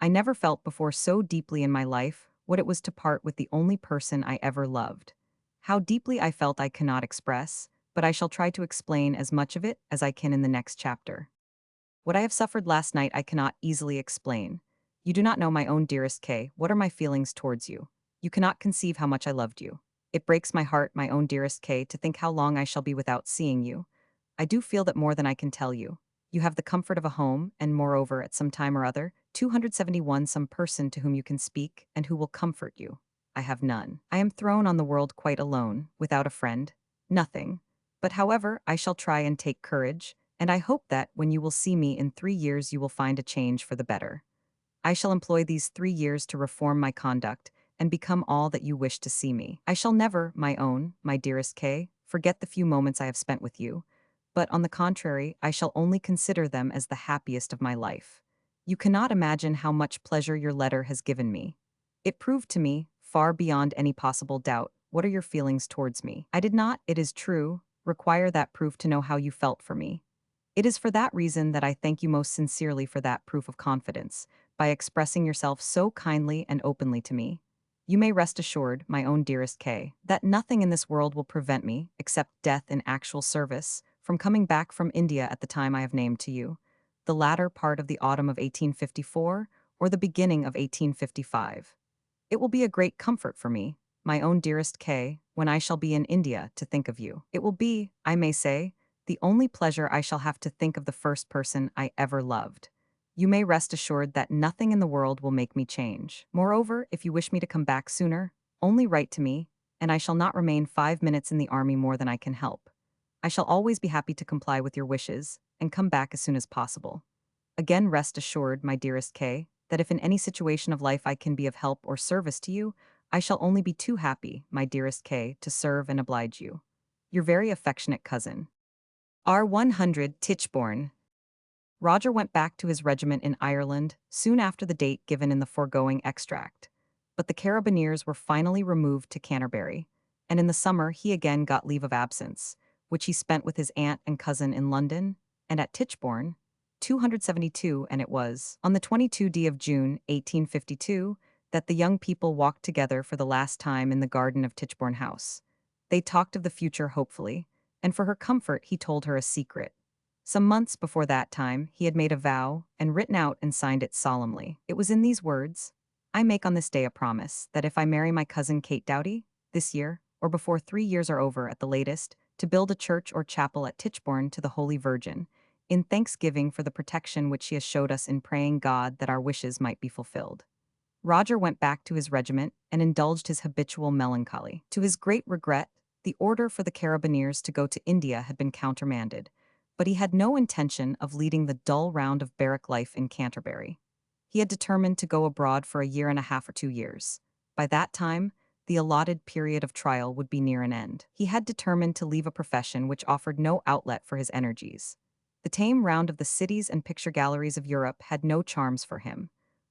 I never felt before so deeply in my life what it was to part with the only person I ever loved. How deeply I felt I cannot express, but I shall try to explain as much of it as I can in the next chapter. What I have suffered last night I cannot easily explain. You do not know, my own dearest Kay, what are my feelings towards you. You cannot conceive how much I loved you. It breaks my heart, my own dearest Kay, to think how long I shall be without seeing you. I do feel that more than I can tell you. You have the comfort of a home, and moreover, at some time or other, 271 some person to whom you can speak, and who will comfort you. I have none. I am thrown on the world quite alone, without a friend. Nothing. But however, I shall try and take courage, and I hope that, when you will see me in 3 years, you will find a change for the better. I shall employ these 3 years to reform my conduct, and become all that you wish to see me. I shall never, my own, my dearest Kay, forget the few moments I have spent with you, but on the contrary, I shall only consider them as the happiest of my life. You cannot imagine how much pleasure your letter has given me. It proved to me, far beyond any possible doubt, what are your feelings towards me. I did not, it is true, require that proof to know how you felt for me. It is for that reason that I thank you most sincerely for that proof of confidence, by expressing yourself so kindly and openly to me. You may rest assured, my own dearest Kay, that nothing in this world will prevent me, except death in actual service, from coming back from India at the time I have named to you, the latter part of the autumn of 1854, or the beginning of 1855. It will be a great comfort for me, my own dearest Kay, when I shall be in India, to think of you. It will be, I may say, the only pleasure I shall have to think of the first person I ever loved. You may rest assured that nothing in the world will make me change. Moreover, if you wish me to come back sooner, only write to me, and I shall not remain 5 minutes in the army more than I can help. I shall always be happy to comply with your wishes, and come back as soon as possible. Again, rest assured, my dearest Kay, that if in any situation of life I can be of help or service to you, I shall only be too happy, my dearest Kay, to serve and oblige you. Your very affectionate cousin, R. 100 Tichborne. Roger went back to his regiment in Ireland soon after the date given in the foregoing extract, but the Carabineers were finally removed to Canterbury, and in the summer he again got leave of absence, which he spent with his aunt and cousin in London, and at Tichborne, 272, and it was on the 22d of June, 1852, that the young people walked together for the last time in the garden of Tichborne House. They talked of the future hopefully, and for her comfort he told her a secret. Some months before that time, he had made a vow and written out and signed it solemnly. It was in these words: I make on this day a promise that if I marry my cousin Kate Doughty, this year, or before 3 years are over at the latest, to build a church or chapel at Tichborne to the Holy Virgin, in thanksgiving for the protection which she has showed us in praying God that our wishes might be fulfilled. Roger went back to his regiment and indulged his habitual melancholy. To his great regret, the order for the carabineers to go to India had been countermanded, but he had no intention of leading the dull round of barrack life in Canterbury. He had determined to go abroad for a year and a half or 2 years. By that time, the allotted period of trial would be near an end. He had determined to leave a profession which offered no outlet for his energies. The tame round of the cities and picture galleries of Europe had no charms for him.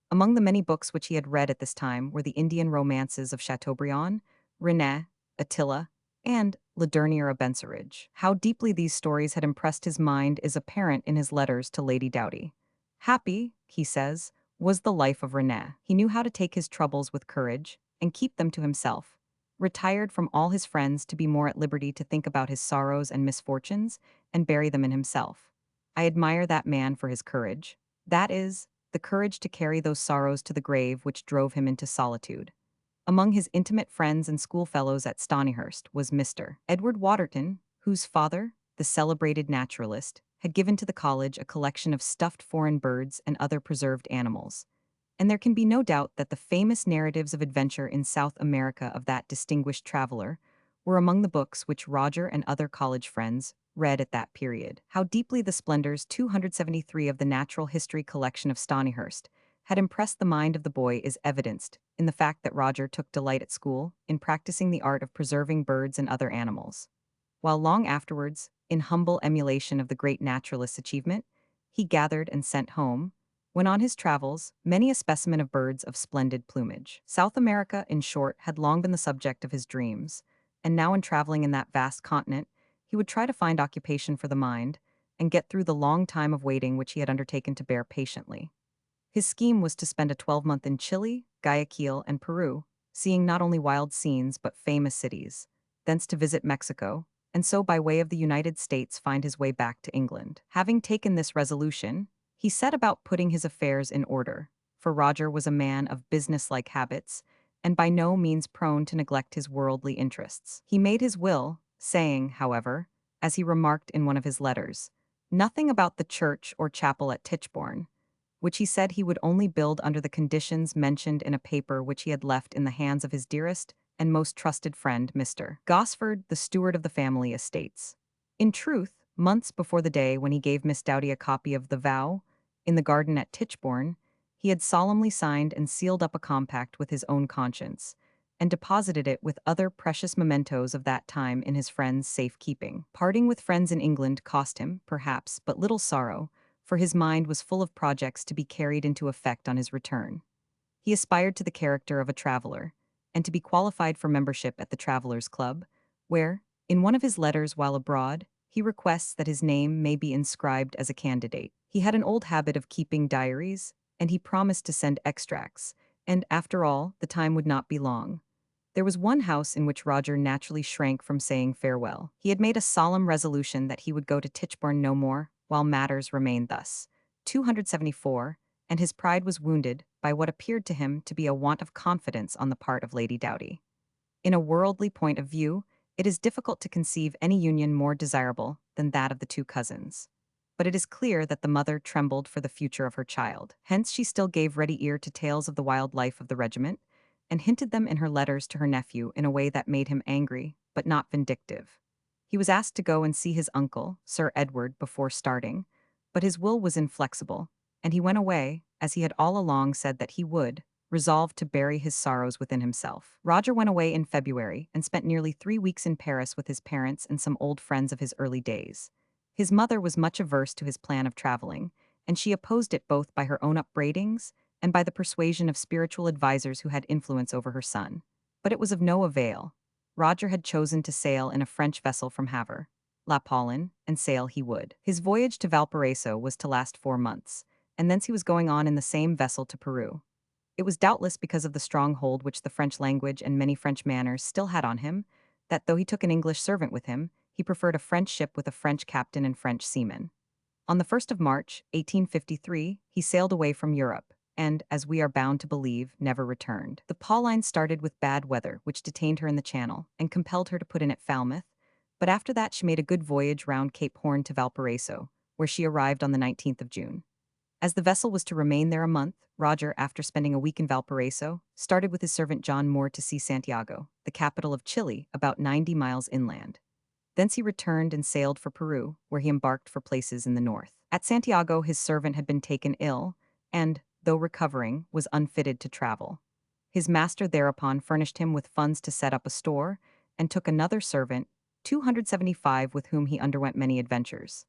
Among the many books which he had read at this time were the Indian romances of Chateaubriand, René, Attila, and Le Dernier Abencerrage. How deeply these stories had impressed his mind is apparent in his letters to Lady Doughty. Happy, he says, was the life of René. He knew how to take his troubles with courage and keep them to himself. Retired from all his friends to be more at liberty to think about his sorrows and misfortunes and bury them in himself. I admire that man for his courage. That is, the courage to carry those sorrows to the grave which drove him into solitude. Among his intimate friends and schoolfellows at Stonyhurst was Mr. Edward Waterton, whose father, the celebrated naturalist, had given to the college a collection of stuffed foreign birds and other preserved animals. And there can be no doubt that the famous narratives of adventure in South America of that distinguished traveler were among the books which Roger and other college friends read at that period. How deeply the splendors 273 of the Natural History collection of Stonyhurst had impressed the mind of the boy is evidenced in the fact that Roger took delight at school in practicing the art of preserving birds and other animals. While long afterwards, in humble emulation of the great naturalist's achievement, he gathered and sent home, when on his travels, many a specimen of birds of splendid plumage. South America, in short, had long been the subject of his dreams, and now in traveling in that vast continent, he would try to find occupation for the mind and get through the long time of waiting which he had undertaken to bear patiently. His scheme was to spend a 12-month in Chile, Guayaquil, and Peru, seeing not only wild scenes but famous cities, thence to visit Mexico, and so by way of the United States find his way back to England. Having taken this resolution, he set about putting his affairs in order, for Roger was a man of business-like habits, and by no means prone to neglect his worldly interests. He made his will, saying, however, as he remarked in one of his letters, nothing about the church or chapel at Tichborne, which he said he would only build under the conditions mentioned in a paper which he had left in the hands of his dearest and most trusted friend, Mr. Gosford, the steward of the family estates. In truth, months before the day when he gave Miss Doughty a copy of the vow, in the garden at Tichborne, he had solemnly signed and sealed up a compact with his own conscience, and deposited it with other precious mementos of that time in his friend's safe keeping. Parting with friends in England cost him, perhaps, but little sorrow, for his mind was full of projects to be carried into effect on his return. He aspired to the character of a traveler, and to be qualified for membership at the Travelers' Club, where, in one of his letters while abroad, he requests that his name may be inscribed as a candidate. He had an old habit of keeping diaries, and he promised to send extracts, and, after all, the time would not be long. There was one house in which Roger naturally shrank from saying farewell. He had made a solemn resolution that he would go to Tichborne no more, while matters remained thus. 274, and his pride was wounded by what appeared to him to be a want of confidence on the part of Lady Doughty. In a worldly point of view, it is difficult to conceive any union more desirable than that of the two cousins. But it is clear that the mother trembled for the future of her child. Hence she still gave ready ear to tales of the wild life of the regiment, and hinted them in her letters to her nephew in a way that made him angry, but not vindictive. He was asked to go and see his uncle, Sir Edward, before starting, but his will was inflexible, and he went away, as he had all along said that he would, resolved to bury his sorrows within himself. Roger went away in February and spent nearly 3 weeks in Paris with his parents and some old friends of his early days. His mother was much averse to his plan of traveling, and she opposed it both by her own upbraidings and by the persuasion of spiritual advisers who had influence over her son. But it was of no avail. Roger had chosen to sail in a French vessel from Havre, La Pauline, and sail he would. His voyage to Valparaiso was to last 4 months, and thence he was going on in the same vessel to Peru. It was doubtless because of the strong hold which the French language and many French manners still had on him, that though he took an English servant with him, he preferred a French ship with a French captain and French seamen. On the 1st of March, 1853, he sailed away from Europe, and, as we are bound to believe, never returned. The Pauline started with bad weather, which detained her in the Channel, and compelled her to put in at Falmouth, but after that she made a good voyage round Cape Horn to Valparaiso, where she arrived on the 19th of June. As the vessel was to remain there a month, Roger, after spending a week in Valparaiso, started with his servant John Moore to see Santiago, the capital of Chile, about 90 miles inland. Thence he returned and sailed for Peru, where he embarked for places in the north. At Santiago, his servant had been taken ill, and, though recovering, was unfitted to travel. His master thereupon furnished him with funds to set up a store, and took another servant, 275, with whom he underwent many adventures.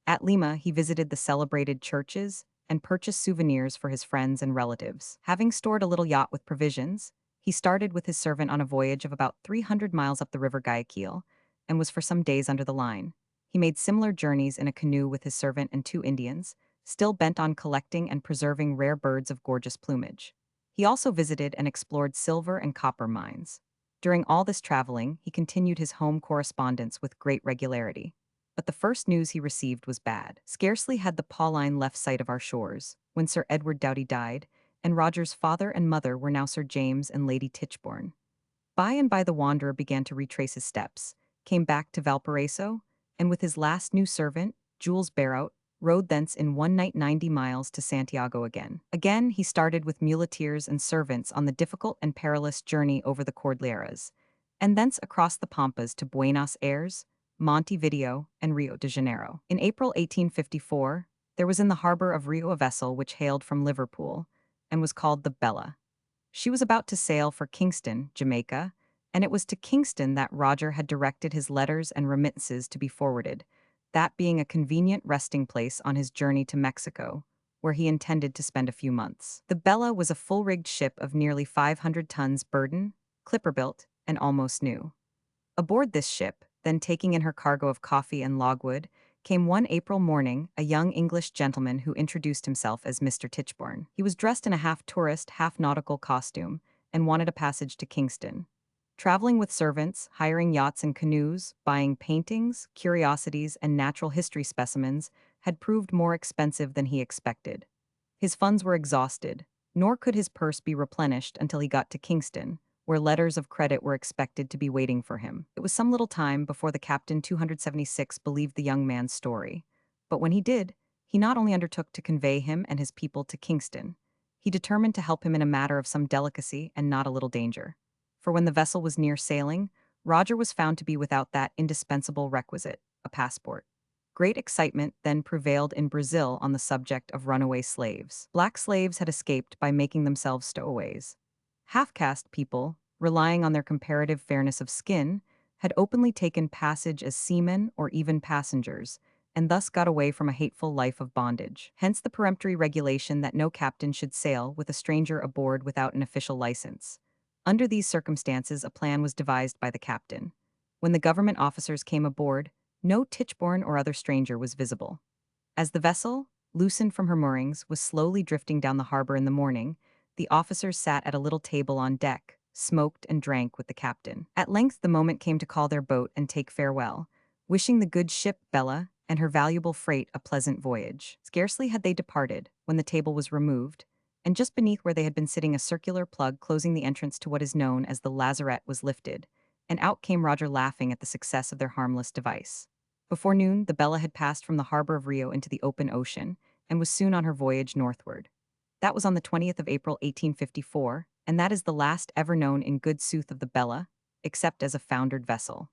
At Lima, he visited the celebrated churches and purchased souvenirs for his friends and relatives. Having stored a little yacht with provisions, he started with his servant on a voyage of about 300 miles up the river Guayaquil, and was for some days under the line. He made similar journeys in a canoe with his servant and 2 Indians, still bent on collecting and preserving rare birds of gorgeous plumage. He also visited and explored silver and copper mines. During all this traveling, he continued his home correspondence with great regularity. But the first news he received was bad. Scarcely had the Pauline left sight of our shores, when Sir Edward Doughty died, and Roger's father and mother were now Sir James and Lady Tichborne. By and by the wanderer began to retrace his steps, came back to Valparaiso, and with his last new servant, Jules Barrout, rode thence in one night 90 miles to Santiago again. Again he started with muleteers and servants on the difficult and perilous journey over the Cordilleras, and thence across the Pampas to Buenos Aires, Montevideo, and Rio de Janeiro. In April 1854, there was in the harbor of Rio a vessel which hailed from Liverpool, and was called the Bella. She was about to sail for Kingston, Jamaica, and it was to Kingston that Roger had directed his letters and remittances to be forwarded, that being a convenient resting place on his journey to Mexico, where he intended to spend a few months. The Bella was a full-rigged ship of nearly 500 tons burden, clipper-built, and almost new. Aboard this ship, then taking in her cargo of coffee and logwood, came one April morning a young English gentleman who introduced himself as Mr. Tichborne. He was dressed in a half-tourist, half-nautical costume, and wanted a passage to Kingston. Traveling with servants, hiring yachts and canoes, buying paintings, curiosities, and natural history specimens had proved more expensive than he expected. His funds were exhausted, nor could his purse be replenished until he got to Kingston, where letters of credit were expected to be waiting for him. It was some little time before the Captain 276 believed the young man's story, but when he did, he not only undertook to convey him and his people to Kingston, he determined to help him in a matter of some delicacy and not a little danger. For when the vessel was near sailing, Roger was found to be without that indispensable requisite, a passport. Great excitement then prevailed in Brazil on the subject of runaway slaves. Black slaves had escaped by making themselves stowaways. Half-caste people, relying on their comparative fairness of skin, had openly taken passage as seamen or even passengers, and thus got away from a hateful life of bondage. Hence the peremptory regulation that no captain should sail with a stranger aboard without an official license. Under these circumstances, a plan was devised by the captain. When the government officers came aboard, no Tichborne or other stranger was visible. As the vessel, loosened from her moorings, was slowly drifting down the harbor in the morning, the officers sat at a little table on deck, smoked and drank with the captain. At length the moment came to call their boat and take farewell, wishing the good ship Bella and her valuable freight a pleasant voyage. Scarcely had they departed, when the table was removed, and just beneath where they had been sitting a circular plug closing the entrance to what is known as the lazarette was lifted, and out came Roger laughing at the success of their harmless device. Before noon, the Bella had passed from the harbor of Rio into the open ocean, and was soon on her voyage northward. That was on the 20th of April 1854, and that is the last ever known in good sooth of the Bella, except as a foundered vessel.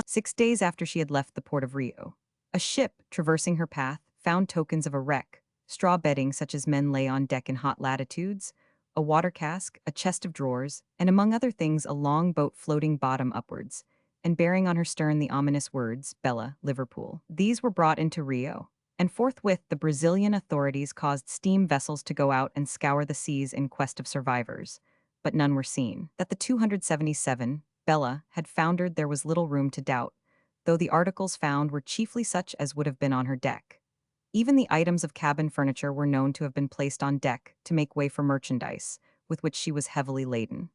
6 days after she had left the port of Rio, a ship, traversing her path, found tokens of a wreck, straw bedding such as men lay on deck in hot latitudes, a water cask, a chest of drawers, and among other things a long boat floating bottom upwards, and bearing on her stern the ominous words, Bella, Liverpool. These were brought into Rio, and forthwith the Brazilian authorities caused steam vessels to go out and scour the seas in quest of survivors, but none were seen. That the 277, Bella, had foundered there was little room to doubt, though the articles found were chiefly such as would have been on her deck. Even the items of cabin furniture were known to have been placed on deck to make way for merchandise, with which she was heavily laden.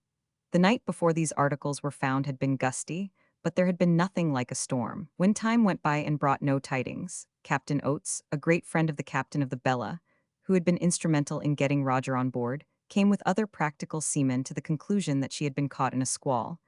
The night before these articles were found had been gusty, but there had been nothing like a storm. When time went by and brought no tidings, Captain Oates, a great friend of the captain of the Bella, who had been instrumental in getting Roger on board, came with other practical seamen to the conclusion that she had been caught in a squall,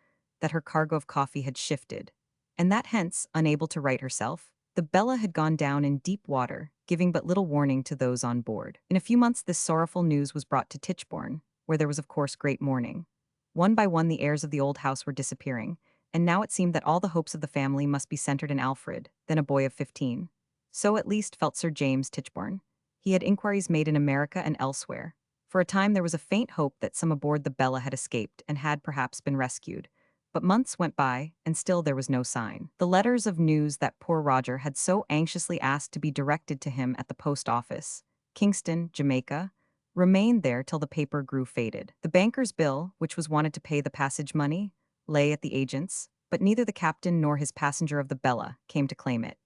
that her cargo of coffee had shifted, and that hence, unable to right herself, the Bella had gone down in deep water, giving but little warning to those on board. In a few months this sorrowful news was brought to Tichborne, where there was of course great mourning. One by one the heirs of the old house were disappearing, and now it seemed that all the hopes of the family must be centered in Alfred, then a boy of 15. So at least felt Sir James Tichborne. He had inquiries made in America and elsewhere. For a time there was a faint hope that some aboard the Bella had escaped and had perhaps been rescued. But months went by, and still there was no sign. The letters of news that poor Roger had so anxiously asked to be directed to him at the post office, Kingston, Jamaica, remained there till the paper grew faded. The banker's bill, which was wanted to pay the passage money, lay at the agent's, but neither the captain nor his passenger of the Bella came to claim it.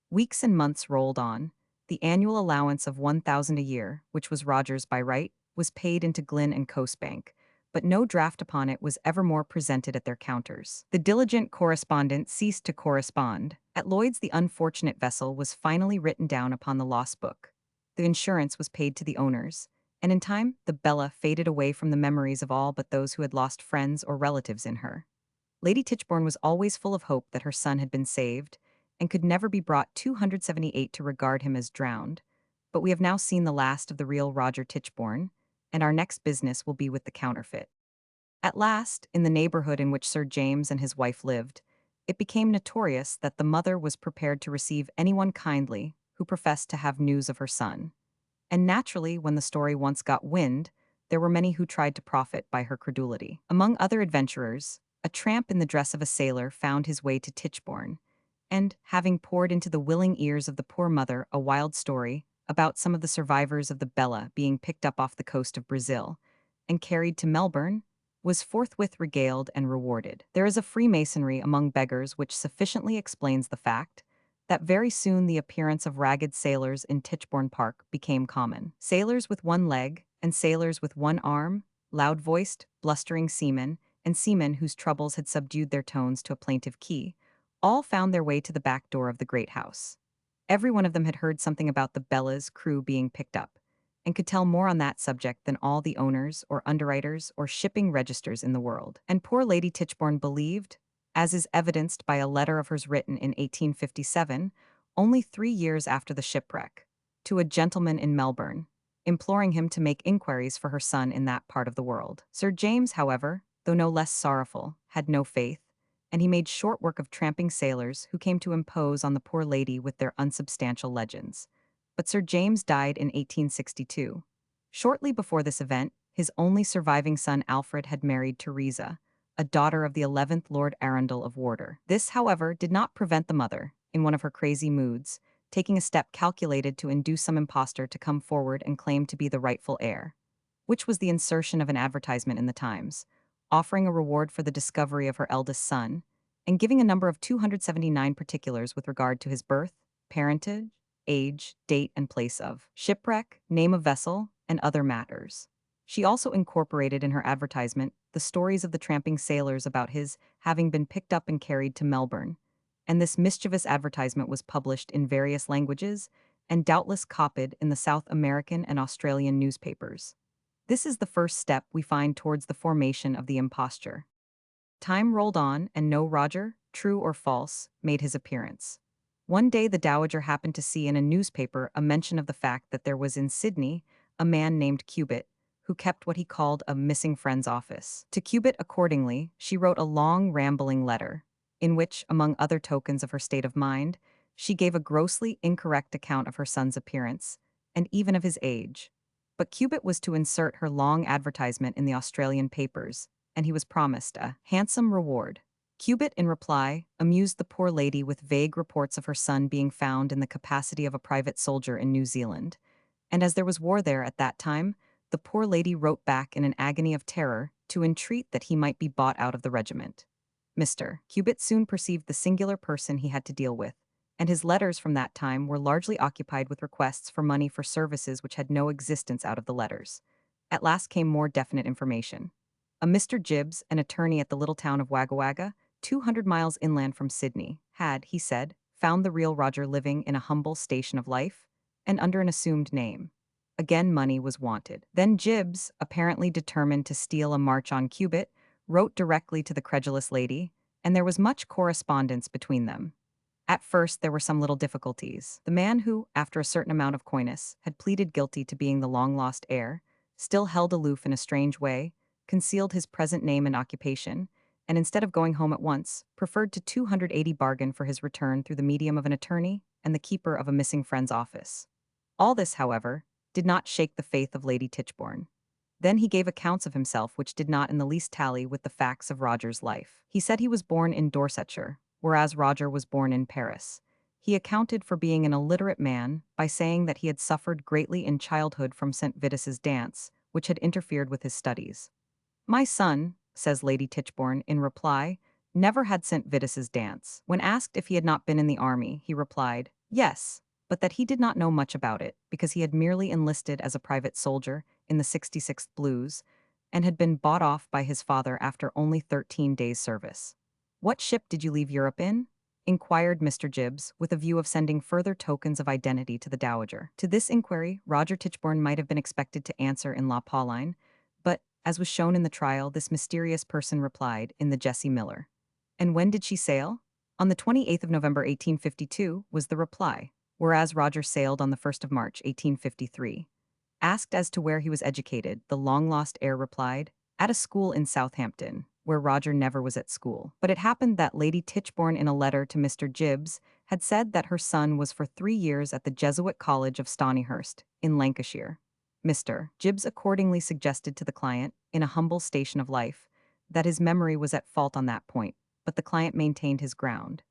Weeks and months rolled on. The annual allowance of 1,000 a year, which was Roger's by right, was paid into Glyn and Coast Bank, but no draft upon it was evermore presented at their counters. The diligent correspondent ceased to correspond. At Lloyd's the unfortunate vessel was finally written down upon the loss book. The insurance was paid to the owners, and in time the Bella faded away from the memories of all but those who had lost friends or relatives in her. Lady Tichborne was always full of hope that her son had been saved, and could never be brought 278 to regard him as drowned. But we have now seen the last of the real Roger Tichborne, and our next business will be with the counterfeit. At last, in the neighborhood in which Sir James and his wife lived, it became notorious that the mother was prepared to receive anyone kindly who professed to have news of her son. And naturally, when the story once got wind, there were many who tried to profit by her credulity. Among other adventurers, a tramp in the dress of a sailor found his way to Tichborne, and, having poured into the willing ears of the poor mother a wild story about some of the survivors of the Bella being picked up off the coast of Brazil and carried to Melbourne, was forthwith regaled and rewarded. There is a freemasonry among beggars which sufficiently explains the fact that very soon the appearance of ragged sailors in Tichborne Park became common. Sailors with one leg and sailors with one arm, loud-voiced, blustering seamen, and seamen whose troubles had subdued their tones to a plaintive key, all found their way to the back door of the great house. Every one of them had heard something about the Bella's crew being picked up, and could tell more on that subject than all the owners or underwriters or shipping registers in the world. And poor Lady Tichborne believed, as is evidenced by a letter of hers written in 1857, only 3 years after the shipwreck, to a gentleman in Melbourne, imploring him to make inquiries for her son in that part of the world. Sir James, however, though no less sorrowful, had no faith, and he made short work of tramping sailors who came to impose on the poor lady with their unsubstantial legends. But Sir James died in 1862. Shortly before this event, his only surviving son Alfred had married Teresa, a daughter of the 11th Lord Arundel of Wardour. This, however, did not prevent the mother, in one of her crazy moods, taking a step calculated to induce some impostor to come forward and claim to be the rightful heir, which was the insertion of an advertisement in the Times, offering a reward for the discovery of her eldest son, and giving a number of 279 particulars with regard to his birth, parentage, age, date, and place of shipwreck, name of vessel, and other matters. She also incorporated in her advertisement the stories of the tramping sailors about his having been picked up and carried to Melbourne, and this mischievous advertisement was published in various languages and doubtless copied in the South American and Australian newspapers. This is the first step we find towards the formation of the imposture. Time rolled on, and no Roger, true or false, made his appearance. One day the dowager happened to see in a newspaper a mention of the fact that there was in Sydney a man named Cubitt, who kept what he called a missing friend's office. To Cubitt, accordingly, she wrote a long, rambling letter, in which, among other tokens of her state of mind, she gave a grossly incorrect account of her son's appearance, and even of his age. But Cubitt was to insert her long advertisement in the Australian papers, and he was promised a handsome reward. Cubitt, in reply, amused the poor lady with vague reports of her son being found in the capacity of a private soldier in New Zealand, and as there was war there at that time, the poor lady wrote back in an agony of terror to entreat that he might be bought out of the regiment. Mr. Cubitt soon perceived the singular person he had to deal with, and his letters from that time were largely occupied with requests for money for services which had no existence out of the letters. At last came more definite information. A Mr. Gibbs, an attorney at the little town of Wagga Wagga, 200 miles inland from Sydney, had, he said, found the real Roger living in a humble station of life and under an assumed name. Again, money was wanted. Then Gibbs, apparently determined to steal a march on Cubit, wrote directly to the credulous lady, and there was much correspondence between them. At first, there were some little difficulties. The man who, after a certain amount of coyness, had pleaded guilty to being the long-lost heir, still held aloof in a strange way, concealed his present name and occupation, and instead of going home at once, preferred to 280 bargain for his return through the medium of an attorney and the keeper of a missing friend's office. All this, however, did not shake the faith of Lady Tichborne. Then he gave accounts of himself which did not in the least tally with the facts of Roger's life. He said he was born in Dorsetshire, whereas Roger was born in Paris. He accounted for being an illiterate man by saying that he had suffered greatly in childhood from St. Vitus's dance, which had interfered with his studies. My son, says Lady Tichborne in reply, never had St. Vitus's dance. When asked if he had not been in the army, he replied, yes, but that he did not know much about it, because he had merely enlisted as a private soldier in the 66th Blues, and had been bought off by his father after only 13 days' service. What ship did you leave Europe in? Inquired Mr. Gibbs, with a view of sending further tokens of identity to the dowager. To this inquiry, Roger Tichborne might have been expected to answer in La Pauline, but, as was shown in the trial, this mysterious person replied in the Jessie Miller. And when did she sail? On the 28th of November 1852 was the reply, whereas Roger sailed on the 1st of March 1853. Asked as to where he was educated, the long-lost heir replied, at a school in Southampton, where Roger never was at school. But it happened that Lady Tichborne in a letter to Mr. Gibbs had said that her son was for 3 years at the Jesuit College of Stonyhurst, in Lancashire. Mr. Gibbs accordingly suggested to the client, in a humble station of life, that his memory was at fault on that point, but the client maintained his ground.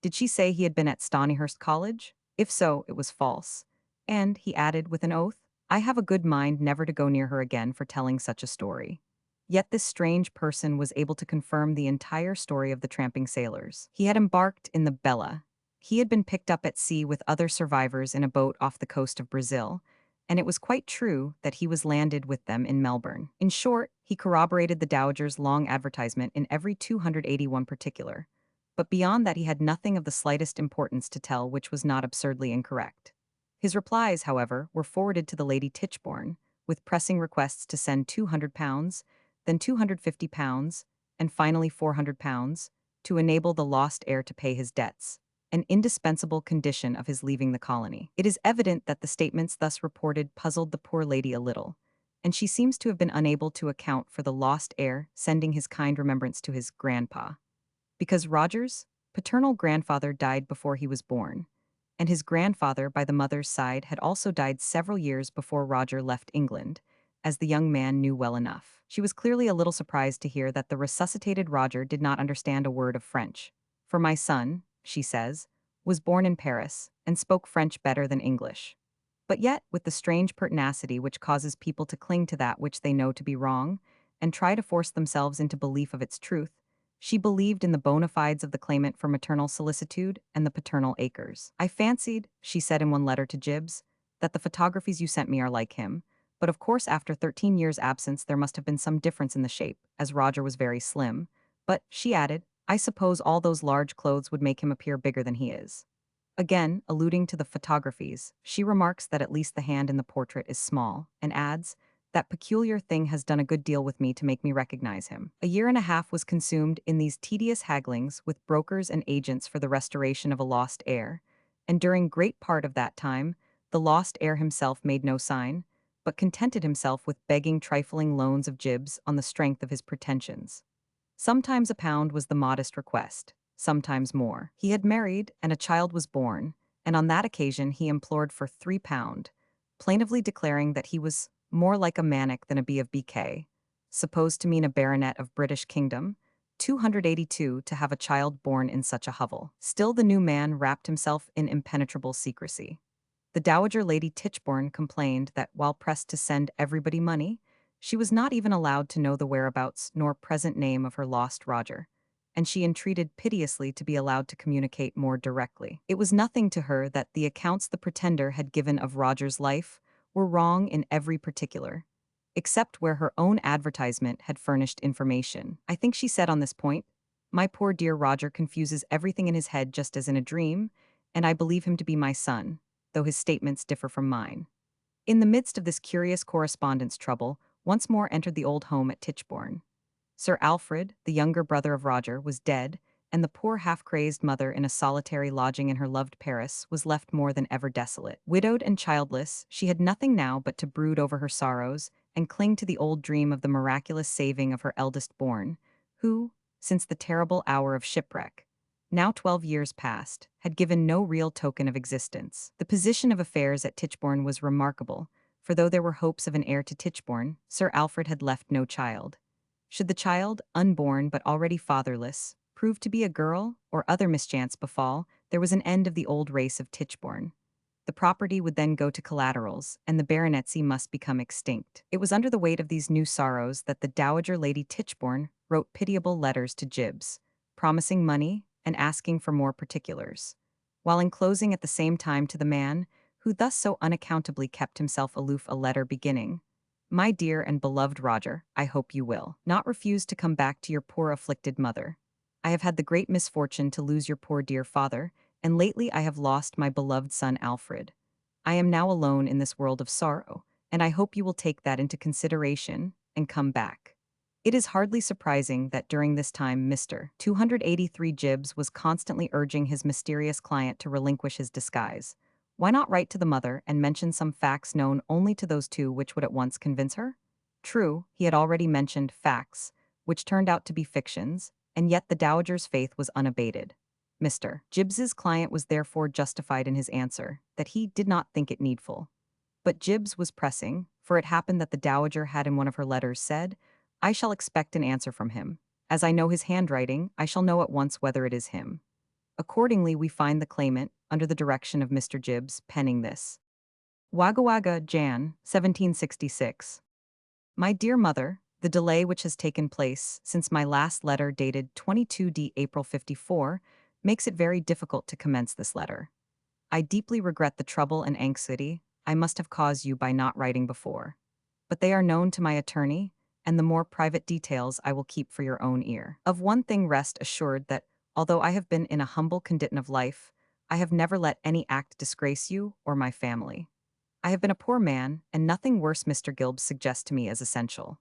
Did she say he had been at Stonyhurst College? If so, it was false. And, he added with an oath, I have a good mind never to go near her again for telling such a story. Yet this strange person was able to confirm the entire story of the tramping sailors. He had embarked in the Bella. He had been picked up at sea with other survivors in a boat off the coast of Brazil, and it was quite true that he was landed with them in Melbourne. In short, he corroborated the dowager's long advertisement in every 281 particular. But beyond that he had nothing of the slightest importance to tell which was not absurdly incorrect. His replies, however, were forwarded to the Lady Tichborne, with pressing requests to send £200, then £250, and finally £400, to enable the lost heir to pay his debts, an indispensable condition of his leaving the colony. It is evident that the statements thus reported puzzled the poor lady a little, and she seems to have been unable to account for the lost heir sending his kind remembrance to his grandpa. Because Roger's paternal grandfather died before he was born, and his grandfather by the mother's side had also died several years before Roger left England, as the young man knew well enough. She was clearly a little surprised to hear that the resuscitated Roger did not understand a word of French. For my son, she says, was born in Paris and spoke French better than English. But yet, with the strange pertinacity which causes people to cling to that which they know to be wrong, and try to force themselves into belief of its truth, she believed in the bona fides of the claimant for maternal solicitude and the paternal acres. I fancied, she said in one letter to Gibbs, that the photographies you sent me are like him, but of course after 13 years' absence there must have been some difference in the shape, as Roger was very slim. But, she added, I suppose all those large clothes would make him appear bigger than he is. Again, alluding to the photographies, she remarks that at least the hand in the portrait is small, and adds, that peculiar thing has done a good deal with me to make me recognize him. A year and a half was consumed in these tedious hagglings with brokers and agents for the restoration of a lost heir, and during great part of that time, the lost heir himself made no sign, but contented himself with begging trifling loans of Gibbs on the strength of his pretensions. Sometimes £1 was the modest request, sometimes more. He had married, and a child was born, and on that occasion he implored for £3, plaintively declaring that he was more like a Manic than a B of BK, supposed to mean a baronet of British kingdom, 282 to have a child born in such a hovel. Still the new man wrapped himself in impenetrable secrecy. The Dowager Lady Tichborne complained that while pressed to send everybody money, she was not even allowed to know the whereabouts nor present name of her lost Roger, and she entreated piteously to be allowed to communicate more directly. It was nothing to her that the accounts the pretender had given of Roger's life were wrong in every particular, except where her own advertisement had furnished information. I think she said on this point, My poor dear Roger confuses everything in his head just as in a dream, and I believe him to be my son, though his statements differ from mine. In the midst of this curious correspondence trouble, once more entered the old home at Tichborne. Sir Alfred, the younger brother of Roger, was dead, and the poor half-crazed mother in a solitary lodging in her loved Paris was left more than ever desolate. Widowed and childless, she had nothing now but to brood over her sorrows and cling to the old dream of the miraculous saving of her eldest born, who, since the terrible hour of shipwreck, now 12 years past, had given no real token of existence. The position of affairs at Tichborne was remarkable, for though there were hopes of an heir to Tichborne, Sir Alfred had left no child. Should the child, unborn but already fatherless, prove to be a girl, or other mischance befall, there was an end of the old race of Tichborne. The property would then go to collaterals, and the baronetcy must become extinct. It was under the weight of these new sorrows that the Dowager Lady Tichborne wrote pitiable letters to Gibbs, promising money and asking for more particulars, while enclosing at the same time to the man, who thus so unaccountably kept himself aloof, a letter beginning, "My dear and beloved Roger, I hope you will not refuse to come back to your poor afflicted mother. I have had the great misfortune to lose your poor dear father, and lately I have lost my beloved son Alfred. I am now alone in this world of sorrow, and I hope you will take that into consideration and come back." It is hardly surprising that during this time Mr. 283 Gibbs was constantly urging his mysterious client to relinquish his disguise. Why not write to the mother and mention some facts known only to those two which would at once convince her? True, he had already mentioned facts, which turned out to be fictions, and yet the dowager's faith was unabated. Mr. Gibbs's client was therefore justified in his answer that he did not think it needful. But Gibbs was pressing, for it happened that the dowager had in one of her letters said, "I shall expect an answer from him. As I know his handwriting, I shall know at once whether it is him." Accordingly, we find the claimant, under the direction of Mr. Gibbs, penning this. Wagga Wagga, Jan. 1766. My dear mother, the delay which has taken place since my last letter dated 22d April 54 makes it very difficult to commence this letter. I deeply regret the trouble and anxiety I must have caused you by not writing before. But they are known to my attorney, and the more private details I will keep for your own ear. Of one thing rest assured that, although I have been in a humble condition of life, I have never let any act disgrace you or my family. I have been a poor man, and nothing worse Mr. Gibbs suggests to me as essential.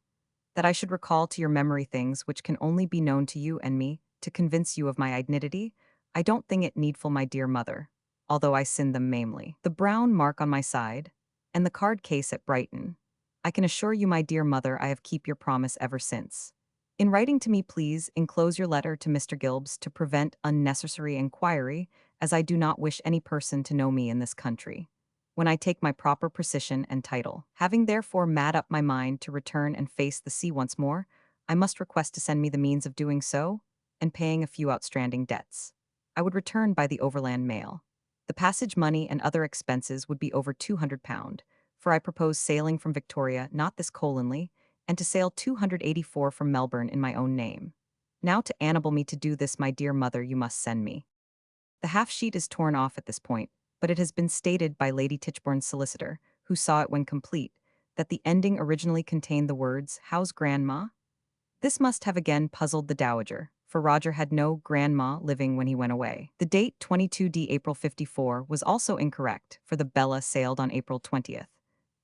That I should recall to your memory things which can only be known to you and me, to convince you of my identity, I don't think it needful, my dear mother, although I sin them mainly. The brown mark on my side, and the card case at Brighton, I can assure you, my dear mother, I have kept your promise ever since. In writing to me, please enclose your letter to Mr. Gibbs to prevent unnecessary inquiry, as I do not wish any person to know me in this country, when I take my proper position and title. Having therefore made up my mind to return and face the sea once more, I must request to send me the means of doing so, and paying a few outstanding debts. I would return by the overland mail. The passage money and other expenses would be over £200, for I propose sailing from Victoria not this colonly, and to sail 284 from Melbourne in my own name. Now to enable me to do this, my dear mother, you must send me. The half-sheet is torn off at this point, but it has been stated by Lady Tichborne's solicitor, who saw it when complete, that the ending originally contained the words, "How's Grandma?" This must have again puzzled the dowager, for Roger had no grandma living when he went away. The date 22d April 54 was also incorrect, for the Bella sailed on April 20th.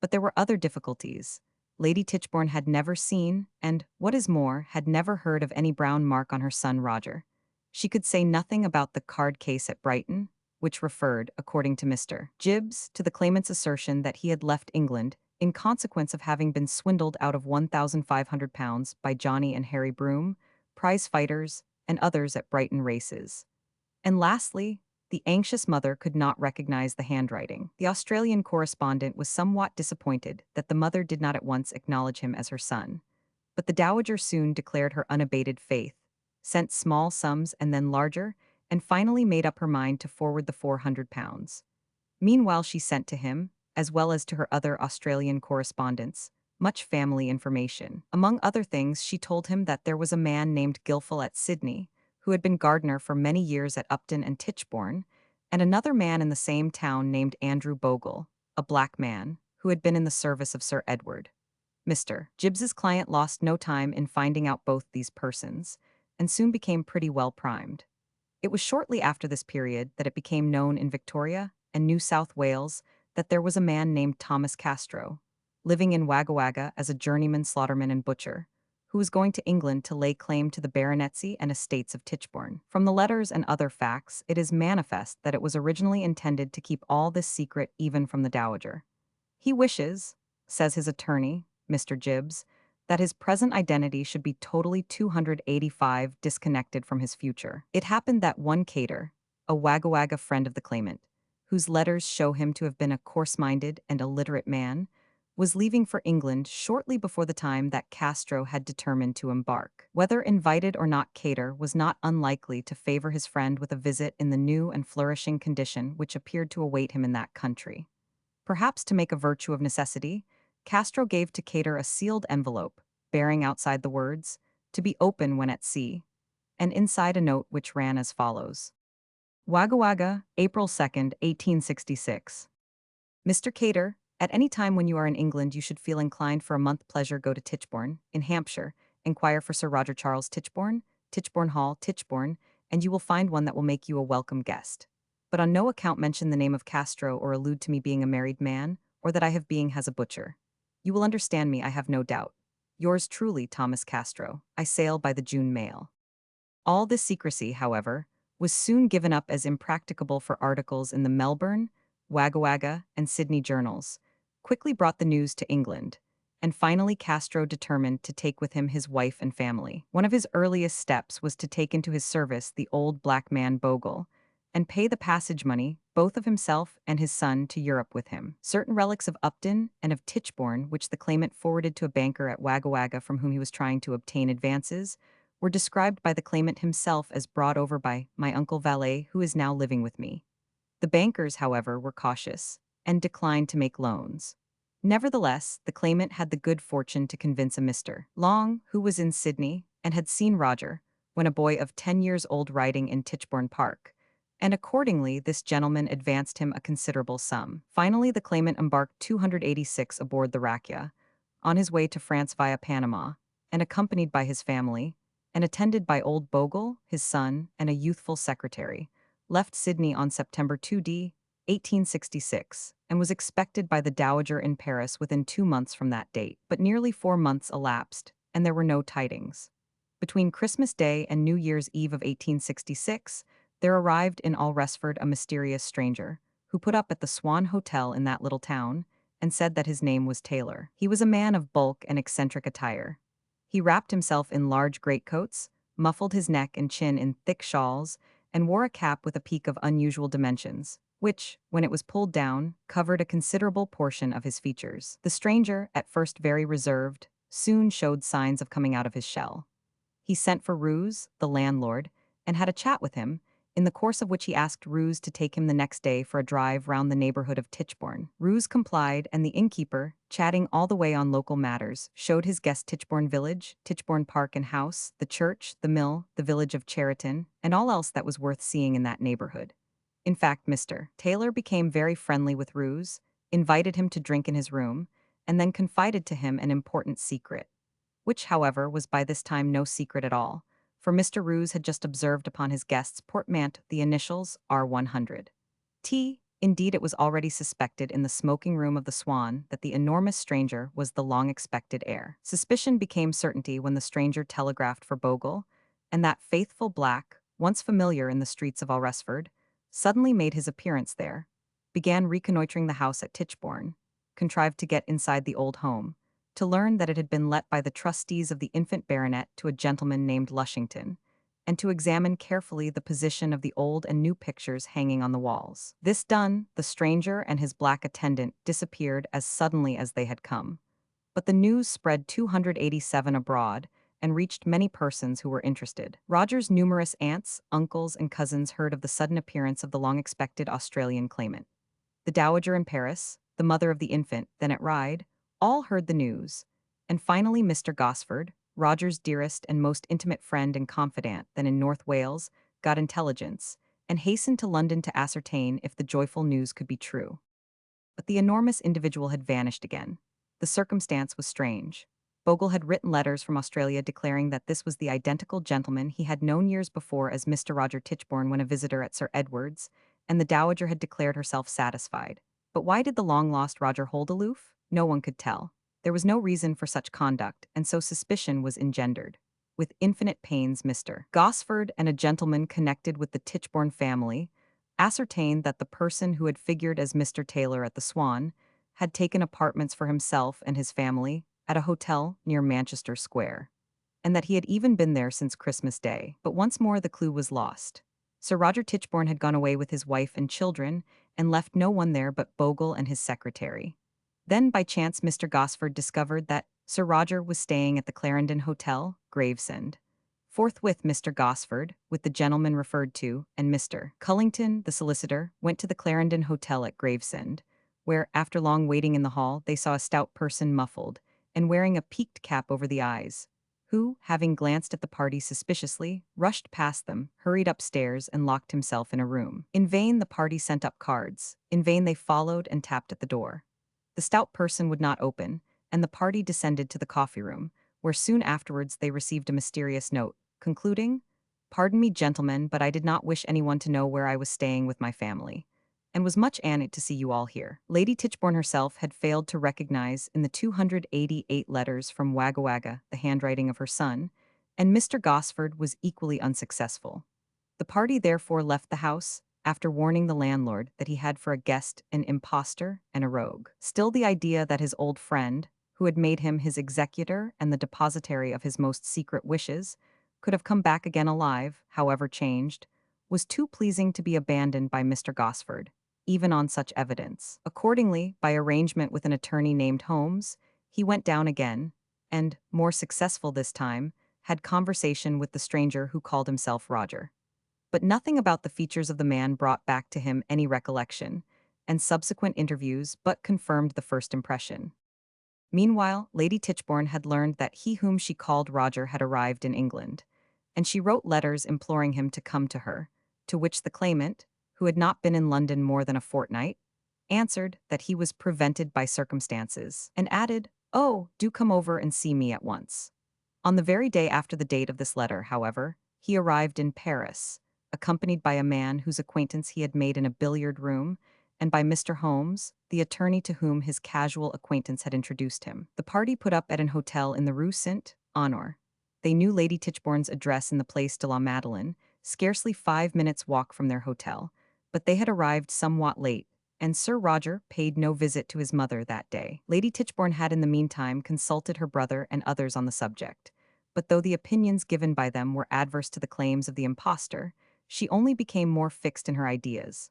But there were other difficulties. Lady Tichborne had never seen, and, what is more, had never heard of any brown mark on her son Roger. She could say nothing about the card case at Brighton, which referred, according to Mr. Gibbs, to the claimant's assertion that he had left England in consequence of having been swindled out of £1,500 by Johnny and Harry Broom, prize fighters, and others at Brighton races. And lastly, the anxious mother could not recognize the handwriting. The Australian correspondent was somewhat disappointed that the mother did not at once acknowledge him as her son. But the dowager soon declared her unabated faith, sent small sums and then larger, and finally made up her mind to forward the £400. Meanwhile she sent to him, as well as to her other Australian correspondents, much family information. Among other things, she told him that there was a man named Gilfil at Sydney, who had been gardener for many years at Upton and Tichborne, and another man in the same town named Andrew Bogle, a black man, who had been in the service of Sir Edward. Mr. Gibbs's client lost no time in finding out both these persons, and soon became pretty well primed. It was shortly after this period that it became known in Victoria and New South Wales that there was a man named Thomas Castro, living in Wagga Wagga as a journeyman slaughterman and butcher, who was going to England to lay claim to the baronetcy and estates of Tichborne. From the letters and other facts, it is manifest that it was originally intended to keep all this secret even from the dowager. He wishes, says his attorney, Mr. Gibbs, that his present identity should be totally 285 disconnected from his future. It happened that one Cater, a Wagga Wagga friend of the claimant, whose letters show him to have been a coarse-minded and illiterate man, was leaving for England shortly before the time that Castro had determined to embark. Whether invited or not, Cater was not unlikely to favor his friend with a visit in the new and flourishing condition which appeared to await him in that country. Perhaps to make a virtue of necessity, Castro gave to Cater a sealed envelope, bearing outside the words, "To be open when at sea," and inside a note which ran as follows. Wagga Wagga, April 2nd, 1866. Mr. Cater, at any time when you are in England you should feel inclined for a month pleasure go to Tichborne, in Hampshire, inquire for Sir Roger Charles Tichborne, Tichborne Hall, Tichborne, and you will find one that will make you a welcome guest. But on no account mention the name of Castro or allude to me being a married man, or that I have being as a butcher. You will understand me, I have no doubt. Yours truly, Thomas Castro. I sail by the June mail. All this secrecy, however, was soon given up as impracticable, for articles in the Melbourne, Wagga Wagga, and Sydney journals quickly brought the news to England, and finally Castro determined to take with him his wife and family. One of his earliest steps was to take into his service the old black man Bogle, and pay the passage money, both of himself and his son, to Europe with him. Certain relics of Upton and of Tichborne, which the claimant forwarded to a banker at Wagga Wagga from whom he was trying to obtain advances, were described by the claimant himself as brought over by my uncle Valet, who is now living with me. The bankers, however, were cautious and declined to make loans. Nevertheless, the claimant had the good fortune to convince a Mr. Long, who was in Sydney and had seen Roger, when a boy of 10 years old, riding in Tichborne Park, and accordingly this gentleman advanced him a considerable sum. Finally, the claimant embarked 286 aboard the Rakia, on his way to France via Panama, and accompanied by his family, and attended by old Bogle, his son, and a youthful secretary, left Sydney on September 2d, 1866, and was expected by the Dowager in Paris within 2 months from that date. But nearly 4 months elapsed, and there were no tidings. Between Christmas Day and New Year's Eve of 1866, there arrived in Alresford a mysterious stranger, who put up at the Swan Hotel in that little town, and said that his name was Taylor. He was a man of bulk and eccentric attire. He wrapped himself in large greatcoats, muffled his neck and chin in thick shawls, and wore a cap with a peak of unusual dimensions, which, when it was pulled down, covered a considerable portion of his features. The stranger, at first very reserved, soon showed signs of coming out of his shell. He sent for Ruse, the landlord, and had a chat with him, in the course of which he asked Ruse to take him the next day for a drive round the neighborhood of Tichborne. Ruse complied, and the innkeeper, chatting all the way on local matters, showed his guest Tichborne village, Tichborne Park and house, the church, the mill, the village of Charlatans, and all else that was worth seeing in that neighborhood. In fact, Mr. Taylor became very friendly with Ruse, invited him to drink in his room, and then confided to him an important secret, which, however, was by this time no secret at all, for Mr. Ruse had just observed upon his guest's portmanteau the initials R100. Indeed, it was already suspected in the smoking room of the Swan that the enormous stranger was the long-expected heir. Suspicion became certainty when the stranger telegraphed for Bogle, and that faithful black, once familiar in the streets of Alresford, suddenly made his appearance there, began reconnoitring the house at Tichborne, contrived to get inside the old home, to learn that it had been let by the trustees of the infant baronet to a gentleman named Lushington, and to examine carefully the position of the old and new pictures hanging on the walls. This done, the stranger and his black attendant disappeared as suddenly as they had come. But the news spread 287 abroad, and reached many persons who were interested. Roger's numerous aunts, uncles, and cousins heard of the sudden appearance of the long-expected Australian claimant. The dowager in Paris, the mother of the infant, then at Ryde, all heard the news, and finally Mr. Gosford, Roger's dearest and most intimate friend and confidant then in North Wales, got intelligence, and hastened to London to ascertain if the joyful news could be true. But the enormous individual had vanished again. The circumstance was strange. Bogle had written letters from Australia declaring that this was the identical gentleman he had known years before as Mr. Roger Tichborne when a visitor at Sir Edward's, and the Dowager had declared herself satisfied. But why did the long-lost Roger hold aloof? No one could tell. There was no reason for such conduct, and so suspicion was engendered. With infinite pains, Mr. Gosford and a gentleman connected with the Tichborne family ascertained that the person who had figured as Mr. Taylor at the Swan had taken apartments for himself and his family at a hotel near Manchester Square, and that he had even been there since Christmas Day. But once more the clue was lost. Sir Roger Tichborne had gone away with his wife and children and left no one there but Bogle and his secretary. Then, by chance, Mr. Gosford discovered that Sir Roger was staying at the Clarendon Hotel, Gravesend. Forthwith, Mr. Gosford, with the gentleman referred to, and Mr. Cullington, the solicitor, went to the Clarendon Hotel at Gravesend, where, after long waiting in the hall, they saw a stout person muffled and wearing a peaked cap over the eyes, who, having glanced at the party suspiciously, rushed past them, hurried upstairs, and locked himself in a room. In vain the party sent up cards. In vain they followed and tapped at the door. The stout person would not open, and the party descended to the coffee-room, where soon afterwards they received a mysterious note, concluding, "Pardon me, gentlemen, but I did not wish anyone to know where I was staying with my family, and was much annoyed to see you all here." Lady Tichborne herself had failed to recognize in the 288 letters from Wagga Wagga the handwriting of her son, and Mr. Gosford was equally unsuccessful. The party therefore left the house, after warning the landlord that he had for a guest an impostor and a rogue. Still, the idea that his old friend, who had made him his executor and the depositary of his most secret wishes, could have come back again alive, however changed, was too pleasing to be abandoned by Mr. Gosford, even on such evidence. Accordingly, by arrangement with an attorney named Holmes, he went down again, and, more successful this time, had conversation with the stranger who called himself Roger. But nothing about the features of the man brought back to him any recollection, and subsequent interviews but confirmed the first impression. Meanwhile, Lady Tichborne had learned that he whom she called Roger had arrived in England, and she wrote letters imploring him to come to her, to which the claimant, who had not been in London more than a fortnight, answered that he was prevented by circumstances, and added, "Oh, do come over and see me at once." On the very day after the date of this letter, however, he arrived in Paris, accompanied by a man whose acquaintance he had made in a billiard room, and by Mr. Holmes, the attorney to whom his casual acquaintance had introduced him. The party put up at an hotel in the Rue Saint-Honor. They knew Lady Tichborne's address in the Place de la Madeleine, scarcely 5 minutes' walk from their hotel, but they had arrived somewhat late, and Sir Roger paid no visit to his mother that day. Lady Tichborne had in the meantime consulted her brother and others on the subject, but though the opinions given by them were adverse to the claims of the impostor, she only became more fixed in her ideas.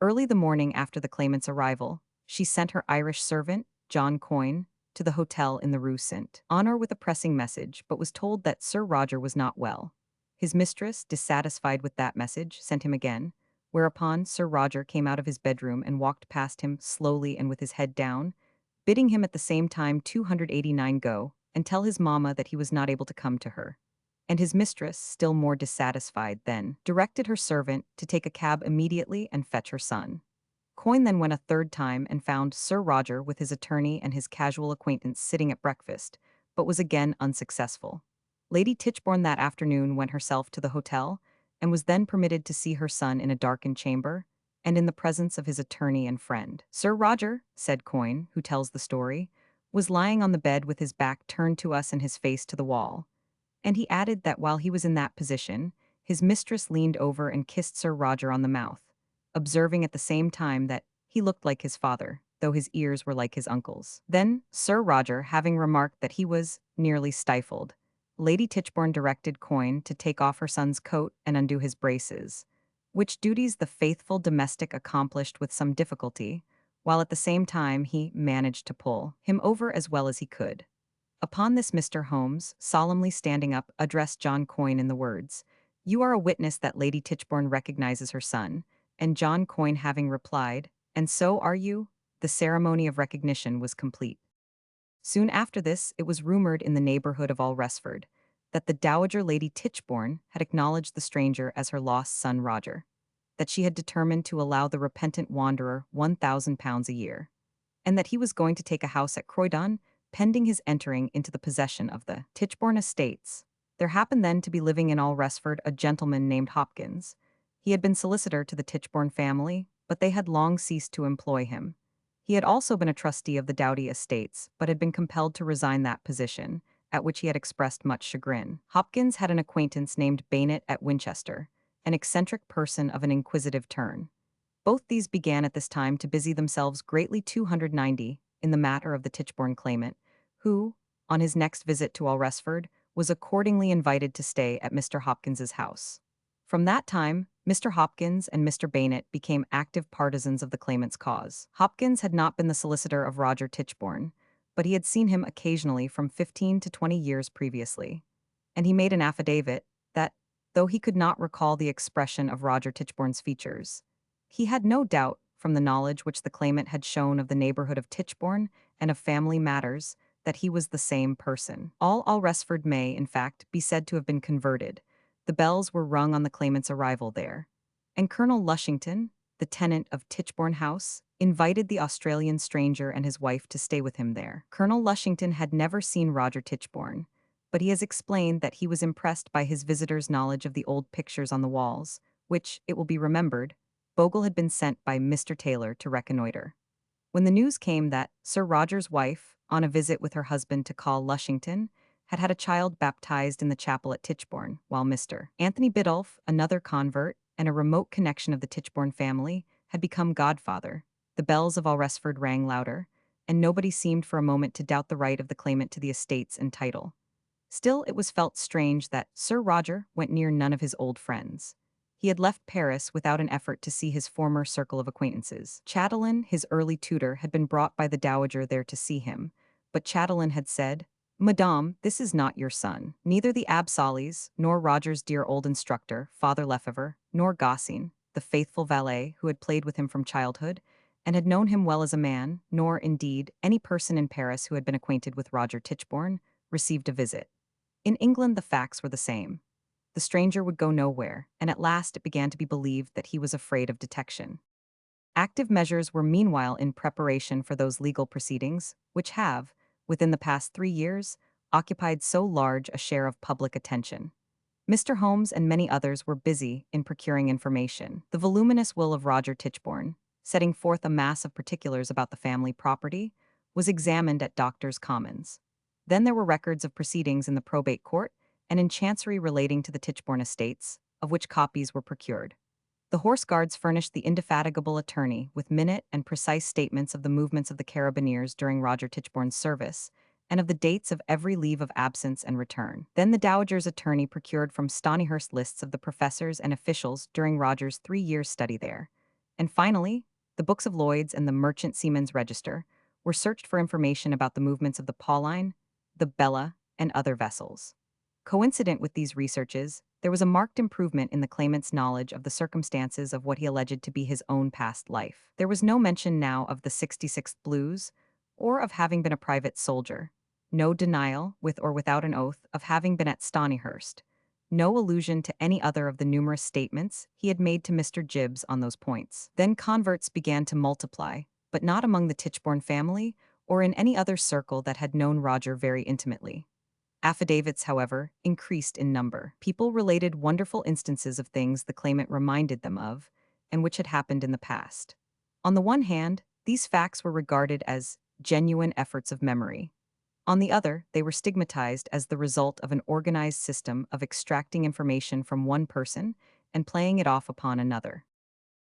Early the morning after the claimant's arrival, she sent her Irish servant, John Coyne, to the hotel in the Rue Saint-Honor with a pressing message, but was told that Sir Roger was not well. His mistress, dissatisfied with that message, sent him again, whereupon Sir Roger came out of his bedroom and walked past him slowly and with his head down, bidding him at the same time 289 go, and tell his mamma that he was not able to come to her. And his mistress, still more dissatisfied, then directed her servant to take a cab immediately and fetch her son. Coyne then went a third time and found Sir Roger with his attorney and his casual acquaintance sitting at breakfast, but was again unsuccessful. Lady Tichborne that afternoon went herself to the hotel, and was then permitted to see her son in a darkened chamber, and in the presence of his attorney and friend. Sir Roger, said Coyne, who tells the story, was lying on the bed with his back turned to us and his face to the wall. And he added that while he was in that position, his mistress leaned over and kissed Sir Roger on the mouth, observing at the same time that he looked like his father, though his ears were like his uncle's. Then, Sir Roger, having remarked that he was nearly stifled, Lady Tichborne directed Coyne to take off her son's coat and undo his braces, which duties the faithful domestic accomplished with some difficulty, while at the same time he managed to pull him over as well as he could. Upon this Mr. Holmes, solemnly standing up, addressed John Coyne in the words, "You are a witness that Lady Tichborne recognizes her son," and John Coyne having replied, "And so are you?" the ceremony of recognition was complete. Soon after this, it was rumored in the neighborhood of Alresford that the Dowager Lady Tichborne had acknowledged the stranger as her lost son Roger, that she had determined to allow the repentant wanderer £1,000 a year, and that he was going to take a house at Croydon, pending his entering into the possession of the Tichborne estates. There happened then to be living in Alresford a gentleman named Hopkins. He had been solicitor to the Tichborne family, but they had long ceased to employ him. He had also been a trustee of the Doughty estates, but had been compelled to resign that position, at which he had expressed much chagrin. Hopkins had an acquaintance named Banet at Winchester, an eccentric person of an inquisitive turn. Both these began at this time to busy themselves greatly 290 in the matter of the Tichborne claimant, who, on his next visit to Alresford, was accordingly invited to stay at Mr. Hopkins's house. From that time, Mr. Hopkins and Mr. Banet became active partisans of the claimant's cause. Hopkins had not been the solicitor of Roger Tichborne, but he had seen him occasionally from 15 to 20 years previously, and he made an affidavit that, though he could not recall the expression of Roger Tichborne's features, he had no doubt, from the knowledge which the claimant had shown of the neighborhood of Tichborne and of family matters, that he was the same person. All Alresford may, in fact, be said to have been converted. The bells were rung on the claimant's arrival there, and Colonel Lushington, the tenant of Tichborne House, invited the Australian stranger and his wife to stay with him there. Colonel Lushington had never seen Roger Tichborne, but he has explained that he was impressed by his visitor's knowledge of the old pictures on the walls, which, it will be remembered, Bogle had been sent by Mr. Taylor to reconnoiter. When the news came that Sir Roger's wife, on a visit with her husband to call Lushington, had had a child baptized in the chapel at Tichborne, while Mr. Anthony Biddulph, another convert, and a remote connection of the Tichborne family, had become godfather, the bells of Alresford rang louder, and nobody seemed for a moment to doubt the right of the claimant to the estates and title. Still, it was felt strange that Sir Roger went near none of his old friends. He had left Paris without an effort to see his former circle of acquaintances. Chatelain, his early tutor, had been brought by the dowager there to see him, but Chatelain had said, "Madame, this is not your son. Neither the Absolys, nor Roger's dear old instructor, Father Lefevre, nor Gossin, the faithful valet who had played with him from childhood, and had known him well as a man, nor, indeed, any person in Paris who had been acquainted with Roger Tichborne, received a visit. In England the facts were the same. The stranger would go nowhere, and at last it began to be believed that he was afraid of detection. Active measures were meanwhile in preparation for those legal proceedings, which have, within the past 3 years, occupied so large a share of public attention. Mr. Holmes and many others were busy in procuring information. The voluminous will of Roger Tichborne, setting forth a mass of particulars about the family property, was examined at Doctors' Commons. Then there were records of proceedings in the probate court and in chancery relating to the Tichborne estates, of which copies were procured. The Horse Guards furnished the indefatigable attorney with minute and precise statements of the movements of the carabineers during Roger Tichborne's service, and of the dates of every leave of absence and return. Then the Dowager's attorney procured from Stonyhurst lists of the professors and officials during Roger's 3 years' study there. And finally, the books of Lloyd's and the Merchant Seaman's Register were searched for information about the movements of the Pauline, the Bella, and other vessels. Coincident with these researches, there was a marked improvement in the claimant's knowledge of the circumstances of what he alleged to be his own past life. There was no mention now of the 66th Blues, or of having been a private soldier, no denial, with or without an oath, of having been at Stonyhurst, no allusion to any other of the numerous statements he had made to Mr. Gibbs on those points. Then converts began to multiply, but not among the Tichborne family, or in any other circle that had known Roger very intimately. Affidavits, however, increased in number. People related wonderful instances of things the claimant reminded them of, and which had happened in the past. On the one hand, these facts were regarded as genuine efforts of memory. On the other, they were stigmatized as the result of an organized system of extracting information from one person and playing it off upon another.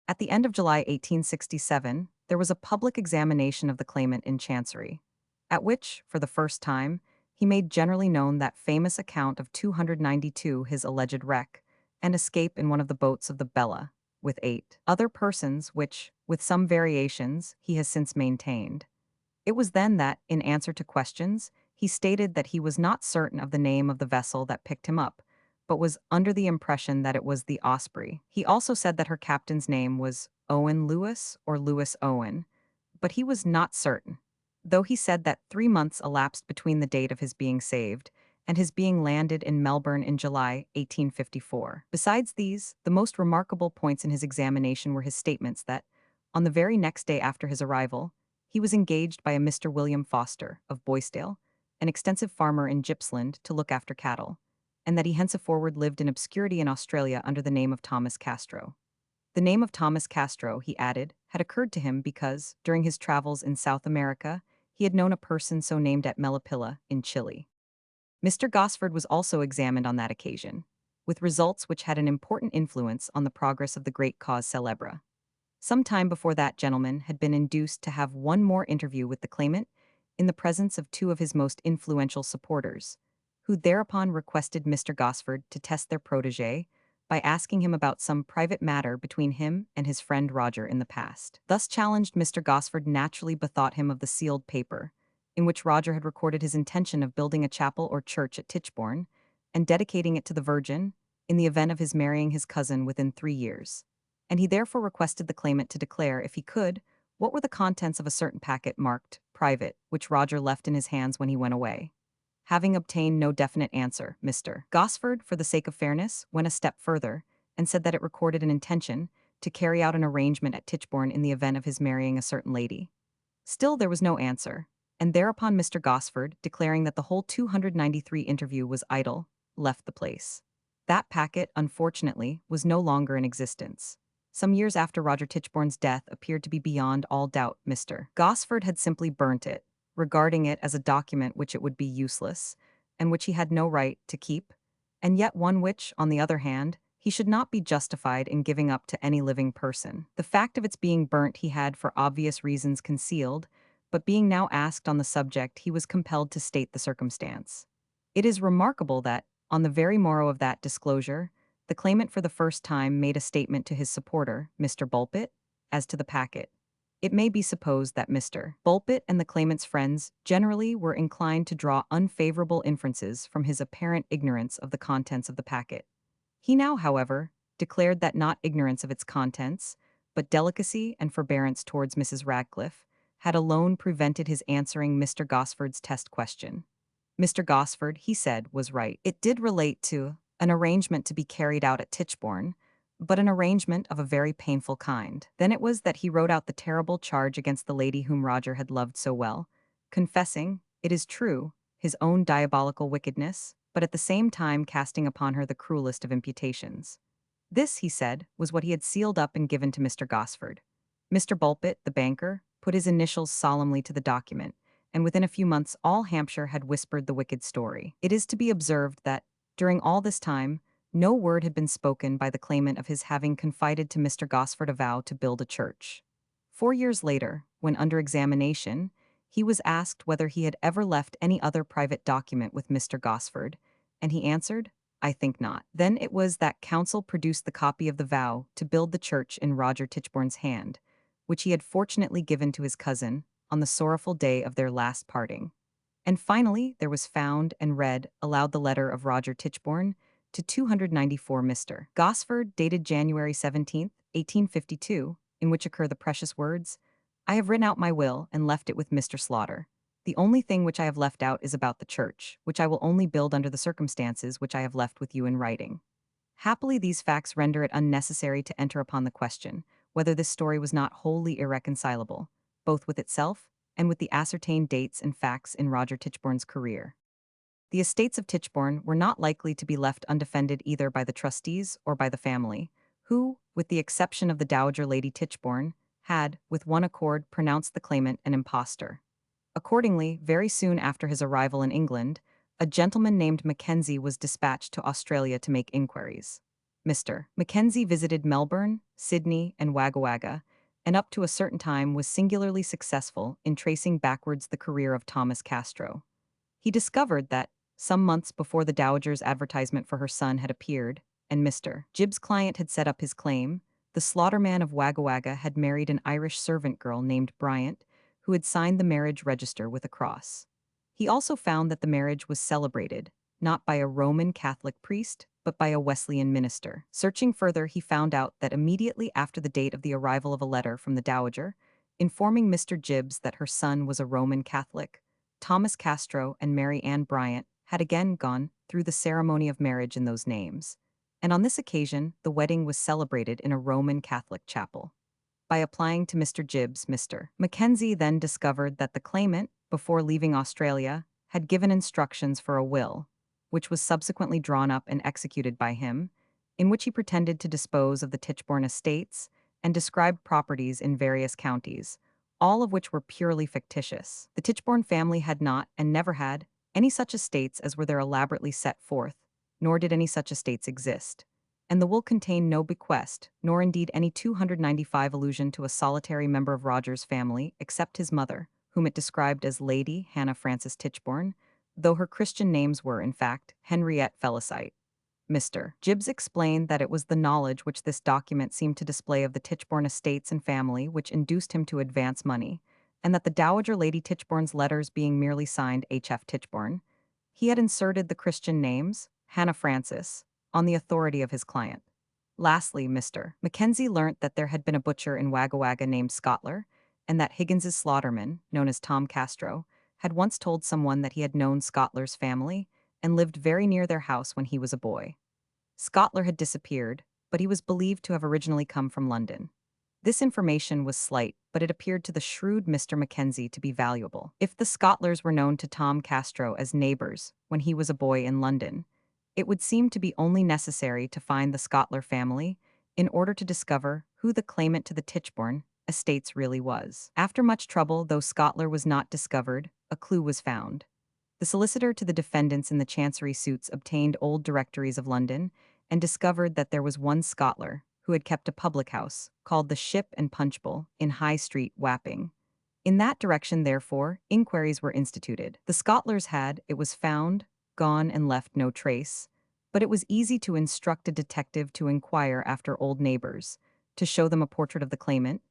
At the end of July 1867, there was a public examination of the claimant in Chancery, at which, for the first time, he made generally known that famous account of 292 his alleged wreck and escape in one of the boats of the Bella, with 8 other persons which, with some variations, he has since maintained. It was then that, in answer to questions, he stated that he was not certain of the name of the vessel that picked him up, but was under the impression that it was the Osprey. He also said that her captain's name was Owen Lewis or Lewis Owen, but he was not certain, though he said that 3 months elapsed between the date of his being saved and his being landed in Melbourne in July 1854. Besides these, the most remarkable points in his examination were his statements that, on the very next day after his arrival, He was engaged by a Mr. William Foster of Boysdale, an extensive farmer in Gippsland, to look after cattle, and that he henceforward lived in obscurity in Australia under the name of Thomas Castro. The name of Thomas Castro, he added, had occurred to him because, during his travels in South America, he had known a person so named at Melipilla, in Chile. Mr. Gosford was also examined on that occasion, with results which had an important influence on the progress of the great cause célèbre. Some time before that gentleman had been induced to have one more interview with the claimant in the presence of two of his most influential supporters, who thereupon requested Mr. Gosford to test their protégé by asking him about some private matter between him and his friend Roger in the past. Thus challenged, Mr. Gosford naturally bethought him of the sealed paper, in which Roger had recorded his intention of building a chapel or church at Tichborne, and dedicating it to the Virgin, in the event of his marrying his cousin within 3 years. And he therefore requested the claimant to declare, if he could, what were the contents of a certain packet marked private, which Roger left in his hands when he went away. Having obtained no definite answer, Mr. Gosford, for the sake of fairness, went a step further, and said that it recorded an intention to carry out an arrangement at Tichborne in the event of his marrying a certain lady. Still there was no answer, and thereupon Mr. Gosford, declaring that the whole 293 interview was idle, left the place. That packet, unfortunately, was no longer in existence. Some years after Roger Tichborne's death appeared to be beyond all doubt. Mr. Gosford had simply burnt it, regarding it as a document which it would be useless, and which he had no right to keep, and yet one which, on the other hand, he should not be justified in giving up to any living person. The fact of its being burnt he had for obvious reasons concealed, but being now asked on the subject, he was compelled to state the circumstance. It is remarkable that, on the very morrow of that disclosure, the claimant for the first time made a statement to his supporter, Mr. Bulpett, as to the packet. It may be supposed that Mr. Bulpett and the claimant's friends generally were inclined to draw unfavorable inferences from his apparent ignorance of the contents of the packet. He now, however, declared that not ignorance of its contents, but delicacy and forbearance towards Mrs. Radcliffe, had alone prevented his answering Mr. Gosford's test question. Mr. Gosford, he said, was right. It did relate to an arrangement to be carried out at Tichborne, but an arrangement of a very painful kind. Then it was that he wrote out the terrible charge against the lady whom Roger had loved so well, confessing, it is true, his own diabolical wickedness, but at the same time casting upon her the cruelest of imputations. This, he said, was what he had sealed up and given to Mr. Gosford. Mr. Bulpett, the banker, put his initials solemnly to the document, and within a few months all Hampshire had whispered the wicked story. It is to be observed that, during all this time, no word had been spoken by the claimant of his having confided to Mr. Gosford a vow to build a church. 4 years later, when under examination, he was asked whether he had ever left any other private document with Mr. Gosford, and he answered, I think not. Then it was that counsel produced the copy of the vow to build the church in Roger Tichborne's hand, which he had fortunately given to his cousin on the sorrowful day of their last parting. And finally, there was found and read aloud the letter of Roger Tichborne to 294 Mr. Gosford, dated January 17, 1852, in which occur the precious words, I have written out my will and left it with Mr. Slaughter. The only thing which I have left out is about the church, which I will only build under the circumstances which I have left with you in writing. Happily these facts render it unnecessary to enter upon the question whether this story was not wholly irreconcilable, both with itself and with the ascertained dates and facts in Roger Tichborne's career. The estates of Tichborne were not likely to be left undefended either by the trustees or by the family, who, with the exception of the Dowager Lady Tichborne, had, with one accord, pronounced the claimant an impostor. Accordingly, very soon after his arrival in England, a gentleman named Mackenzie was dispatched to Australia to make inquiries. Mr. Mackenzie visited Melbourne, Sydney, and Wagga Wagga, and up to a certain time was singularly successful in tracing backwards the career of Thomas Castro. He discovered that, some months before the Dowager's advertisement for her son had appeared, and Mr. Gibbs' client had set up his claim, the slaughterman of Wagga Wagga had married an Irish servant girl named Bryant, who had signed the marriage register with a cross. He also found that the marriage was celebrated, not by a Roman Catholic priest, but by a Wesleyan minister. Searching further, he found out that immediately after the date of the arrival of a letter from the Dowager, informing Mr. Gibbs that her son was a Roman Catholic, Thomas Castro and Mary Ann Bryant had again gone through the ceremony of marriage in those names, and on this occasion the wedding was celebrated in a Roman Catholic chapel. by applying to Mr. Gibbs. Mr. Mackenzie then discovered that the claimant, before leaving Australia, had given instructions for a will, which was subsequently drawn up and executed by him, in which he pretended to dispose of the Tichborne estates and described properties in various counties, all of which were purely fictitious. The Tichborne family had not, and never had, any such estates as were there elaborately set forth, nor did any such estates exist. And the will contained no bequest, nor indeed any 295 allusion to a solitary member of Roger's family, except his mother, whom it described as Lady Hannah Frances Tichborne, though her Christian names were, in fact, Henriette Felicite. Mr. Gibbs explained that it was the knowledge which this document seemed to display of the Tichborne estates and family which induced him to advance money, and that the Dowager Lady Tichborne's letters being merely signed H.F. Tichborne, he had inserted the Christian names, Hannah Frances, on the authority of his client. Lastly, Mr. Mackenzie learnt that there had been a butcher in Wagga Wagga named Scottler, and that Higgins's slaughterman, known as Tom Castro, had once told someone that he had known Scottler's family and lived very near their house when he was a boy. Scottler had disappeared, but he was believed to have originally come from London. This information was slight, but it appeared to the shrewd Mr. Mackenzie to be valuable. If the Scottlers were known to Tom Castro as neighbors when he was a boy in London, it would seem to be only necessary to find the Scottler family in order to discover who the claimant to the Tichborne estates really was. After much trouble, though Scottler was not discovered, a clue was found. The solicitor to the defendants in the chancery suits obtained old directories of London and discovered that there was one Scottler who had kept a public house called the Ship and Punch Bowl in High Street, Wapping. In that direction, therefore, inquiries were instituted. The Scottlers had, it was found, gone and left no trace, but it was easy to instruct a detective to inquire after old neighbors, to show them a portrait of the claimant,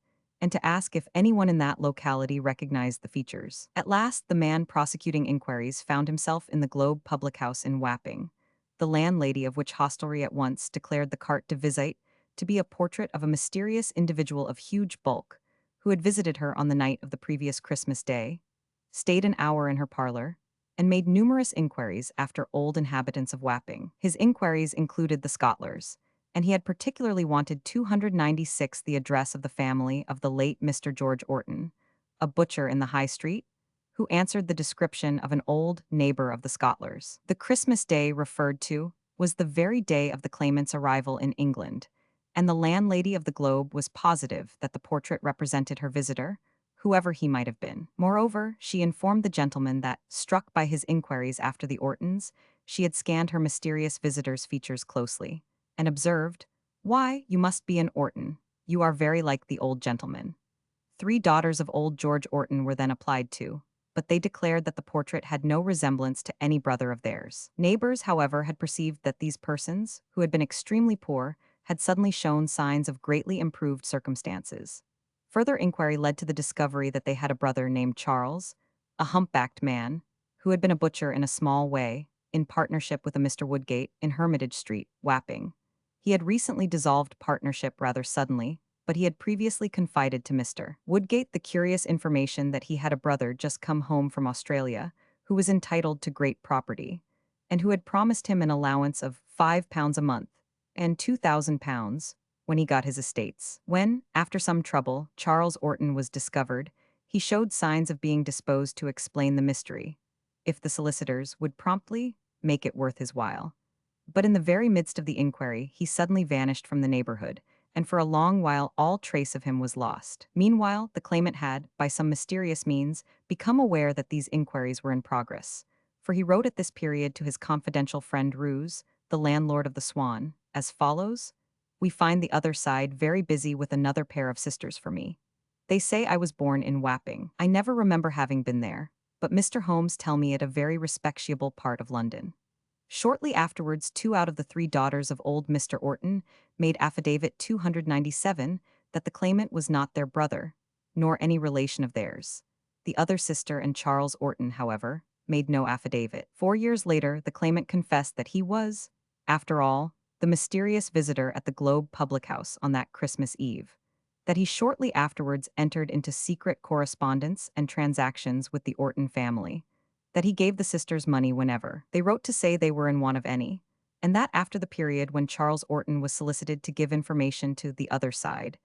and to ask if anyone in that locality recognized the features. At last, the man prosecuting inquiries found himself in the Globe public house in Wapping, the landlady of which hostelry at once declared the carte de visite to be a portrait of a mysterious individual of huge bulk, who had visited her on the night of the previous Christmas day, stayed an hour in her parlor, and made numerous inquiries after old inhabitants of Wapping. His inquiries included the Scottlers, and he had particularly wanted 296 the address of the family of the late Mr. George Orton, a butcher in the High Street, who answered the description of an old neighbor of the Scottlers. The Christmas day referred to was the very day of the claimant's arrival in England, and the landlady of the Globe was positive that the portrait represented her visitor, whoever he might have been. Moreover, she informed the gentleman that, struck by his inquiries after the Ortons, she had scanned her mysterious visitor's features closely, and observed, "Why, you must be an Orton. You are very like the old gentleman." 3 daughters of old George Orton were then applied to, but they declared that the portrait had no resemblance to any brother of theirs. Neighbors, however, had perceived that these persons, who had been extremely poor, had suddenly shown signs of greatly improved circumstances. Further inquiry led to the discovery that they had a brother named Charles, a humpbacked man, who had been a butcher in a small way, in partnership with a Mr. Woodgate in Hermitage Street, Wapping. He had recently dissolved partnership rather suddenly, but he had previously confided to Mr. Woodgate the curious information that he had a brother just come home from Australia, who was entitled to great property, and who had promised him an allowance of £5 a month and £2,000 when he got his estates. When, after some trouble, Charles Orton was discovered, he showed signs of being disposed to explain the mystery, if the solicitors would promptly make it worth his while. But in the very midst of the inquiry, he suddenly vanished from the neighborhood, and for a long while all trace of him was lost. Meanwhile, the claimant had, by some mysterious means, become aware that these inquiries were in progress, for he wrote at this period to his confidential friend Ruse, the landlord of the Swan, as follows: "We find the other side very busy with another pair of sisters for me. They say I was born in Wapping. I never remember having been there, but Mr. Holmes tell me it a very respectable part of London." Shortly afterwards, 2 out of the 3 daughters of old Mr. Orton made affidavit 297 that the claimant was not their brother, nor any relation of theirs. The other sister and Charles Orton, however, made no affidavit. 4 years later, the claimant confessed that he was, after all, the mysterious visitor at the Globe public house on that Christmas Eve, that he shortly afterwards entered into secret correspondence and transactions with the Orton family, that he gave the sisters money whenever they wrote to say they were in want of any, and that after the period when Charles Orton was solicited to give information to the other side,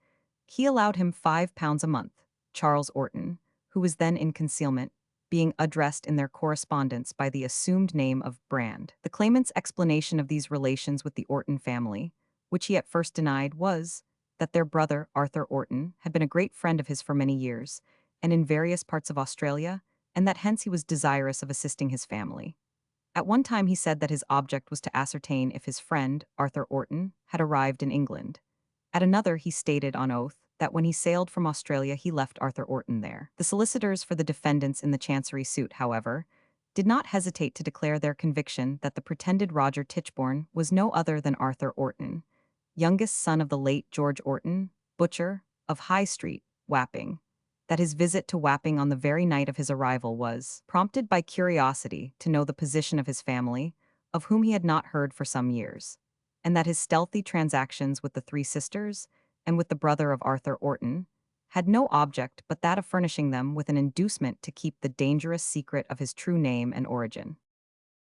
He allowed him £5 a month. Charles Orton, who was then in concealment, being addressed in their correspondence by the assumed name of Brand. The claimant's explanation of these relations with the Orton family, which he at first denied, was that their brother, Arthur Orton, had been a great friend of his for many years, and in various parts of Australia, and that hence he was desirous of assisting his family. At one time he said that his object was to ascertain if his friend, Arthur Orton, had arrived in England. At another he stated on oath that when he sailed from Australia he left Arthur Orton there. The solicitors for the defendants in the Chancery suit, however, did not hesitate to declare their conviction that the pretended Roger Tichborne was no other than Arthur Orton, youngest son of the late George Orton, butcher, of High Street, Wapping, that his visit to Wapping on the very night of his arrival was prompted by curiosity to know the position of his family, of whom he had not heard for some years, and that his stealthy transactions with the three sisters, and with the brother of Arthur Orton, had no object but that of furnishing them with an inducement to keep the dangerous secret of his true name and origin.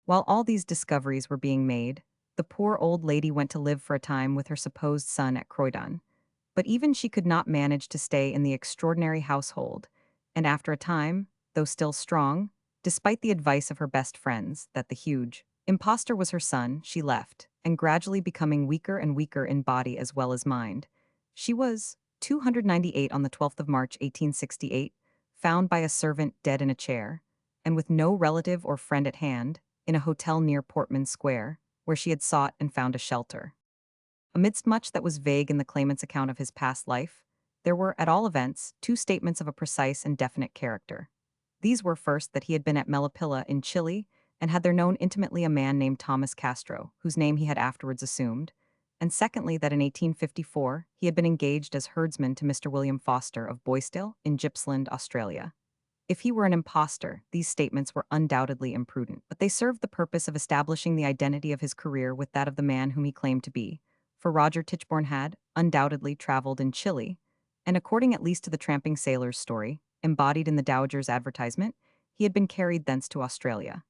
While all these discoveries were being made, the poor old lady went to live for a time with her supposed son at Croydon, but even she could not manage to stay in the extraordinary household, and after a time, though still strong, despite the advice of her best friends that the huge impostor was her son, she left, and gradually becoming weaker and weaker in body as well as mind. She was 298 on the 12th of March 1868, found by a servant dead in a chair, and with no relative or friend at hand, in a hotel near Portman Square, where she had sought and found a shelter. Amidst much that was vague in the claimant's account of his past life, there were, at all events, two statements of a precise and definite character. These were first that he had been at Melipilla in Chile and had there known intimately a man named Thomas Castro, whose name he had afterwards assumed, and secondly that in 1854 he had been engaged as herdsman to Mr. William Foster of Boysdale in Gippsland, Australia. If he were an impostor, these statements were undoubtedly imprudent, but they served the purpose of establishing the identity of his career with that of the man whom he claimed to be, for Roger Tichborne had, undoubtedly, traveled in Chile, and according at least to the tramping sailor's story, embodied in the Dowager's advertisement, he had been carried thence to Australia.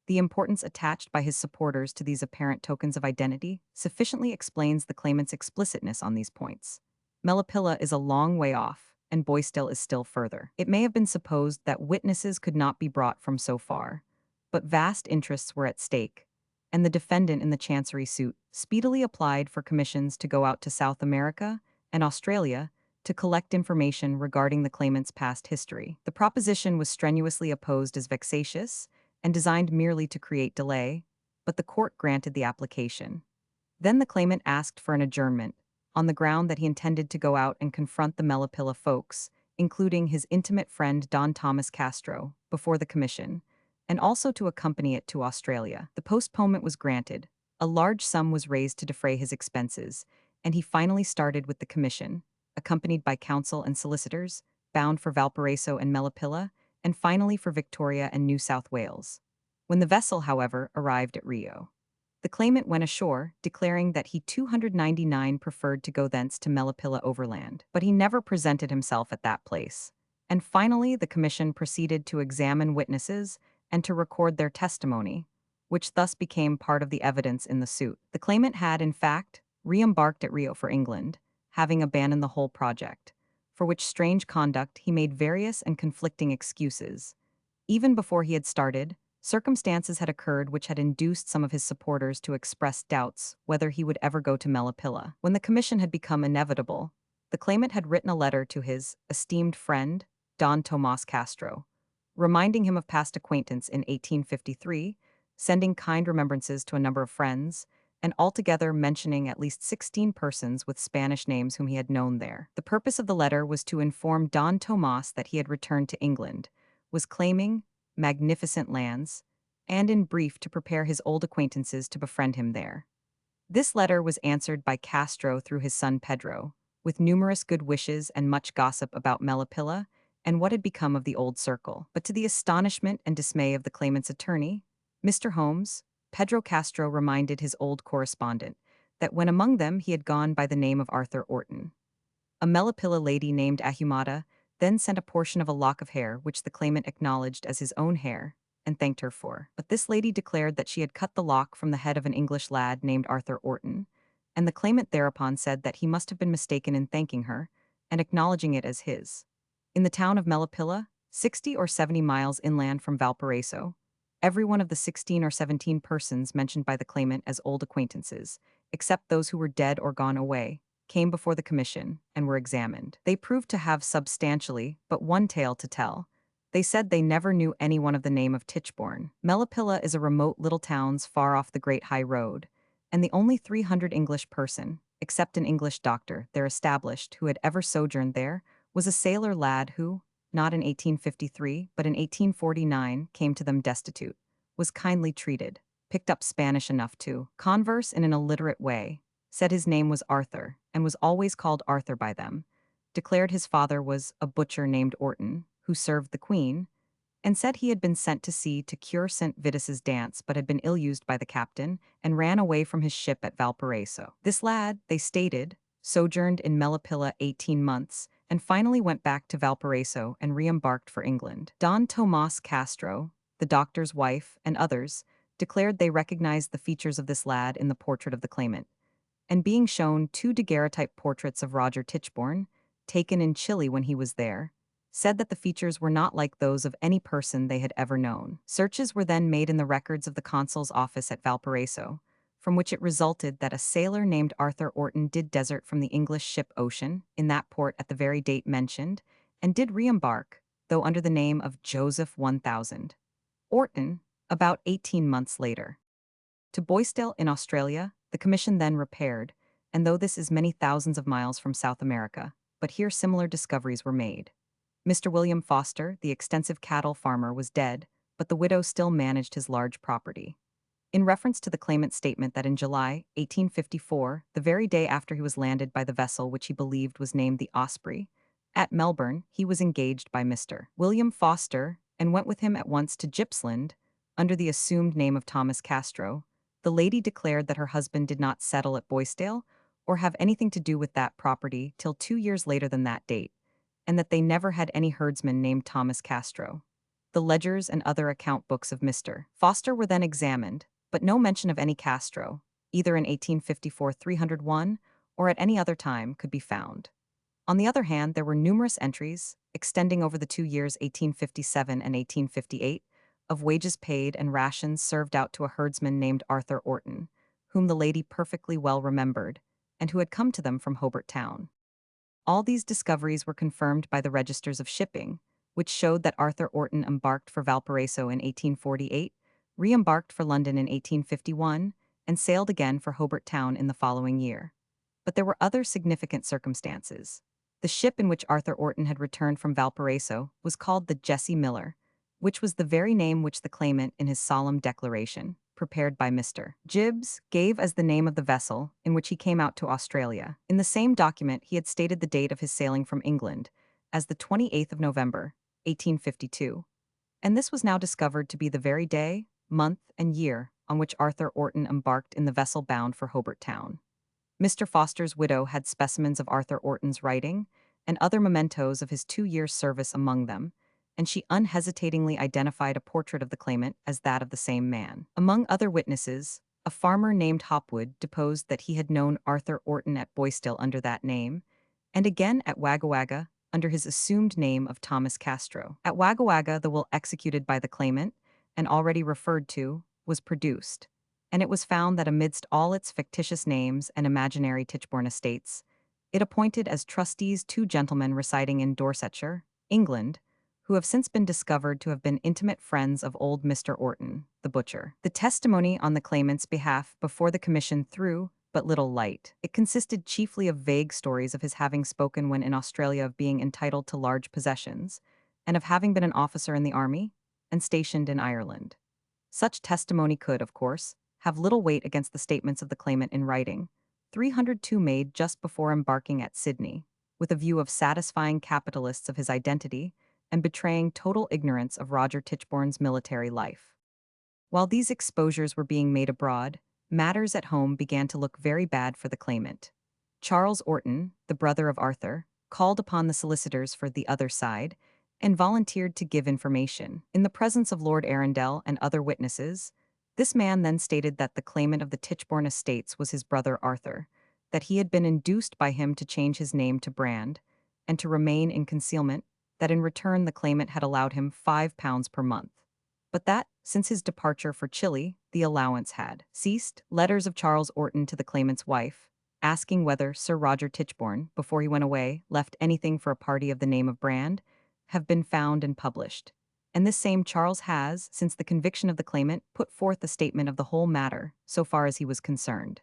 The importance attached by his supporters to these apparent tokens of identity sufficiently explains the claimant's explicitness on these points. Melipilla is a long way off, and Boysdale is still further. It may have been supposed that witnesses could not be brought from so far, but vast interests were at stake, and the defendant in the Chancery suit speedily applied for commissions to go out to South America and Australia to collect information regarding the claimant's past history. The proposition was strenuously opposed as vexatious and designed merely to create delay, but the court granted the application. Then the claimant asked for an adjournment, on the ground that he intended to go out and confront the Melipilla folks, including his intimate friend Don Thomas Castro, before the commission, and also to accompany it to Australia. The postponement was granted, a large sum was raised to defray his expenses, and he finally started with the commission, accompanied by counsel and solicitors, bound for Valparaiso and Melipilla, and finally for Victoria and New South Wales. When the vessel, however, arrived at Rio, the claimant went ashore, declaring that he 299 preferred to go thence to Melipilla overland, but he never presented himself at that place. And finally, the commission proceeded to examine witnesses and to record their testimony, which thus became part of the evidence in the suit. The claimant had, in fact, re-embarked at Rio for England, having abandoned the whole project, for which strange conduct he made various and conflicting excuses. Even before he had started, circumstances had occurred which had induced some of his supporters to express doubts whether he would ever go to Melipilla. When the commission had become inevitable, the claimant had written a letter to his esteemed friend, Don Tomas Castro, reminding him of past acquaintance in 1853, sending kind remembrances to a number of friends, and altogether mentioning at least 16 persons with Spanish names whom he had known there. The purpose of the letter was to inform Don Tomas that he had returned to England, was claiming magnificent lands, and in brief to prepare his old acquaintances to befriend him there. This letter was answered by Castro through his son Pedro, with numerous good wishes and much gossip about Melipilla and what had become of the old circle. But to the astonishment and dismay of the claimant's attorney, Mr. Holmes, Pedro Castro reminded his old correspondent that when among them he had gone by the name of Arthur Orton. A Melipilla lady named Ahumada then sent a portion of a lock of hair which the claimant acknowledged as his own hair, and thanked her for. But this lady declared that she had cut the lock from the head of an English lad named Arthur Orton, and the claimant thereupon said that he must have been mistaken in thanking her, and acknowledging it as his. In the town of Melipilla, 60 or 70 miles inland from Valparaiso, every one of the 16 or 17 persons mentioned by the claimant as old acquaintances, except those who were dead or gone away, came before the commission and were examined. They proved to have substantially but one tale to tell. They said they never knew anyone of the name of Tichborne. Melipilla is a remote little town far off the Great High Road, and the only 300 English person, except an English doctor, there established, who had ever sojourned there, was a sailor lad who, not in 1853, but in 1849, came to them destitute, was kindly treated, picked up Spanish enough to converse in an illiterate way, said his name was Arthur, and was always called Arthur by them, declared his father was a butcher named Orton, who served the Queen, and said he had been sent to sea to cure St. Vitus's dance but had been ill-used by the captain and ran away from his ship at Valparaiso. This lad, they stated, sojourned in Melipilla 18 months and finally went back to Valparaiso and re-embarked for England. Don Tomas Castro, the doctor's wife, and others declared they recognized the features of this lad in the portrait of the claimant, and being shown two daguerreotype portraits of Roger Tichborne, taken in Chile when he was there, said that the features were not like those of any person they had ever known. Searches were then made in the records of the consul's office at Valparaiso, from which it resulted that a sailor named Arthur Orton did desert from the English ship Ocean in that port at the very date mentioned, and did re-embark, though under the name of Joseph 1000. Orton, about 18 months later. To Boisdale in Australia, the commission then repaired, and though this is many thousands of miles from South America, but here similar discoveries were made. Mr. William Foster, the extensive cattle farmer, was dead, but the widow still managed his large property. In reference to the claimant's statement that in July 1854, the very day after he was landed by the vessel which he believed was named the Osprey, at Melbourne, he was engaged by Mr. William Foster and went with him at once to Gippsland, under the assumed name of Thomas Castro, the lady declared that her husband did not settle at Boisdale or have anything to do with that property till 2 years later than that date, and that they never had any herdsman named Thomas Castro. The ledgers and other account books of Mr. Foster were then examined, but no mention of any Castro, either in 1854-301 or at any other time, could be found. On the other hand, there were numerous entries, extending over the 2 years 1857 and 1858, of wages paid and rations served out to a herdsman named Arthur Orton, whom the lady perfectly well remembered, and who had come to them from Hobart Town. All these discoveries were confirmed by the registers of shipping, which showed that Arthur Orton embarked for Valparaiso in 1848, re-embarked for London in 1851, and sailed again for Hobart Town in the following year. But there were other significant circumstances. The ship in which Arthur Orton had returned from Valparaiso was called the Jessie Miller, which was the very name which the claimant, in his solemn declaration, prepared by Mr. Gibbs, gave as the name of the vessel in which he came out to Australia. In the same document, he had stated the date of his sailing from England as the 28th of November, 1852, and this was now discovered to be the very day, month, and year on which Arthur Orton embarked in the vessel bound for Hobart Town. Mr. Foster's widow had specimens of Arthur Orton's writing and other mementos of his 2 years' service among them, and she unhesitatingly identified a portrait of the claimant as that of the same man. Among other witnesses, a farmer named Hopwood deposed that he had known Arthur Orton at Boisdale under that name, and again at Wagga Wagga under his assumed name of Thomas Castro. At Wagga Wagga, the will executed by the claimant, and already referred to, was produced, and it was found that amidst all its fictitious names and imaginary Tichborne estates, it appointed as trustees 2 gentlemen residing in Dorsetshire, England, who have since been discovered to have been intimate friends of old Mr. Orton, the butcher. The testimony on the claimant's behalf before the commission threw but little light. It consisted chiefly of vague stories of his having spoken when in Australia of being entitled to large possessions, and of having been an officer in the army and stationed in Ireland. Such testimony could, of course, have little weight against the statements of the claimant in writing, 302 made just before embarking at Sydney, with a view of satisfying capitalists of his identity and betraying total ignorance of Roger Tichborne's military life. While these exposures were being made abroad, matters at home began to look very bad for the claimant. Charles Orton, the brother of Arthur, called upon the solicitors for the other side and volunteered to give information. In the presence of Lord Arundel and other witnesses, this man then stated that the claimant of the Tichborne estates was his brother Arthur, that he had been induced by him to change his name to Brand, and to remain in concealment, that in return the claimant had allowed him £5 per month. But that, since his departure for Chile, the allowance had ceased. Letters of Charles Orton to the claimant's wife, asking whether Sir Roger Tichborne, before he went away, left anything for a party of the name of Brand, have been found and published. And this same Charles has, since the conviction of the claimant, put forth a statement of the whole matter, so far as he was concerned.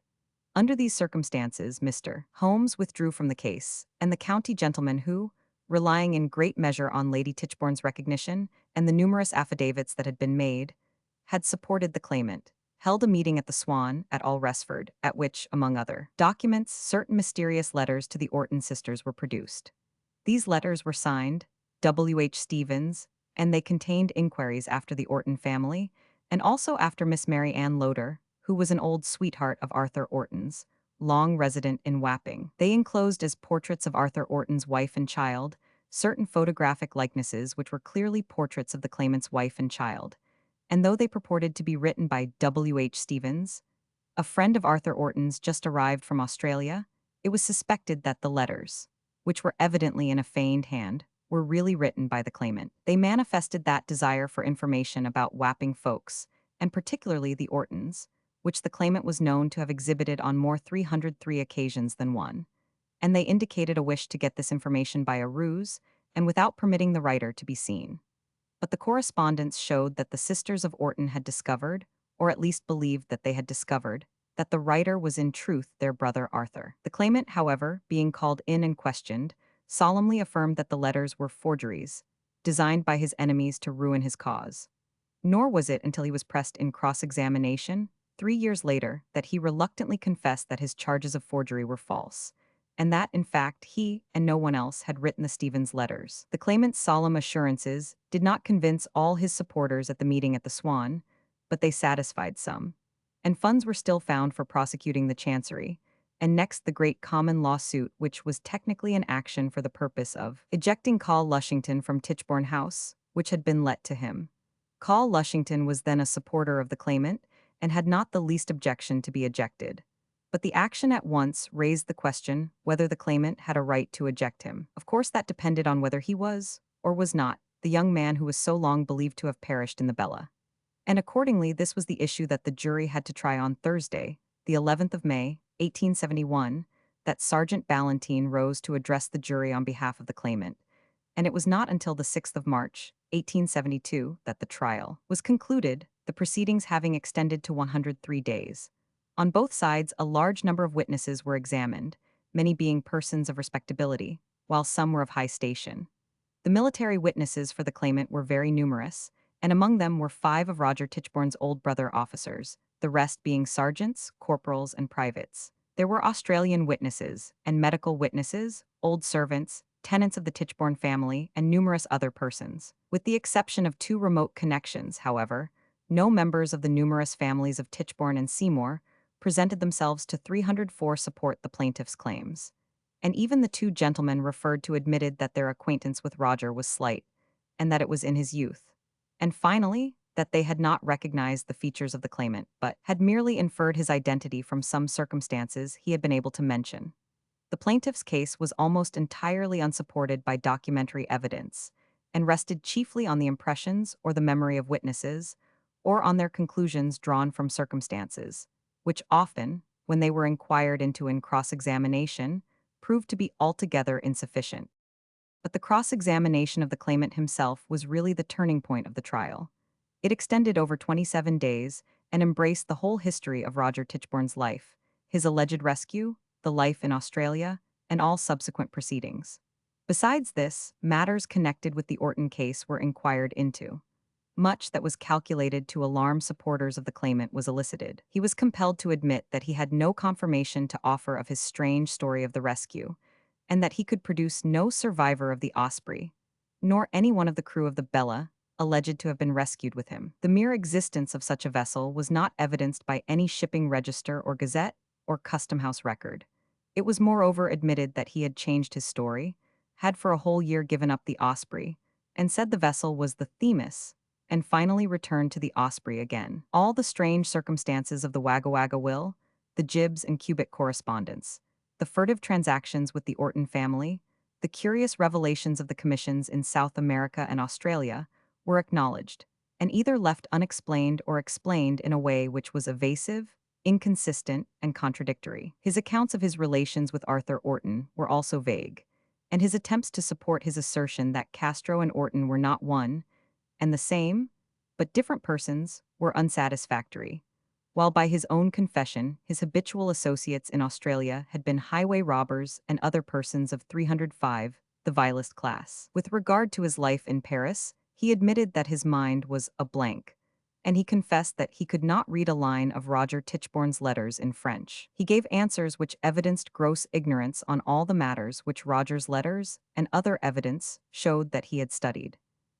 Under these circumstances, Mr. Holmes withdrew from the case, and the county gentleman who, relying in great measure on Lady Tichborne's recognition and the numerous affidavits that had been made, had supported the claimant, held a meeting at the Swan at Alresford, at which, among other documents, certain mysterious letters to the Orton sisters were produced. These letters were signed W.H. Stevens, and they contained inquiries after the Orton family, and also after Miss Mary Ann Loder, who was an old sweetheart of Arthur Orton's, long resident in Wapping. They enclosed as portraits of Arthur Orton's wife and child, certain photographic likenesses which were clearly portraits of the claimant's wife and child, and though they purported to be written by W.H. Stevens, a friend of Arthur Orton's just arrived from Australia, it was suspected that the letters, which were evidently in a feigned hand, were really written by the claimant. They manifested that desire for information about Wapping folks, and particularly the Ortons, which the claimant was known to have exhibited on more 303 occasions than one, and they indicated a wish to get this information by a ruse and without permitting the writer to be seen. But the correspondence showed that the sisters of Orton had discovered, or at least believed that they had discovered, that the writer was in truth their brother Arthur. The claimant, however, being called in and questioned, solemnly affirmed that the letters were forgeries, designed by his enemies to ruin his cause. Nor was it until he was pressed in cross-examination, 3 years later, that he reluctantly confessed that his charges of forgery were false, and that, in fact, he and no one else had written the Stevens letters. The claimant's solemn assurances did not convince all his supporters at the meeting at the Swan, but they satisfied some, and funds were still found for prosecuting the Chancery, and next the great common lawsuit which was technically an action for the purpose of ejecting Call Lushington from Tichborne House, which had been let to him. Call Lushington was then a supporter of the claimant, and had not the least objection to be ejected. But the action at once raised the question whether the claimant had a right to eject him. Of course that depended on whether he was, or was not, the young man who was so long believed to have perished in the Bella. And accordingly this was the issue that the jury had to try on Thursday, the 11th of May, 1871, that Sergeant Ballantyne rose to address the jury on behalf of the claimant, and it was not until the 6th of March, 1872, that the trial was concluded, the proceedings having extended to 103 days. On both sides, a large number of witnesses were examined, many being persons of respectability, while some were of high station. The military witnesses for the claimant were very numerous, and among them were 5 of Roger Tichborne's old brother officers, the rest being sergeants, corporals, and privates. There were Australian witnesses and medical witnesses, old servants, tenants of the Tichborne family, and numerous other persons. With the exception of 2 remote connections, however, no members of the numerous families of Tichborne and Seymour presented themselves to 304 support the plaintiff's claims. And even the 2 gentlemen referred to admitted that their acquaintance with Roger was slight, and that it was in his youth. And finally, that they had not recognized the features of the claimant, but had merely inferred his identity from some circumstances he had been able to mention. The plaintiff's case was almost entirely unsupported by documentary evidence, and rested chiefly on the impressions or the memory of witnesses, or on their conclusions drawn from circumstances, which often, when they were inquired into in cross-examination, proved to be altogether insufficient. But the cross-examination of the claimant himself was really the turning point of the trial. It extended over 27 days and embraced the whole history of Roger Tichborne's life, his alleged rescue, the life in Australia, and all subsequent proceedings. Besides this, matters connected with the Orton case were inquired into. Much that was calculated to alarm supporters of the claimant was elicited. He was compelled to admit that he had no confirmation to offer of his strange story of the rescue, and that he could produce no survivor of the Osprey, nor any one of the crew of the Bella, alleged to have been rescued with him. The mere existence of such a vessel was not evidenced by any shipping register or gazette or custom house record. It was moreover admitted that he had changed his story, had for a whole year given up the Osprey, and said the vessel was the Themis, and finally returned to the Osprey again. All the strange circumstances of the Wagga Wagga will, the Gibbs and Cubitt correspondence, the furtive transactions with the Orton family, the curious revelations of the commissions in South America and Australia were acknowledged, and either left unexplained or explained in a way which was evasive, inconsistent, and contradictory. His accounts of his relations with Arthur Orton were also vague, and his attempts to support his assertion that Castro and Orton were not one and the same, but different persons, were unsatisfactory. While by his own confession, his habitual associates in Australia had been highway robbers and other persons of 305, the vilest class. With regard to his life in Paris, he admitted that his mind was a blank, and he confessed that he could not read a line of Roger Tichborne's letters in French. He gave answers which evidenced gross ignorance on all the matters which Roger's letters and other evidence showed that he had studied.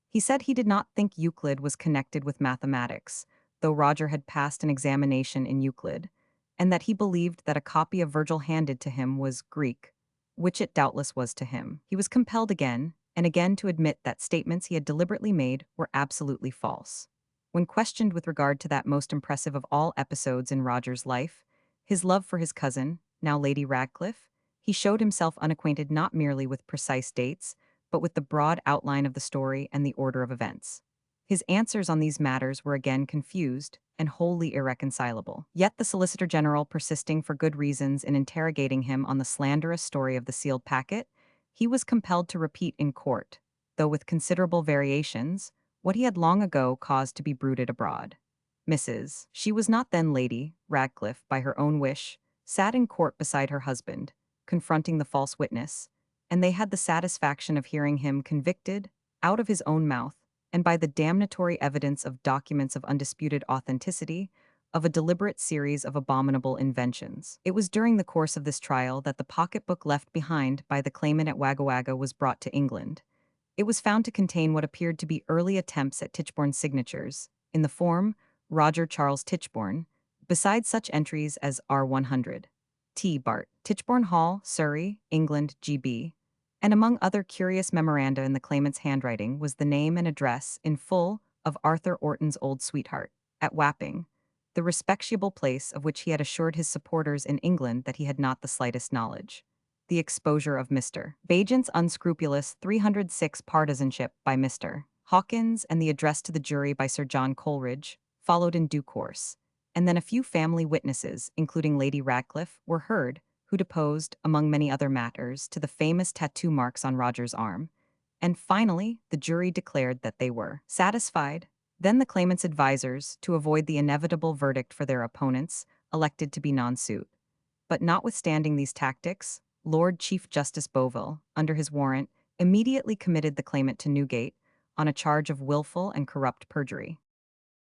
He said he did not think Euclid was connected with mathematics, though Roger had passed an examination in Euclid, and that he believed that a copy of Virgil handed to him was Greek, which it doubtless was to him. He was compelled again and again to admit that statements he had deliberately made were absolutely false. When questioned with regard to that most impressive of all episodes in Roger's life, his love for his cousin, now Lady Radcliffe, he showed himself unacquainted not merely with precise dates, but with the broad outline of the story and the order of events. His answers on these matters were again confused and wholly irreconcilable. Yet the Solicitor General persisting for good reasons in interrogating him on the slanderous story of the sealed packet, he was compelled to repeat in court, though with considerable variations, what he had long ago caused to be bruited abroad. She was not then Lady Radcliffe by her own wish, sat in court beside her husband, confronting the false witness, and they had the satisfaction of hearing him convicted, out of his own mouth, and by the damnatory evidence of documents of undisputed authenticity, of a deliberate series of abominable inventions. It was during the course of this trial that the pocketbook left behind by the claimant at Wagga Wagga was brought to England. It was found to contain what appeared to be early attempts at Tichborne's signatures, in the form Roger Charles Tichborne, besides such entries as R100. T. Bart, Tichborne Hall, Surrey, England, GB, and among other curious memoranda in the claimant's handwriting was the name and address, in full, of Arthur Orton's old sweetheart, at Wapping, the respectable place of which he had assured his supporters in England that he had not the slightest knowledge. The exposure of Mr. Bagent's unscrupulous 306 partisanship by Mr. Hawkins and the address to the jury by Sir John Coleridge followed in due course, and then a few family witnesses, including Lady Radcliffe, were heard, who deposed, among many other matters, to the famous tattoo marks on Roger's arm, and finally the jury declared that they were satisfied. Then the claimant's advisers, to avoid the inevitable verdict for their opponents, elected to be non-suit. But notwithstanding these tactics, Lord Chief Justice Boville, under his warrant, immediately committed the claimant to Newgate on a charge of willful and corrupt perjury.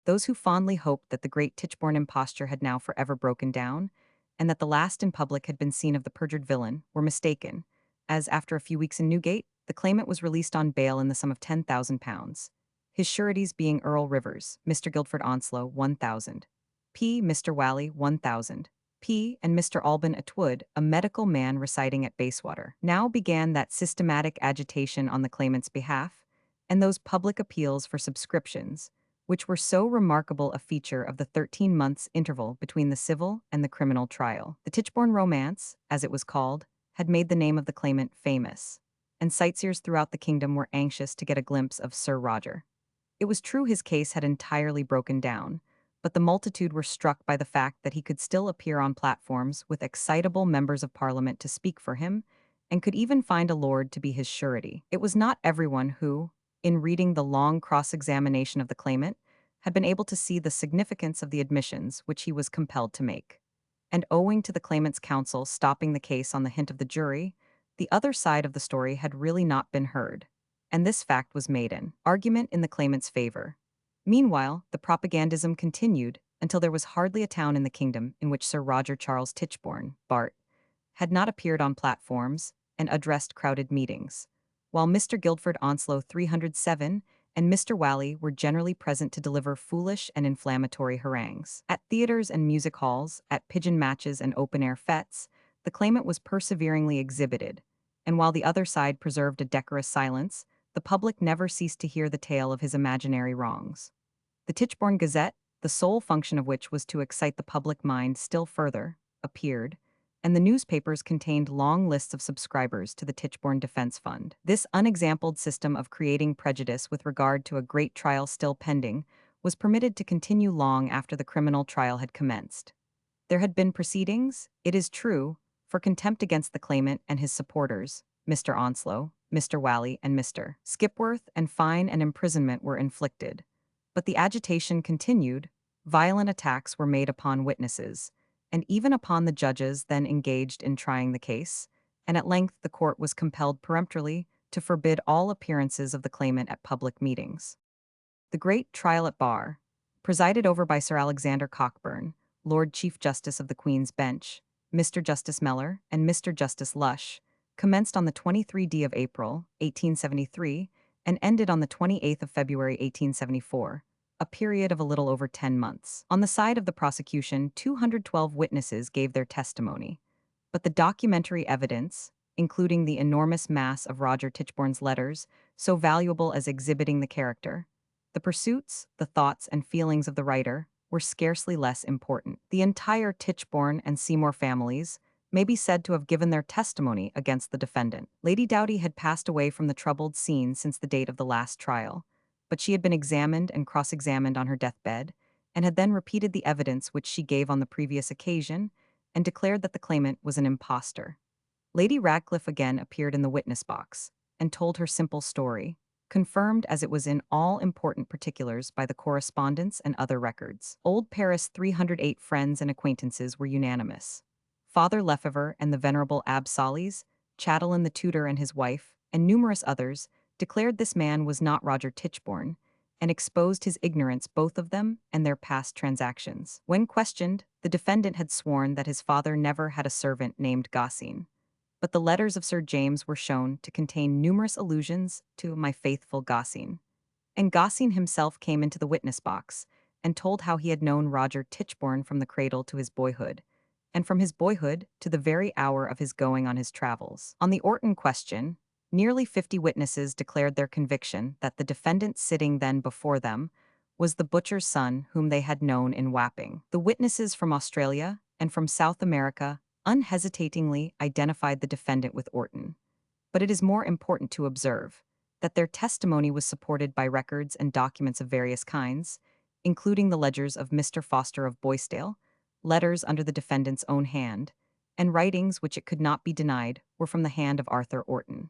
Those who fondly hoped that the great Tichborne imposture had now forever broken down, and that the last in public had been seen of the perjured villain, were mistaken, as, after a few weeks in Newgate, the claimant was released on bail in the sum of £10,000, his sureties being Earl Rivers, Mr. Guildford Onslow, 1,000, P. Mr. Whalley, 1,000, P. and Mr. Alban Atwood, a medical man residing at Bayswater. Now began that systematic agitation on the claimant's behalf, and those public appeals for subscriptions, which were so remarkable a feature of the 13 months' interval between the civil and the criminal trial. The Tichborne romance, as it was called, had made the name of the claimant famous, and sightseers throughout the kingdom were anxious to get a glimpse of Sir Roger. It was true his case had entirely broken down, but the multitude were struck by the fact that he could still appear on platforms with excitable members of Parliament to speak for him, and could even find a lord to be his surety. It was not everyone who, in reading the long cross-examination of the claimant, had been able to see the significance of the admissions which he was compelled to make. And owing to the claimant's counsel stopping the case on the hint of the jury, the other side of the story had really not been heard, and this fact was made an argument in the claimant's favor. Meanwhile, the propagandism continued until there was hardly a town in the kingdom in which Sir Roger Charles Tichborne, Bart, had not appeared on platforms and addressed crowded meetings, while Mr. Guildford Onslow 307 and Mr. Whalley were generally present to deliver foolish and inflammatory harangues. At theaters and music halls, at pigeon matches and open-air fetes, the claimant was perseveringly exhibited, and while the other side preserved a decorous silence, the public never ceased to hear the tale of his imaginary wrongs. The Tichborne Gazette, the sole function of which was to excite the public mind still further, appeared, and the newspapers contained long lists of subscribers to the Tichborne Defense Fund. This unexampled system of creating prejudice with regard to a great trial still pending was permitted to continue long after the criminal trial had commenced. There had been proceedings, it is true, for contempt against the claimant and his supporters, Mr. Onslow, Mr. Whalley, and Mr. Skipworth, and fine and imprisonment were inflicted. But the agitation continued, violent attacks were made upon witnesses, and even upon the judges then engaged in trying the case, and at length the court was compelled peremptorily to forbid all appearances of the claimant at public meetings. The great trial at bar, presided over by Sir Alexander Cockburn, Lord Chief Justice of the Queen's Bench, Mr. Justice Mellor, and Mr. Justice Lush, commenced on the 23rd of April, 1873, and ended on the 28th of February, 1874, a period of a little over 10 months. On the side of the prosecution, 212 witnesses gave their testimony, but the documentary evidence, including the enormous mass of Roger Tichborne's letters, so valuable as exhibiting the character, the pursuits, the thoughts, and feelings of the writer, were scarcely less important. The entire Tichborne and Seymour families may be said to have given their testimony against the defendant. Lady Doughty had passed away from the troubled scene since the date of the last trial, but she had been examined and cross-examined on her deathbed, and had then repeated the evidence which she gave on the previous occasion, and declared that the claimant was an impostor. Lady Radcliffe again appeared in the witness box, and told her simple story, confirmed as it was in all important particulars by the correspondence and other records. Old Paris' 308 friends and acquaintances were unanimous. Father Lefevre and the venerable Abbe Solis, Chatelain the tutor and his wife, and numerous others, declared this man was not Roger Tichborne, and exposed his ignorance both of them and their past transactions. When questioned, the defendant had sworn that his father never had a servant named Gossin, but the letters of Sir James were shown to contain numerous allusions to my faithful Gossin. And Gossin himself came into the witness box and told how he had known Roger Tichborne from the cradle to his boyhood, and from his boyhood to the very hour of his going on his travels. On the Orton question, nearly 50 witnesses declared their conviction that the defendant sitting then before them was the butcher's son whom they had known in Wapping. The witnesses from Australia and from South America unhesitatingly identified the defendant with Orton. But it is more important to observe that their testimony was supported by records and documents of various kinds, including the ledgers of Mr. Foster of Boisdale, letters under the defendant's own hand, and writings which it could not be denied were from the hand of Arthur Orton.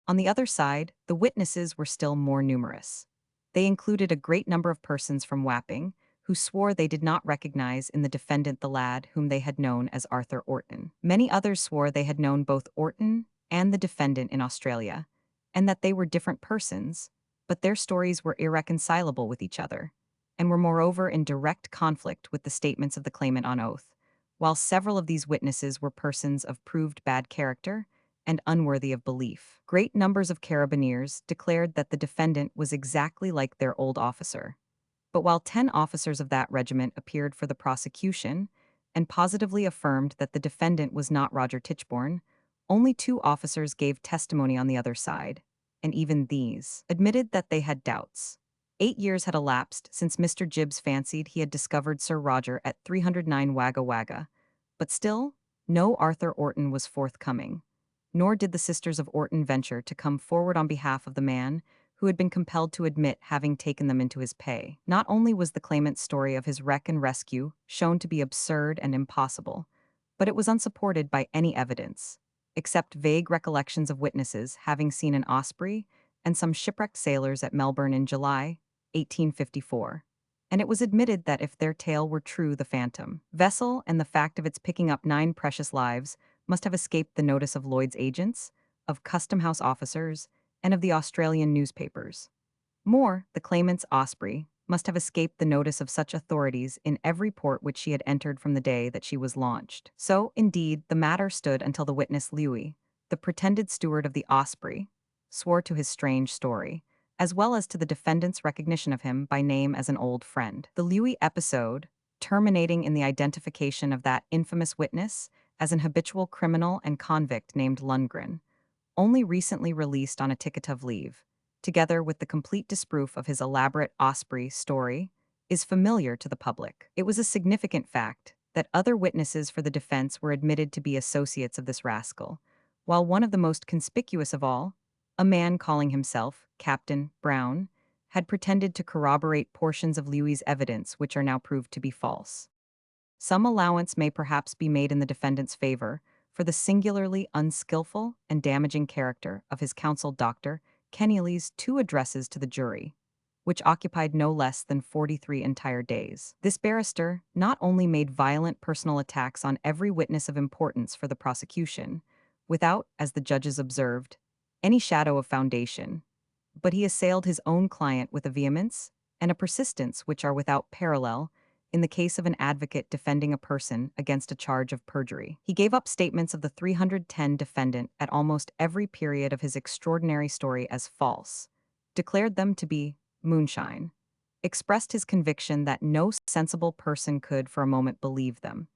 On the other side, the witnesses were still more numerous. They included a great number of persons from Wapping, who swore they did not recognize in the defendant the lad whom they had known as Arthur Orton. Many others swore they had known both Orton and the defendant in Australia, and that they were different persons, but their stories were irreconcilable with each other, and were moreover in direct conflict with the statements of the claimant on oath, while several of these witnesses were persons of proved bad character and unworthy of belief. Great numbers of carabineers declared that the defendant was exactly like their old officer. But while 10 officers of that regiment appeared for the prosecution and positively affirmed that the defendant was not Roger Tichborne, only 2 officers gave testimony on the other side, and even these admitted that they had doubts. 8 years had elapsed since Mr. Gibbs fancied he had discovered Sir Roger at 309 Wagga Wagga, but still, no Arthur Orton was forthcoming, nor did the sisters of Orton venture to come forward on behalf of the man who had been compelled to admit having taken them into his pay. Not only was the claimant's story of his wreck and rescue shown to be absurd and impossible, but it was unsupported by any evidence, except vague recollections of witnesses having seen an Osprey and some shipwrecked sailors at Melbourne in July 1854. And it was admitted that if their tale were true, the phantom vessel and the fact of its picking up 9 precious lives must have escaped the notice of Lloyd's agents, of Custom House officers, and of the Australian newspapers. More, the claimant's Osprey must have escaped the notice of such authorities in every port which she had entered from the day that she was launched. So, indeed, the matter stood until the witness Louis, the pretended steward of the Osprey, swore to his strange story, as well as to the defendant's recognition of him by name as an old friend. The Louis episode, terminating in the identification of that infamous witness as an habitual criminal and convict named Lundgren, only recently released on a ticket of leave, together with the complete disproof of his elaborate Osprey story, is familiar to the public. It was a significant fact that other witnesses for the defense were admitted to be associates of this rascal, while one of the most conspicuous of all, a man calling himself Captain Brown, had pretended to corroborate portions of Louis's evidence which are now proved to be false. Some allowance may perhaps be made in the defendant's favor for the singularly unskillful and damaging character of his counsel Dr. Keneally's two addresses to the jury, which occupied no less than 43 entire days. This barrister not only made violent personal attacks on every witness of importance for the prosecution, without, as the judges observed, any shadow of foundation, but he assailed his own client with a vehemence and a persistence which are without parallel in the case of an advocate defending a person against a charge of perjury. He gave up statements of the 310 defendant at almost every period of his extraordinary story as false, declared them to be moonshine, expressed his conviction that no sensible person could for a moment believe them,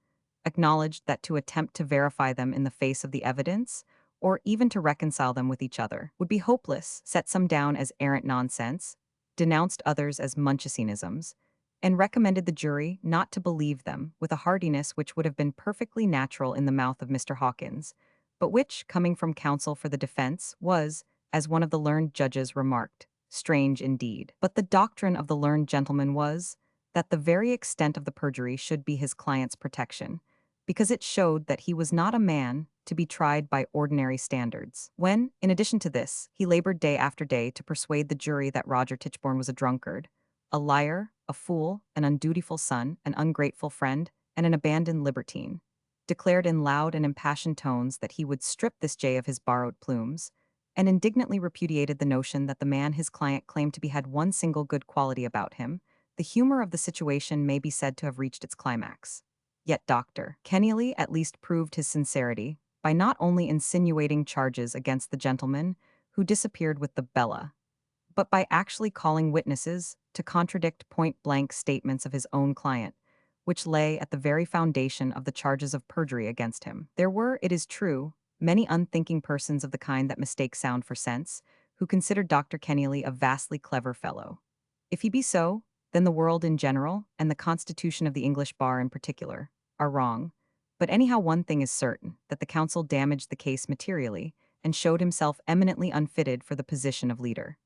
acknowledged that to attempt to verify them in the face of the evidence, or even to reconcile them with each other, would be hopeless, set some down as arrant nonsense, denounced others as Munchausenisms, and recommended the jury not to believe them with a heartiness which would have been perfectly natural in the mouth of Mr. Hawkins, but which, coming from counsel for the defense, was, as one of the learned judges remarked, strange indeed. But the doctrine of the learned gentleman was that the very extent of the perjury should be his client's protection, because it showed that he was not a man to be tried by ordinary standards. When, in addition to this, he labored day after day to persuade the jury that Roger Tichborne was a drunkard, a liar, a fool, an undutiful son, an ungrateful friend, and an abandoned libertine, declared in loud and impassioned tones that he would strip this jay of his borrowed plumes, and indignantly repudiated the notion that the man his client claimed to be had one single good quality about him, the humor of the situation may be said to have reached its climax. Yet Dr. Keneally at least proved his sincerity by not only insinuating charges against the gentleman who disappeared with the Bella, but by actually calling witnesses to contradict point-blank statements of his own client, which lay at the very foundation of the charges of perjury against him. There were, it is true, many unthinking persons of the kind that mistake sound for sense, who considered Dr. Keneally a vastly clever fellow. If he be so, then the world in general, and the constitution of the English bar in particular, are wrong. But anyhow, one thing is certain, that the counsel damaged the case materially, and showed himself eminently unfitted for the position of leader.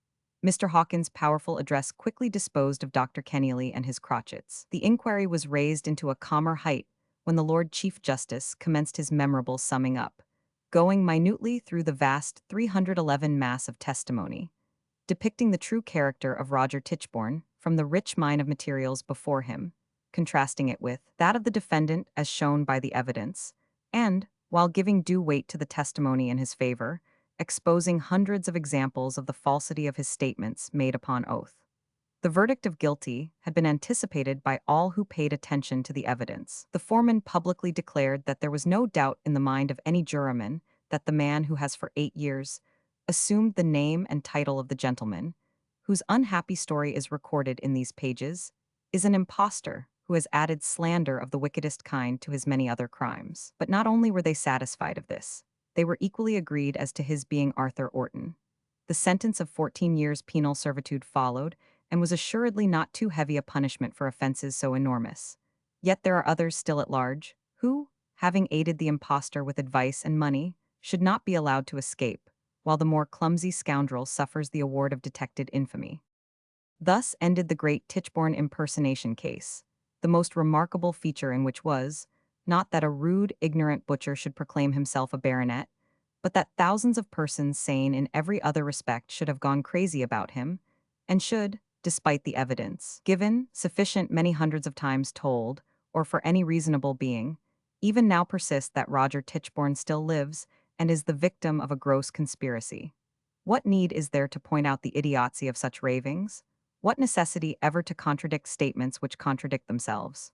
Mr. Hawkins' powerful address quickly disposed of Dr. Keneally and his crotchets. The inquiry was raised into a calmer height when the Lord Chief Justice commenced his memorable summing up, going minutely through the vast 311 mass of testimony, depicting the true character of Roger Tichborne from the rich mine of materials before him, contrasting it with that of the defendant as shown by the evidence, and, while giving due weight to the testimony in his favor, exposing hundreds of examples of the falsity of his statements made upon oath. The verdict of guilty had been anticipated by all who paid attention to the evidence. The foreman publicly declared that there was no doubt in the mind of any juryman that the man who has for 8 years assumed the name and title of the gentleman, whose unhappy story is recorded in these pages, is an impostor who has added slander of the wickedest kind to his many other crimes. But not only were they satisfied of this, they were equally agreed as to his being Arthur Orton. The sentence of 14 years penal servitude followed, and was assuredly not too heavy a punishment for offenses so enormous. Yet there are others still at large, who, having aided the impostor with advice and money, should not be allowed to escape, while the more clumsy scoundrel suffers the award of detected infamy. Thus ended the great Tichborne impersonation case, the most remarkable feature in which was, not that a rude, ignorant butcher should proclaim himself a baronet, but that thousands of persons sane in every other respect should have gone crazy about him, and should, despite the evidence given, sufficient many hundreds of times told, or for any reasonable being, even now persist that Roger Tichborne still lives and is the victim of a gross conspiracy. What need is there to point out the idiocy of such ravings? What necessity ever to contradict statements which contradict themselves?